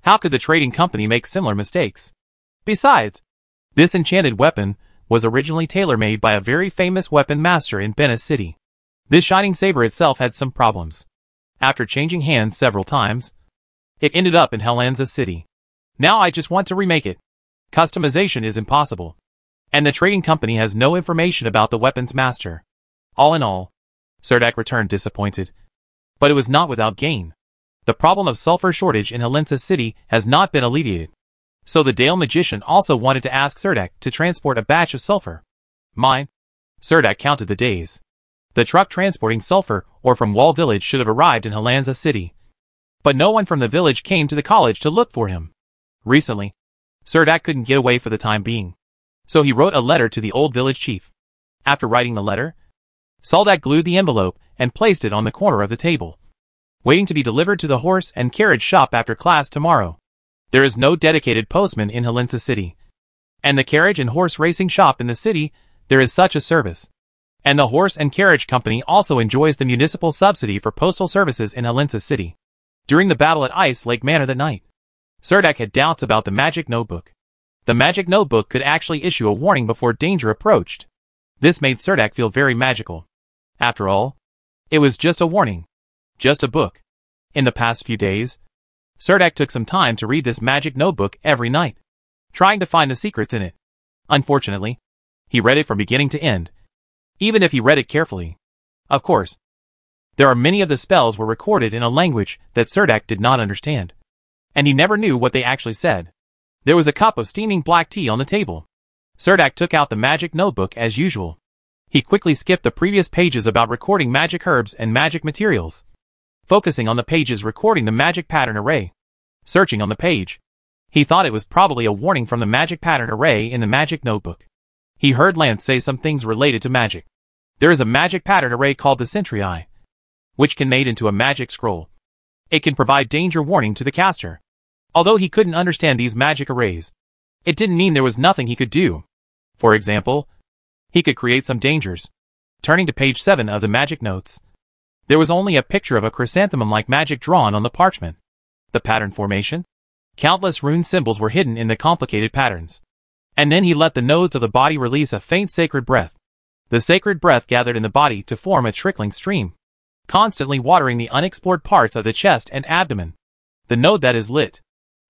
how could the trading company make similar mistakes? Besides, this enchanted weapon was originally tailor-made by a very famous weapon master in Venice City. This Shining Saber itself had some problems. After changing hands several times, it ended up in Helensa City. Now I just want to remake it. Customization is impossible, and the trading company has no information about the weapon's master. All in all, Cerdak returned disappointed. But it was not without gain. The problem of sulfur shortage in Helensa City has not been alleviated. So the Dale magician also wanted to ask Cerdak to transport a batch of sulfur. Mine. Cerdak counted the days. The truck transporting sulfur ore from Wall Village should have arrived in Helensa City. But no one from the village came to the college to look for him. Recently, Cerdak couldn't get away for the time being. So he wrote a letter to the old village chief. After writing the letter, Cerdak glued the envelope and placed it on the corner of the table, waiting to be delivered to the horse and carriage shop after class tomorrow. There is no dedicated postman in Helensa City. And the carriage and horse racing shop in the city, there is such a service. And the horse and carriage company also enjoys the municipal subsidy for postal services in Helensa City. During the battle at Ice Lake Manor that night, Serdek had doubts about the magic notebook. The magic notebook could actually issue a warning before danger approached. This made Serdek feel very magical. After all, it was just a warning. Just a book. In the past few days, Serdek took some time to read this magic notebook every night, trying to find the secrets in it. Unfortunately, he read it from beginning to end, even if he read it carefully. Of course, there are many of the spells were recorded in a language that Serdek did not understand, and he never knew what they actually said. There was a cup of steaming black tea on the table. Serdek took out the magic notebook as usual. He quickly skipped the previous pages about recording magic herbs and magic materials, focusing on the pages recording the magic pattern array. Searching on the page, he thought it was probably a warning from the magic pattern array in the magic notebook. He heard Lance say some things related to magic. There is a magic pattern array called the Sentry Eye, which can made into a magic scroll. It can provide danger warning to the caster. Although he couldn't understand these magic arrays, it didn't mean there was nothing he could do. For example, he could create some dangers. Turning to page 7 of the magic notes, there was only a picture of a chrysanthemum-like magic drawn on the parchment. The pattern formation? Countless rune symbols were hidden in the complicated patterns. And then he let the nodes of the body release a faint sacred breath. The sacred breath gathered in the body to form a trickling stream, constantly watering the unexplored parts of the chest and abdomen. The node that is lit.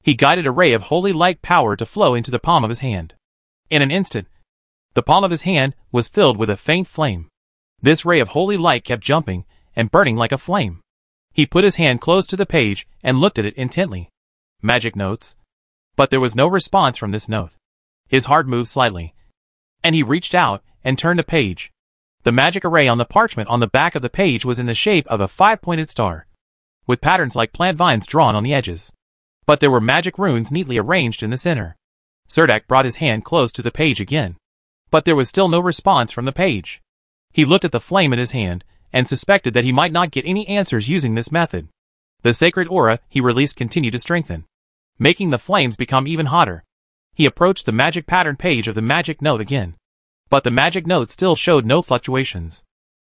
He guided a ray of holy light power to flow into the palm of his hand. In an instant, the palm of his hand was filled with a faint flame. This ray of holy light kept jumping and burning like a flame. He put his hand close to the page and looked at it intently. Magic notes. But there was no response from this note. His heart moved slightly, and he reached out and turned the page. The magic array on the parchment on the back of the page was in the shape of a 5-pointed star, with patterns like plant vines drawn on the edges. But there were magic runes neatly arranged in the center. Serdek brought his hand close to the page again, but there was still no response from the page. He looked at the flame in his hand and suspected that he might not get any answers using this method. The sacred aura he released continued to strengthen, making the flames become even hotter. He approached the magic pattern page of the magic note again, but the magic note still showed no fluctuations.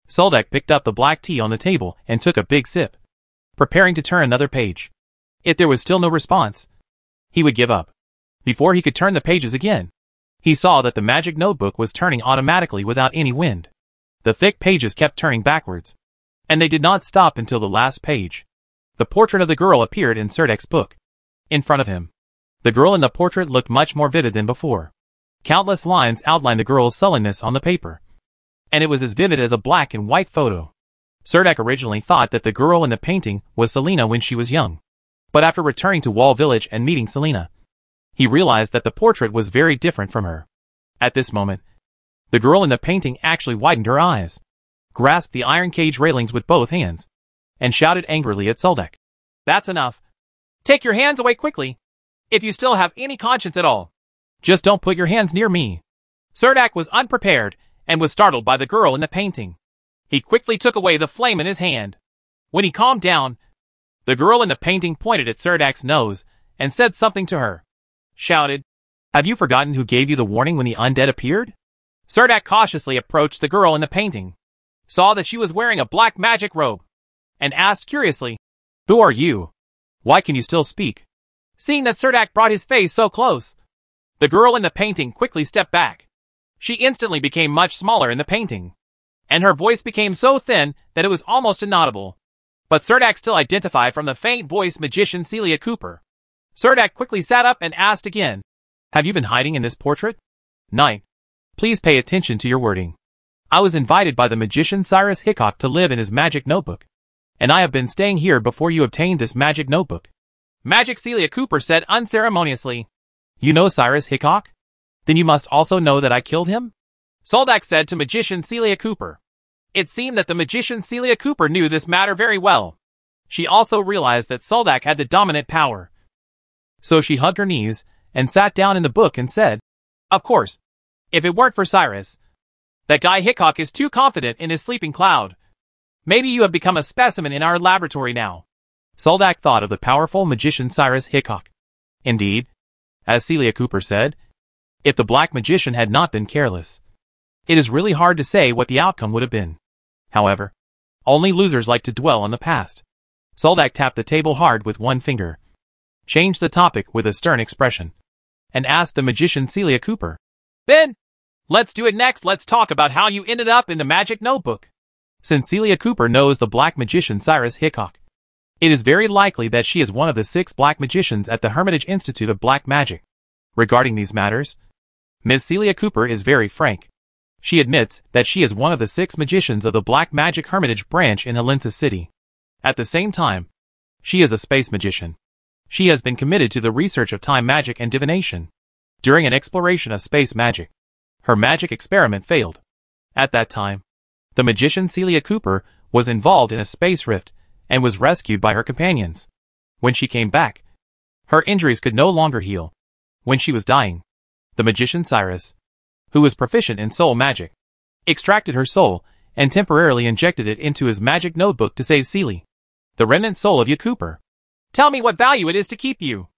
Serdek picked up the black tea on the table and took a big sip, preparing to turn another page. If there was still no response, he would give up. Before he could turn the pages again, he saw that the magic notebook was turning automatically without any wind. The thick pages kept turning backwards, and they did not stop until the last page. The portrait of the girl appeared in Serdek's book. In front of him, the girl in the portrait looked much more vivid than before. Countless lines outlined the girl's sullenness on the paper, and it was as vivid as a black and white photo. Serdek originally thought that the girl in the painting was Selena when she was young, but after returning to Wall Village and meeting Selena, he realized that the portrait was very different from her. At this moment, the girl in the painting actually widened her eyes, grasped the iron cage railings with both hands, and shouted angrily at Serdek. "That's enough. Take your hands away quickly, if you still have any conscience at all. Just don't put your hands near me." Serdek was unprepared and was startled by the girl in the painting. He quickly took away the flame in his hand. When he calmed down, the girl in the painting pointed at Serdek's nose and said something to her. Shouted, "Have you forgotten who gave you the warning when the undead appeared?" Serdek cautiously approached the girl in the painting, saw that she was wearing a black magic robe, and asked curiously, "Who are you? Why can you still speak?" Seeing that Serdek brought his face so close, the girl in the painting quickly stepped back. She instantly became much smaller in the painting, and her voice became so thin that it was almost inaudible. But Serdek still identified from the faint voice magician Celia Cooper. Serdek quickly sat up and asked again, "Have you been hiding in this portrait?" "Knight, please pay attention to your wording. I was invited by the magician Cyrus Hickok to live in his magic notebook, and I have been staying here before you obtained this magic notebook." Magic Celia Cooper said unceremoniously, "You know Cyrus Hickok? Then you must also know that I killed him?" Serdek said to magician Celia Cooper. It seemed that the magician Celia Cooper knew this matter very well. She also realized that Serdek had the dominant power. So she hugged her knees and sat down in the book and said, "Of course, if it weren't for Cyrus, that guy Hickok is too confident in his sleeping cloud. Maybe you have become a specimen in our laboratory now." Serdek thought of the powerful magician Cyrus Hickok. Indeed, as Celia Cooper said, if the black magician had not been careless, it is really hard to say what the outcome would have been. However, only losers like to dwell on the past. Serdek tapped the table hard with one finger. changed the topic with a stern expression, and asked the magician Celia Cooper, "Ben, let's do it next. Let's talk about how you ended up in the magic notebook." Since Celia Cooper knows the black magician Cyrus Hickok, it is very likely that she is one of the 6 black magicians at the Hermitage Institute of Black Magic. Regarding these matters, Miss Celia Cooper is very frank. She admits that she is one of the 6 magicians of the Black Magic Hermitage branch in Helensa City. At the same time, she is a space magician. She has been committed to the research of time magic and divination. During an exploration of space magic, her magic experiment failed. At that time, the magician Celia Cooper was involved in a space rift and was rescued by her companions. When she came back, her injuries could no longer heal. When she was dying, the magician Cyrus, who was proficient in soul magic, extracted her soul and temporarily injected it into his magic notebook to save Celia, the remnant soul of Ya Cooper. "Tell me what value it is to keep you.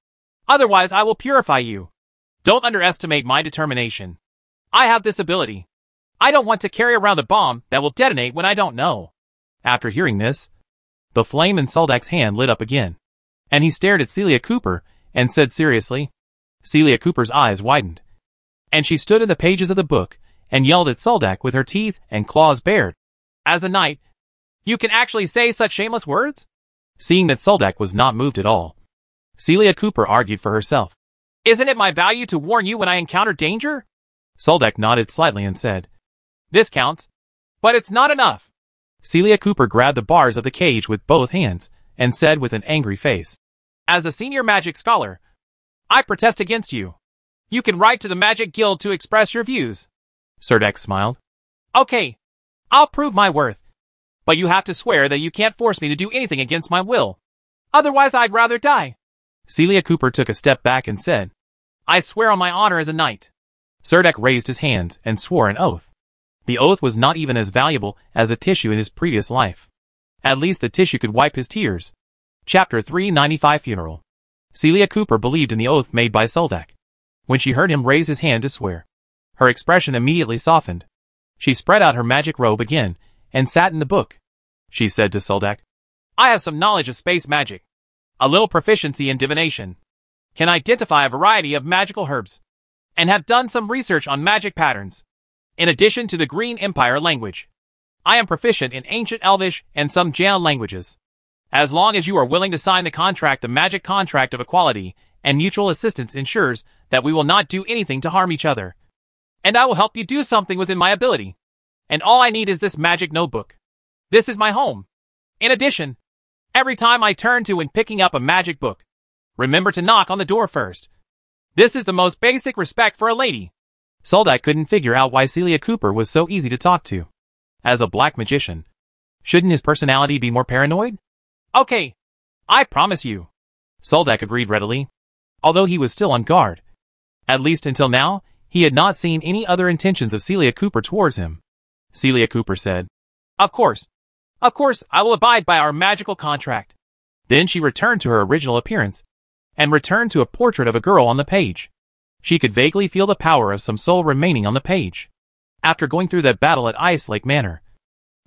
Otherwise I will purify you. Don't underestimate my determination. I have this ability. I don't want to carry around a bomb that will detonate when I don't know." After hearing this, the flame in Soldak's hand lit up again, and he stared at Celia Cooper and said seriously. Celia Cooper's eyes widened, and she stood in the pages of the book and yelled at Soldak with her teeth and claws bared. "As a knight, you can actually say such shameless words?" Seeing that Soldak was not moved at all, Celia Cooper argued for herself. "Isn't it my value to warn you when I encounter danger?" Soldak nodded slightly and said, "This counts, but it's not enough." Celia Cooper grabbed the bars of the cage with both hands and said with an angry face, "As a senior magic scholar, I protest against you. You can write to the Magic Guild to express your views." Soldak smiled. "Okay, I'll prove my worth. But you have to swear that you can't force me to do anything against my will. Otherwise I'd rather die." Celia Cooper took a step back and said, "I swear on my honor as a knight." Soldak raised his hands and swore an oath. The oath was not even as valuable as a tissue in his previous life. At least the tissue could wipe his tears. Chapter 395 Funeral. Celia Cooper believed in the oath made by Soldak. When she heard him raise his hand to swear, her expression immediately softened. She spread out her magic robe again and sat in the book. She said to Soldak, "I have some knowledge of space magic, a little proficiency in divination, can identify a variety of magical herbs, and have done some research on magic patterns. In addition to the Green Empire language, I am proficient in ancient Elvish and some Jan languages. As long as you are willing to sign the contract, the magic contract of equality and mutual assistance ensures that we will not do anything to harm each other. And I will help you do something within my ability. And all I need is this magic notebook. This is my home. In addition, every time I turn to when picking up a magic book, remember to knock on the door first. This is the most basic respect for a lady." Soldak couldn't figure out why Celia Cooper was so easy to talk to. As a black magician, shouldn't his personality be more paranoid? "Okay, I promise you," Soldak agreed readily, although he was still on guard. At least until now, he had not seen any other intentions of Celia Cooper towards him. Celia Cooper said, Of course, I will abide by our magical contract." Then she returned to her original appearance, and returned to a portrait of a girl on the page. She could vaguely feel the power of some soul remaining on the page. After going through that battle at Ice Lake Manor,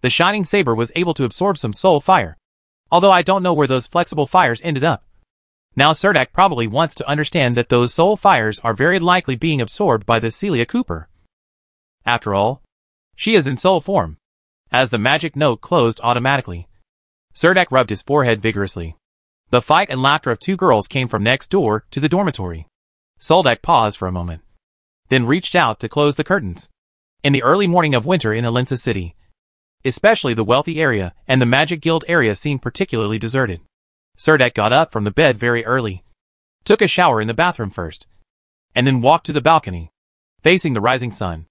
the shining saber was able to absorb some soul fire, although I don't know where those flexible fires ended up. Now Soldak probably wants to understand that those soul fires are very likely being absorbed by this Celia Cooper. After all, she is in soul form. As the magic note closed automatically, Soldak rubbed his forehead vigorously. The fight and laughter of 2 girls came from next door to the dormitory. Soldak paused for a moment, then reached out to close the curtains. In the early morning of winter in Helensa City, especially the wealthy area and the Magic Guild area seemed particularly deserted. Soldak got up from the bed very early, took a shower in the bathroom first, and then walked to the balcony, facing the rising sun.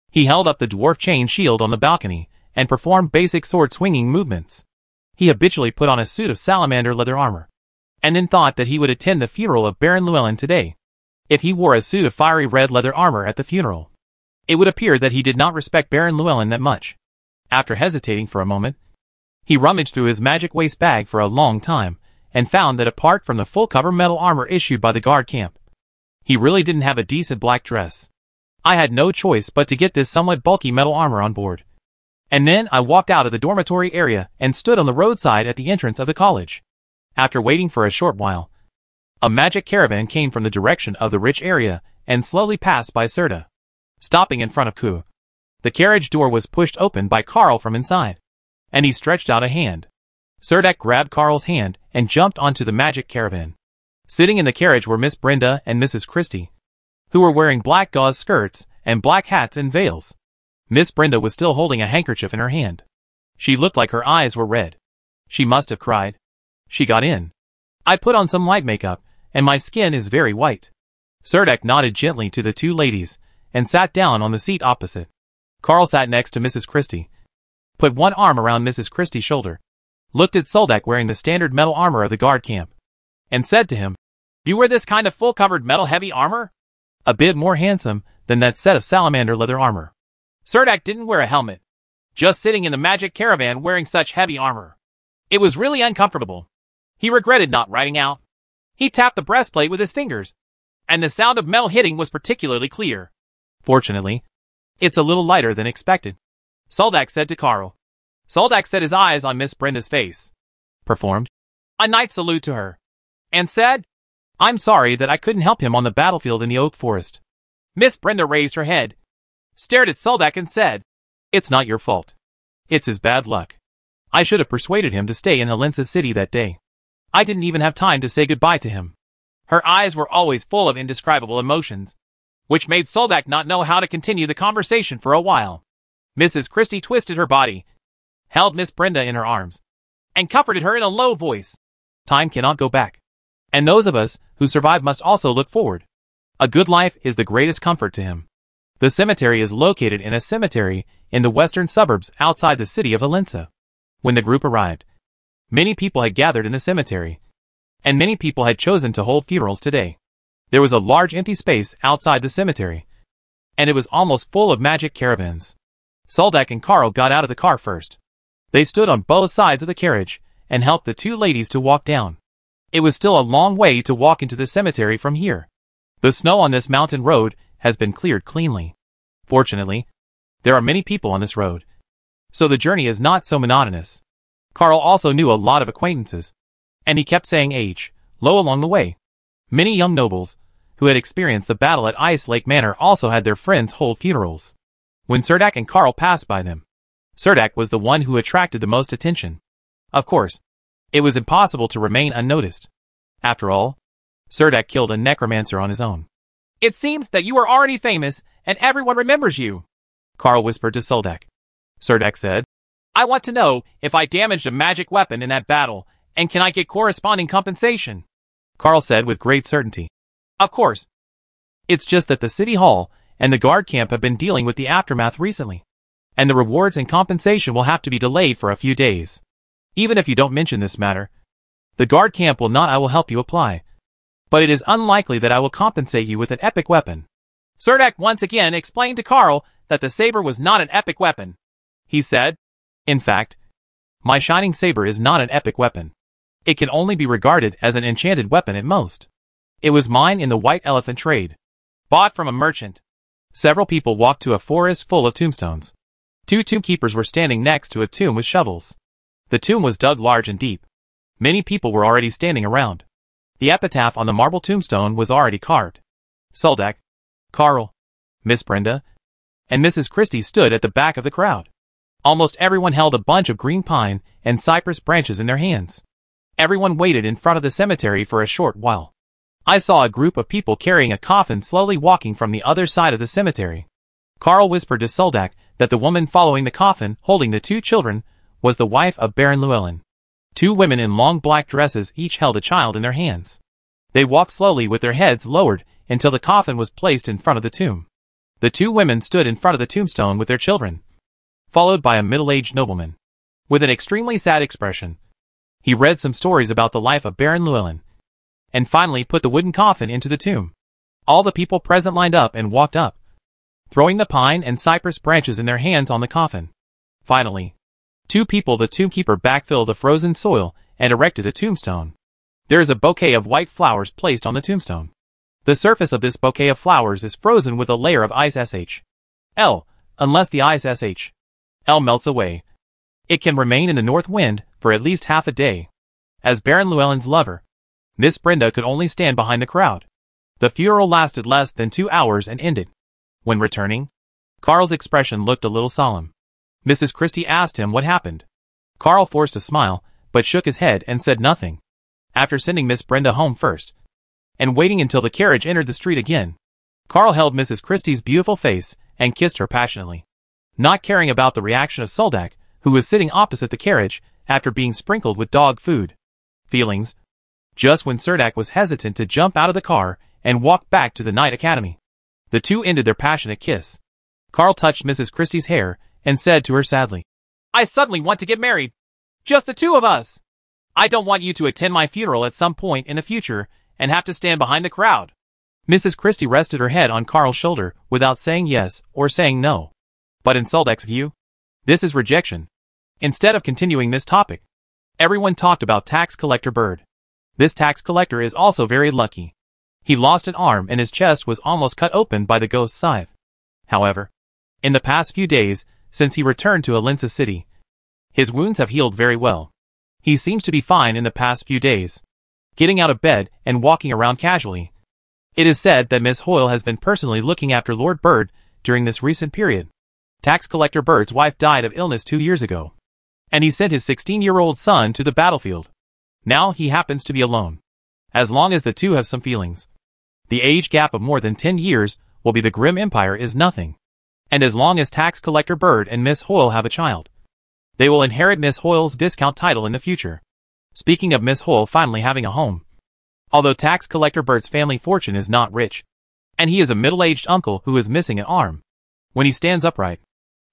He held up the dwarf chain shield on the balcony and performed basic sword-swinging movements. He habitually put on a suit of salamander leather armor, and then thought that he would attend the funeral of Baron Llewellyn today. If he wore a suit of fiery red leather armor at the funeral, it would appear that he did not respect Baron Llewellyn that much. After hesitating for a moment, he rummaged through his magic waste bag for a long time, and found that apart from the full-cover metal armor issued by the guard camp, he really didn't have a decent black dress. I had no choice but to get this somewhat bulky metal armor on board. And then I walked out of the dormitory area and stood on the roadside at the entrance of the college. After waiting for a short while, A magic caravan came from the direction of the rich area and slowly passed by Serta, stopping in front of Ku. The carriage door was pushed open by Carl from inside, and he stretched out a hand. Serta grabbed Carl's hand and jumped onto the magic caravan. Sitting in the carriage were Miss Brenda and Mrs. Christie, who were wearing black gauze skirts and black hats and veils. Miss Brenda was still holding a handkerchief in her hand. She looked like her eyes were red. She must have cried. She got in. I put on some light makeup, and my skin is very white. Serta nodded gently to the two ladies, and sat down on the seat opposite. Carl sat next to Mrs. Christie, put one arm around Mrs. Christie's shoulder, looked at Soldak wearing the standard metal armor of the guard camp, and said to him, "You wear this kind of full-covered metal heavy armor? A bit more handsome than that set of salamander leather armor." Serdak didn't wear a helmet, just sitting in the magic caravan wearing such heavy armor. It was really uncomfortable. He regretted not riding out. He tapped the breastplate with his fingers, and the sound of metal hitting was particularly clear. "Fortunately, it's a little lighter than expected," Soldak said to Carl. Soldak set his eyes on Miss Brenda's face, performed a knight's salute to her, and said, "I'm sorry that I couldn't help him on the battlefield in the oak forest." Miss Brenda raised her head, stared at Soldak and said, "It's not your fault. It's his bad luck. I should have persuaded him to stay in Helensa city that day. I didn't even have time to say goodbye to him." Her eyes were always full of indescribable emotions, which made Soldak not know how to continue the conversation for a while. Mrs. Christie twisted her body, held Miss Brenda in her arms, and comforted her in a low voice. "Time cannot go back, and those of us who survive must also look forward. A good life is the greatest comfort to him." The cemetery is located in a cemetery in the western suburbs outside the city of Helensa. When the group arrived, many people had gathered in the cemetery, and many people had chosen to hold funerals today. There was a large empty space outside the cemetery, and it was almost full of magic caravans. Soldak and Carl got out of the car first. They stood on both sides of the carriage and helped the two ladies to walk down. It was still a long way to walk into the cemetery from here. The snow on this mountain road has been cleared cleanly. Fortunately, there are many people on this road, so the journey is not so monotonous. Carl also knew a lot of acquaintances, and he kept saying age, low along the way. Many young nobles, who had experienced the battle at Ice Lake Manor, also had their friends hold funerals. When Serdak and Carl passed by them, Serdak was the one who attracted the most attention. Of course, it was impossible to remain unnoticed. After all, Serdak killed a necromancer on his own. "It seems that you are already famous, and everyone remembers you," Carl whispered to Soldak. Serdak said, "I want to know if I damaged a magic weapon in that battle, and can I get corresponding compensation?" Carl said with great certainty, "Of course. It's just that the city hall and the guard camp have been dealing with the aftermath recently, and the rewards and compensation will have to be delayed for a few days. Even if you don't mention this matter, the guard camp will not. I will help you apply, but it is unlikely that I will compensate you with an epic weapon." Serdak once again explained to Carl that the saber was not an epic weapon. He said, "In fact, my shining saber is not an epic weapon. It can only be regarded as an enchanted weapon at most. It was mine in the White Elephant trade, bought from a merchant." Several people walked to a forest full of tombstones. Two tombkeepers were standing next to a tomb with shovels. The tomb was dug large and deep. Many people were already standing around. The epitaph on the marble tombstone was already carved. Soldak, Carl, Miss Brenda, and Mrs. Christie stood at the back of the crowd. Almost everyone held a bunch of green pine and cypress branches in their hands. Everyone waited in front of the cemetery for a short while. I saw a group of people carrying a coffin slowly walking from the other side of the cemetery. Carl whispered to Soldak that the woman following the coffin, holding the two children, was the wife of Baron Llewellyn. Two women in long black dresses each held a child in their hands. They walked slowly with their heads lowered until the coffin was placed in front of the tomb. The two women stood in front of the tombstone with their children, followed by a middle-aged nobleman, with an extremely sad expression. He read some stories about the life of Baron Llewellyn, and finally put the wooden coffin into the tomb. All the people present lined up and walked up, throwing the pine and cypress branches in their hands on the coffin. Finally, two people, the tombkeeper, backfilled the frozen soil and erected a tombstone. There is a bouquet of white flowers placed on the tombstone. The surface of this bouquet of flowers is frozen with a layer of ice SHL, unless the ice SHL melts away. It can remain in the north wind for at least half a day. As Baron Llewellyn's lover, Miss Brenda could only stand behind the crowd. The funeral lasted less than 2 hours and ended. When returning, Carl's expression looked a little solemn. Mrs. Christie asked him what happened. Carl forced a smile, but shook his head and said nothing. After sending Miss Brenda home first, and waiting until the carriage entered the street again, Carl held Mrs. Christie's beautiful face and kissed her passionately, not caring about the reaction of Soldak, who was sitting opposite the carriage after being sprinkled with dog food. Feelings. Just when Cerdak was hesitant to jump out of the car and walk back to the night academy, the two ended their passionate kiss. Carl touched Mrs. Christie's hair and said to her sadly, "I suddenly want to get married. Just the two of us. I don't want you to attend my funeral at some point in the future and have to stand behind the crowd." Mrs. Christie rested her head on Carl's shoulder without saying yes or saying no. But in Soldak's view, this is rejection. Instead of continuing this topic, everyone talked about tax collector Bird. This tax collector is also very lucky. He lost an arm and his chest was almost cut open by the ghost scythe. However, in the past few days, since he returned to Helensa city, his wounds have healed very well. He seems to be fine in the past few days, getting out of bed and walking around casually. It is said that Miss Hoyle has been personally looking after Lord Bird during this recent period. Tax collector Bird's wife died of illness 2 years ago, and he sent his 16-year-old son to the battlefield. Now he happens to be alone. As long as the two have some feelings, the age gap of more than 10 years will be the grim empire is nothing. And as long as tax collector Bird and Miss Hoyle have a child, they will inherit Miss Hoyle's discount title in the future. Speaking of Miss Hoyle finally having a home, although tax collector Bird's family fortune is not rich, and he is a middle-aged uncle who is missing an arm. When he stands upright,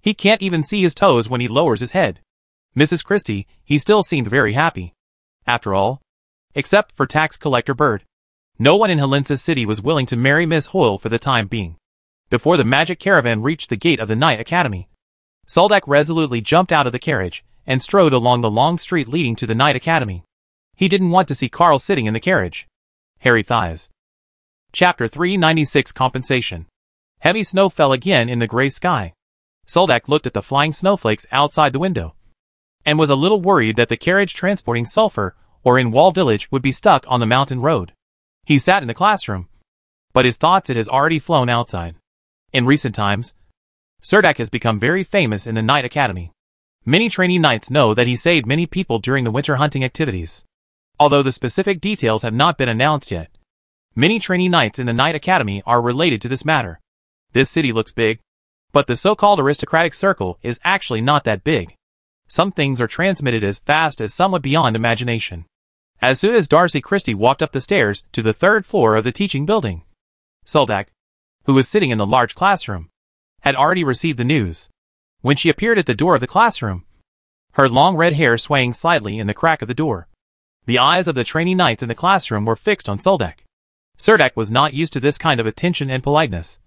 he can't even see his toes when he lowers his head. Mrs. Christie, he still seemed very happy. After all, except for tax collector Bird, no one in Helensa city was willing to marry Miss Hoyle for the time being. Before the magic caravan reached the gate of the night academy, Soldak resolutely jumped out of the carriage and strode along the long street leading to the night academy. He didn't want to see Carl sitting in the carriage. Hairy thighs. Chapter 396 Compensation. Heavy snow fell again in the gray sky. Soldak looked at the flying snowflakes outside the window, and was a little worried that the carriage transporting sulfur or in Wall Village would be stuck on the mountain road. He sat in the classroom, but his thoughts it has already flown outside. In recent times, Cerdak has become very famous in the night academy. Many trainee knights know that he saved many people during the winter hunting activities. Although the specific details have not been announced yet, many trainee knights in the night academy are related to this matter. This city looks big, but the so-called aristocratic circle is actually not that big. Some things are transmitted as fast as somewhat beyond imagination. As soon as Darcy Christie walked up the stairs to the 3rd floor of the teaching building, Soldak, who was sitting in the large classroom, had already received the news. When she appeared at the door of the classroom, her long red hair swaying slightly in the crack of the door, the eyes of the trainee knights in the classroom were fixed on Soldak. Cerdak was not used to this kind of attention and politeness,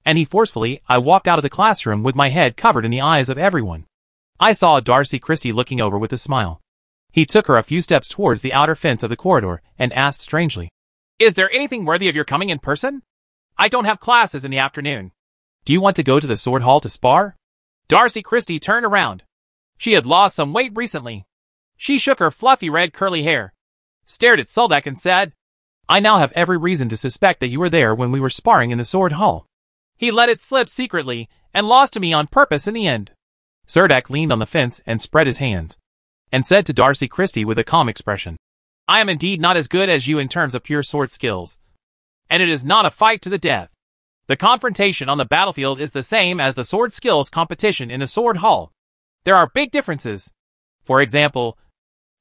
and he forcefully, I walked out of the classroom with my head covered in the eyes of everyone. I saw Darcy Christie looking over with a smile. He took her a few steps towards the outer fence of the corridor and asked strangely, "Is there anything worthy of your coming in person? I don't have classes in the afternoon." "Do you want to go to the sword hall to spar?" Darcy Christie turned around. She had lost some weight recently. She shook her fluffy red curly hair, stared at Soldak and said, "I now have every reason to suspect that you were there when we were sparring in the sword hall." He let it slip secretly and lost to me on purpose in the end. Cerdak leaned on the fence and spread his hands, and said to Darcy Christie with a calm expression, "I am indeed not as good as you in terms of pure sword skills, and it is not a fight to the death. The confrontation on the battlefield is the same as the sword skills competition in the sword hall. There are big differences. For example,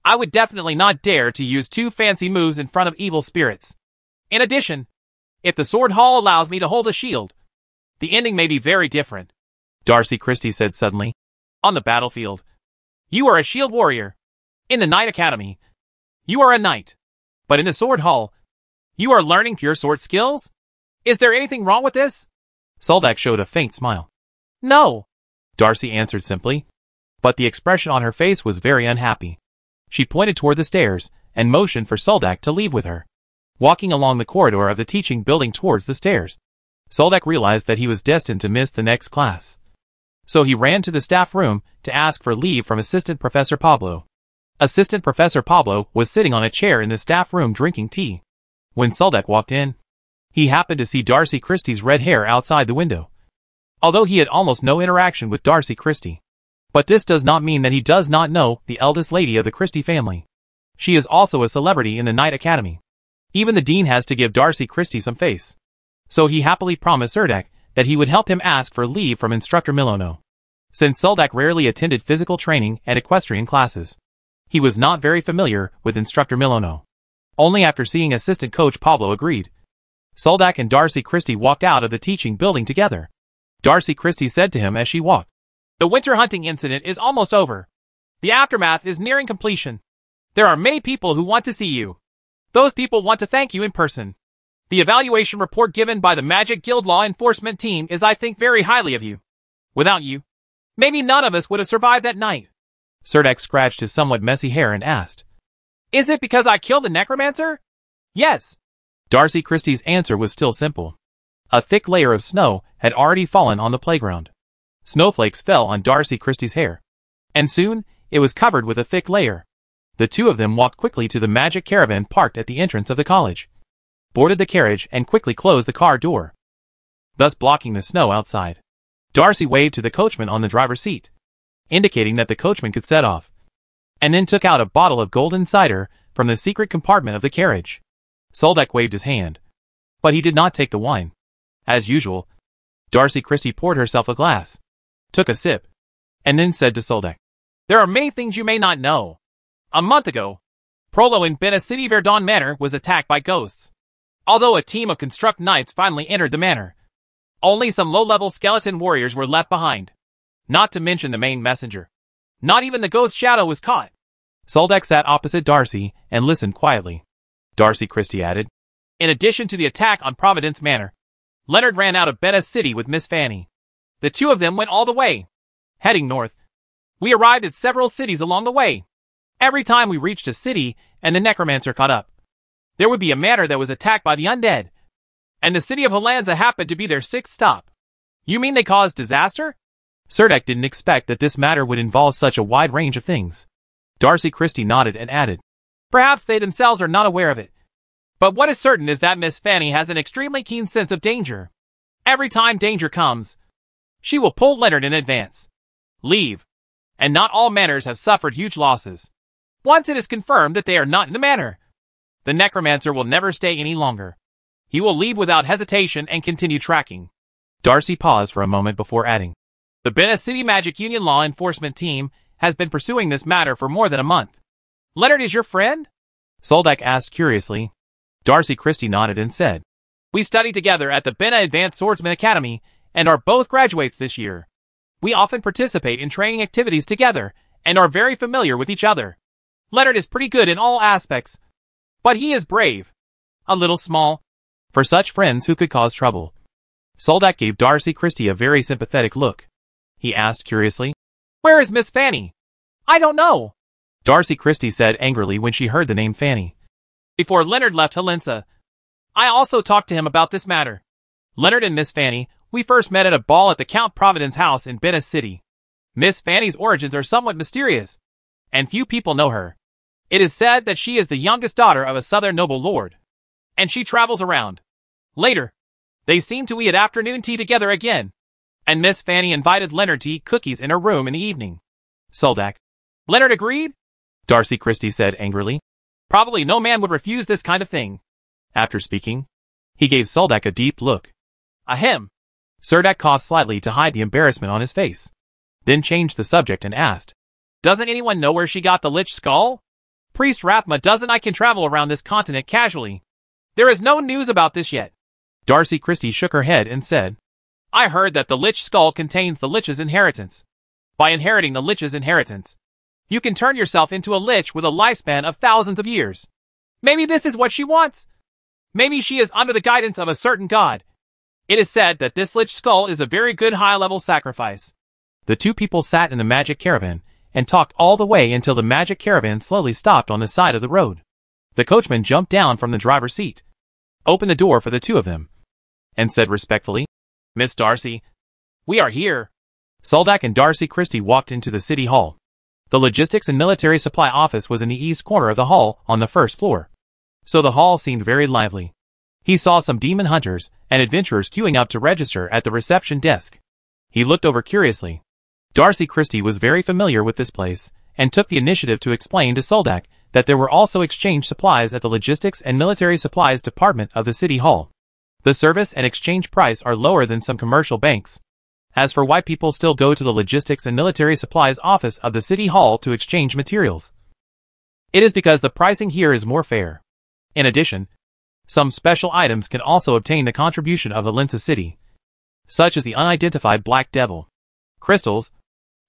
I would definitely not dare to use 2 fancy moves in front of evil spirits. In addition, if the sword hall allows me to hold a shield, the ending may be very different." Darcy Christie said suddenly. "On the battlefield, you are a shield warrior. In the Knight Academy, you are a knight. But in the sword hall, you are learning pure sword skills? Is there anything wrong with this?" Soldak showed a faint smile. "No," Darcy answered simply, but the expression on her face was very unhappy. She pointed toward the stairs and motioned for Soldak to leave with her. Walking along the corridor of the teaching building towards the stairs, Soldak realized that he was destined to miss the next class. So he ran to the staff room to ask for leave from Assistant Professor Pablo. Assistant Professor Pablo was sitting on a chair in the staff room drinking tea. When Suldek walked in, he happened to see Darcy Christie's red hair outside the window. Although he had almost no interaction with Darcy Christie. But this does not mean that he does not know the eldest lady of the Christie family. She is also a celebrity in the Knight Academy. Even the dean has to give Darcy Christie some face. So he happily promised Suldek that he would help him ask for leave from Instructor Milono. Since Suldek rarely attended physical training and equestrian classes, he was not very familiar with Instructor Milono. Only after seeing Assistant Coach Pablo agreed. Suldek and Darcy Christie walked out of the teaching building together. Darcy Christie said to him as she walked, "The winter hunting incident is almost over. The aftermath is nearing completion. There are many people who want to see you. Those people want to thank you in person. The evaluation report given by the Magic Guild Law Enforcement team is, I think, very highly of you. Without you, maybe none of us would have survived that night." Suldek scratched his somewhat messy hair and asked, "Is it because I killed the necromancer?" "Yes." Darcy Christie's answer was still simple. A thick layer of snow had already fallen on the playground. Snowflakes fell on Darcy Christie's hair, and soon it was covered with a thick layer. The two of them walked quickly to the magic caravan parked at the entrance of the college, boarded the carriage and quickly closed the car door, thus blocking the snow outside. Darcy waved to the coachman on the driver's seat, indicating that the coachman could set off, and then took out a bottle of golden cider from the secret compartment of the carriage. Suldek waved his hand, but he did not take the wine. As usual, Darcy Christie poured herself a glass, took a sip, and then said to Suldek, "There are many things you may not know. A month ago, Prolo in Bena City Verdon Manor was attacked by ghosts. Although a team of construct knights finally entered the manor, only some low-level skeleton warriors were left behind. Not to mention the main messenger. Not even the ghost shadow was caught." Suldek sat opposite Darcy and listened quietly. Darcy Christie added, "In addition to the attack on Providence Manor, Leonard ran out of Bena City with Miss Fanny. The two of them went all the way, heading north. We arrived at several cities along the way. Every time we reached a city and the necromancer caught up, there would be a manor that was attacked by the undead. And the city of Helensa happened to be their sixth stop." "You mean they caused disaster?" Suldek didn't expect that this matter would involve such a wide range of things. Darcy Christie nodded and added, "Perhaps they themselves are not aware of it. But what is certain is that Miss Fanny has an extremely keen sense of danger. Every time danger comes, she will pull Leonard in advance. Leave. And not all manors have suffered huge losses. Once it is confirmed that they are not in the manor, the necromancer will never stay any longer. He will leave without hesitation and continue tracking." Darcy paused for a moment before adding, "The Bena City Magic Union Law Enforcement team has been pursuing this matter for more than a month." "Leonard is your friend?" Suldek asked curiously. Darcy Christie nodded and said, "We studied together at the Bena Advanced Swordsman Academy and are both graduates this year. We often participate in training activities together and are very familiar with each other. Leonard is pretty good in all aspects, but he is brave. A little small for such friends who could cause trouble." Suldek gave Darcy Christie a very sympathetic look. He asked curiously, "Where is Miss Fanny?" "I don't know," Darcy Christie said angrily when she heard the name Fanny. "Before Leonard left Helensa, I also talked to him about this matter. Leonard and Miss Fanny, we first met at a ball at the Count Providence house in Bena City. Miss Fanny's origins are somewhat mysterious, and few people know her. It is said that she is the youngest daughter of a southern noble lord, and she travels around. Later, they seem to eat at afternoon tea together again, and Miss Fanny invited Leonard to eat cookies in her room in the evening." Suldek. "Leonard agreed?" Darcy Christie said angrily. "Probably no man would refuse this kind of thing." After speaking, he gave Suldek a deep look. "Ahem." Suldek coughed slightly to hide the embarrassment on his face, then changed the subject and asked, "Doesn't anyone know where she got the lich skull? Priest Rathma doesn't. I can travel around this continent casually. There is no news about this yet." Darcy Christie shook her head and said, "I heard that the lich skull contains the lich's inheritance. By inheriting the lich's inheritance, you can turn yourself into a lich with a lifespan of thousands of years. Maybe this is what she wants. Maybe she is under the guidance of a certain god. It is said that this lich skull is a very good high-level sacrifice." The two people sat in the magic caravan and talked all the way until the magic caravan slowly stopped on the side of the road. The coachman jumped down from the driver's seat, opened the door for the two of them, and said respectfully, "Miss Darcy, we are here." Suldek and Darcy Christie walked into the city hall. The logistics and military supply office was in the east corner of the hall on the first floor. So the hall seemed very lively. He saw some demon hunters and adventurers queuing up to register at the reception desk. He looked over curiously. Darcy Christie was very familiar with this place, and took the initiative to explain to Soldak that there were also exchange supplies at the logistics and military supplies department of the city hall. The service and exchange price are lower than some commercial banks. As for why people still go to the logistics and military supplies office of the city hall to exchange materials, it is because the pricing here is more fair. In addition, some special items can also obtain the contribution of Helensa City, such as the unidentified Black Devil, crystals,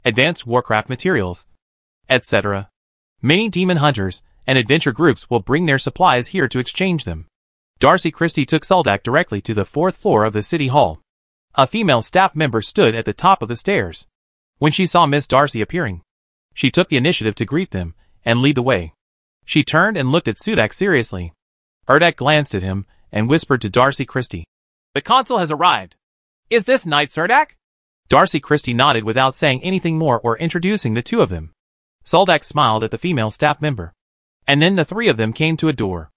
advanced warcraft materials, etc. Many demon hunters and adventure groups will bring their supplies here to exchange them. Darcy Christie took Soldak directly to the 4th floor of the city hall. A female staff member stood at the top of the stairs. When she saw Miss Darcy appearing, she took the initiative to greet them and lead the way. She turned and looked at Sudak seriously. Erdak glanced at him and whispered to Darcy Christie, "The consul has arrived. Is this Knight Surdak?" Darcy Christie nodded without saying anything more or introducing the two of them. Soldak smiled at the female staff member. And then the three of them came to a door.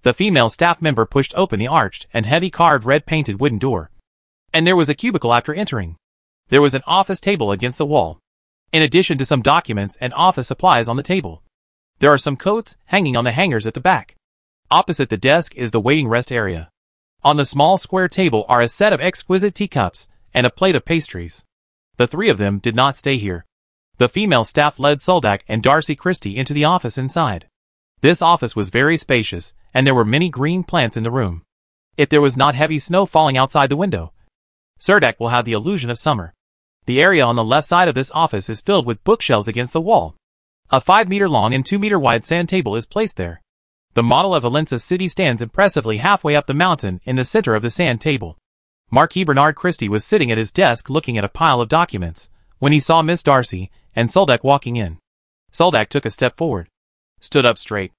The female staff member pushed open the arched and heavy carved red-painted wooden door. And there was a cubicle after entering. There was an office table against the wall, in addition to some documents and office supplies on the table. There are some coats hanging on the hangers at the back. Opposite the desk is the waiting rest area. On the small square table are a set of exquisite teacups and a plate of pastries. The three of them did not stay here. The female staff led Soldak and Darcy Christie into the office inside. This office was very spacious, and there were many green plants in the room. If there was not heavy snow falling outside the window, Surdak will have the illusion of summer. The area on the left side of this office is filled with bookshelves against the wall. A 5-meter long and 2-meter wide sand table is placed there. The model of Helensa City stands impressively halfway up the mountain in the center of the sand table. Marquis Bernard Christie was sitting at his desk looking at a pile of documents, when he saw Miss Darcy and Soldak walking in. Soldak took a step forward, stood up straight,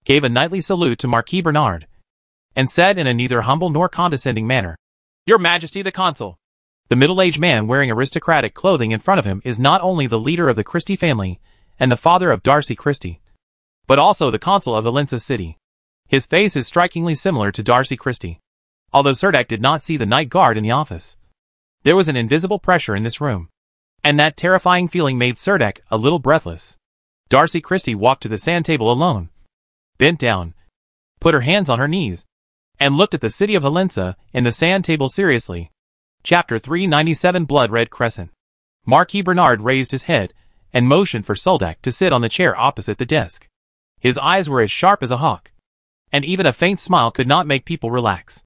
gave a knightly salute to Marquis Bernard, and said in a neither humble nor condescending manner, "Your Majesty the Consul." The middle-aged man wearing aristocratic clothing in front of him is not only the leader of the Christie family and the father of Darcy Christie, but also the consul of Helensa City. His face is strikingly similar to Darcy Christie. Although Surdak did not see the night guard in the office, there was an invisible pressure in this room, and that terrifying feeling made Surdak a little breathless. Darcy Christie walked to the sand table alone, bent down, put her hands on her knees, and looked at the city of Helensa in the sand table seriously. Chapter 397 Blood Red Crescent. Marquis Bernard raised his head and motioned for Soldak to sit on the chair opposite the desk. His eyes were as sharp as a hawk, and even a faint smile could not make people relax.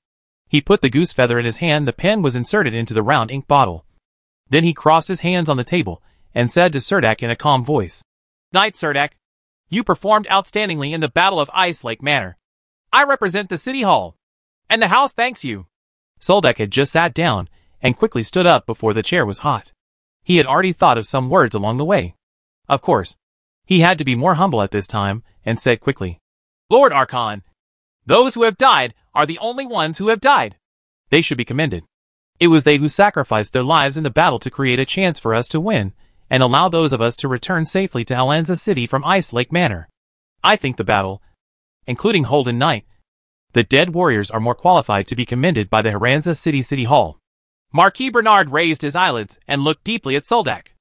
He put the goose feather in his hand. The pen was inserted into the round ink bottle. Then he crossed his hands on the table and said to Surdak in a calm voice, "Knight Surdak, you performed outstandingly in the Battle of Ice Lake Manor. I represent the City Hall, and the House thanks you." Soldak had just sat down and quickly stood up before the chair was hot. He had already thought of some words along the way. Of course, he had to be more humble at this time and said quickly, "Lord Archon, those who have died are the only ones who have died. They should be commended. It was they who sacrificed their lives in the battle to create a chance for us to win and allow those of us to return safely to Helensa City from Ice Lake Manor. I think the battle, including Holden Knight, the dead warriors are more qualified to be commended by the Helensa City Hall." Marquis Bernard raised his eyelids and looked deeply at Soldak,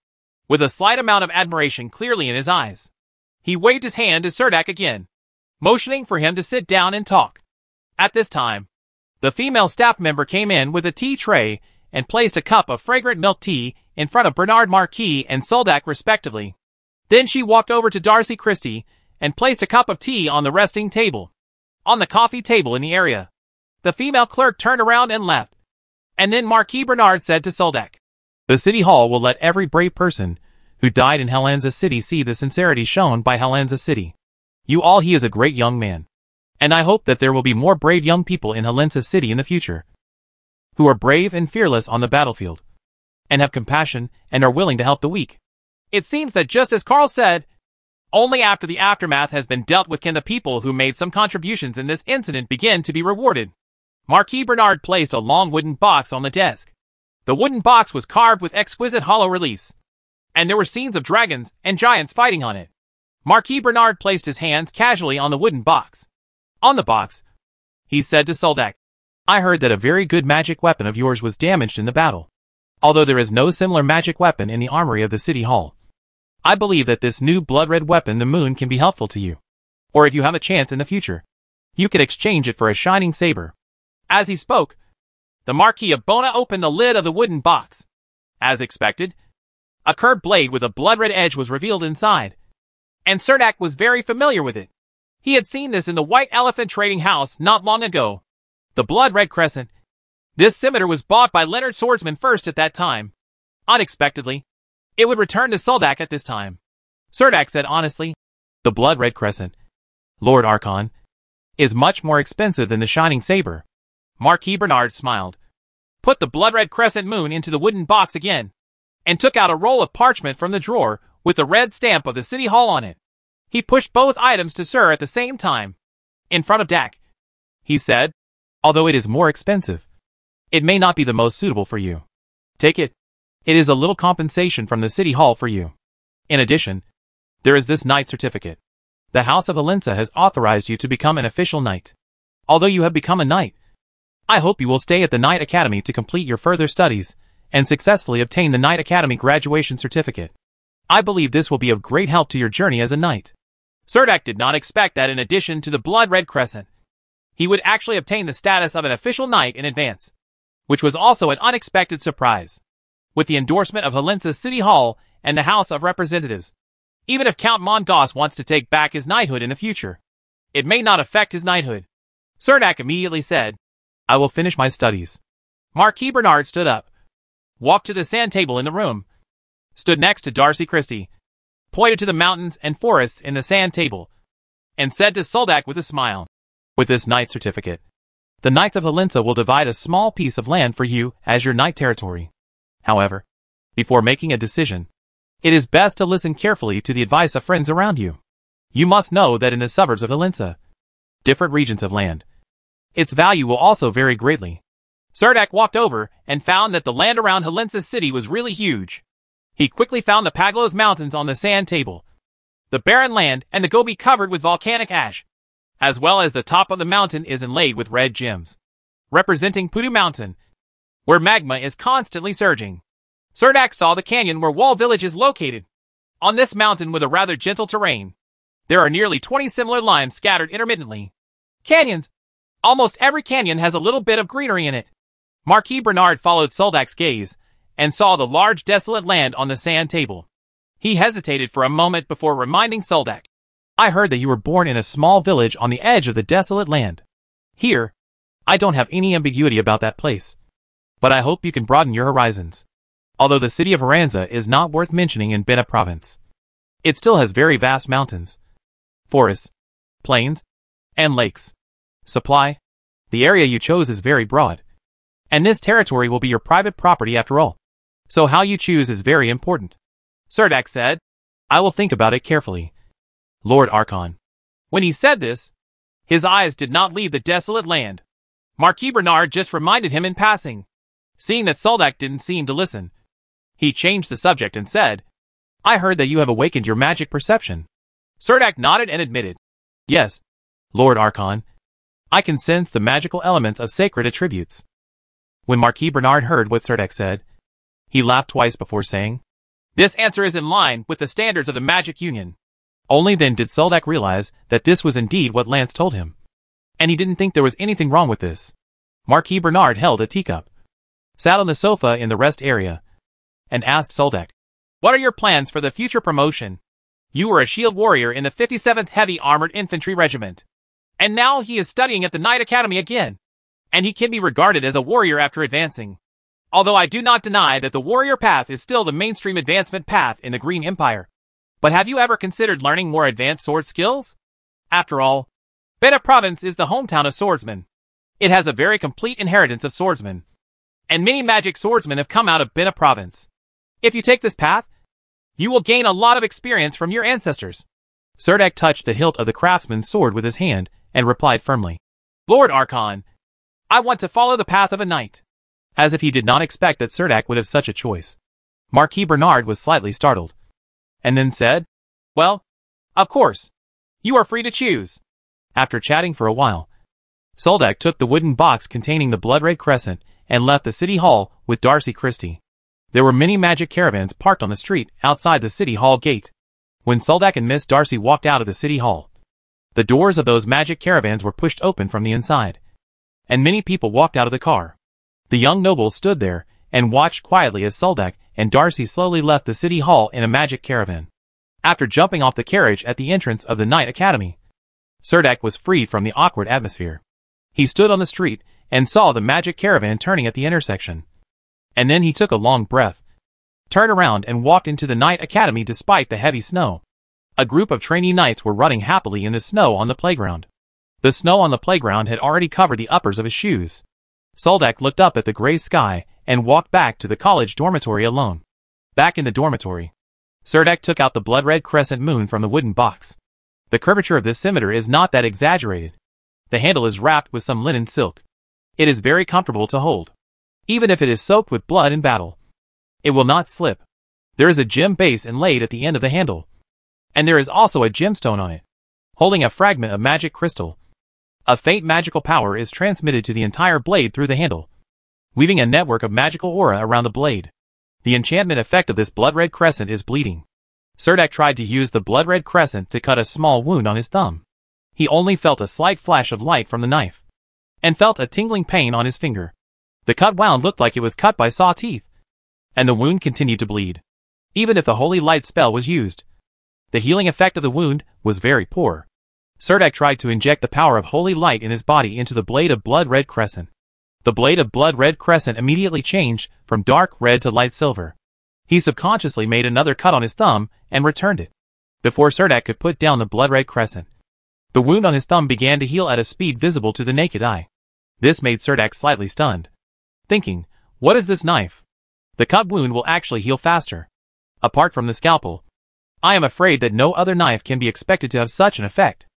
with a slight amount of admiration clearly in his eyes. He waved his hand to Surdak again, motioning for him to sit down and talk. At this time, the female staff member came in with a tea tray and placed a cup of fragrant milk tea in front of Bernard Marquis and Soldak respectively. Then she walked over to Darcy Christie and placed a cup of tea on the resting table, on the coffee table in the area. The female clerk turned around and left. And then Marquis Bernard said to Soldak, "The City Hall will let every brave person who died in Helensa City see the sincerity shown by Helensa City. He is a great young man. And I hope that there will be more brave young people in Helensa City in the future, who are brave and fearless on the battlefield, and have compassion and are willing to help the weak." It seems that just as Carl said, only after the aftermath has been dealt with can the people who made some contributions in this incident begin to be rewarded. Marquis Bernard placed a long wooden box on the desk. The wooden box was carved with exquisite hollow reliefs, and there were scenes of dragons and giants fighting on it. Marquis Bernard placed his hands casually on the wooden box. On the box, he said to Soldak, I heard that a very good magic weapon of yours was damaged in the battle. Although there is no similar magic weapon in the armory of the city hall, I believe that this new blood-red weapon, the moon, can be helpful to you. Or if you have a chance in the future, you could exchange it for a shining saber. As he spoke, the Marquis of Bona opened the lid of the wooden box. As expected, a curved blade with a blood-red edge was revealed inside, and Cerdak was very familiar with it. He had seen this in the White Elephant trading house not long ago. The blood-red crescent. This scimitar was bought by Leonard Swordsman first at that time. Unexpectedly, it would return to Soldak at this time. Cerdak said honestly, the blood-red crescent, Lord Archon, is much more expensive than the shining saber. Marquis Bernard smiled, put the blood-red crescent moon into the wooden box again, and took out a roll of parchment from the drawer with the red stamp of the city hall on it. He pushed both items to Sir at the same time. In front of Dak, he said, although it is more expensive, it may not be the most suitable for you. Take it. It is a little compensation from the city hall for you. In addition, there is this knight certificate. The House of Helensa has authorized you to become an official knight. Although you have become a knight, I hope you will stay at the Knight Academy to complete your further studies and successfully obtain the Knight Academy graduation certificate. I believe this will be of great help to your journey as a knight. Cerdak did not expect that in addition to the blood-red crescent, he would actually obtain the status of an official knight in advance, which was also an unexpected surprise. With the endorsement of Helensa City Hall and the House of Representatives, even if Count Mongoss wants to take back his knighthood in the future, it may not affect his knighthood. Cerdak immediately said, I will finish my studies. Marquis Bernard stood up, walked to the sand table in the room, stood next to Darcy Christie, pointed to the mountains and forests in the sand table, and said to Soldak with a smile, with this knight certificate, the Knights of Helensa will divide a small piece of land for you as your knight territory. However, before making a decision, it is best to listen carefully to the advice of friends around you. You must know that in the suburbs of Helensa, different regions of land, its value will also vary greatly. Cerdak walked over and found that the land around Helensa city was really huge. He quickly found the Paglos Mountains on the sand table, the barren land and the Gobi covered with volcanic ash, as well as the top of the mountain is inlaid with red gems, representing Pudu Mountain, where magma is constantly surging. Cerdak saw the canyon where Wall Village is located. On this mountain with a rather gentle terrain, there are nearly 20 similar lines scattered intermittently. Canyons. Almost every canyon has a little bit of greenery in it. Marquis Bernard followed Soldak's gaze and saw the large desolate land on the sand table. He hesitated for a moment before reminding Soldak, I heard that you were born in a small village on the edge of the desolate land. Here, I don't have any ambiguity about that place, but I hope you can broaden your horizons. Although the city of Helensa is not worth mentioning in Bena province, it still has very vast mountains, forests, plains, and lakes. Supply, the area you chose is very broad, and this territory will be your private property after all. So how you choose is very important. Cerdak said, I will think about it carefully, Lord Archon. When he said this, his eyes did not leave the desolate land. Marquis Bernard just reminded him in passing. Seeing that Soldak didn't seem to listen, he changed the subject and said, I heard that you have awakened your magic perception. Cerdak nodded and admitted, Yes, Lord Archon. I can sense the magical elements of sacred attributes. When Marquis Bernard heard what Cerdak said, he laughed twice before saying, This answer is in line with the standards of the Magic Union. Only then did Soldak realize that this was indeed what Lance told him. And he didn't think there was anything wrong with this. Marquis Bernard held a teacup, sat on the sofa in the rest area, and asked Soldak, What are your plans for the future promotion? You were a shield warrior in the 57th Heavy Armored Infantry Regiment. And now he is studying at the Knight Academy again. And he can be regarded as a warrior after advancing. Although I do not deny that the warrior path is still the mainstream advancement path in the Green Empire. But have you ever considered learning more advanced sword skills? After all, Bena Province is the hometown of swordsmen. It has a very complete inheritance of swordsmen. And many magic swordsmen have come out of Bena Province. If you take this path, you will gain a lot of experience from your ancestors. Cerdak touched the hilt of the craftsman's sword with his hand and replied firmly, Lord Archon, I want to follow the path of a knight. As if he did not expect that Cerdak would have such a choice, Marquis Bernard was slightly startled, and then said, "Well, of course. You are free to choose." After chatting for a while, Soldak took the wooden box containing the blood-red crescent and left the city hall with Darcy Christie. There were many magic caravans parked on the street outside the city hall gate. When Soldak and Miss Darcy walked out of the city hall, the doors of those magic caravans were pushed open from the inside, and many people walked out of the car. The young nobles stood there and watched quietly as Soldak and Darcy slowly left the city hall in a magic caravan. After jumping off the carriage at the entrance of the Knight Academy, Cerdak was freed from the awkward atmosphere. He stood on the street and saw the magic caravan turning at the intersection. And then he took a long breath, turned around and walked into the Knight Academy despite the heavy snow. A group of trainee knights were running happily in the snow on the playground. The snow on the playground had already covered the uppers of his shoes. Soldak looked up at the gray sky and walked back to the college dormitory alone. Back in the dormitory, Cerdak took out the blood-red crescent moon from the wooden box. The curvature of this scimitar is not that exaggerated. The handle is wrapped with some linen silk. It is very comfortable to hold. Even if it is soaked with blood in battle, it will not slip. There is a gem base inlaid at the end of the handle, and there is also a gemstone on it, holding a fragment of magic crystal. A faint magical power is transmitted to the entire blade through the handle, weaving a network of magical aura around the blade. The enchantment effect of this blood-red crescent is bleeding. Cerdak tried to use the blood-red crescent to cut a small wound on his thumb. He only felt a slight flash of light from the knife, and felt a tingling pain on his finger. The cut wound looked like it was cut by saw teeth, and the wound continued to bleed. Even if the holy light spell was used, the healing effect of the wound was very poor. Cerdak tried to inject the power of holy light in his body into the blade of blood-red crescent. The blade of blood-red crescent immediately changed from dark red to light silver. He subconsciously made another cut on his thumb and returned it, before Cerdak could put down the blood-red crescent. The wound on his thumb began to heal at a speed visible to the naked eye. This made Cerdak slightly stunned, thinking, what is this knife? The cut wound will actually heal faster. Apart from the scalpel, I am afraid that no other knife can be expected to have such an effect.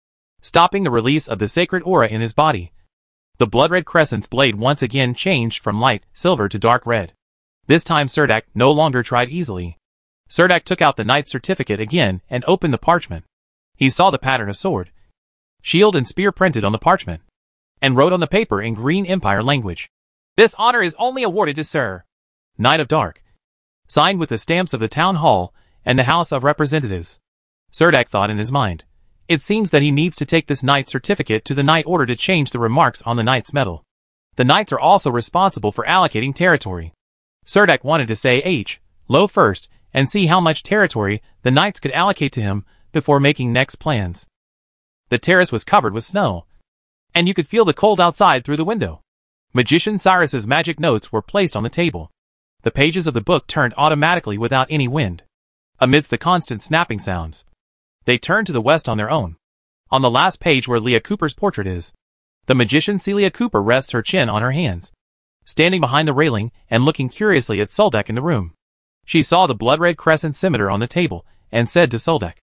Stopping the release of the sacred aura in his body, the blood-red crescent's blade once again changed from light silver to dark red. This time Cerdak no longer tried easily. Cerdak took out the knight's certificate again and opened the parchment. He saw the pattern of sword, shield and spear printed on the parchment, and wrote on the paper in Green Empire language. This honor is only awarded to Sir Knight of Dark. Signed with the stamps of the town hall and the House of Representatives. Cerdak thought in his mind, it seems that he needs to take this knight's certificate to the Knight Order to change the remarks on the knight's medal. The knights are also responsible for allocating territory. Cerdak wanted to say Low first and see how much territory the knights could allocate to him before making next plans. The terrace was covered with snow, and you could feel the cold outside through the window. Magician Cyrus's magic notes were placed on the table. The pages of the book turned automatically without any wind. Amidst the constant snapping sounds, they turned to the west on their own. On the last page where Leah Cooper's portrait is, the magician Celia Cooper rests her chin on her hands, standing behind the railing and looking curiously at Soldak in the room. She saw the blood-red crescent scimitar on the table and said to Soldak,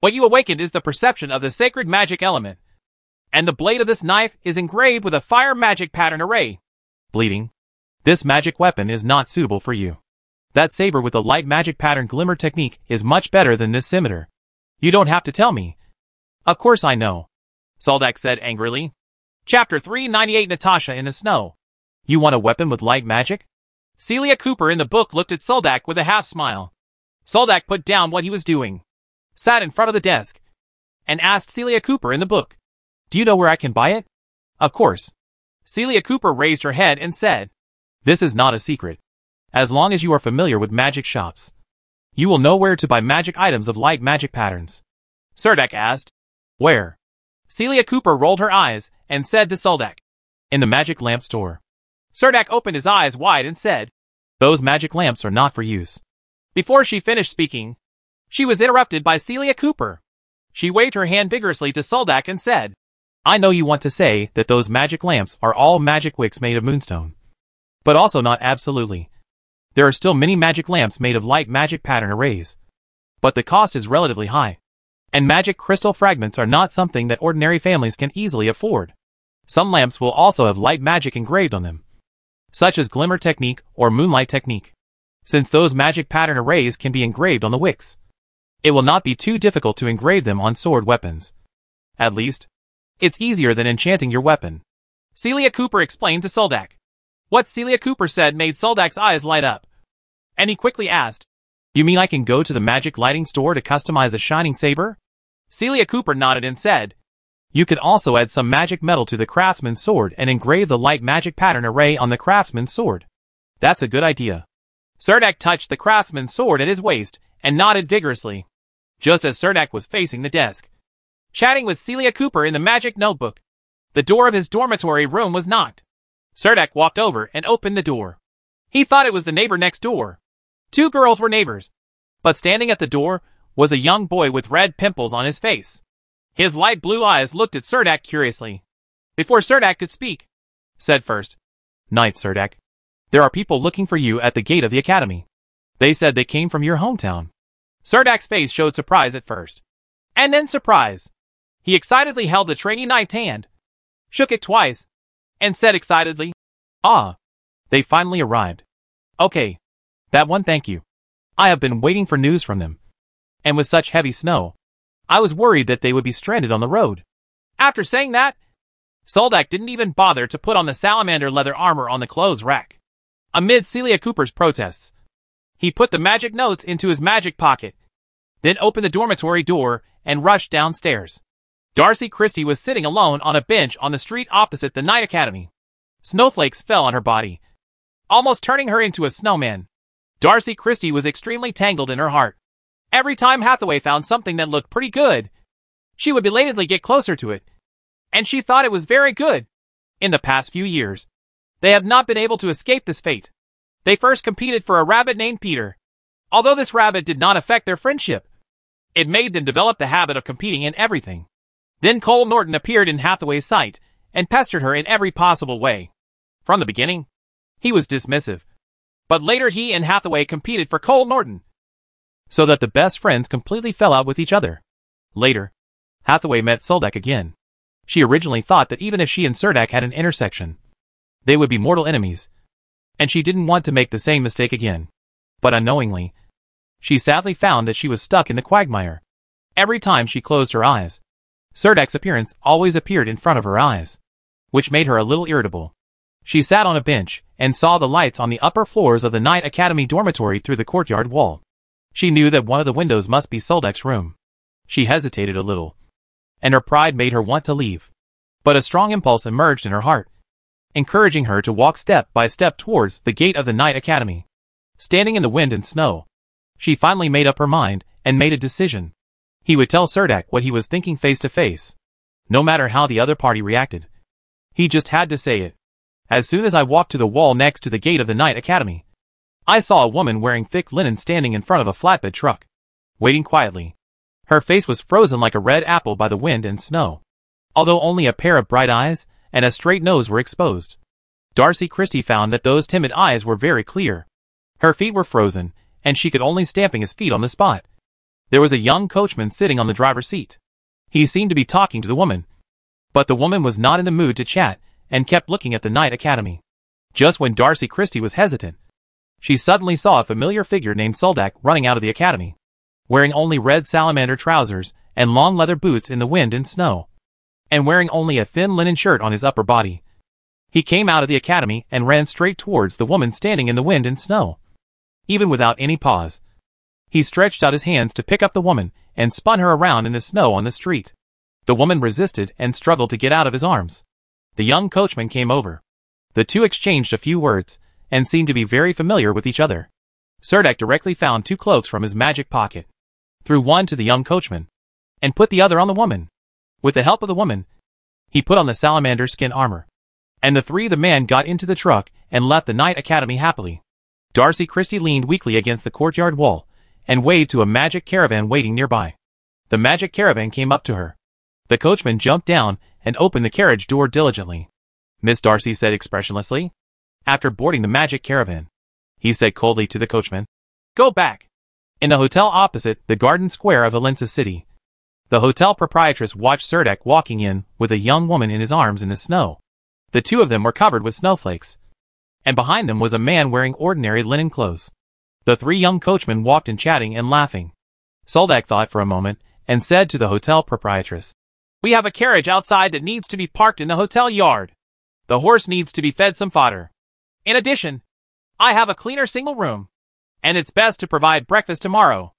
what you awakened is the perception of the sacred magic element, and the blade of this knife is engraved with a fire magic pattern array. Bleeding. This magic weapon is not suitable for you. That saber with the light magic pattern glimmer technique is much better than this scimitar. You don't have to tell me. Of course I know, Soldak said angrily. Chapter 398 Natasha in the Snow. You want a weapon with light magic? Celia Cooper in the book looked at Soldak with a half-smile. Soldak put down what he was doing, sat in front of the desk, and asked Celia Cooper in the book, do you know where I can buy it? Of course. Celia Cooper raised her head and said, this is not a secret. As long as you are familiar with magic shops, you will know where to buy magic items of light magic patterns. Cerdak asked, where? Celia Cooper rolled her eyes and said to Soldak, in the magic lamp store. Cerdak opened his eyes wide and said, those magic lamps are not for use. Before she finished speaking, she was interrupted by Celia Cooper. She waved her hand vigorously to Soldak and said, I know you want to say that those magic lamps are all magic wicks made of moonstone. But also not absolutely. There are still many magic lamps made of light magic pattern arrays. But the cost is relatively high. And magic crystal fragments are not something that ordinary families can easily afford. Some lamps will also have light magic engraved on them, such as glimmer technique or moonlight technique. since those magic pattern arrays can be engraved on the wicks. It will not be too difficult to engrave them on sword weapons. At least, it's easier than enchanting your weapon. Celia Cooper explained to Soldak. What Celia Cooper said made Soldak's eyes light up. And he quickly asked, You mean I can go to the magic lighting store to customize a shining saber? Celia Cooper nodded and said, You could also add some magic metal to the craftsman's sword and engrave the light magic pattern array on the craftsman's sword. That's a good idea. Cerdak touched the craftsman's sword at his waist and nodded vigorously, just as Cerdak was facing the desk, chatting with Celia Cooper in the magic notebook. The door of his dormitory room was knocked. Cerdak walked over and opened the door. He thought it was the neighbor next door. 2 girls were neighbors, but standing at the door was a young boy with red pimples on his face. His light blue eyes looked at Cerdak curiously. Before Cerdak could speak, said first, Night, Cerdak. There are people looking for you at the gate of the academy. They said they came from your hometown. Cerdak's face showed surprise at first, and then surprise. He excitedly held the trainee knight's hand, shook it twice, and said excitedly, Ah, they finally arrived. Okay, that one, thank you. I have been waiting for news from them. And with such heavy snow, I was worried that they would be stranded on the road. After saying that, Soldak didn't even bother to put on the salamander leather armor on the clothes rack. Amid Celia Cooper's protests, he put the magic notes into his magic pocket, then opened the dormitory door and rushed downstairs. Darcy Christie was sitting alone on a bench on the street opposite the Night Academy. Snowflakes fell on her body, almost turning her into a snowman. Darcy Christie was extremely tangled in her heart. Every time Hathaway found something that looked pretty good, she would belatedly get closer to it, and she thought it was very good. In the past few years, they have not been able to escape this fate. They first competed for a rabbit named Peter. Although this rabbit did not affect their friendship, it made them develop the habit of competing in everything. Then Cole Norton appeared in Hathaway's sight and pestered her in every possible way. From the beginning, he was dismissive, but later he and Hathaway competed for Cole Norton, so that the best friends completely fell out with each other. Later, Hathaway met Soldak again. She originally thought that even if she and Cerdak had an intersection, they would be mortal enemies, and she didn't want to make the same mistake again. But unknowingly, she sadly found that she was stuck in the quagmire. Every time she closed her eyes, Cerdak's appearance always appeared in front of her eyes, which made her a little irritable. She sat on a bench and saw the lights on the upper floors of the Night Academy dormitory through the courtyard wall. She knew that one of the windows must be Soldak's room. She hesitated a little, and her pride made her want to leave. But a strong impulse emerged in her heart, encouraging her to walk step by step towards the gate of the Night Academy. Standing in the wind and snow, she finally made up her mind and made a decision. He would tell Cerdak what he was thinking face to face, no matter how the other party reacted. He just had to say it. As soon as I walked to the wall next to the gate of the Night Academy, I saw a woman wearing thick linen standing in front of a flatbed truck, waiting quietly. Her face was frozen like a red apple by the wind and snow, although only a pair of bright eyes and a straight nose were exposed. Darcy Christie found that those timid eyes were very clear. Her feet were frozen, and she could only stamping his feet on the spot. There was a young coachman sitting on the driver's seat. He seemed to be talking to the woman, but the woman was not in the mood to chat and kept looking at the Night Academy. Just when Darcy Christie was hesitant, she suddenly saw a familiar figure named Soldak running out of the academy, wearing only red salamander trousers and long leather boots in the wind and snow, and wearing only a thin linen shirt on his upper body. He came out of the academy and ran straight towards the woman standing in the wind and snow. Even without any pause, he stretched out his hands to pick up the woman and spun her around in the snow on the street. The woman resisted and struggled to get out of his arms. The young coachman came over. The two exchanged a few words and seemed to be very familiar with each other. Cerdak directly found 2 cloaks from his magic pocket, threw one to the young coachman, and put the other on the woman. With the help of the woman, he put on the salamander skin armor, and the men got into the truck and left the Night Academy happily. Darcy Christie leaned weakly against the courtyard wall and waved to a magic caravan waiting nearby. The magic caravan came up to her. The coachman jumped down and opened the carriage door diligently. Miss Darcy said expressionlessly. After boarding the magic caravan, he said coldly to the coachman, "Go back." In the hotel opposite the garden square of Helensa City, the hotel proprietress watched Cerdak walking in with a young woman in his arms in the snow. The two of them were covered with snowflakes, and behind them was a man wearing ordinary linen clothes. The three young coachmen walked in chatting and laughing. Soldak thought for a moment and said to the hotel proprietress, "We have a carriage outside that needs to be parked in the hotel yard. The horse needs to be fed some fodder. In addition, I have a cleaner single room, and it's best to provide breakfast tomorrow."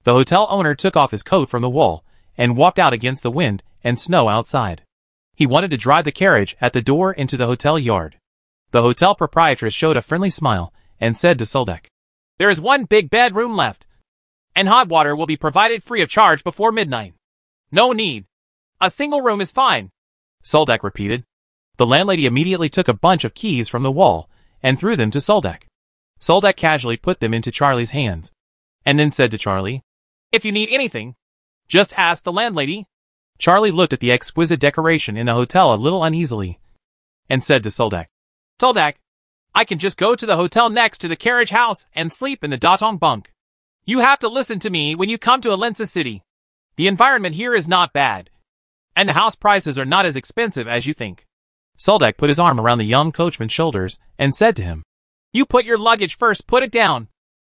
The hotel owner took off his coat from the wall and walked out against the wind and snow outside. He wanted to drive the carriage at the door into the hotel yard. The hotel proprietress showed a friendly smile and said to Soldak, "There is one big bedroom left, and hot water will be provided free of charge before midnight. No need. A single room is fine," Soldak repeated. The landlady immediately took a bunch of keys from the wall and threw them to Soldak. Soldak casually put them into Charlie's hands, and then said to Charlie, "If you need anything, just ask the landlady." Charlie looked at the exquisite decoration in the hotel a little uneasily, and said to Soldak, "Soldak, I can just go to the hotel next to the carriage house and sleep in the Datong bunk. You have to listen to me when you come to Helensa City. The environment here is not bad, and the house prices are not as expensive as you think." Soldak put his arm around the young coachman's shoulders and said to him, "You put your luggage first, put it down,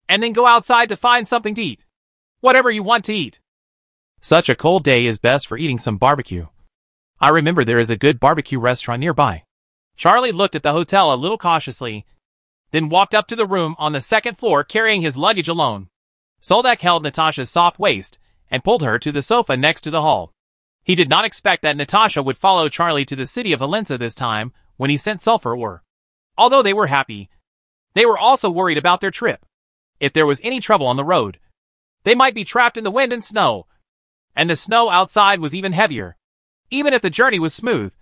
and then go outside to find something to eat. Whatever you want to eat." Such a cold day is best for eating some barbecue. I remember there is a good barbecue restaurant nearby. Charlie looked at the hotel a little cautiously, then walked up to the room on the second floor carrying his luggage alone. Soldak held Natasha's soft waist and pulled her to the sofa next to the hall. He did not expect that Natasha would follow Charlie to the city of Helensa this time when he sent sulfur ore. Although they were happy, they were also worried about their trip. If there was any trouble on the road, they might be trapped in the wind and snow. And the snow outside was even heavier. Even if the journey was smooth,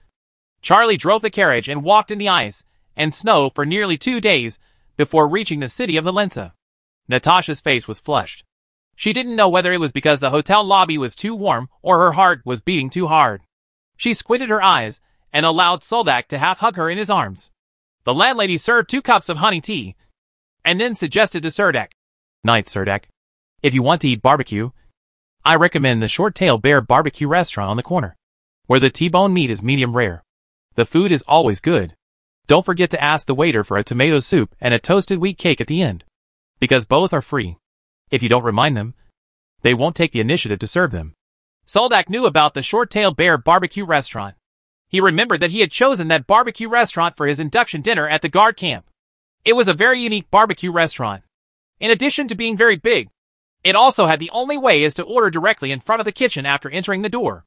Charlie drove the carriage and walked in the ice and snow for nearly 2 days before reaching the city of Helensa. Natasha's face was flushed. She didn't know whether it was because the hotel lobby was too warm or her heart was beating too hard. She squinted her eyes and allowed Soldak to half hug her in his arms. The landlady served 2 cups of honey tea and then suggested to Soldak, "Night, Soldak. If you want to eat barbecue, I recommend the Short Tail Bear barbecue restaurant on the corner, where the T-bone meat is medium rare. The food is always good. Don't forget to ask the waiter for a tomato soup and a toasted wheat cake at the end, because both are free. If you don't remind them, they won't take the initiative to serve them." Soldak knew about the Short Tail Bear barbecue restaurant. He remembered that he had chosen that barbecue restaurant for his induction dinner at the guard camp. It was a very unique barbecue restaurant. In addition to being very big, it also had the only way is to order directly in front of the kitchen after entering the door.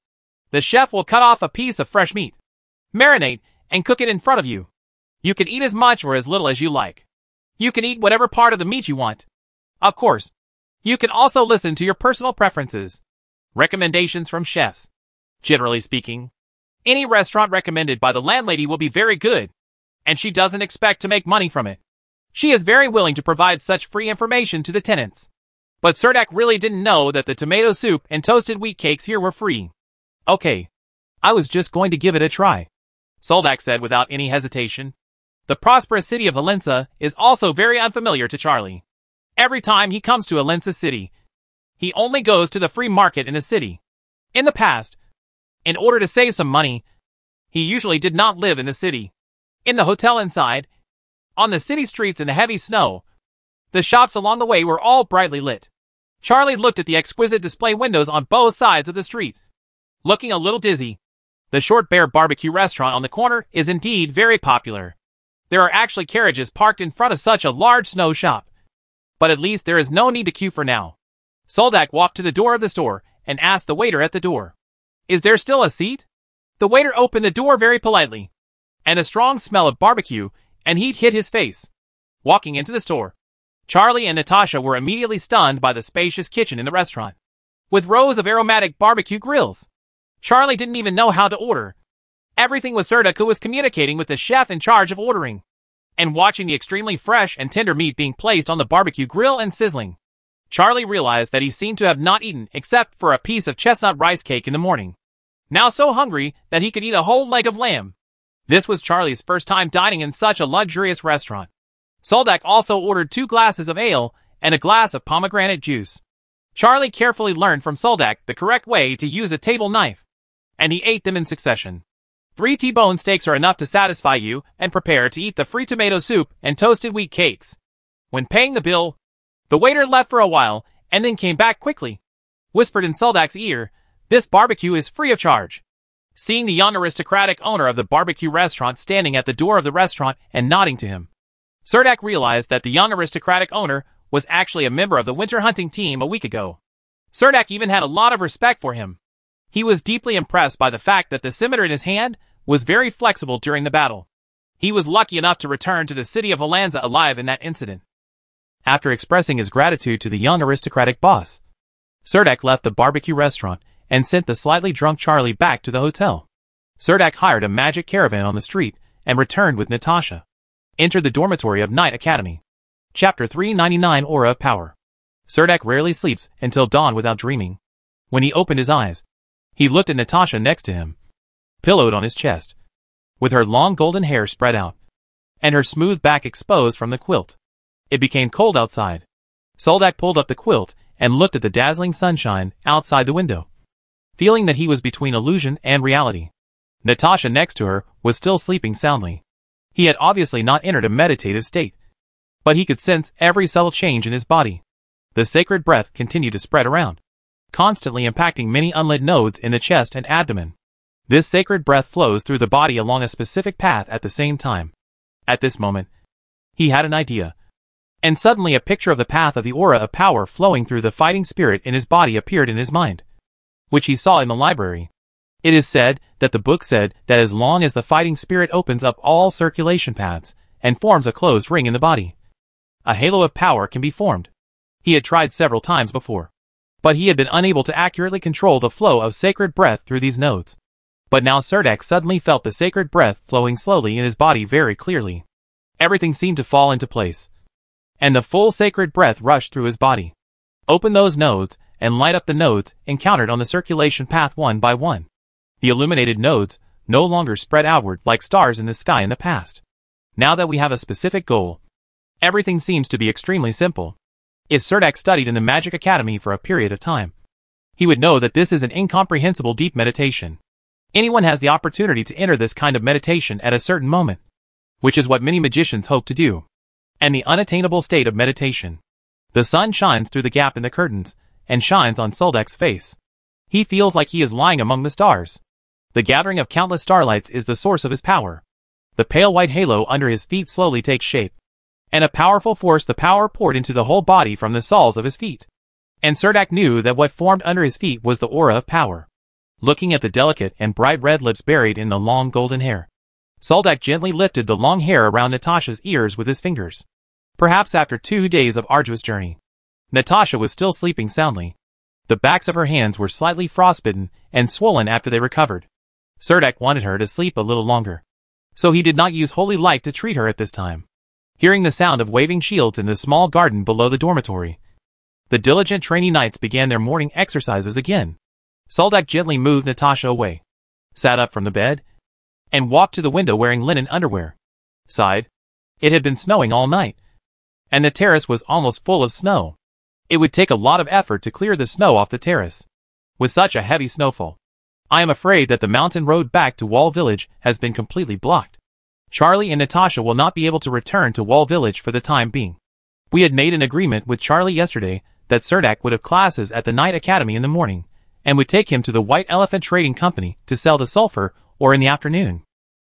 The chef will cut off a piece of fresh meat, marinate, and cook it in front of you. You can eat as much or as little as you like. You can eat whatever part of the meat you want. Of course, you can also listen to your personal preferences. Recommendations from chefs. Generally speaking, any restaurant recommended by the landlady will be very good, and she doesn't expect to make money from it. She is very willing to provide such free information to the tenants. But Soldak really didn't know that the tomato soup and toasted wheat cakes here were free. "Okay, I was just going to give it a try," Soldak said without any hesitation. The prosperous city of Helensa is also very unfamiliar to Charlie. Every time he comes to Helensa City, he only goes to the free market in the city. In the past, in order to save some money, he usually did not live in the city. In the hotel inside, on the city streets in the heavy snow, the shops along the way were all brightly lit. Charlie looked at the exquisite display windows on both sides of the street. Looking a little dizzy, the Short Bear barbecue restaurant on the corner is indeed very popular. There are actually carriages parked in front of such a large snow shop. But at least there is no need to queue for now. Soldak walked to the door of the store and asked the waiter at the door, "Is there still a seat?" The waiter opened the door very politely, and a strong smell of barbecue and heat hit his face. Walking into the store, Charlie and Natasha were immediately stunned by the spacious kitchen in the restaurant, with rows of aromatic barbecue grills. Charlie didn't even know how to order. Everything was Soldak who was communicating with the chef in charge of ordering, and watching the extremely fresh and tender meat being placed on the barbecue grill and sizzling. Charlie realized that he seemed to have not eaten except for a piece of chestnut rice cake in the morning. Now so hungry that he could eat a whole leg of lamb. This was Charlie's first time dining in such a luxurious restaurant. Soldak also ordered 2 glasses of ale and a glass of pomegranate juice. Charlie carefully learned from Soldak the correct way to use a table knife, and he ate them in succession. 3 T-bone steaks are enough to satisfy you and prepare to eat the free tomato soup and toasted wheat cakes. When paying the bill, The waiter left for a while, and then came back quickly. Whispered in Soldak's ear, "This barbecue is free of charge." Seeing the young aristocratic owner of the barbecue restaurant standing at the door of the restaurant and nodding to him, Surdak realized that the young aristocratic owner was actually a member of the winter hunting team a week ago. Surdak even had a lot of respect for him. He was deeply impressed by the fact that the scimitar in his hand was very flexible during the battle. He was lucky enough to return to the city of Helensa alive in that incident. After expressing his gratitude to the young aristocratic boss, Surdak left the barbecue restaurant and sent the slightly drunk Charlie back to the hotel. Surdak hired a magic caravan on the street and returned with Natasha. Entered the dormitory of Night Academy. Chapter 399 Aura of Power. Surdak rarely sleeps until dawn without dreaming. When he opened his eyes, he looked at Natasha next to him, pillowed on his chest, with her long golden hair spread out, and her smooth back exposed from the quilt. It became cold outside. Surdak pulled up the quilt and looked at the dazzling sunshine outside the window, feeling that he was between illusion and reality. Natasha next to her was still sleeping soundly. He had obviously not entered a meditative state, but he could sense every subtle change in his body. The sacred breath continued to spread around, constantly impacting many unlit nodes in the chest and abdomen. This sacred breath flows through the body along a specific path at the same time. At this moment, he had an idea, and suddenly a picture of the path of the aura of power flowing through the fighting spirit in his body appeared in his mind, which he saw in the library. It is said that the book said that as long as the fighting spirit opens up all circulation paths and forms a closed ring in the body, a halo of power can be formed. He had tried several times before, but he had been unable to accurately control the flow of sacred breath through these nodes. But now Surdak suddenly felt the sacred breath flowing slowly in his body very clearly. Everything seemed to fall into place, and the full sacred breath rushed through his body. Open those nodes and light up the nodes encountered on the circulation path one by one. The illuminated nodes no longer spread outward like stars in the sky in the past. Now that we have a specific goal, everything seems to be extremely simple. If Surdak studied in the Magic Academy for a period of time, he would know that this is an incomprehensible deep meditation. Anyone has the opportunity to enter this kind of meditation at a certain moment, which is what many magicians hope to do. And the unattainable state of meditation. The sun shines through the gap in the curtains and shines on Suldak's face. He feels like he is lying among the stars. The gathering of countless starlights is the source of his power. The pale white halo under his feet slowly takes shape, and a powerful force the power poured into the whole body from the soles of his feet. And Surdak knew that what formed under his feet was the aura of power. Looking at the delicate and bright red lips buried in the long golden hair, Surdak gently lifted the long hair around Natasha's ears with his fingers. Perhaps after 2 days of arduous journey, Natasha was still sleeping soundly. The backs of her hands were slightly frostbitten and swollen after they recovered. Surdak wanted her to sleep a little longer, so he did not use holy light to treat her at this time. Hearing the sound of waving shields in the small garden below the dormitory, the diligent trainee knights began their morning exercises again. Surdak gently moved Natasha away, sat up from the bed, and walked to the window wearing linen underwear. Sighed. It had been snowing all night, and the terrace was almost full of snow. It would take a lot of effort to clear the snow off the terrace with such a heavy snowfall. I am afraid that the mountain road back to Wall Village has been completely blocked. Charlie and Natasha will not be able to return to Wall Village for the time being. We had made an agreement with Charlie yesterday that Surdak would have classes at the Night Academy in the morning, and would take him to the White Elephant Trading Company to sell the sulfur, or in the afternoon.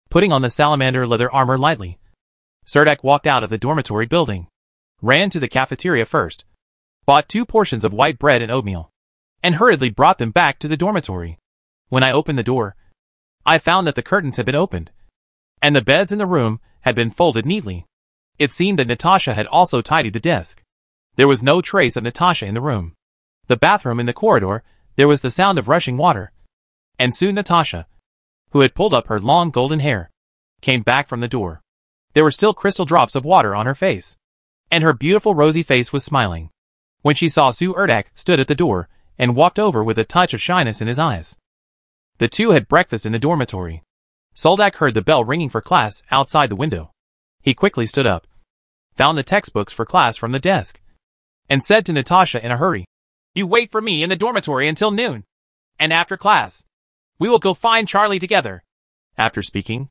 Putting on the salamander leather armor lightly, Surdak walked out of the dormitory building, ran to the cafeteria first, bought 2 portions of white bread and oatmeal, and hurriedly brought them back to the dormitory. When I opened the door, I found that the curtains had been opened, and the beds in the room had been folded neatly. It seemed that Natasha had also tidied the desk. There was no trace of Natasha in the room. The bathroom in the corridor, there was the sound of rushing water, and soon Natasha, who had pulled up her long golden hair, came back from the door. There were still crystal drops of water on her face, and her beautiful rosy face was smiling. When she saw Surdak stood at the door and walked over with a touch of shyness in his eyes. The two had breakfast in the dormitory. Surdak heard the bell ringing for class outside the window. He quickly stood up, found the textbooks for class from the desk, and said to Natasha in a hurry, "You wait for me in the dormitory until noon, and after class, we will go find Charlie together." After speaking,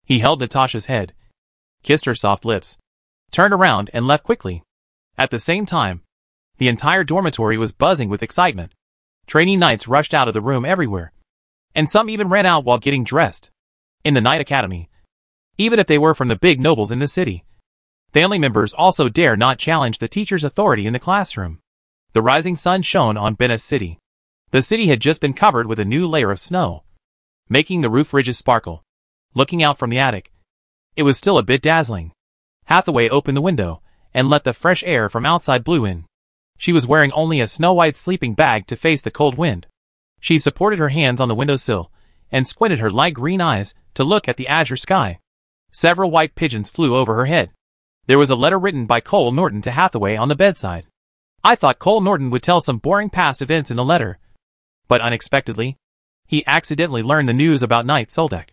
he held Natasha's head, kissed her soft lips, turned around and left quickly. At the same time, The entire dormitory was buzzing with excitement. Trainee knights rushed out of the room everywhere, and some even ran out while getting dressed. In the Knight Academy, even if they were from the big nobles in the city, family members also dare not challenge the teacher's authority in the classroom. The rising sun shone on Benna's city. The city had just been covered with a new layer of snow, making the roof ridges sparkle. Looking out from the attic, it was still a bit dazzling. Hathaway opened the window and let the fresh air from outside blow in. She was wearing only a snow-white sleeping bag to face the cold wind. She supported her hands on the windowsill and squinted her light green eyes to look at the azure sky. Several white pigeons flew over her head. There was a letter written by Cole Norton to Hathaway on the bedside. I thought Cole Norton would tell some boring past events in the letter, but unexpectedly, he accidentally learned the news about Knight Soldak.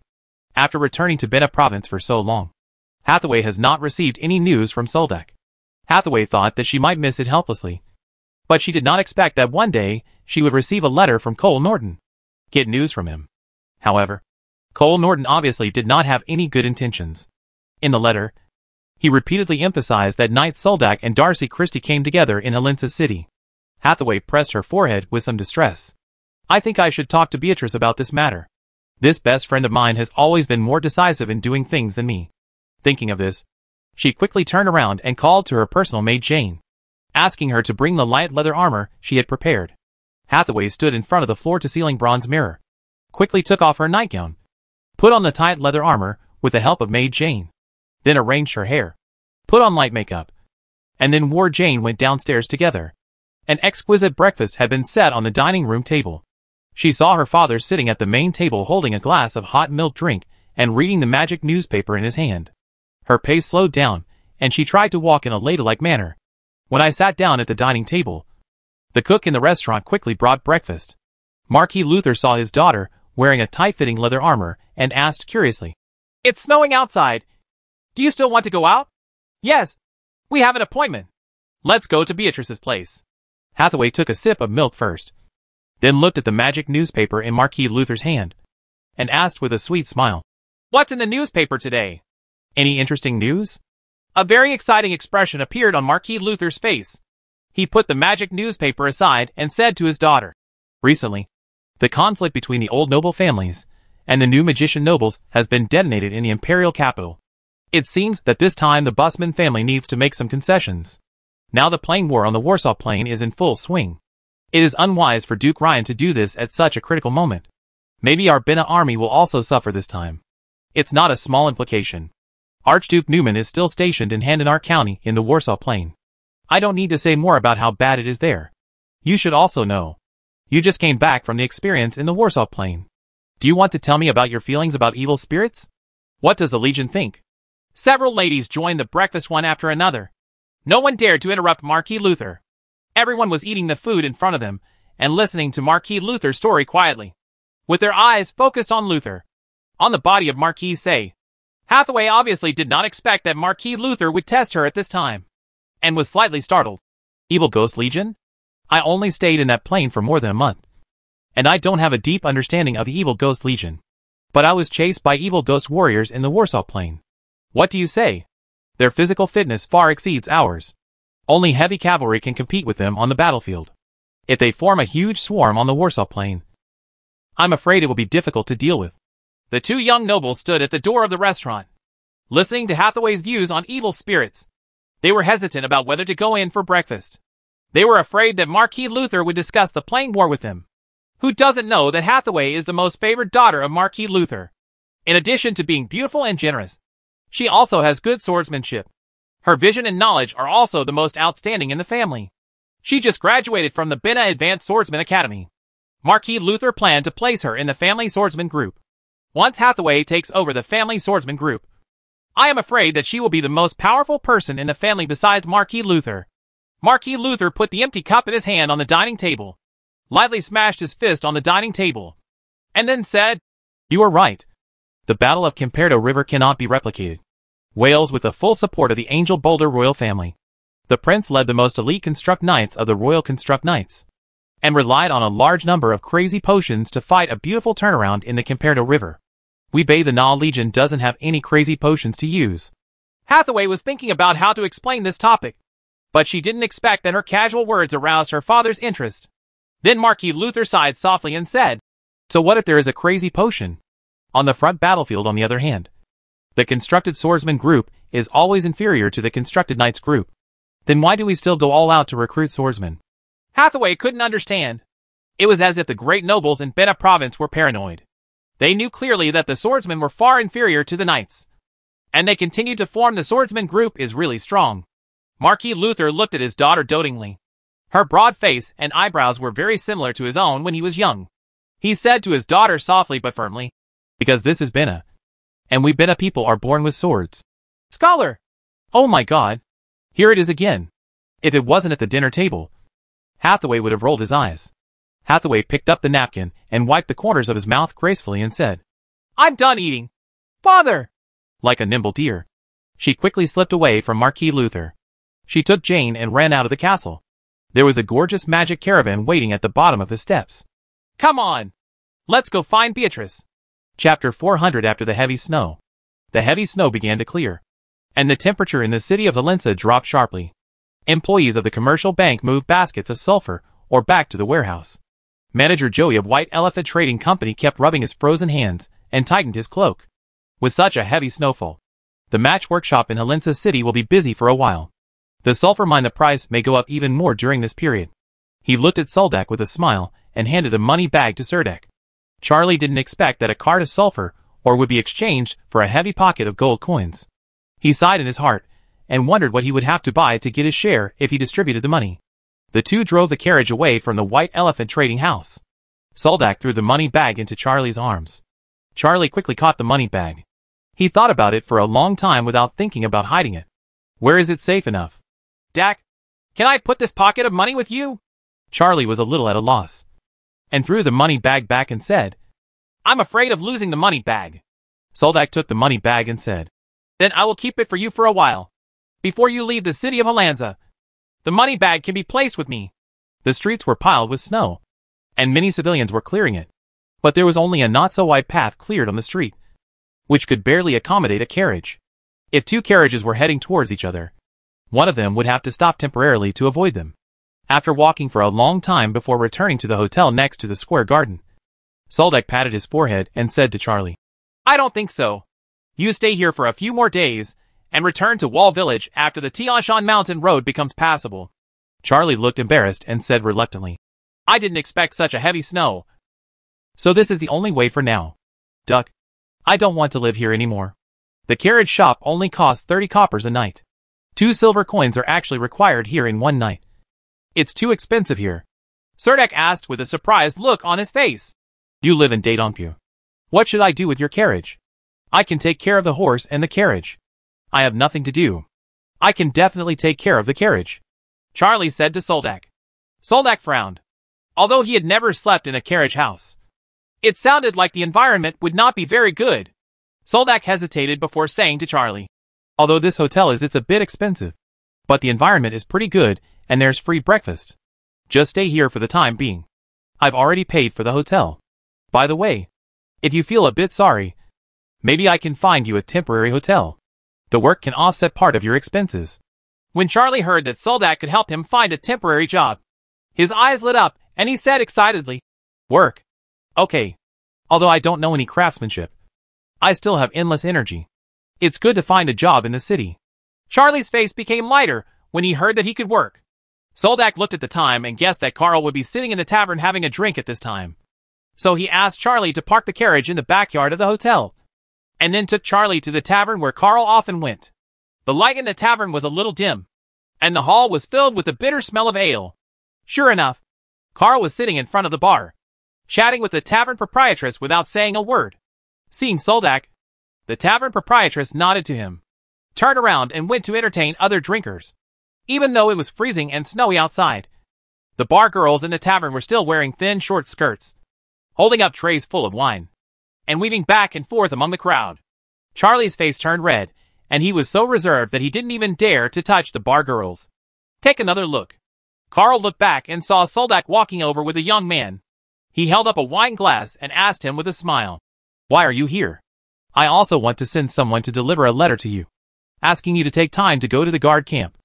After returning to Benna province for so long, Hathaway has not received any news from Soldak. Hathaway thought that she might miss it helplessly, but she did not expect that one day she would receive a letter from Cole Norton. Get news from him. However, Cole Norton obviously did not have any good intentions. In the letter, he repeatedly emphasized that Knight Soldak and Darcy Christie came together in Helensa city. Hathaway pressed her forehead with some distress. I think I should talk to Beatrice about this matter. This best friend of mine has always been more decisive in doing things than me. Thinking of this, she quickly turned around and called to her personal maid Jane, asking her to bring the light leather armor she had prepared. Hathaway stood in front of the floor-to-ceiling bronze mirror, quickly took off her nightgown, put on the tight leather armor with the help of maid Jane, then arranged her hair, put on light makeup, and then Jane went downstairs together. An exquisite breakfast had been set on the dining room table. She saw her father sitting at the main table holding a glass of hot milk drink and reading the magic newspaper in his hand. Her pace slowed down, and she tried to walk in a ladylike manner. When I sat down at the dining table, the cook in the restaurant quickly brought breakfast. Marquis Luther saw his daughter wearing a tight-fitting leather armor and asked curiously, "It's snowing outside. Do you still want to go out?" "Yes. We have an appointment. Let's go to Beatrice's place." Hathaway took a sip of milk first, then looked at the magic newspaper in Marquis Luther's hand, and asked with a sweet smile, "What's in the newspaper today? Any interesting news?" A very exciting expression appeared on Marquis Luther's face. He put the magic newspaper aside and said to his daughter, "Recently, the conflict between the old noble families and the new magician nobles has been detonated in the imperial capital. It seems that this time the Busman family needs to make some concessions. Now the plain war on the Warsaw Plain is in full swing. It is unwise for Duke Ryan to do this at such a critical moment. Maybe our Benna army will also suffer this time. It's not a small implication. Archduke Newman is still stationed in Handenar County in the Warsaw Plain. I don't need to say more about how bad it is there. You should also know. You just came back from the experience in the Warsaw Plain. Do you want to tell me about your feelings about evil spirits? What does the Legion think?" Several ladies joined the breakfast one after another. No one dared to interrupt Marquis Luther. Everyone was eating the food in front of them and listening to Marquis Luther's story quietly, with their eyes focused on Luther. On the body of Marquis Say. Hathaway obviously did not expect that Marquis Luther would test her at this time, and was slightly startled. "Evil Ghost Legion? I only stayed in that plane for more than a month, and I don't have a deep understanding of the Evil Ghost Legion. But I was chased by evil ghost warriors in the Warsaw Plain. What do you say? Their physical fitness far exceeds ours. Only heavy cavalry can compete with them on the battlefield. If they form a huge swarm on the Warsaw Plain, I'm afraid it will be difficult to deal with." The two young nobles stood at the door of the restaurant, listening to Hathaway's views on evil spirits. They were hesitant about whether to go in for breakfast. They were afraid that Marquis Luther would discuss the plain war with them. Who doesn't know that Hathaway is the most favored daughter of Marquis Luther? In addition to being beautiful and generous, she also has good swordsmanship. Her vision and knowledge are also the most outstanding in the family. She just graduated from the Benna Advanced Swordsman Academy. Marquis Luther planned to place her in the family swordsman group. Once Hathaway takes over the family swordsman group, I am afraid that she will be the most powerful person in the family besides Marquis Luther. Marquis Luther put the empty cup in his hand on the dining table, lightly smashed his fist on the dining table, and then said, "You are right. The Battle of Camperdo River cannot be replicated. Wales with the full support of the Angel Boulder royal family. The prince led the most elite Construct Knights of the Royal Construct Knights, and relied on a large number of crazy potions to fight a beautiful turnaround in the Camperdo River. We Bay the Nile Legion doesn't have any crazy potions to use." Hathaway was thinking about how to explain this topic. But she didn't expect that her casual words aroused her father's interest. Then Marquis Luther sighed softly and said, "So what if there is a crazy potion?" On the front battlefield, on the other hand, the constructed swordsman group is always inferior to the constructed knights group. Then why do we still go all out to recruit swordsmen? Hathaway couldn't understand. It was as if the great nobles in Bena province were paranoid. They knew clearly that the swordsmen were far inferior to the knights. And they continued to form the swordsman group is really strong. Marquis Luther looked at his daughter dotingly. Her broad face and eyebrows were very similar to his own when he was young. He said to his daughter softly but firmly, "Because this is Bena. And we Bena people are born with swords." "Scholar!" "Oh my God. Here it is again." If it wasn't at the dinner table, Hathaway would have rolled his eyes. Hathaway picked up the napkin and wiped the corners of his mouth gracefully and said, "I'm done eating. Father!" Like a nimble deer, she quickly slipped away from Marquis Luther. She took Jane and ran out of the castle. There was a gorgeous magic caravan waiting at the bottom of the steps. "Come on! Let's go find Beatrice." Chapter 400. After the heavy snow. The heavy snow began to clear, and the temperature in the city of Helensa dropped sharply. Employees of the commercial bank moved baskets of sulfur or back to the warehouse. Manager Joey of White Elephant Trading Company kept rubbing his frozen hands and tightened his cloak. With such a heavy snowfall, the match workshop in Helensa City will be busy for a while. The sulfur mine, the price may go up even more during this period. He looked at Soldak with a smile and handed a money bag to Serdek. Charlie didn't expect that a cart of sulfur or would be exchanged for a heavy pocket of gold coins. He sighed in his heart and wondered what he would have to buy to get his share if he distributed the money. The two drove the carriage away from the White Elephant Trading House. Soldak threw the money bag into Charlie's arms. Charlie quickly caught the money bag. He thought about it for a long time without thinking about hiding it. Where is it safe enough? "Dak, can I put this pocket of money with you?" Charlie was a little at a loss, and threw the money bag back and said, "I'm afraid of losing the money bag." Soldak took the money bag and said, "Then I will keep it for you for a while. Before you leave the city of Helensa, the money bag can be placed with me." The streets were piled with snow, and many civilians were clearing it. But there was only a not-so-wide path cleared on the street, which could barely accommodate a carriage. If two carriages were heading towards each other, one of them would have to stop temporarily to avoid them. After walking for a long time before returning to the hotel next to the square garden, Soldak patted his forehead and said to Charlie, "I don't think so. You stay here for a few more days and return to Wall Village after the Tianshan Mountain Road becomes passable." Charlie looked embarrassed and said reluctantly, "I didn't expect such a heavy snow." "So this is the only way for now, Duck. I don't want to live here anymore. The carriage shop only costs 30 coppers a night. 2 silver coins are actually required here in one night. It's too expensive here." Serdek asked with a surprised look on his face. "You live in Dadompu. What should I do with your carriage? I can take care of the horse and the carriage. I have nothing to do. I can definitely take care of the carriage," Charlie said to Soldak. Soldak frowned. Although he had never slept in a carriage house, it sounded like the environment would not be very good. Soldak hesitated before saying to Charlie, "Although this hotel it's a bit expensive, but the environment is pretty good and there's free breakfast. Just stay here for the time being. I've already paid for the hotel. By the way, if you feel a bit sorry, maybe I can find you a temporary hotel. The work can offset part of your expenses." When Charlie heard that Soldak could help him find a temporary job, his eyes lit up and he said excitedly, "Work? Okay. Although I don't know any craftsmanship, I still have endless energy. It's good to find a job in the city." Charlie's face became lighter when he heard that he could work. Soldak looked at the time and guessed that Carl would be sitting in the tavern having a drink at this time. So he asked Charlie to park the carriage in the backyard of the hotel, and then took Charlie to the tavern where Carl often went. The light in the tavern was a little dim, and the hall was filled with the bitter smell of ale. Sure enough, Carl was sitting in front of the bar, chatting with the tavern proprietress without saying a word. Seeing Soldak, the tavern proprietress nodded to him, turned around and went to entertain other drinkers. Even though it was freezing and snowy outside, the bar girls in the tavern were still wearing thin short skirts, holding up trays full of wine, and weaving back and forth among the crowd. Charlie's face turned red, and he was so reserved that he didn't even dare to touch the bar girls. "Take another look." Carl looked back and saw Soldak walking over with a young man. He held up a wine glass and asked him with a smile, "Why are you here?" "I also want to send someone to deliver a letter to you, asking you to take time to go to the guard camp.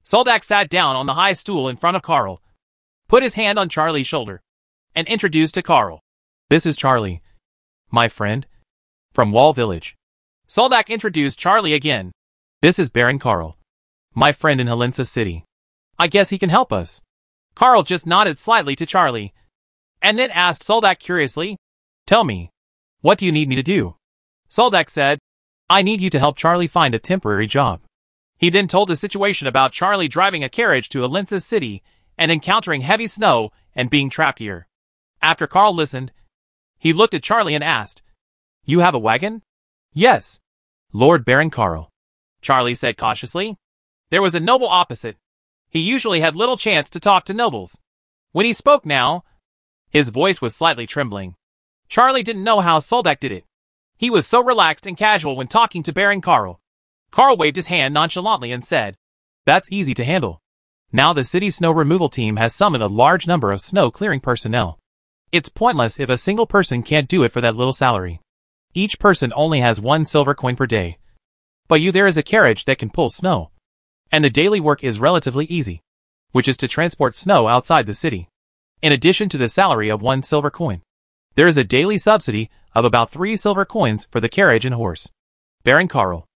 Soldak sat down on the high stool in front of Carl, put his hand on Charlie's shoulder, and introduced to Carl. This is Charlie, my friend, from Wall Village. Soldak introduced Charlie again. This is Baron Carl, my friend in Helensa City. I guess he can help us. Carl just nodded slightly to Charlie, and then asked Soldak curiously, Tell me, what do you need me to do? Soldak said, I need you to help Charlie find a temporary job. He then told the situation about Charlie driving a carriage to Helensa City and encountering heavy snow and being trapped here. After Carl listened, he looked at Charlie and asked, You have a wagon? Yes, Lord Baron Carl, Charlie said cautiously. There was a noble opposite. He usually had little chance to talk to nobles. When he spoke now, his voice was slightly trembling. Charlie didn't know how Soldak did it. He was so relaxed and casual when talking to Baron Carl. Carl waved his hand nonchalantly and said, That's easy to handle. Now the city snow removal team has summoned a large number of snow clearing personnel. It's pointless if a single person can't do it for that little salary. Each person only has 1 silver coin per day. But there is a carriage that can pull snow. And the daily work is relatively easy, which is to transport snow outside the city. In addition to the salary of 1 silver coin, there is a daily subsidy of about 3 silver coins for the carriage and horse. Baron Carl,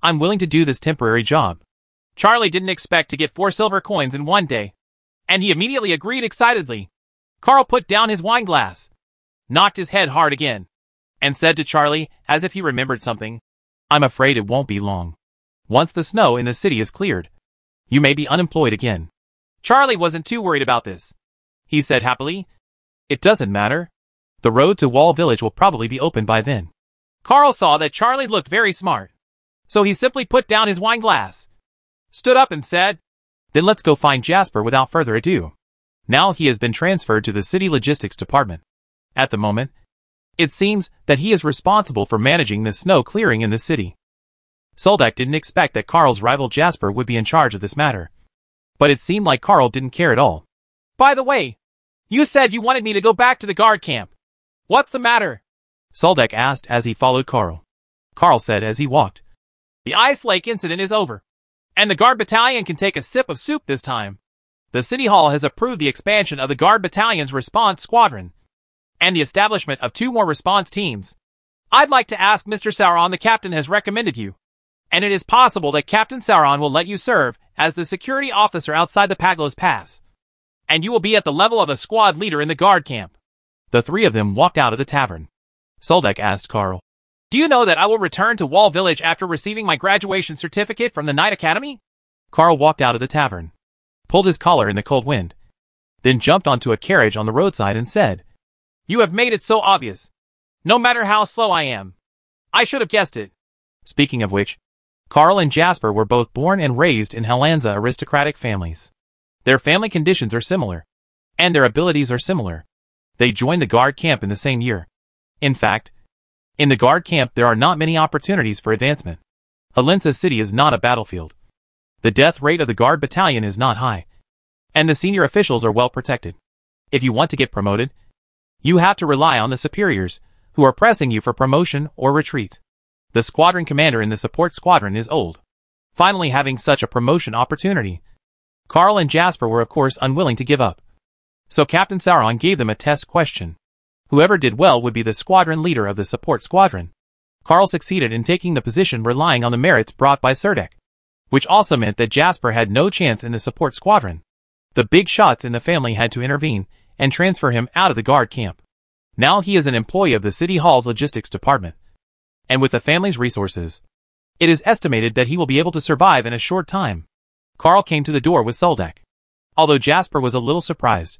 I'm willing to do this temporary job. Charlie didn't expect to get 4 silver coins in one day, and he immediately agreed excitedly. Carl put down his wine glass, knocked his head hard again, and said to Charlie, as if he remembered something, I'm afraid it won't be long. Once the snow in the city is cleared, you may be unemployed again. Charlie wasn't too worried about this. He said happily, It doesn't matter. The road to Wall Village will probably be open by then. Carl saw that Charlie looked very smart, so he simply put down his wine glass, stood up and said, Then let's go find Jasper without further ado. Now he has been transferred to the city logistics department. At the moment, it seems that he is responsible for managing the snow clearing in the city. Soldak didn't expect that Carl's rival Jasper would be in charge of this matter. But it seemed like Carl didn't care at all. By the way, you said you wanted me to go back to the guard camp. What's the matter? Soldak asked as he followed Carl. Carl said as he walked, The ice lake incident is over, and the guard battalion can take a sip of soup this time. The city hall has approved the expansion of the guard battalion's response squadron, and the establishment of 2 more response teams. I'd like to ask Mr. Sauron, the captain has recommended you, and it is possible that Captain Sauron will let you serve as the security officer outside the Paglos Pass, and you will be at the level of a squad leader in the guard camp. The 3 of them walked out of the tavern. Soldak asked Carl, Do you know that I will return to Wall Village after receiving my graduation certificate from the Knight Academy? Carl walked out of the tavern, pulled his collar in the cold wind, then jumped onto a carriage on the roadside and said, You have made it so obvious. No matter how slow I am, I should have guessed it. Speaking of which, Carl and Jasper were both born and raised in Helensa aristocratic families. Their family conditions are similar, and their abilities are similar. They joined the guard camp in the same year. In fact, in the guard camp there are not many opportunities for advancement. Helensa City is not a battlefield. The death rate of the guard battalion is not high, and the senior officials are well protected. If you want to get promoted, you have to rely on the superiors, who are pressing you for promotion or retreat. The squadron commander in the support squadron is old, finally having such a promotion opportunity. Carl and Jasper were of course unwilling to give up. So Captain Sauron gave them a test question. Whoever did well would be the squadron leader of the support squadron. Carl succeeded in taking the position relying on the merits brought by Serdek, which also meant that Jasper had no chance in the support squadron. The big shots in the family had to intervene and transfer him out of the guard camp. Now he is an employee of the City Hall's logistics department. And with the family's resources, it is estimated that he will be able to survive in a short time. Carl came to the door with Soldak. Although Jasper was a little surprised,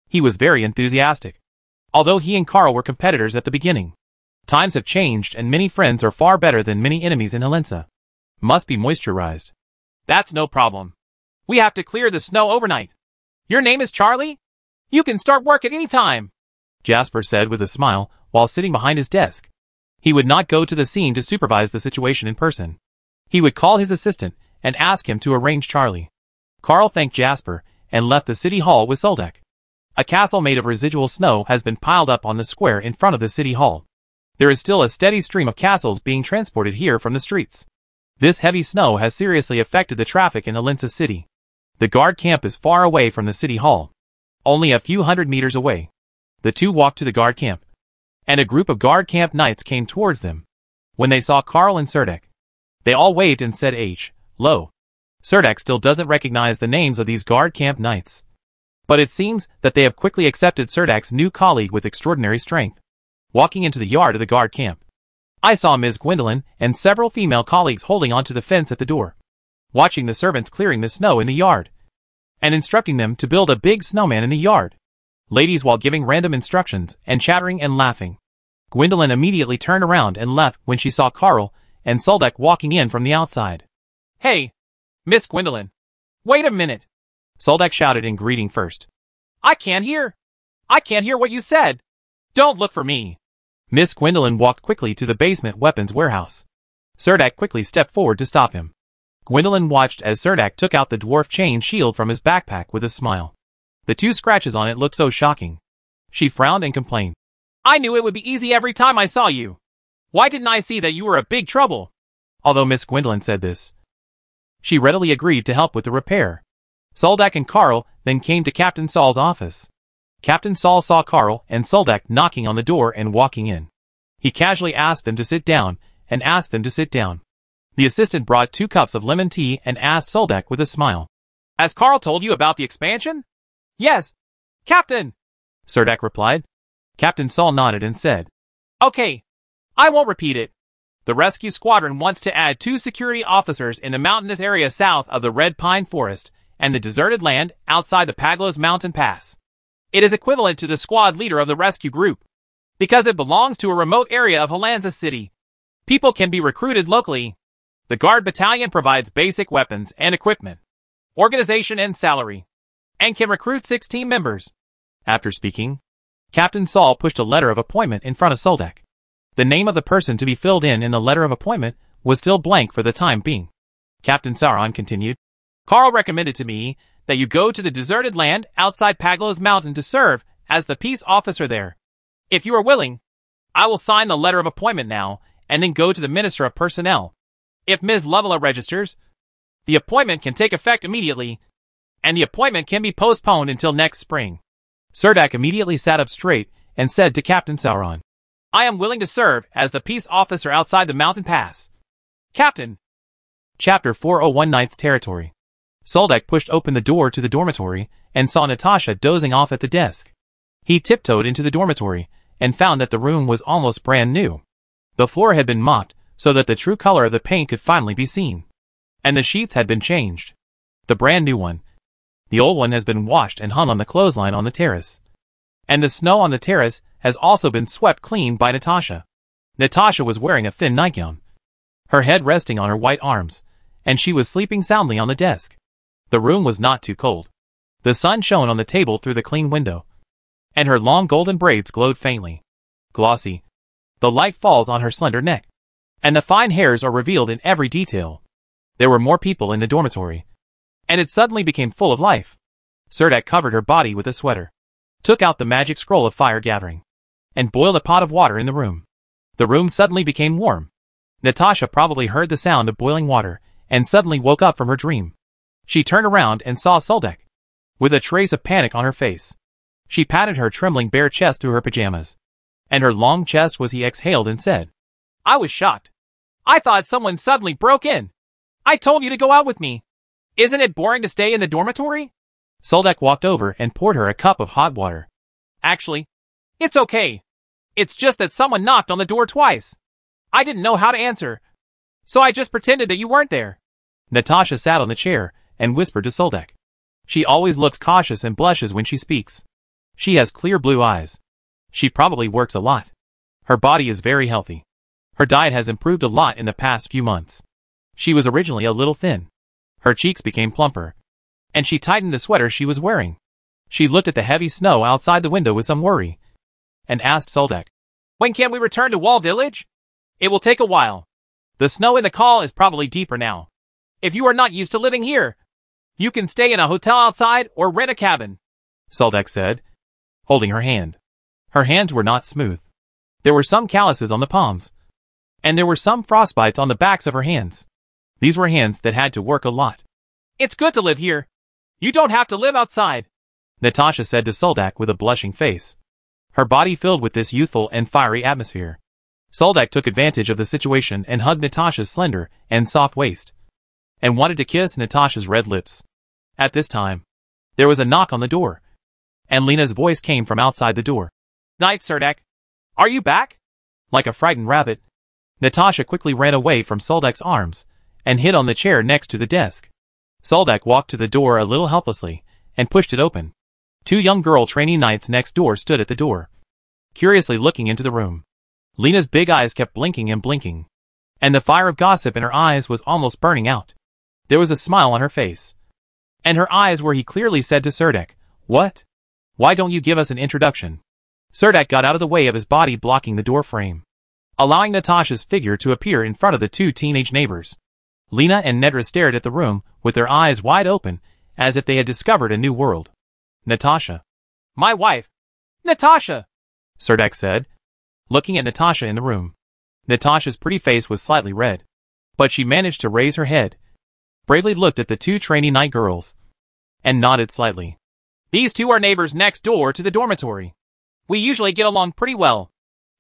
he was very enthusiastic. Although he and Carl were competitors at the beginning, times have changed and many friends are far better than many enemies in Helensa. Must be moisturized. That's no problem. We have to clear the snow overnight. Your name is Charlie? You can start work at any time, Jasper said with a smile while sitting behind his desk. He would not go to the scene to supervise the situation in person. He would call his assistant and ask him to arrange Charlie. Carl thanked Jasper and left the city hall with Soldak. A castle made of residual snow has been piled up on the square in front of the city hall. There is still a steady stream of castles being transported here from the streets. This heavy snow has seriously affected the traffic in Helensa City. The guard camp is far away from the city hall. Only a few hundred meters away. The two walked to the guard camp. And a group of guard camp knights came towards them. When they saw Carl and Serdek, they all waved and said "Hello." Serdek still doesn't recognize the names of these guard camp knights. But it seems that they have quickly accepted Serdek's new colleague with extraordinary strength. Walking into the yard of the guard camp, I saw Ms. Gwendolyn and several female colleagues holding onto the fence at the door, watching the servants clearing the snow in the yard, and instructing them to build a big snowman in the yard. Ladies while giving random instructions and chattering and laughing. Gwendolyn immediately turned around and left when she saw Carl and Suldek walking in from the outside. "Hey, Miss Gwendolyn. Wait a minute," Suldek shouted in greeting first. I can't hear what you said. Don't look for me." Miss Gwendolyn walked quickly to the basement weapons warehouse. Serdek quickly stepped forward to stop him. Gwendolyn watched as Serdek took out the dwarf chain shield from his backpack with a smile. The 2 scratches on it looked so shocking. She frowned and complained. "I knew it would be easy every time I saw you. Why didn't I see that you were a big trouble?" Although Miss Gwendolyn said this, she readily agreed to help with the repair. Suldek and Carl then came to Captain Saul's office. Captain Saul saw Carl and Suldek knocking on the door and walking in. He casually asked them to sit down and asked them to sit down. The assistant brought 2 cups of lemon tea and asked Suldek with a smile. "Has Carl told you about the expansion?" "Yes, Captain," Serdek replied. Captain Saul nodded and said, "Okay, I won't repeat it. The rescue squadron wants to add 2 security officers in the mountainous area south of the Red Pine Forest and the deserted land outside the Paglos Mountain Pass. It is equivalent to the squad leader of the rescue group, because it belongs to a remote area of Helensa City. People can be recruited locally. The Guard Battalion provides basic weapons and equipment, organization and salary, and can recruit 6 team members." After speaking, Captain Saul pushed a letter of appointment in front of Suldek. The name of the person to be filled in the letter of appointment was still blank for the time being. Captain Sauron continued, "Carl recommended to me that you go to the deserted land outside Paglos Mountain to serve as the peace officer there. If you are willing, I will sign the letter of appointment now and then go to the Minister of Personnel. If Ms. Lovela registers, the appointment can take effect immediately, and the appointment can be postponed until next spring." Serdek immediately sat up straight and said to Captain Sauron, "I am willing to serve as the peace officer outside the mountain pass, Captain." Chapter 401 Knight's Territory. Suldek pushed open the door to the dormitory and saw Natasha dozing off at the desk. He tiptoed into the dormitory and found that the room was almost brand new. The floor had been mopped so that the true color of the paint could finally be seen. And the sheets had been changed. The brand new one. The old one has been washed and hung on the clothesline on the terrace. And the snow on the terrace has also been swept clean by Natasha. Natasha was wearing a thin nightgown, her head resting on her white arms, and she was sleeping soundly on the desk. The room was not too cold. The sun shone on the table through the clean window, and her long golden braids glowed faintly. Glossy. The light falls on her slender neck, and the fine hairs are revealed in every detail. There were more people in the dormitory, and it suddenly became full of life. Serdek covered her body with a sweater, took out the magic scroll of fire gathering, and boiled a pot of water in the room. The room suddenly became warm. Natasha probably heard the sound of boiling water and suddenly woke up from her dream. She turned around and saw Suldek, with a trace of panic on her face. She patted her trembling bare chest through her pajamas, and her long chest was he exhaled and said, "I was shocked. I thought someone suddenly broke in. I told you to go out with me. Isn't it boring to stay in the dormitory?" Suldek walked over and poured her a cup of hot water. "Actually, it's okay. It's just that someone knocked on the door twice. I didn't know how to answer, so I just pretended that you weren't there." Natasha sat on the chair and whispered to Suldek. She always looks cautious and blushes when she speaks. She has clear blue eyes. She probably works a lot. Her body is very healthy. Her diet has improved a lot in the past few months. She was originally a little thin. Her cheeks became plumper, and she tightened the sweater she was wearing. She looked at the heavy snow outside the window with some worry, and asked Suldek, "When can we return to Wall Village? It will take a while. The snow in the call is probably deeper now. If you are not used to living here, you can stay in a hotel outside or rent a cabin," Suldek said, holding her hand. Her hands were not smooth. There were some calluses on the palms, and there were some frostbites on the backs of her hands. These were hands that had to work a lot. "It's good to live here. You don't have to live outside, Natasha said to Soldak with a blushing face. Her body filled with this youthful and fiery atmosphere. Soldak took advantage of the situation and hugged Natasha's slender and soft waist, and wanted to kiss Natasha's red lips. At this time, there was a knock on the door, and Lena's voice came from outside the door. Knight Serdek, are you back? Like a frightened rabbit, Natasha quickly ran away from Soldak's arms and hid on the chair next to the desk. Soldak walked to the door a little helplessly and pushed it open. 2 young girl trainee knights next door stood at the door, curiously looking into the room. Lena's big eyes kept blinking and blinking, and the fire of gossip in her eyes was almost burning out. There was a smile on her face, and her eyes where he clearly said to Serdek, "What? Why don't you give us an introduction?" Serdek got out of the way of his body blocking the door frame, allowing Natasha's figure to appear in front of the 2 teenage neighbors. Lena and Nedra stared at the room with their eyes wide open as if they had discovered a new world. Natasha. My wife. Natasha, Serdek said, looking at Natasha in the room. Natasha's pretty face was slightly red, but she managed to raise her head, bravely looked at the 2 trainee knight girls, and nodded slightly. These 2 are neighbors next door to the dormitory. We usually get along pretty well.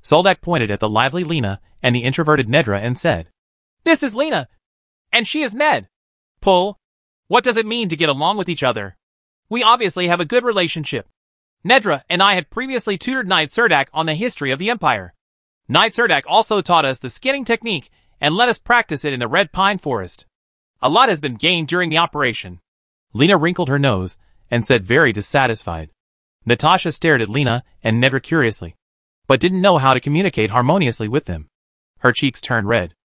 Soldak pointed at the lively Lena and the introverted Nedra and said, This is Lena, and she is Ned. Pull. What does it mean to get along with each other? We obviously have a good relationship. Nedra and I had previously tutored Knight Serdek on the history of the Empire. Knight Serdek also taught us the skinning technique and let us practice it in the Red Pine Forest. A lot has been gained during the operation. Lena wrinkled her nose and said very dissatisfied. Natasha stared at Lena and Nedra curiously, but didn't know how to communicate harmoniously with them. Her cheeks turned red.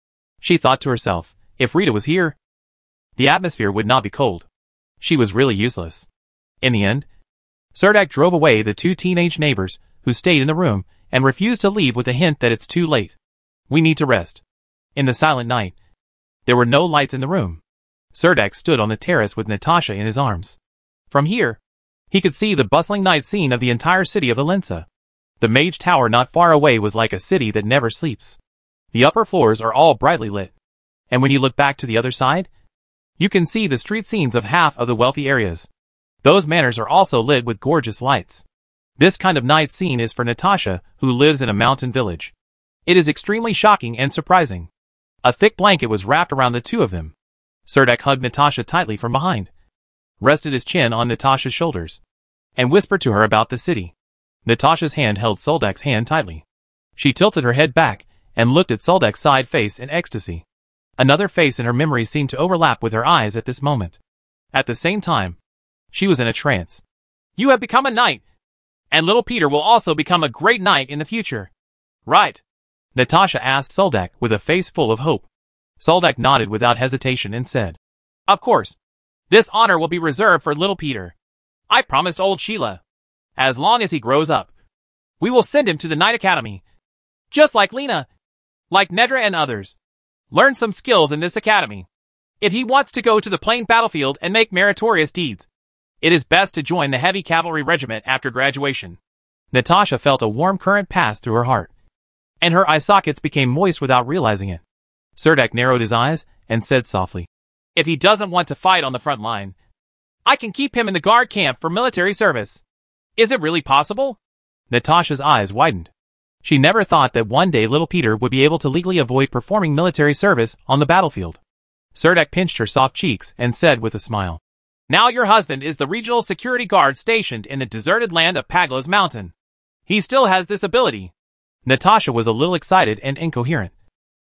She thought to herself, if Rita was here, the atmosphere would not be cold. She was really useless. In the end, Serdek drove away the 2 teenage neighbors who stayed in the room and refused to leave with a hint that it's too late. We need to rest. In the silent night, there were no lights in the room. Serdek stood on the terrace with Natasha in his arms. From here, he could see the bustling night scene of the entire city of Helensa. The Mage Tower not far away was like a city that never sleeps. The upper floors are all brightly lit, and when you look back to the other side, you can see the street scenes of half of the wealthy areas. Those manors are also lit with gorgeous lights. This kind of night scene is for Natasha, who lives in a mountain village. It is extremely shocking and surprising. A thick blanket was wrapped around the 2 of them. Serdek hugged Natasha tightly from behind, rested his chin on Natasha's shoulders, and whispered to her about the city. Natasha's hand held Soldak's hand tightly. She tilted her head back and looked at Soldak's side face in ecstasy. Another face in her memory seemed to overlap with her eyes at this moment. At the same time, she was in a trance. You have become a knight, and little Peter will also become a great knight in the future. Right? Natasha asked Soldak with a face full of hope. Soldak nodded without hesitation and said, Of course. This honor will be reserved for little Peter. I promised old Sheila. As long as he grows up, we will send him to the Knight Academy. Just like Lena, like Nedra and others. Learn some skills in this academy. If he wants to go to the plain battlefield and make meritorious deeds, it is best to join the heavy cavalry regiment after graduation. Natasha felt a warm current pass through her heart, and her eye sockets became moist without realizing it. Serdek narrowed his eyes and said softly, If he doesn't want to fight on the front line, I can keep him in the guard camp for military service. Is it really possible? Natasha's eyes widened. She never thought that one day little Peter would be able to legally avoid performing military service on the battlefield. Serdek pinched her soft cheeks and said with a smile, Now your husband is the regional security guard stationed in the deserted land of Paglos Mountain. He still has this ability. Natasha was a little excited and incoherent,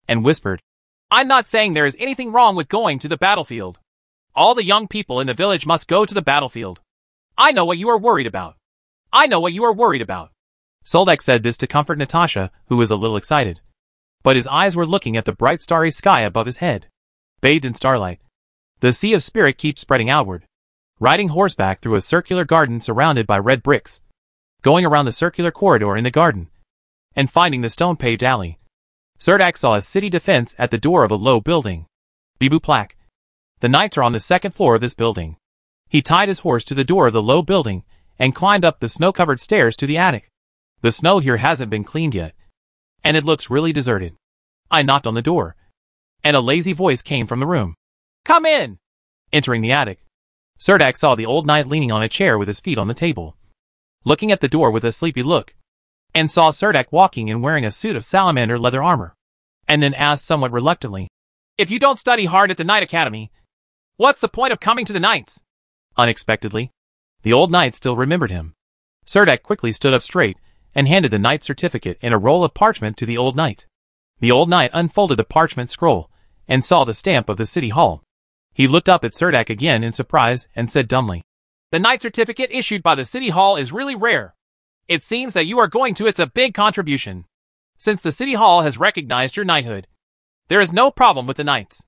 and whispered, I'm not saying there is anything wrong with going to the battlefield. All the young people in the village must go to the battlefield. I know what you are worried about. I know what you are worried about. Soldak said this to comfort Natasha, who was a little excited. But his eyes were looking at the bright starry sky above his head. Bathed in starlight, the sea of spirit keeps spreading outward. Riding horseback through a circular garden surrounded by red bricks. Going around the circular corridor in the garden, and finding the stone-paved alley. Serdek saw a city defense at the door of a low building. Bibu plaque. The knights are on the 2nd floor of this building. He tied his horse to the door of the low building and climbed up the snow-covered stairs to the attic. The snow here hasn't been cleaned yet, and it looks really deserted. I knocked on the door, and a lazy voice came from the room. Come in! Entering the attic, Serdak saw the old knight leaning on a chair with his feet on the table, looking at the door with a sleepy look, and saw Serdak walking and wearing a suit of salamander leather armor, and then asked somewhat reluctantly, "If you don't study hard at the Knight Academy, what's the point of coming to the Knights?" Unexpectedly, the old knight still remembered him. Serdak quickly stood up straight and handed the knight's certificate in a roll of parchment to the old knight. The old knight unfolded the parchment scroll and saw the stamp of the city hall. He looked up at Serdak again in surprise and said dumbly, "The Knight certificate issued by the city hall is really rare. It seems that you are going to. It's a big contribution. Since the city hall has recognized your knighthood, there is no problem with the knights."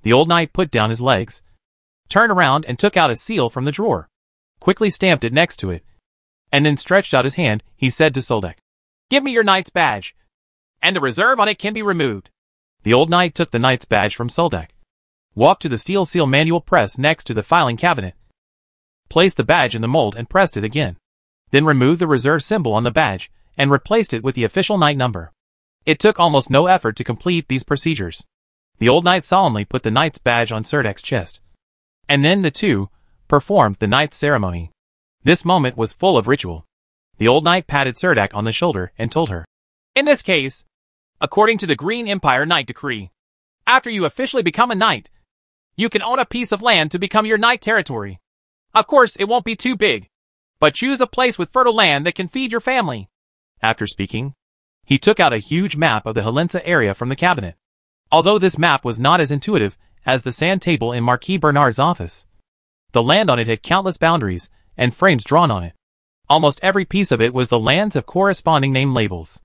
The old knight put down his legs, turned around and took out a seal from the drawer, quickly stamped it next to it, and then stretched out his hand. He said to Serdak, "Give me your knight's badge, and the reserve on it can be removed." The old knight took the knight's badge from Serdak, walked to the steel seal manual press next to the filing cabinet, placed the badge in the mold and pressed it again, then removed the reserve symbol on the badge and replaced it with the official knight number. It took almost no effort to complete these procedures. The old knight solemnly put the knight's badge on Serdak's chest, and then the two performed the knight's ceremony. This moment was full of ritual. The old knight patted Serdak on the shoulder and told her, "In this case, according to the Green Empire Knight Decree, after you officially become a knight, you can own a piece of land to become your knight territory. Of course, it won't be too big, but choose a place with fertile land that can feed your family." After speaking, he took out a huge map of the Helensa area from the cabinet. Although this map was not as intuitive as the sand table in Marquis Bernard's office, the land on it had countless boundaries and frames drawn on it. Almost every piece of it was the lands of corresponding name labels.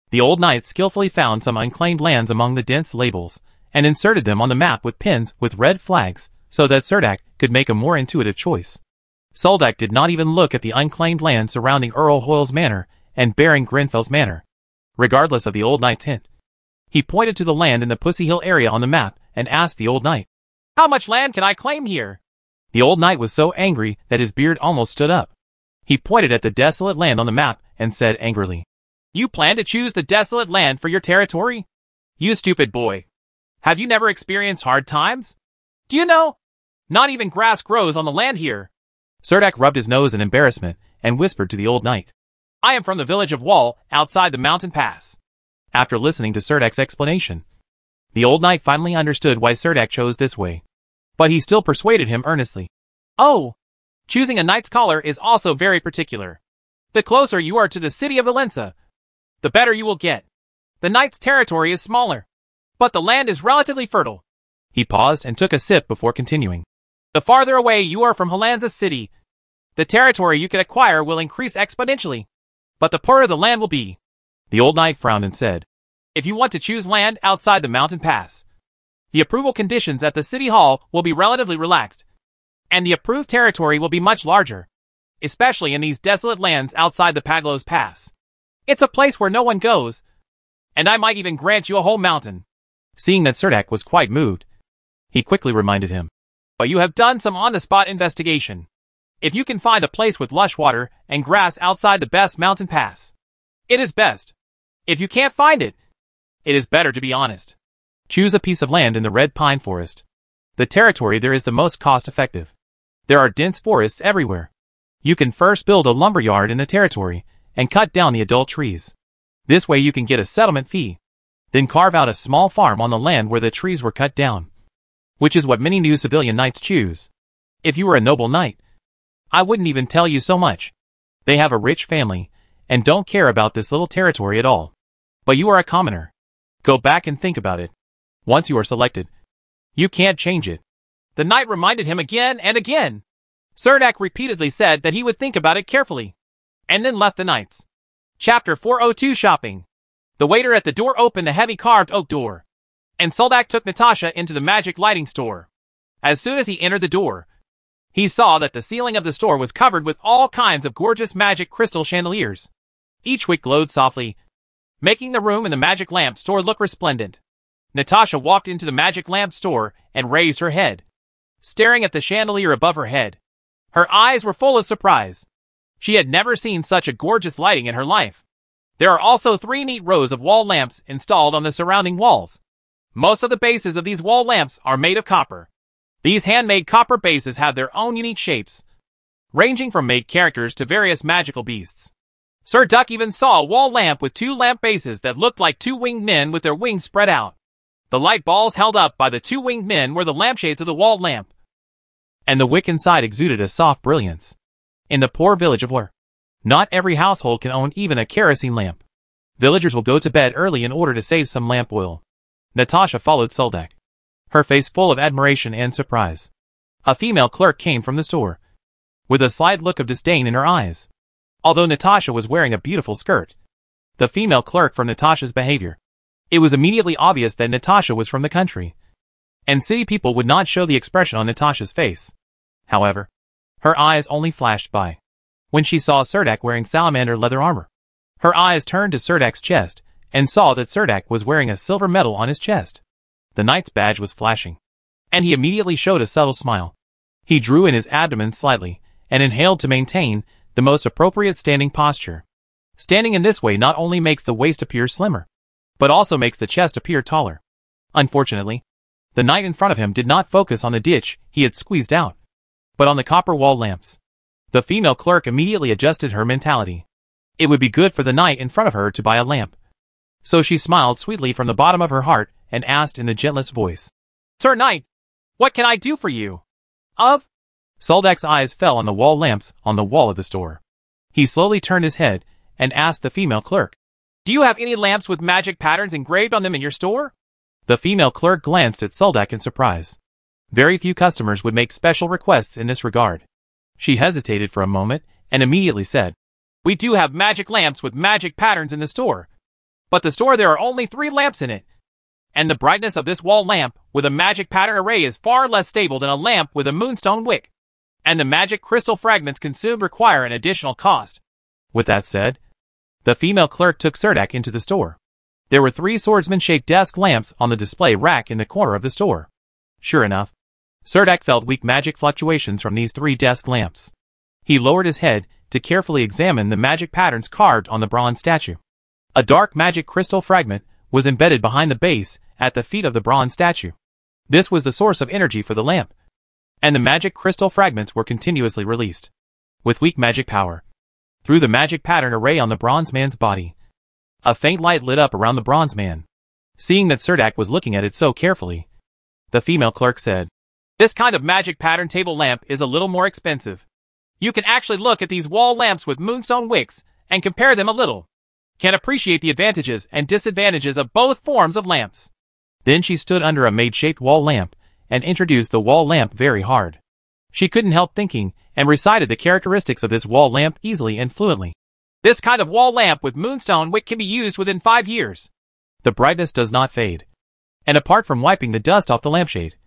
The old knight skillfully found some unclaimed lands among the dense labels, and inserted them on the map with pins with red flags, so that Serdak could make a more intuitive choice. Serdak did not even look at the unclaimed land surrounding Earl Hoyle's manor and Baron Grenfell's manor. Regardless of the old knight's hint, he pointed to the land in the Pussy Hill area on the map and asked the old knight, "How much land can I claim here?" The old knight was so angry that his beard almost stood up. He pointed at the desolate land on the map and said angrily, "You plan to choose the desolate land for your territory? You stupid boy. Have you never experienced hard times? Do you know? Not even grass grows on the land here." Serdak rubbed his nose in embarrassment and whispered to the old knight, "I am from the village of Wall, outside the mountain pass." After listening to Serdak's explanation, the old knight finally understood why Serdak chose this way, but he still persuaded him earnestly. "Oh, choosing a knight's collar is also very particular. The closer you are to the city of Helensa, the better you will get. The knight's territory is smaller, but the land is relatively fertile." He paused and took a sip before continuing. "The farther away you are from Helensa city, the territory you can acquire will increase exponentially, but the poorer the land will be." The old knight frowned and said, "If you want to choose land outside the mountain pass, the approval conditions at the city hall will be relatively relaxed, and the approved territory will be much larger, especially in these desolate lands outside the Paglos Pass. It's a place where no one goes, and I might even grant you a whole mountain." Seeing that Serdak was quite moved, he quickly reminded him, "But you have done some on-the-spot investigation. If you can find a place with lush water and grass outside the best mountain pass, it is best. If you can't find it, it is better to be honest. Choose a piece of land in the Red Pine Forest. The territory there is the most cost-effective. There are dense forests everywhere. You can first build a lumberyard in the territory and cut down the adult trees. This way you can get a settlement fee. Then carve out a small farm on the land where the trees were cut down, which is what many new civilian knights choose. If you were a noble knight, I wouldn't even tell you so much. They have a rich family and don't care about this little territory at all. But you are a commoner. Go back and think about it. Once you are selected, you can't change it." The knight reminded him again and again. Serdak repeatedly said that he would think about it carefully, and then left the knights. Chapter 402 Shopping. The waiter at the door opened the heavy carved oak door, and Serdak took Natasha into the magic lighting store. As soon as he entered the door, he saw that the ceiling of the store was covered with all kinds of gorgeous magic crystal chandeliers. Each wick glowed softly, making the room in the magic lamp store look resplendent. Natasha walked into the magic lamp store and raised her head, staring at the chandelier above her head. Her eyes were full of surprise. She had never seen such a gorgeous lighting in her life. There are also 3 neat rows of wall lamps installed on the surrounding walls. Most of the bases of these wall lamps are made of copper. These handmade copper bases have their own unique shapes, ranging from made characters to various magical beasts. Sir Duck even saw a wall lamp with 2 lamp bases that looked like 2 winged men with their wings spread out. The light balls held up by the 2 winged men were the lampshades of the wall lamp, and the wick inside exuded a soft brilliance. In the poor village of Where, not every household can own even a kerosene lamp. Villagers will go to bed early in order to save some lamp oil. Natasha followed Soldak, her face full of admiration and surprise. A female clerk came from the store, with a slight look of disdain in her eyes. Although Natasha was wearing a beautiful skirt, the female clerk from Natasha's behavior, it was immediately obvious that Natasha was from the country, and city people would not show the expression on Natasha's face. However, her eyes only flashed by when she saw Surdak wearing salamander leather armor. Her eyes turned to Surdak's chest and saw that Surdak was wearing a silver medal on his chest. The knight's badge was flashing, and he immediately showed a subtle smile. He drew in his abdomen slightly and inhaled to maintain the most appropriate standing posture. Standing in this way not only makes the waist appear slimmer, but also makes the chest appear taller. Unfortunately, the knight in front of him did not focus on the ditch he had squeezed out, but on the copper wall lamps. The female clerk immediately adjusted her mentality. It would be good for the knight in front of her to buy a lamp. So she smiled sweetly from the bottom of her heart and asked in the gentlest voice, "Sir Knight, what can I do for you?" Soldak's eyes fell on the wall lamps on the wall of the store. He slowly turned his head and asked the female clerk, "Do you have any lamps with magic patterns engraved on them in your store?" The female clerk glanced at Soldak in surprise. Very few customers would make special requests in this regard. She hesitated for a moment and immediately said, "We do have magic lamps with magic patterns in the store, but the store there are only 3 lamps in it, and the brightness of this wall lamp with a magic pattern array is far less stable than a lamp with a moonstone wick, and the magic crystal fragments consumed require an additional cost." With that said, the female clerk took Surdak into the store. There were 3 swordsman-shaped desk lamps on the display rack in the corner of the store. Sure enough, Surdak felt weak magic fluctuations from these 3 desk lamps. He lowered his head to carefully examine the magic patterns carved on the bronze statue. A dark magic crystal fragment was embedded behind the base at the feet of the bronze statue. This was the source of energy for the lamp, and the magic crystal fragments were continuously released, with weak magic power, through the magic pattern array on the bronze man's body. A faint light lit up around the bronze man. Seeing that Surdak was looking at it so carefully, the female clerk said, "This kind of magic pattern table lamp is a little more expensive. You can actually look at these wall lamps with moonstone wicks and compare them a little. Can appreciate the advantages and disadvantages of both forms of lamps." Then she stood under a maid-shaped wall lamp and introduced the wall lamp very hard. She couldn't help thinking and recited the characteristics of this wall lamp easily and fluently. "This kind of wall lamp with moonstone wick can be used within 5 years. The brightness does not fade, and apart from wiping the dust off the lampshade,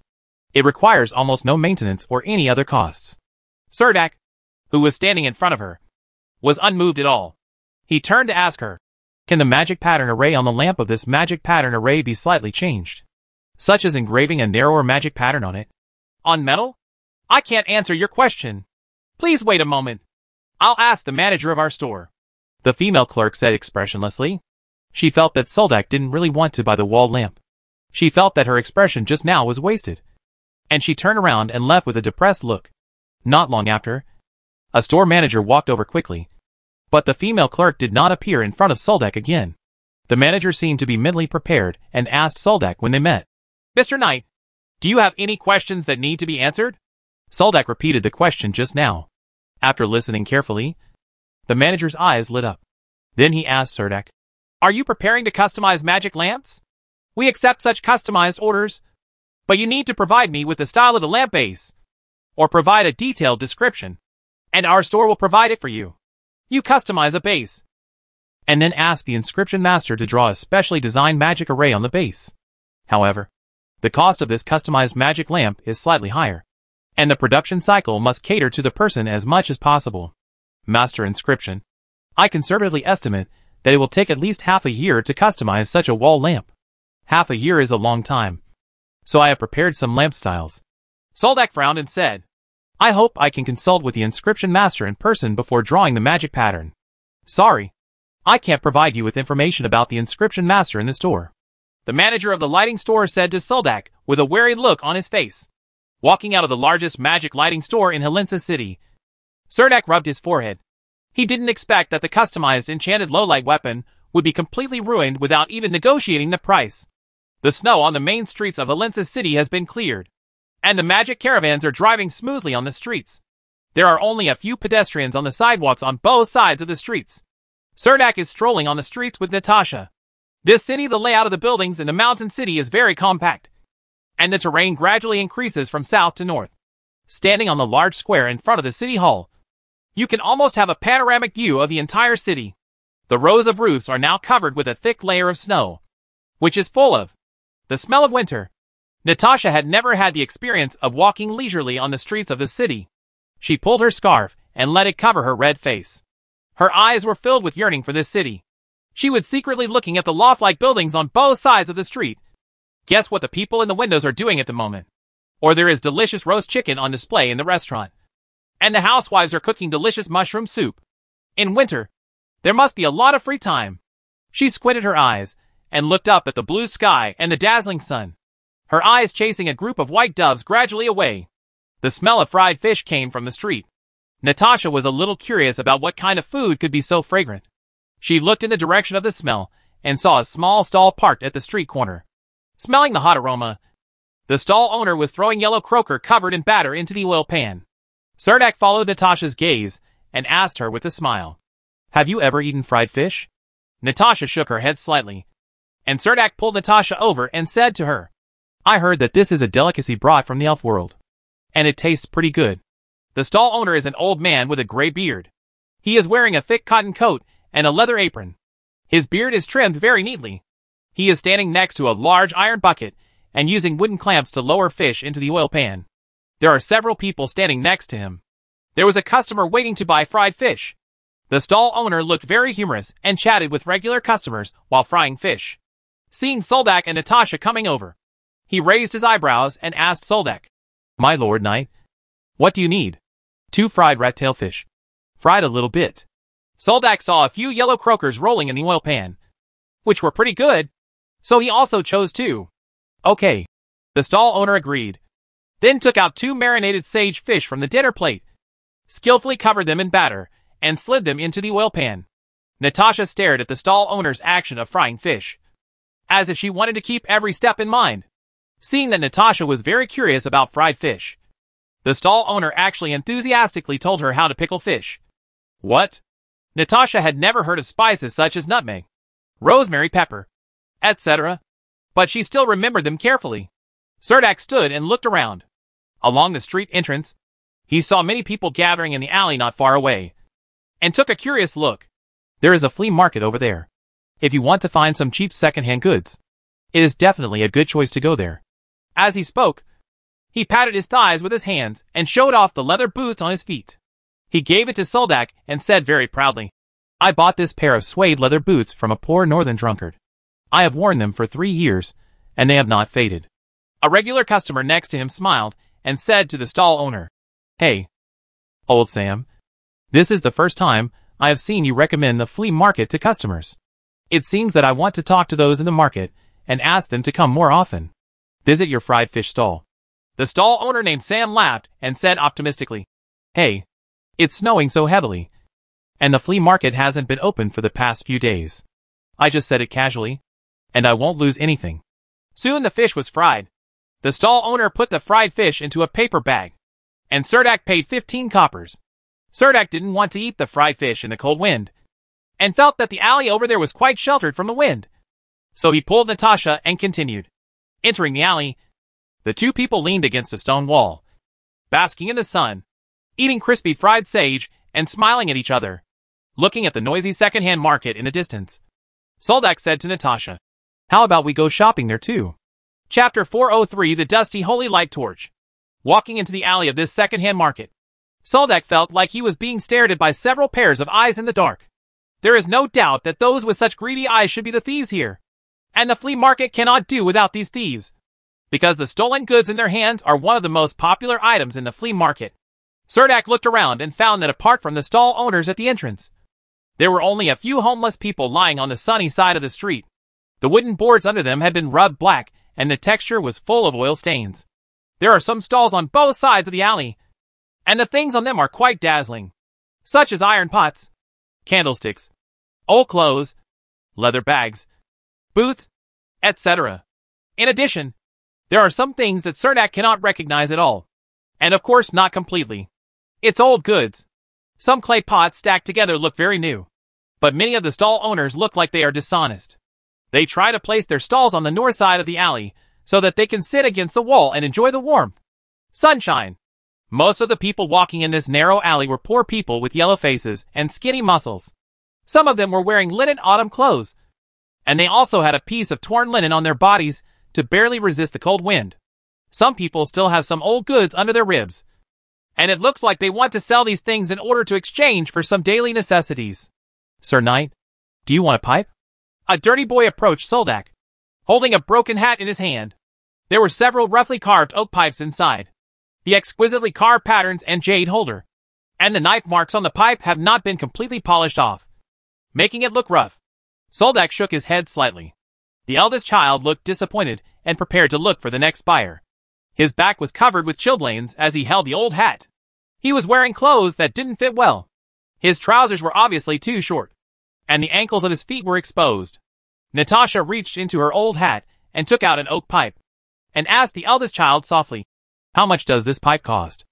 it requires almost no maintenance or any other costs." Surdak, who was standing in front of her, was unmoved at all. He turned to ask her, "Can the magic pattern array on the lamp of this magic pattern array be slightly changed, such as engraving a narrower magic pattern on it?" "On metal? I can't answer your question. Please wait a moment. I'll ask the manager of our store," the female clerk said expressionlessly. She felt that Soldak didn't really want to buy the wall lamp. She felt that her expression just now was wasted, and she turned around and left with a depressed look. Not long after, a store manager walked over quickly, but the female clerk did not appear in front of Soldak again. The manager seemed to be mentally prepared and asked Soldak when they met, "Mr. Knight, do you have any questions that need to be answered?" Soldak repeated the question just now. After listening carefully, the manager's eyes lit up. Then he asked Surdak, "Are you preparing to customize magic lamps? We accept such customized orders, but you need to provide me with the style of the lamp base, or provide a detailed description, and our store will provide it for you. You customize a base, and then ask the inscription master to draw a specially designed magic array on the base. However, the cost of this customized magic lamp is slightly higher, and the production cycle must cater to the person as much as possible. Master inscription. I conservatively estimate that it will take at least half a year to customize such a wall lamp. Half a year is a long time, so I have prepared some lamp styles." Soldak frowned and said, "I hope I can consult with the inscription master in person before drawing the magic pattern. Sorry, I can't provide you with information about the inscription master in the store," the manager of the lighting store said to Soldak with a wary look on his face. walking out of the largest magic lighting store in Helensa city. Serdak rubbed his forehead. He didn't expect that the customized enchanted low-light weapon would be completely ruined without even negotiating the price. The snow on the main streets of Helensa city has been cleared, and the magic caravans are driving smoothly on the streets. There are only a few pedestrians on the sidewalks on both sides of the streets. Serdak is strolling on the streets with Natasha. This city, the layout of the buildings in the mountain city is very compact, and the terrain gradually increases from south to north. Standing on the large square in front of the city hall, you can almost have a panoramic view of the entire city. The rows of roofs are now covered with a thick layer of snow, which is full of the smell of winter. Natasha had never had the experience of walking leisurely on the streets of the city. She pulled her scarf and let it cover her red face. Her eyes were filled with yearning for this city. She was secretly looking at the loft-like buildings on both sides of the street. Guess what the people in the windows are doing at the moment? Or there is delicious roast chicken on display in the restaurant. And the housewives are cooking delicious mushroom soup. In winter, there must be a lot of free time. She squinted her eyes and looked up at the blue sky and the dazzling sun, her eyes chasing a group of white doves gradually away. The smell of fried fish came from the street. Natasha was a little curious about what kind of food could be so fragrant. She looked in the direction of the smell and saw a small stall parked at the street corner. Smelling the hot aroma, the stall owner was throwing yellow croaker covered in batter into the oil pan. Serdak followed Natasha's gaze and asked her with a smile, "Have you ever eaten fried fish?" Natasha shook her head slightly, and Serdak pulled Natasha over and said to her, "I heard that this is a delicacy brought from the elf world, and it tastes pretty good." The stall owner is an old man with a gray beard. He is wearing a thick cotton coat and a leather apron. His beard is trimmed very neatly. He is standing next to a large iron bucket and using wooden clamps to lower fish into the oil pan. There are several people standing next to him. There was a customer waiting to buy fried fish. The stall owner looked very humorous and chatted with regular customers while frying fish. Seeing Soldak and Natasha coming over, he raised his eyebrows and asked Soldak, "My lord knight, what do you need?" "2 fried rat-tail fish. Fried a little bit." Soldak saw a few yellow croakers rolling in the oil pan, which were pretty good, so he also chose 2. "Okay." The stall owner agreed, then took out 2 marinated sage fish from the dinner plate, skillfully covered them in batter, and slid them into the oil pan. Natasha stared at the stall owner's action of frying fish, as if she wanted to keep every step in mind. Seeing that Natasha was very curious about fried fish, the stall owner actually enthusiastically told her how to pickle fish. What? Natasha had never heard of spices such as nutmeg, rosemary, pepper, etc., but she still remembered them carefully. Serdak stood and looked around. Along the street entrance, he saw many people gathering in the alley not far away, and took a curious look. There is a flea market over there. If you want to find some cheap second-hand goods, it is definitely a good choice to go there. As he spoke, he patted his thighs with his hands and showed off the leather boots on his feet. He gave it to Soldak and said very proudly, "I bought this pair of suede leather boots from a poor northern drunkard. I have worn them for 3 years, and they have not faded." A regular customer next to him smiled and said to the stall owner, "Hey, old Sam, this is the first time I have seen you recommend the flea market to customers. It seems that I want to talk to those in the market and ask them to come more often. Visit your fried fish stall." The stall owner named Sam laughed and said optimistically, "Hey, it's snowing so heavily, and the flea market hasn't been open for the past few days. I just said it casually, and I won't lose anything." Soon the fish was fried. The stall owner put the fried fish into a paper bag, and Serdak paid 15 coppers. Serdak didn't want to eat the fried fish in the cold wind, and felt that the alley over there was quite sheltered from the wind. So he pulled Natasha and continued. Entering the alley, the 2 people leaned against a stone wall, basking in the sun, eating crispy fried sage and smiling at each other, looking at the noisy second-hand market in the distance. Soldak said to Natasha, "How about we go shopping there too?" Chapter 403, The Dusty Holy Light Torch. Walking into the alley of this second-hand market, Soldak felt like he was being stared at by several pairs of eyes in the dark. There is no doubt that those with such greedy eyes should be the thieves here, and the flea market cannot do without these thieves, because the stolen goods in their hands are one of the most popular items in the flea market. Serdak looked around and found that apart from the stall owners at the entrance, there were only a few homeless people lying on the sunny side of the street. The wooden boards under them had been rubbed black, and the texture was full of oil stains. There are some stalls on both sides of the alley, and the things on them are quite dazzling, such as iron pots, candlesticks, old clothes, leather bags, boots, etc. In addition, there are some things that Cerdak cannot recognize at all, and of course not completely. It's old goods. Some clay pots stacked together look very new, but many of the stall owners look like they are dishonest. They try to place their stalls on the north side of the alley so that they can sit against the wall and enjoy the warmth. Sunshine. Most of the people walking in this narrow alley were poor people with yellow faces and skinny muscles. Some of them were wearing linen autumn clothes, and they also had a piece of torn linen on their bodies to barely resist the cold wind. Some people still have some old goods under their ribs, and it looks like they want to sell these things in order to exchange for some daily necessities. Sir Knight, do you want a pipe? A dirty boy approached Soldak, holding a broken hat in his hand. There were several roughly carved oak pipes inside, the exquisitely carved patterns and jade holder, and the knife marks on the pipe have not been completely polished off, making it look rough. Soldak shook his head slightly. The eldest child looked disappointed and prepared to look for the next buyer. His back was covered with chilblains as he held the old hat. He was wearing clothes that didn't fit well. His trousers were obviously too short, and the ankles of his feet were exposed. Natasha reached into her old hat and took out an oak pipe, and asked the eldest child softly, "How much does this pipe cost?"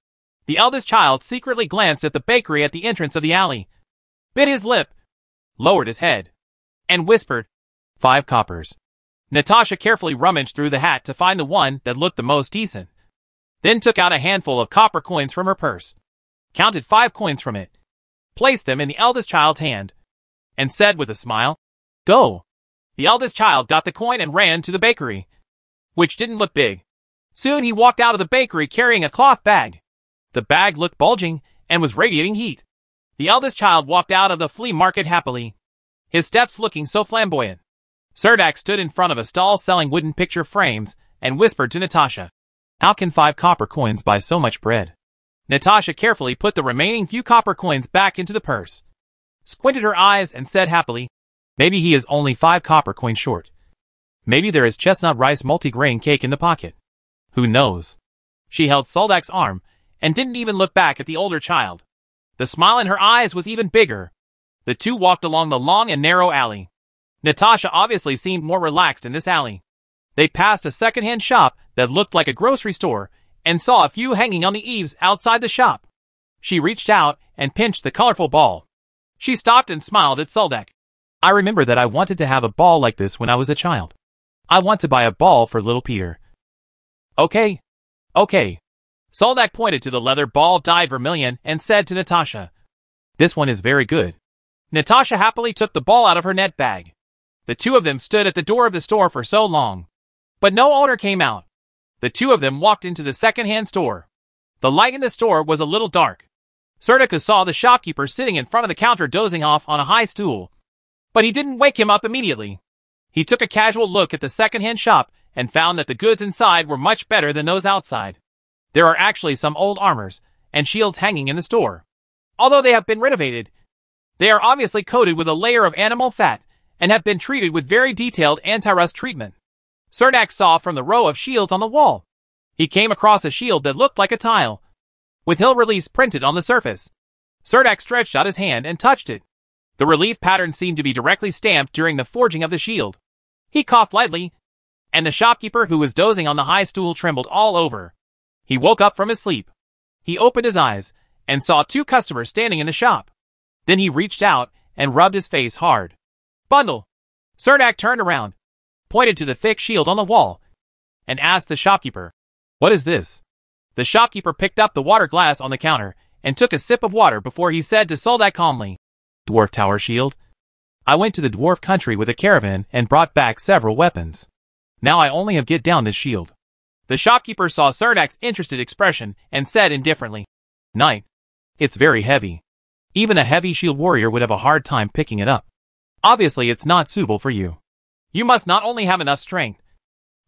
The eldest child secretly glanced at the bakery at the entrance of the alley, bit his lip, lowered his head, and whispered, 5 coppers. Natasha carefully rummaged through the hat to find the one that looked the most decent, then took out a handful of copper coins from her purse, counted 5 coins from it, placed them in the eldest child's hand, and said with a smile, "Go." The eldest child got the coin and ran to the bakery, which didn't look big. Soon he walked out of the bakery carrying a cloth bag. The bag looked bulging and was radiating heat. The eldest child walked out of the flea market happily, his steps looking so flamboyant. Cerdak stood in front of a stall selling wooden picture frames and whispered to Natasha, "How can 5 copper coins buy so much bread?" Natasha carefully put the remaining few copper coins back into the purse, squinted her eyes and said happily, "Maybe he is only 5 copper coins short. Maybe there is chestnut rice multigrain cake in the pocket. Who knows?" She held Soldak's arm and didn't even look back at the older child. The smile in her eyes was even bigger. The two walked along the long and narrow alley. Natasha obviously seemed more relaxed in this alley. They passed a second-hand shop that looked like a grocery store and saw a few hanging on the eaves outside the shop. She reached out and pinched the colorful ball. She stopped and smiled at Soldak. "I remember that I wanted to have a ball like this when I was a child. I want to buy a ball for little Peter." Okay. Soldak pointed to the leather ball dyed vermilion and said to Natasha, "This one is very good." Natasha happily took the ball out of her net bag. The two of them stood at the door of the store for so long, but no owner came out. The two of them walked into the second-hand store. The light in the store was a little dark. Cerdak saw the shopkeeper sitting in front of the counter dozing off on a high stool, but he didn't wake him up immediately. He took a casual look at the second-hand shop and found that the goods inside were much better than those outside. There are actually some old armors and shields hanging in the store. Although they have been renovated, they are obviously coated with a layer of animal fat and have been treated with very detailed anti-rust treatment. Cerdak saw from the row of shields on the wall. He came across a shield that looked like a tile, with hill reliefs printed on the surface. Cerdak stretched out his hand and touched it. The relief pattern seemed to be directly stamped during the forging of the shield. He coughed lightly, and the shopkeeper who was dozing on the high stool trembled all over. He woke up from his sleep. He opened his eyes and saw 2 customers standing in the shop. Then he reached out and rubbed his face hard. "Bundle." Cerdak turned around, pointed to the thick shield on the wall, and asked the shopkeeper, "What is this?" The shopkeeper picked up the water glass on the counter and took a sip of water before he said to Soldak calmly, "Dwarf tower shield. I went to the dwarf country with a caravan and brought back several weapons. Now I only have get down this shield." The shopkeeper saw Cerdak's interested expression and said indifferently, "Knight, it's very heavy. Even a heavy shield warrior would have a hard time picking it up. Obviously it's not suitable for you. You must not only have enough strength,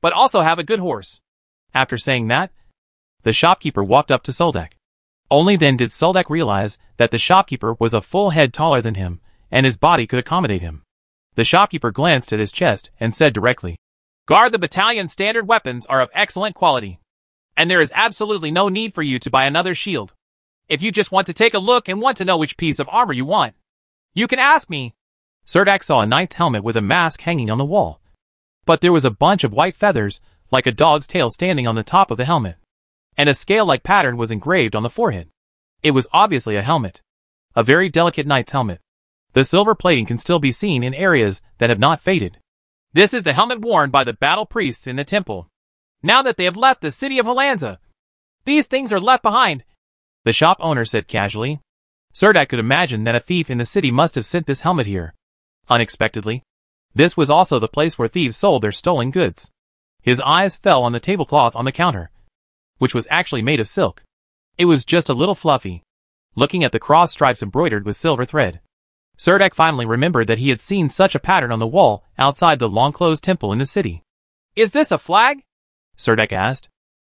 but also have a good horse." After saying that, the shopkeeper walked up to Soldak. Only then did Soldak realize that the shopkeeper was a full head taller than him, and his body could accommodate him. The shopkeeper glanced at his chest and said directly, "Guard the battalion standard weapons are of excellent quality. And there is absolutely no need for you to buy another shield. If you just want to take a look and want to know which piece of armor you want, you can ask me. Serdak saw a knight's helmet with a mask hanging on the wall. But there was a bunch of white feathers, like a dog's tail, standing on the top of the helmet. And a scale-like pattern was engraved on the forehead. It was obviously a helmet. A very delicate knight's helmet. The silver plating can still be seen in areas that have not faded. This is the helmet worn by the battle priests in the temple. Now that they have left the city of Helensa, these things are left behind, the shop owner said casually. Serdak could imagine that a thief in the city must have sent this helmet here. Unexpectedly. This was also the place where thieves sold their stolen goods. His eyes fell on the tablecloth on the counter, which was actually made of silk. It was just a little fluffy. Looking at the cross stripes embroidered with silver thread, Serdak finally remembered that he had seen such a pattern on the wall outside the long-closed temple in the city. Is this a flag? Serdak asked.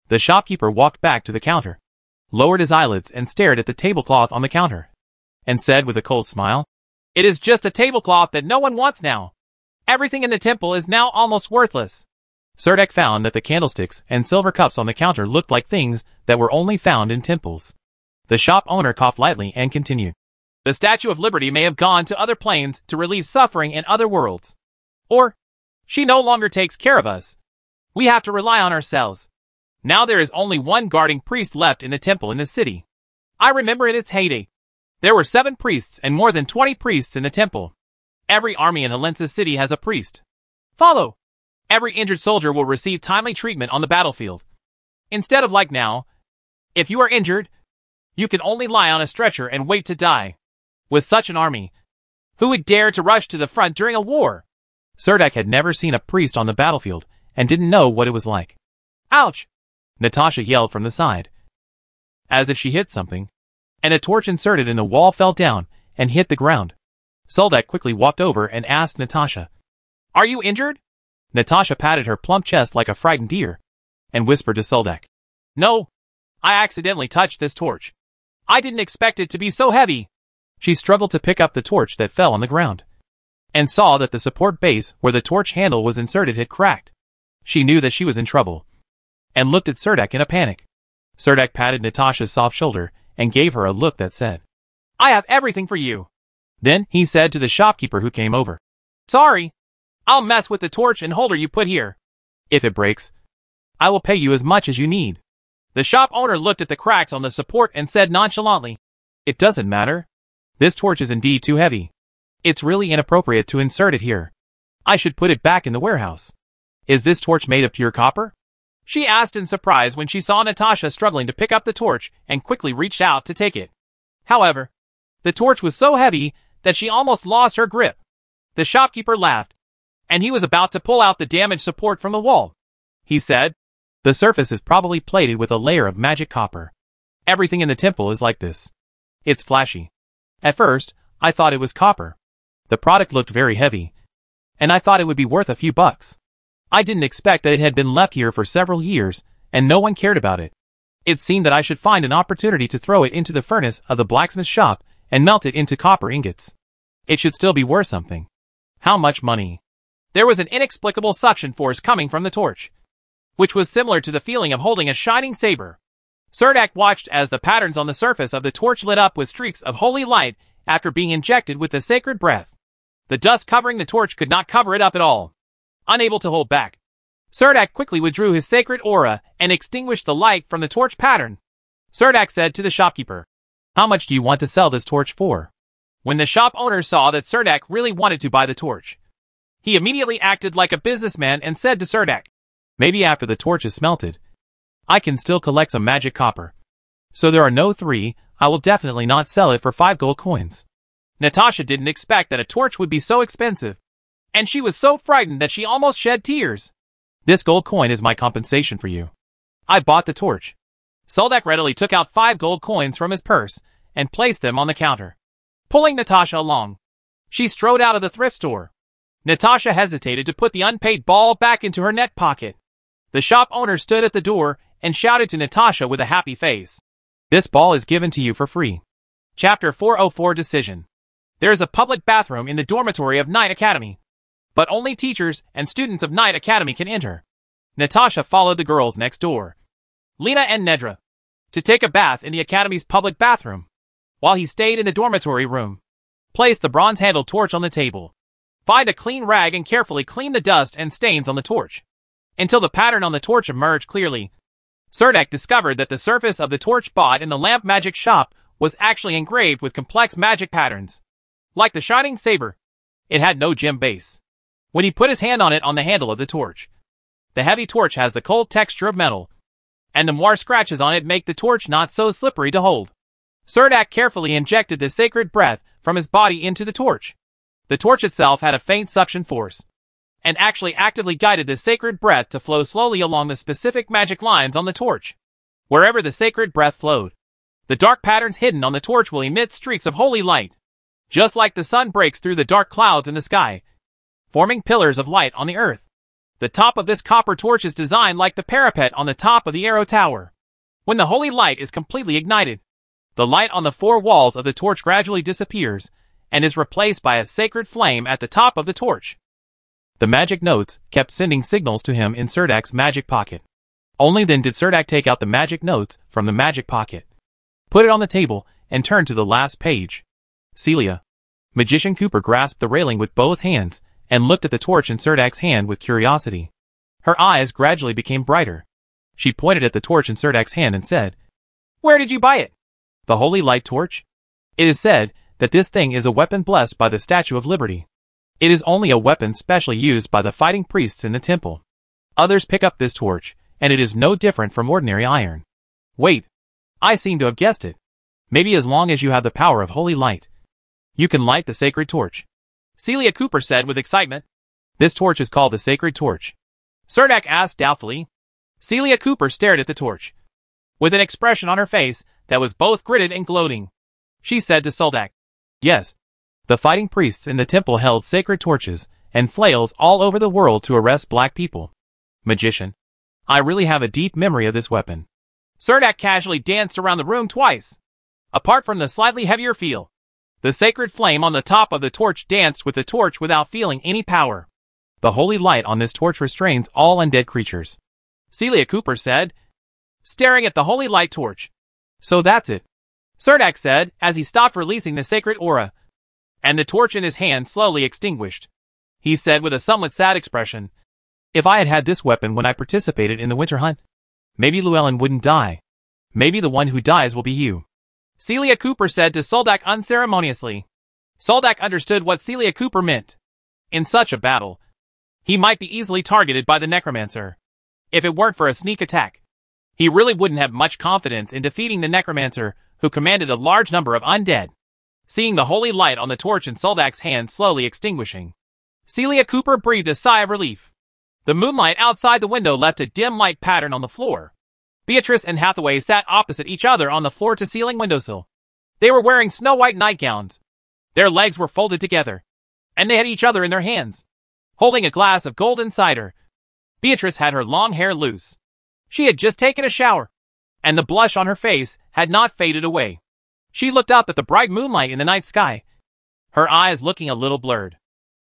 The shopkeeper walked back to the counter, lowered his eyelids and stared at the tablecloth on the counter, and said with a cold smile, It is just a tablecloth that no one wants now. Everything in the temple is now almost worthless. Serdak found that the candlesticks and silver cups on the counter looked like things that were only found in temples. The shop owner coughed lightly and continued. The Statue of Liberty may have gone to other planes to relieve suffering in other worlds. Or, she no longer takes care of us. We have to rely on ourselves. Now there is only one guarding priest left in the temple in the city. I remember in its heyday, there were 7 priests and more than 20 priests in the temple. Every army in Helensa city has a priest. Follow. Every injured soldier will receive timely treatment on the battlefield. Instead of like now, if you are injured, you can only lie on a stretcher and wait to die. With such an army, who would dare to rush to the front during a war? Serdak had never seen a priest on the battlefield and didn't know what it was like. Ouch! Natasha yelled from the side, as if she hit something, and a torch inserted in the wall fell down and hit the ground. Serdak quickly walked over and asked Natasha, Are you injured? Natasha patted her plump chest like a frightened deer and whispered to Serdak, No, I accidentally touched this torch. I didn't expect it to be so heavy. She struggled to pick up the torch that fell on the ground, and saw that the support base where the torch handle was inserted had cracked. She knew that she was in trouble, and looked at Serdak in a panic. Serdak patted Natasha's soft shoulder and gave her a look that said, I have everything for you. Then he said to the shopkeeper who came over, Sorry, I'll mess with the torch and holder you put here. If it breaks, I will pay you as much as you need. The shop owner looked at the cracks on the support and said nonchalantly, It doesn't matter. This torch is indeed too heavy. It's really inappropriate to insert it here. I should put it back in the warehouse. Is this torch made of pure copper? She asked in surprise when she saw Natasha struggling to pick up the torch and quickly reached out to take it. However, the torch was so heavy that she almost lost her grip. The shopkeeper laughed, and he was about to pull out the damaged support from the wall. He said, The surface is probably plated with a layer of magic copper. Everything in the temple is like this. It's flashy. At first, I thought it was copper. The product looked very heavy, and I thought it would be worth a few bucks. I didn't expect that it had been left here for several years, and no one cared about it. It seemed that I should find an opportunity to throw it into the furnace of the blacksmith shop and melt it into copper ingots. It should still be worth something. How much money? There was an inexplicable suction force coming from the torch, which was similar to the feeling of holding a shining saber. Serdak watched as the patterns on the surface of the torch lit up with streaks of holy light after being injected with the sacred breath. The dust covering the torch could not cover it up at all. Unable to hold back, Serdak quickly withdrew his sacred aura and extinguished the light from the torch pattern. Serdak said to the shopkeeper, How much do you want to sell this torch for? When the shop owner saw that Serdak really wanted to buy the torch, he immediately acted like a businessman and said to Serdak, Maybe after the torch is smelted, I can still collect some magic copper. So there are no 3, I will definitely not sell it for 5 gold coins. Natasha didn't expect that a torch would be so expensive, and she was so frightened that she almost shed tears. This gold coin is my compensation for you. I bought the torch. Serdak readily took out 5 gold coins from his purse and placed them on the counter. Pulling Natasha along, she strode out of the thrift store. Natasha hesitated to put the unpaid ball back into her net pocket. The shop owner stood at the door and shouted to Natasha with a happy face, This ball is given to you for free. Chapter 404 Decision. There is a public bathroom in the dormitory of Knight Academy, but only teachers and students of Knight Academy can enter. Natasha followed the girls next door, Lena and Nedra, to take a bath in the Academy's public bathroom, while he stayed in the dormitory room. Place the bronze-handled torch on the table. Find a clean rag and carefully clean the dust and stains on the torch, until the pattern on the torch emerged clearly. Serdek discovered that the surface of the torch bought in the lamp magic shop was actually engraved with complex magic patterns. Like the shining saber, it had no gem base. When he put his hand on it on the handle of the torch, the heavy torch has the cold texture of metal, and the more scratches on it make the torch not so slippery to hold. Serdek carefully injected the sacred breath from his body into the torch. The torch itself had a faint suction force, and actually actively guided the sacred breath to flow slowly along the specific magic lines on the torch. Wherever the sacred breath flowed, the dark patterns hidden on the torch will emit streaks of holy light, just like the sun breaks through the dark clouds in the sky, forming pillars of light on the earth. The top of this copper torch is designed like the parapet on the top of the arrow tower. When the holy light is completely ignited, the light on the four walls of the torch gradually disappears and is replaced by a sacred flame at the top of the torch. The magic notes kept sending signals to him in Serdek's magic pocket. Only then did Serdek take out the magic notes from the magic pocket, put it on the table, and turn to the last page. Celia. Magician Cooper grasped the railing with both hands and looked at the torch in Serdek's hand with curiosity. Her eyes gradually became brighter. She pointed at the torch in Serdek's hand and said, "Where did you buy it?" "The Holy Light Torch? It is said that this thing is a weapon blessed by the Statue of Liberty. It is only a weapon specially used by the fighting priests in the temple. Others pick up this torch, and it is no different from ordinary iron." "Wait, I seem to have guessed it. Maybe as long as you have the power of holy light, you can light the sacred torch," Celia Cooper said with excitement. "This torch is called the Sacred Torch?" Serdek asked doubtfully. Celia Cooper stared at the torch, with an expression on her face that was both gritted and gloating. She said to Serdek, "Yes, the fighting priests in the temple held sacred torches and flails all over the world to arrest black people. Magician, I really have a deep memory of this weapon." Serdek casually danced around the room twice. Apart from the slightly heavier feel, the sacred flame on the top of the torch danced with the torch without feeling any power. "The holy light on this torch restrains all undead creatures," Celia Cooper said, staring at the holy light torch. "So that's it," Serdek said as he stopped releasing the sacred aura, and the torch in his hand slowly extinguished. He said with a somewhat sad expression, "If I had had this weapon when I participated in the winter hunt, maybe Llewellyn wouldn't die. Maybe the one who dies will be you," Celia Cooper said to Serdek unceremoniously. Serdek understood what Celia Cooper meant. In such a battle, he might be easily targeted by the necromancer. If it weren't for a sneak attack, he really wouldn't have much confidence in defeating the necromancer who commanded a large number of undead. Seeing the holy light on the torch in Serdek's hand slowly extinguishing, Celia Cooper breathed a sigh of relief. The moonlight outside the window left a dim light pattern on the floor. Beatrice and Hathaway sat opposite each other on the floor-to-ceiling windowsill. They were wearing snow-white nightgowns. Their legs were folded together, and they had each other in their hands, holding a glass of golden cider. Beatrice had her long hair loose. She had just taken a shower, and the blush on her face had not faded away. She looked up at the bright moonlight in the night sky, her eyes looking a little blurred.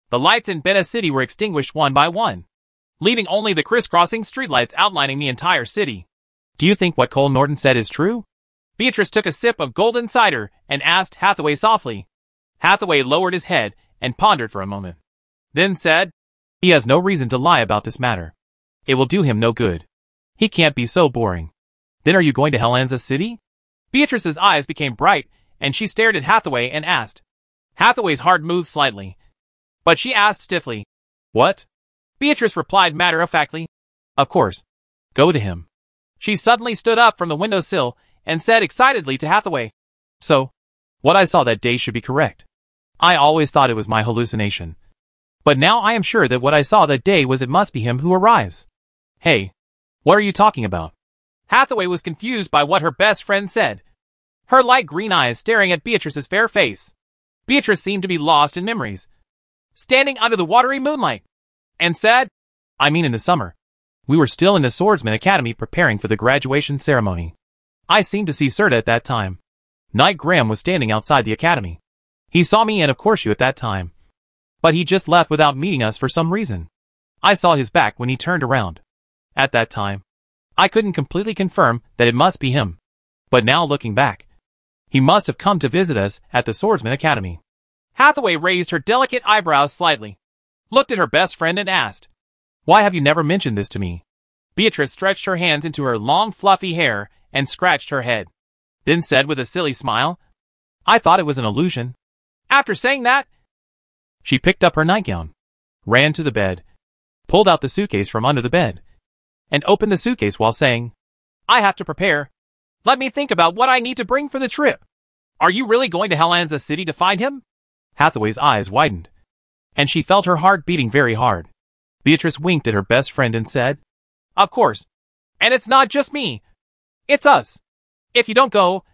The lights in Beta City were extinguished one by one, leaving only the crisscrossing streetlights outlining the entire city. "Do you think what Cole Norton said is true?" Beatrice took a sip of golden cider and asked Hathaway softly. Hathaway lowered his head and pondered for a moment, then said, "He has no reason to lie about this matter. It will do him no good. He can't be so boring." "Then are you going to Helensa City?" Beatrice's eyes became bright, and she stared at Hathaway and asked. Hathaway's heart moved slightly, but she asked stiffly, "What?" Beatrice replied matter-of-factly, "Of course. Go to him." She suddenly stood up from the windowsill and said excitedly to Hathaway, "So, what I saw that day should be correct. I always thought it was my hallucination. But now I am sure that what I saw that day was it must be him who arrives." "Hey, what are you talking about?" Hathaway was confused by what her best friend said, her light green eyes staring at Beatrice's fair face. Beatrice seemed to be lost in memories, standing under the watery moonlight, and said, "I mean in the summer. We were still in the Swordsman Academy preparing for the graduation ceremony. I seemed to see Serta at that time. Knight Graham was standing outside the academy. He saw me and of course you at that time. But he just left without meeting us for some reason. I saw his back when he turned around. At that time, I couldn't completely confirm that it must be him. But now looking back, he must have come to visit us at the Swordsman Academy. Hathaway raised her delicate eyebrows slightly, looked at her best friend and asked, "Why have you never mentioned this to me?" Beatrice stretched her hands into her long fluffy hair and scratched her head, then said with a silly smile, "I thought it was an illusion." After saying that, she picked up her nightgown, ran to the bed, pulled out the suitcase from under the bed, and opened the suitcase while saying, "I have to prepare. Let me think about what I need to bring for the trip. Are you really going to Helensa City to find him?" Hathaway's eyes widened, and she felt her heart beating very hard. Beatrice winked at her best friend and said, "Of course. And it's not just me. It's us. If you don't go,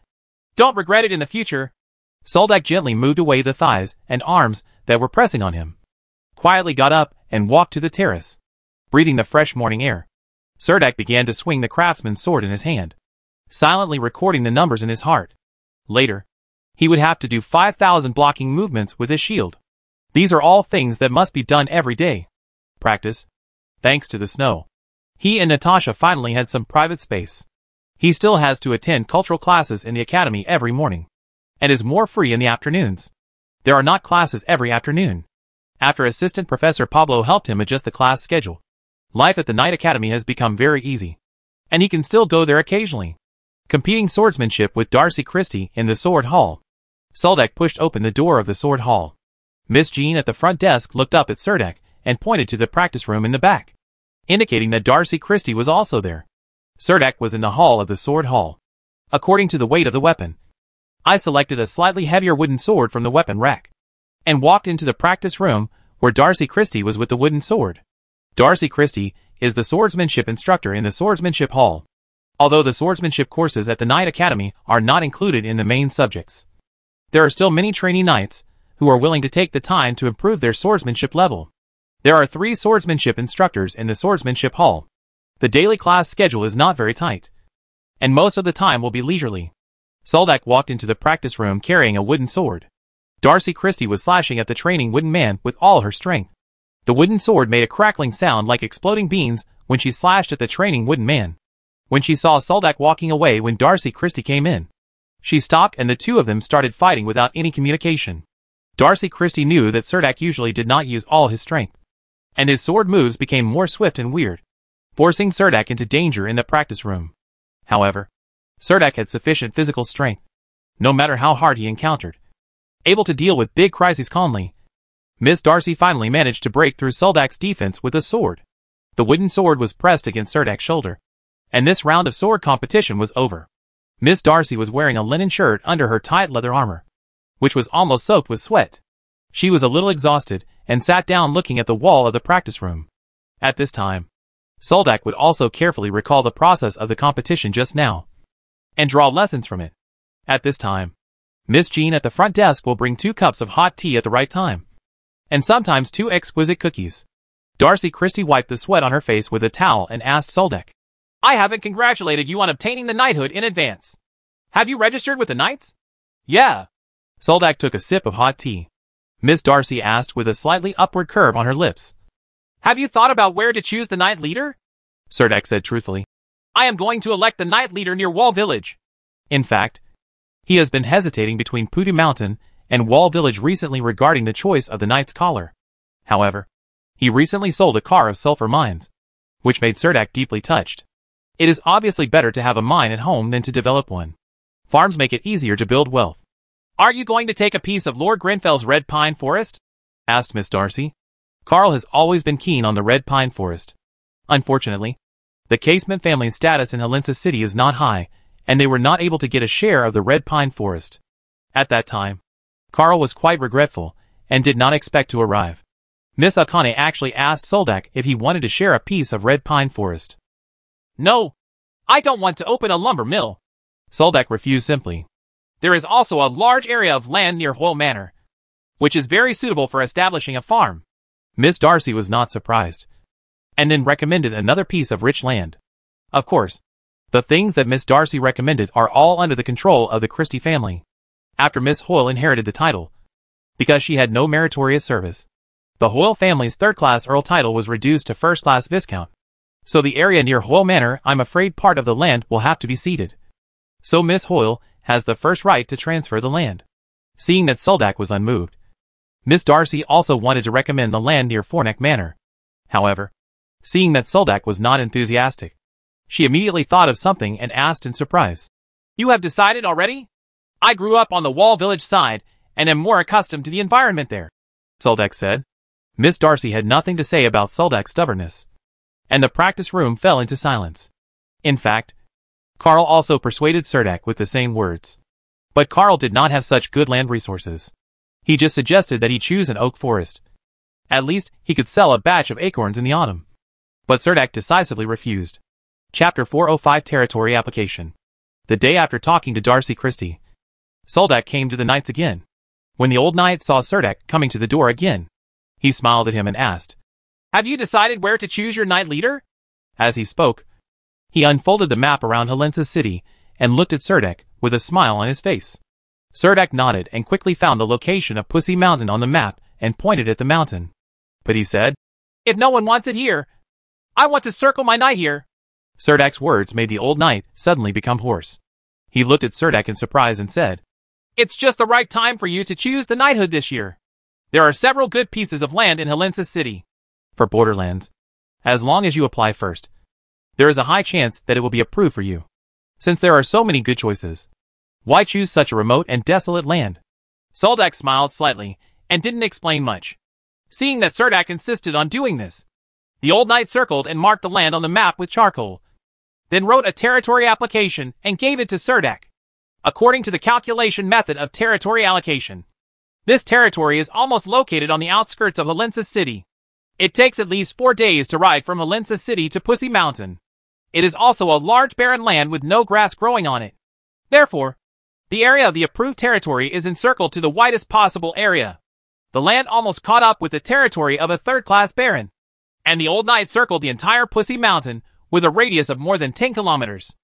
don't regret it in the future." Soldak gently moved away the thighs and arms that were pressing on him, quietly got up and walked to the terrace. Breathing the fresh morning air, Cerdak began to swing the craftsman's sword in his hand, silently recording the numbers in his heart. Later, he would have to do 5,000 blocking movements with his shield. These are all things that must be done every day. Practice. Thanks to the snow, he and Natasha finally had some private space. He still has to attend cultural classes in the academy every morning, and is more free in the afternoons. There are not classes every afternoon. After assistant professor Pablo helped him adjust the class schedule, life at the Knight Academy has become very easy, and he can still go there occasionally. Competing swordsmanship with Darcy Christie in the Sword Hall. Soldak pushed open the door of the Sword Hall. Miss Jean at the front desk looked up at Cerdak and pointed to the practice room in the back, indicating that Darcy Christie was also there. Cerdak was in the hall of the Sword Hall. According to the weight of the weapon, I selected a slightly heavier wooden sword from the weapon rack, and walked into the practice room where Darcy Christie was with the wooden sword. Darcy Christie is the swordsmanship instructor in the Swordsmanship Hall, although the swordsmanship courses at the Knight Academy are not included in the main subjects. There are still many trainee knights who are willing to take the time to improve their swordsmanship level. There are 3 swordsmanship instructors in the Swordsmanship Hall. The daily class schedule is not very tight, and most of the time will be leisurely. Soldak walked into the practice room carrying a wooden sword. Darcy Christie was slashing at the training wooden man with all her strength. The wooden sword made a crackling sound like exploding beans when she slashed at the training wooden man. When she saw Soldak walking away when Darcy Christie came in, she stopped and the two of them started fighting without any communication. Darcy Christie knew that Cerdak usually did not use all his strength, and his sword moves became more swift and weird, forcing Cerdak into danger in the practice room. However, Cerdak had sufficient physical strength, no matter how hard he encountered, able to deal with big crises calmly. Miss Darcy finally managed to break through Soldak's defense with a sword. The wooden sword was pressed against Cerdak's shoulder, and this round of sword competition was over. Miss Darcy was wearing a linen shirt under her tight leather armor, which was almost soaked with sweat. She was a little exhausted and sat down looking at the wall of the practice room. At this time, Soldak would also carefully recall the process of the competition just now, and draw lessons from it. At this time, Miss Jean at the front desk will bring 2 cups of hot tea at the right time, and sometimes 2 exquisite cookies. Darcy Christie wiped the sweat on her face with a towel and asked Soldak, "I haven't congratulated you on obtaining the knighthood in advance. Have you registered with the knights?" "Yeah." Soldak took a sip of hot tea. Miss Darcy asked with a slightly upward curve on her lips, "Have you thought about where to choose the knight leader?" Cerdak said truthfully, "I am going to elect the knight leader near Wall Village." In fact, he has been hesitating between Pudu Mountain and Wall Village recently regarding the choice of the knight's collar. However, he recently sold a car of sulfur mines, which made Cerdak deeply touched. It is obviously better to have a mine at home than to develop one. Farms make it easier to build wealth. "Are you going to take a piece of Lord Grenfell's red pine forest?" asked Miss Darcy. Carl has always been keen on the red pine forest. Unfortunately, the Casement family's status in Helensa City is not high, and they were not able to get a share of the red pine forest. At that time, Carl was quite regretful, and did not expect to arrive. Miss Akane actually asked Soldak if he wanted to share a piece of red pine forest. "No, I don't want to open a lumber mill." Soldak refused simply. "There is also a large area of land near Hoyle Manor, which is very suitable for establishing a farm." Miss Darcy was not surprised, and then recommended another piece of rich land. Of course, the things that Miss Darcy recommended are all under the control of the Christie family. After Miss Hoyle inherited the title, because she had no meritorious service, the Hoyle family's third-class earl title was reduced to first-class viscount. So the area near Hoyle Manor, I'm afraid part of the land will have to be ceded. So Miss Hoyle has the first right to transfer the land. Seeing that Soldak was unmoved, Miss Darcy also wanted to recommend the land near Forneck Manor. However, seeing that Soldak was not enthusiastic, she immediately thought of something and asked in surprise. You have decided already? I grew up on the Wall Village side and am more accustomed to the environment there, Soldak said. Miss Darcy had nothing to say about Soldak's stubbornness, and the practice room fell into silence. In fact, Carl also persuaded Cerdak with the same words. But Carl did not have such good land resources. He just suggested that he choose an oak forest. At least, he could sell a batch of acorns in the autumn. But Cerdak decisively refused. Chapter 405 Territory Application. The day after talking to Darcy Christie, Soldak came to the knights again. When the old knight saw Cerdak coming to the door again, he smiled at him and asked, Have you decided where to choose your knight leader? As he spoke, he unfolded the map around Helensa city and looked at Cerdak with a smile on his face. Cerdak nodded and quickly found the location of Pussy Mountain on the map and pointed at the mountain. But he said, If no one wants it here, I want to circle my knight here. Cerdak's words made the old knight suddenly become hoarse. He looked at Cerdak in surprise and said, It's just the right time for you to choose the knighthood this year. There are several good pieces of land in Helensa city. For borderlands, as long as you apply first, there is a high chance that it will be approved for you. Since there are so many good choices, why choose such a remote and desolate land? Soldak smiled slightly and didn't explain much. Seeing that Cerdak insisted on doing this, the old knight circled and marked the land on the map with charcoal, then wrote a territory application and gave it to Cerdak. According to the calculation method of territory allocation, this territory is almost located on the outskirts of Helensa city. It takes at least 4 days to ride from Helensa city to Pussy Mountain. It is also a large barren land with no grass growing on it. Therefore, the area of the approved territory is encircled to the widest possible area. The land almost caught up with the territory of a third-class baron, and the old knight circled the entire Pussy Mountain with a radius of more than 10 kilometers.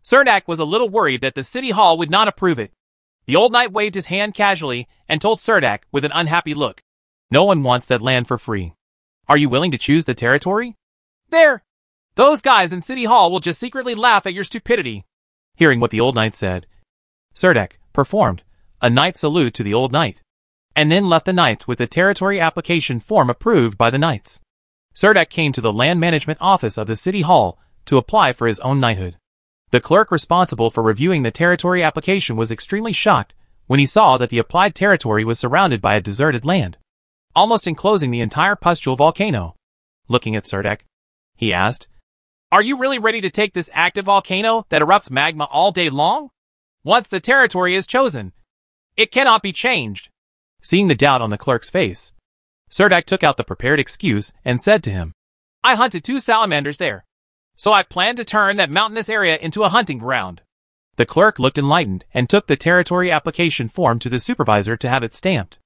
Cerdak was a little worried that the city hall would not approve it. The old knight waved his hand casually and told Cerdak with an unhappy look, No one wants that land for free. Are you willing to choose the territory? There! Those guys in City Hall will just secretly laugh at your stupidity. Hearing what the old knight said, Cerdak performed a knight salute to the old knight, and then left the knights with the territory application form approved by the knights. Cerdak came to the land management office of the City Hall to apply for his own knighthood. The clerk responsible for reviewing the territory application was extremely shocked when he saw that the applied territory was surrounded by a deserted land, almost enclosing the entire pustule volcano. Looking at Cerdak, he asked, Are you really ready to take this active volcano that erupts magma all day long? Once the territory is chosen, it cannot be changed. Seeing the doubt on the clerk's face, Cerdak took out the prepared excuse and said to him, I hunted 2 salamanders there, so I plan to turn that mountainous area into a hunting ground. The clerk looked enlightened and took the territory application form to the supervisor to have it stamped.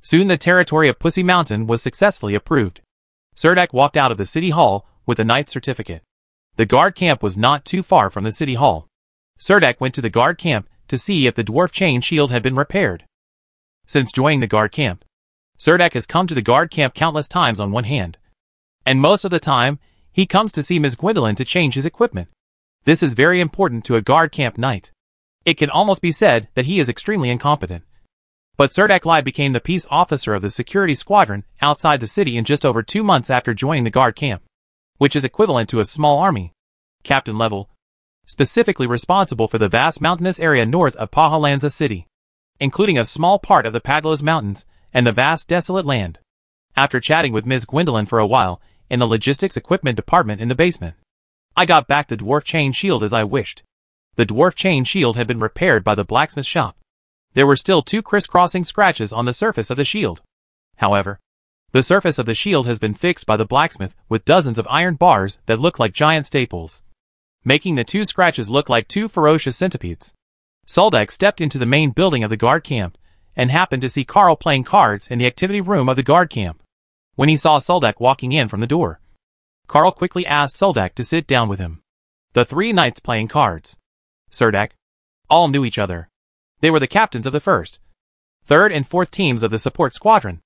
Soon the territory of Pussy Mountain was successfully approved. Cerdak walked out of the City Hall with a knight's certificate. The guard camp was not too far from the City Hall. Cerdak went to the guard camp to see if the dwarf chain shield had been repaired. Since joining the guard camp, Cerdak has come to the guard camp countless times on one hand, and most of the time, he comes to see Ms. Gwendolyn to change his equipment. This is very important to a guard camp knight. It can almost be said that he is extremely incompetent. But Cerdak Lai became the peace officer of the security squadron outside the city in just over 2 months after joining the guard camp, which is equivalent to a small army, captain level, specifically responsible for the vast mountainous area north of Pahalanza city, including a small part of the Padlos Mountains and the vast desolate land. After chatting with Ms. Gwendolyn for a while in the logistics equipment department in the basement, I got back the dwarf chain shield as I wished. The dwarf chain shield had been repaired by the blacksmith shop. There were still 2 crisscrossing scratches on the surface of the shield. However, the surface of the shield has been fixed by the blacksmith with dozens of iron bars that look like giant staples, making the 2 scratches look like 2 ferocious centipedes. Soldak stepped into the main building of the guard camp and happened to see Carl playing cards in the activity room of the guard camp. When he saw Soldak walking in from the door, Carl quickly asked Soldak to sit down with him. The 3 knights playing cards, Cerdak, all knew each other. They were the captains of the 1st, 3rd and 4th teams of the support squadron.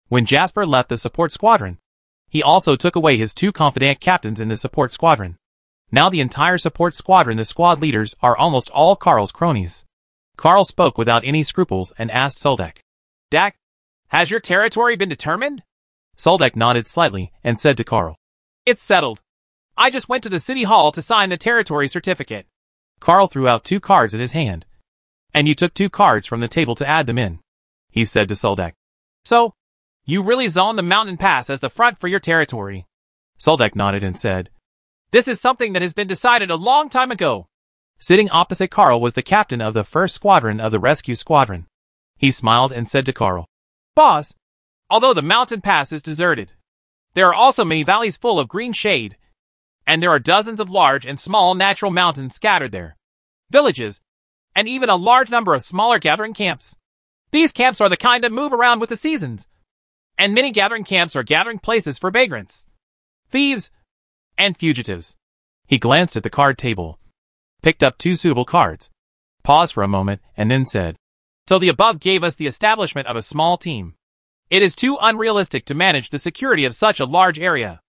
When Jasper left the support squadron, He also took away his 2 confidant captains in the support squadron. Now the entire support squadron, the squad leaders, are almost all Carl's cronies. Carl spoke without any scruples and asked Soldek. Dak, has your territory been determined? Soldek nodded slightly and said to Carl. It's settled. I just went to the city hall to sign the territory certificate. Carl threw out 2 cards in his hand. And you took 2 cards from the table to add them in, he said to Soldek. So, you really zoned the mountain pass as the front for your territory. Soldek nodded and said, This is something that has been decided a long time ago. Sitting opposite Carl was the captain of the 1st Squadron of the Rescue Squadron. He smiled and said to Carl, Boss, although the mountain pass is deserted, there are also many valleys full of green shade, and there are dozens of large and small natural mountains scattered there, villages, and even a large number of smaller gathering camps. These camps are the kind that move around with the seasons, and many gathering camps are gathering places for vagrants, thieves, and fugitives. He glanced at the card table, picked up 2 suitable cards, paused for a moment, and then said, So the above gave us the establishment of a small team. It is too unrealistic to manage the security of such a large area.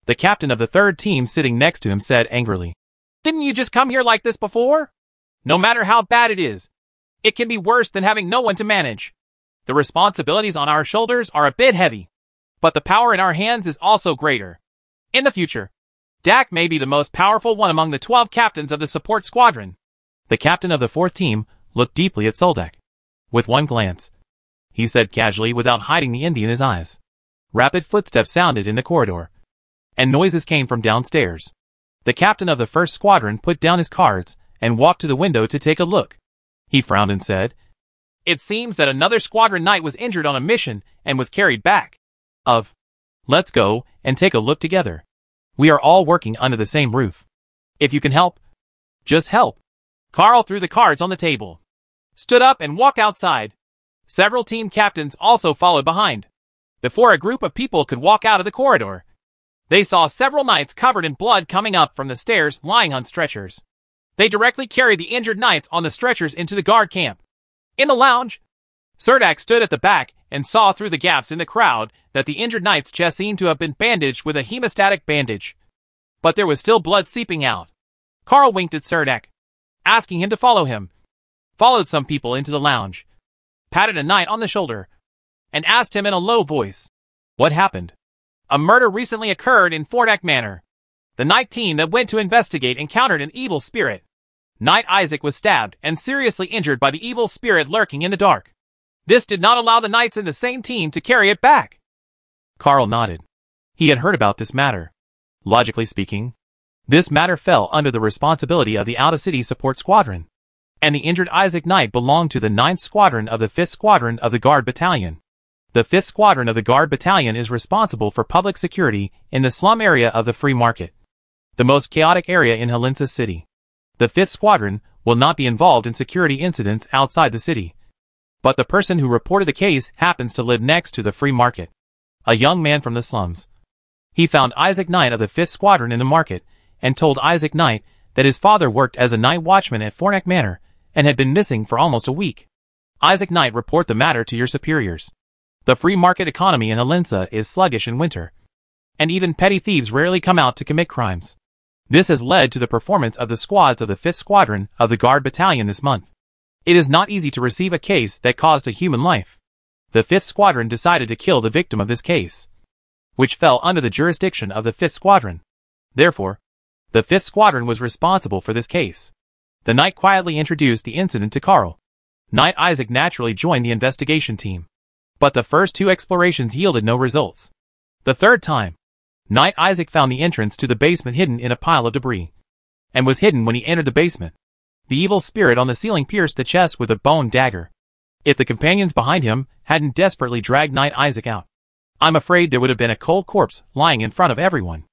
The captain of the 3rd team sitting next to him said angrily, Didn't you just come here like this before? No matter how bad it is, it can be worse than having no one to manage. The responsibilities on our shoulders are a bit heavy, but the power in our hands is also greater. In the future, Dak may be the most powerful one among the 12 captains of the support squadron. The captain of the 4th team looked deeply at Soldek. With one glance, he said casually without hiding the envy in his eyes. Rapid footsteps sounded in the corridor, and noises came from downstairs. The captain of the 1st Squadron put down his cards and walked to the window to take a look. He frowned and said, It seems that another squadron knight was injured on a mission and was carried back. Let's go and take a look together. We are all working under the same roof. If you can help, just help. Carl threw the cards on the table, stood up and walked outside. Several team captains also followed behind. Before a group of people could walk out of the corridor, they saw several knights covered in blood coming up from the stairs lying on stretchers. They directly carried the injured knights on the stretchers into the guard camp. In the lounge, Serdak stood at the back and saw through the gaps in the crowd that the injured knight's chest seemed to have been bandaged with a hemostatic bandage. But there was still blood seeping out. Carl winked at Serdak, asking him to follow him, followed some people into the lounge, patted a knight on the shoulder, and asked him in a low voice, What happened? A murder recently occurred in Fornak Manor. The knight team that went to investigate encountered an evil spirit. Knight Isaac was stabbed and seriously injured by the evil spirit lurking in the dark. This did not allow the knights in the same team to carry it back. Carl nodded. He had heard about this matter. Logically speaking, this matter fell under the responsibility of the out-of-city support squadron, and the injured Isaac Knight belonged to the 9th Squadron of the 5th Squadron of the Guard Battalion. The 5th Squadron of the Guard Battalion is responsible for public security in the slum area of the Free Market, the most chaotic area in Helensa City. The 5th Squadron will not be involved in security incidents outside the city, but the person who reported the case happens to live next to the Free Market, a young man from the slums. He found Isaac Knight of the 5th Squadron in the market and told Isaac Knight that his father worked as a night watchman at Fornak Manor and had been missing for almost a week. Isaac Knight, report the matter to your superiors. The free market economy in Helensa is sluggish in winter, and even petty thieves rarely come out to commit crimes. This has led to the performance of the squads of the 5th Squadron of the Guard Battalion this month. It is not easy to receive a case that caused a human life. The 5th Squadron decided to kill the victim of this case, which fell under the jurisdiction of the 5th Squadron. Therefore, the 5th Squadron was responsible for this case. The knight quietly introduced the incident to Carl. Knight Isaac naturally joined the investigation team, but the first 2 explorations yielded no results. The third time, Knight Isaac found the entrance to the basement hidden in a pile of debris, and was hidden when he entered the basement. The evil spirit on the ceiling pierced the chest with a bone dagger. If the companions behind him hadn't desperately dragged Knight Isaac out, I'm afraid there would have been a cold corpse lying in front of everyone.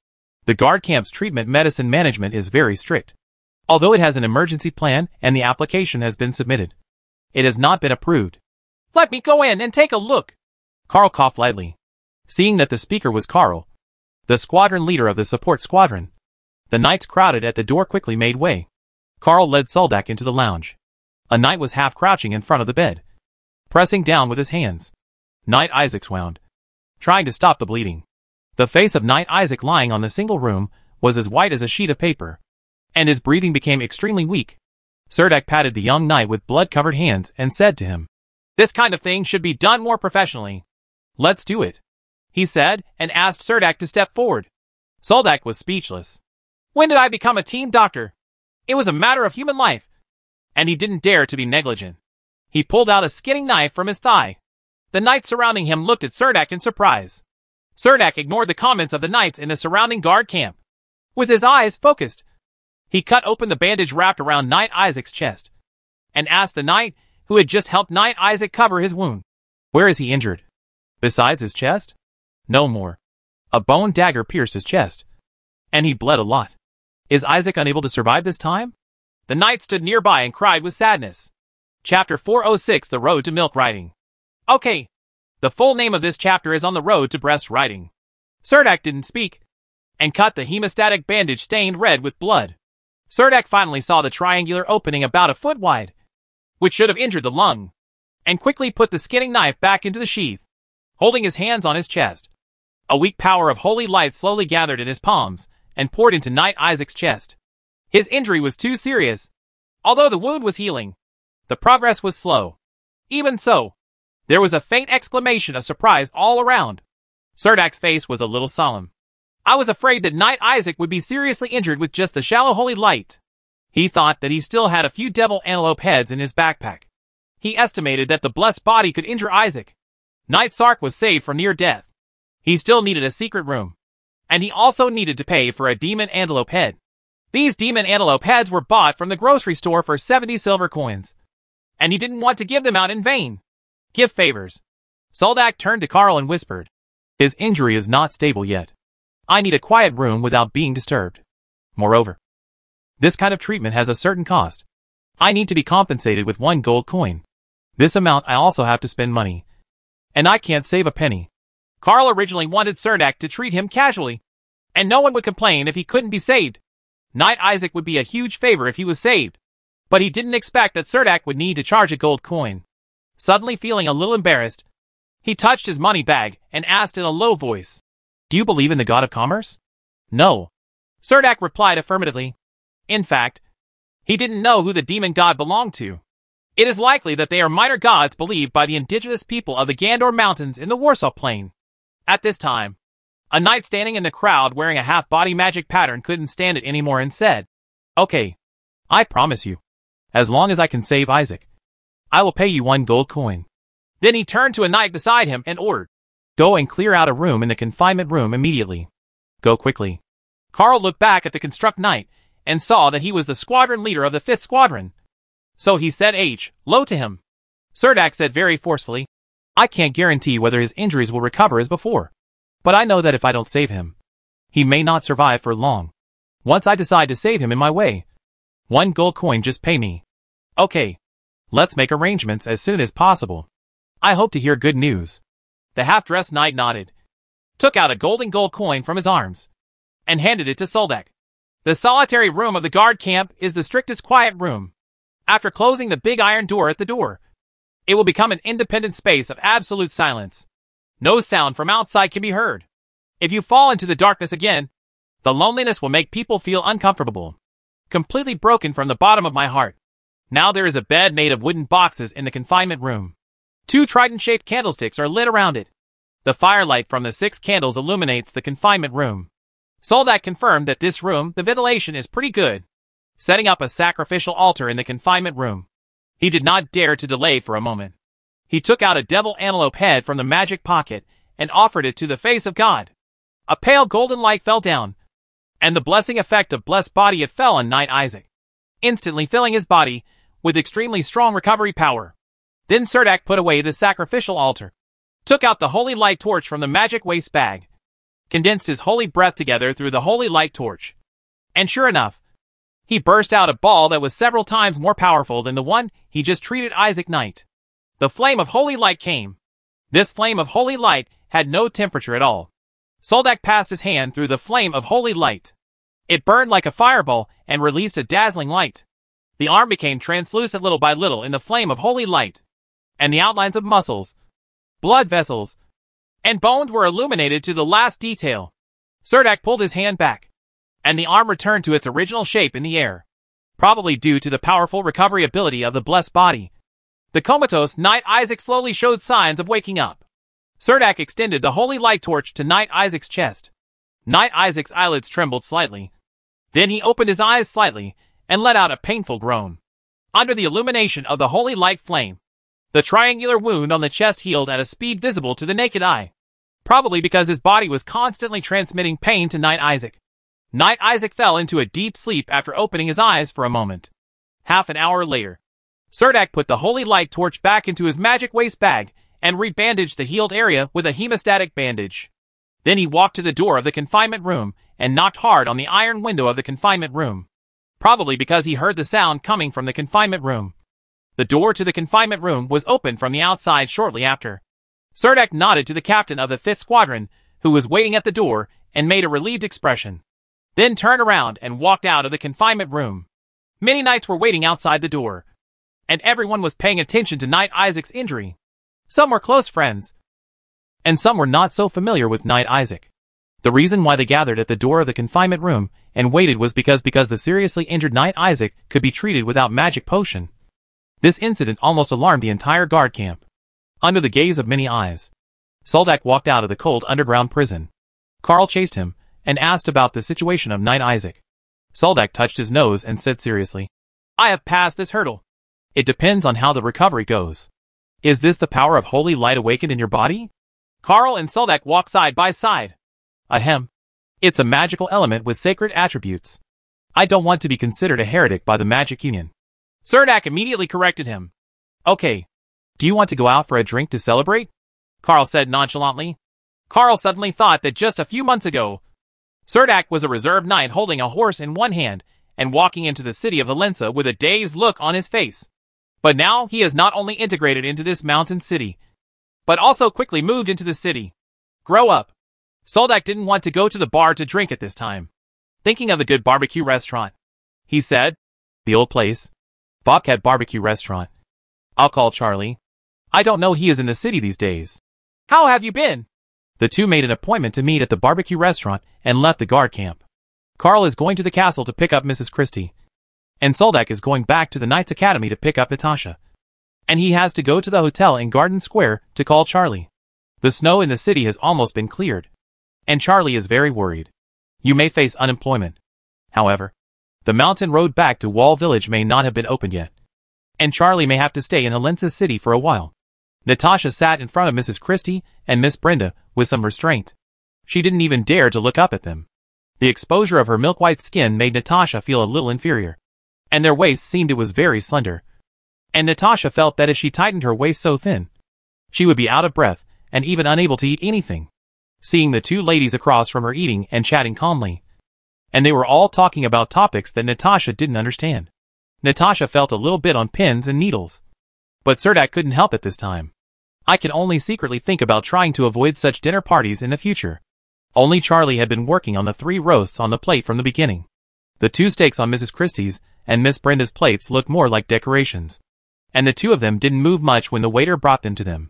The guard camp's treatment medicine management is very strict. Although it has an emergency plan and the application has been submitted, it has not been approved. Let me go in and take a look. Carl coughed lightly. Seeing that the speaker was Carl, the squadron leader of the support squadron, the knights crowded at the door quickly made way. Carl led Soldak into the lounge. A knight was half crouching in front of the bed, pressing down with his hands. Knight Isaac swooned, trying to stop the bleeding. The face of Knight Isaac lying on the single room was as white as a sheet of paper, and his breathing became extremely weak. Serdek patted the young knight with blood-covered hands and said to him, "This kind of thing should be done more professionally." "Let's do it," he said, and asked Serdek to step forward. Soldak was speechless. When did I become a team doctor? It was a matter of human life. And he didn't dare to be negligent. He pulled out a skinning knife from his thigh. The knights surrounding him looked at Serdek in surprise. Serdek ignored the comments of the knights in the surrounding guard camp. With his eyes focused, he cut open the bandage wrapped around Knight Isaac's chest, and asked the knight who had just helped Knight Isaac cover his wound, "Where is he injured? Besides his chest?" "No more. A bone dagger pierced his chest, and he bled a lot. Is Isaac unable to survive this time?" The knight stood nearby and cried with sadness. Chapter 406, The Road to Milk Riding. Okay. The full name of this chapter is On the Road to Breast Riding. Serdek didn't speak, and cut the hemostatic bandage stained red with blood. Serdek finally saw the triangular opening about a foot wide, which should have injured the lung, and quickly put the skinning knife back into the sheath, holding his hands on his chest. A weak power of holy light slowly gathered in his palms, and poured into Knight Isaac's chest. His injury was too serious. Although the wound was healing, the progress was slow. Even so, there was a faint exclamation of surprise all around. Serdek's face was a little solemn. I was afraid that Knight Isaac would be seriously injured with just the shallow holy light. He thought that he still had a few devil antelope heads in his backpack. He estimated that the blessed body could injure Isaac. Knight Sark was saved from near death. He still needed a secret room. And he also needed to pay for a demon antelope head. These demon antelope heads were bought from the grocery store for 70 silver coins. And he didn't want to give them out in vain. Give favors. Soldak turned to Carl and whispered, "His injury is not stable yet. I need a quiet room without being disturbed. Moreover, this kind of treatment has a certain cost. I need to be compensated with 1 gold coin. This amount I also have to spend money. And I can't save a penny." Carl originally wanted Serdek to treat him casually, and no one would complain if he couldn't be saved. Knight Isaac would be a huge favor if he was saved, but he didn't expect that Serdek would need to charge a gold coin. Suddenly feeling a little embarrassed, he touched his money bag and asked in a low voice, "Do you believe in the god of commerce?" "No." Serdek replied affirmatively. In fact, he didn't know who the demon god belonged to. It is likely that they are minor gods believed by the indigenous people of the Gandor Mountains in the Warsaw Plain. At this time, a knight standing in the crowd wearing a half-body magic pattern couldn't stand it anymore and said, "Okay, I promise you, as long as I can save Isaac, I will pay you 1 gold coin." Then he turned to a knight beside him and ordered, "Go and clear out a room in the confinement room immediately. Go quickly." Carl looked back at the construct knight and saw that he was the squadron leader of the 5th Squadron. So he said low to him. Serdek said very forcefully, "I can't guarantee whether his injuries will recover as before, but I know that if I don't save him, he may not survive for long. Once I decide to save him in my way, 1 gold coin just pay me." "Okay, let's make arrangements as soon as possible. I hope to hear good news." The half-dressed knight nodded, took out a golden gold coin from his arms, and handed it to Soldak. The solitary room of the guard camp is the strictest quiet room. After closing the big iron door at the door, it will become an independent space of absolute silence. No sound from outside can be heard. If you fall into the darkness again, the loneliness will make people feel uncomfortable. Completely broken from the bottom of my heart. Now there is a bed made of wooden boxes in the confinement room. 2 trident-shaped candlesticks are lit around it. The firelight from the 6 candles illuminates the confinement room. Soldak confirmed that this room, the ventilation is pretty good. Setting up a sacrificial altar in the confinement room. He did not dare to delay for a moment. He took out a devil antelope head from the magic pocket and offered it to the face of God. A pale golden light fell down, and the blessing effect of blessed body it fell on Knight Isaac, instantly filling his body with extremely strong recovery power. Then Serdek put away the sacrificial altar, took out the holy light torch from the magic waste bag, condensed his holy breath together through the holy light torch, and sure enough, he burst out a ball that was several times more powerful than the one he just treated Isaac Knight. The flame of holy light came. This flame of holy light had no temperature at all. Soldak passed his hand through the flame of holy light. It burned like a fireball and released a dazzling light. The arm became translucent little by little in the flame of holy light, and the outlines of muscles, blood vessels, and bones were illuminated to the last detail. Cerdak pulled his hand back, and the arm returned to its original shape in the air, probably due to the powerful recovery ability of the blessed body. The comatose Knight Isaac slowly showed signs of waking up. Cerdak extended the holy light torch to Knight Isaac's chest. Knight Isaac's eyelids trembled slightly. Then he opened his eyes slightly and let out a painful groan. Under the illumination of the holy light flame, the triangular wound on the chest healed at a speed visible to the naked eye, probably because his body was constantly transmitting pain to Knight Isaac. Knight Isaac fell into a deep sleep after opening his eyes for a moment. Half an hour later, Cerdak put the holy light torch back into his magic waist bag and rebandaged the healed area with a hemostatic bandage. Then he walked to the door of the confinement room and knocked hard on the iron window of the confinement room, probably because he heard the sound coming from the confinement room. The door to the confinement room was opened from the outside shortly after. Cerdak nodded to the captain of the 5th Squadron, who was waiting at the door, and made a relieved expression. Then turned around and walked out of the confinement room. Many knights were waiting outside the door, and everyone was paying attention to Knight Isaac's injury. Some were close friends, and some were not so familiar with Knight Isaac. The reason why they gathered at the door of the confinement room and waited was because the seriously injured Knight Isaac could be treated without magic potion. This incident almost alarmed the entire guard camp. Under the gaze of many eyes, Soldak walked out of the cold underground prison. Carl chased him and asked about the situation of Knight Isaac. Soldak touched his nose and said seriously, "I have passed this hurdle. It depends on how the recovery goes. Is this the power of holy light awakened in your body?" Carl and Soldak walked side by side. Ahem. It's a magical element with sacred attributes. I don't want to be considered a heretic by the Magic Union. Cerdak immediately corrected him. Okay. Do you want to go out for a drink to celebrate? Carl said nonchalantly. Carl suddenly thought that just a few months ago, Cerdak was a reserve knight holding a horse in one hand and walking into the city of Helensa with a dazed look on his face. But now he has not only integrated into this mountain city, but also quickly moved into the city. Grow up. Soldak didn't want to go to the bar to drink at this time. Thinking of the good barbecue restaurant, he said. The old place. Bobcat Barbecue Restaurant. I'll call Charlie. I don't know he is in the city these days. How have you been? The two made an appointment to meet at the barbecue restaurant and left the guard camp. Carl is going to the castle to pick up Mrs. Christie, and Soldak is going back to the Knights Academy to pick up Natasha. And he has to go to the hotel in Garden Square to call Charlie. The snow in the city has almost been cleared, and Charlie is very worried. You may face unemployment. However, the mountain road back to Wall Village may not have been opened yet, and Charlie may have to stay in Helensa City for a while. Natasha sat in front of Mrs. Christie and Miss Brenda with some restraint. She didn't even dare to look up at them. The exposure of her milk-white skin made Natasha feel a little inferior, and their waists seemed it was very slender. And Natasha felt that if she tightened her waist so thin, she would be out of breath and even unable to eat anything. Seeing the two ladies across from her eating and chatting calmly, and they were all talking about topics that Natasha didn't understand. Natasha felt a little bit on pins and needles. But Cerdak couldn't help it this time. I can only secretly think about trying to avoid such dinner parties in the future. Only Charlie had been working on the 3 roasts on the plate from the beginning. The 2 steaks on Mrs. Christie's and Miss Brenda's plates looked more like decorations, and the 2 of them didn't move much when the waiter brought them to them.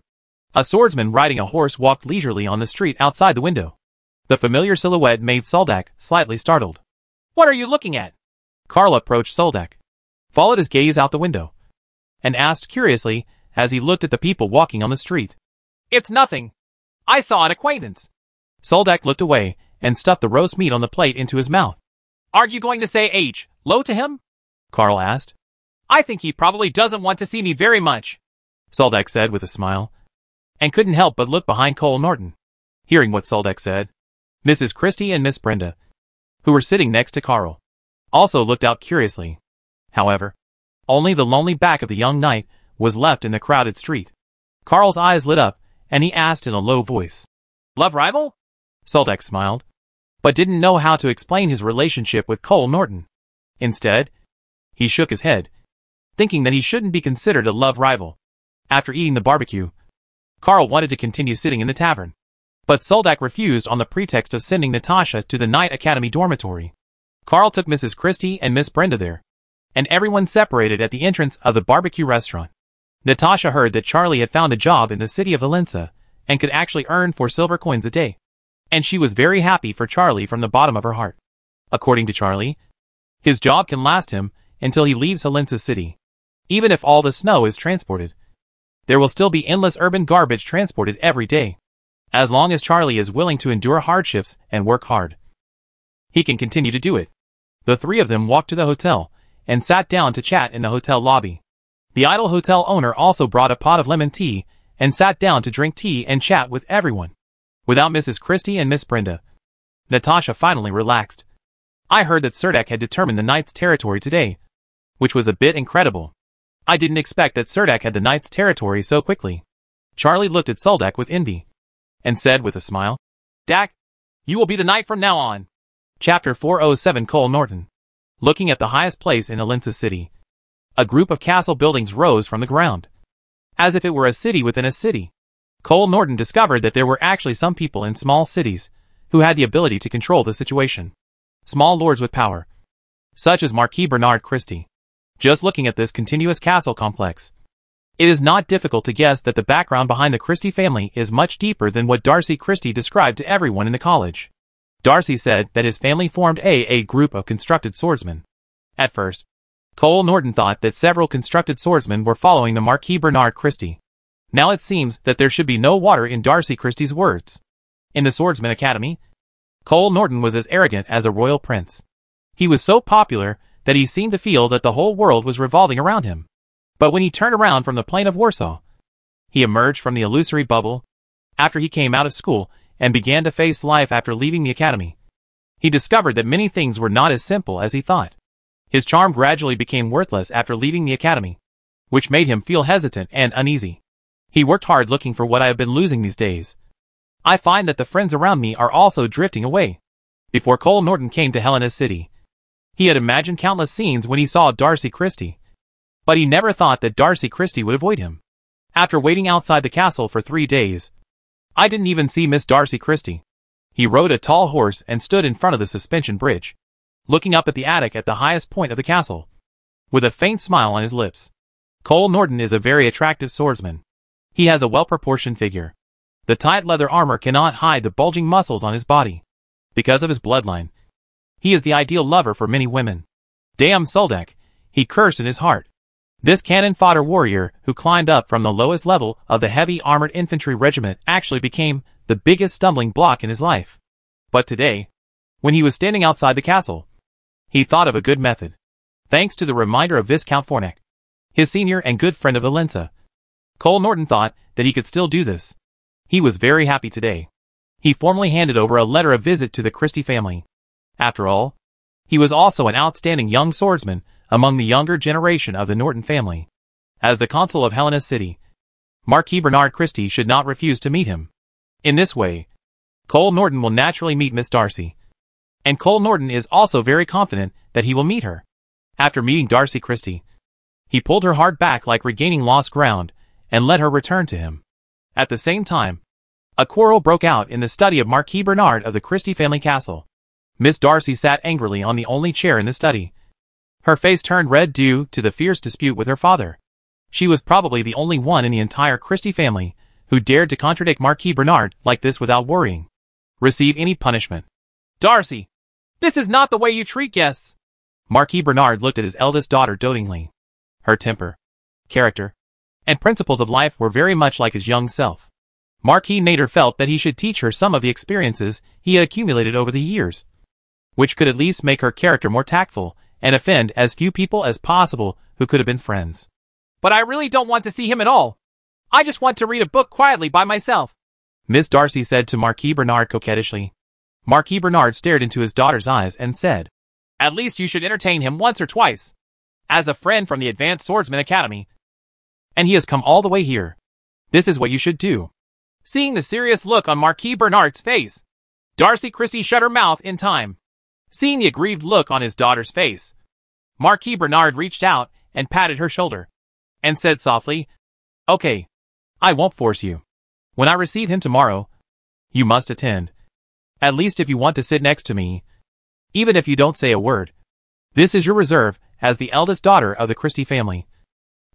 A swordsman riding a horse walked leisurely on the street outside the window. The familiar silhouette made Soldak slightly startled. What are you looking at? Carl approached Soldak, followed his gaze out the window, and asked curiously as he looked at the people walking on the street. It's nothing. I saw an acquaintance. Soldak looked away and stuffed the roast meat on the plate into his mouth. Aren't you going to say hello to him? Carl asked. I think he probably doesn't want to see me very much, Soldak said with a smile, and couldn't help but look behind Cole Norton. Hearing what Soldak said, Mrs. Christie and Miss Brenda, who were sitting next to Carl, also looked out curiously. However, only the lonely back of the young knight was left in the crowded street. Carl's eyes lit up, and he asked in a low voice, Love rival? Soldak smiled, but didn't know how to explain his relationship with Cole Norton. Instead, he shook his head, thinking that he shouldn't be considered a love rival. After eating the barbecue, Carl wanted to continue sitting in the tavern, but Soldak refused on the pretext of sending Natasha to the Knight Academy dormitory. Carl took Mrs. Christie and Miss Brenda there, and everyone separated at the entrance of the barbecue restaurant. Natasha heard that Charlie had found a job in the city of Helensa, and could actually earn 4 silver coins a day. And she was very happy for Charlie from the bottom of her heart. According to Charlie, his job can last him until he leaves Helensa city. Even if all the snow is transported, there will still be endless urban garbage transported every day. As long as Charlie is willing to endure hardships and work hard, he can continue to do it. The 3 of them walked to the hotel and sat down to chat in the hotel lobby. The idle hotel owner also brought a pot of lemon tea and sat down to drink tea and chat with everyone. Without Mrs. Christie and Miss Brenda, Natasha finally relaxed. I heard that Serdek had determined the knight's territory today, which was a bit incredible. I didn't expect that Serdek had the knight's territory so quickly. Charlie looked at Suldek with envy and said with a smile, "Dak, you will be the knight from now on." Chapter 407. Cole Norton. Looking at the highest place in Helensa city, a group of castle buildings rose from the ground, as if it were a city within a city. Cole Norton discovered that there were actually some people in small cities who had the ability to control the situation. Small lords with power, such as Marquis Bernard Christie. Just looking at this continuous castle complex, it is not difficult to guess that the background behind the Christie family is much deeper than what Darcy Christie described to everyone in the college. Darcy said that his family formed a group of constructed swordsmen. At first, Cole Norton thought that several constructed swordsmen were following the Marquis Bernard Christie. Now it seems that there should be no water in Darcy Christie's words. In the Swordsman Academy, Cole Norton was as arrogant as a royal prince. He was so popular that he seemed to feel that the whole world was revolving around him. But when he turned around from the plain of Warsaw, he emerged from the illusory bubble after he came out of school and began to face life after leaving the academy. He discovered that many things were not as simple as he thought. His charm gradually became worthless after leaving the academy, which made him feel hesitant and uneasy. He worked hard looking for what I have been losing these days. I find that the friends around me are also drifting away. Before Cole Norton came to Helena City, he had imagined countless scenes when he saw Darcy Christie, but he never thought that Darcy Christie would avoid him. After waiting outside the castle for 3 days, I didn't even see Miss Darcy Christie. He rode a tall horse and stood in front of the suspension bridge, looking up at the attic at the highest point of the castle, with a faint smile on his lips. Cole Norton is a very attractive swordsman. He has a well-proportioned figure. The tight leather armor cannot hide the bulging muscles on his body. Because of his bloodline, he is the ideal lover for many women. Damn Suldek, he cursed in his heart. This cannon fodder warrior who climbed up from the lowest level of the heavy armored infantry regiment actually became the biggest stumbling block in his life. But today, when he was standing outside the castle, he thought of a good method. Thanks to the reminder of Viscount Fornek, his senior and good friend of Helensa, Cole Norton thought that he could still do this. He was very happy today. He formally handed over a letter of visit to the Christie family. After all, he was also an outstanding young swordsman among the younger generation of the Norton family. As the consul of Helena City, Marquis Bernard Christie should not refuse to meet him. In this way, Cole Norton will naturally meet Miss Darcy. And Cole Norton is also very confident that he will meet her. After meeting Darcy Christie, he pulled her heart back like regaining lost ground and let her return to him. At the same time, a quarrel broke out in the study of Marquis Bernard of the Christie family castle. Miss Darcy sat angrily on the only chair in the study. Her face turned red due to the fierce dispute with her father. She was probably the only one in the entire Christie family who dared to contradict Marquis Bernard like this without worrying. Receive any punishment. Darcy, this is not the way you treat guests. Marquis Bernard looked at his eldest daughter dotingly. Her temper, character, and principles of life were very much like his young self. Marquis Nader felt that he should teach her some of the experiences he had accumulated over the years, which could at least make her character more tactful and offend as few people as possible who could have been friends. But I really don't want to see him at all. I just want to read a book quietly by myself, Miss Darcy said to Marquis Bernard coquettishly. Marquis Bernard stared into his daughter's eyes and said, "At least you should entertain him once or twice, as a friend from the Advanced Swordsman Academy. And he has come all the way here. This is what you should do." Seeing the serious look on Marquis Bernard's face, Darcy Christie shut her mouth in time. Seeing the aggrieved look on his daughter's face, Marquis Bernard reached out and patted her shoulder, and said softly, "Okay, I won't force you. When I receive him tomorrow, you must attend. At least if you want to sit next to me, even if you don't say a word. This is your reserve as the eldest daughter of the Christie family.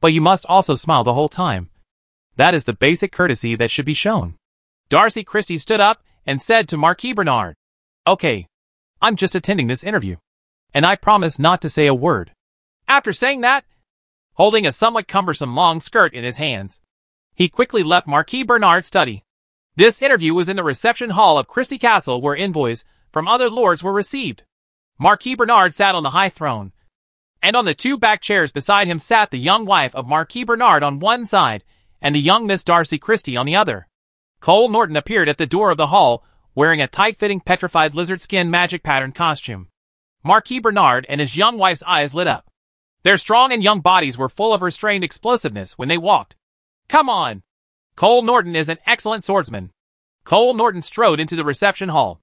But you must also smile the whole time. That is the basic courtesy that should be shown." Darcy Christie stood up and said to Marquis Bernard, "Okay, I'm just attending this interview, and I promise not to say a word." After saying that, holding a somewhat cumbersome long skirt in his hands, he quickly left Marquis Bernard's study. This interview was in the reception hall of Christie Castle, where envoys from other lords were received. Marquis Bernard sat on the high throne, and on the two back chairs beside him sat the young wife of Marquis Bernard on one side and the young Miss Darcy Christie on the other. Cole Norton appeared at the door of the hall, wearing a tight-fitting petrified lizard skin magic pattern costume. Marquis Bernard and his young wife's eyes lit up. Their strong and young bodies were full of restrained explosiveness when they walked. "Come on! Cole Norton is an excellent swordsman." Cole Norton strode into the reception hall,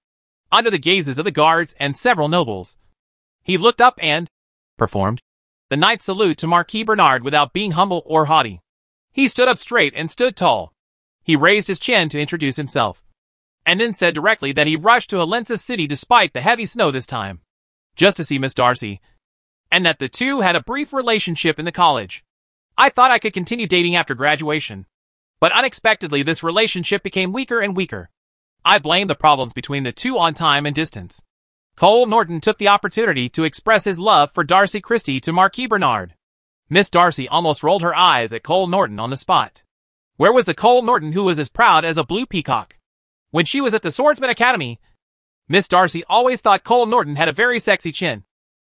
under the gazes of the guards and several nobles. He looked up and performed the knight's salute to Marquis Bernard without being humble or haughty. He stood up straight and stood tall. He raised his chin to introduce himself, and then said directly that he rushed to Helensa city despite the heavy snow this time, just to see Miss Darcy, and that the two had a brief relationship in the college. "I thought I could continue dating after graduation, but unexpectedly this relationship became weaker and weaker. I blame the problems between the two on time and distance." Cole Norton took the opportunity to express his love for Darcy Christie to Marquis Bernard. Miss Darcy almost rolled her eyes at Cole Norton on the spot. Where was the Cole Norton who was as proud as a blue peacock? When she was at the Swordsman Academy, Miss Darcy always thought Cole Norton had a very sexy chin,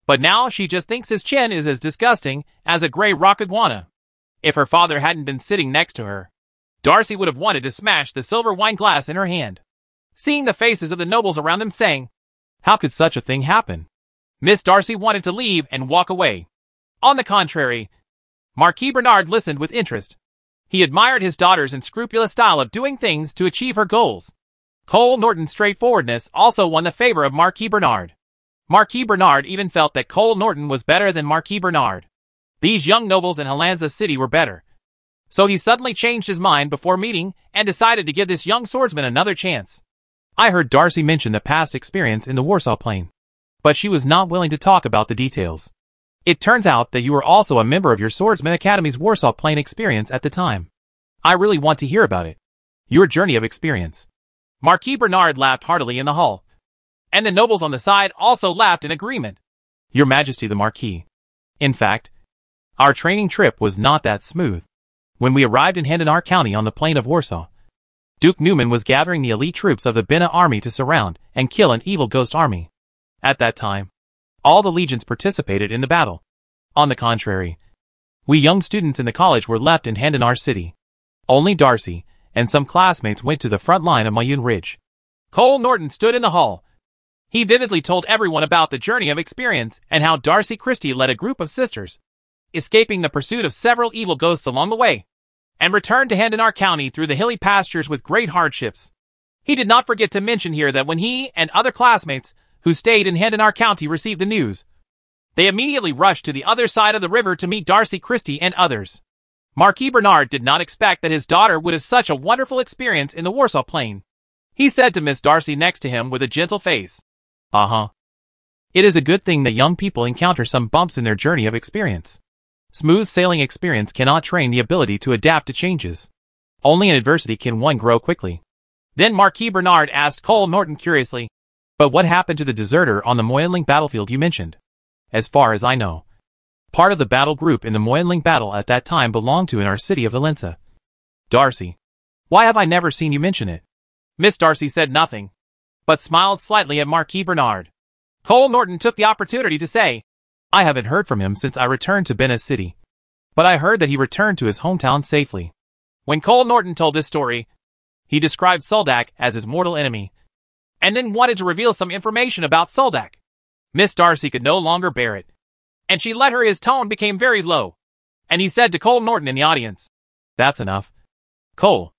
but now she just thinks his chin is as disgusting as a gray rock iguana. If her father hadn't been sitting next to her, Darcy would have wanted to smash the silver wine glass in her hand. Seeing the faces of the nobles around them saying, "How could such a thing happen?" Miss Darcy wanted to leave and walk away. On the contrary, Marquis Bernard listened with interest. He admired his daughter's unscrupulous style of doing things to achieve her goals. Cole Norton's straightforwardness also won the favor of Marquis Bernard. Marquis Bernard even felt that Cole Norton was better than Marquis Bernard. These young nobles in Helensa city were better. So he suddenly changed his mind before meeting and decided to give this young swordsman another chance. "I heard Darcy mention the past experience in the Warsaw Plain, but she was not willing to talk about the details. It turns out that you were also a member of your Swordsman Academy's Warsaw Plain experience at the time. I really want to hear about it. Your journey of experience." Marquis Bernard laughed heartily in the hall, and the nobles on the side also laughed in agreement. "Your Majesty the Marquis. In fact, our training trip was not that smooth. When we arrived in Handenar County on the plain of Warsaw, Duke Newman was gathering the elite troops of the Bina army to surround and kill an evil ghost army. At that time, all the legions participated in the battle. On the contrary, we young students in the college were left in Handenar city. Only Darcy and some classmates went to the front line of Mayun Ridge." Cole Norton stood in the hall. He vividly told everyone about the journey of experience and how Darcy Christie led a group of sisters, escaping the pursuit of several evil ghosts along the way, and returned to Handenar County through the hilly pastures with great hardships. He did not forget to mention here that when he and other classmates who stayed in Handenar County received the news, they immediately rushed to the other side of the river to meet Darcy Christie and others. Marquis Bernard did not expect that his daughter would have such a wonderful experience in the Warsaw Plain. He said to Miss Darcy next to him with a gentle face, It is a good thing that young people encounter some bumps in their journey of experience. Smooth sailing experience cannot train the ability to adapt to changes. Only in adversity can one grow quickly." Then Marquis Bernard asked Cole Norton curiously, "But what happened to the deserter on the Moyenling battlefield you mentioned?" "As far as I know, part of the battle group in the Moyenling battle at that time belonged to in our city of Helensa." "Darcy, why have I never seen you mention it?" Miss Darcy said nothing, but smiled slightly at Marquis Bernard. Cole Norton took the opportunity to say, "I haven't heard from him since I returned to Bena City, but I heard that he returned to his hometown safely." When Cole Norton told this story, he described Soldak as his mortal enemy, and then wanted to reveal some information about Soldak. Miss Darcy could no longer bear it, and she let her. His tone became very low, and he said to Cole Norton in the audience, "That's enough. Cole,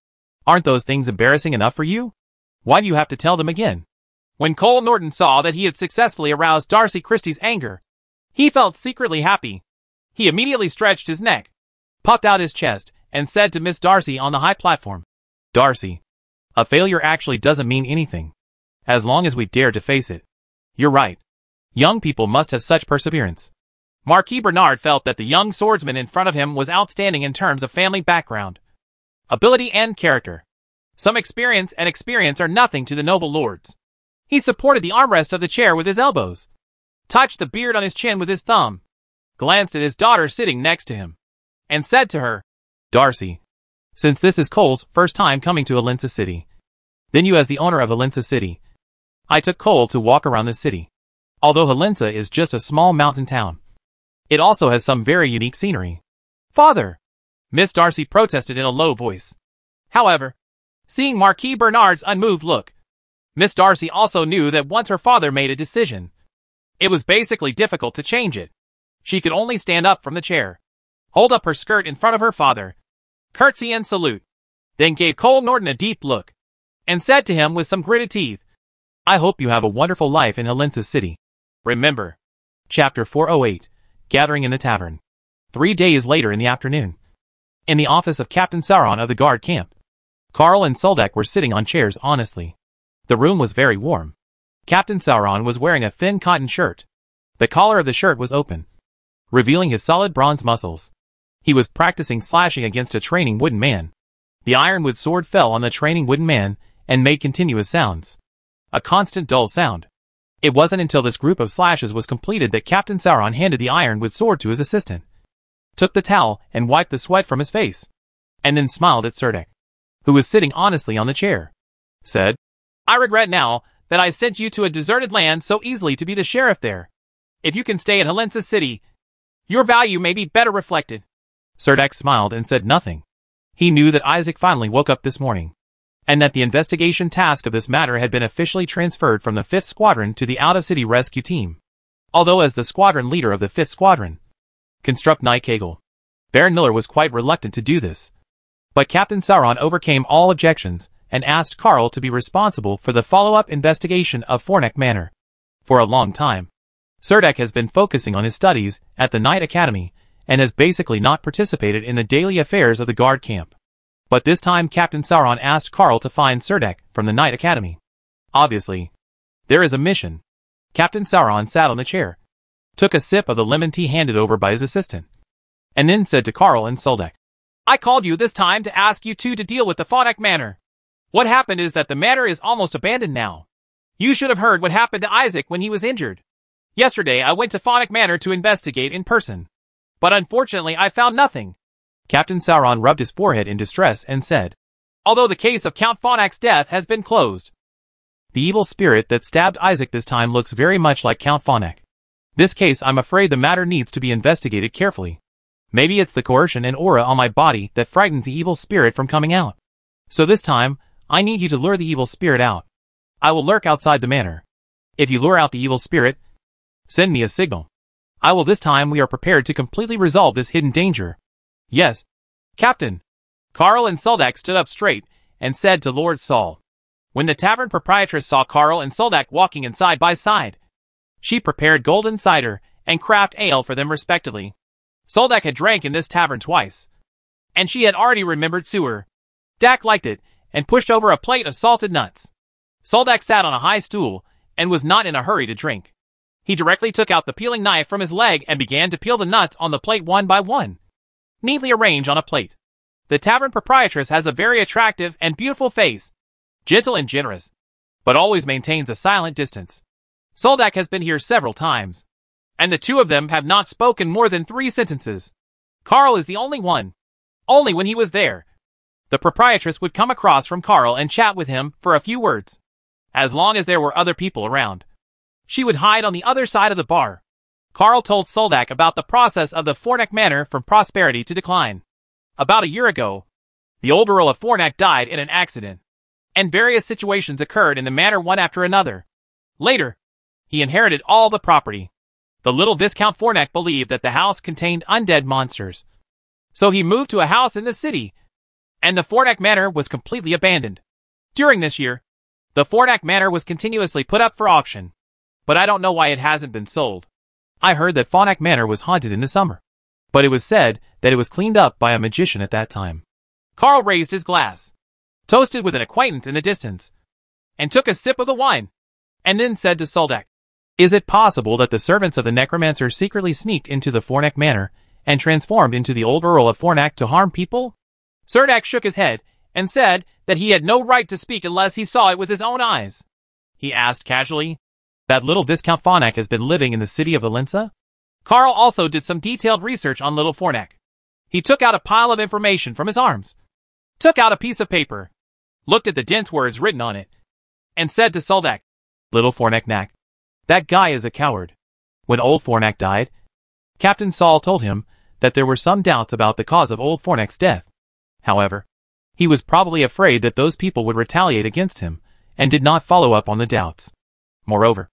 aren't those things embarrassing enough for you? Why do you have to tell them again?" When Cole Norton saw that he had successfully aroused Darcy Christie's anger, he felt secretly happy. He immediately stretched his neck, puffed out his chest, and said to Miss Darcy on the high platform, "Darcy, a failure actually doesn't mean anything, as long as we dare to face it. You're right. Young people must have such perseverance." Marquis Bernard felt that the young swordsman in front of him was outstanding in terms of family background, ability and character. Some experience are nothing to the noble lords. He supported the armrest of the chair with his elbows, touched the beard on his chin with his thumb, glanced at his daughter sitting next to him, and said to her, Darcy, since this is Cole's first time coming to Helensa City, then you as the owner of Helensa City, I took Cole to walk around the city. Although Helensa is just a small mountain town, it also has some very unique scenery. Father, Miss Darcy protested in a low voice. However, seeing Marquis Bernard's unmoved look, Miss Darcy also knew that once her father made a decision, it was basically difficult to change it. She could only stand up from the chair, hold up her skirt in front of her father, curtsy and salute, then gave Cole Norton a deep look, and said to him with some gritted teeth, I hope you have a wonderful life in Helensa City. Remember. Chapter 408, Gathering in the Tavern. 3 days later in the afternoon, in the office of Captain Sauron of the guard camp, Carl and Soldak were sitting on chairs honestly. The room was very warm. Captain Sauron was wearing a thin cotton shirt. The collar of the shirt was open, revealing his solid bronze muscles. He was practicing slashing against a training wooden man. The ironwood sword fell on the training wooden man and made continuous sounds. A constant dull sound. It wasn't until this group of slashes was completed that Captain Sauron handed the ironwood sword to his assistant, took the towel and wiped the sweat from his face, and then smiled at Serdek, who was sitting honestly on the chair, said, I regret now that I sent you to a deserted land so easily to be the sheriff there. If you can stay at Helensa City, your value may be better reflected. Serdek smiled and said nothing. He knew that Isaac finally woke up this morning, and that the investigation task of this matter had been officially transferred from the 5th Squadron to the out-of-city rescue team. Although as the squadron leader of the 5th Squadron, Construct Nightcagel, Baron Miller was quite reluctant to do this. But Captain Sauron overcame all objections and asked Carl to be responsible for the follow-up investigation of Fornack Manor. For a long time, Serdek has been focusing on his studies at the Knight Academy and has basically not participated in the daily affairs of the guard camp. But this time Captain Sauron asked Carl to find Serdek from the Knight Academy. Obviously, there is a mission. Captain Sauron sat on the chair, took a sip of the lemon tea handed over by his assistant, and then said to Carl and Soldek, I called you this time to ask you two to deal with the Fornack Manor. What happened is that the manor is almost abandoned now. You should have heard what happened to Isaac when he was injured. Yesterday I went to Fornack Manor to investigate in person, but unfortunately I found nothing. Captain Sauron rubbed his forehead in distress and said, Although the case of Count Fornack's death has been closed, the evil spirit that stabbed Isaac this time looks very much like Count Fornack. This case, I'm afraid the matter needs to be investigated carefully. Maybe it's the coercion and aura on my body that frightens the evil spirit from coming out. So this time, I need you to lure the evil spirit out. I will lurk outside the manor. If you lure out the evil spirit, send me a signal. I will this time we are prepared to completely resolve this hidden danger. Yes, Captain. Carl and Soldak stood up straight and said to Lord Saul. When the tavern proprietress saw Carl and Soldak walking in side by side, she prepared golden cider and craft ale for them respectively. Soldak had drank in this tavern twice, and she had already remembered sewer. Dak liked it and pushed over a plate of salted nuts. Soldak sat on a high stool and was not in a hurry to drink. He directly took out the peeling knife from his leg and began to peel the nuts on the plate one by one, neatly arranged on a plate. The tavern proprietress has a very attractive and beautiful face, gentle and generous, but always maintains a silent distance. Soldak has been here several times, and the two of them have not spoken more than 3 sentences. Carl is the only one. Only when he was there, the proprietress would come across from Carl and chat with him for a few words. As long as there were other people around, she would hide on the other side of the bar. Carl told Soldak about the process of the Fornack Manor from prosperity to decline. About a year ago, the old Earl of Fornack died in an accident, and various situations occurred in the manor one after another. Later, he inherited all the property. The little Viscount Fornack believed that the house contained undead monsters, so he moved to a house in the city, and the Fornack Manor was completely abandoned. During this year, the Fornack Manor was continuously put up for auction, but I don't know why it hasn't been sold. I heard that Fornack Manor was haunted in the summer, but it was said that it was cleaned up by a magician at that time. Carl raised his glass, toasted with an acquaintance in the distance, and took a sip of the wine, and then said to Soldak, Is it possible that the servants of the necromancer secretly sneaked into the Fornack Manor and transformed into the old Earl of Fornack to harm people? Serdek shook his head and said that he had no right to speak unless he saw it with his own eyes? He asked casually. That little Viscount Fornac has been living in the city of Helensa? Carl also did some detailed research on little Fornac. He took out a pile of information from his arms, took out a piece of paper, looked at the dense words written on it, and said to Soldak, Little Fornac. That guy is a coward. When old Fornac died, Captain Saul told him that there were some doubts about the cause of old Fornac's death. However, he was probably afraid that those people would retaliate against him, and did not follow up on the doubts. Moreover,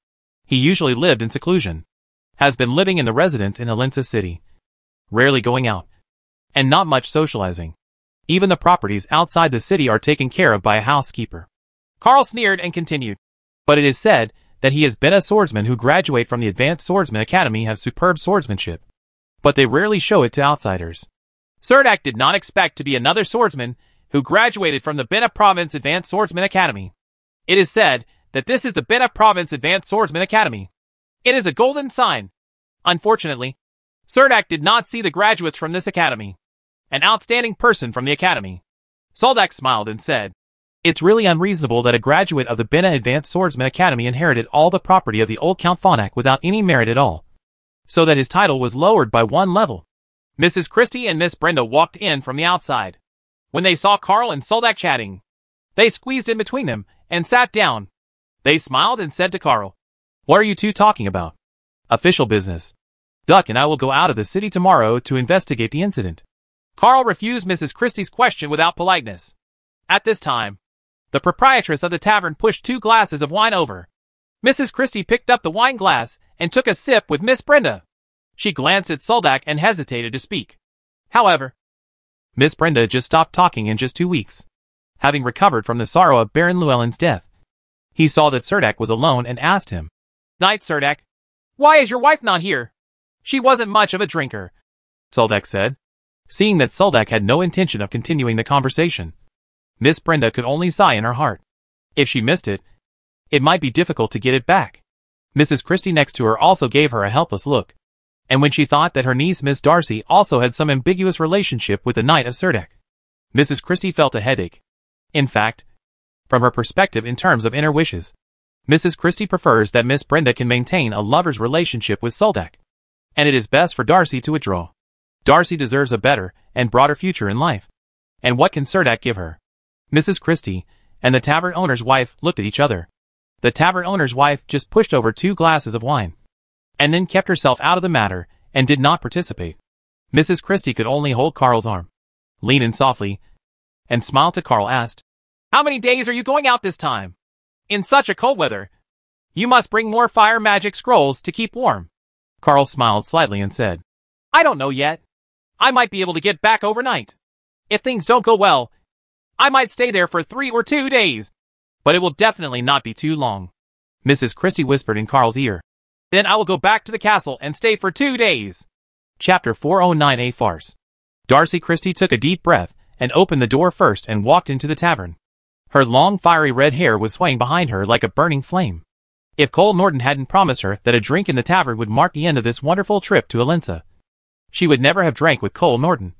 he usually lived in seclusion, has been living in the residence in Helensa City, rarely going out, and not much socializing. Even the properties outside the city are taken care of by a housekeeper. Carl sneered and continued. But it is said that he has been a swordsman who graduate from the Advanced Swordsman Academy have superb swordsmanship. But they rarely show it to outsiders. Cerdak did not expect to be another swordsman who graduated from the Bena Province Advanced Swordsman Academy. It is said that this is the Bena Province Advanced Swordsman Academy. It is a golden sign. Unfortunately, Cerdak did not see the graduates from this academy. An outstanding person from the academy. Soldak smiled and said, It's really unreasonable that a graduate of the Bena Advanced Swordsman Academy inherited all the property of the old Count Fornac without any merit at all, so that his title was lowered by one level. Mrs. Christie and Miss Brenda walked in from the outside. When they saw Carl and Soldak chatting, they squeezed in between them and sat down. They smiled and said to Carl, What are you two talking about? Official business. Duck and I will go out of the city tomorrow to investigate the incident. Carl refused Mrs. Christie's question without politeness. At this time, the proprietress of the tavern pushed 2 glasses of wine over. Mrs. Christie picked up the wine glass and took a sip with Miss Brenda. She glanced at Soldak and hesitated to speak. However, Miss Brenda just stopped talking in just 2 weeks, having recovered from the sorrow of Baron Llewellyn's death. He saw that Cerdak was alone and asked him, Night, Cerdak. Why is your wife not here? She wasn't much of a drinker, Soldak said. Seeing that Soldak had no intention of continuing the conversation, Miss Brenda could only sigh in her heart. If she missed it, it might be difficult to get it back. Mrs. Christie next to her also gave her a helpless look. And when she thought that her niece Miss Darcy also had some ambiguous relationship with the Knight of Cerdak, Mrs. Christie felt a headache. In fact, from her perspective in terms of inner wishes, Mrs. Christie prefers that Miss Brenda can maintain a lover's relationship with Soldak, and it is best for Darcy to withdraw. Darcy deserves a better and broader future in life. And what can Cerdak give her? Mrs. Christie and the tavern owner's wife looked at each other. The tavern owner's wife just pushed over 2 glasses of wine, and then kept herself out of the matter and did not participate. Mrs. Christie could only hold Carl's arm, lean in softly, and smile to Carl asked, How many days are you going out this time? In such a cold weather, you must bring more fire magic scrolls to keep warm. Carl smiled slightly and said, I don't know yet. I might be able to get back overnight. If things don't go well, I might stay there for 3 or 2 days. But it will definitely not be too long. Mrs. Christie whispered in Carl's ear. Then I will go back to the castle and stay for 2 days. Chapter 409 A Farce. Darcy Christie took a deep breath and opened the door first and walked into the tavern. Her long fiery red hair was swaying behind her like a burning flame. If Cole Norton hadn't promised her that a drink in the tavern would mark the end of this wonderful trip to Helensa, she would never have drank with Cole Norton.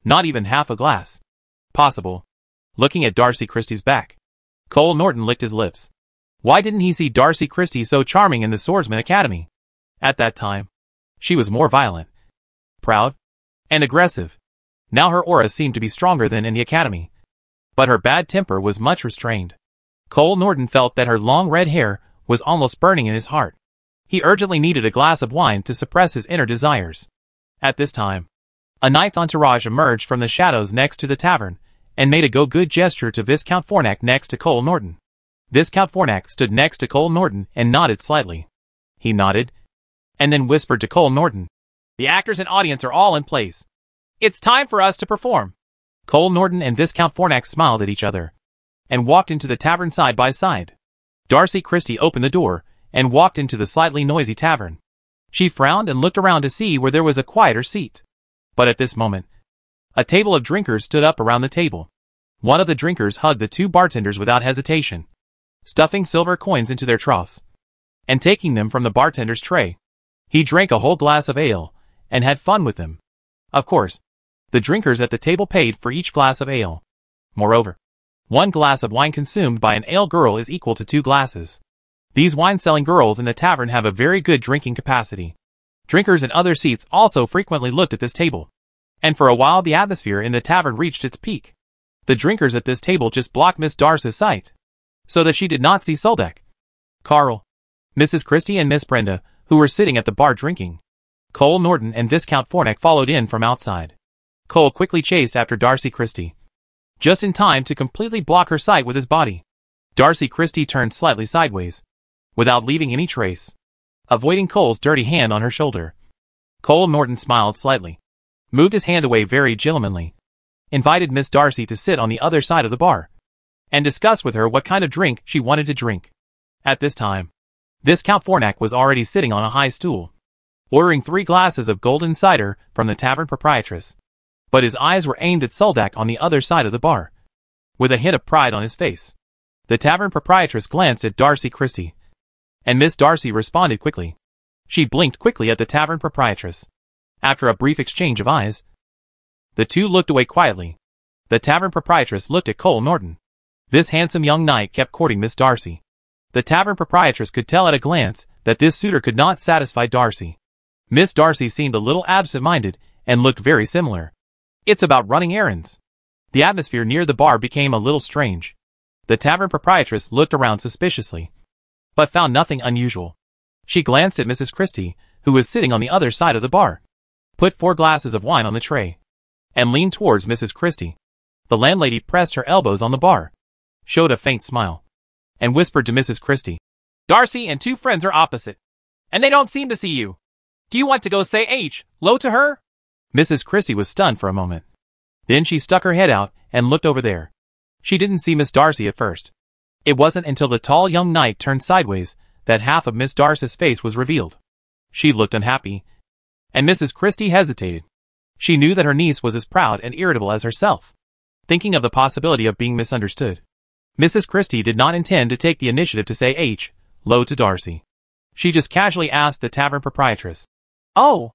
Not even half a glass. Possible. Looking at Darcy Christie's back, Cole Norton licked his lips. Why didn't he see Darcy Christie so charming in the Swordsman Academy? At that time, she was more violent, proud, and aggressive. Now her aura seemed to be stronger than in the academy, but her bad temper was much restrained. Cole Norton felt that her long red hair was almost burning in his heart. He urgently needed a glass of wine to suppress his inner desires. At this time, a knight's entourage emerged from the shadows next to the tavern and made a go-good gesture to Viscount Fornac next to Cole Norton. Viscount Fornac stood next to Cole Norton and nodded slightly. He nodded, and then whispered to Cole Norton, The actors and audience are all in place. It's time for us to perform. Cole Norton and Viscount Fornac smiled at each other and walked into the tavern side by side. Darcy Christie opened the door and walked into the slightly noisy tavern. She frowned and looked around to see where there was a quieter seat. But at this moment, a table of drinkers stood up around the table. One of the drinkers hugged the 2 bartenders without hesitation, stuffing silver coins into their troughs, and taking them from the bartender's tray. He drank a whole glass of ale, and had fun with them. Of course, the drinkers at the table paid for each glass of ale. Moreover, 1 glass of wine consumed by an ale girl is equal to 2 glasses. These wine-selling girls in the tavern have a very good drinking capacity. Drinkers in other seats also frequently looked at this table. And for a while the atmosphere in the tavern reached its peak. The drinkers at this table just blocked Miss Darcy's sight, so that she did not see Suldek, Carl, Mrs. Christie and Miss Brenda, who were sitting at the bar drinking. Cole Norton and Viscount Fornac followed in from outside. Cole quickly chased after Darcy Christie, just in time to completely block her sight with his body. Darcy Christie turned slightly sideways, without leaving any trace, avoiding Cole's dirty hand on her shoulder. Cole Norton smiled slightly, moved his hand away very gentlemanly, invited Miss Darcy to sit on the other side of the bar, and discussed with her what kind of drink she wanted to drink. At this time, Viscount Fornac was already sitting on a high stool, ordering 3 glasses of golden cider from the tavern proprietress. But his eyes were aimed at Suldek on the other side of the bar, with a hint of pride on his face. The tavern proprietress glanced at Darcy Christie, and Miss Darcy responded quickly. She blinked quickly at the tavern proprietress. After a brief exchange of eyes, the two looked away quietly. The tavern proprietress looked at Cole Norton. This handsome young knight kept courting Miss Darcy. The tavern proprietress could tell at a glance that this suitor could not satisfy Darcy. Miss Darcy seemed a little absent-minded and looked very similar. It's about running errands. The atmosphere near the bar became a little strange. The tavern proprietress looked around suspiciously, but found nothing unusual. She glanced at Mrs. Christie, who was sitting on the other side of the bar, put 4 glasses of wine on the tray, and leaned towards Mrs. Christie. The landlady pressed her elbows on the bar, showed a faint smile, and whispered to Mrs. Christie, "Darcy and 2 friends are opposite, and they don't seem to see you. Do you want to go say hello to her?" Mrs. Christie was stunned for a moment. Then she stuck her head out and looked over there. She didn't see Miss Darcy at first. It wasn't until the tall young knight turned sideways that half of Miss Darcy's face was revealed. She looked unhappy, and Mrs. Christie hesitated. She knew that her niece was as proud and irritable as herself, thinking of the possibility of being misunderstood. Mrs. Christie did not intend to take the initiative to say hello to Darcy. She just casually asked the tavern proprietress, "Oh,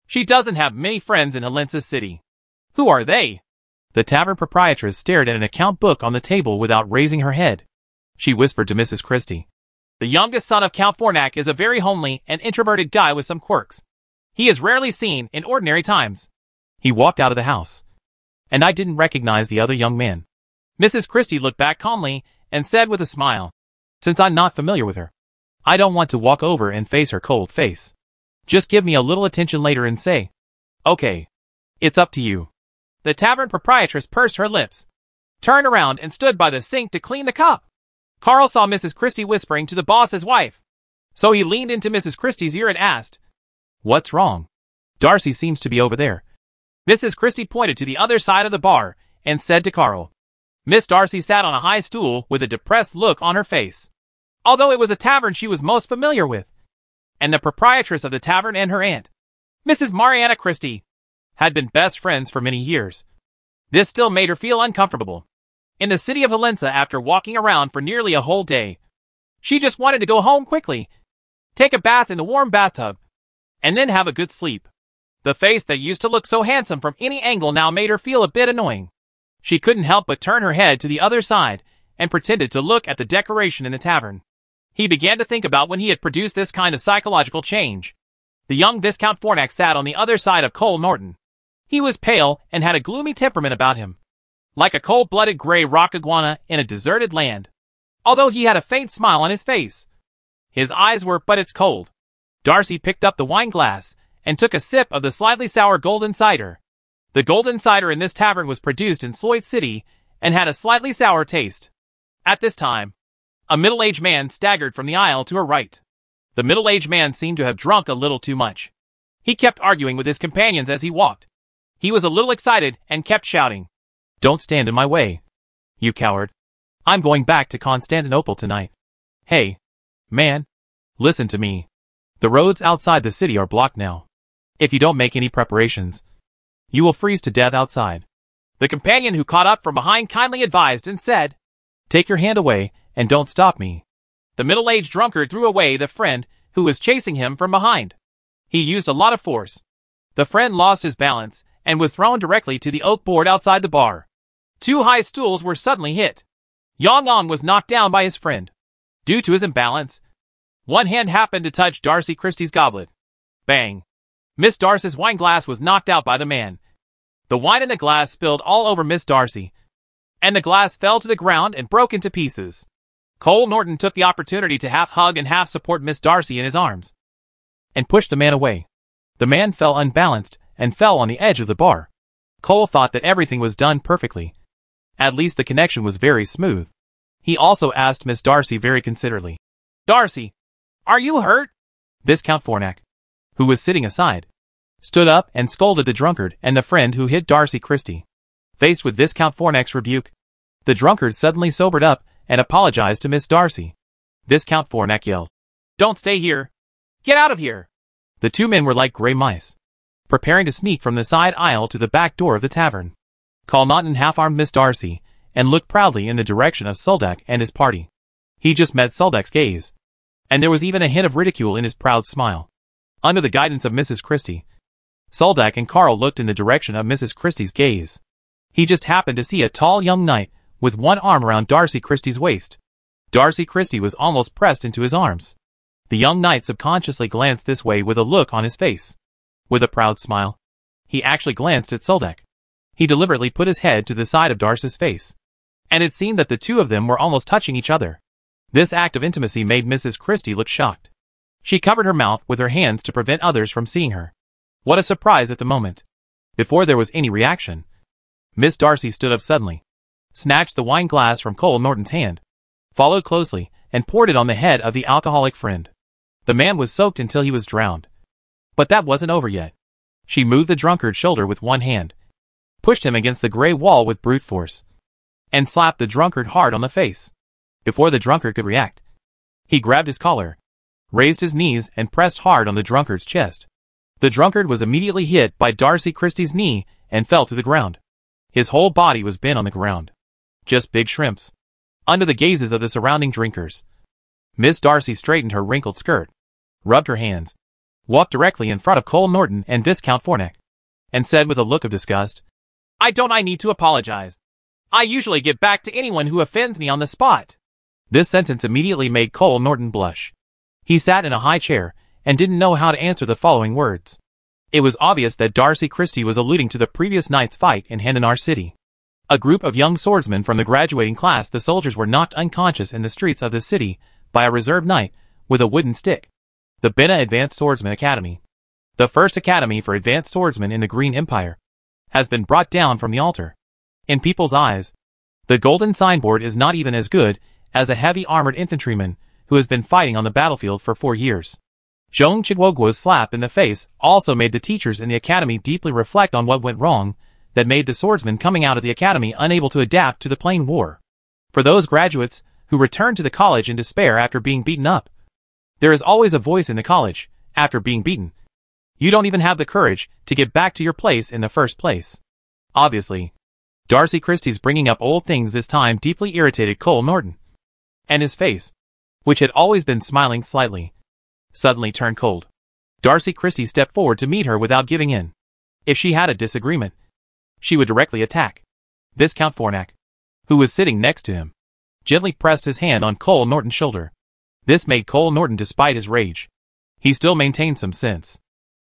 she doesn't have many friends in Helensa City. Who are they?" The tavern proprietress stared at an account book on the table without raising her head. She whispered to Mrs. Christie, "The youngest son of Count Fornac is a very homely and introverted guy with some quirks. He is rarely seen in ordinary times. He walked out of the house, and I didn't recognize the other young man." Mrs. Christie looked back calmly and said with a smile, "Since I'm not familiar with her, I don't want to walk over and face her cold face. Just give me a little attention later and say, okay, it's up to you." The tavern proprietress pursed her lips, turned around and stood by the sink to clean the cup. Carl saw Mrs. Christie whispering to the boss's wife, so he leaned into Mrs. Christie's ear and asked, "What's wrong? Darcy seems to be over there." Mrs. Christie pointed to the other side of the bar and said to Carl, "Miss Darcy sat on a high stool with a depressed look on her face. Although it was a tavern she was most familiar with, and the proprietress of the tavern and her aunt, Mrs. Mariana Christie, had been best friends for many years. This still made her feel uncomfortable. In the city of Helensa, after walking around for nearly a whole day, she just wanted to go home quickly, take a bath in the warm bathtub, and then have a good sleep. The face that used to look so handsome from any angle now made her feel a bit annoying. She couldn't help but turn her head to the other side and pretended to look at the decoration in the tavern. He began to think about when he had produced this kind of psychological change. The young Viscount Fornac sat on the other side of Cole Norton. He was pale and had a gloomy temperament about him, like a cold-blooded gray rock iguana in a deserted land. Although he had a faint smile on his face, his eyes were but it's cold. Darcy picked up the wine glass and took a sip of the slightly sour golden cider. The golden cider in this tavern was produced in Sloyd City and had a slightly sour taste. At this time, a middle-aged man staggered from the aisle to her right. The middle-aged man seemed to have drunk a little too much. He kept arguing with his companions as he walked. He was a little excited and kept shouting, "Don't stand in my way, you coward. I'm going back to Constantinople tonight. Hey, man, listen to me. The roads outside the city are blocked now. If you don't make any preparations, you will freeze to death outside." The companion who caught up from behind kindly advised and said, "Take your hand away and don't stop me." The middle-aged drunkard threw away the friend who was chasing him from behind. He used a lot of force. The friend lost his balance and was thrown directly to the oak board outside the bar. 2 high stools were suddenly hit. Yang Ang was knocked down by his friend. Due to his imbalance, one hand happened to touch Darcy Christie's goblet. Bang! Miss Darcy's wine glass was knocked out by the man. The wine in the glass spilled all over Miss Darcy, and the glass fell to the ground and broke into pieces. Cole Norton took the opportunity to half hug and half support Miss Darcy in his arms, and pushed the man away. The man fell unbalanced and fell on the edge of the bar. Cole thought that everything was done perfectly. At least the connection was very smooth. He also asked Miss Darcy very considerately, "Darcy, are you hurt?" Viscount Fornac, who was sitting aside, stood up and scolded the drunkard and the friend who hit Darcy Christie. Faced with Viscount Fornac's rebuke, the drunkard suddenly sobered up and apologized to Miss Darcy. Viscount Fornac yelled, "Don't stay here! Get out of here!" The two men were like gray mice, preparing to sneak from the side aisle to the back door of the tavern. Cole Norton half-armed Miss Darcy and looked proudly in the direction of Soldak and his party. He just met Soldak's gaze, and there was even a hint of ridicule in his proud smile. Under the guidance of Mrs. Christie, Soldak and Carl looked in the direction of Mrs. Christie's gaze. He just happened to see a tall young knight with one arm around Darcy Christie's waist. Darcy Christie was almost pressed into his arms. The young knight subconsciously glanced this way with a look on his face. With a proud smile, he actually glanced at Soldak. He deliberately put his head to the side of Darcy's face, and it seemed that the two of them were almost touching each other. This act of intimacy made Mrs. Christie look shocked. She covered her mouth with her hands to prevent others from seeing her. What a surprise at the moment. Before there was any reaction, Miss Darcy stood up suddenly, snatched the wine glass from Cole Norton's hand, followed closely, and poured it on the head of the alcoholic friend. The man was soaked until he was drowned. But that wasn't over yet. She moved the drunkard's shoulder with one hand, pushed him against the gray wall with brute force, and slapped the drunkard hard on the face. Before the drunkard could react, he grabbed his collar, raised his knees and pressed hard on the drunkard's chest. The drunkard was immediately hit by Darcy Christie's knee and fell to the ground. His whole body was bent on the ground. Just big shrimps. Under the gazes of the surrounding drinkers, Miss Darcy straightened her wrinkled skirt, rubbed her hands, walked directly in front of Cole Norton and Viscount Fornac, and said with a look of disgust, I need to apologize. I usually give back to anyone who offends me on the spot." This sentence immediately made Cole Norton blush. He sat in a high chair and didn't know how to answer the following words. It was obvious that Darcy Christie was alluding to the previous night's fight in Handanar City. A group of young swordsmen from the graduating class, the soldiers were knocked unconscious in the streets of the city by a reserve knight with a wooden stick. The Bena Advanced Swordsman Academy, the first academy for advanced swordsmen in the Green Empire, has been brought down from the altar. In people's eyes, the golden signboard is not even as good as a heavy armored infantryman who has been fighting on the battlefield for 4 years. Zhong Chiguoguo's slap in the face also made the teachers in the academy deeply reflect on what went wrong that made the swordsmen coming out of the academy unable to adapt to the plain war. For those graduates who returned to the college in despair after being beaten up, there is always a voice in the college after being beaten. You don't even have the courage to get back to your place in the first place. Obviously, Darcy Christie's bringing up old things this time deeply irritated Cole Norton, and his face, which had always been smiling slightly, suddenly turned cold. Darcy Christie stepped forward to meet her without giving in. If she had a disagreement, she would directly attack. Viscount Fornac, who was sitting next to him, gently pressed his hand on Cole Norton's shoulder. This made Cole Norton, despite his rage, he still maintained some sense.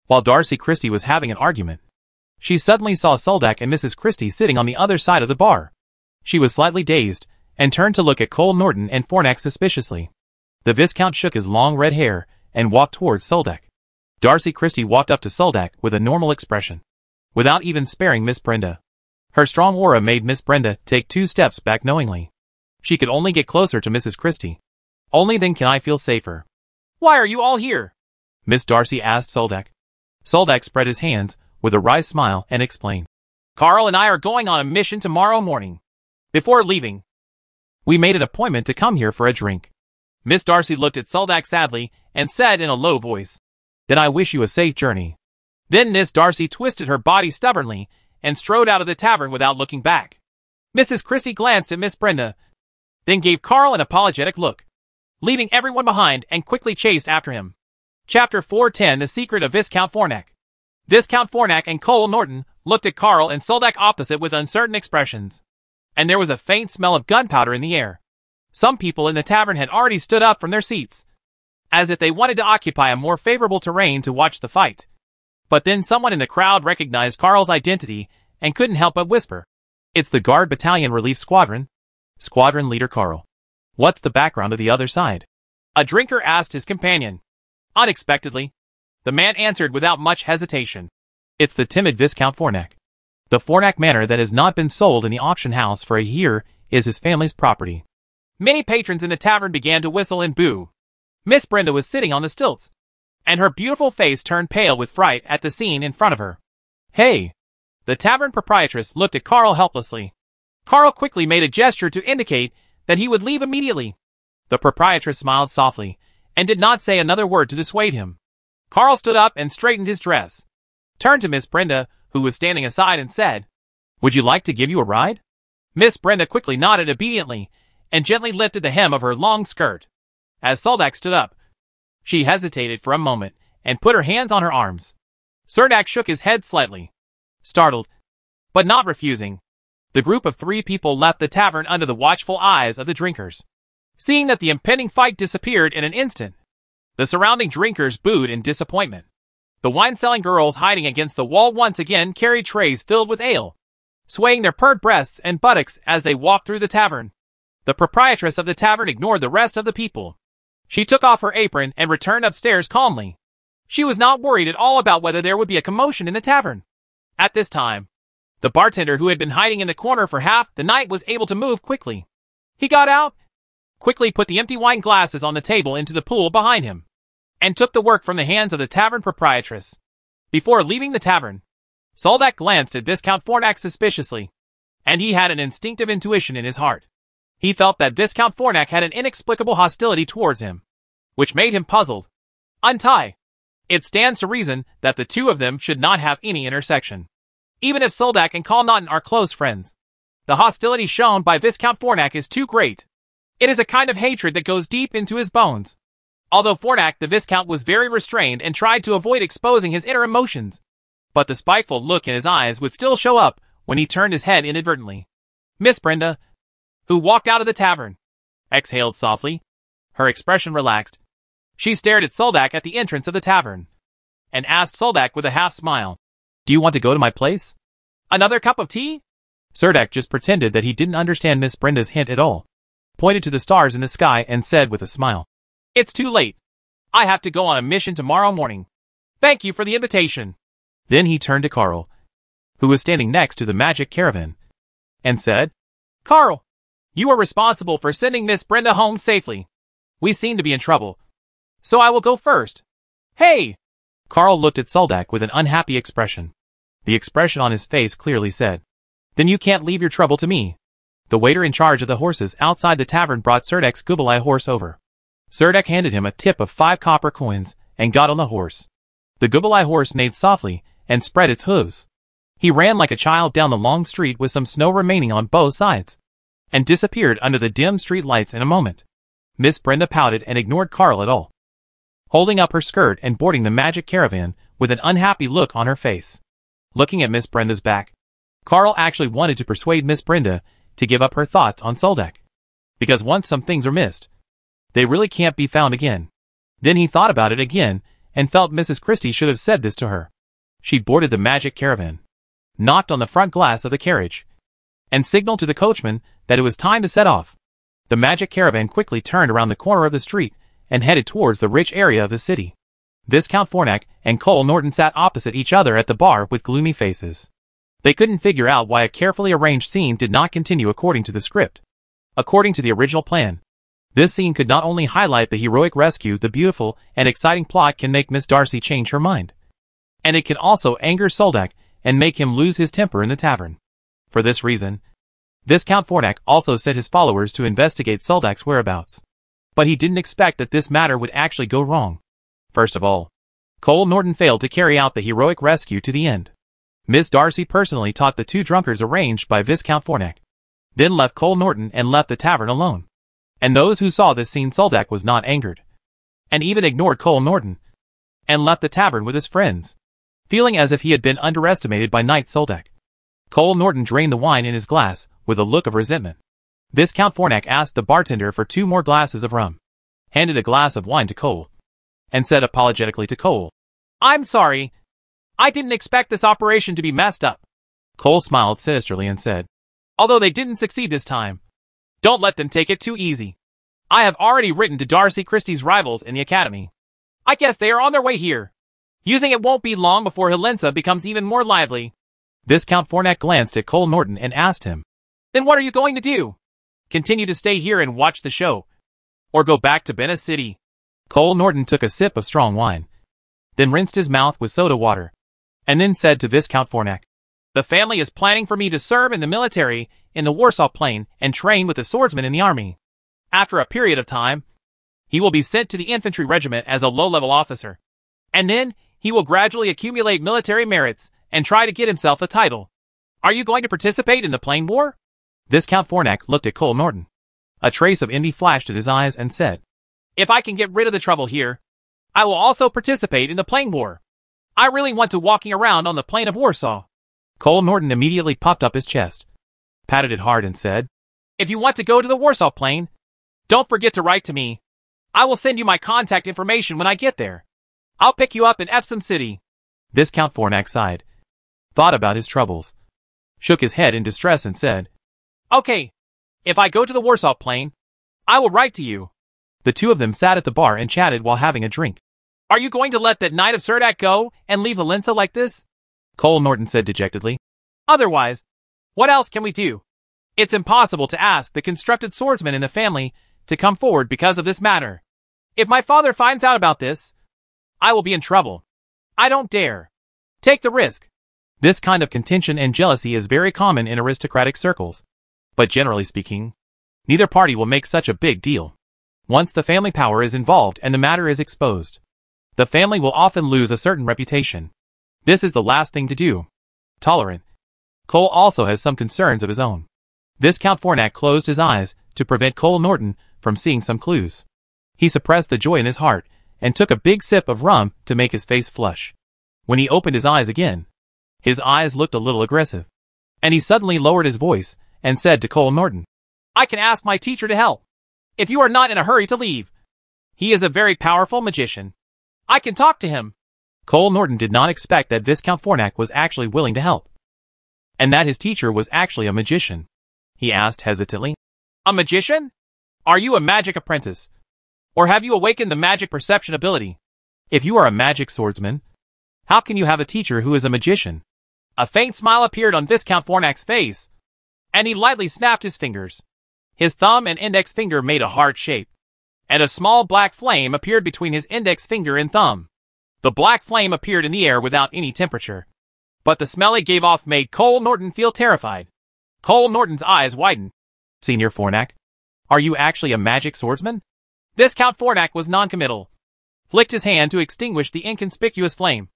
While Darcy Christie was having an argument, she suddenly saw Soldak and Mrs. Christie sitting on the other side of the bar. She was slightly dazed and turned to look at Cole Norton and Fornac suspiciously. The Viscount shook his long red hair and walked towards Soldak. Darcy Christie walked up to Soldak with a normal expression, without even sparing Miss Brenda. Her strong aura made Miss Brenda take 2 steps back knowingly. She could only get closer to Mrs. Christie. Only then can I feel safer. "Why are you all here?" Miss Darcy asked Soldak. Soldak spread his hands with a wry smile and explained. "Carl and I are going on a mission tomorrow morning. Before leaving, we made an appointment to come here for a drink." Miss Darcy looked at Soldak sadly and said in a low voice, "Then I wish you a safe journey." Then Miss Darcy twisted her body stubbornly and strode out of the tavern without looking back. Mrs. Christie glanced at Miss Brenda, then gave Carl an apologetic look, leaving everyone behind and quickly chased after him. Chapter 410: The Secret of Viscount Fornac. Viscount Fornac and Cole Norton looked at Carl and Soldak opposite with uncertain expressions. and there was a faint smell of gunpowder in the air. Some people in the tavern had already stood up from their seats, as if they wanted to occupy a more favorable terrain to watch the fight. But then someone in the crowd recognized Carl's identity and couldn't help but whisper, "It's the Guard Battalion Relief Squadron." Squadron Leader Carl. What's the background of the other side? A drinker asked his companion. Unexpectedly, the man answered without much hesitation. It's the timid Viscount Fornac. The Fornac manor that has not been sold in the auction house for a year is his family's property. Many patrons in the tavern began to whistle and boo. Miss Brenda was sitting on the stilts, and her beautiful face turned pale with fright at the scene in front of her. Hey! The tavern proprietress looked at Carl helplessly. Carl quickly made a gesture to indicate that he would leave immediately. The proprietress smiled softly, and did not say another word to dissuade him. Carl stood up and straightened his dress, turned to Miss Brenda, who was standing aside, and said, "Would you like to give you a ride?" Miss Brenda quickly nodded obediently, and gently lifted the hem of her long skirt. As Soldak stood up, she hesitated for a moment, and put her hands on her arms. Cerdak shook his head slightly, startled, but not refusing. The group of 3 people left the tavern under the watchful eyes of the drinkers. Seeing that the impending fight disappeared in an instant, the surrounding drinkers booed in disappointment. The wine-selling girls hiding against the wall once again carried trays filled with ale, swaying their purred breasts and buttocks as they walked through the tavern. The proprietress of the tavern ignored the rest of the people. She took off her apron and returned upstairs calmly. She was not worried at all about whether there would be a commotion in the tavern. At this time, the bartender who had been hiding in the corner for half the night was able to move quickly. He got out, quickly put the empty wine glasses on the table into the pool behind him, and took the work from the hands of the tavern proprietress. Before leaving the tavern, Soldak glanced at Viscount Fornac suspiciously, and he had an instinctive intuition in his heart. He felt that Viscount Fornac had an inexplicable hostility towards him, which made him puzzled. Untie. It stands to reason that the two of them should not have any intersection. Even if Soldak and Colnaughton are close friends, the hostility shown by Viscount Fornac is too great. It is a kind of hatred that goes deep into his bones. Although Fornac the Viscount was very restrained and tried to avoid exposing his inner emotions, but the spiteful look in his eyes would still show up when he turned his head inadvertently. Miss Brenda, who walked out of the tavern, exhaled softly. Her expression relaxed. She stared at Soldak at the entrance of the tavern, and asked Soldak with a half-smile, "Do you want to go to my place? Another cup of tea?" Cerdak just pretended that he didn't understand Miss Brenda's hint at all, pointed to the stars in the sky, and said with a smile, "It's too late. I have to go on a mission tomorrow morning. Thank you for the invitation." Then he turned to Carl, who was standing next to the magic caravan, and said, "Carl, you are responsible for sending Miss Brenda home safely. We seem to be in trouble, so I will go first." "Hey!" Carl looked at Soldak with an unhappy expression. The expression on his face clearly said, "Then you can't leave your trouble to me." The waiter in charge of the horses outside the tavern brought Serdak's Gubalai horse over. Cerdak handed him a tip of 5 copper coins and got on the horse. The Gubalai horse neighed softly and spread its hooves. He ran like a child down the long street with some snow remaining on both sides, and disappeared under the dim street lights in a moment. Miss Brenda pouted and ignored Carl at all, holding up her skirt and boarding the magic caravan with an unhappy look on her face. Looking at Miss Brenda's back, Carl actually wanted to persuade Miss Brenda to give up her thoughts on Soldak, because once some things are missed, they really can't be found again. Then he thought about it again and felt Mrs. Christie should have said this to her. She boarded the magic caravan, knocked on the front glass of the carriage, and signaled to the coachman that it was time to set off. The magic caravan quickly turned around the corner of the street and headed towards the rich area of the city. Viscount Fornac and Cole Norton sat opposite each other at the bar with gloomy faces. They couldn't figure out why a carefully arranged scene did not continue according to the script. According to the original plan, this scene could not only highlight the heroic rescue, the beautiful and exciting plot can make Miss Darcy change her mind, and it can also anger Soldak and make him lose his temper in the tavern. For this reason, Viscount Fornac also sent his followers to investigate Soldak's whereabouts. But he didn't expect that this matter would actually go wrong. First of all, Cole Norton failed to carry out the heroic rescue to the end. Miss Darcy personally taught the 2 drunkards arranged by Viscount Fornac, then left Cole Norton and left the tavern alone. And those who saw this scene, Soldak was not angered, and even ignored Cole Norton, and left the tavern with his friends, feeling as if he had been underestimated by Knight Soldak. Cole Norton drained the wine in his glass with a look of resentment. Viscount Fornac asked the bartender for 2 more glasses of rum, handed a glass of wine to Cole, and said apologetically to Cole, "I'm sorry. I didn't expect this operation to be messed up." Cole smiled sinisterly and said, "Although they didn't succeed this time, don't let them take it too easy. I have already written to Darcy Christie's rivals in the academy. I guess they are on their way here. Using it won't be long before Helensa becomes even more lively." Viscount Fornac glanced at Cole Norton and asked him, "Then what are you going to do? Continue to stay here and watch the show? Or go back to Venice City?" Cole Norton took a sip of strong wine, then rinsed his mouth with soda water, and then said to Viscount Fornac, "The family is planning for me to serve in the military in the Warsaw Plain and train with the swordsmen in the army. After a period of time, he will be sent to the infantry regiment as a low-level officer. And then, he will gradually accumulate military merits and try to get himself a title. Are you going to participate in the Plain War?" Viscount Fornac looked at Cole Norton. A trace of envy flashed in his eyes and said, "If I can get rid of the trouble here, I will also participate in the Plain War. I really want to walking around on the plain of Warsaw." Cole Norton immediately puffed up his chest, patted it hard and said, "If you want to go to the Warsaw Plain, don't forget to write to me. I will send you my contact information when I get there. I'll pick you up in Epsom City." Viscount Fornac sighed, thought about his troubles, shook his head in distress and said, "Okay, if I go to the Warsaw Plain, I will write to you." The 2 of them sat at the bar and chatted while having a drink. "Are you going to let that Knight of Surdak go and leave Helensa like this?" Cole Norton said dejectedly. "Otherwise, what else can we do? It's impossible to ask the constructed swordsman in the family to come forward because of this matter. If my father finds out about this, I will be in trouble. I don't dare take the risk." This kind of contention and jealousy is very common in aristocratic circles, but generally speaking, neither party will make such a big deal. Once the family power is involved and the matter is exposed, the family will often lose a certain reputation. This is the last thing to do. Tolerant. Cole also has some concerns of his own. Viscount Fornac closed his eyes to prevent Cole Norton from seeing some clues. He suppressed the joy in his heart and took a big sip of rum to make his face flush. When he opened his eyes again, his eyes looked a little aggressive, and he suddenly lowered his voice and said to Cole Norton, "I can ask my teacher to help, if you are not in a hurry to leave. He is a very powerful magician. I can talk to him." Cole Norton did not expect that Viscount Fornac was actually willing to help, and that his teacher was actually a magician. He asked hesitantly, "A magician? Are you a magic apprentice? Or have you awakened the magic perception ability?" "If you are a magic swordsman, how can you have a teacher who is a magician?" A faint smile appeared on Viscount Fornac's face, and he lightly snapped his fingers. His thumb and index finger made a heart shape, and a small black flame appeared between his index finger and thumb. The black flame appeared in the air without any temperature, but the smell it gave off made Cole Norton feel terrified. Cole Norton's eyes widened. "Senior Fornac, are you actually a magic swordsman?" Viscount Fornac was noncommittal, flicked his hand to extinguish the inconspicuous flame,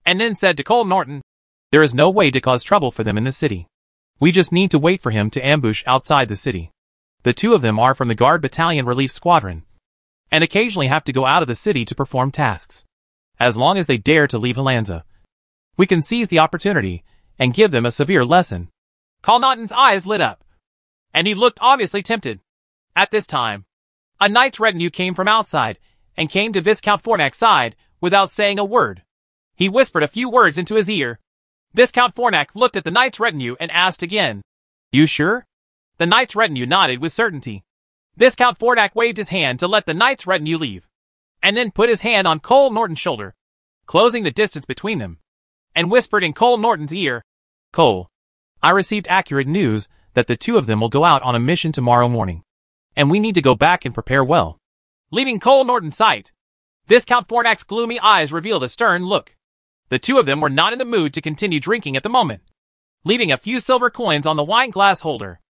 and then said to Cole Norton, "There is no way to cause trouble for them in the city. We just need to wait for him to ambush outside the city. The 2 of them are from the Guard Battalion Relief Squadron, and occasionally have to go out of the city to perform tasks. As long as they dare to leave Helensa, we can seize the opportunity and give them a severe lesson." Cole Norton's eyes lit up, and he looked obviously tempted. At this time, a knight's retinue came from outside and came to Viscount Fornac's side without saying a word. He whispered a few words into his ear. Viscount Fornac looked at the knight's retinue and asked again, "You sure?" The knight's retinue nodded with certainty. Viscount Fornac waved his hand to let the knight's retinue leave, and then put his hand on Cole Norton's shoulder, closing the distance between them, and whispered in Cole Norton's ear, "Cole, I received accurate news that the 2 of them will go out on a mission tomorrow morning, and we need to go back and prepare well." Leaving Cole Norton's sight, Viscount Fornac's gloomy eyes revealed a stern look. The 2 of them were not in the mood to continue drinking at the moment. Leaving a few silver coins on the wine glass holder,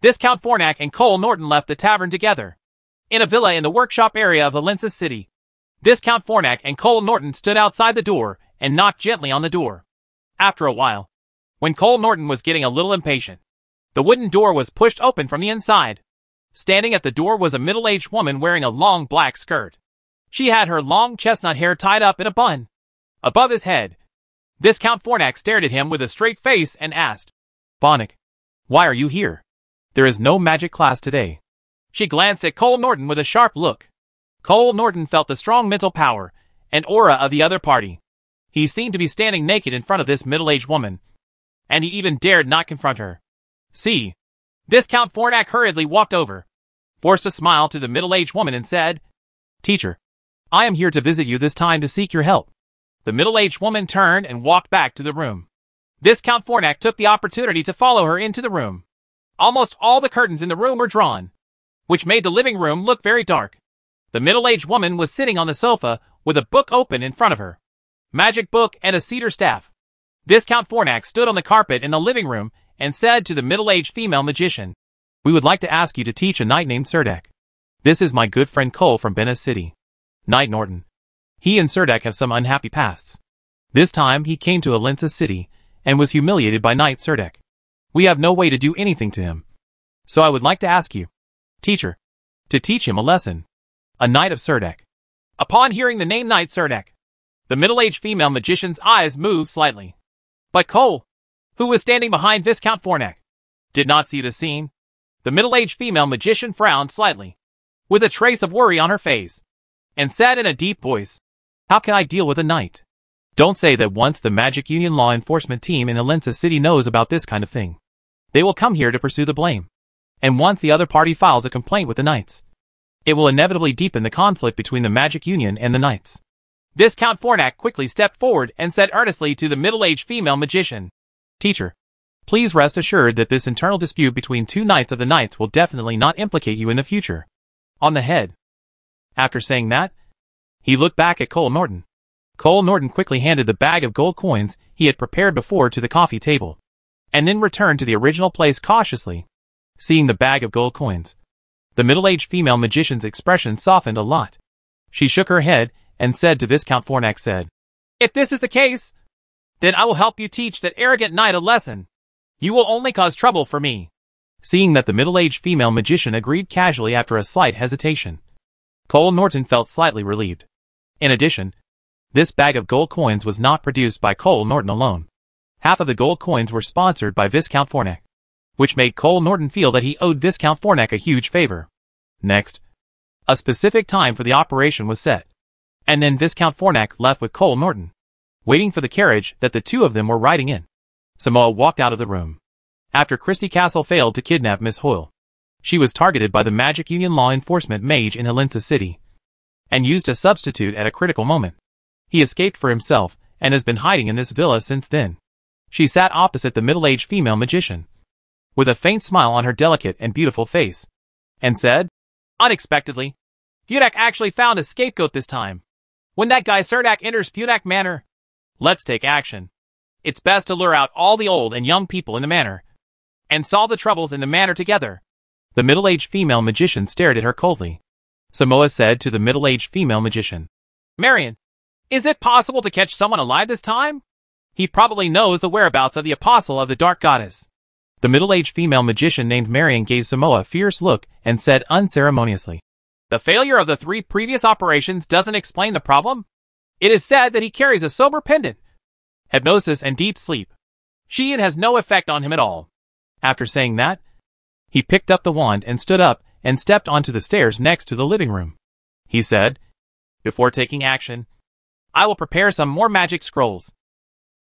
Viscount Fornac and Cole Norton left the tavern together. In a villa in the workshop area of Helensa City, Viscount Fornac and Cole Norton stood outside the door and knocked gently on the door. After a while, when Cole Norton was getting a little impatient, the wooden door was pushed open from the inside. Standing at the door was a middle-aged woman wearing a long black skirt. She had her long chestnut hair tied up in a bun. Above his head, Viscount Fornac stared at him with a straight face and asked, "Bonnick, why are you here?" There is no magic class today. She glanced at Cole Norton with a sharp look. Cole Norton felt the strong mental power and aura of the other party. He seemed to be standing naked in front of this middle-aged woman, and he even dared not confront her. See. Viscount Fornac hurriedly walked over, forced a smile to the middle-aged woman and said, Teacher, I am here to visit you this time to seek your help. The middle-aged woman turned and walked back to the room. Viscount Fornac took the opportunity to follow her into the room. Almost all the curtains in the room were drawn, which made the living room look very dark. The middle-aged woman was sitting on the sofa with a book open in front of her. Magic book and a cedar staff. Viscount Fornac stood on the carpet in the living room and said to the middle-aged female magician, We would like to ask you to teach a knight named Serdek. This is my good friend Cole from Venice City. Knight Norton. He and Serdek have some unhappy pasts. This time he came to Helensa City and was humiliated by Knight Serdek. We have no way to do anything to him. So I would like to ask you, teacher, to teach him a lesson. A knight of Serdek. Upon hearing the name Knight Serdek, the middle-aged female magician's eyes moved slightly. But Cole, who was standing behind Viscount Fornac, did not see the scene. The middle-aged female magician frowned slightly, with a trace of worry on her face, and said in a deep voice, How can I deal with a knight? Don't say that once the Magic Union law enforcement team in Helensa City knows about this kind of thing, they will come here to pursue the blame. And once the other party files a complaint with the knights, it will inevitably deepen the conflict between the Magic Union and the knights. Viscount Fornac quickly stepped forward and said earnestly to the middle-aged female magician, Teacher, please rest assured that this internal dispute between two knights of the knights will definitely not implicate you in the future. On the head. After saying that, he looked back at Cole Norton. Cole Norton quickly handed the bag of gold coins he had prepared before to the coffee table, and then returned to the original place cautiously. Seeing the bag of gold coins, the middle-aged female magician's expression softened a lot. She shook her head and said to Viscount Fornac said, If this is the case, then I will help you teach that arrogant knight a lesson. You will only cause trouble for me. Seeing that the middle-aged female magician agreed casually after a slight hesitation, Cole Norton felt slightly relieved. In addition, this bag of gold coins was not produced by Cole Norton alone. Half of the gold coins were sponsored by Viscount Fornac, which made Cole Norton feel that he owed Viscount Fornac a huge favor. Next, a specific time for the operation was set, and then Viscount Fornac left with Cole Norton, waiting for the carriage that the two of them were riding in. Samoa walked out of the room. After Christie Castle failed to kidnap Miss Hoyle, she was targeted by the Magic Union law enforcement mage in Helensa City, and used a substitute at a critical moment. He escaped for himself, and has been hiding in this villa since then. She sat opposite the middle-aged female magician, with a faint smile on her delicate and beautiful face, and said, Unexpectedly, Funak actually found a scapegoat this time. When that guy Serdek enters Funak Manor, let's take action. It's best to lure out all the old and young people in the manor, and solve the troubles in the manor together. The middle-aged female magician stared at her coldly. Samoa said to the middle-aged female magician, Marion, is it possible to catch someone alive this time? He probably knows the whereabouts of the apostle of the dark goddess. The middle-aged female magician named Marion gave Samoa a fierce look and said unceremoniously, The failure of the 3 previous operations doesn't explain the problem. It is said that he carries a sober pendant, hypnosis and deep sleep. It has no effect on him at all. After saying that, he picked up the wand and stood up and stepped onto the stairs next to the living room. He said, Before taking action, I will prepare some more magic scrolls.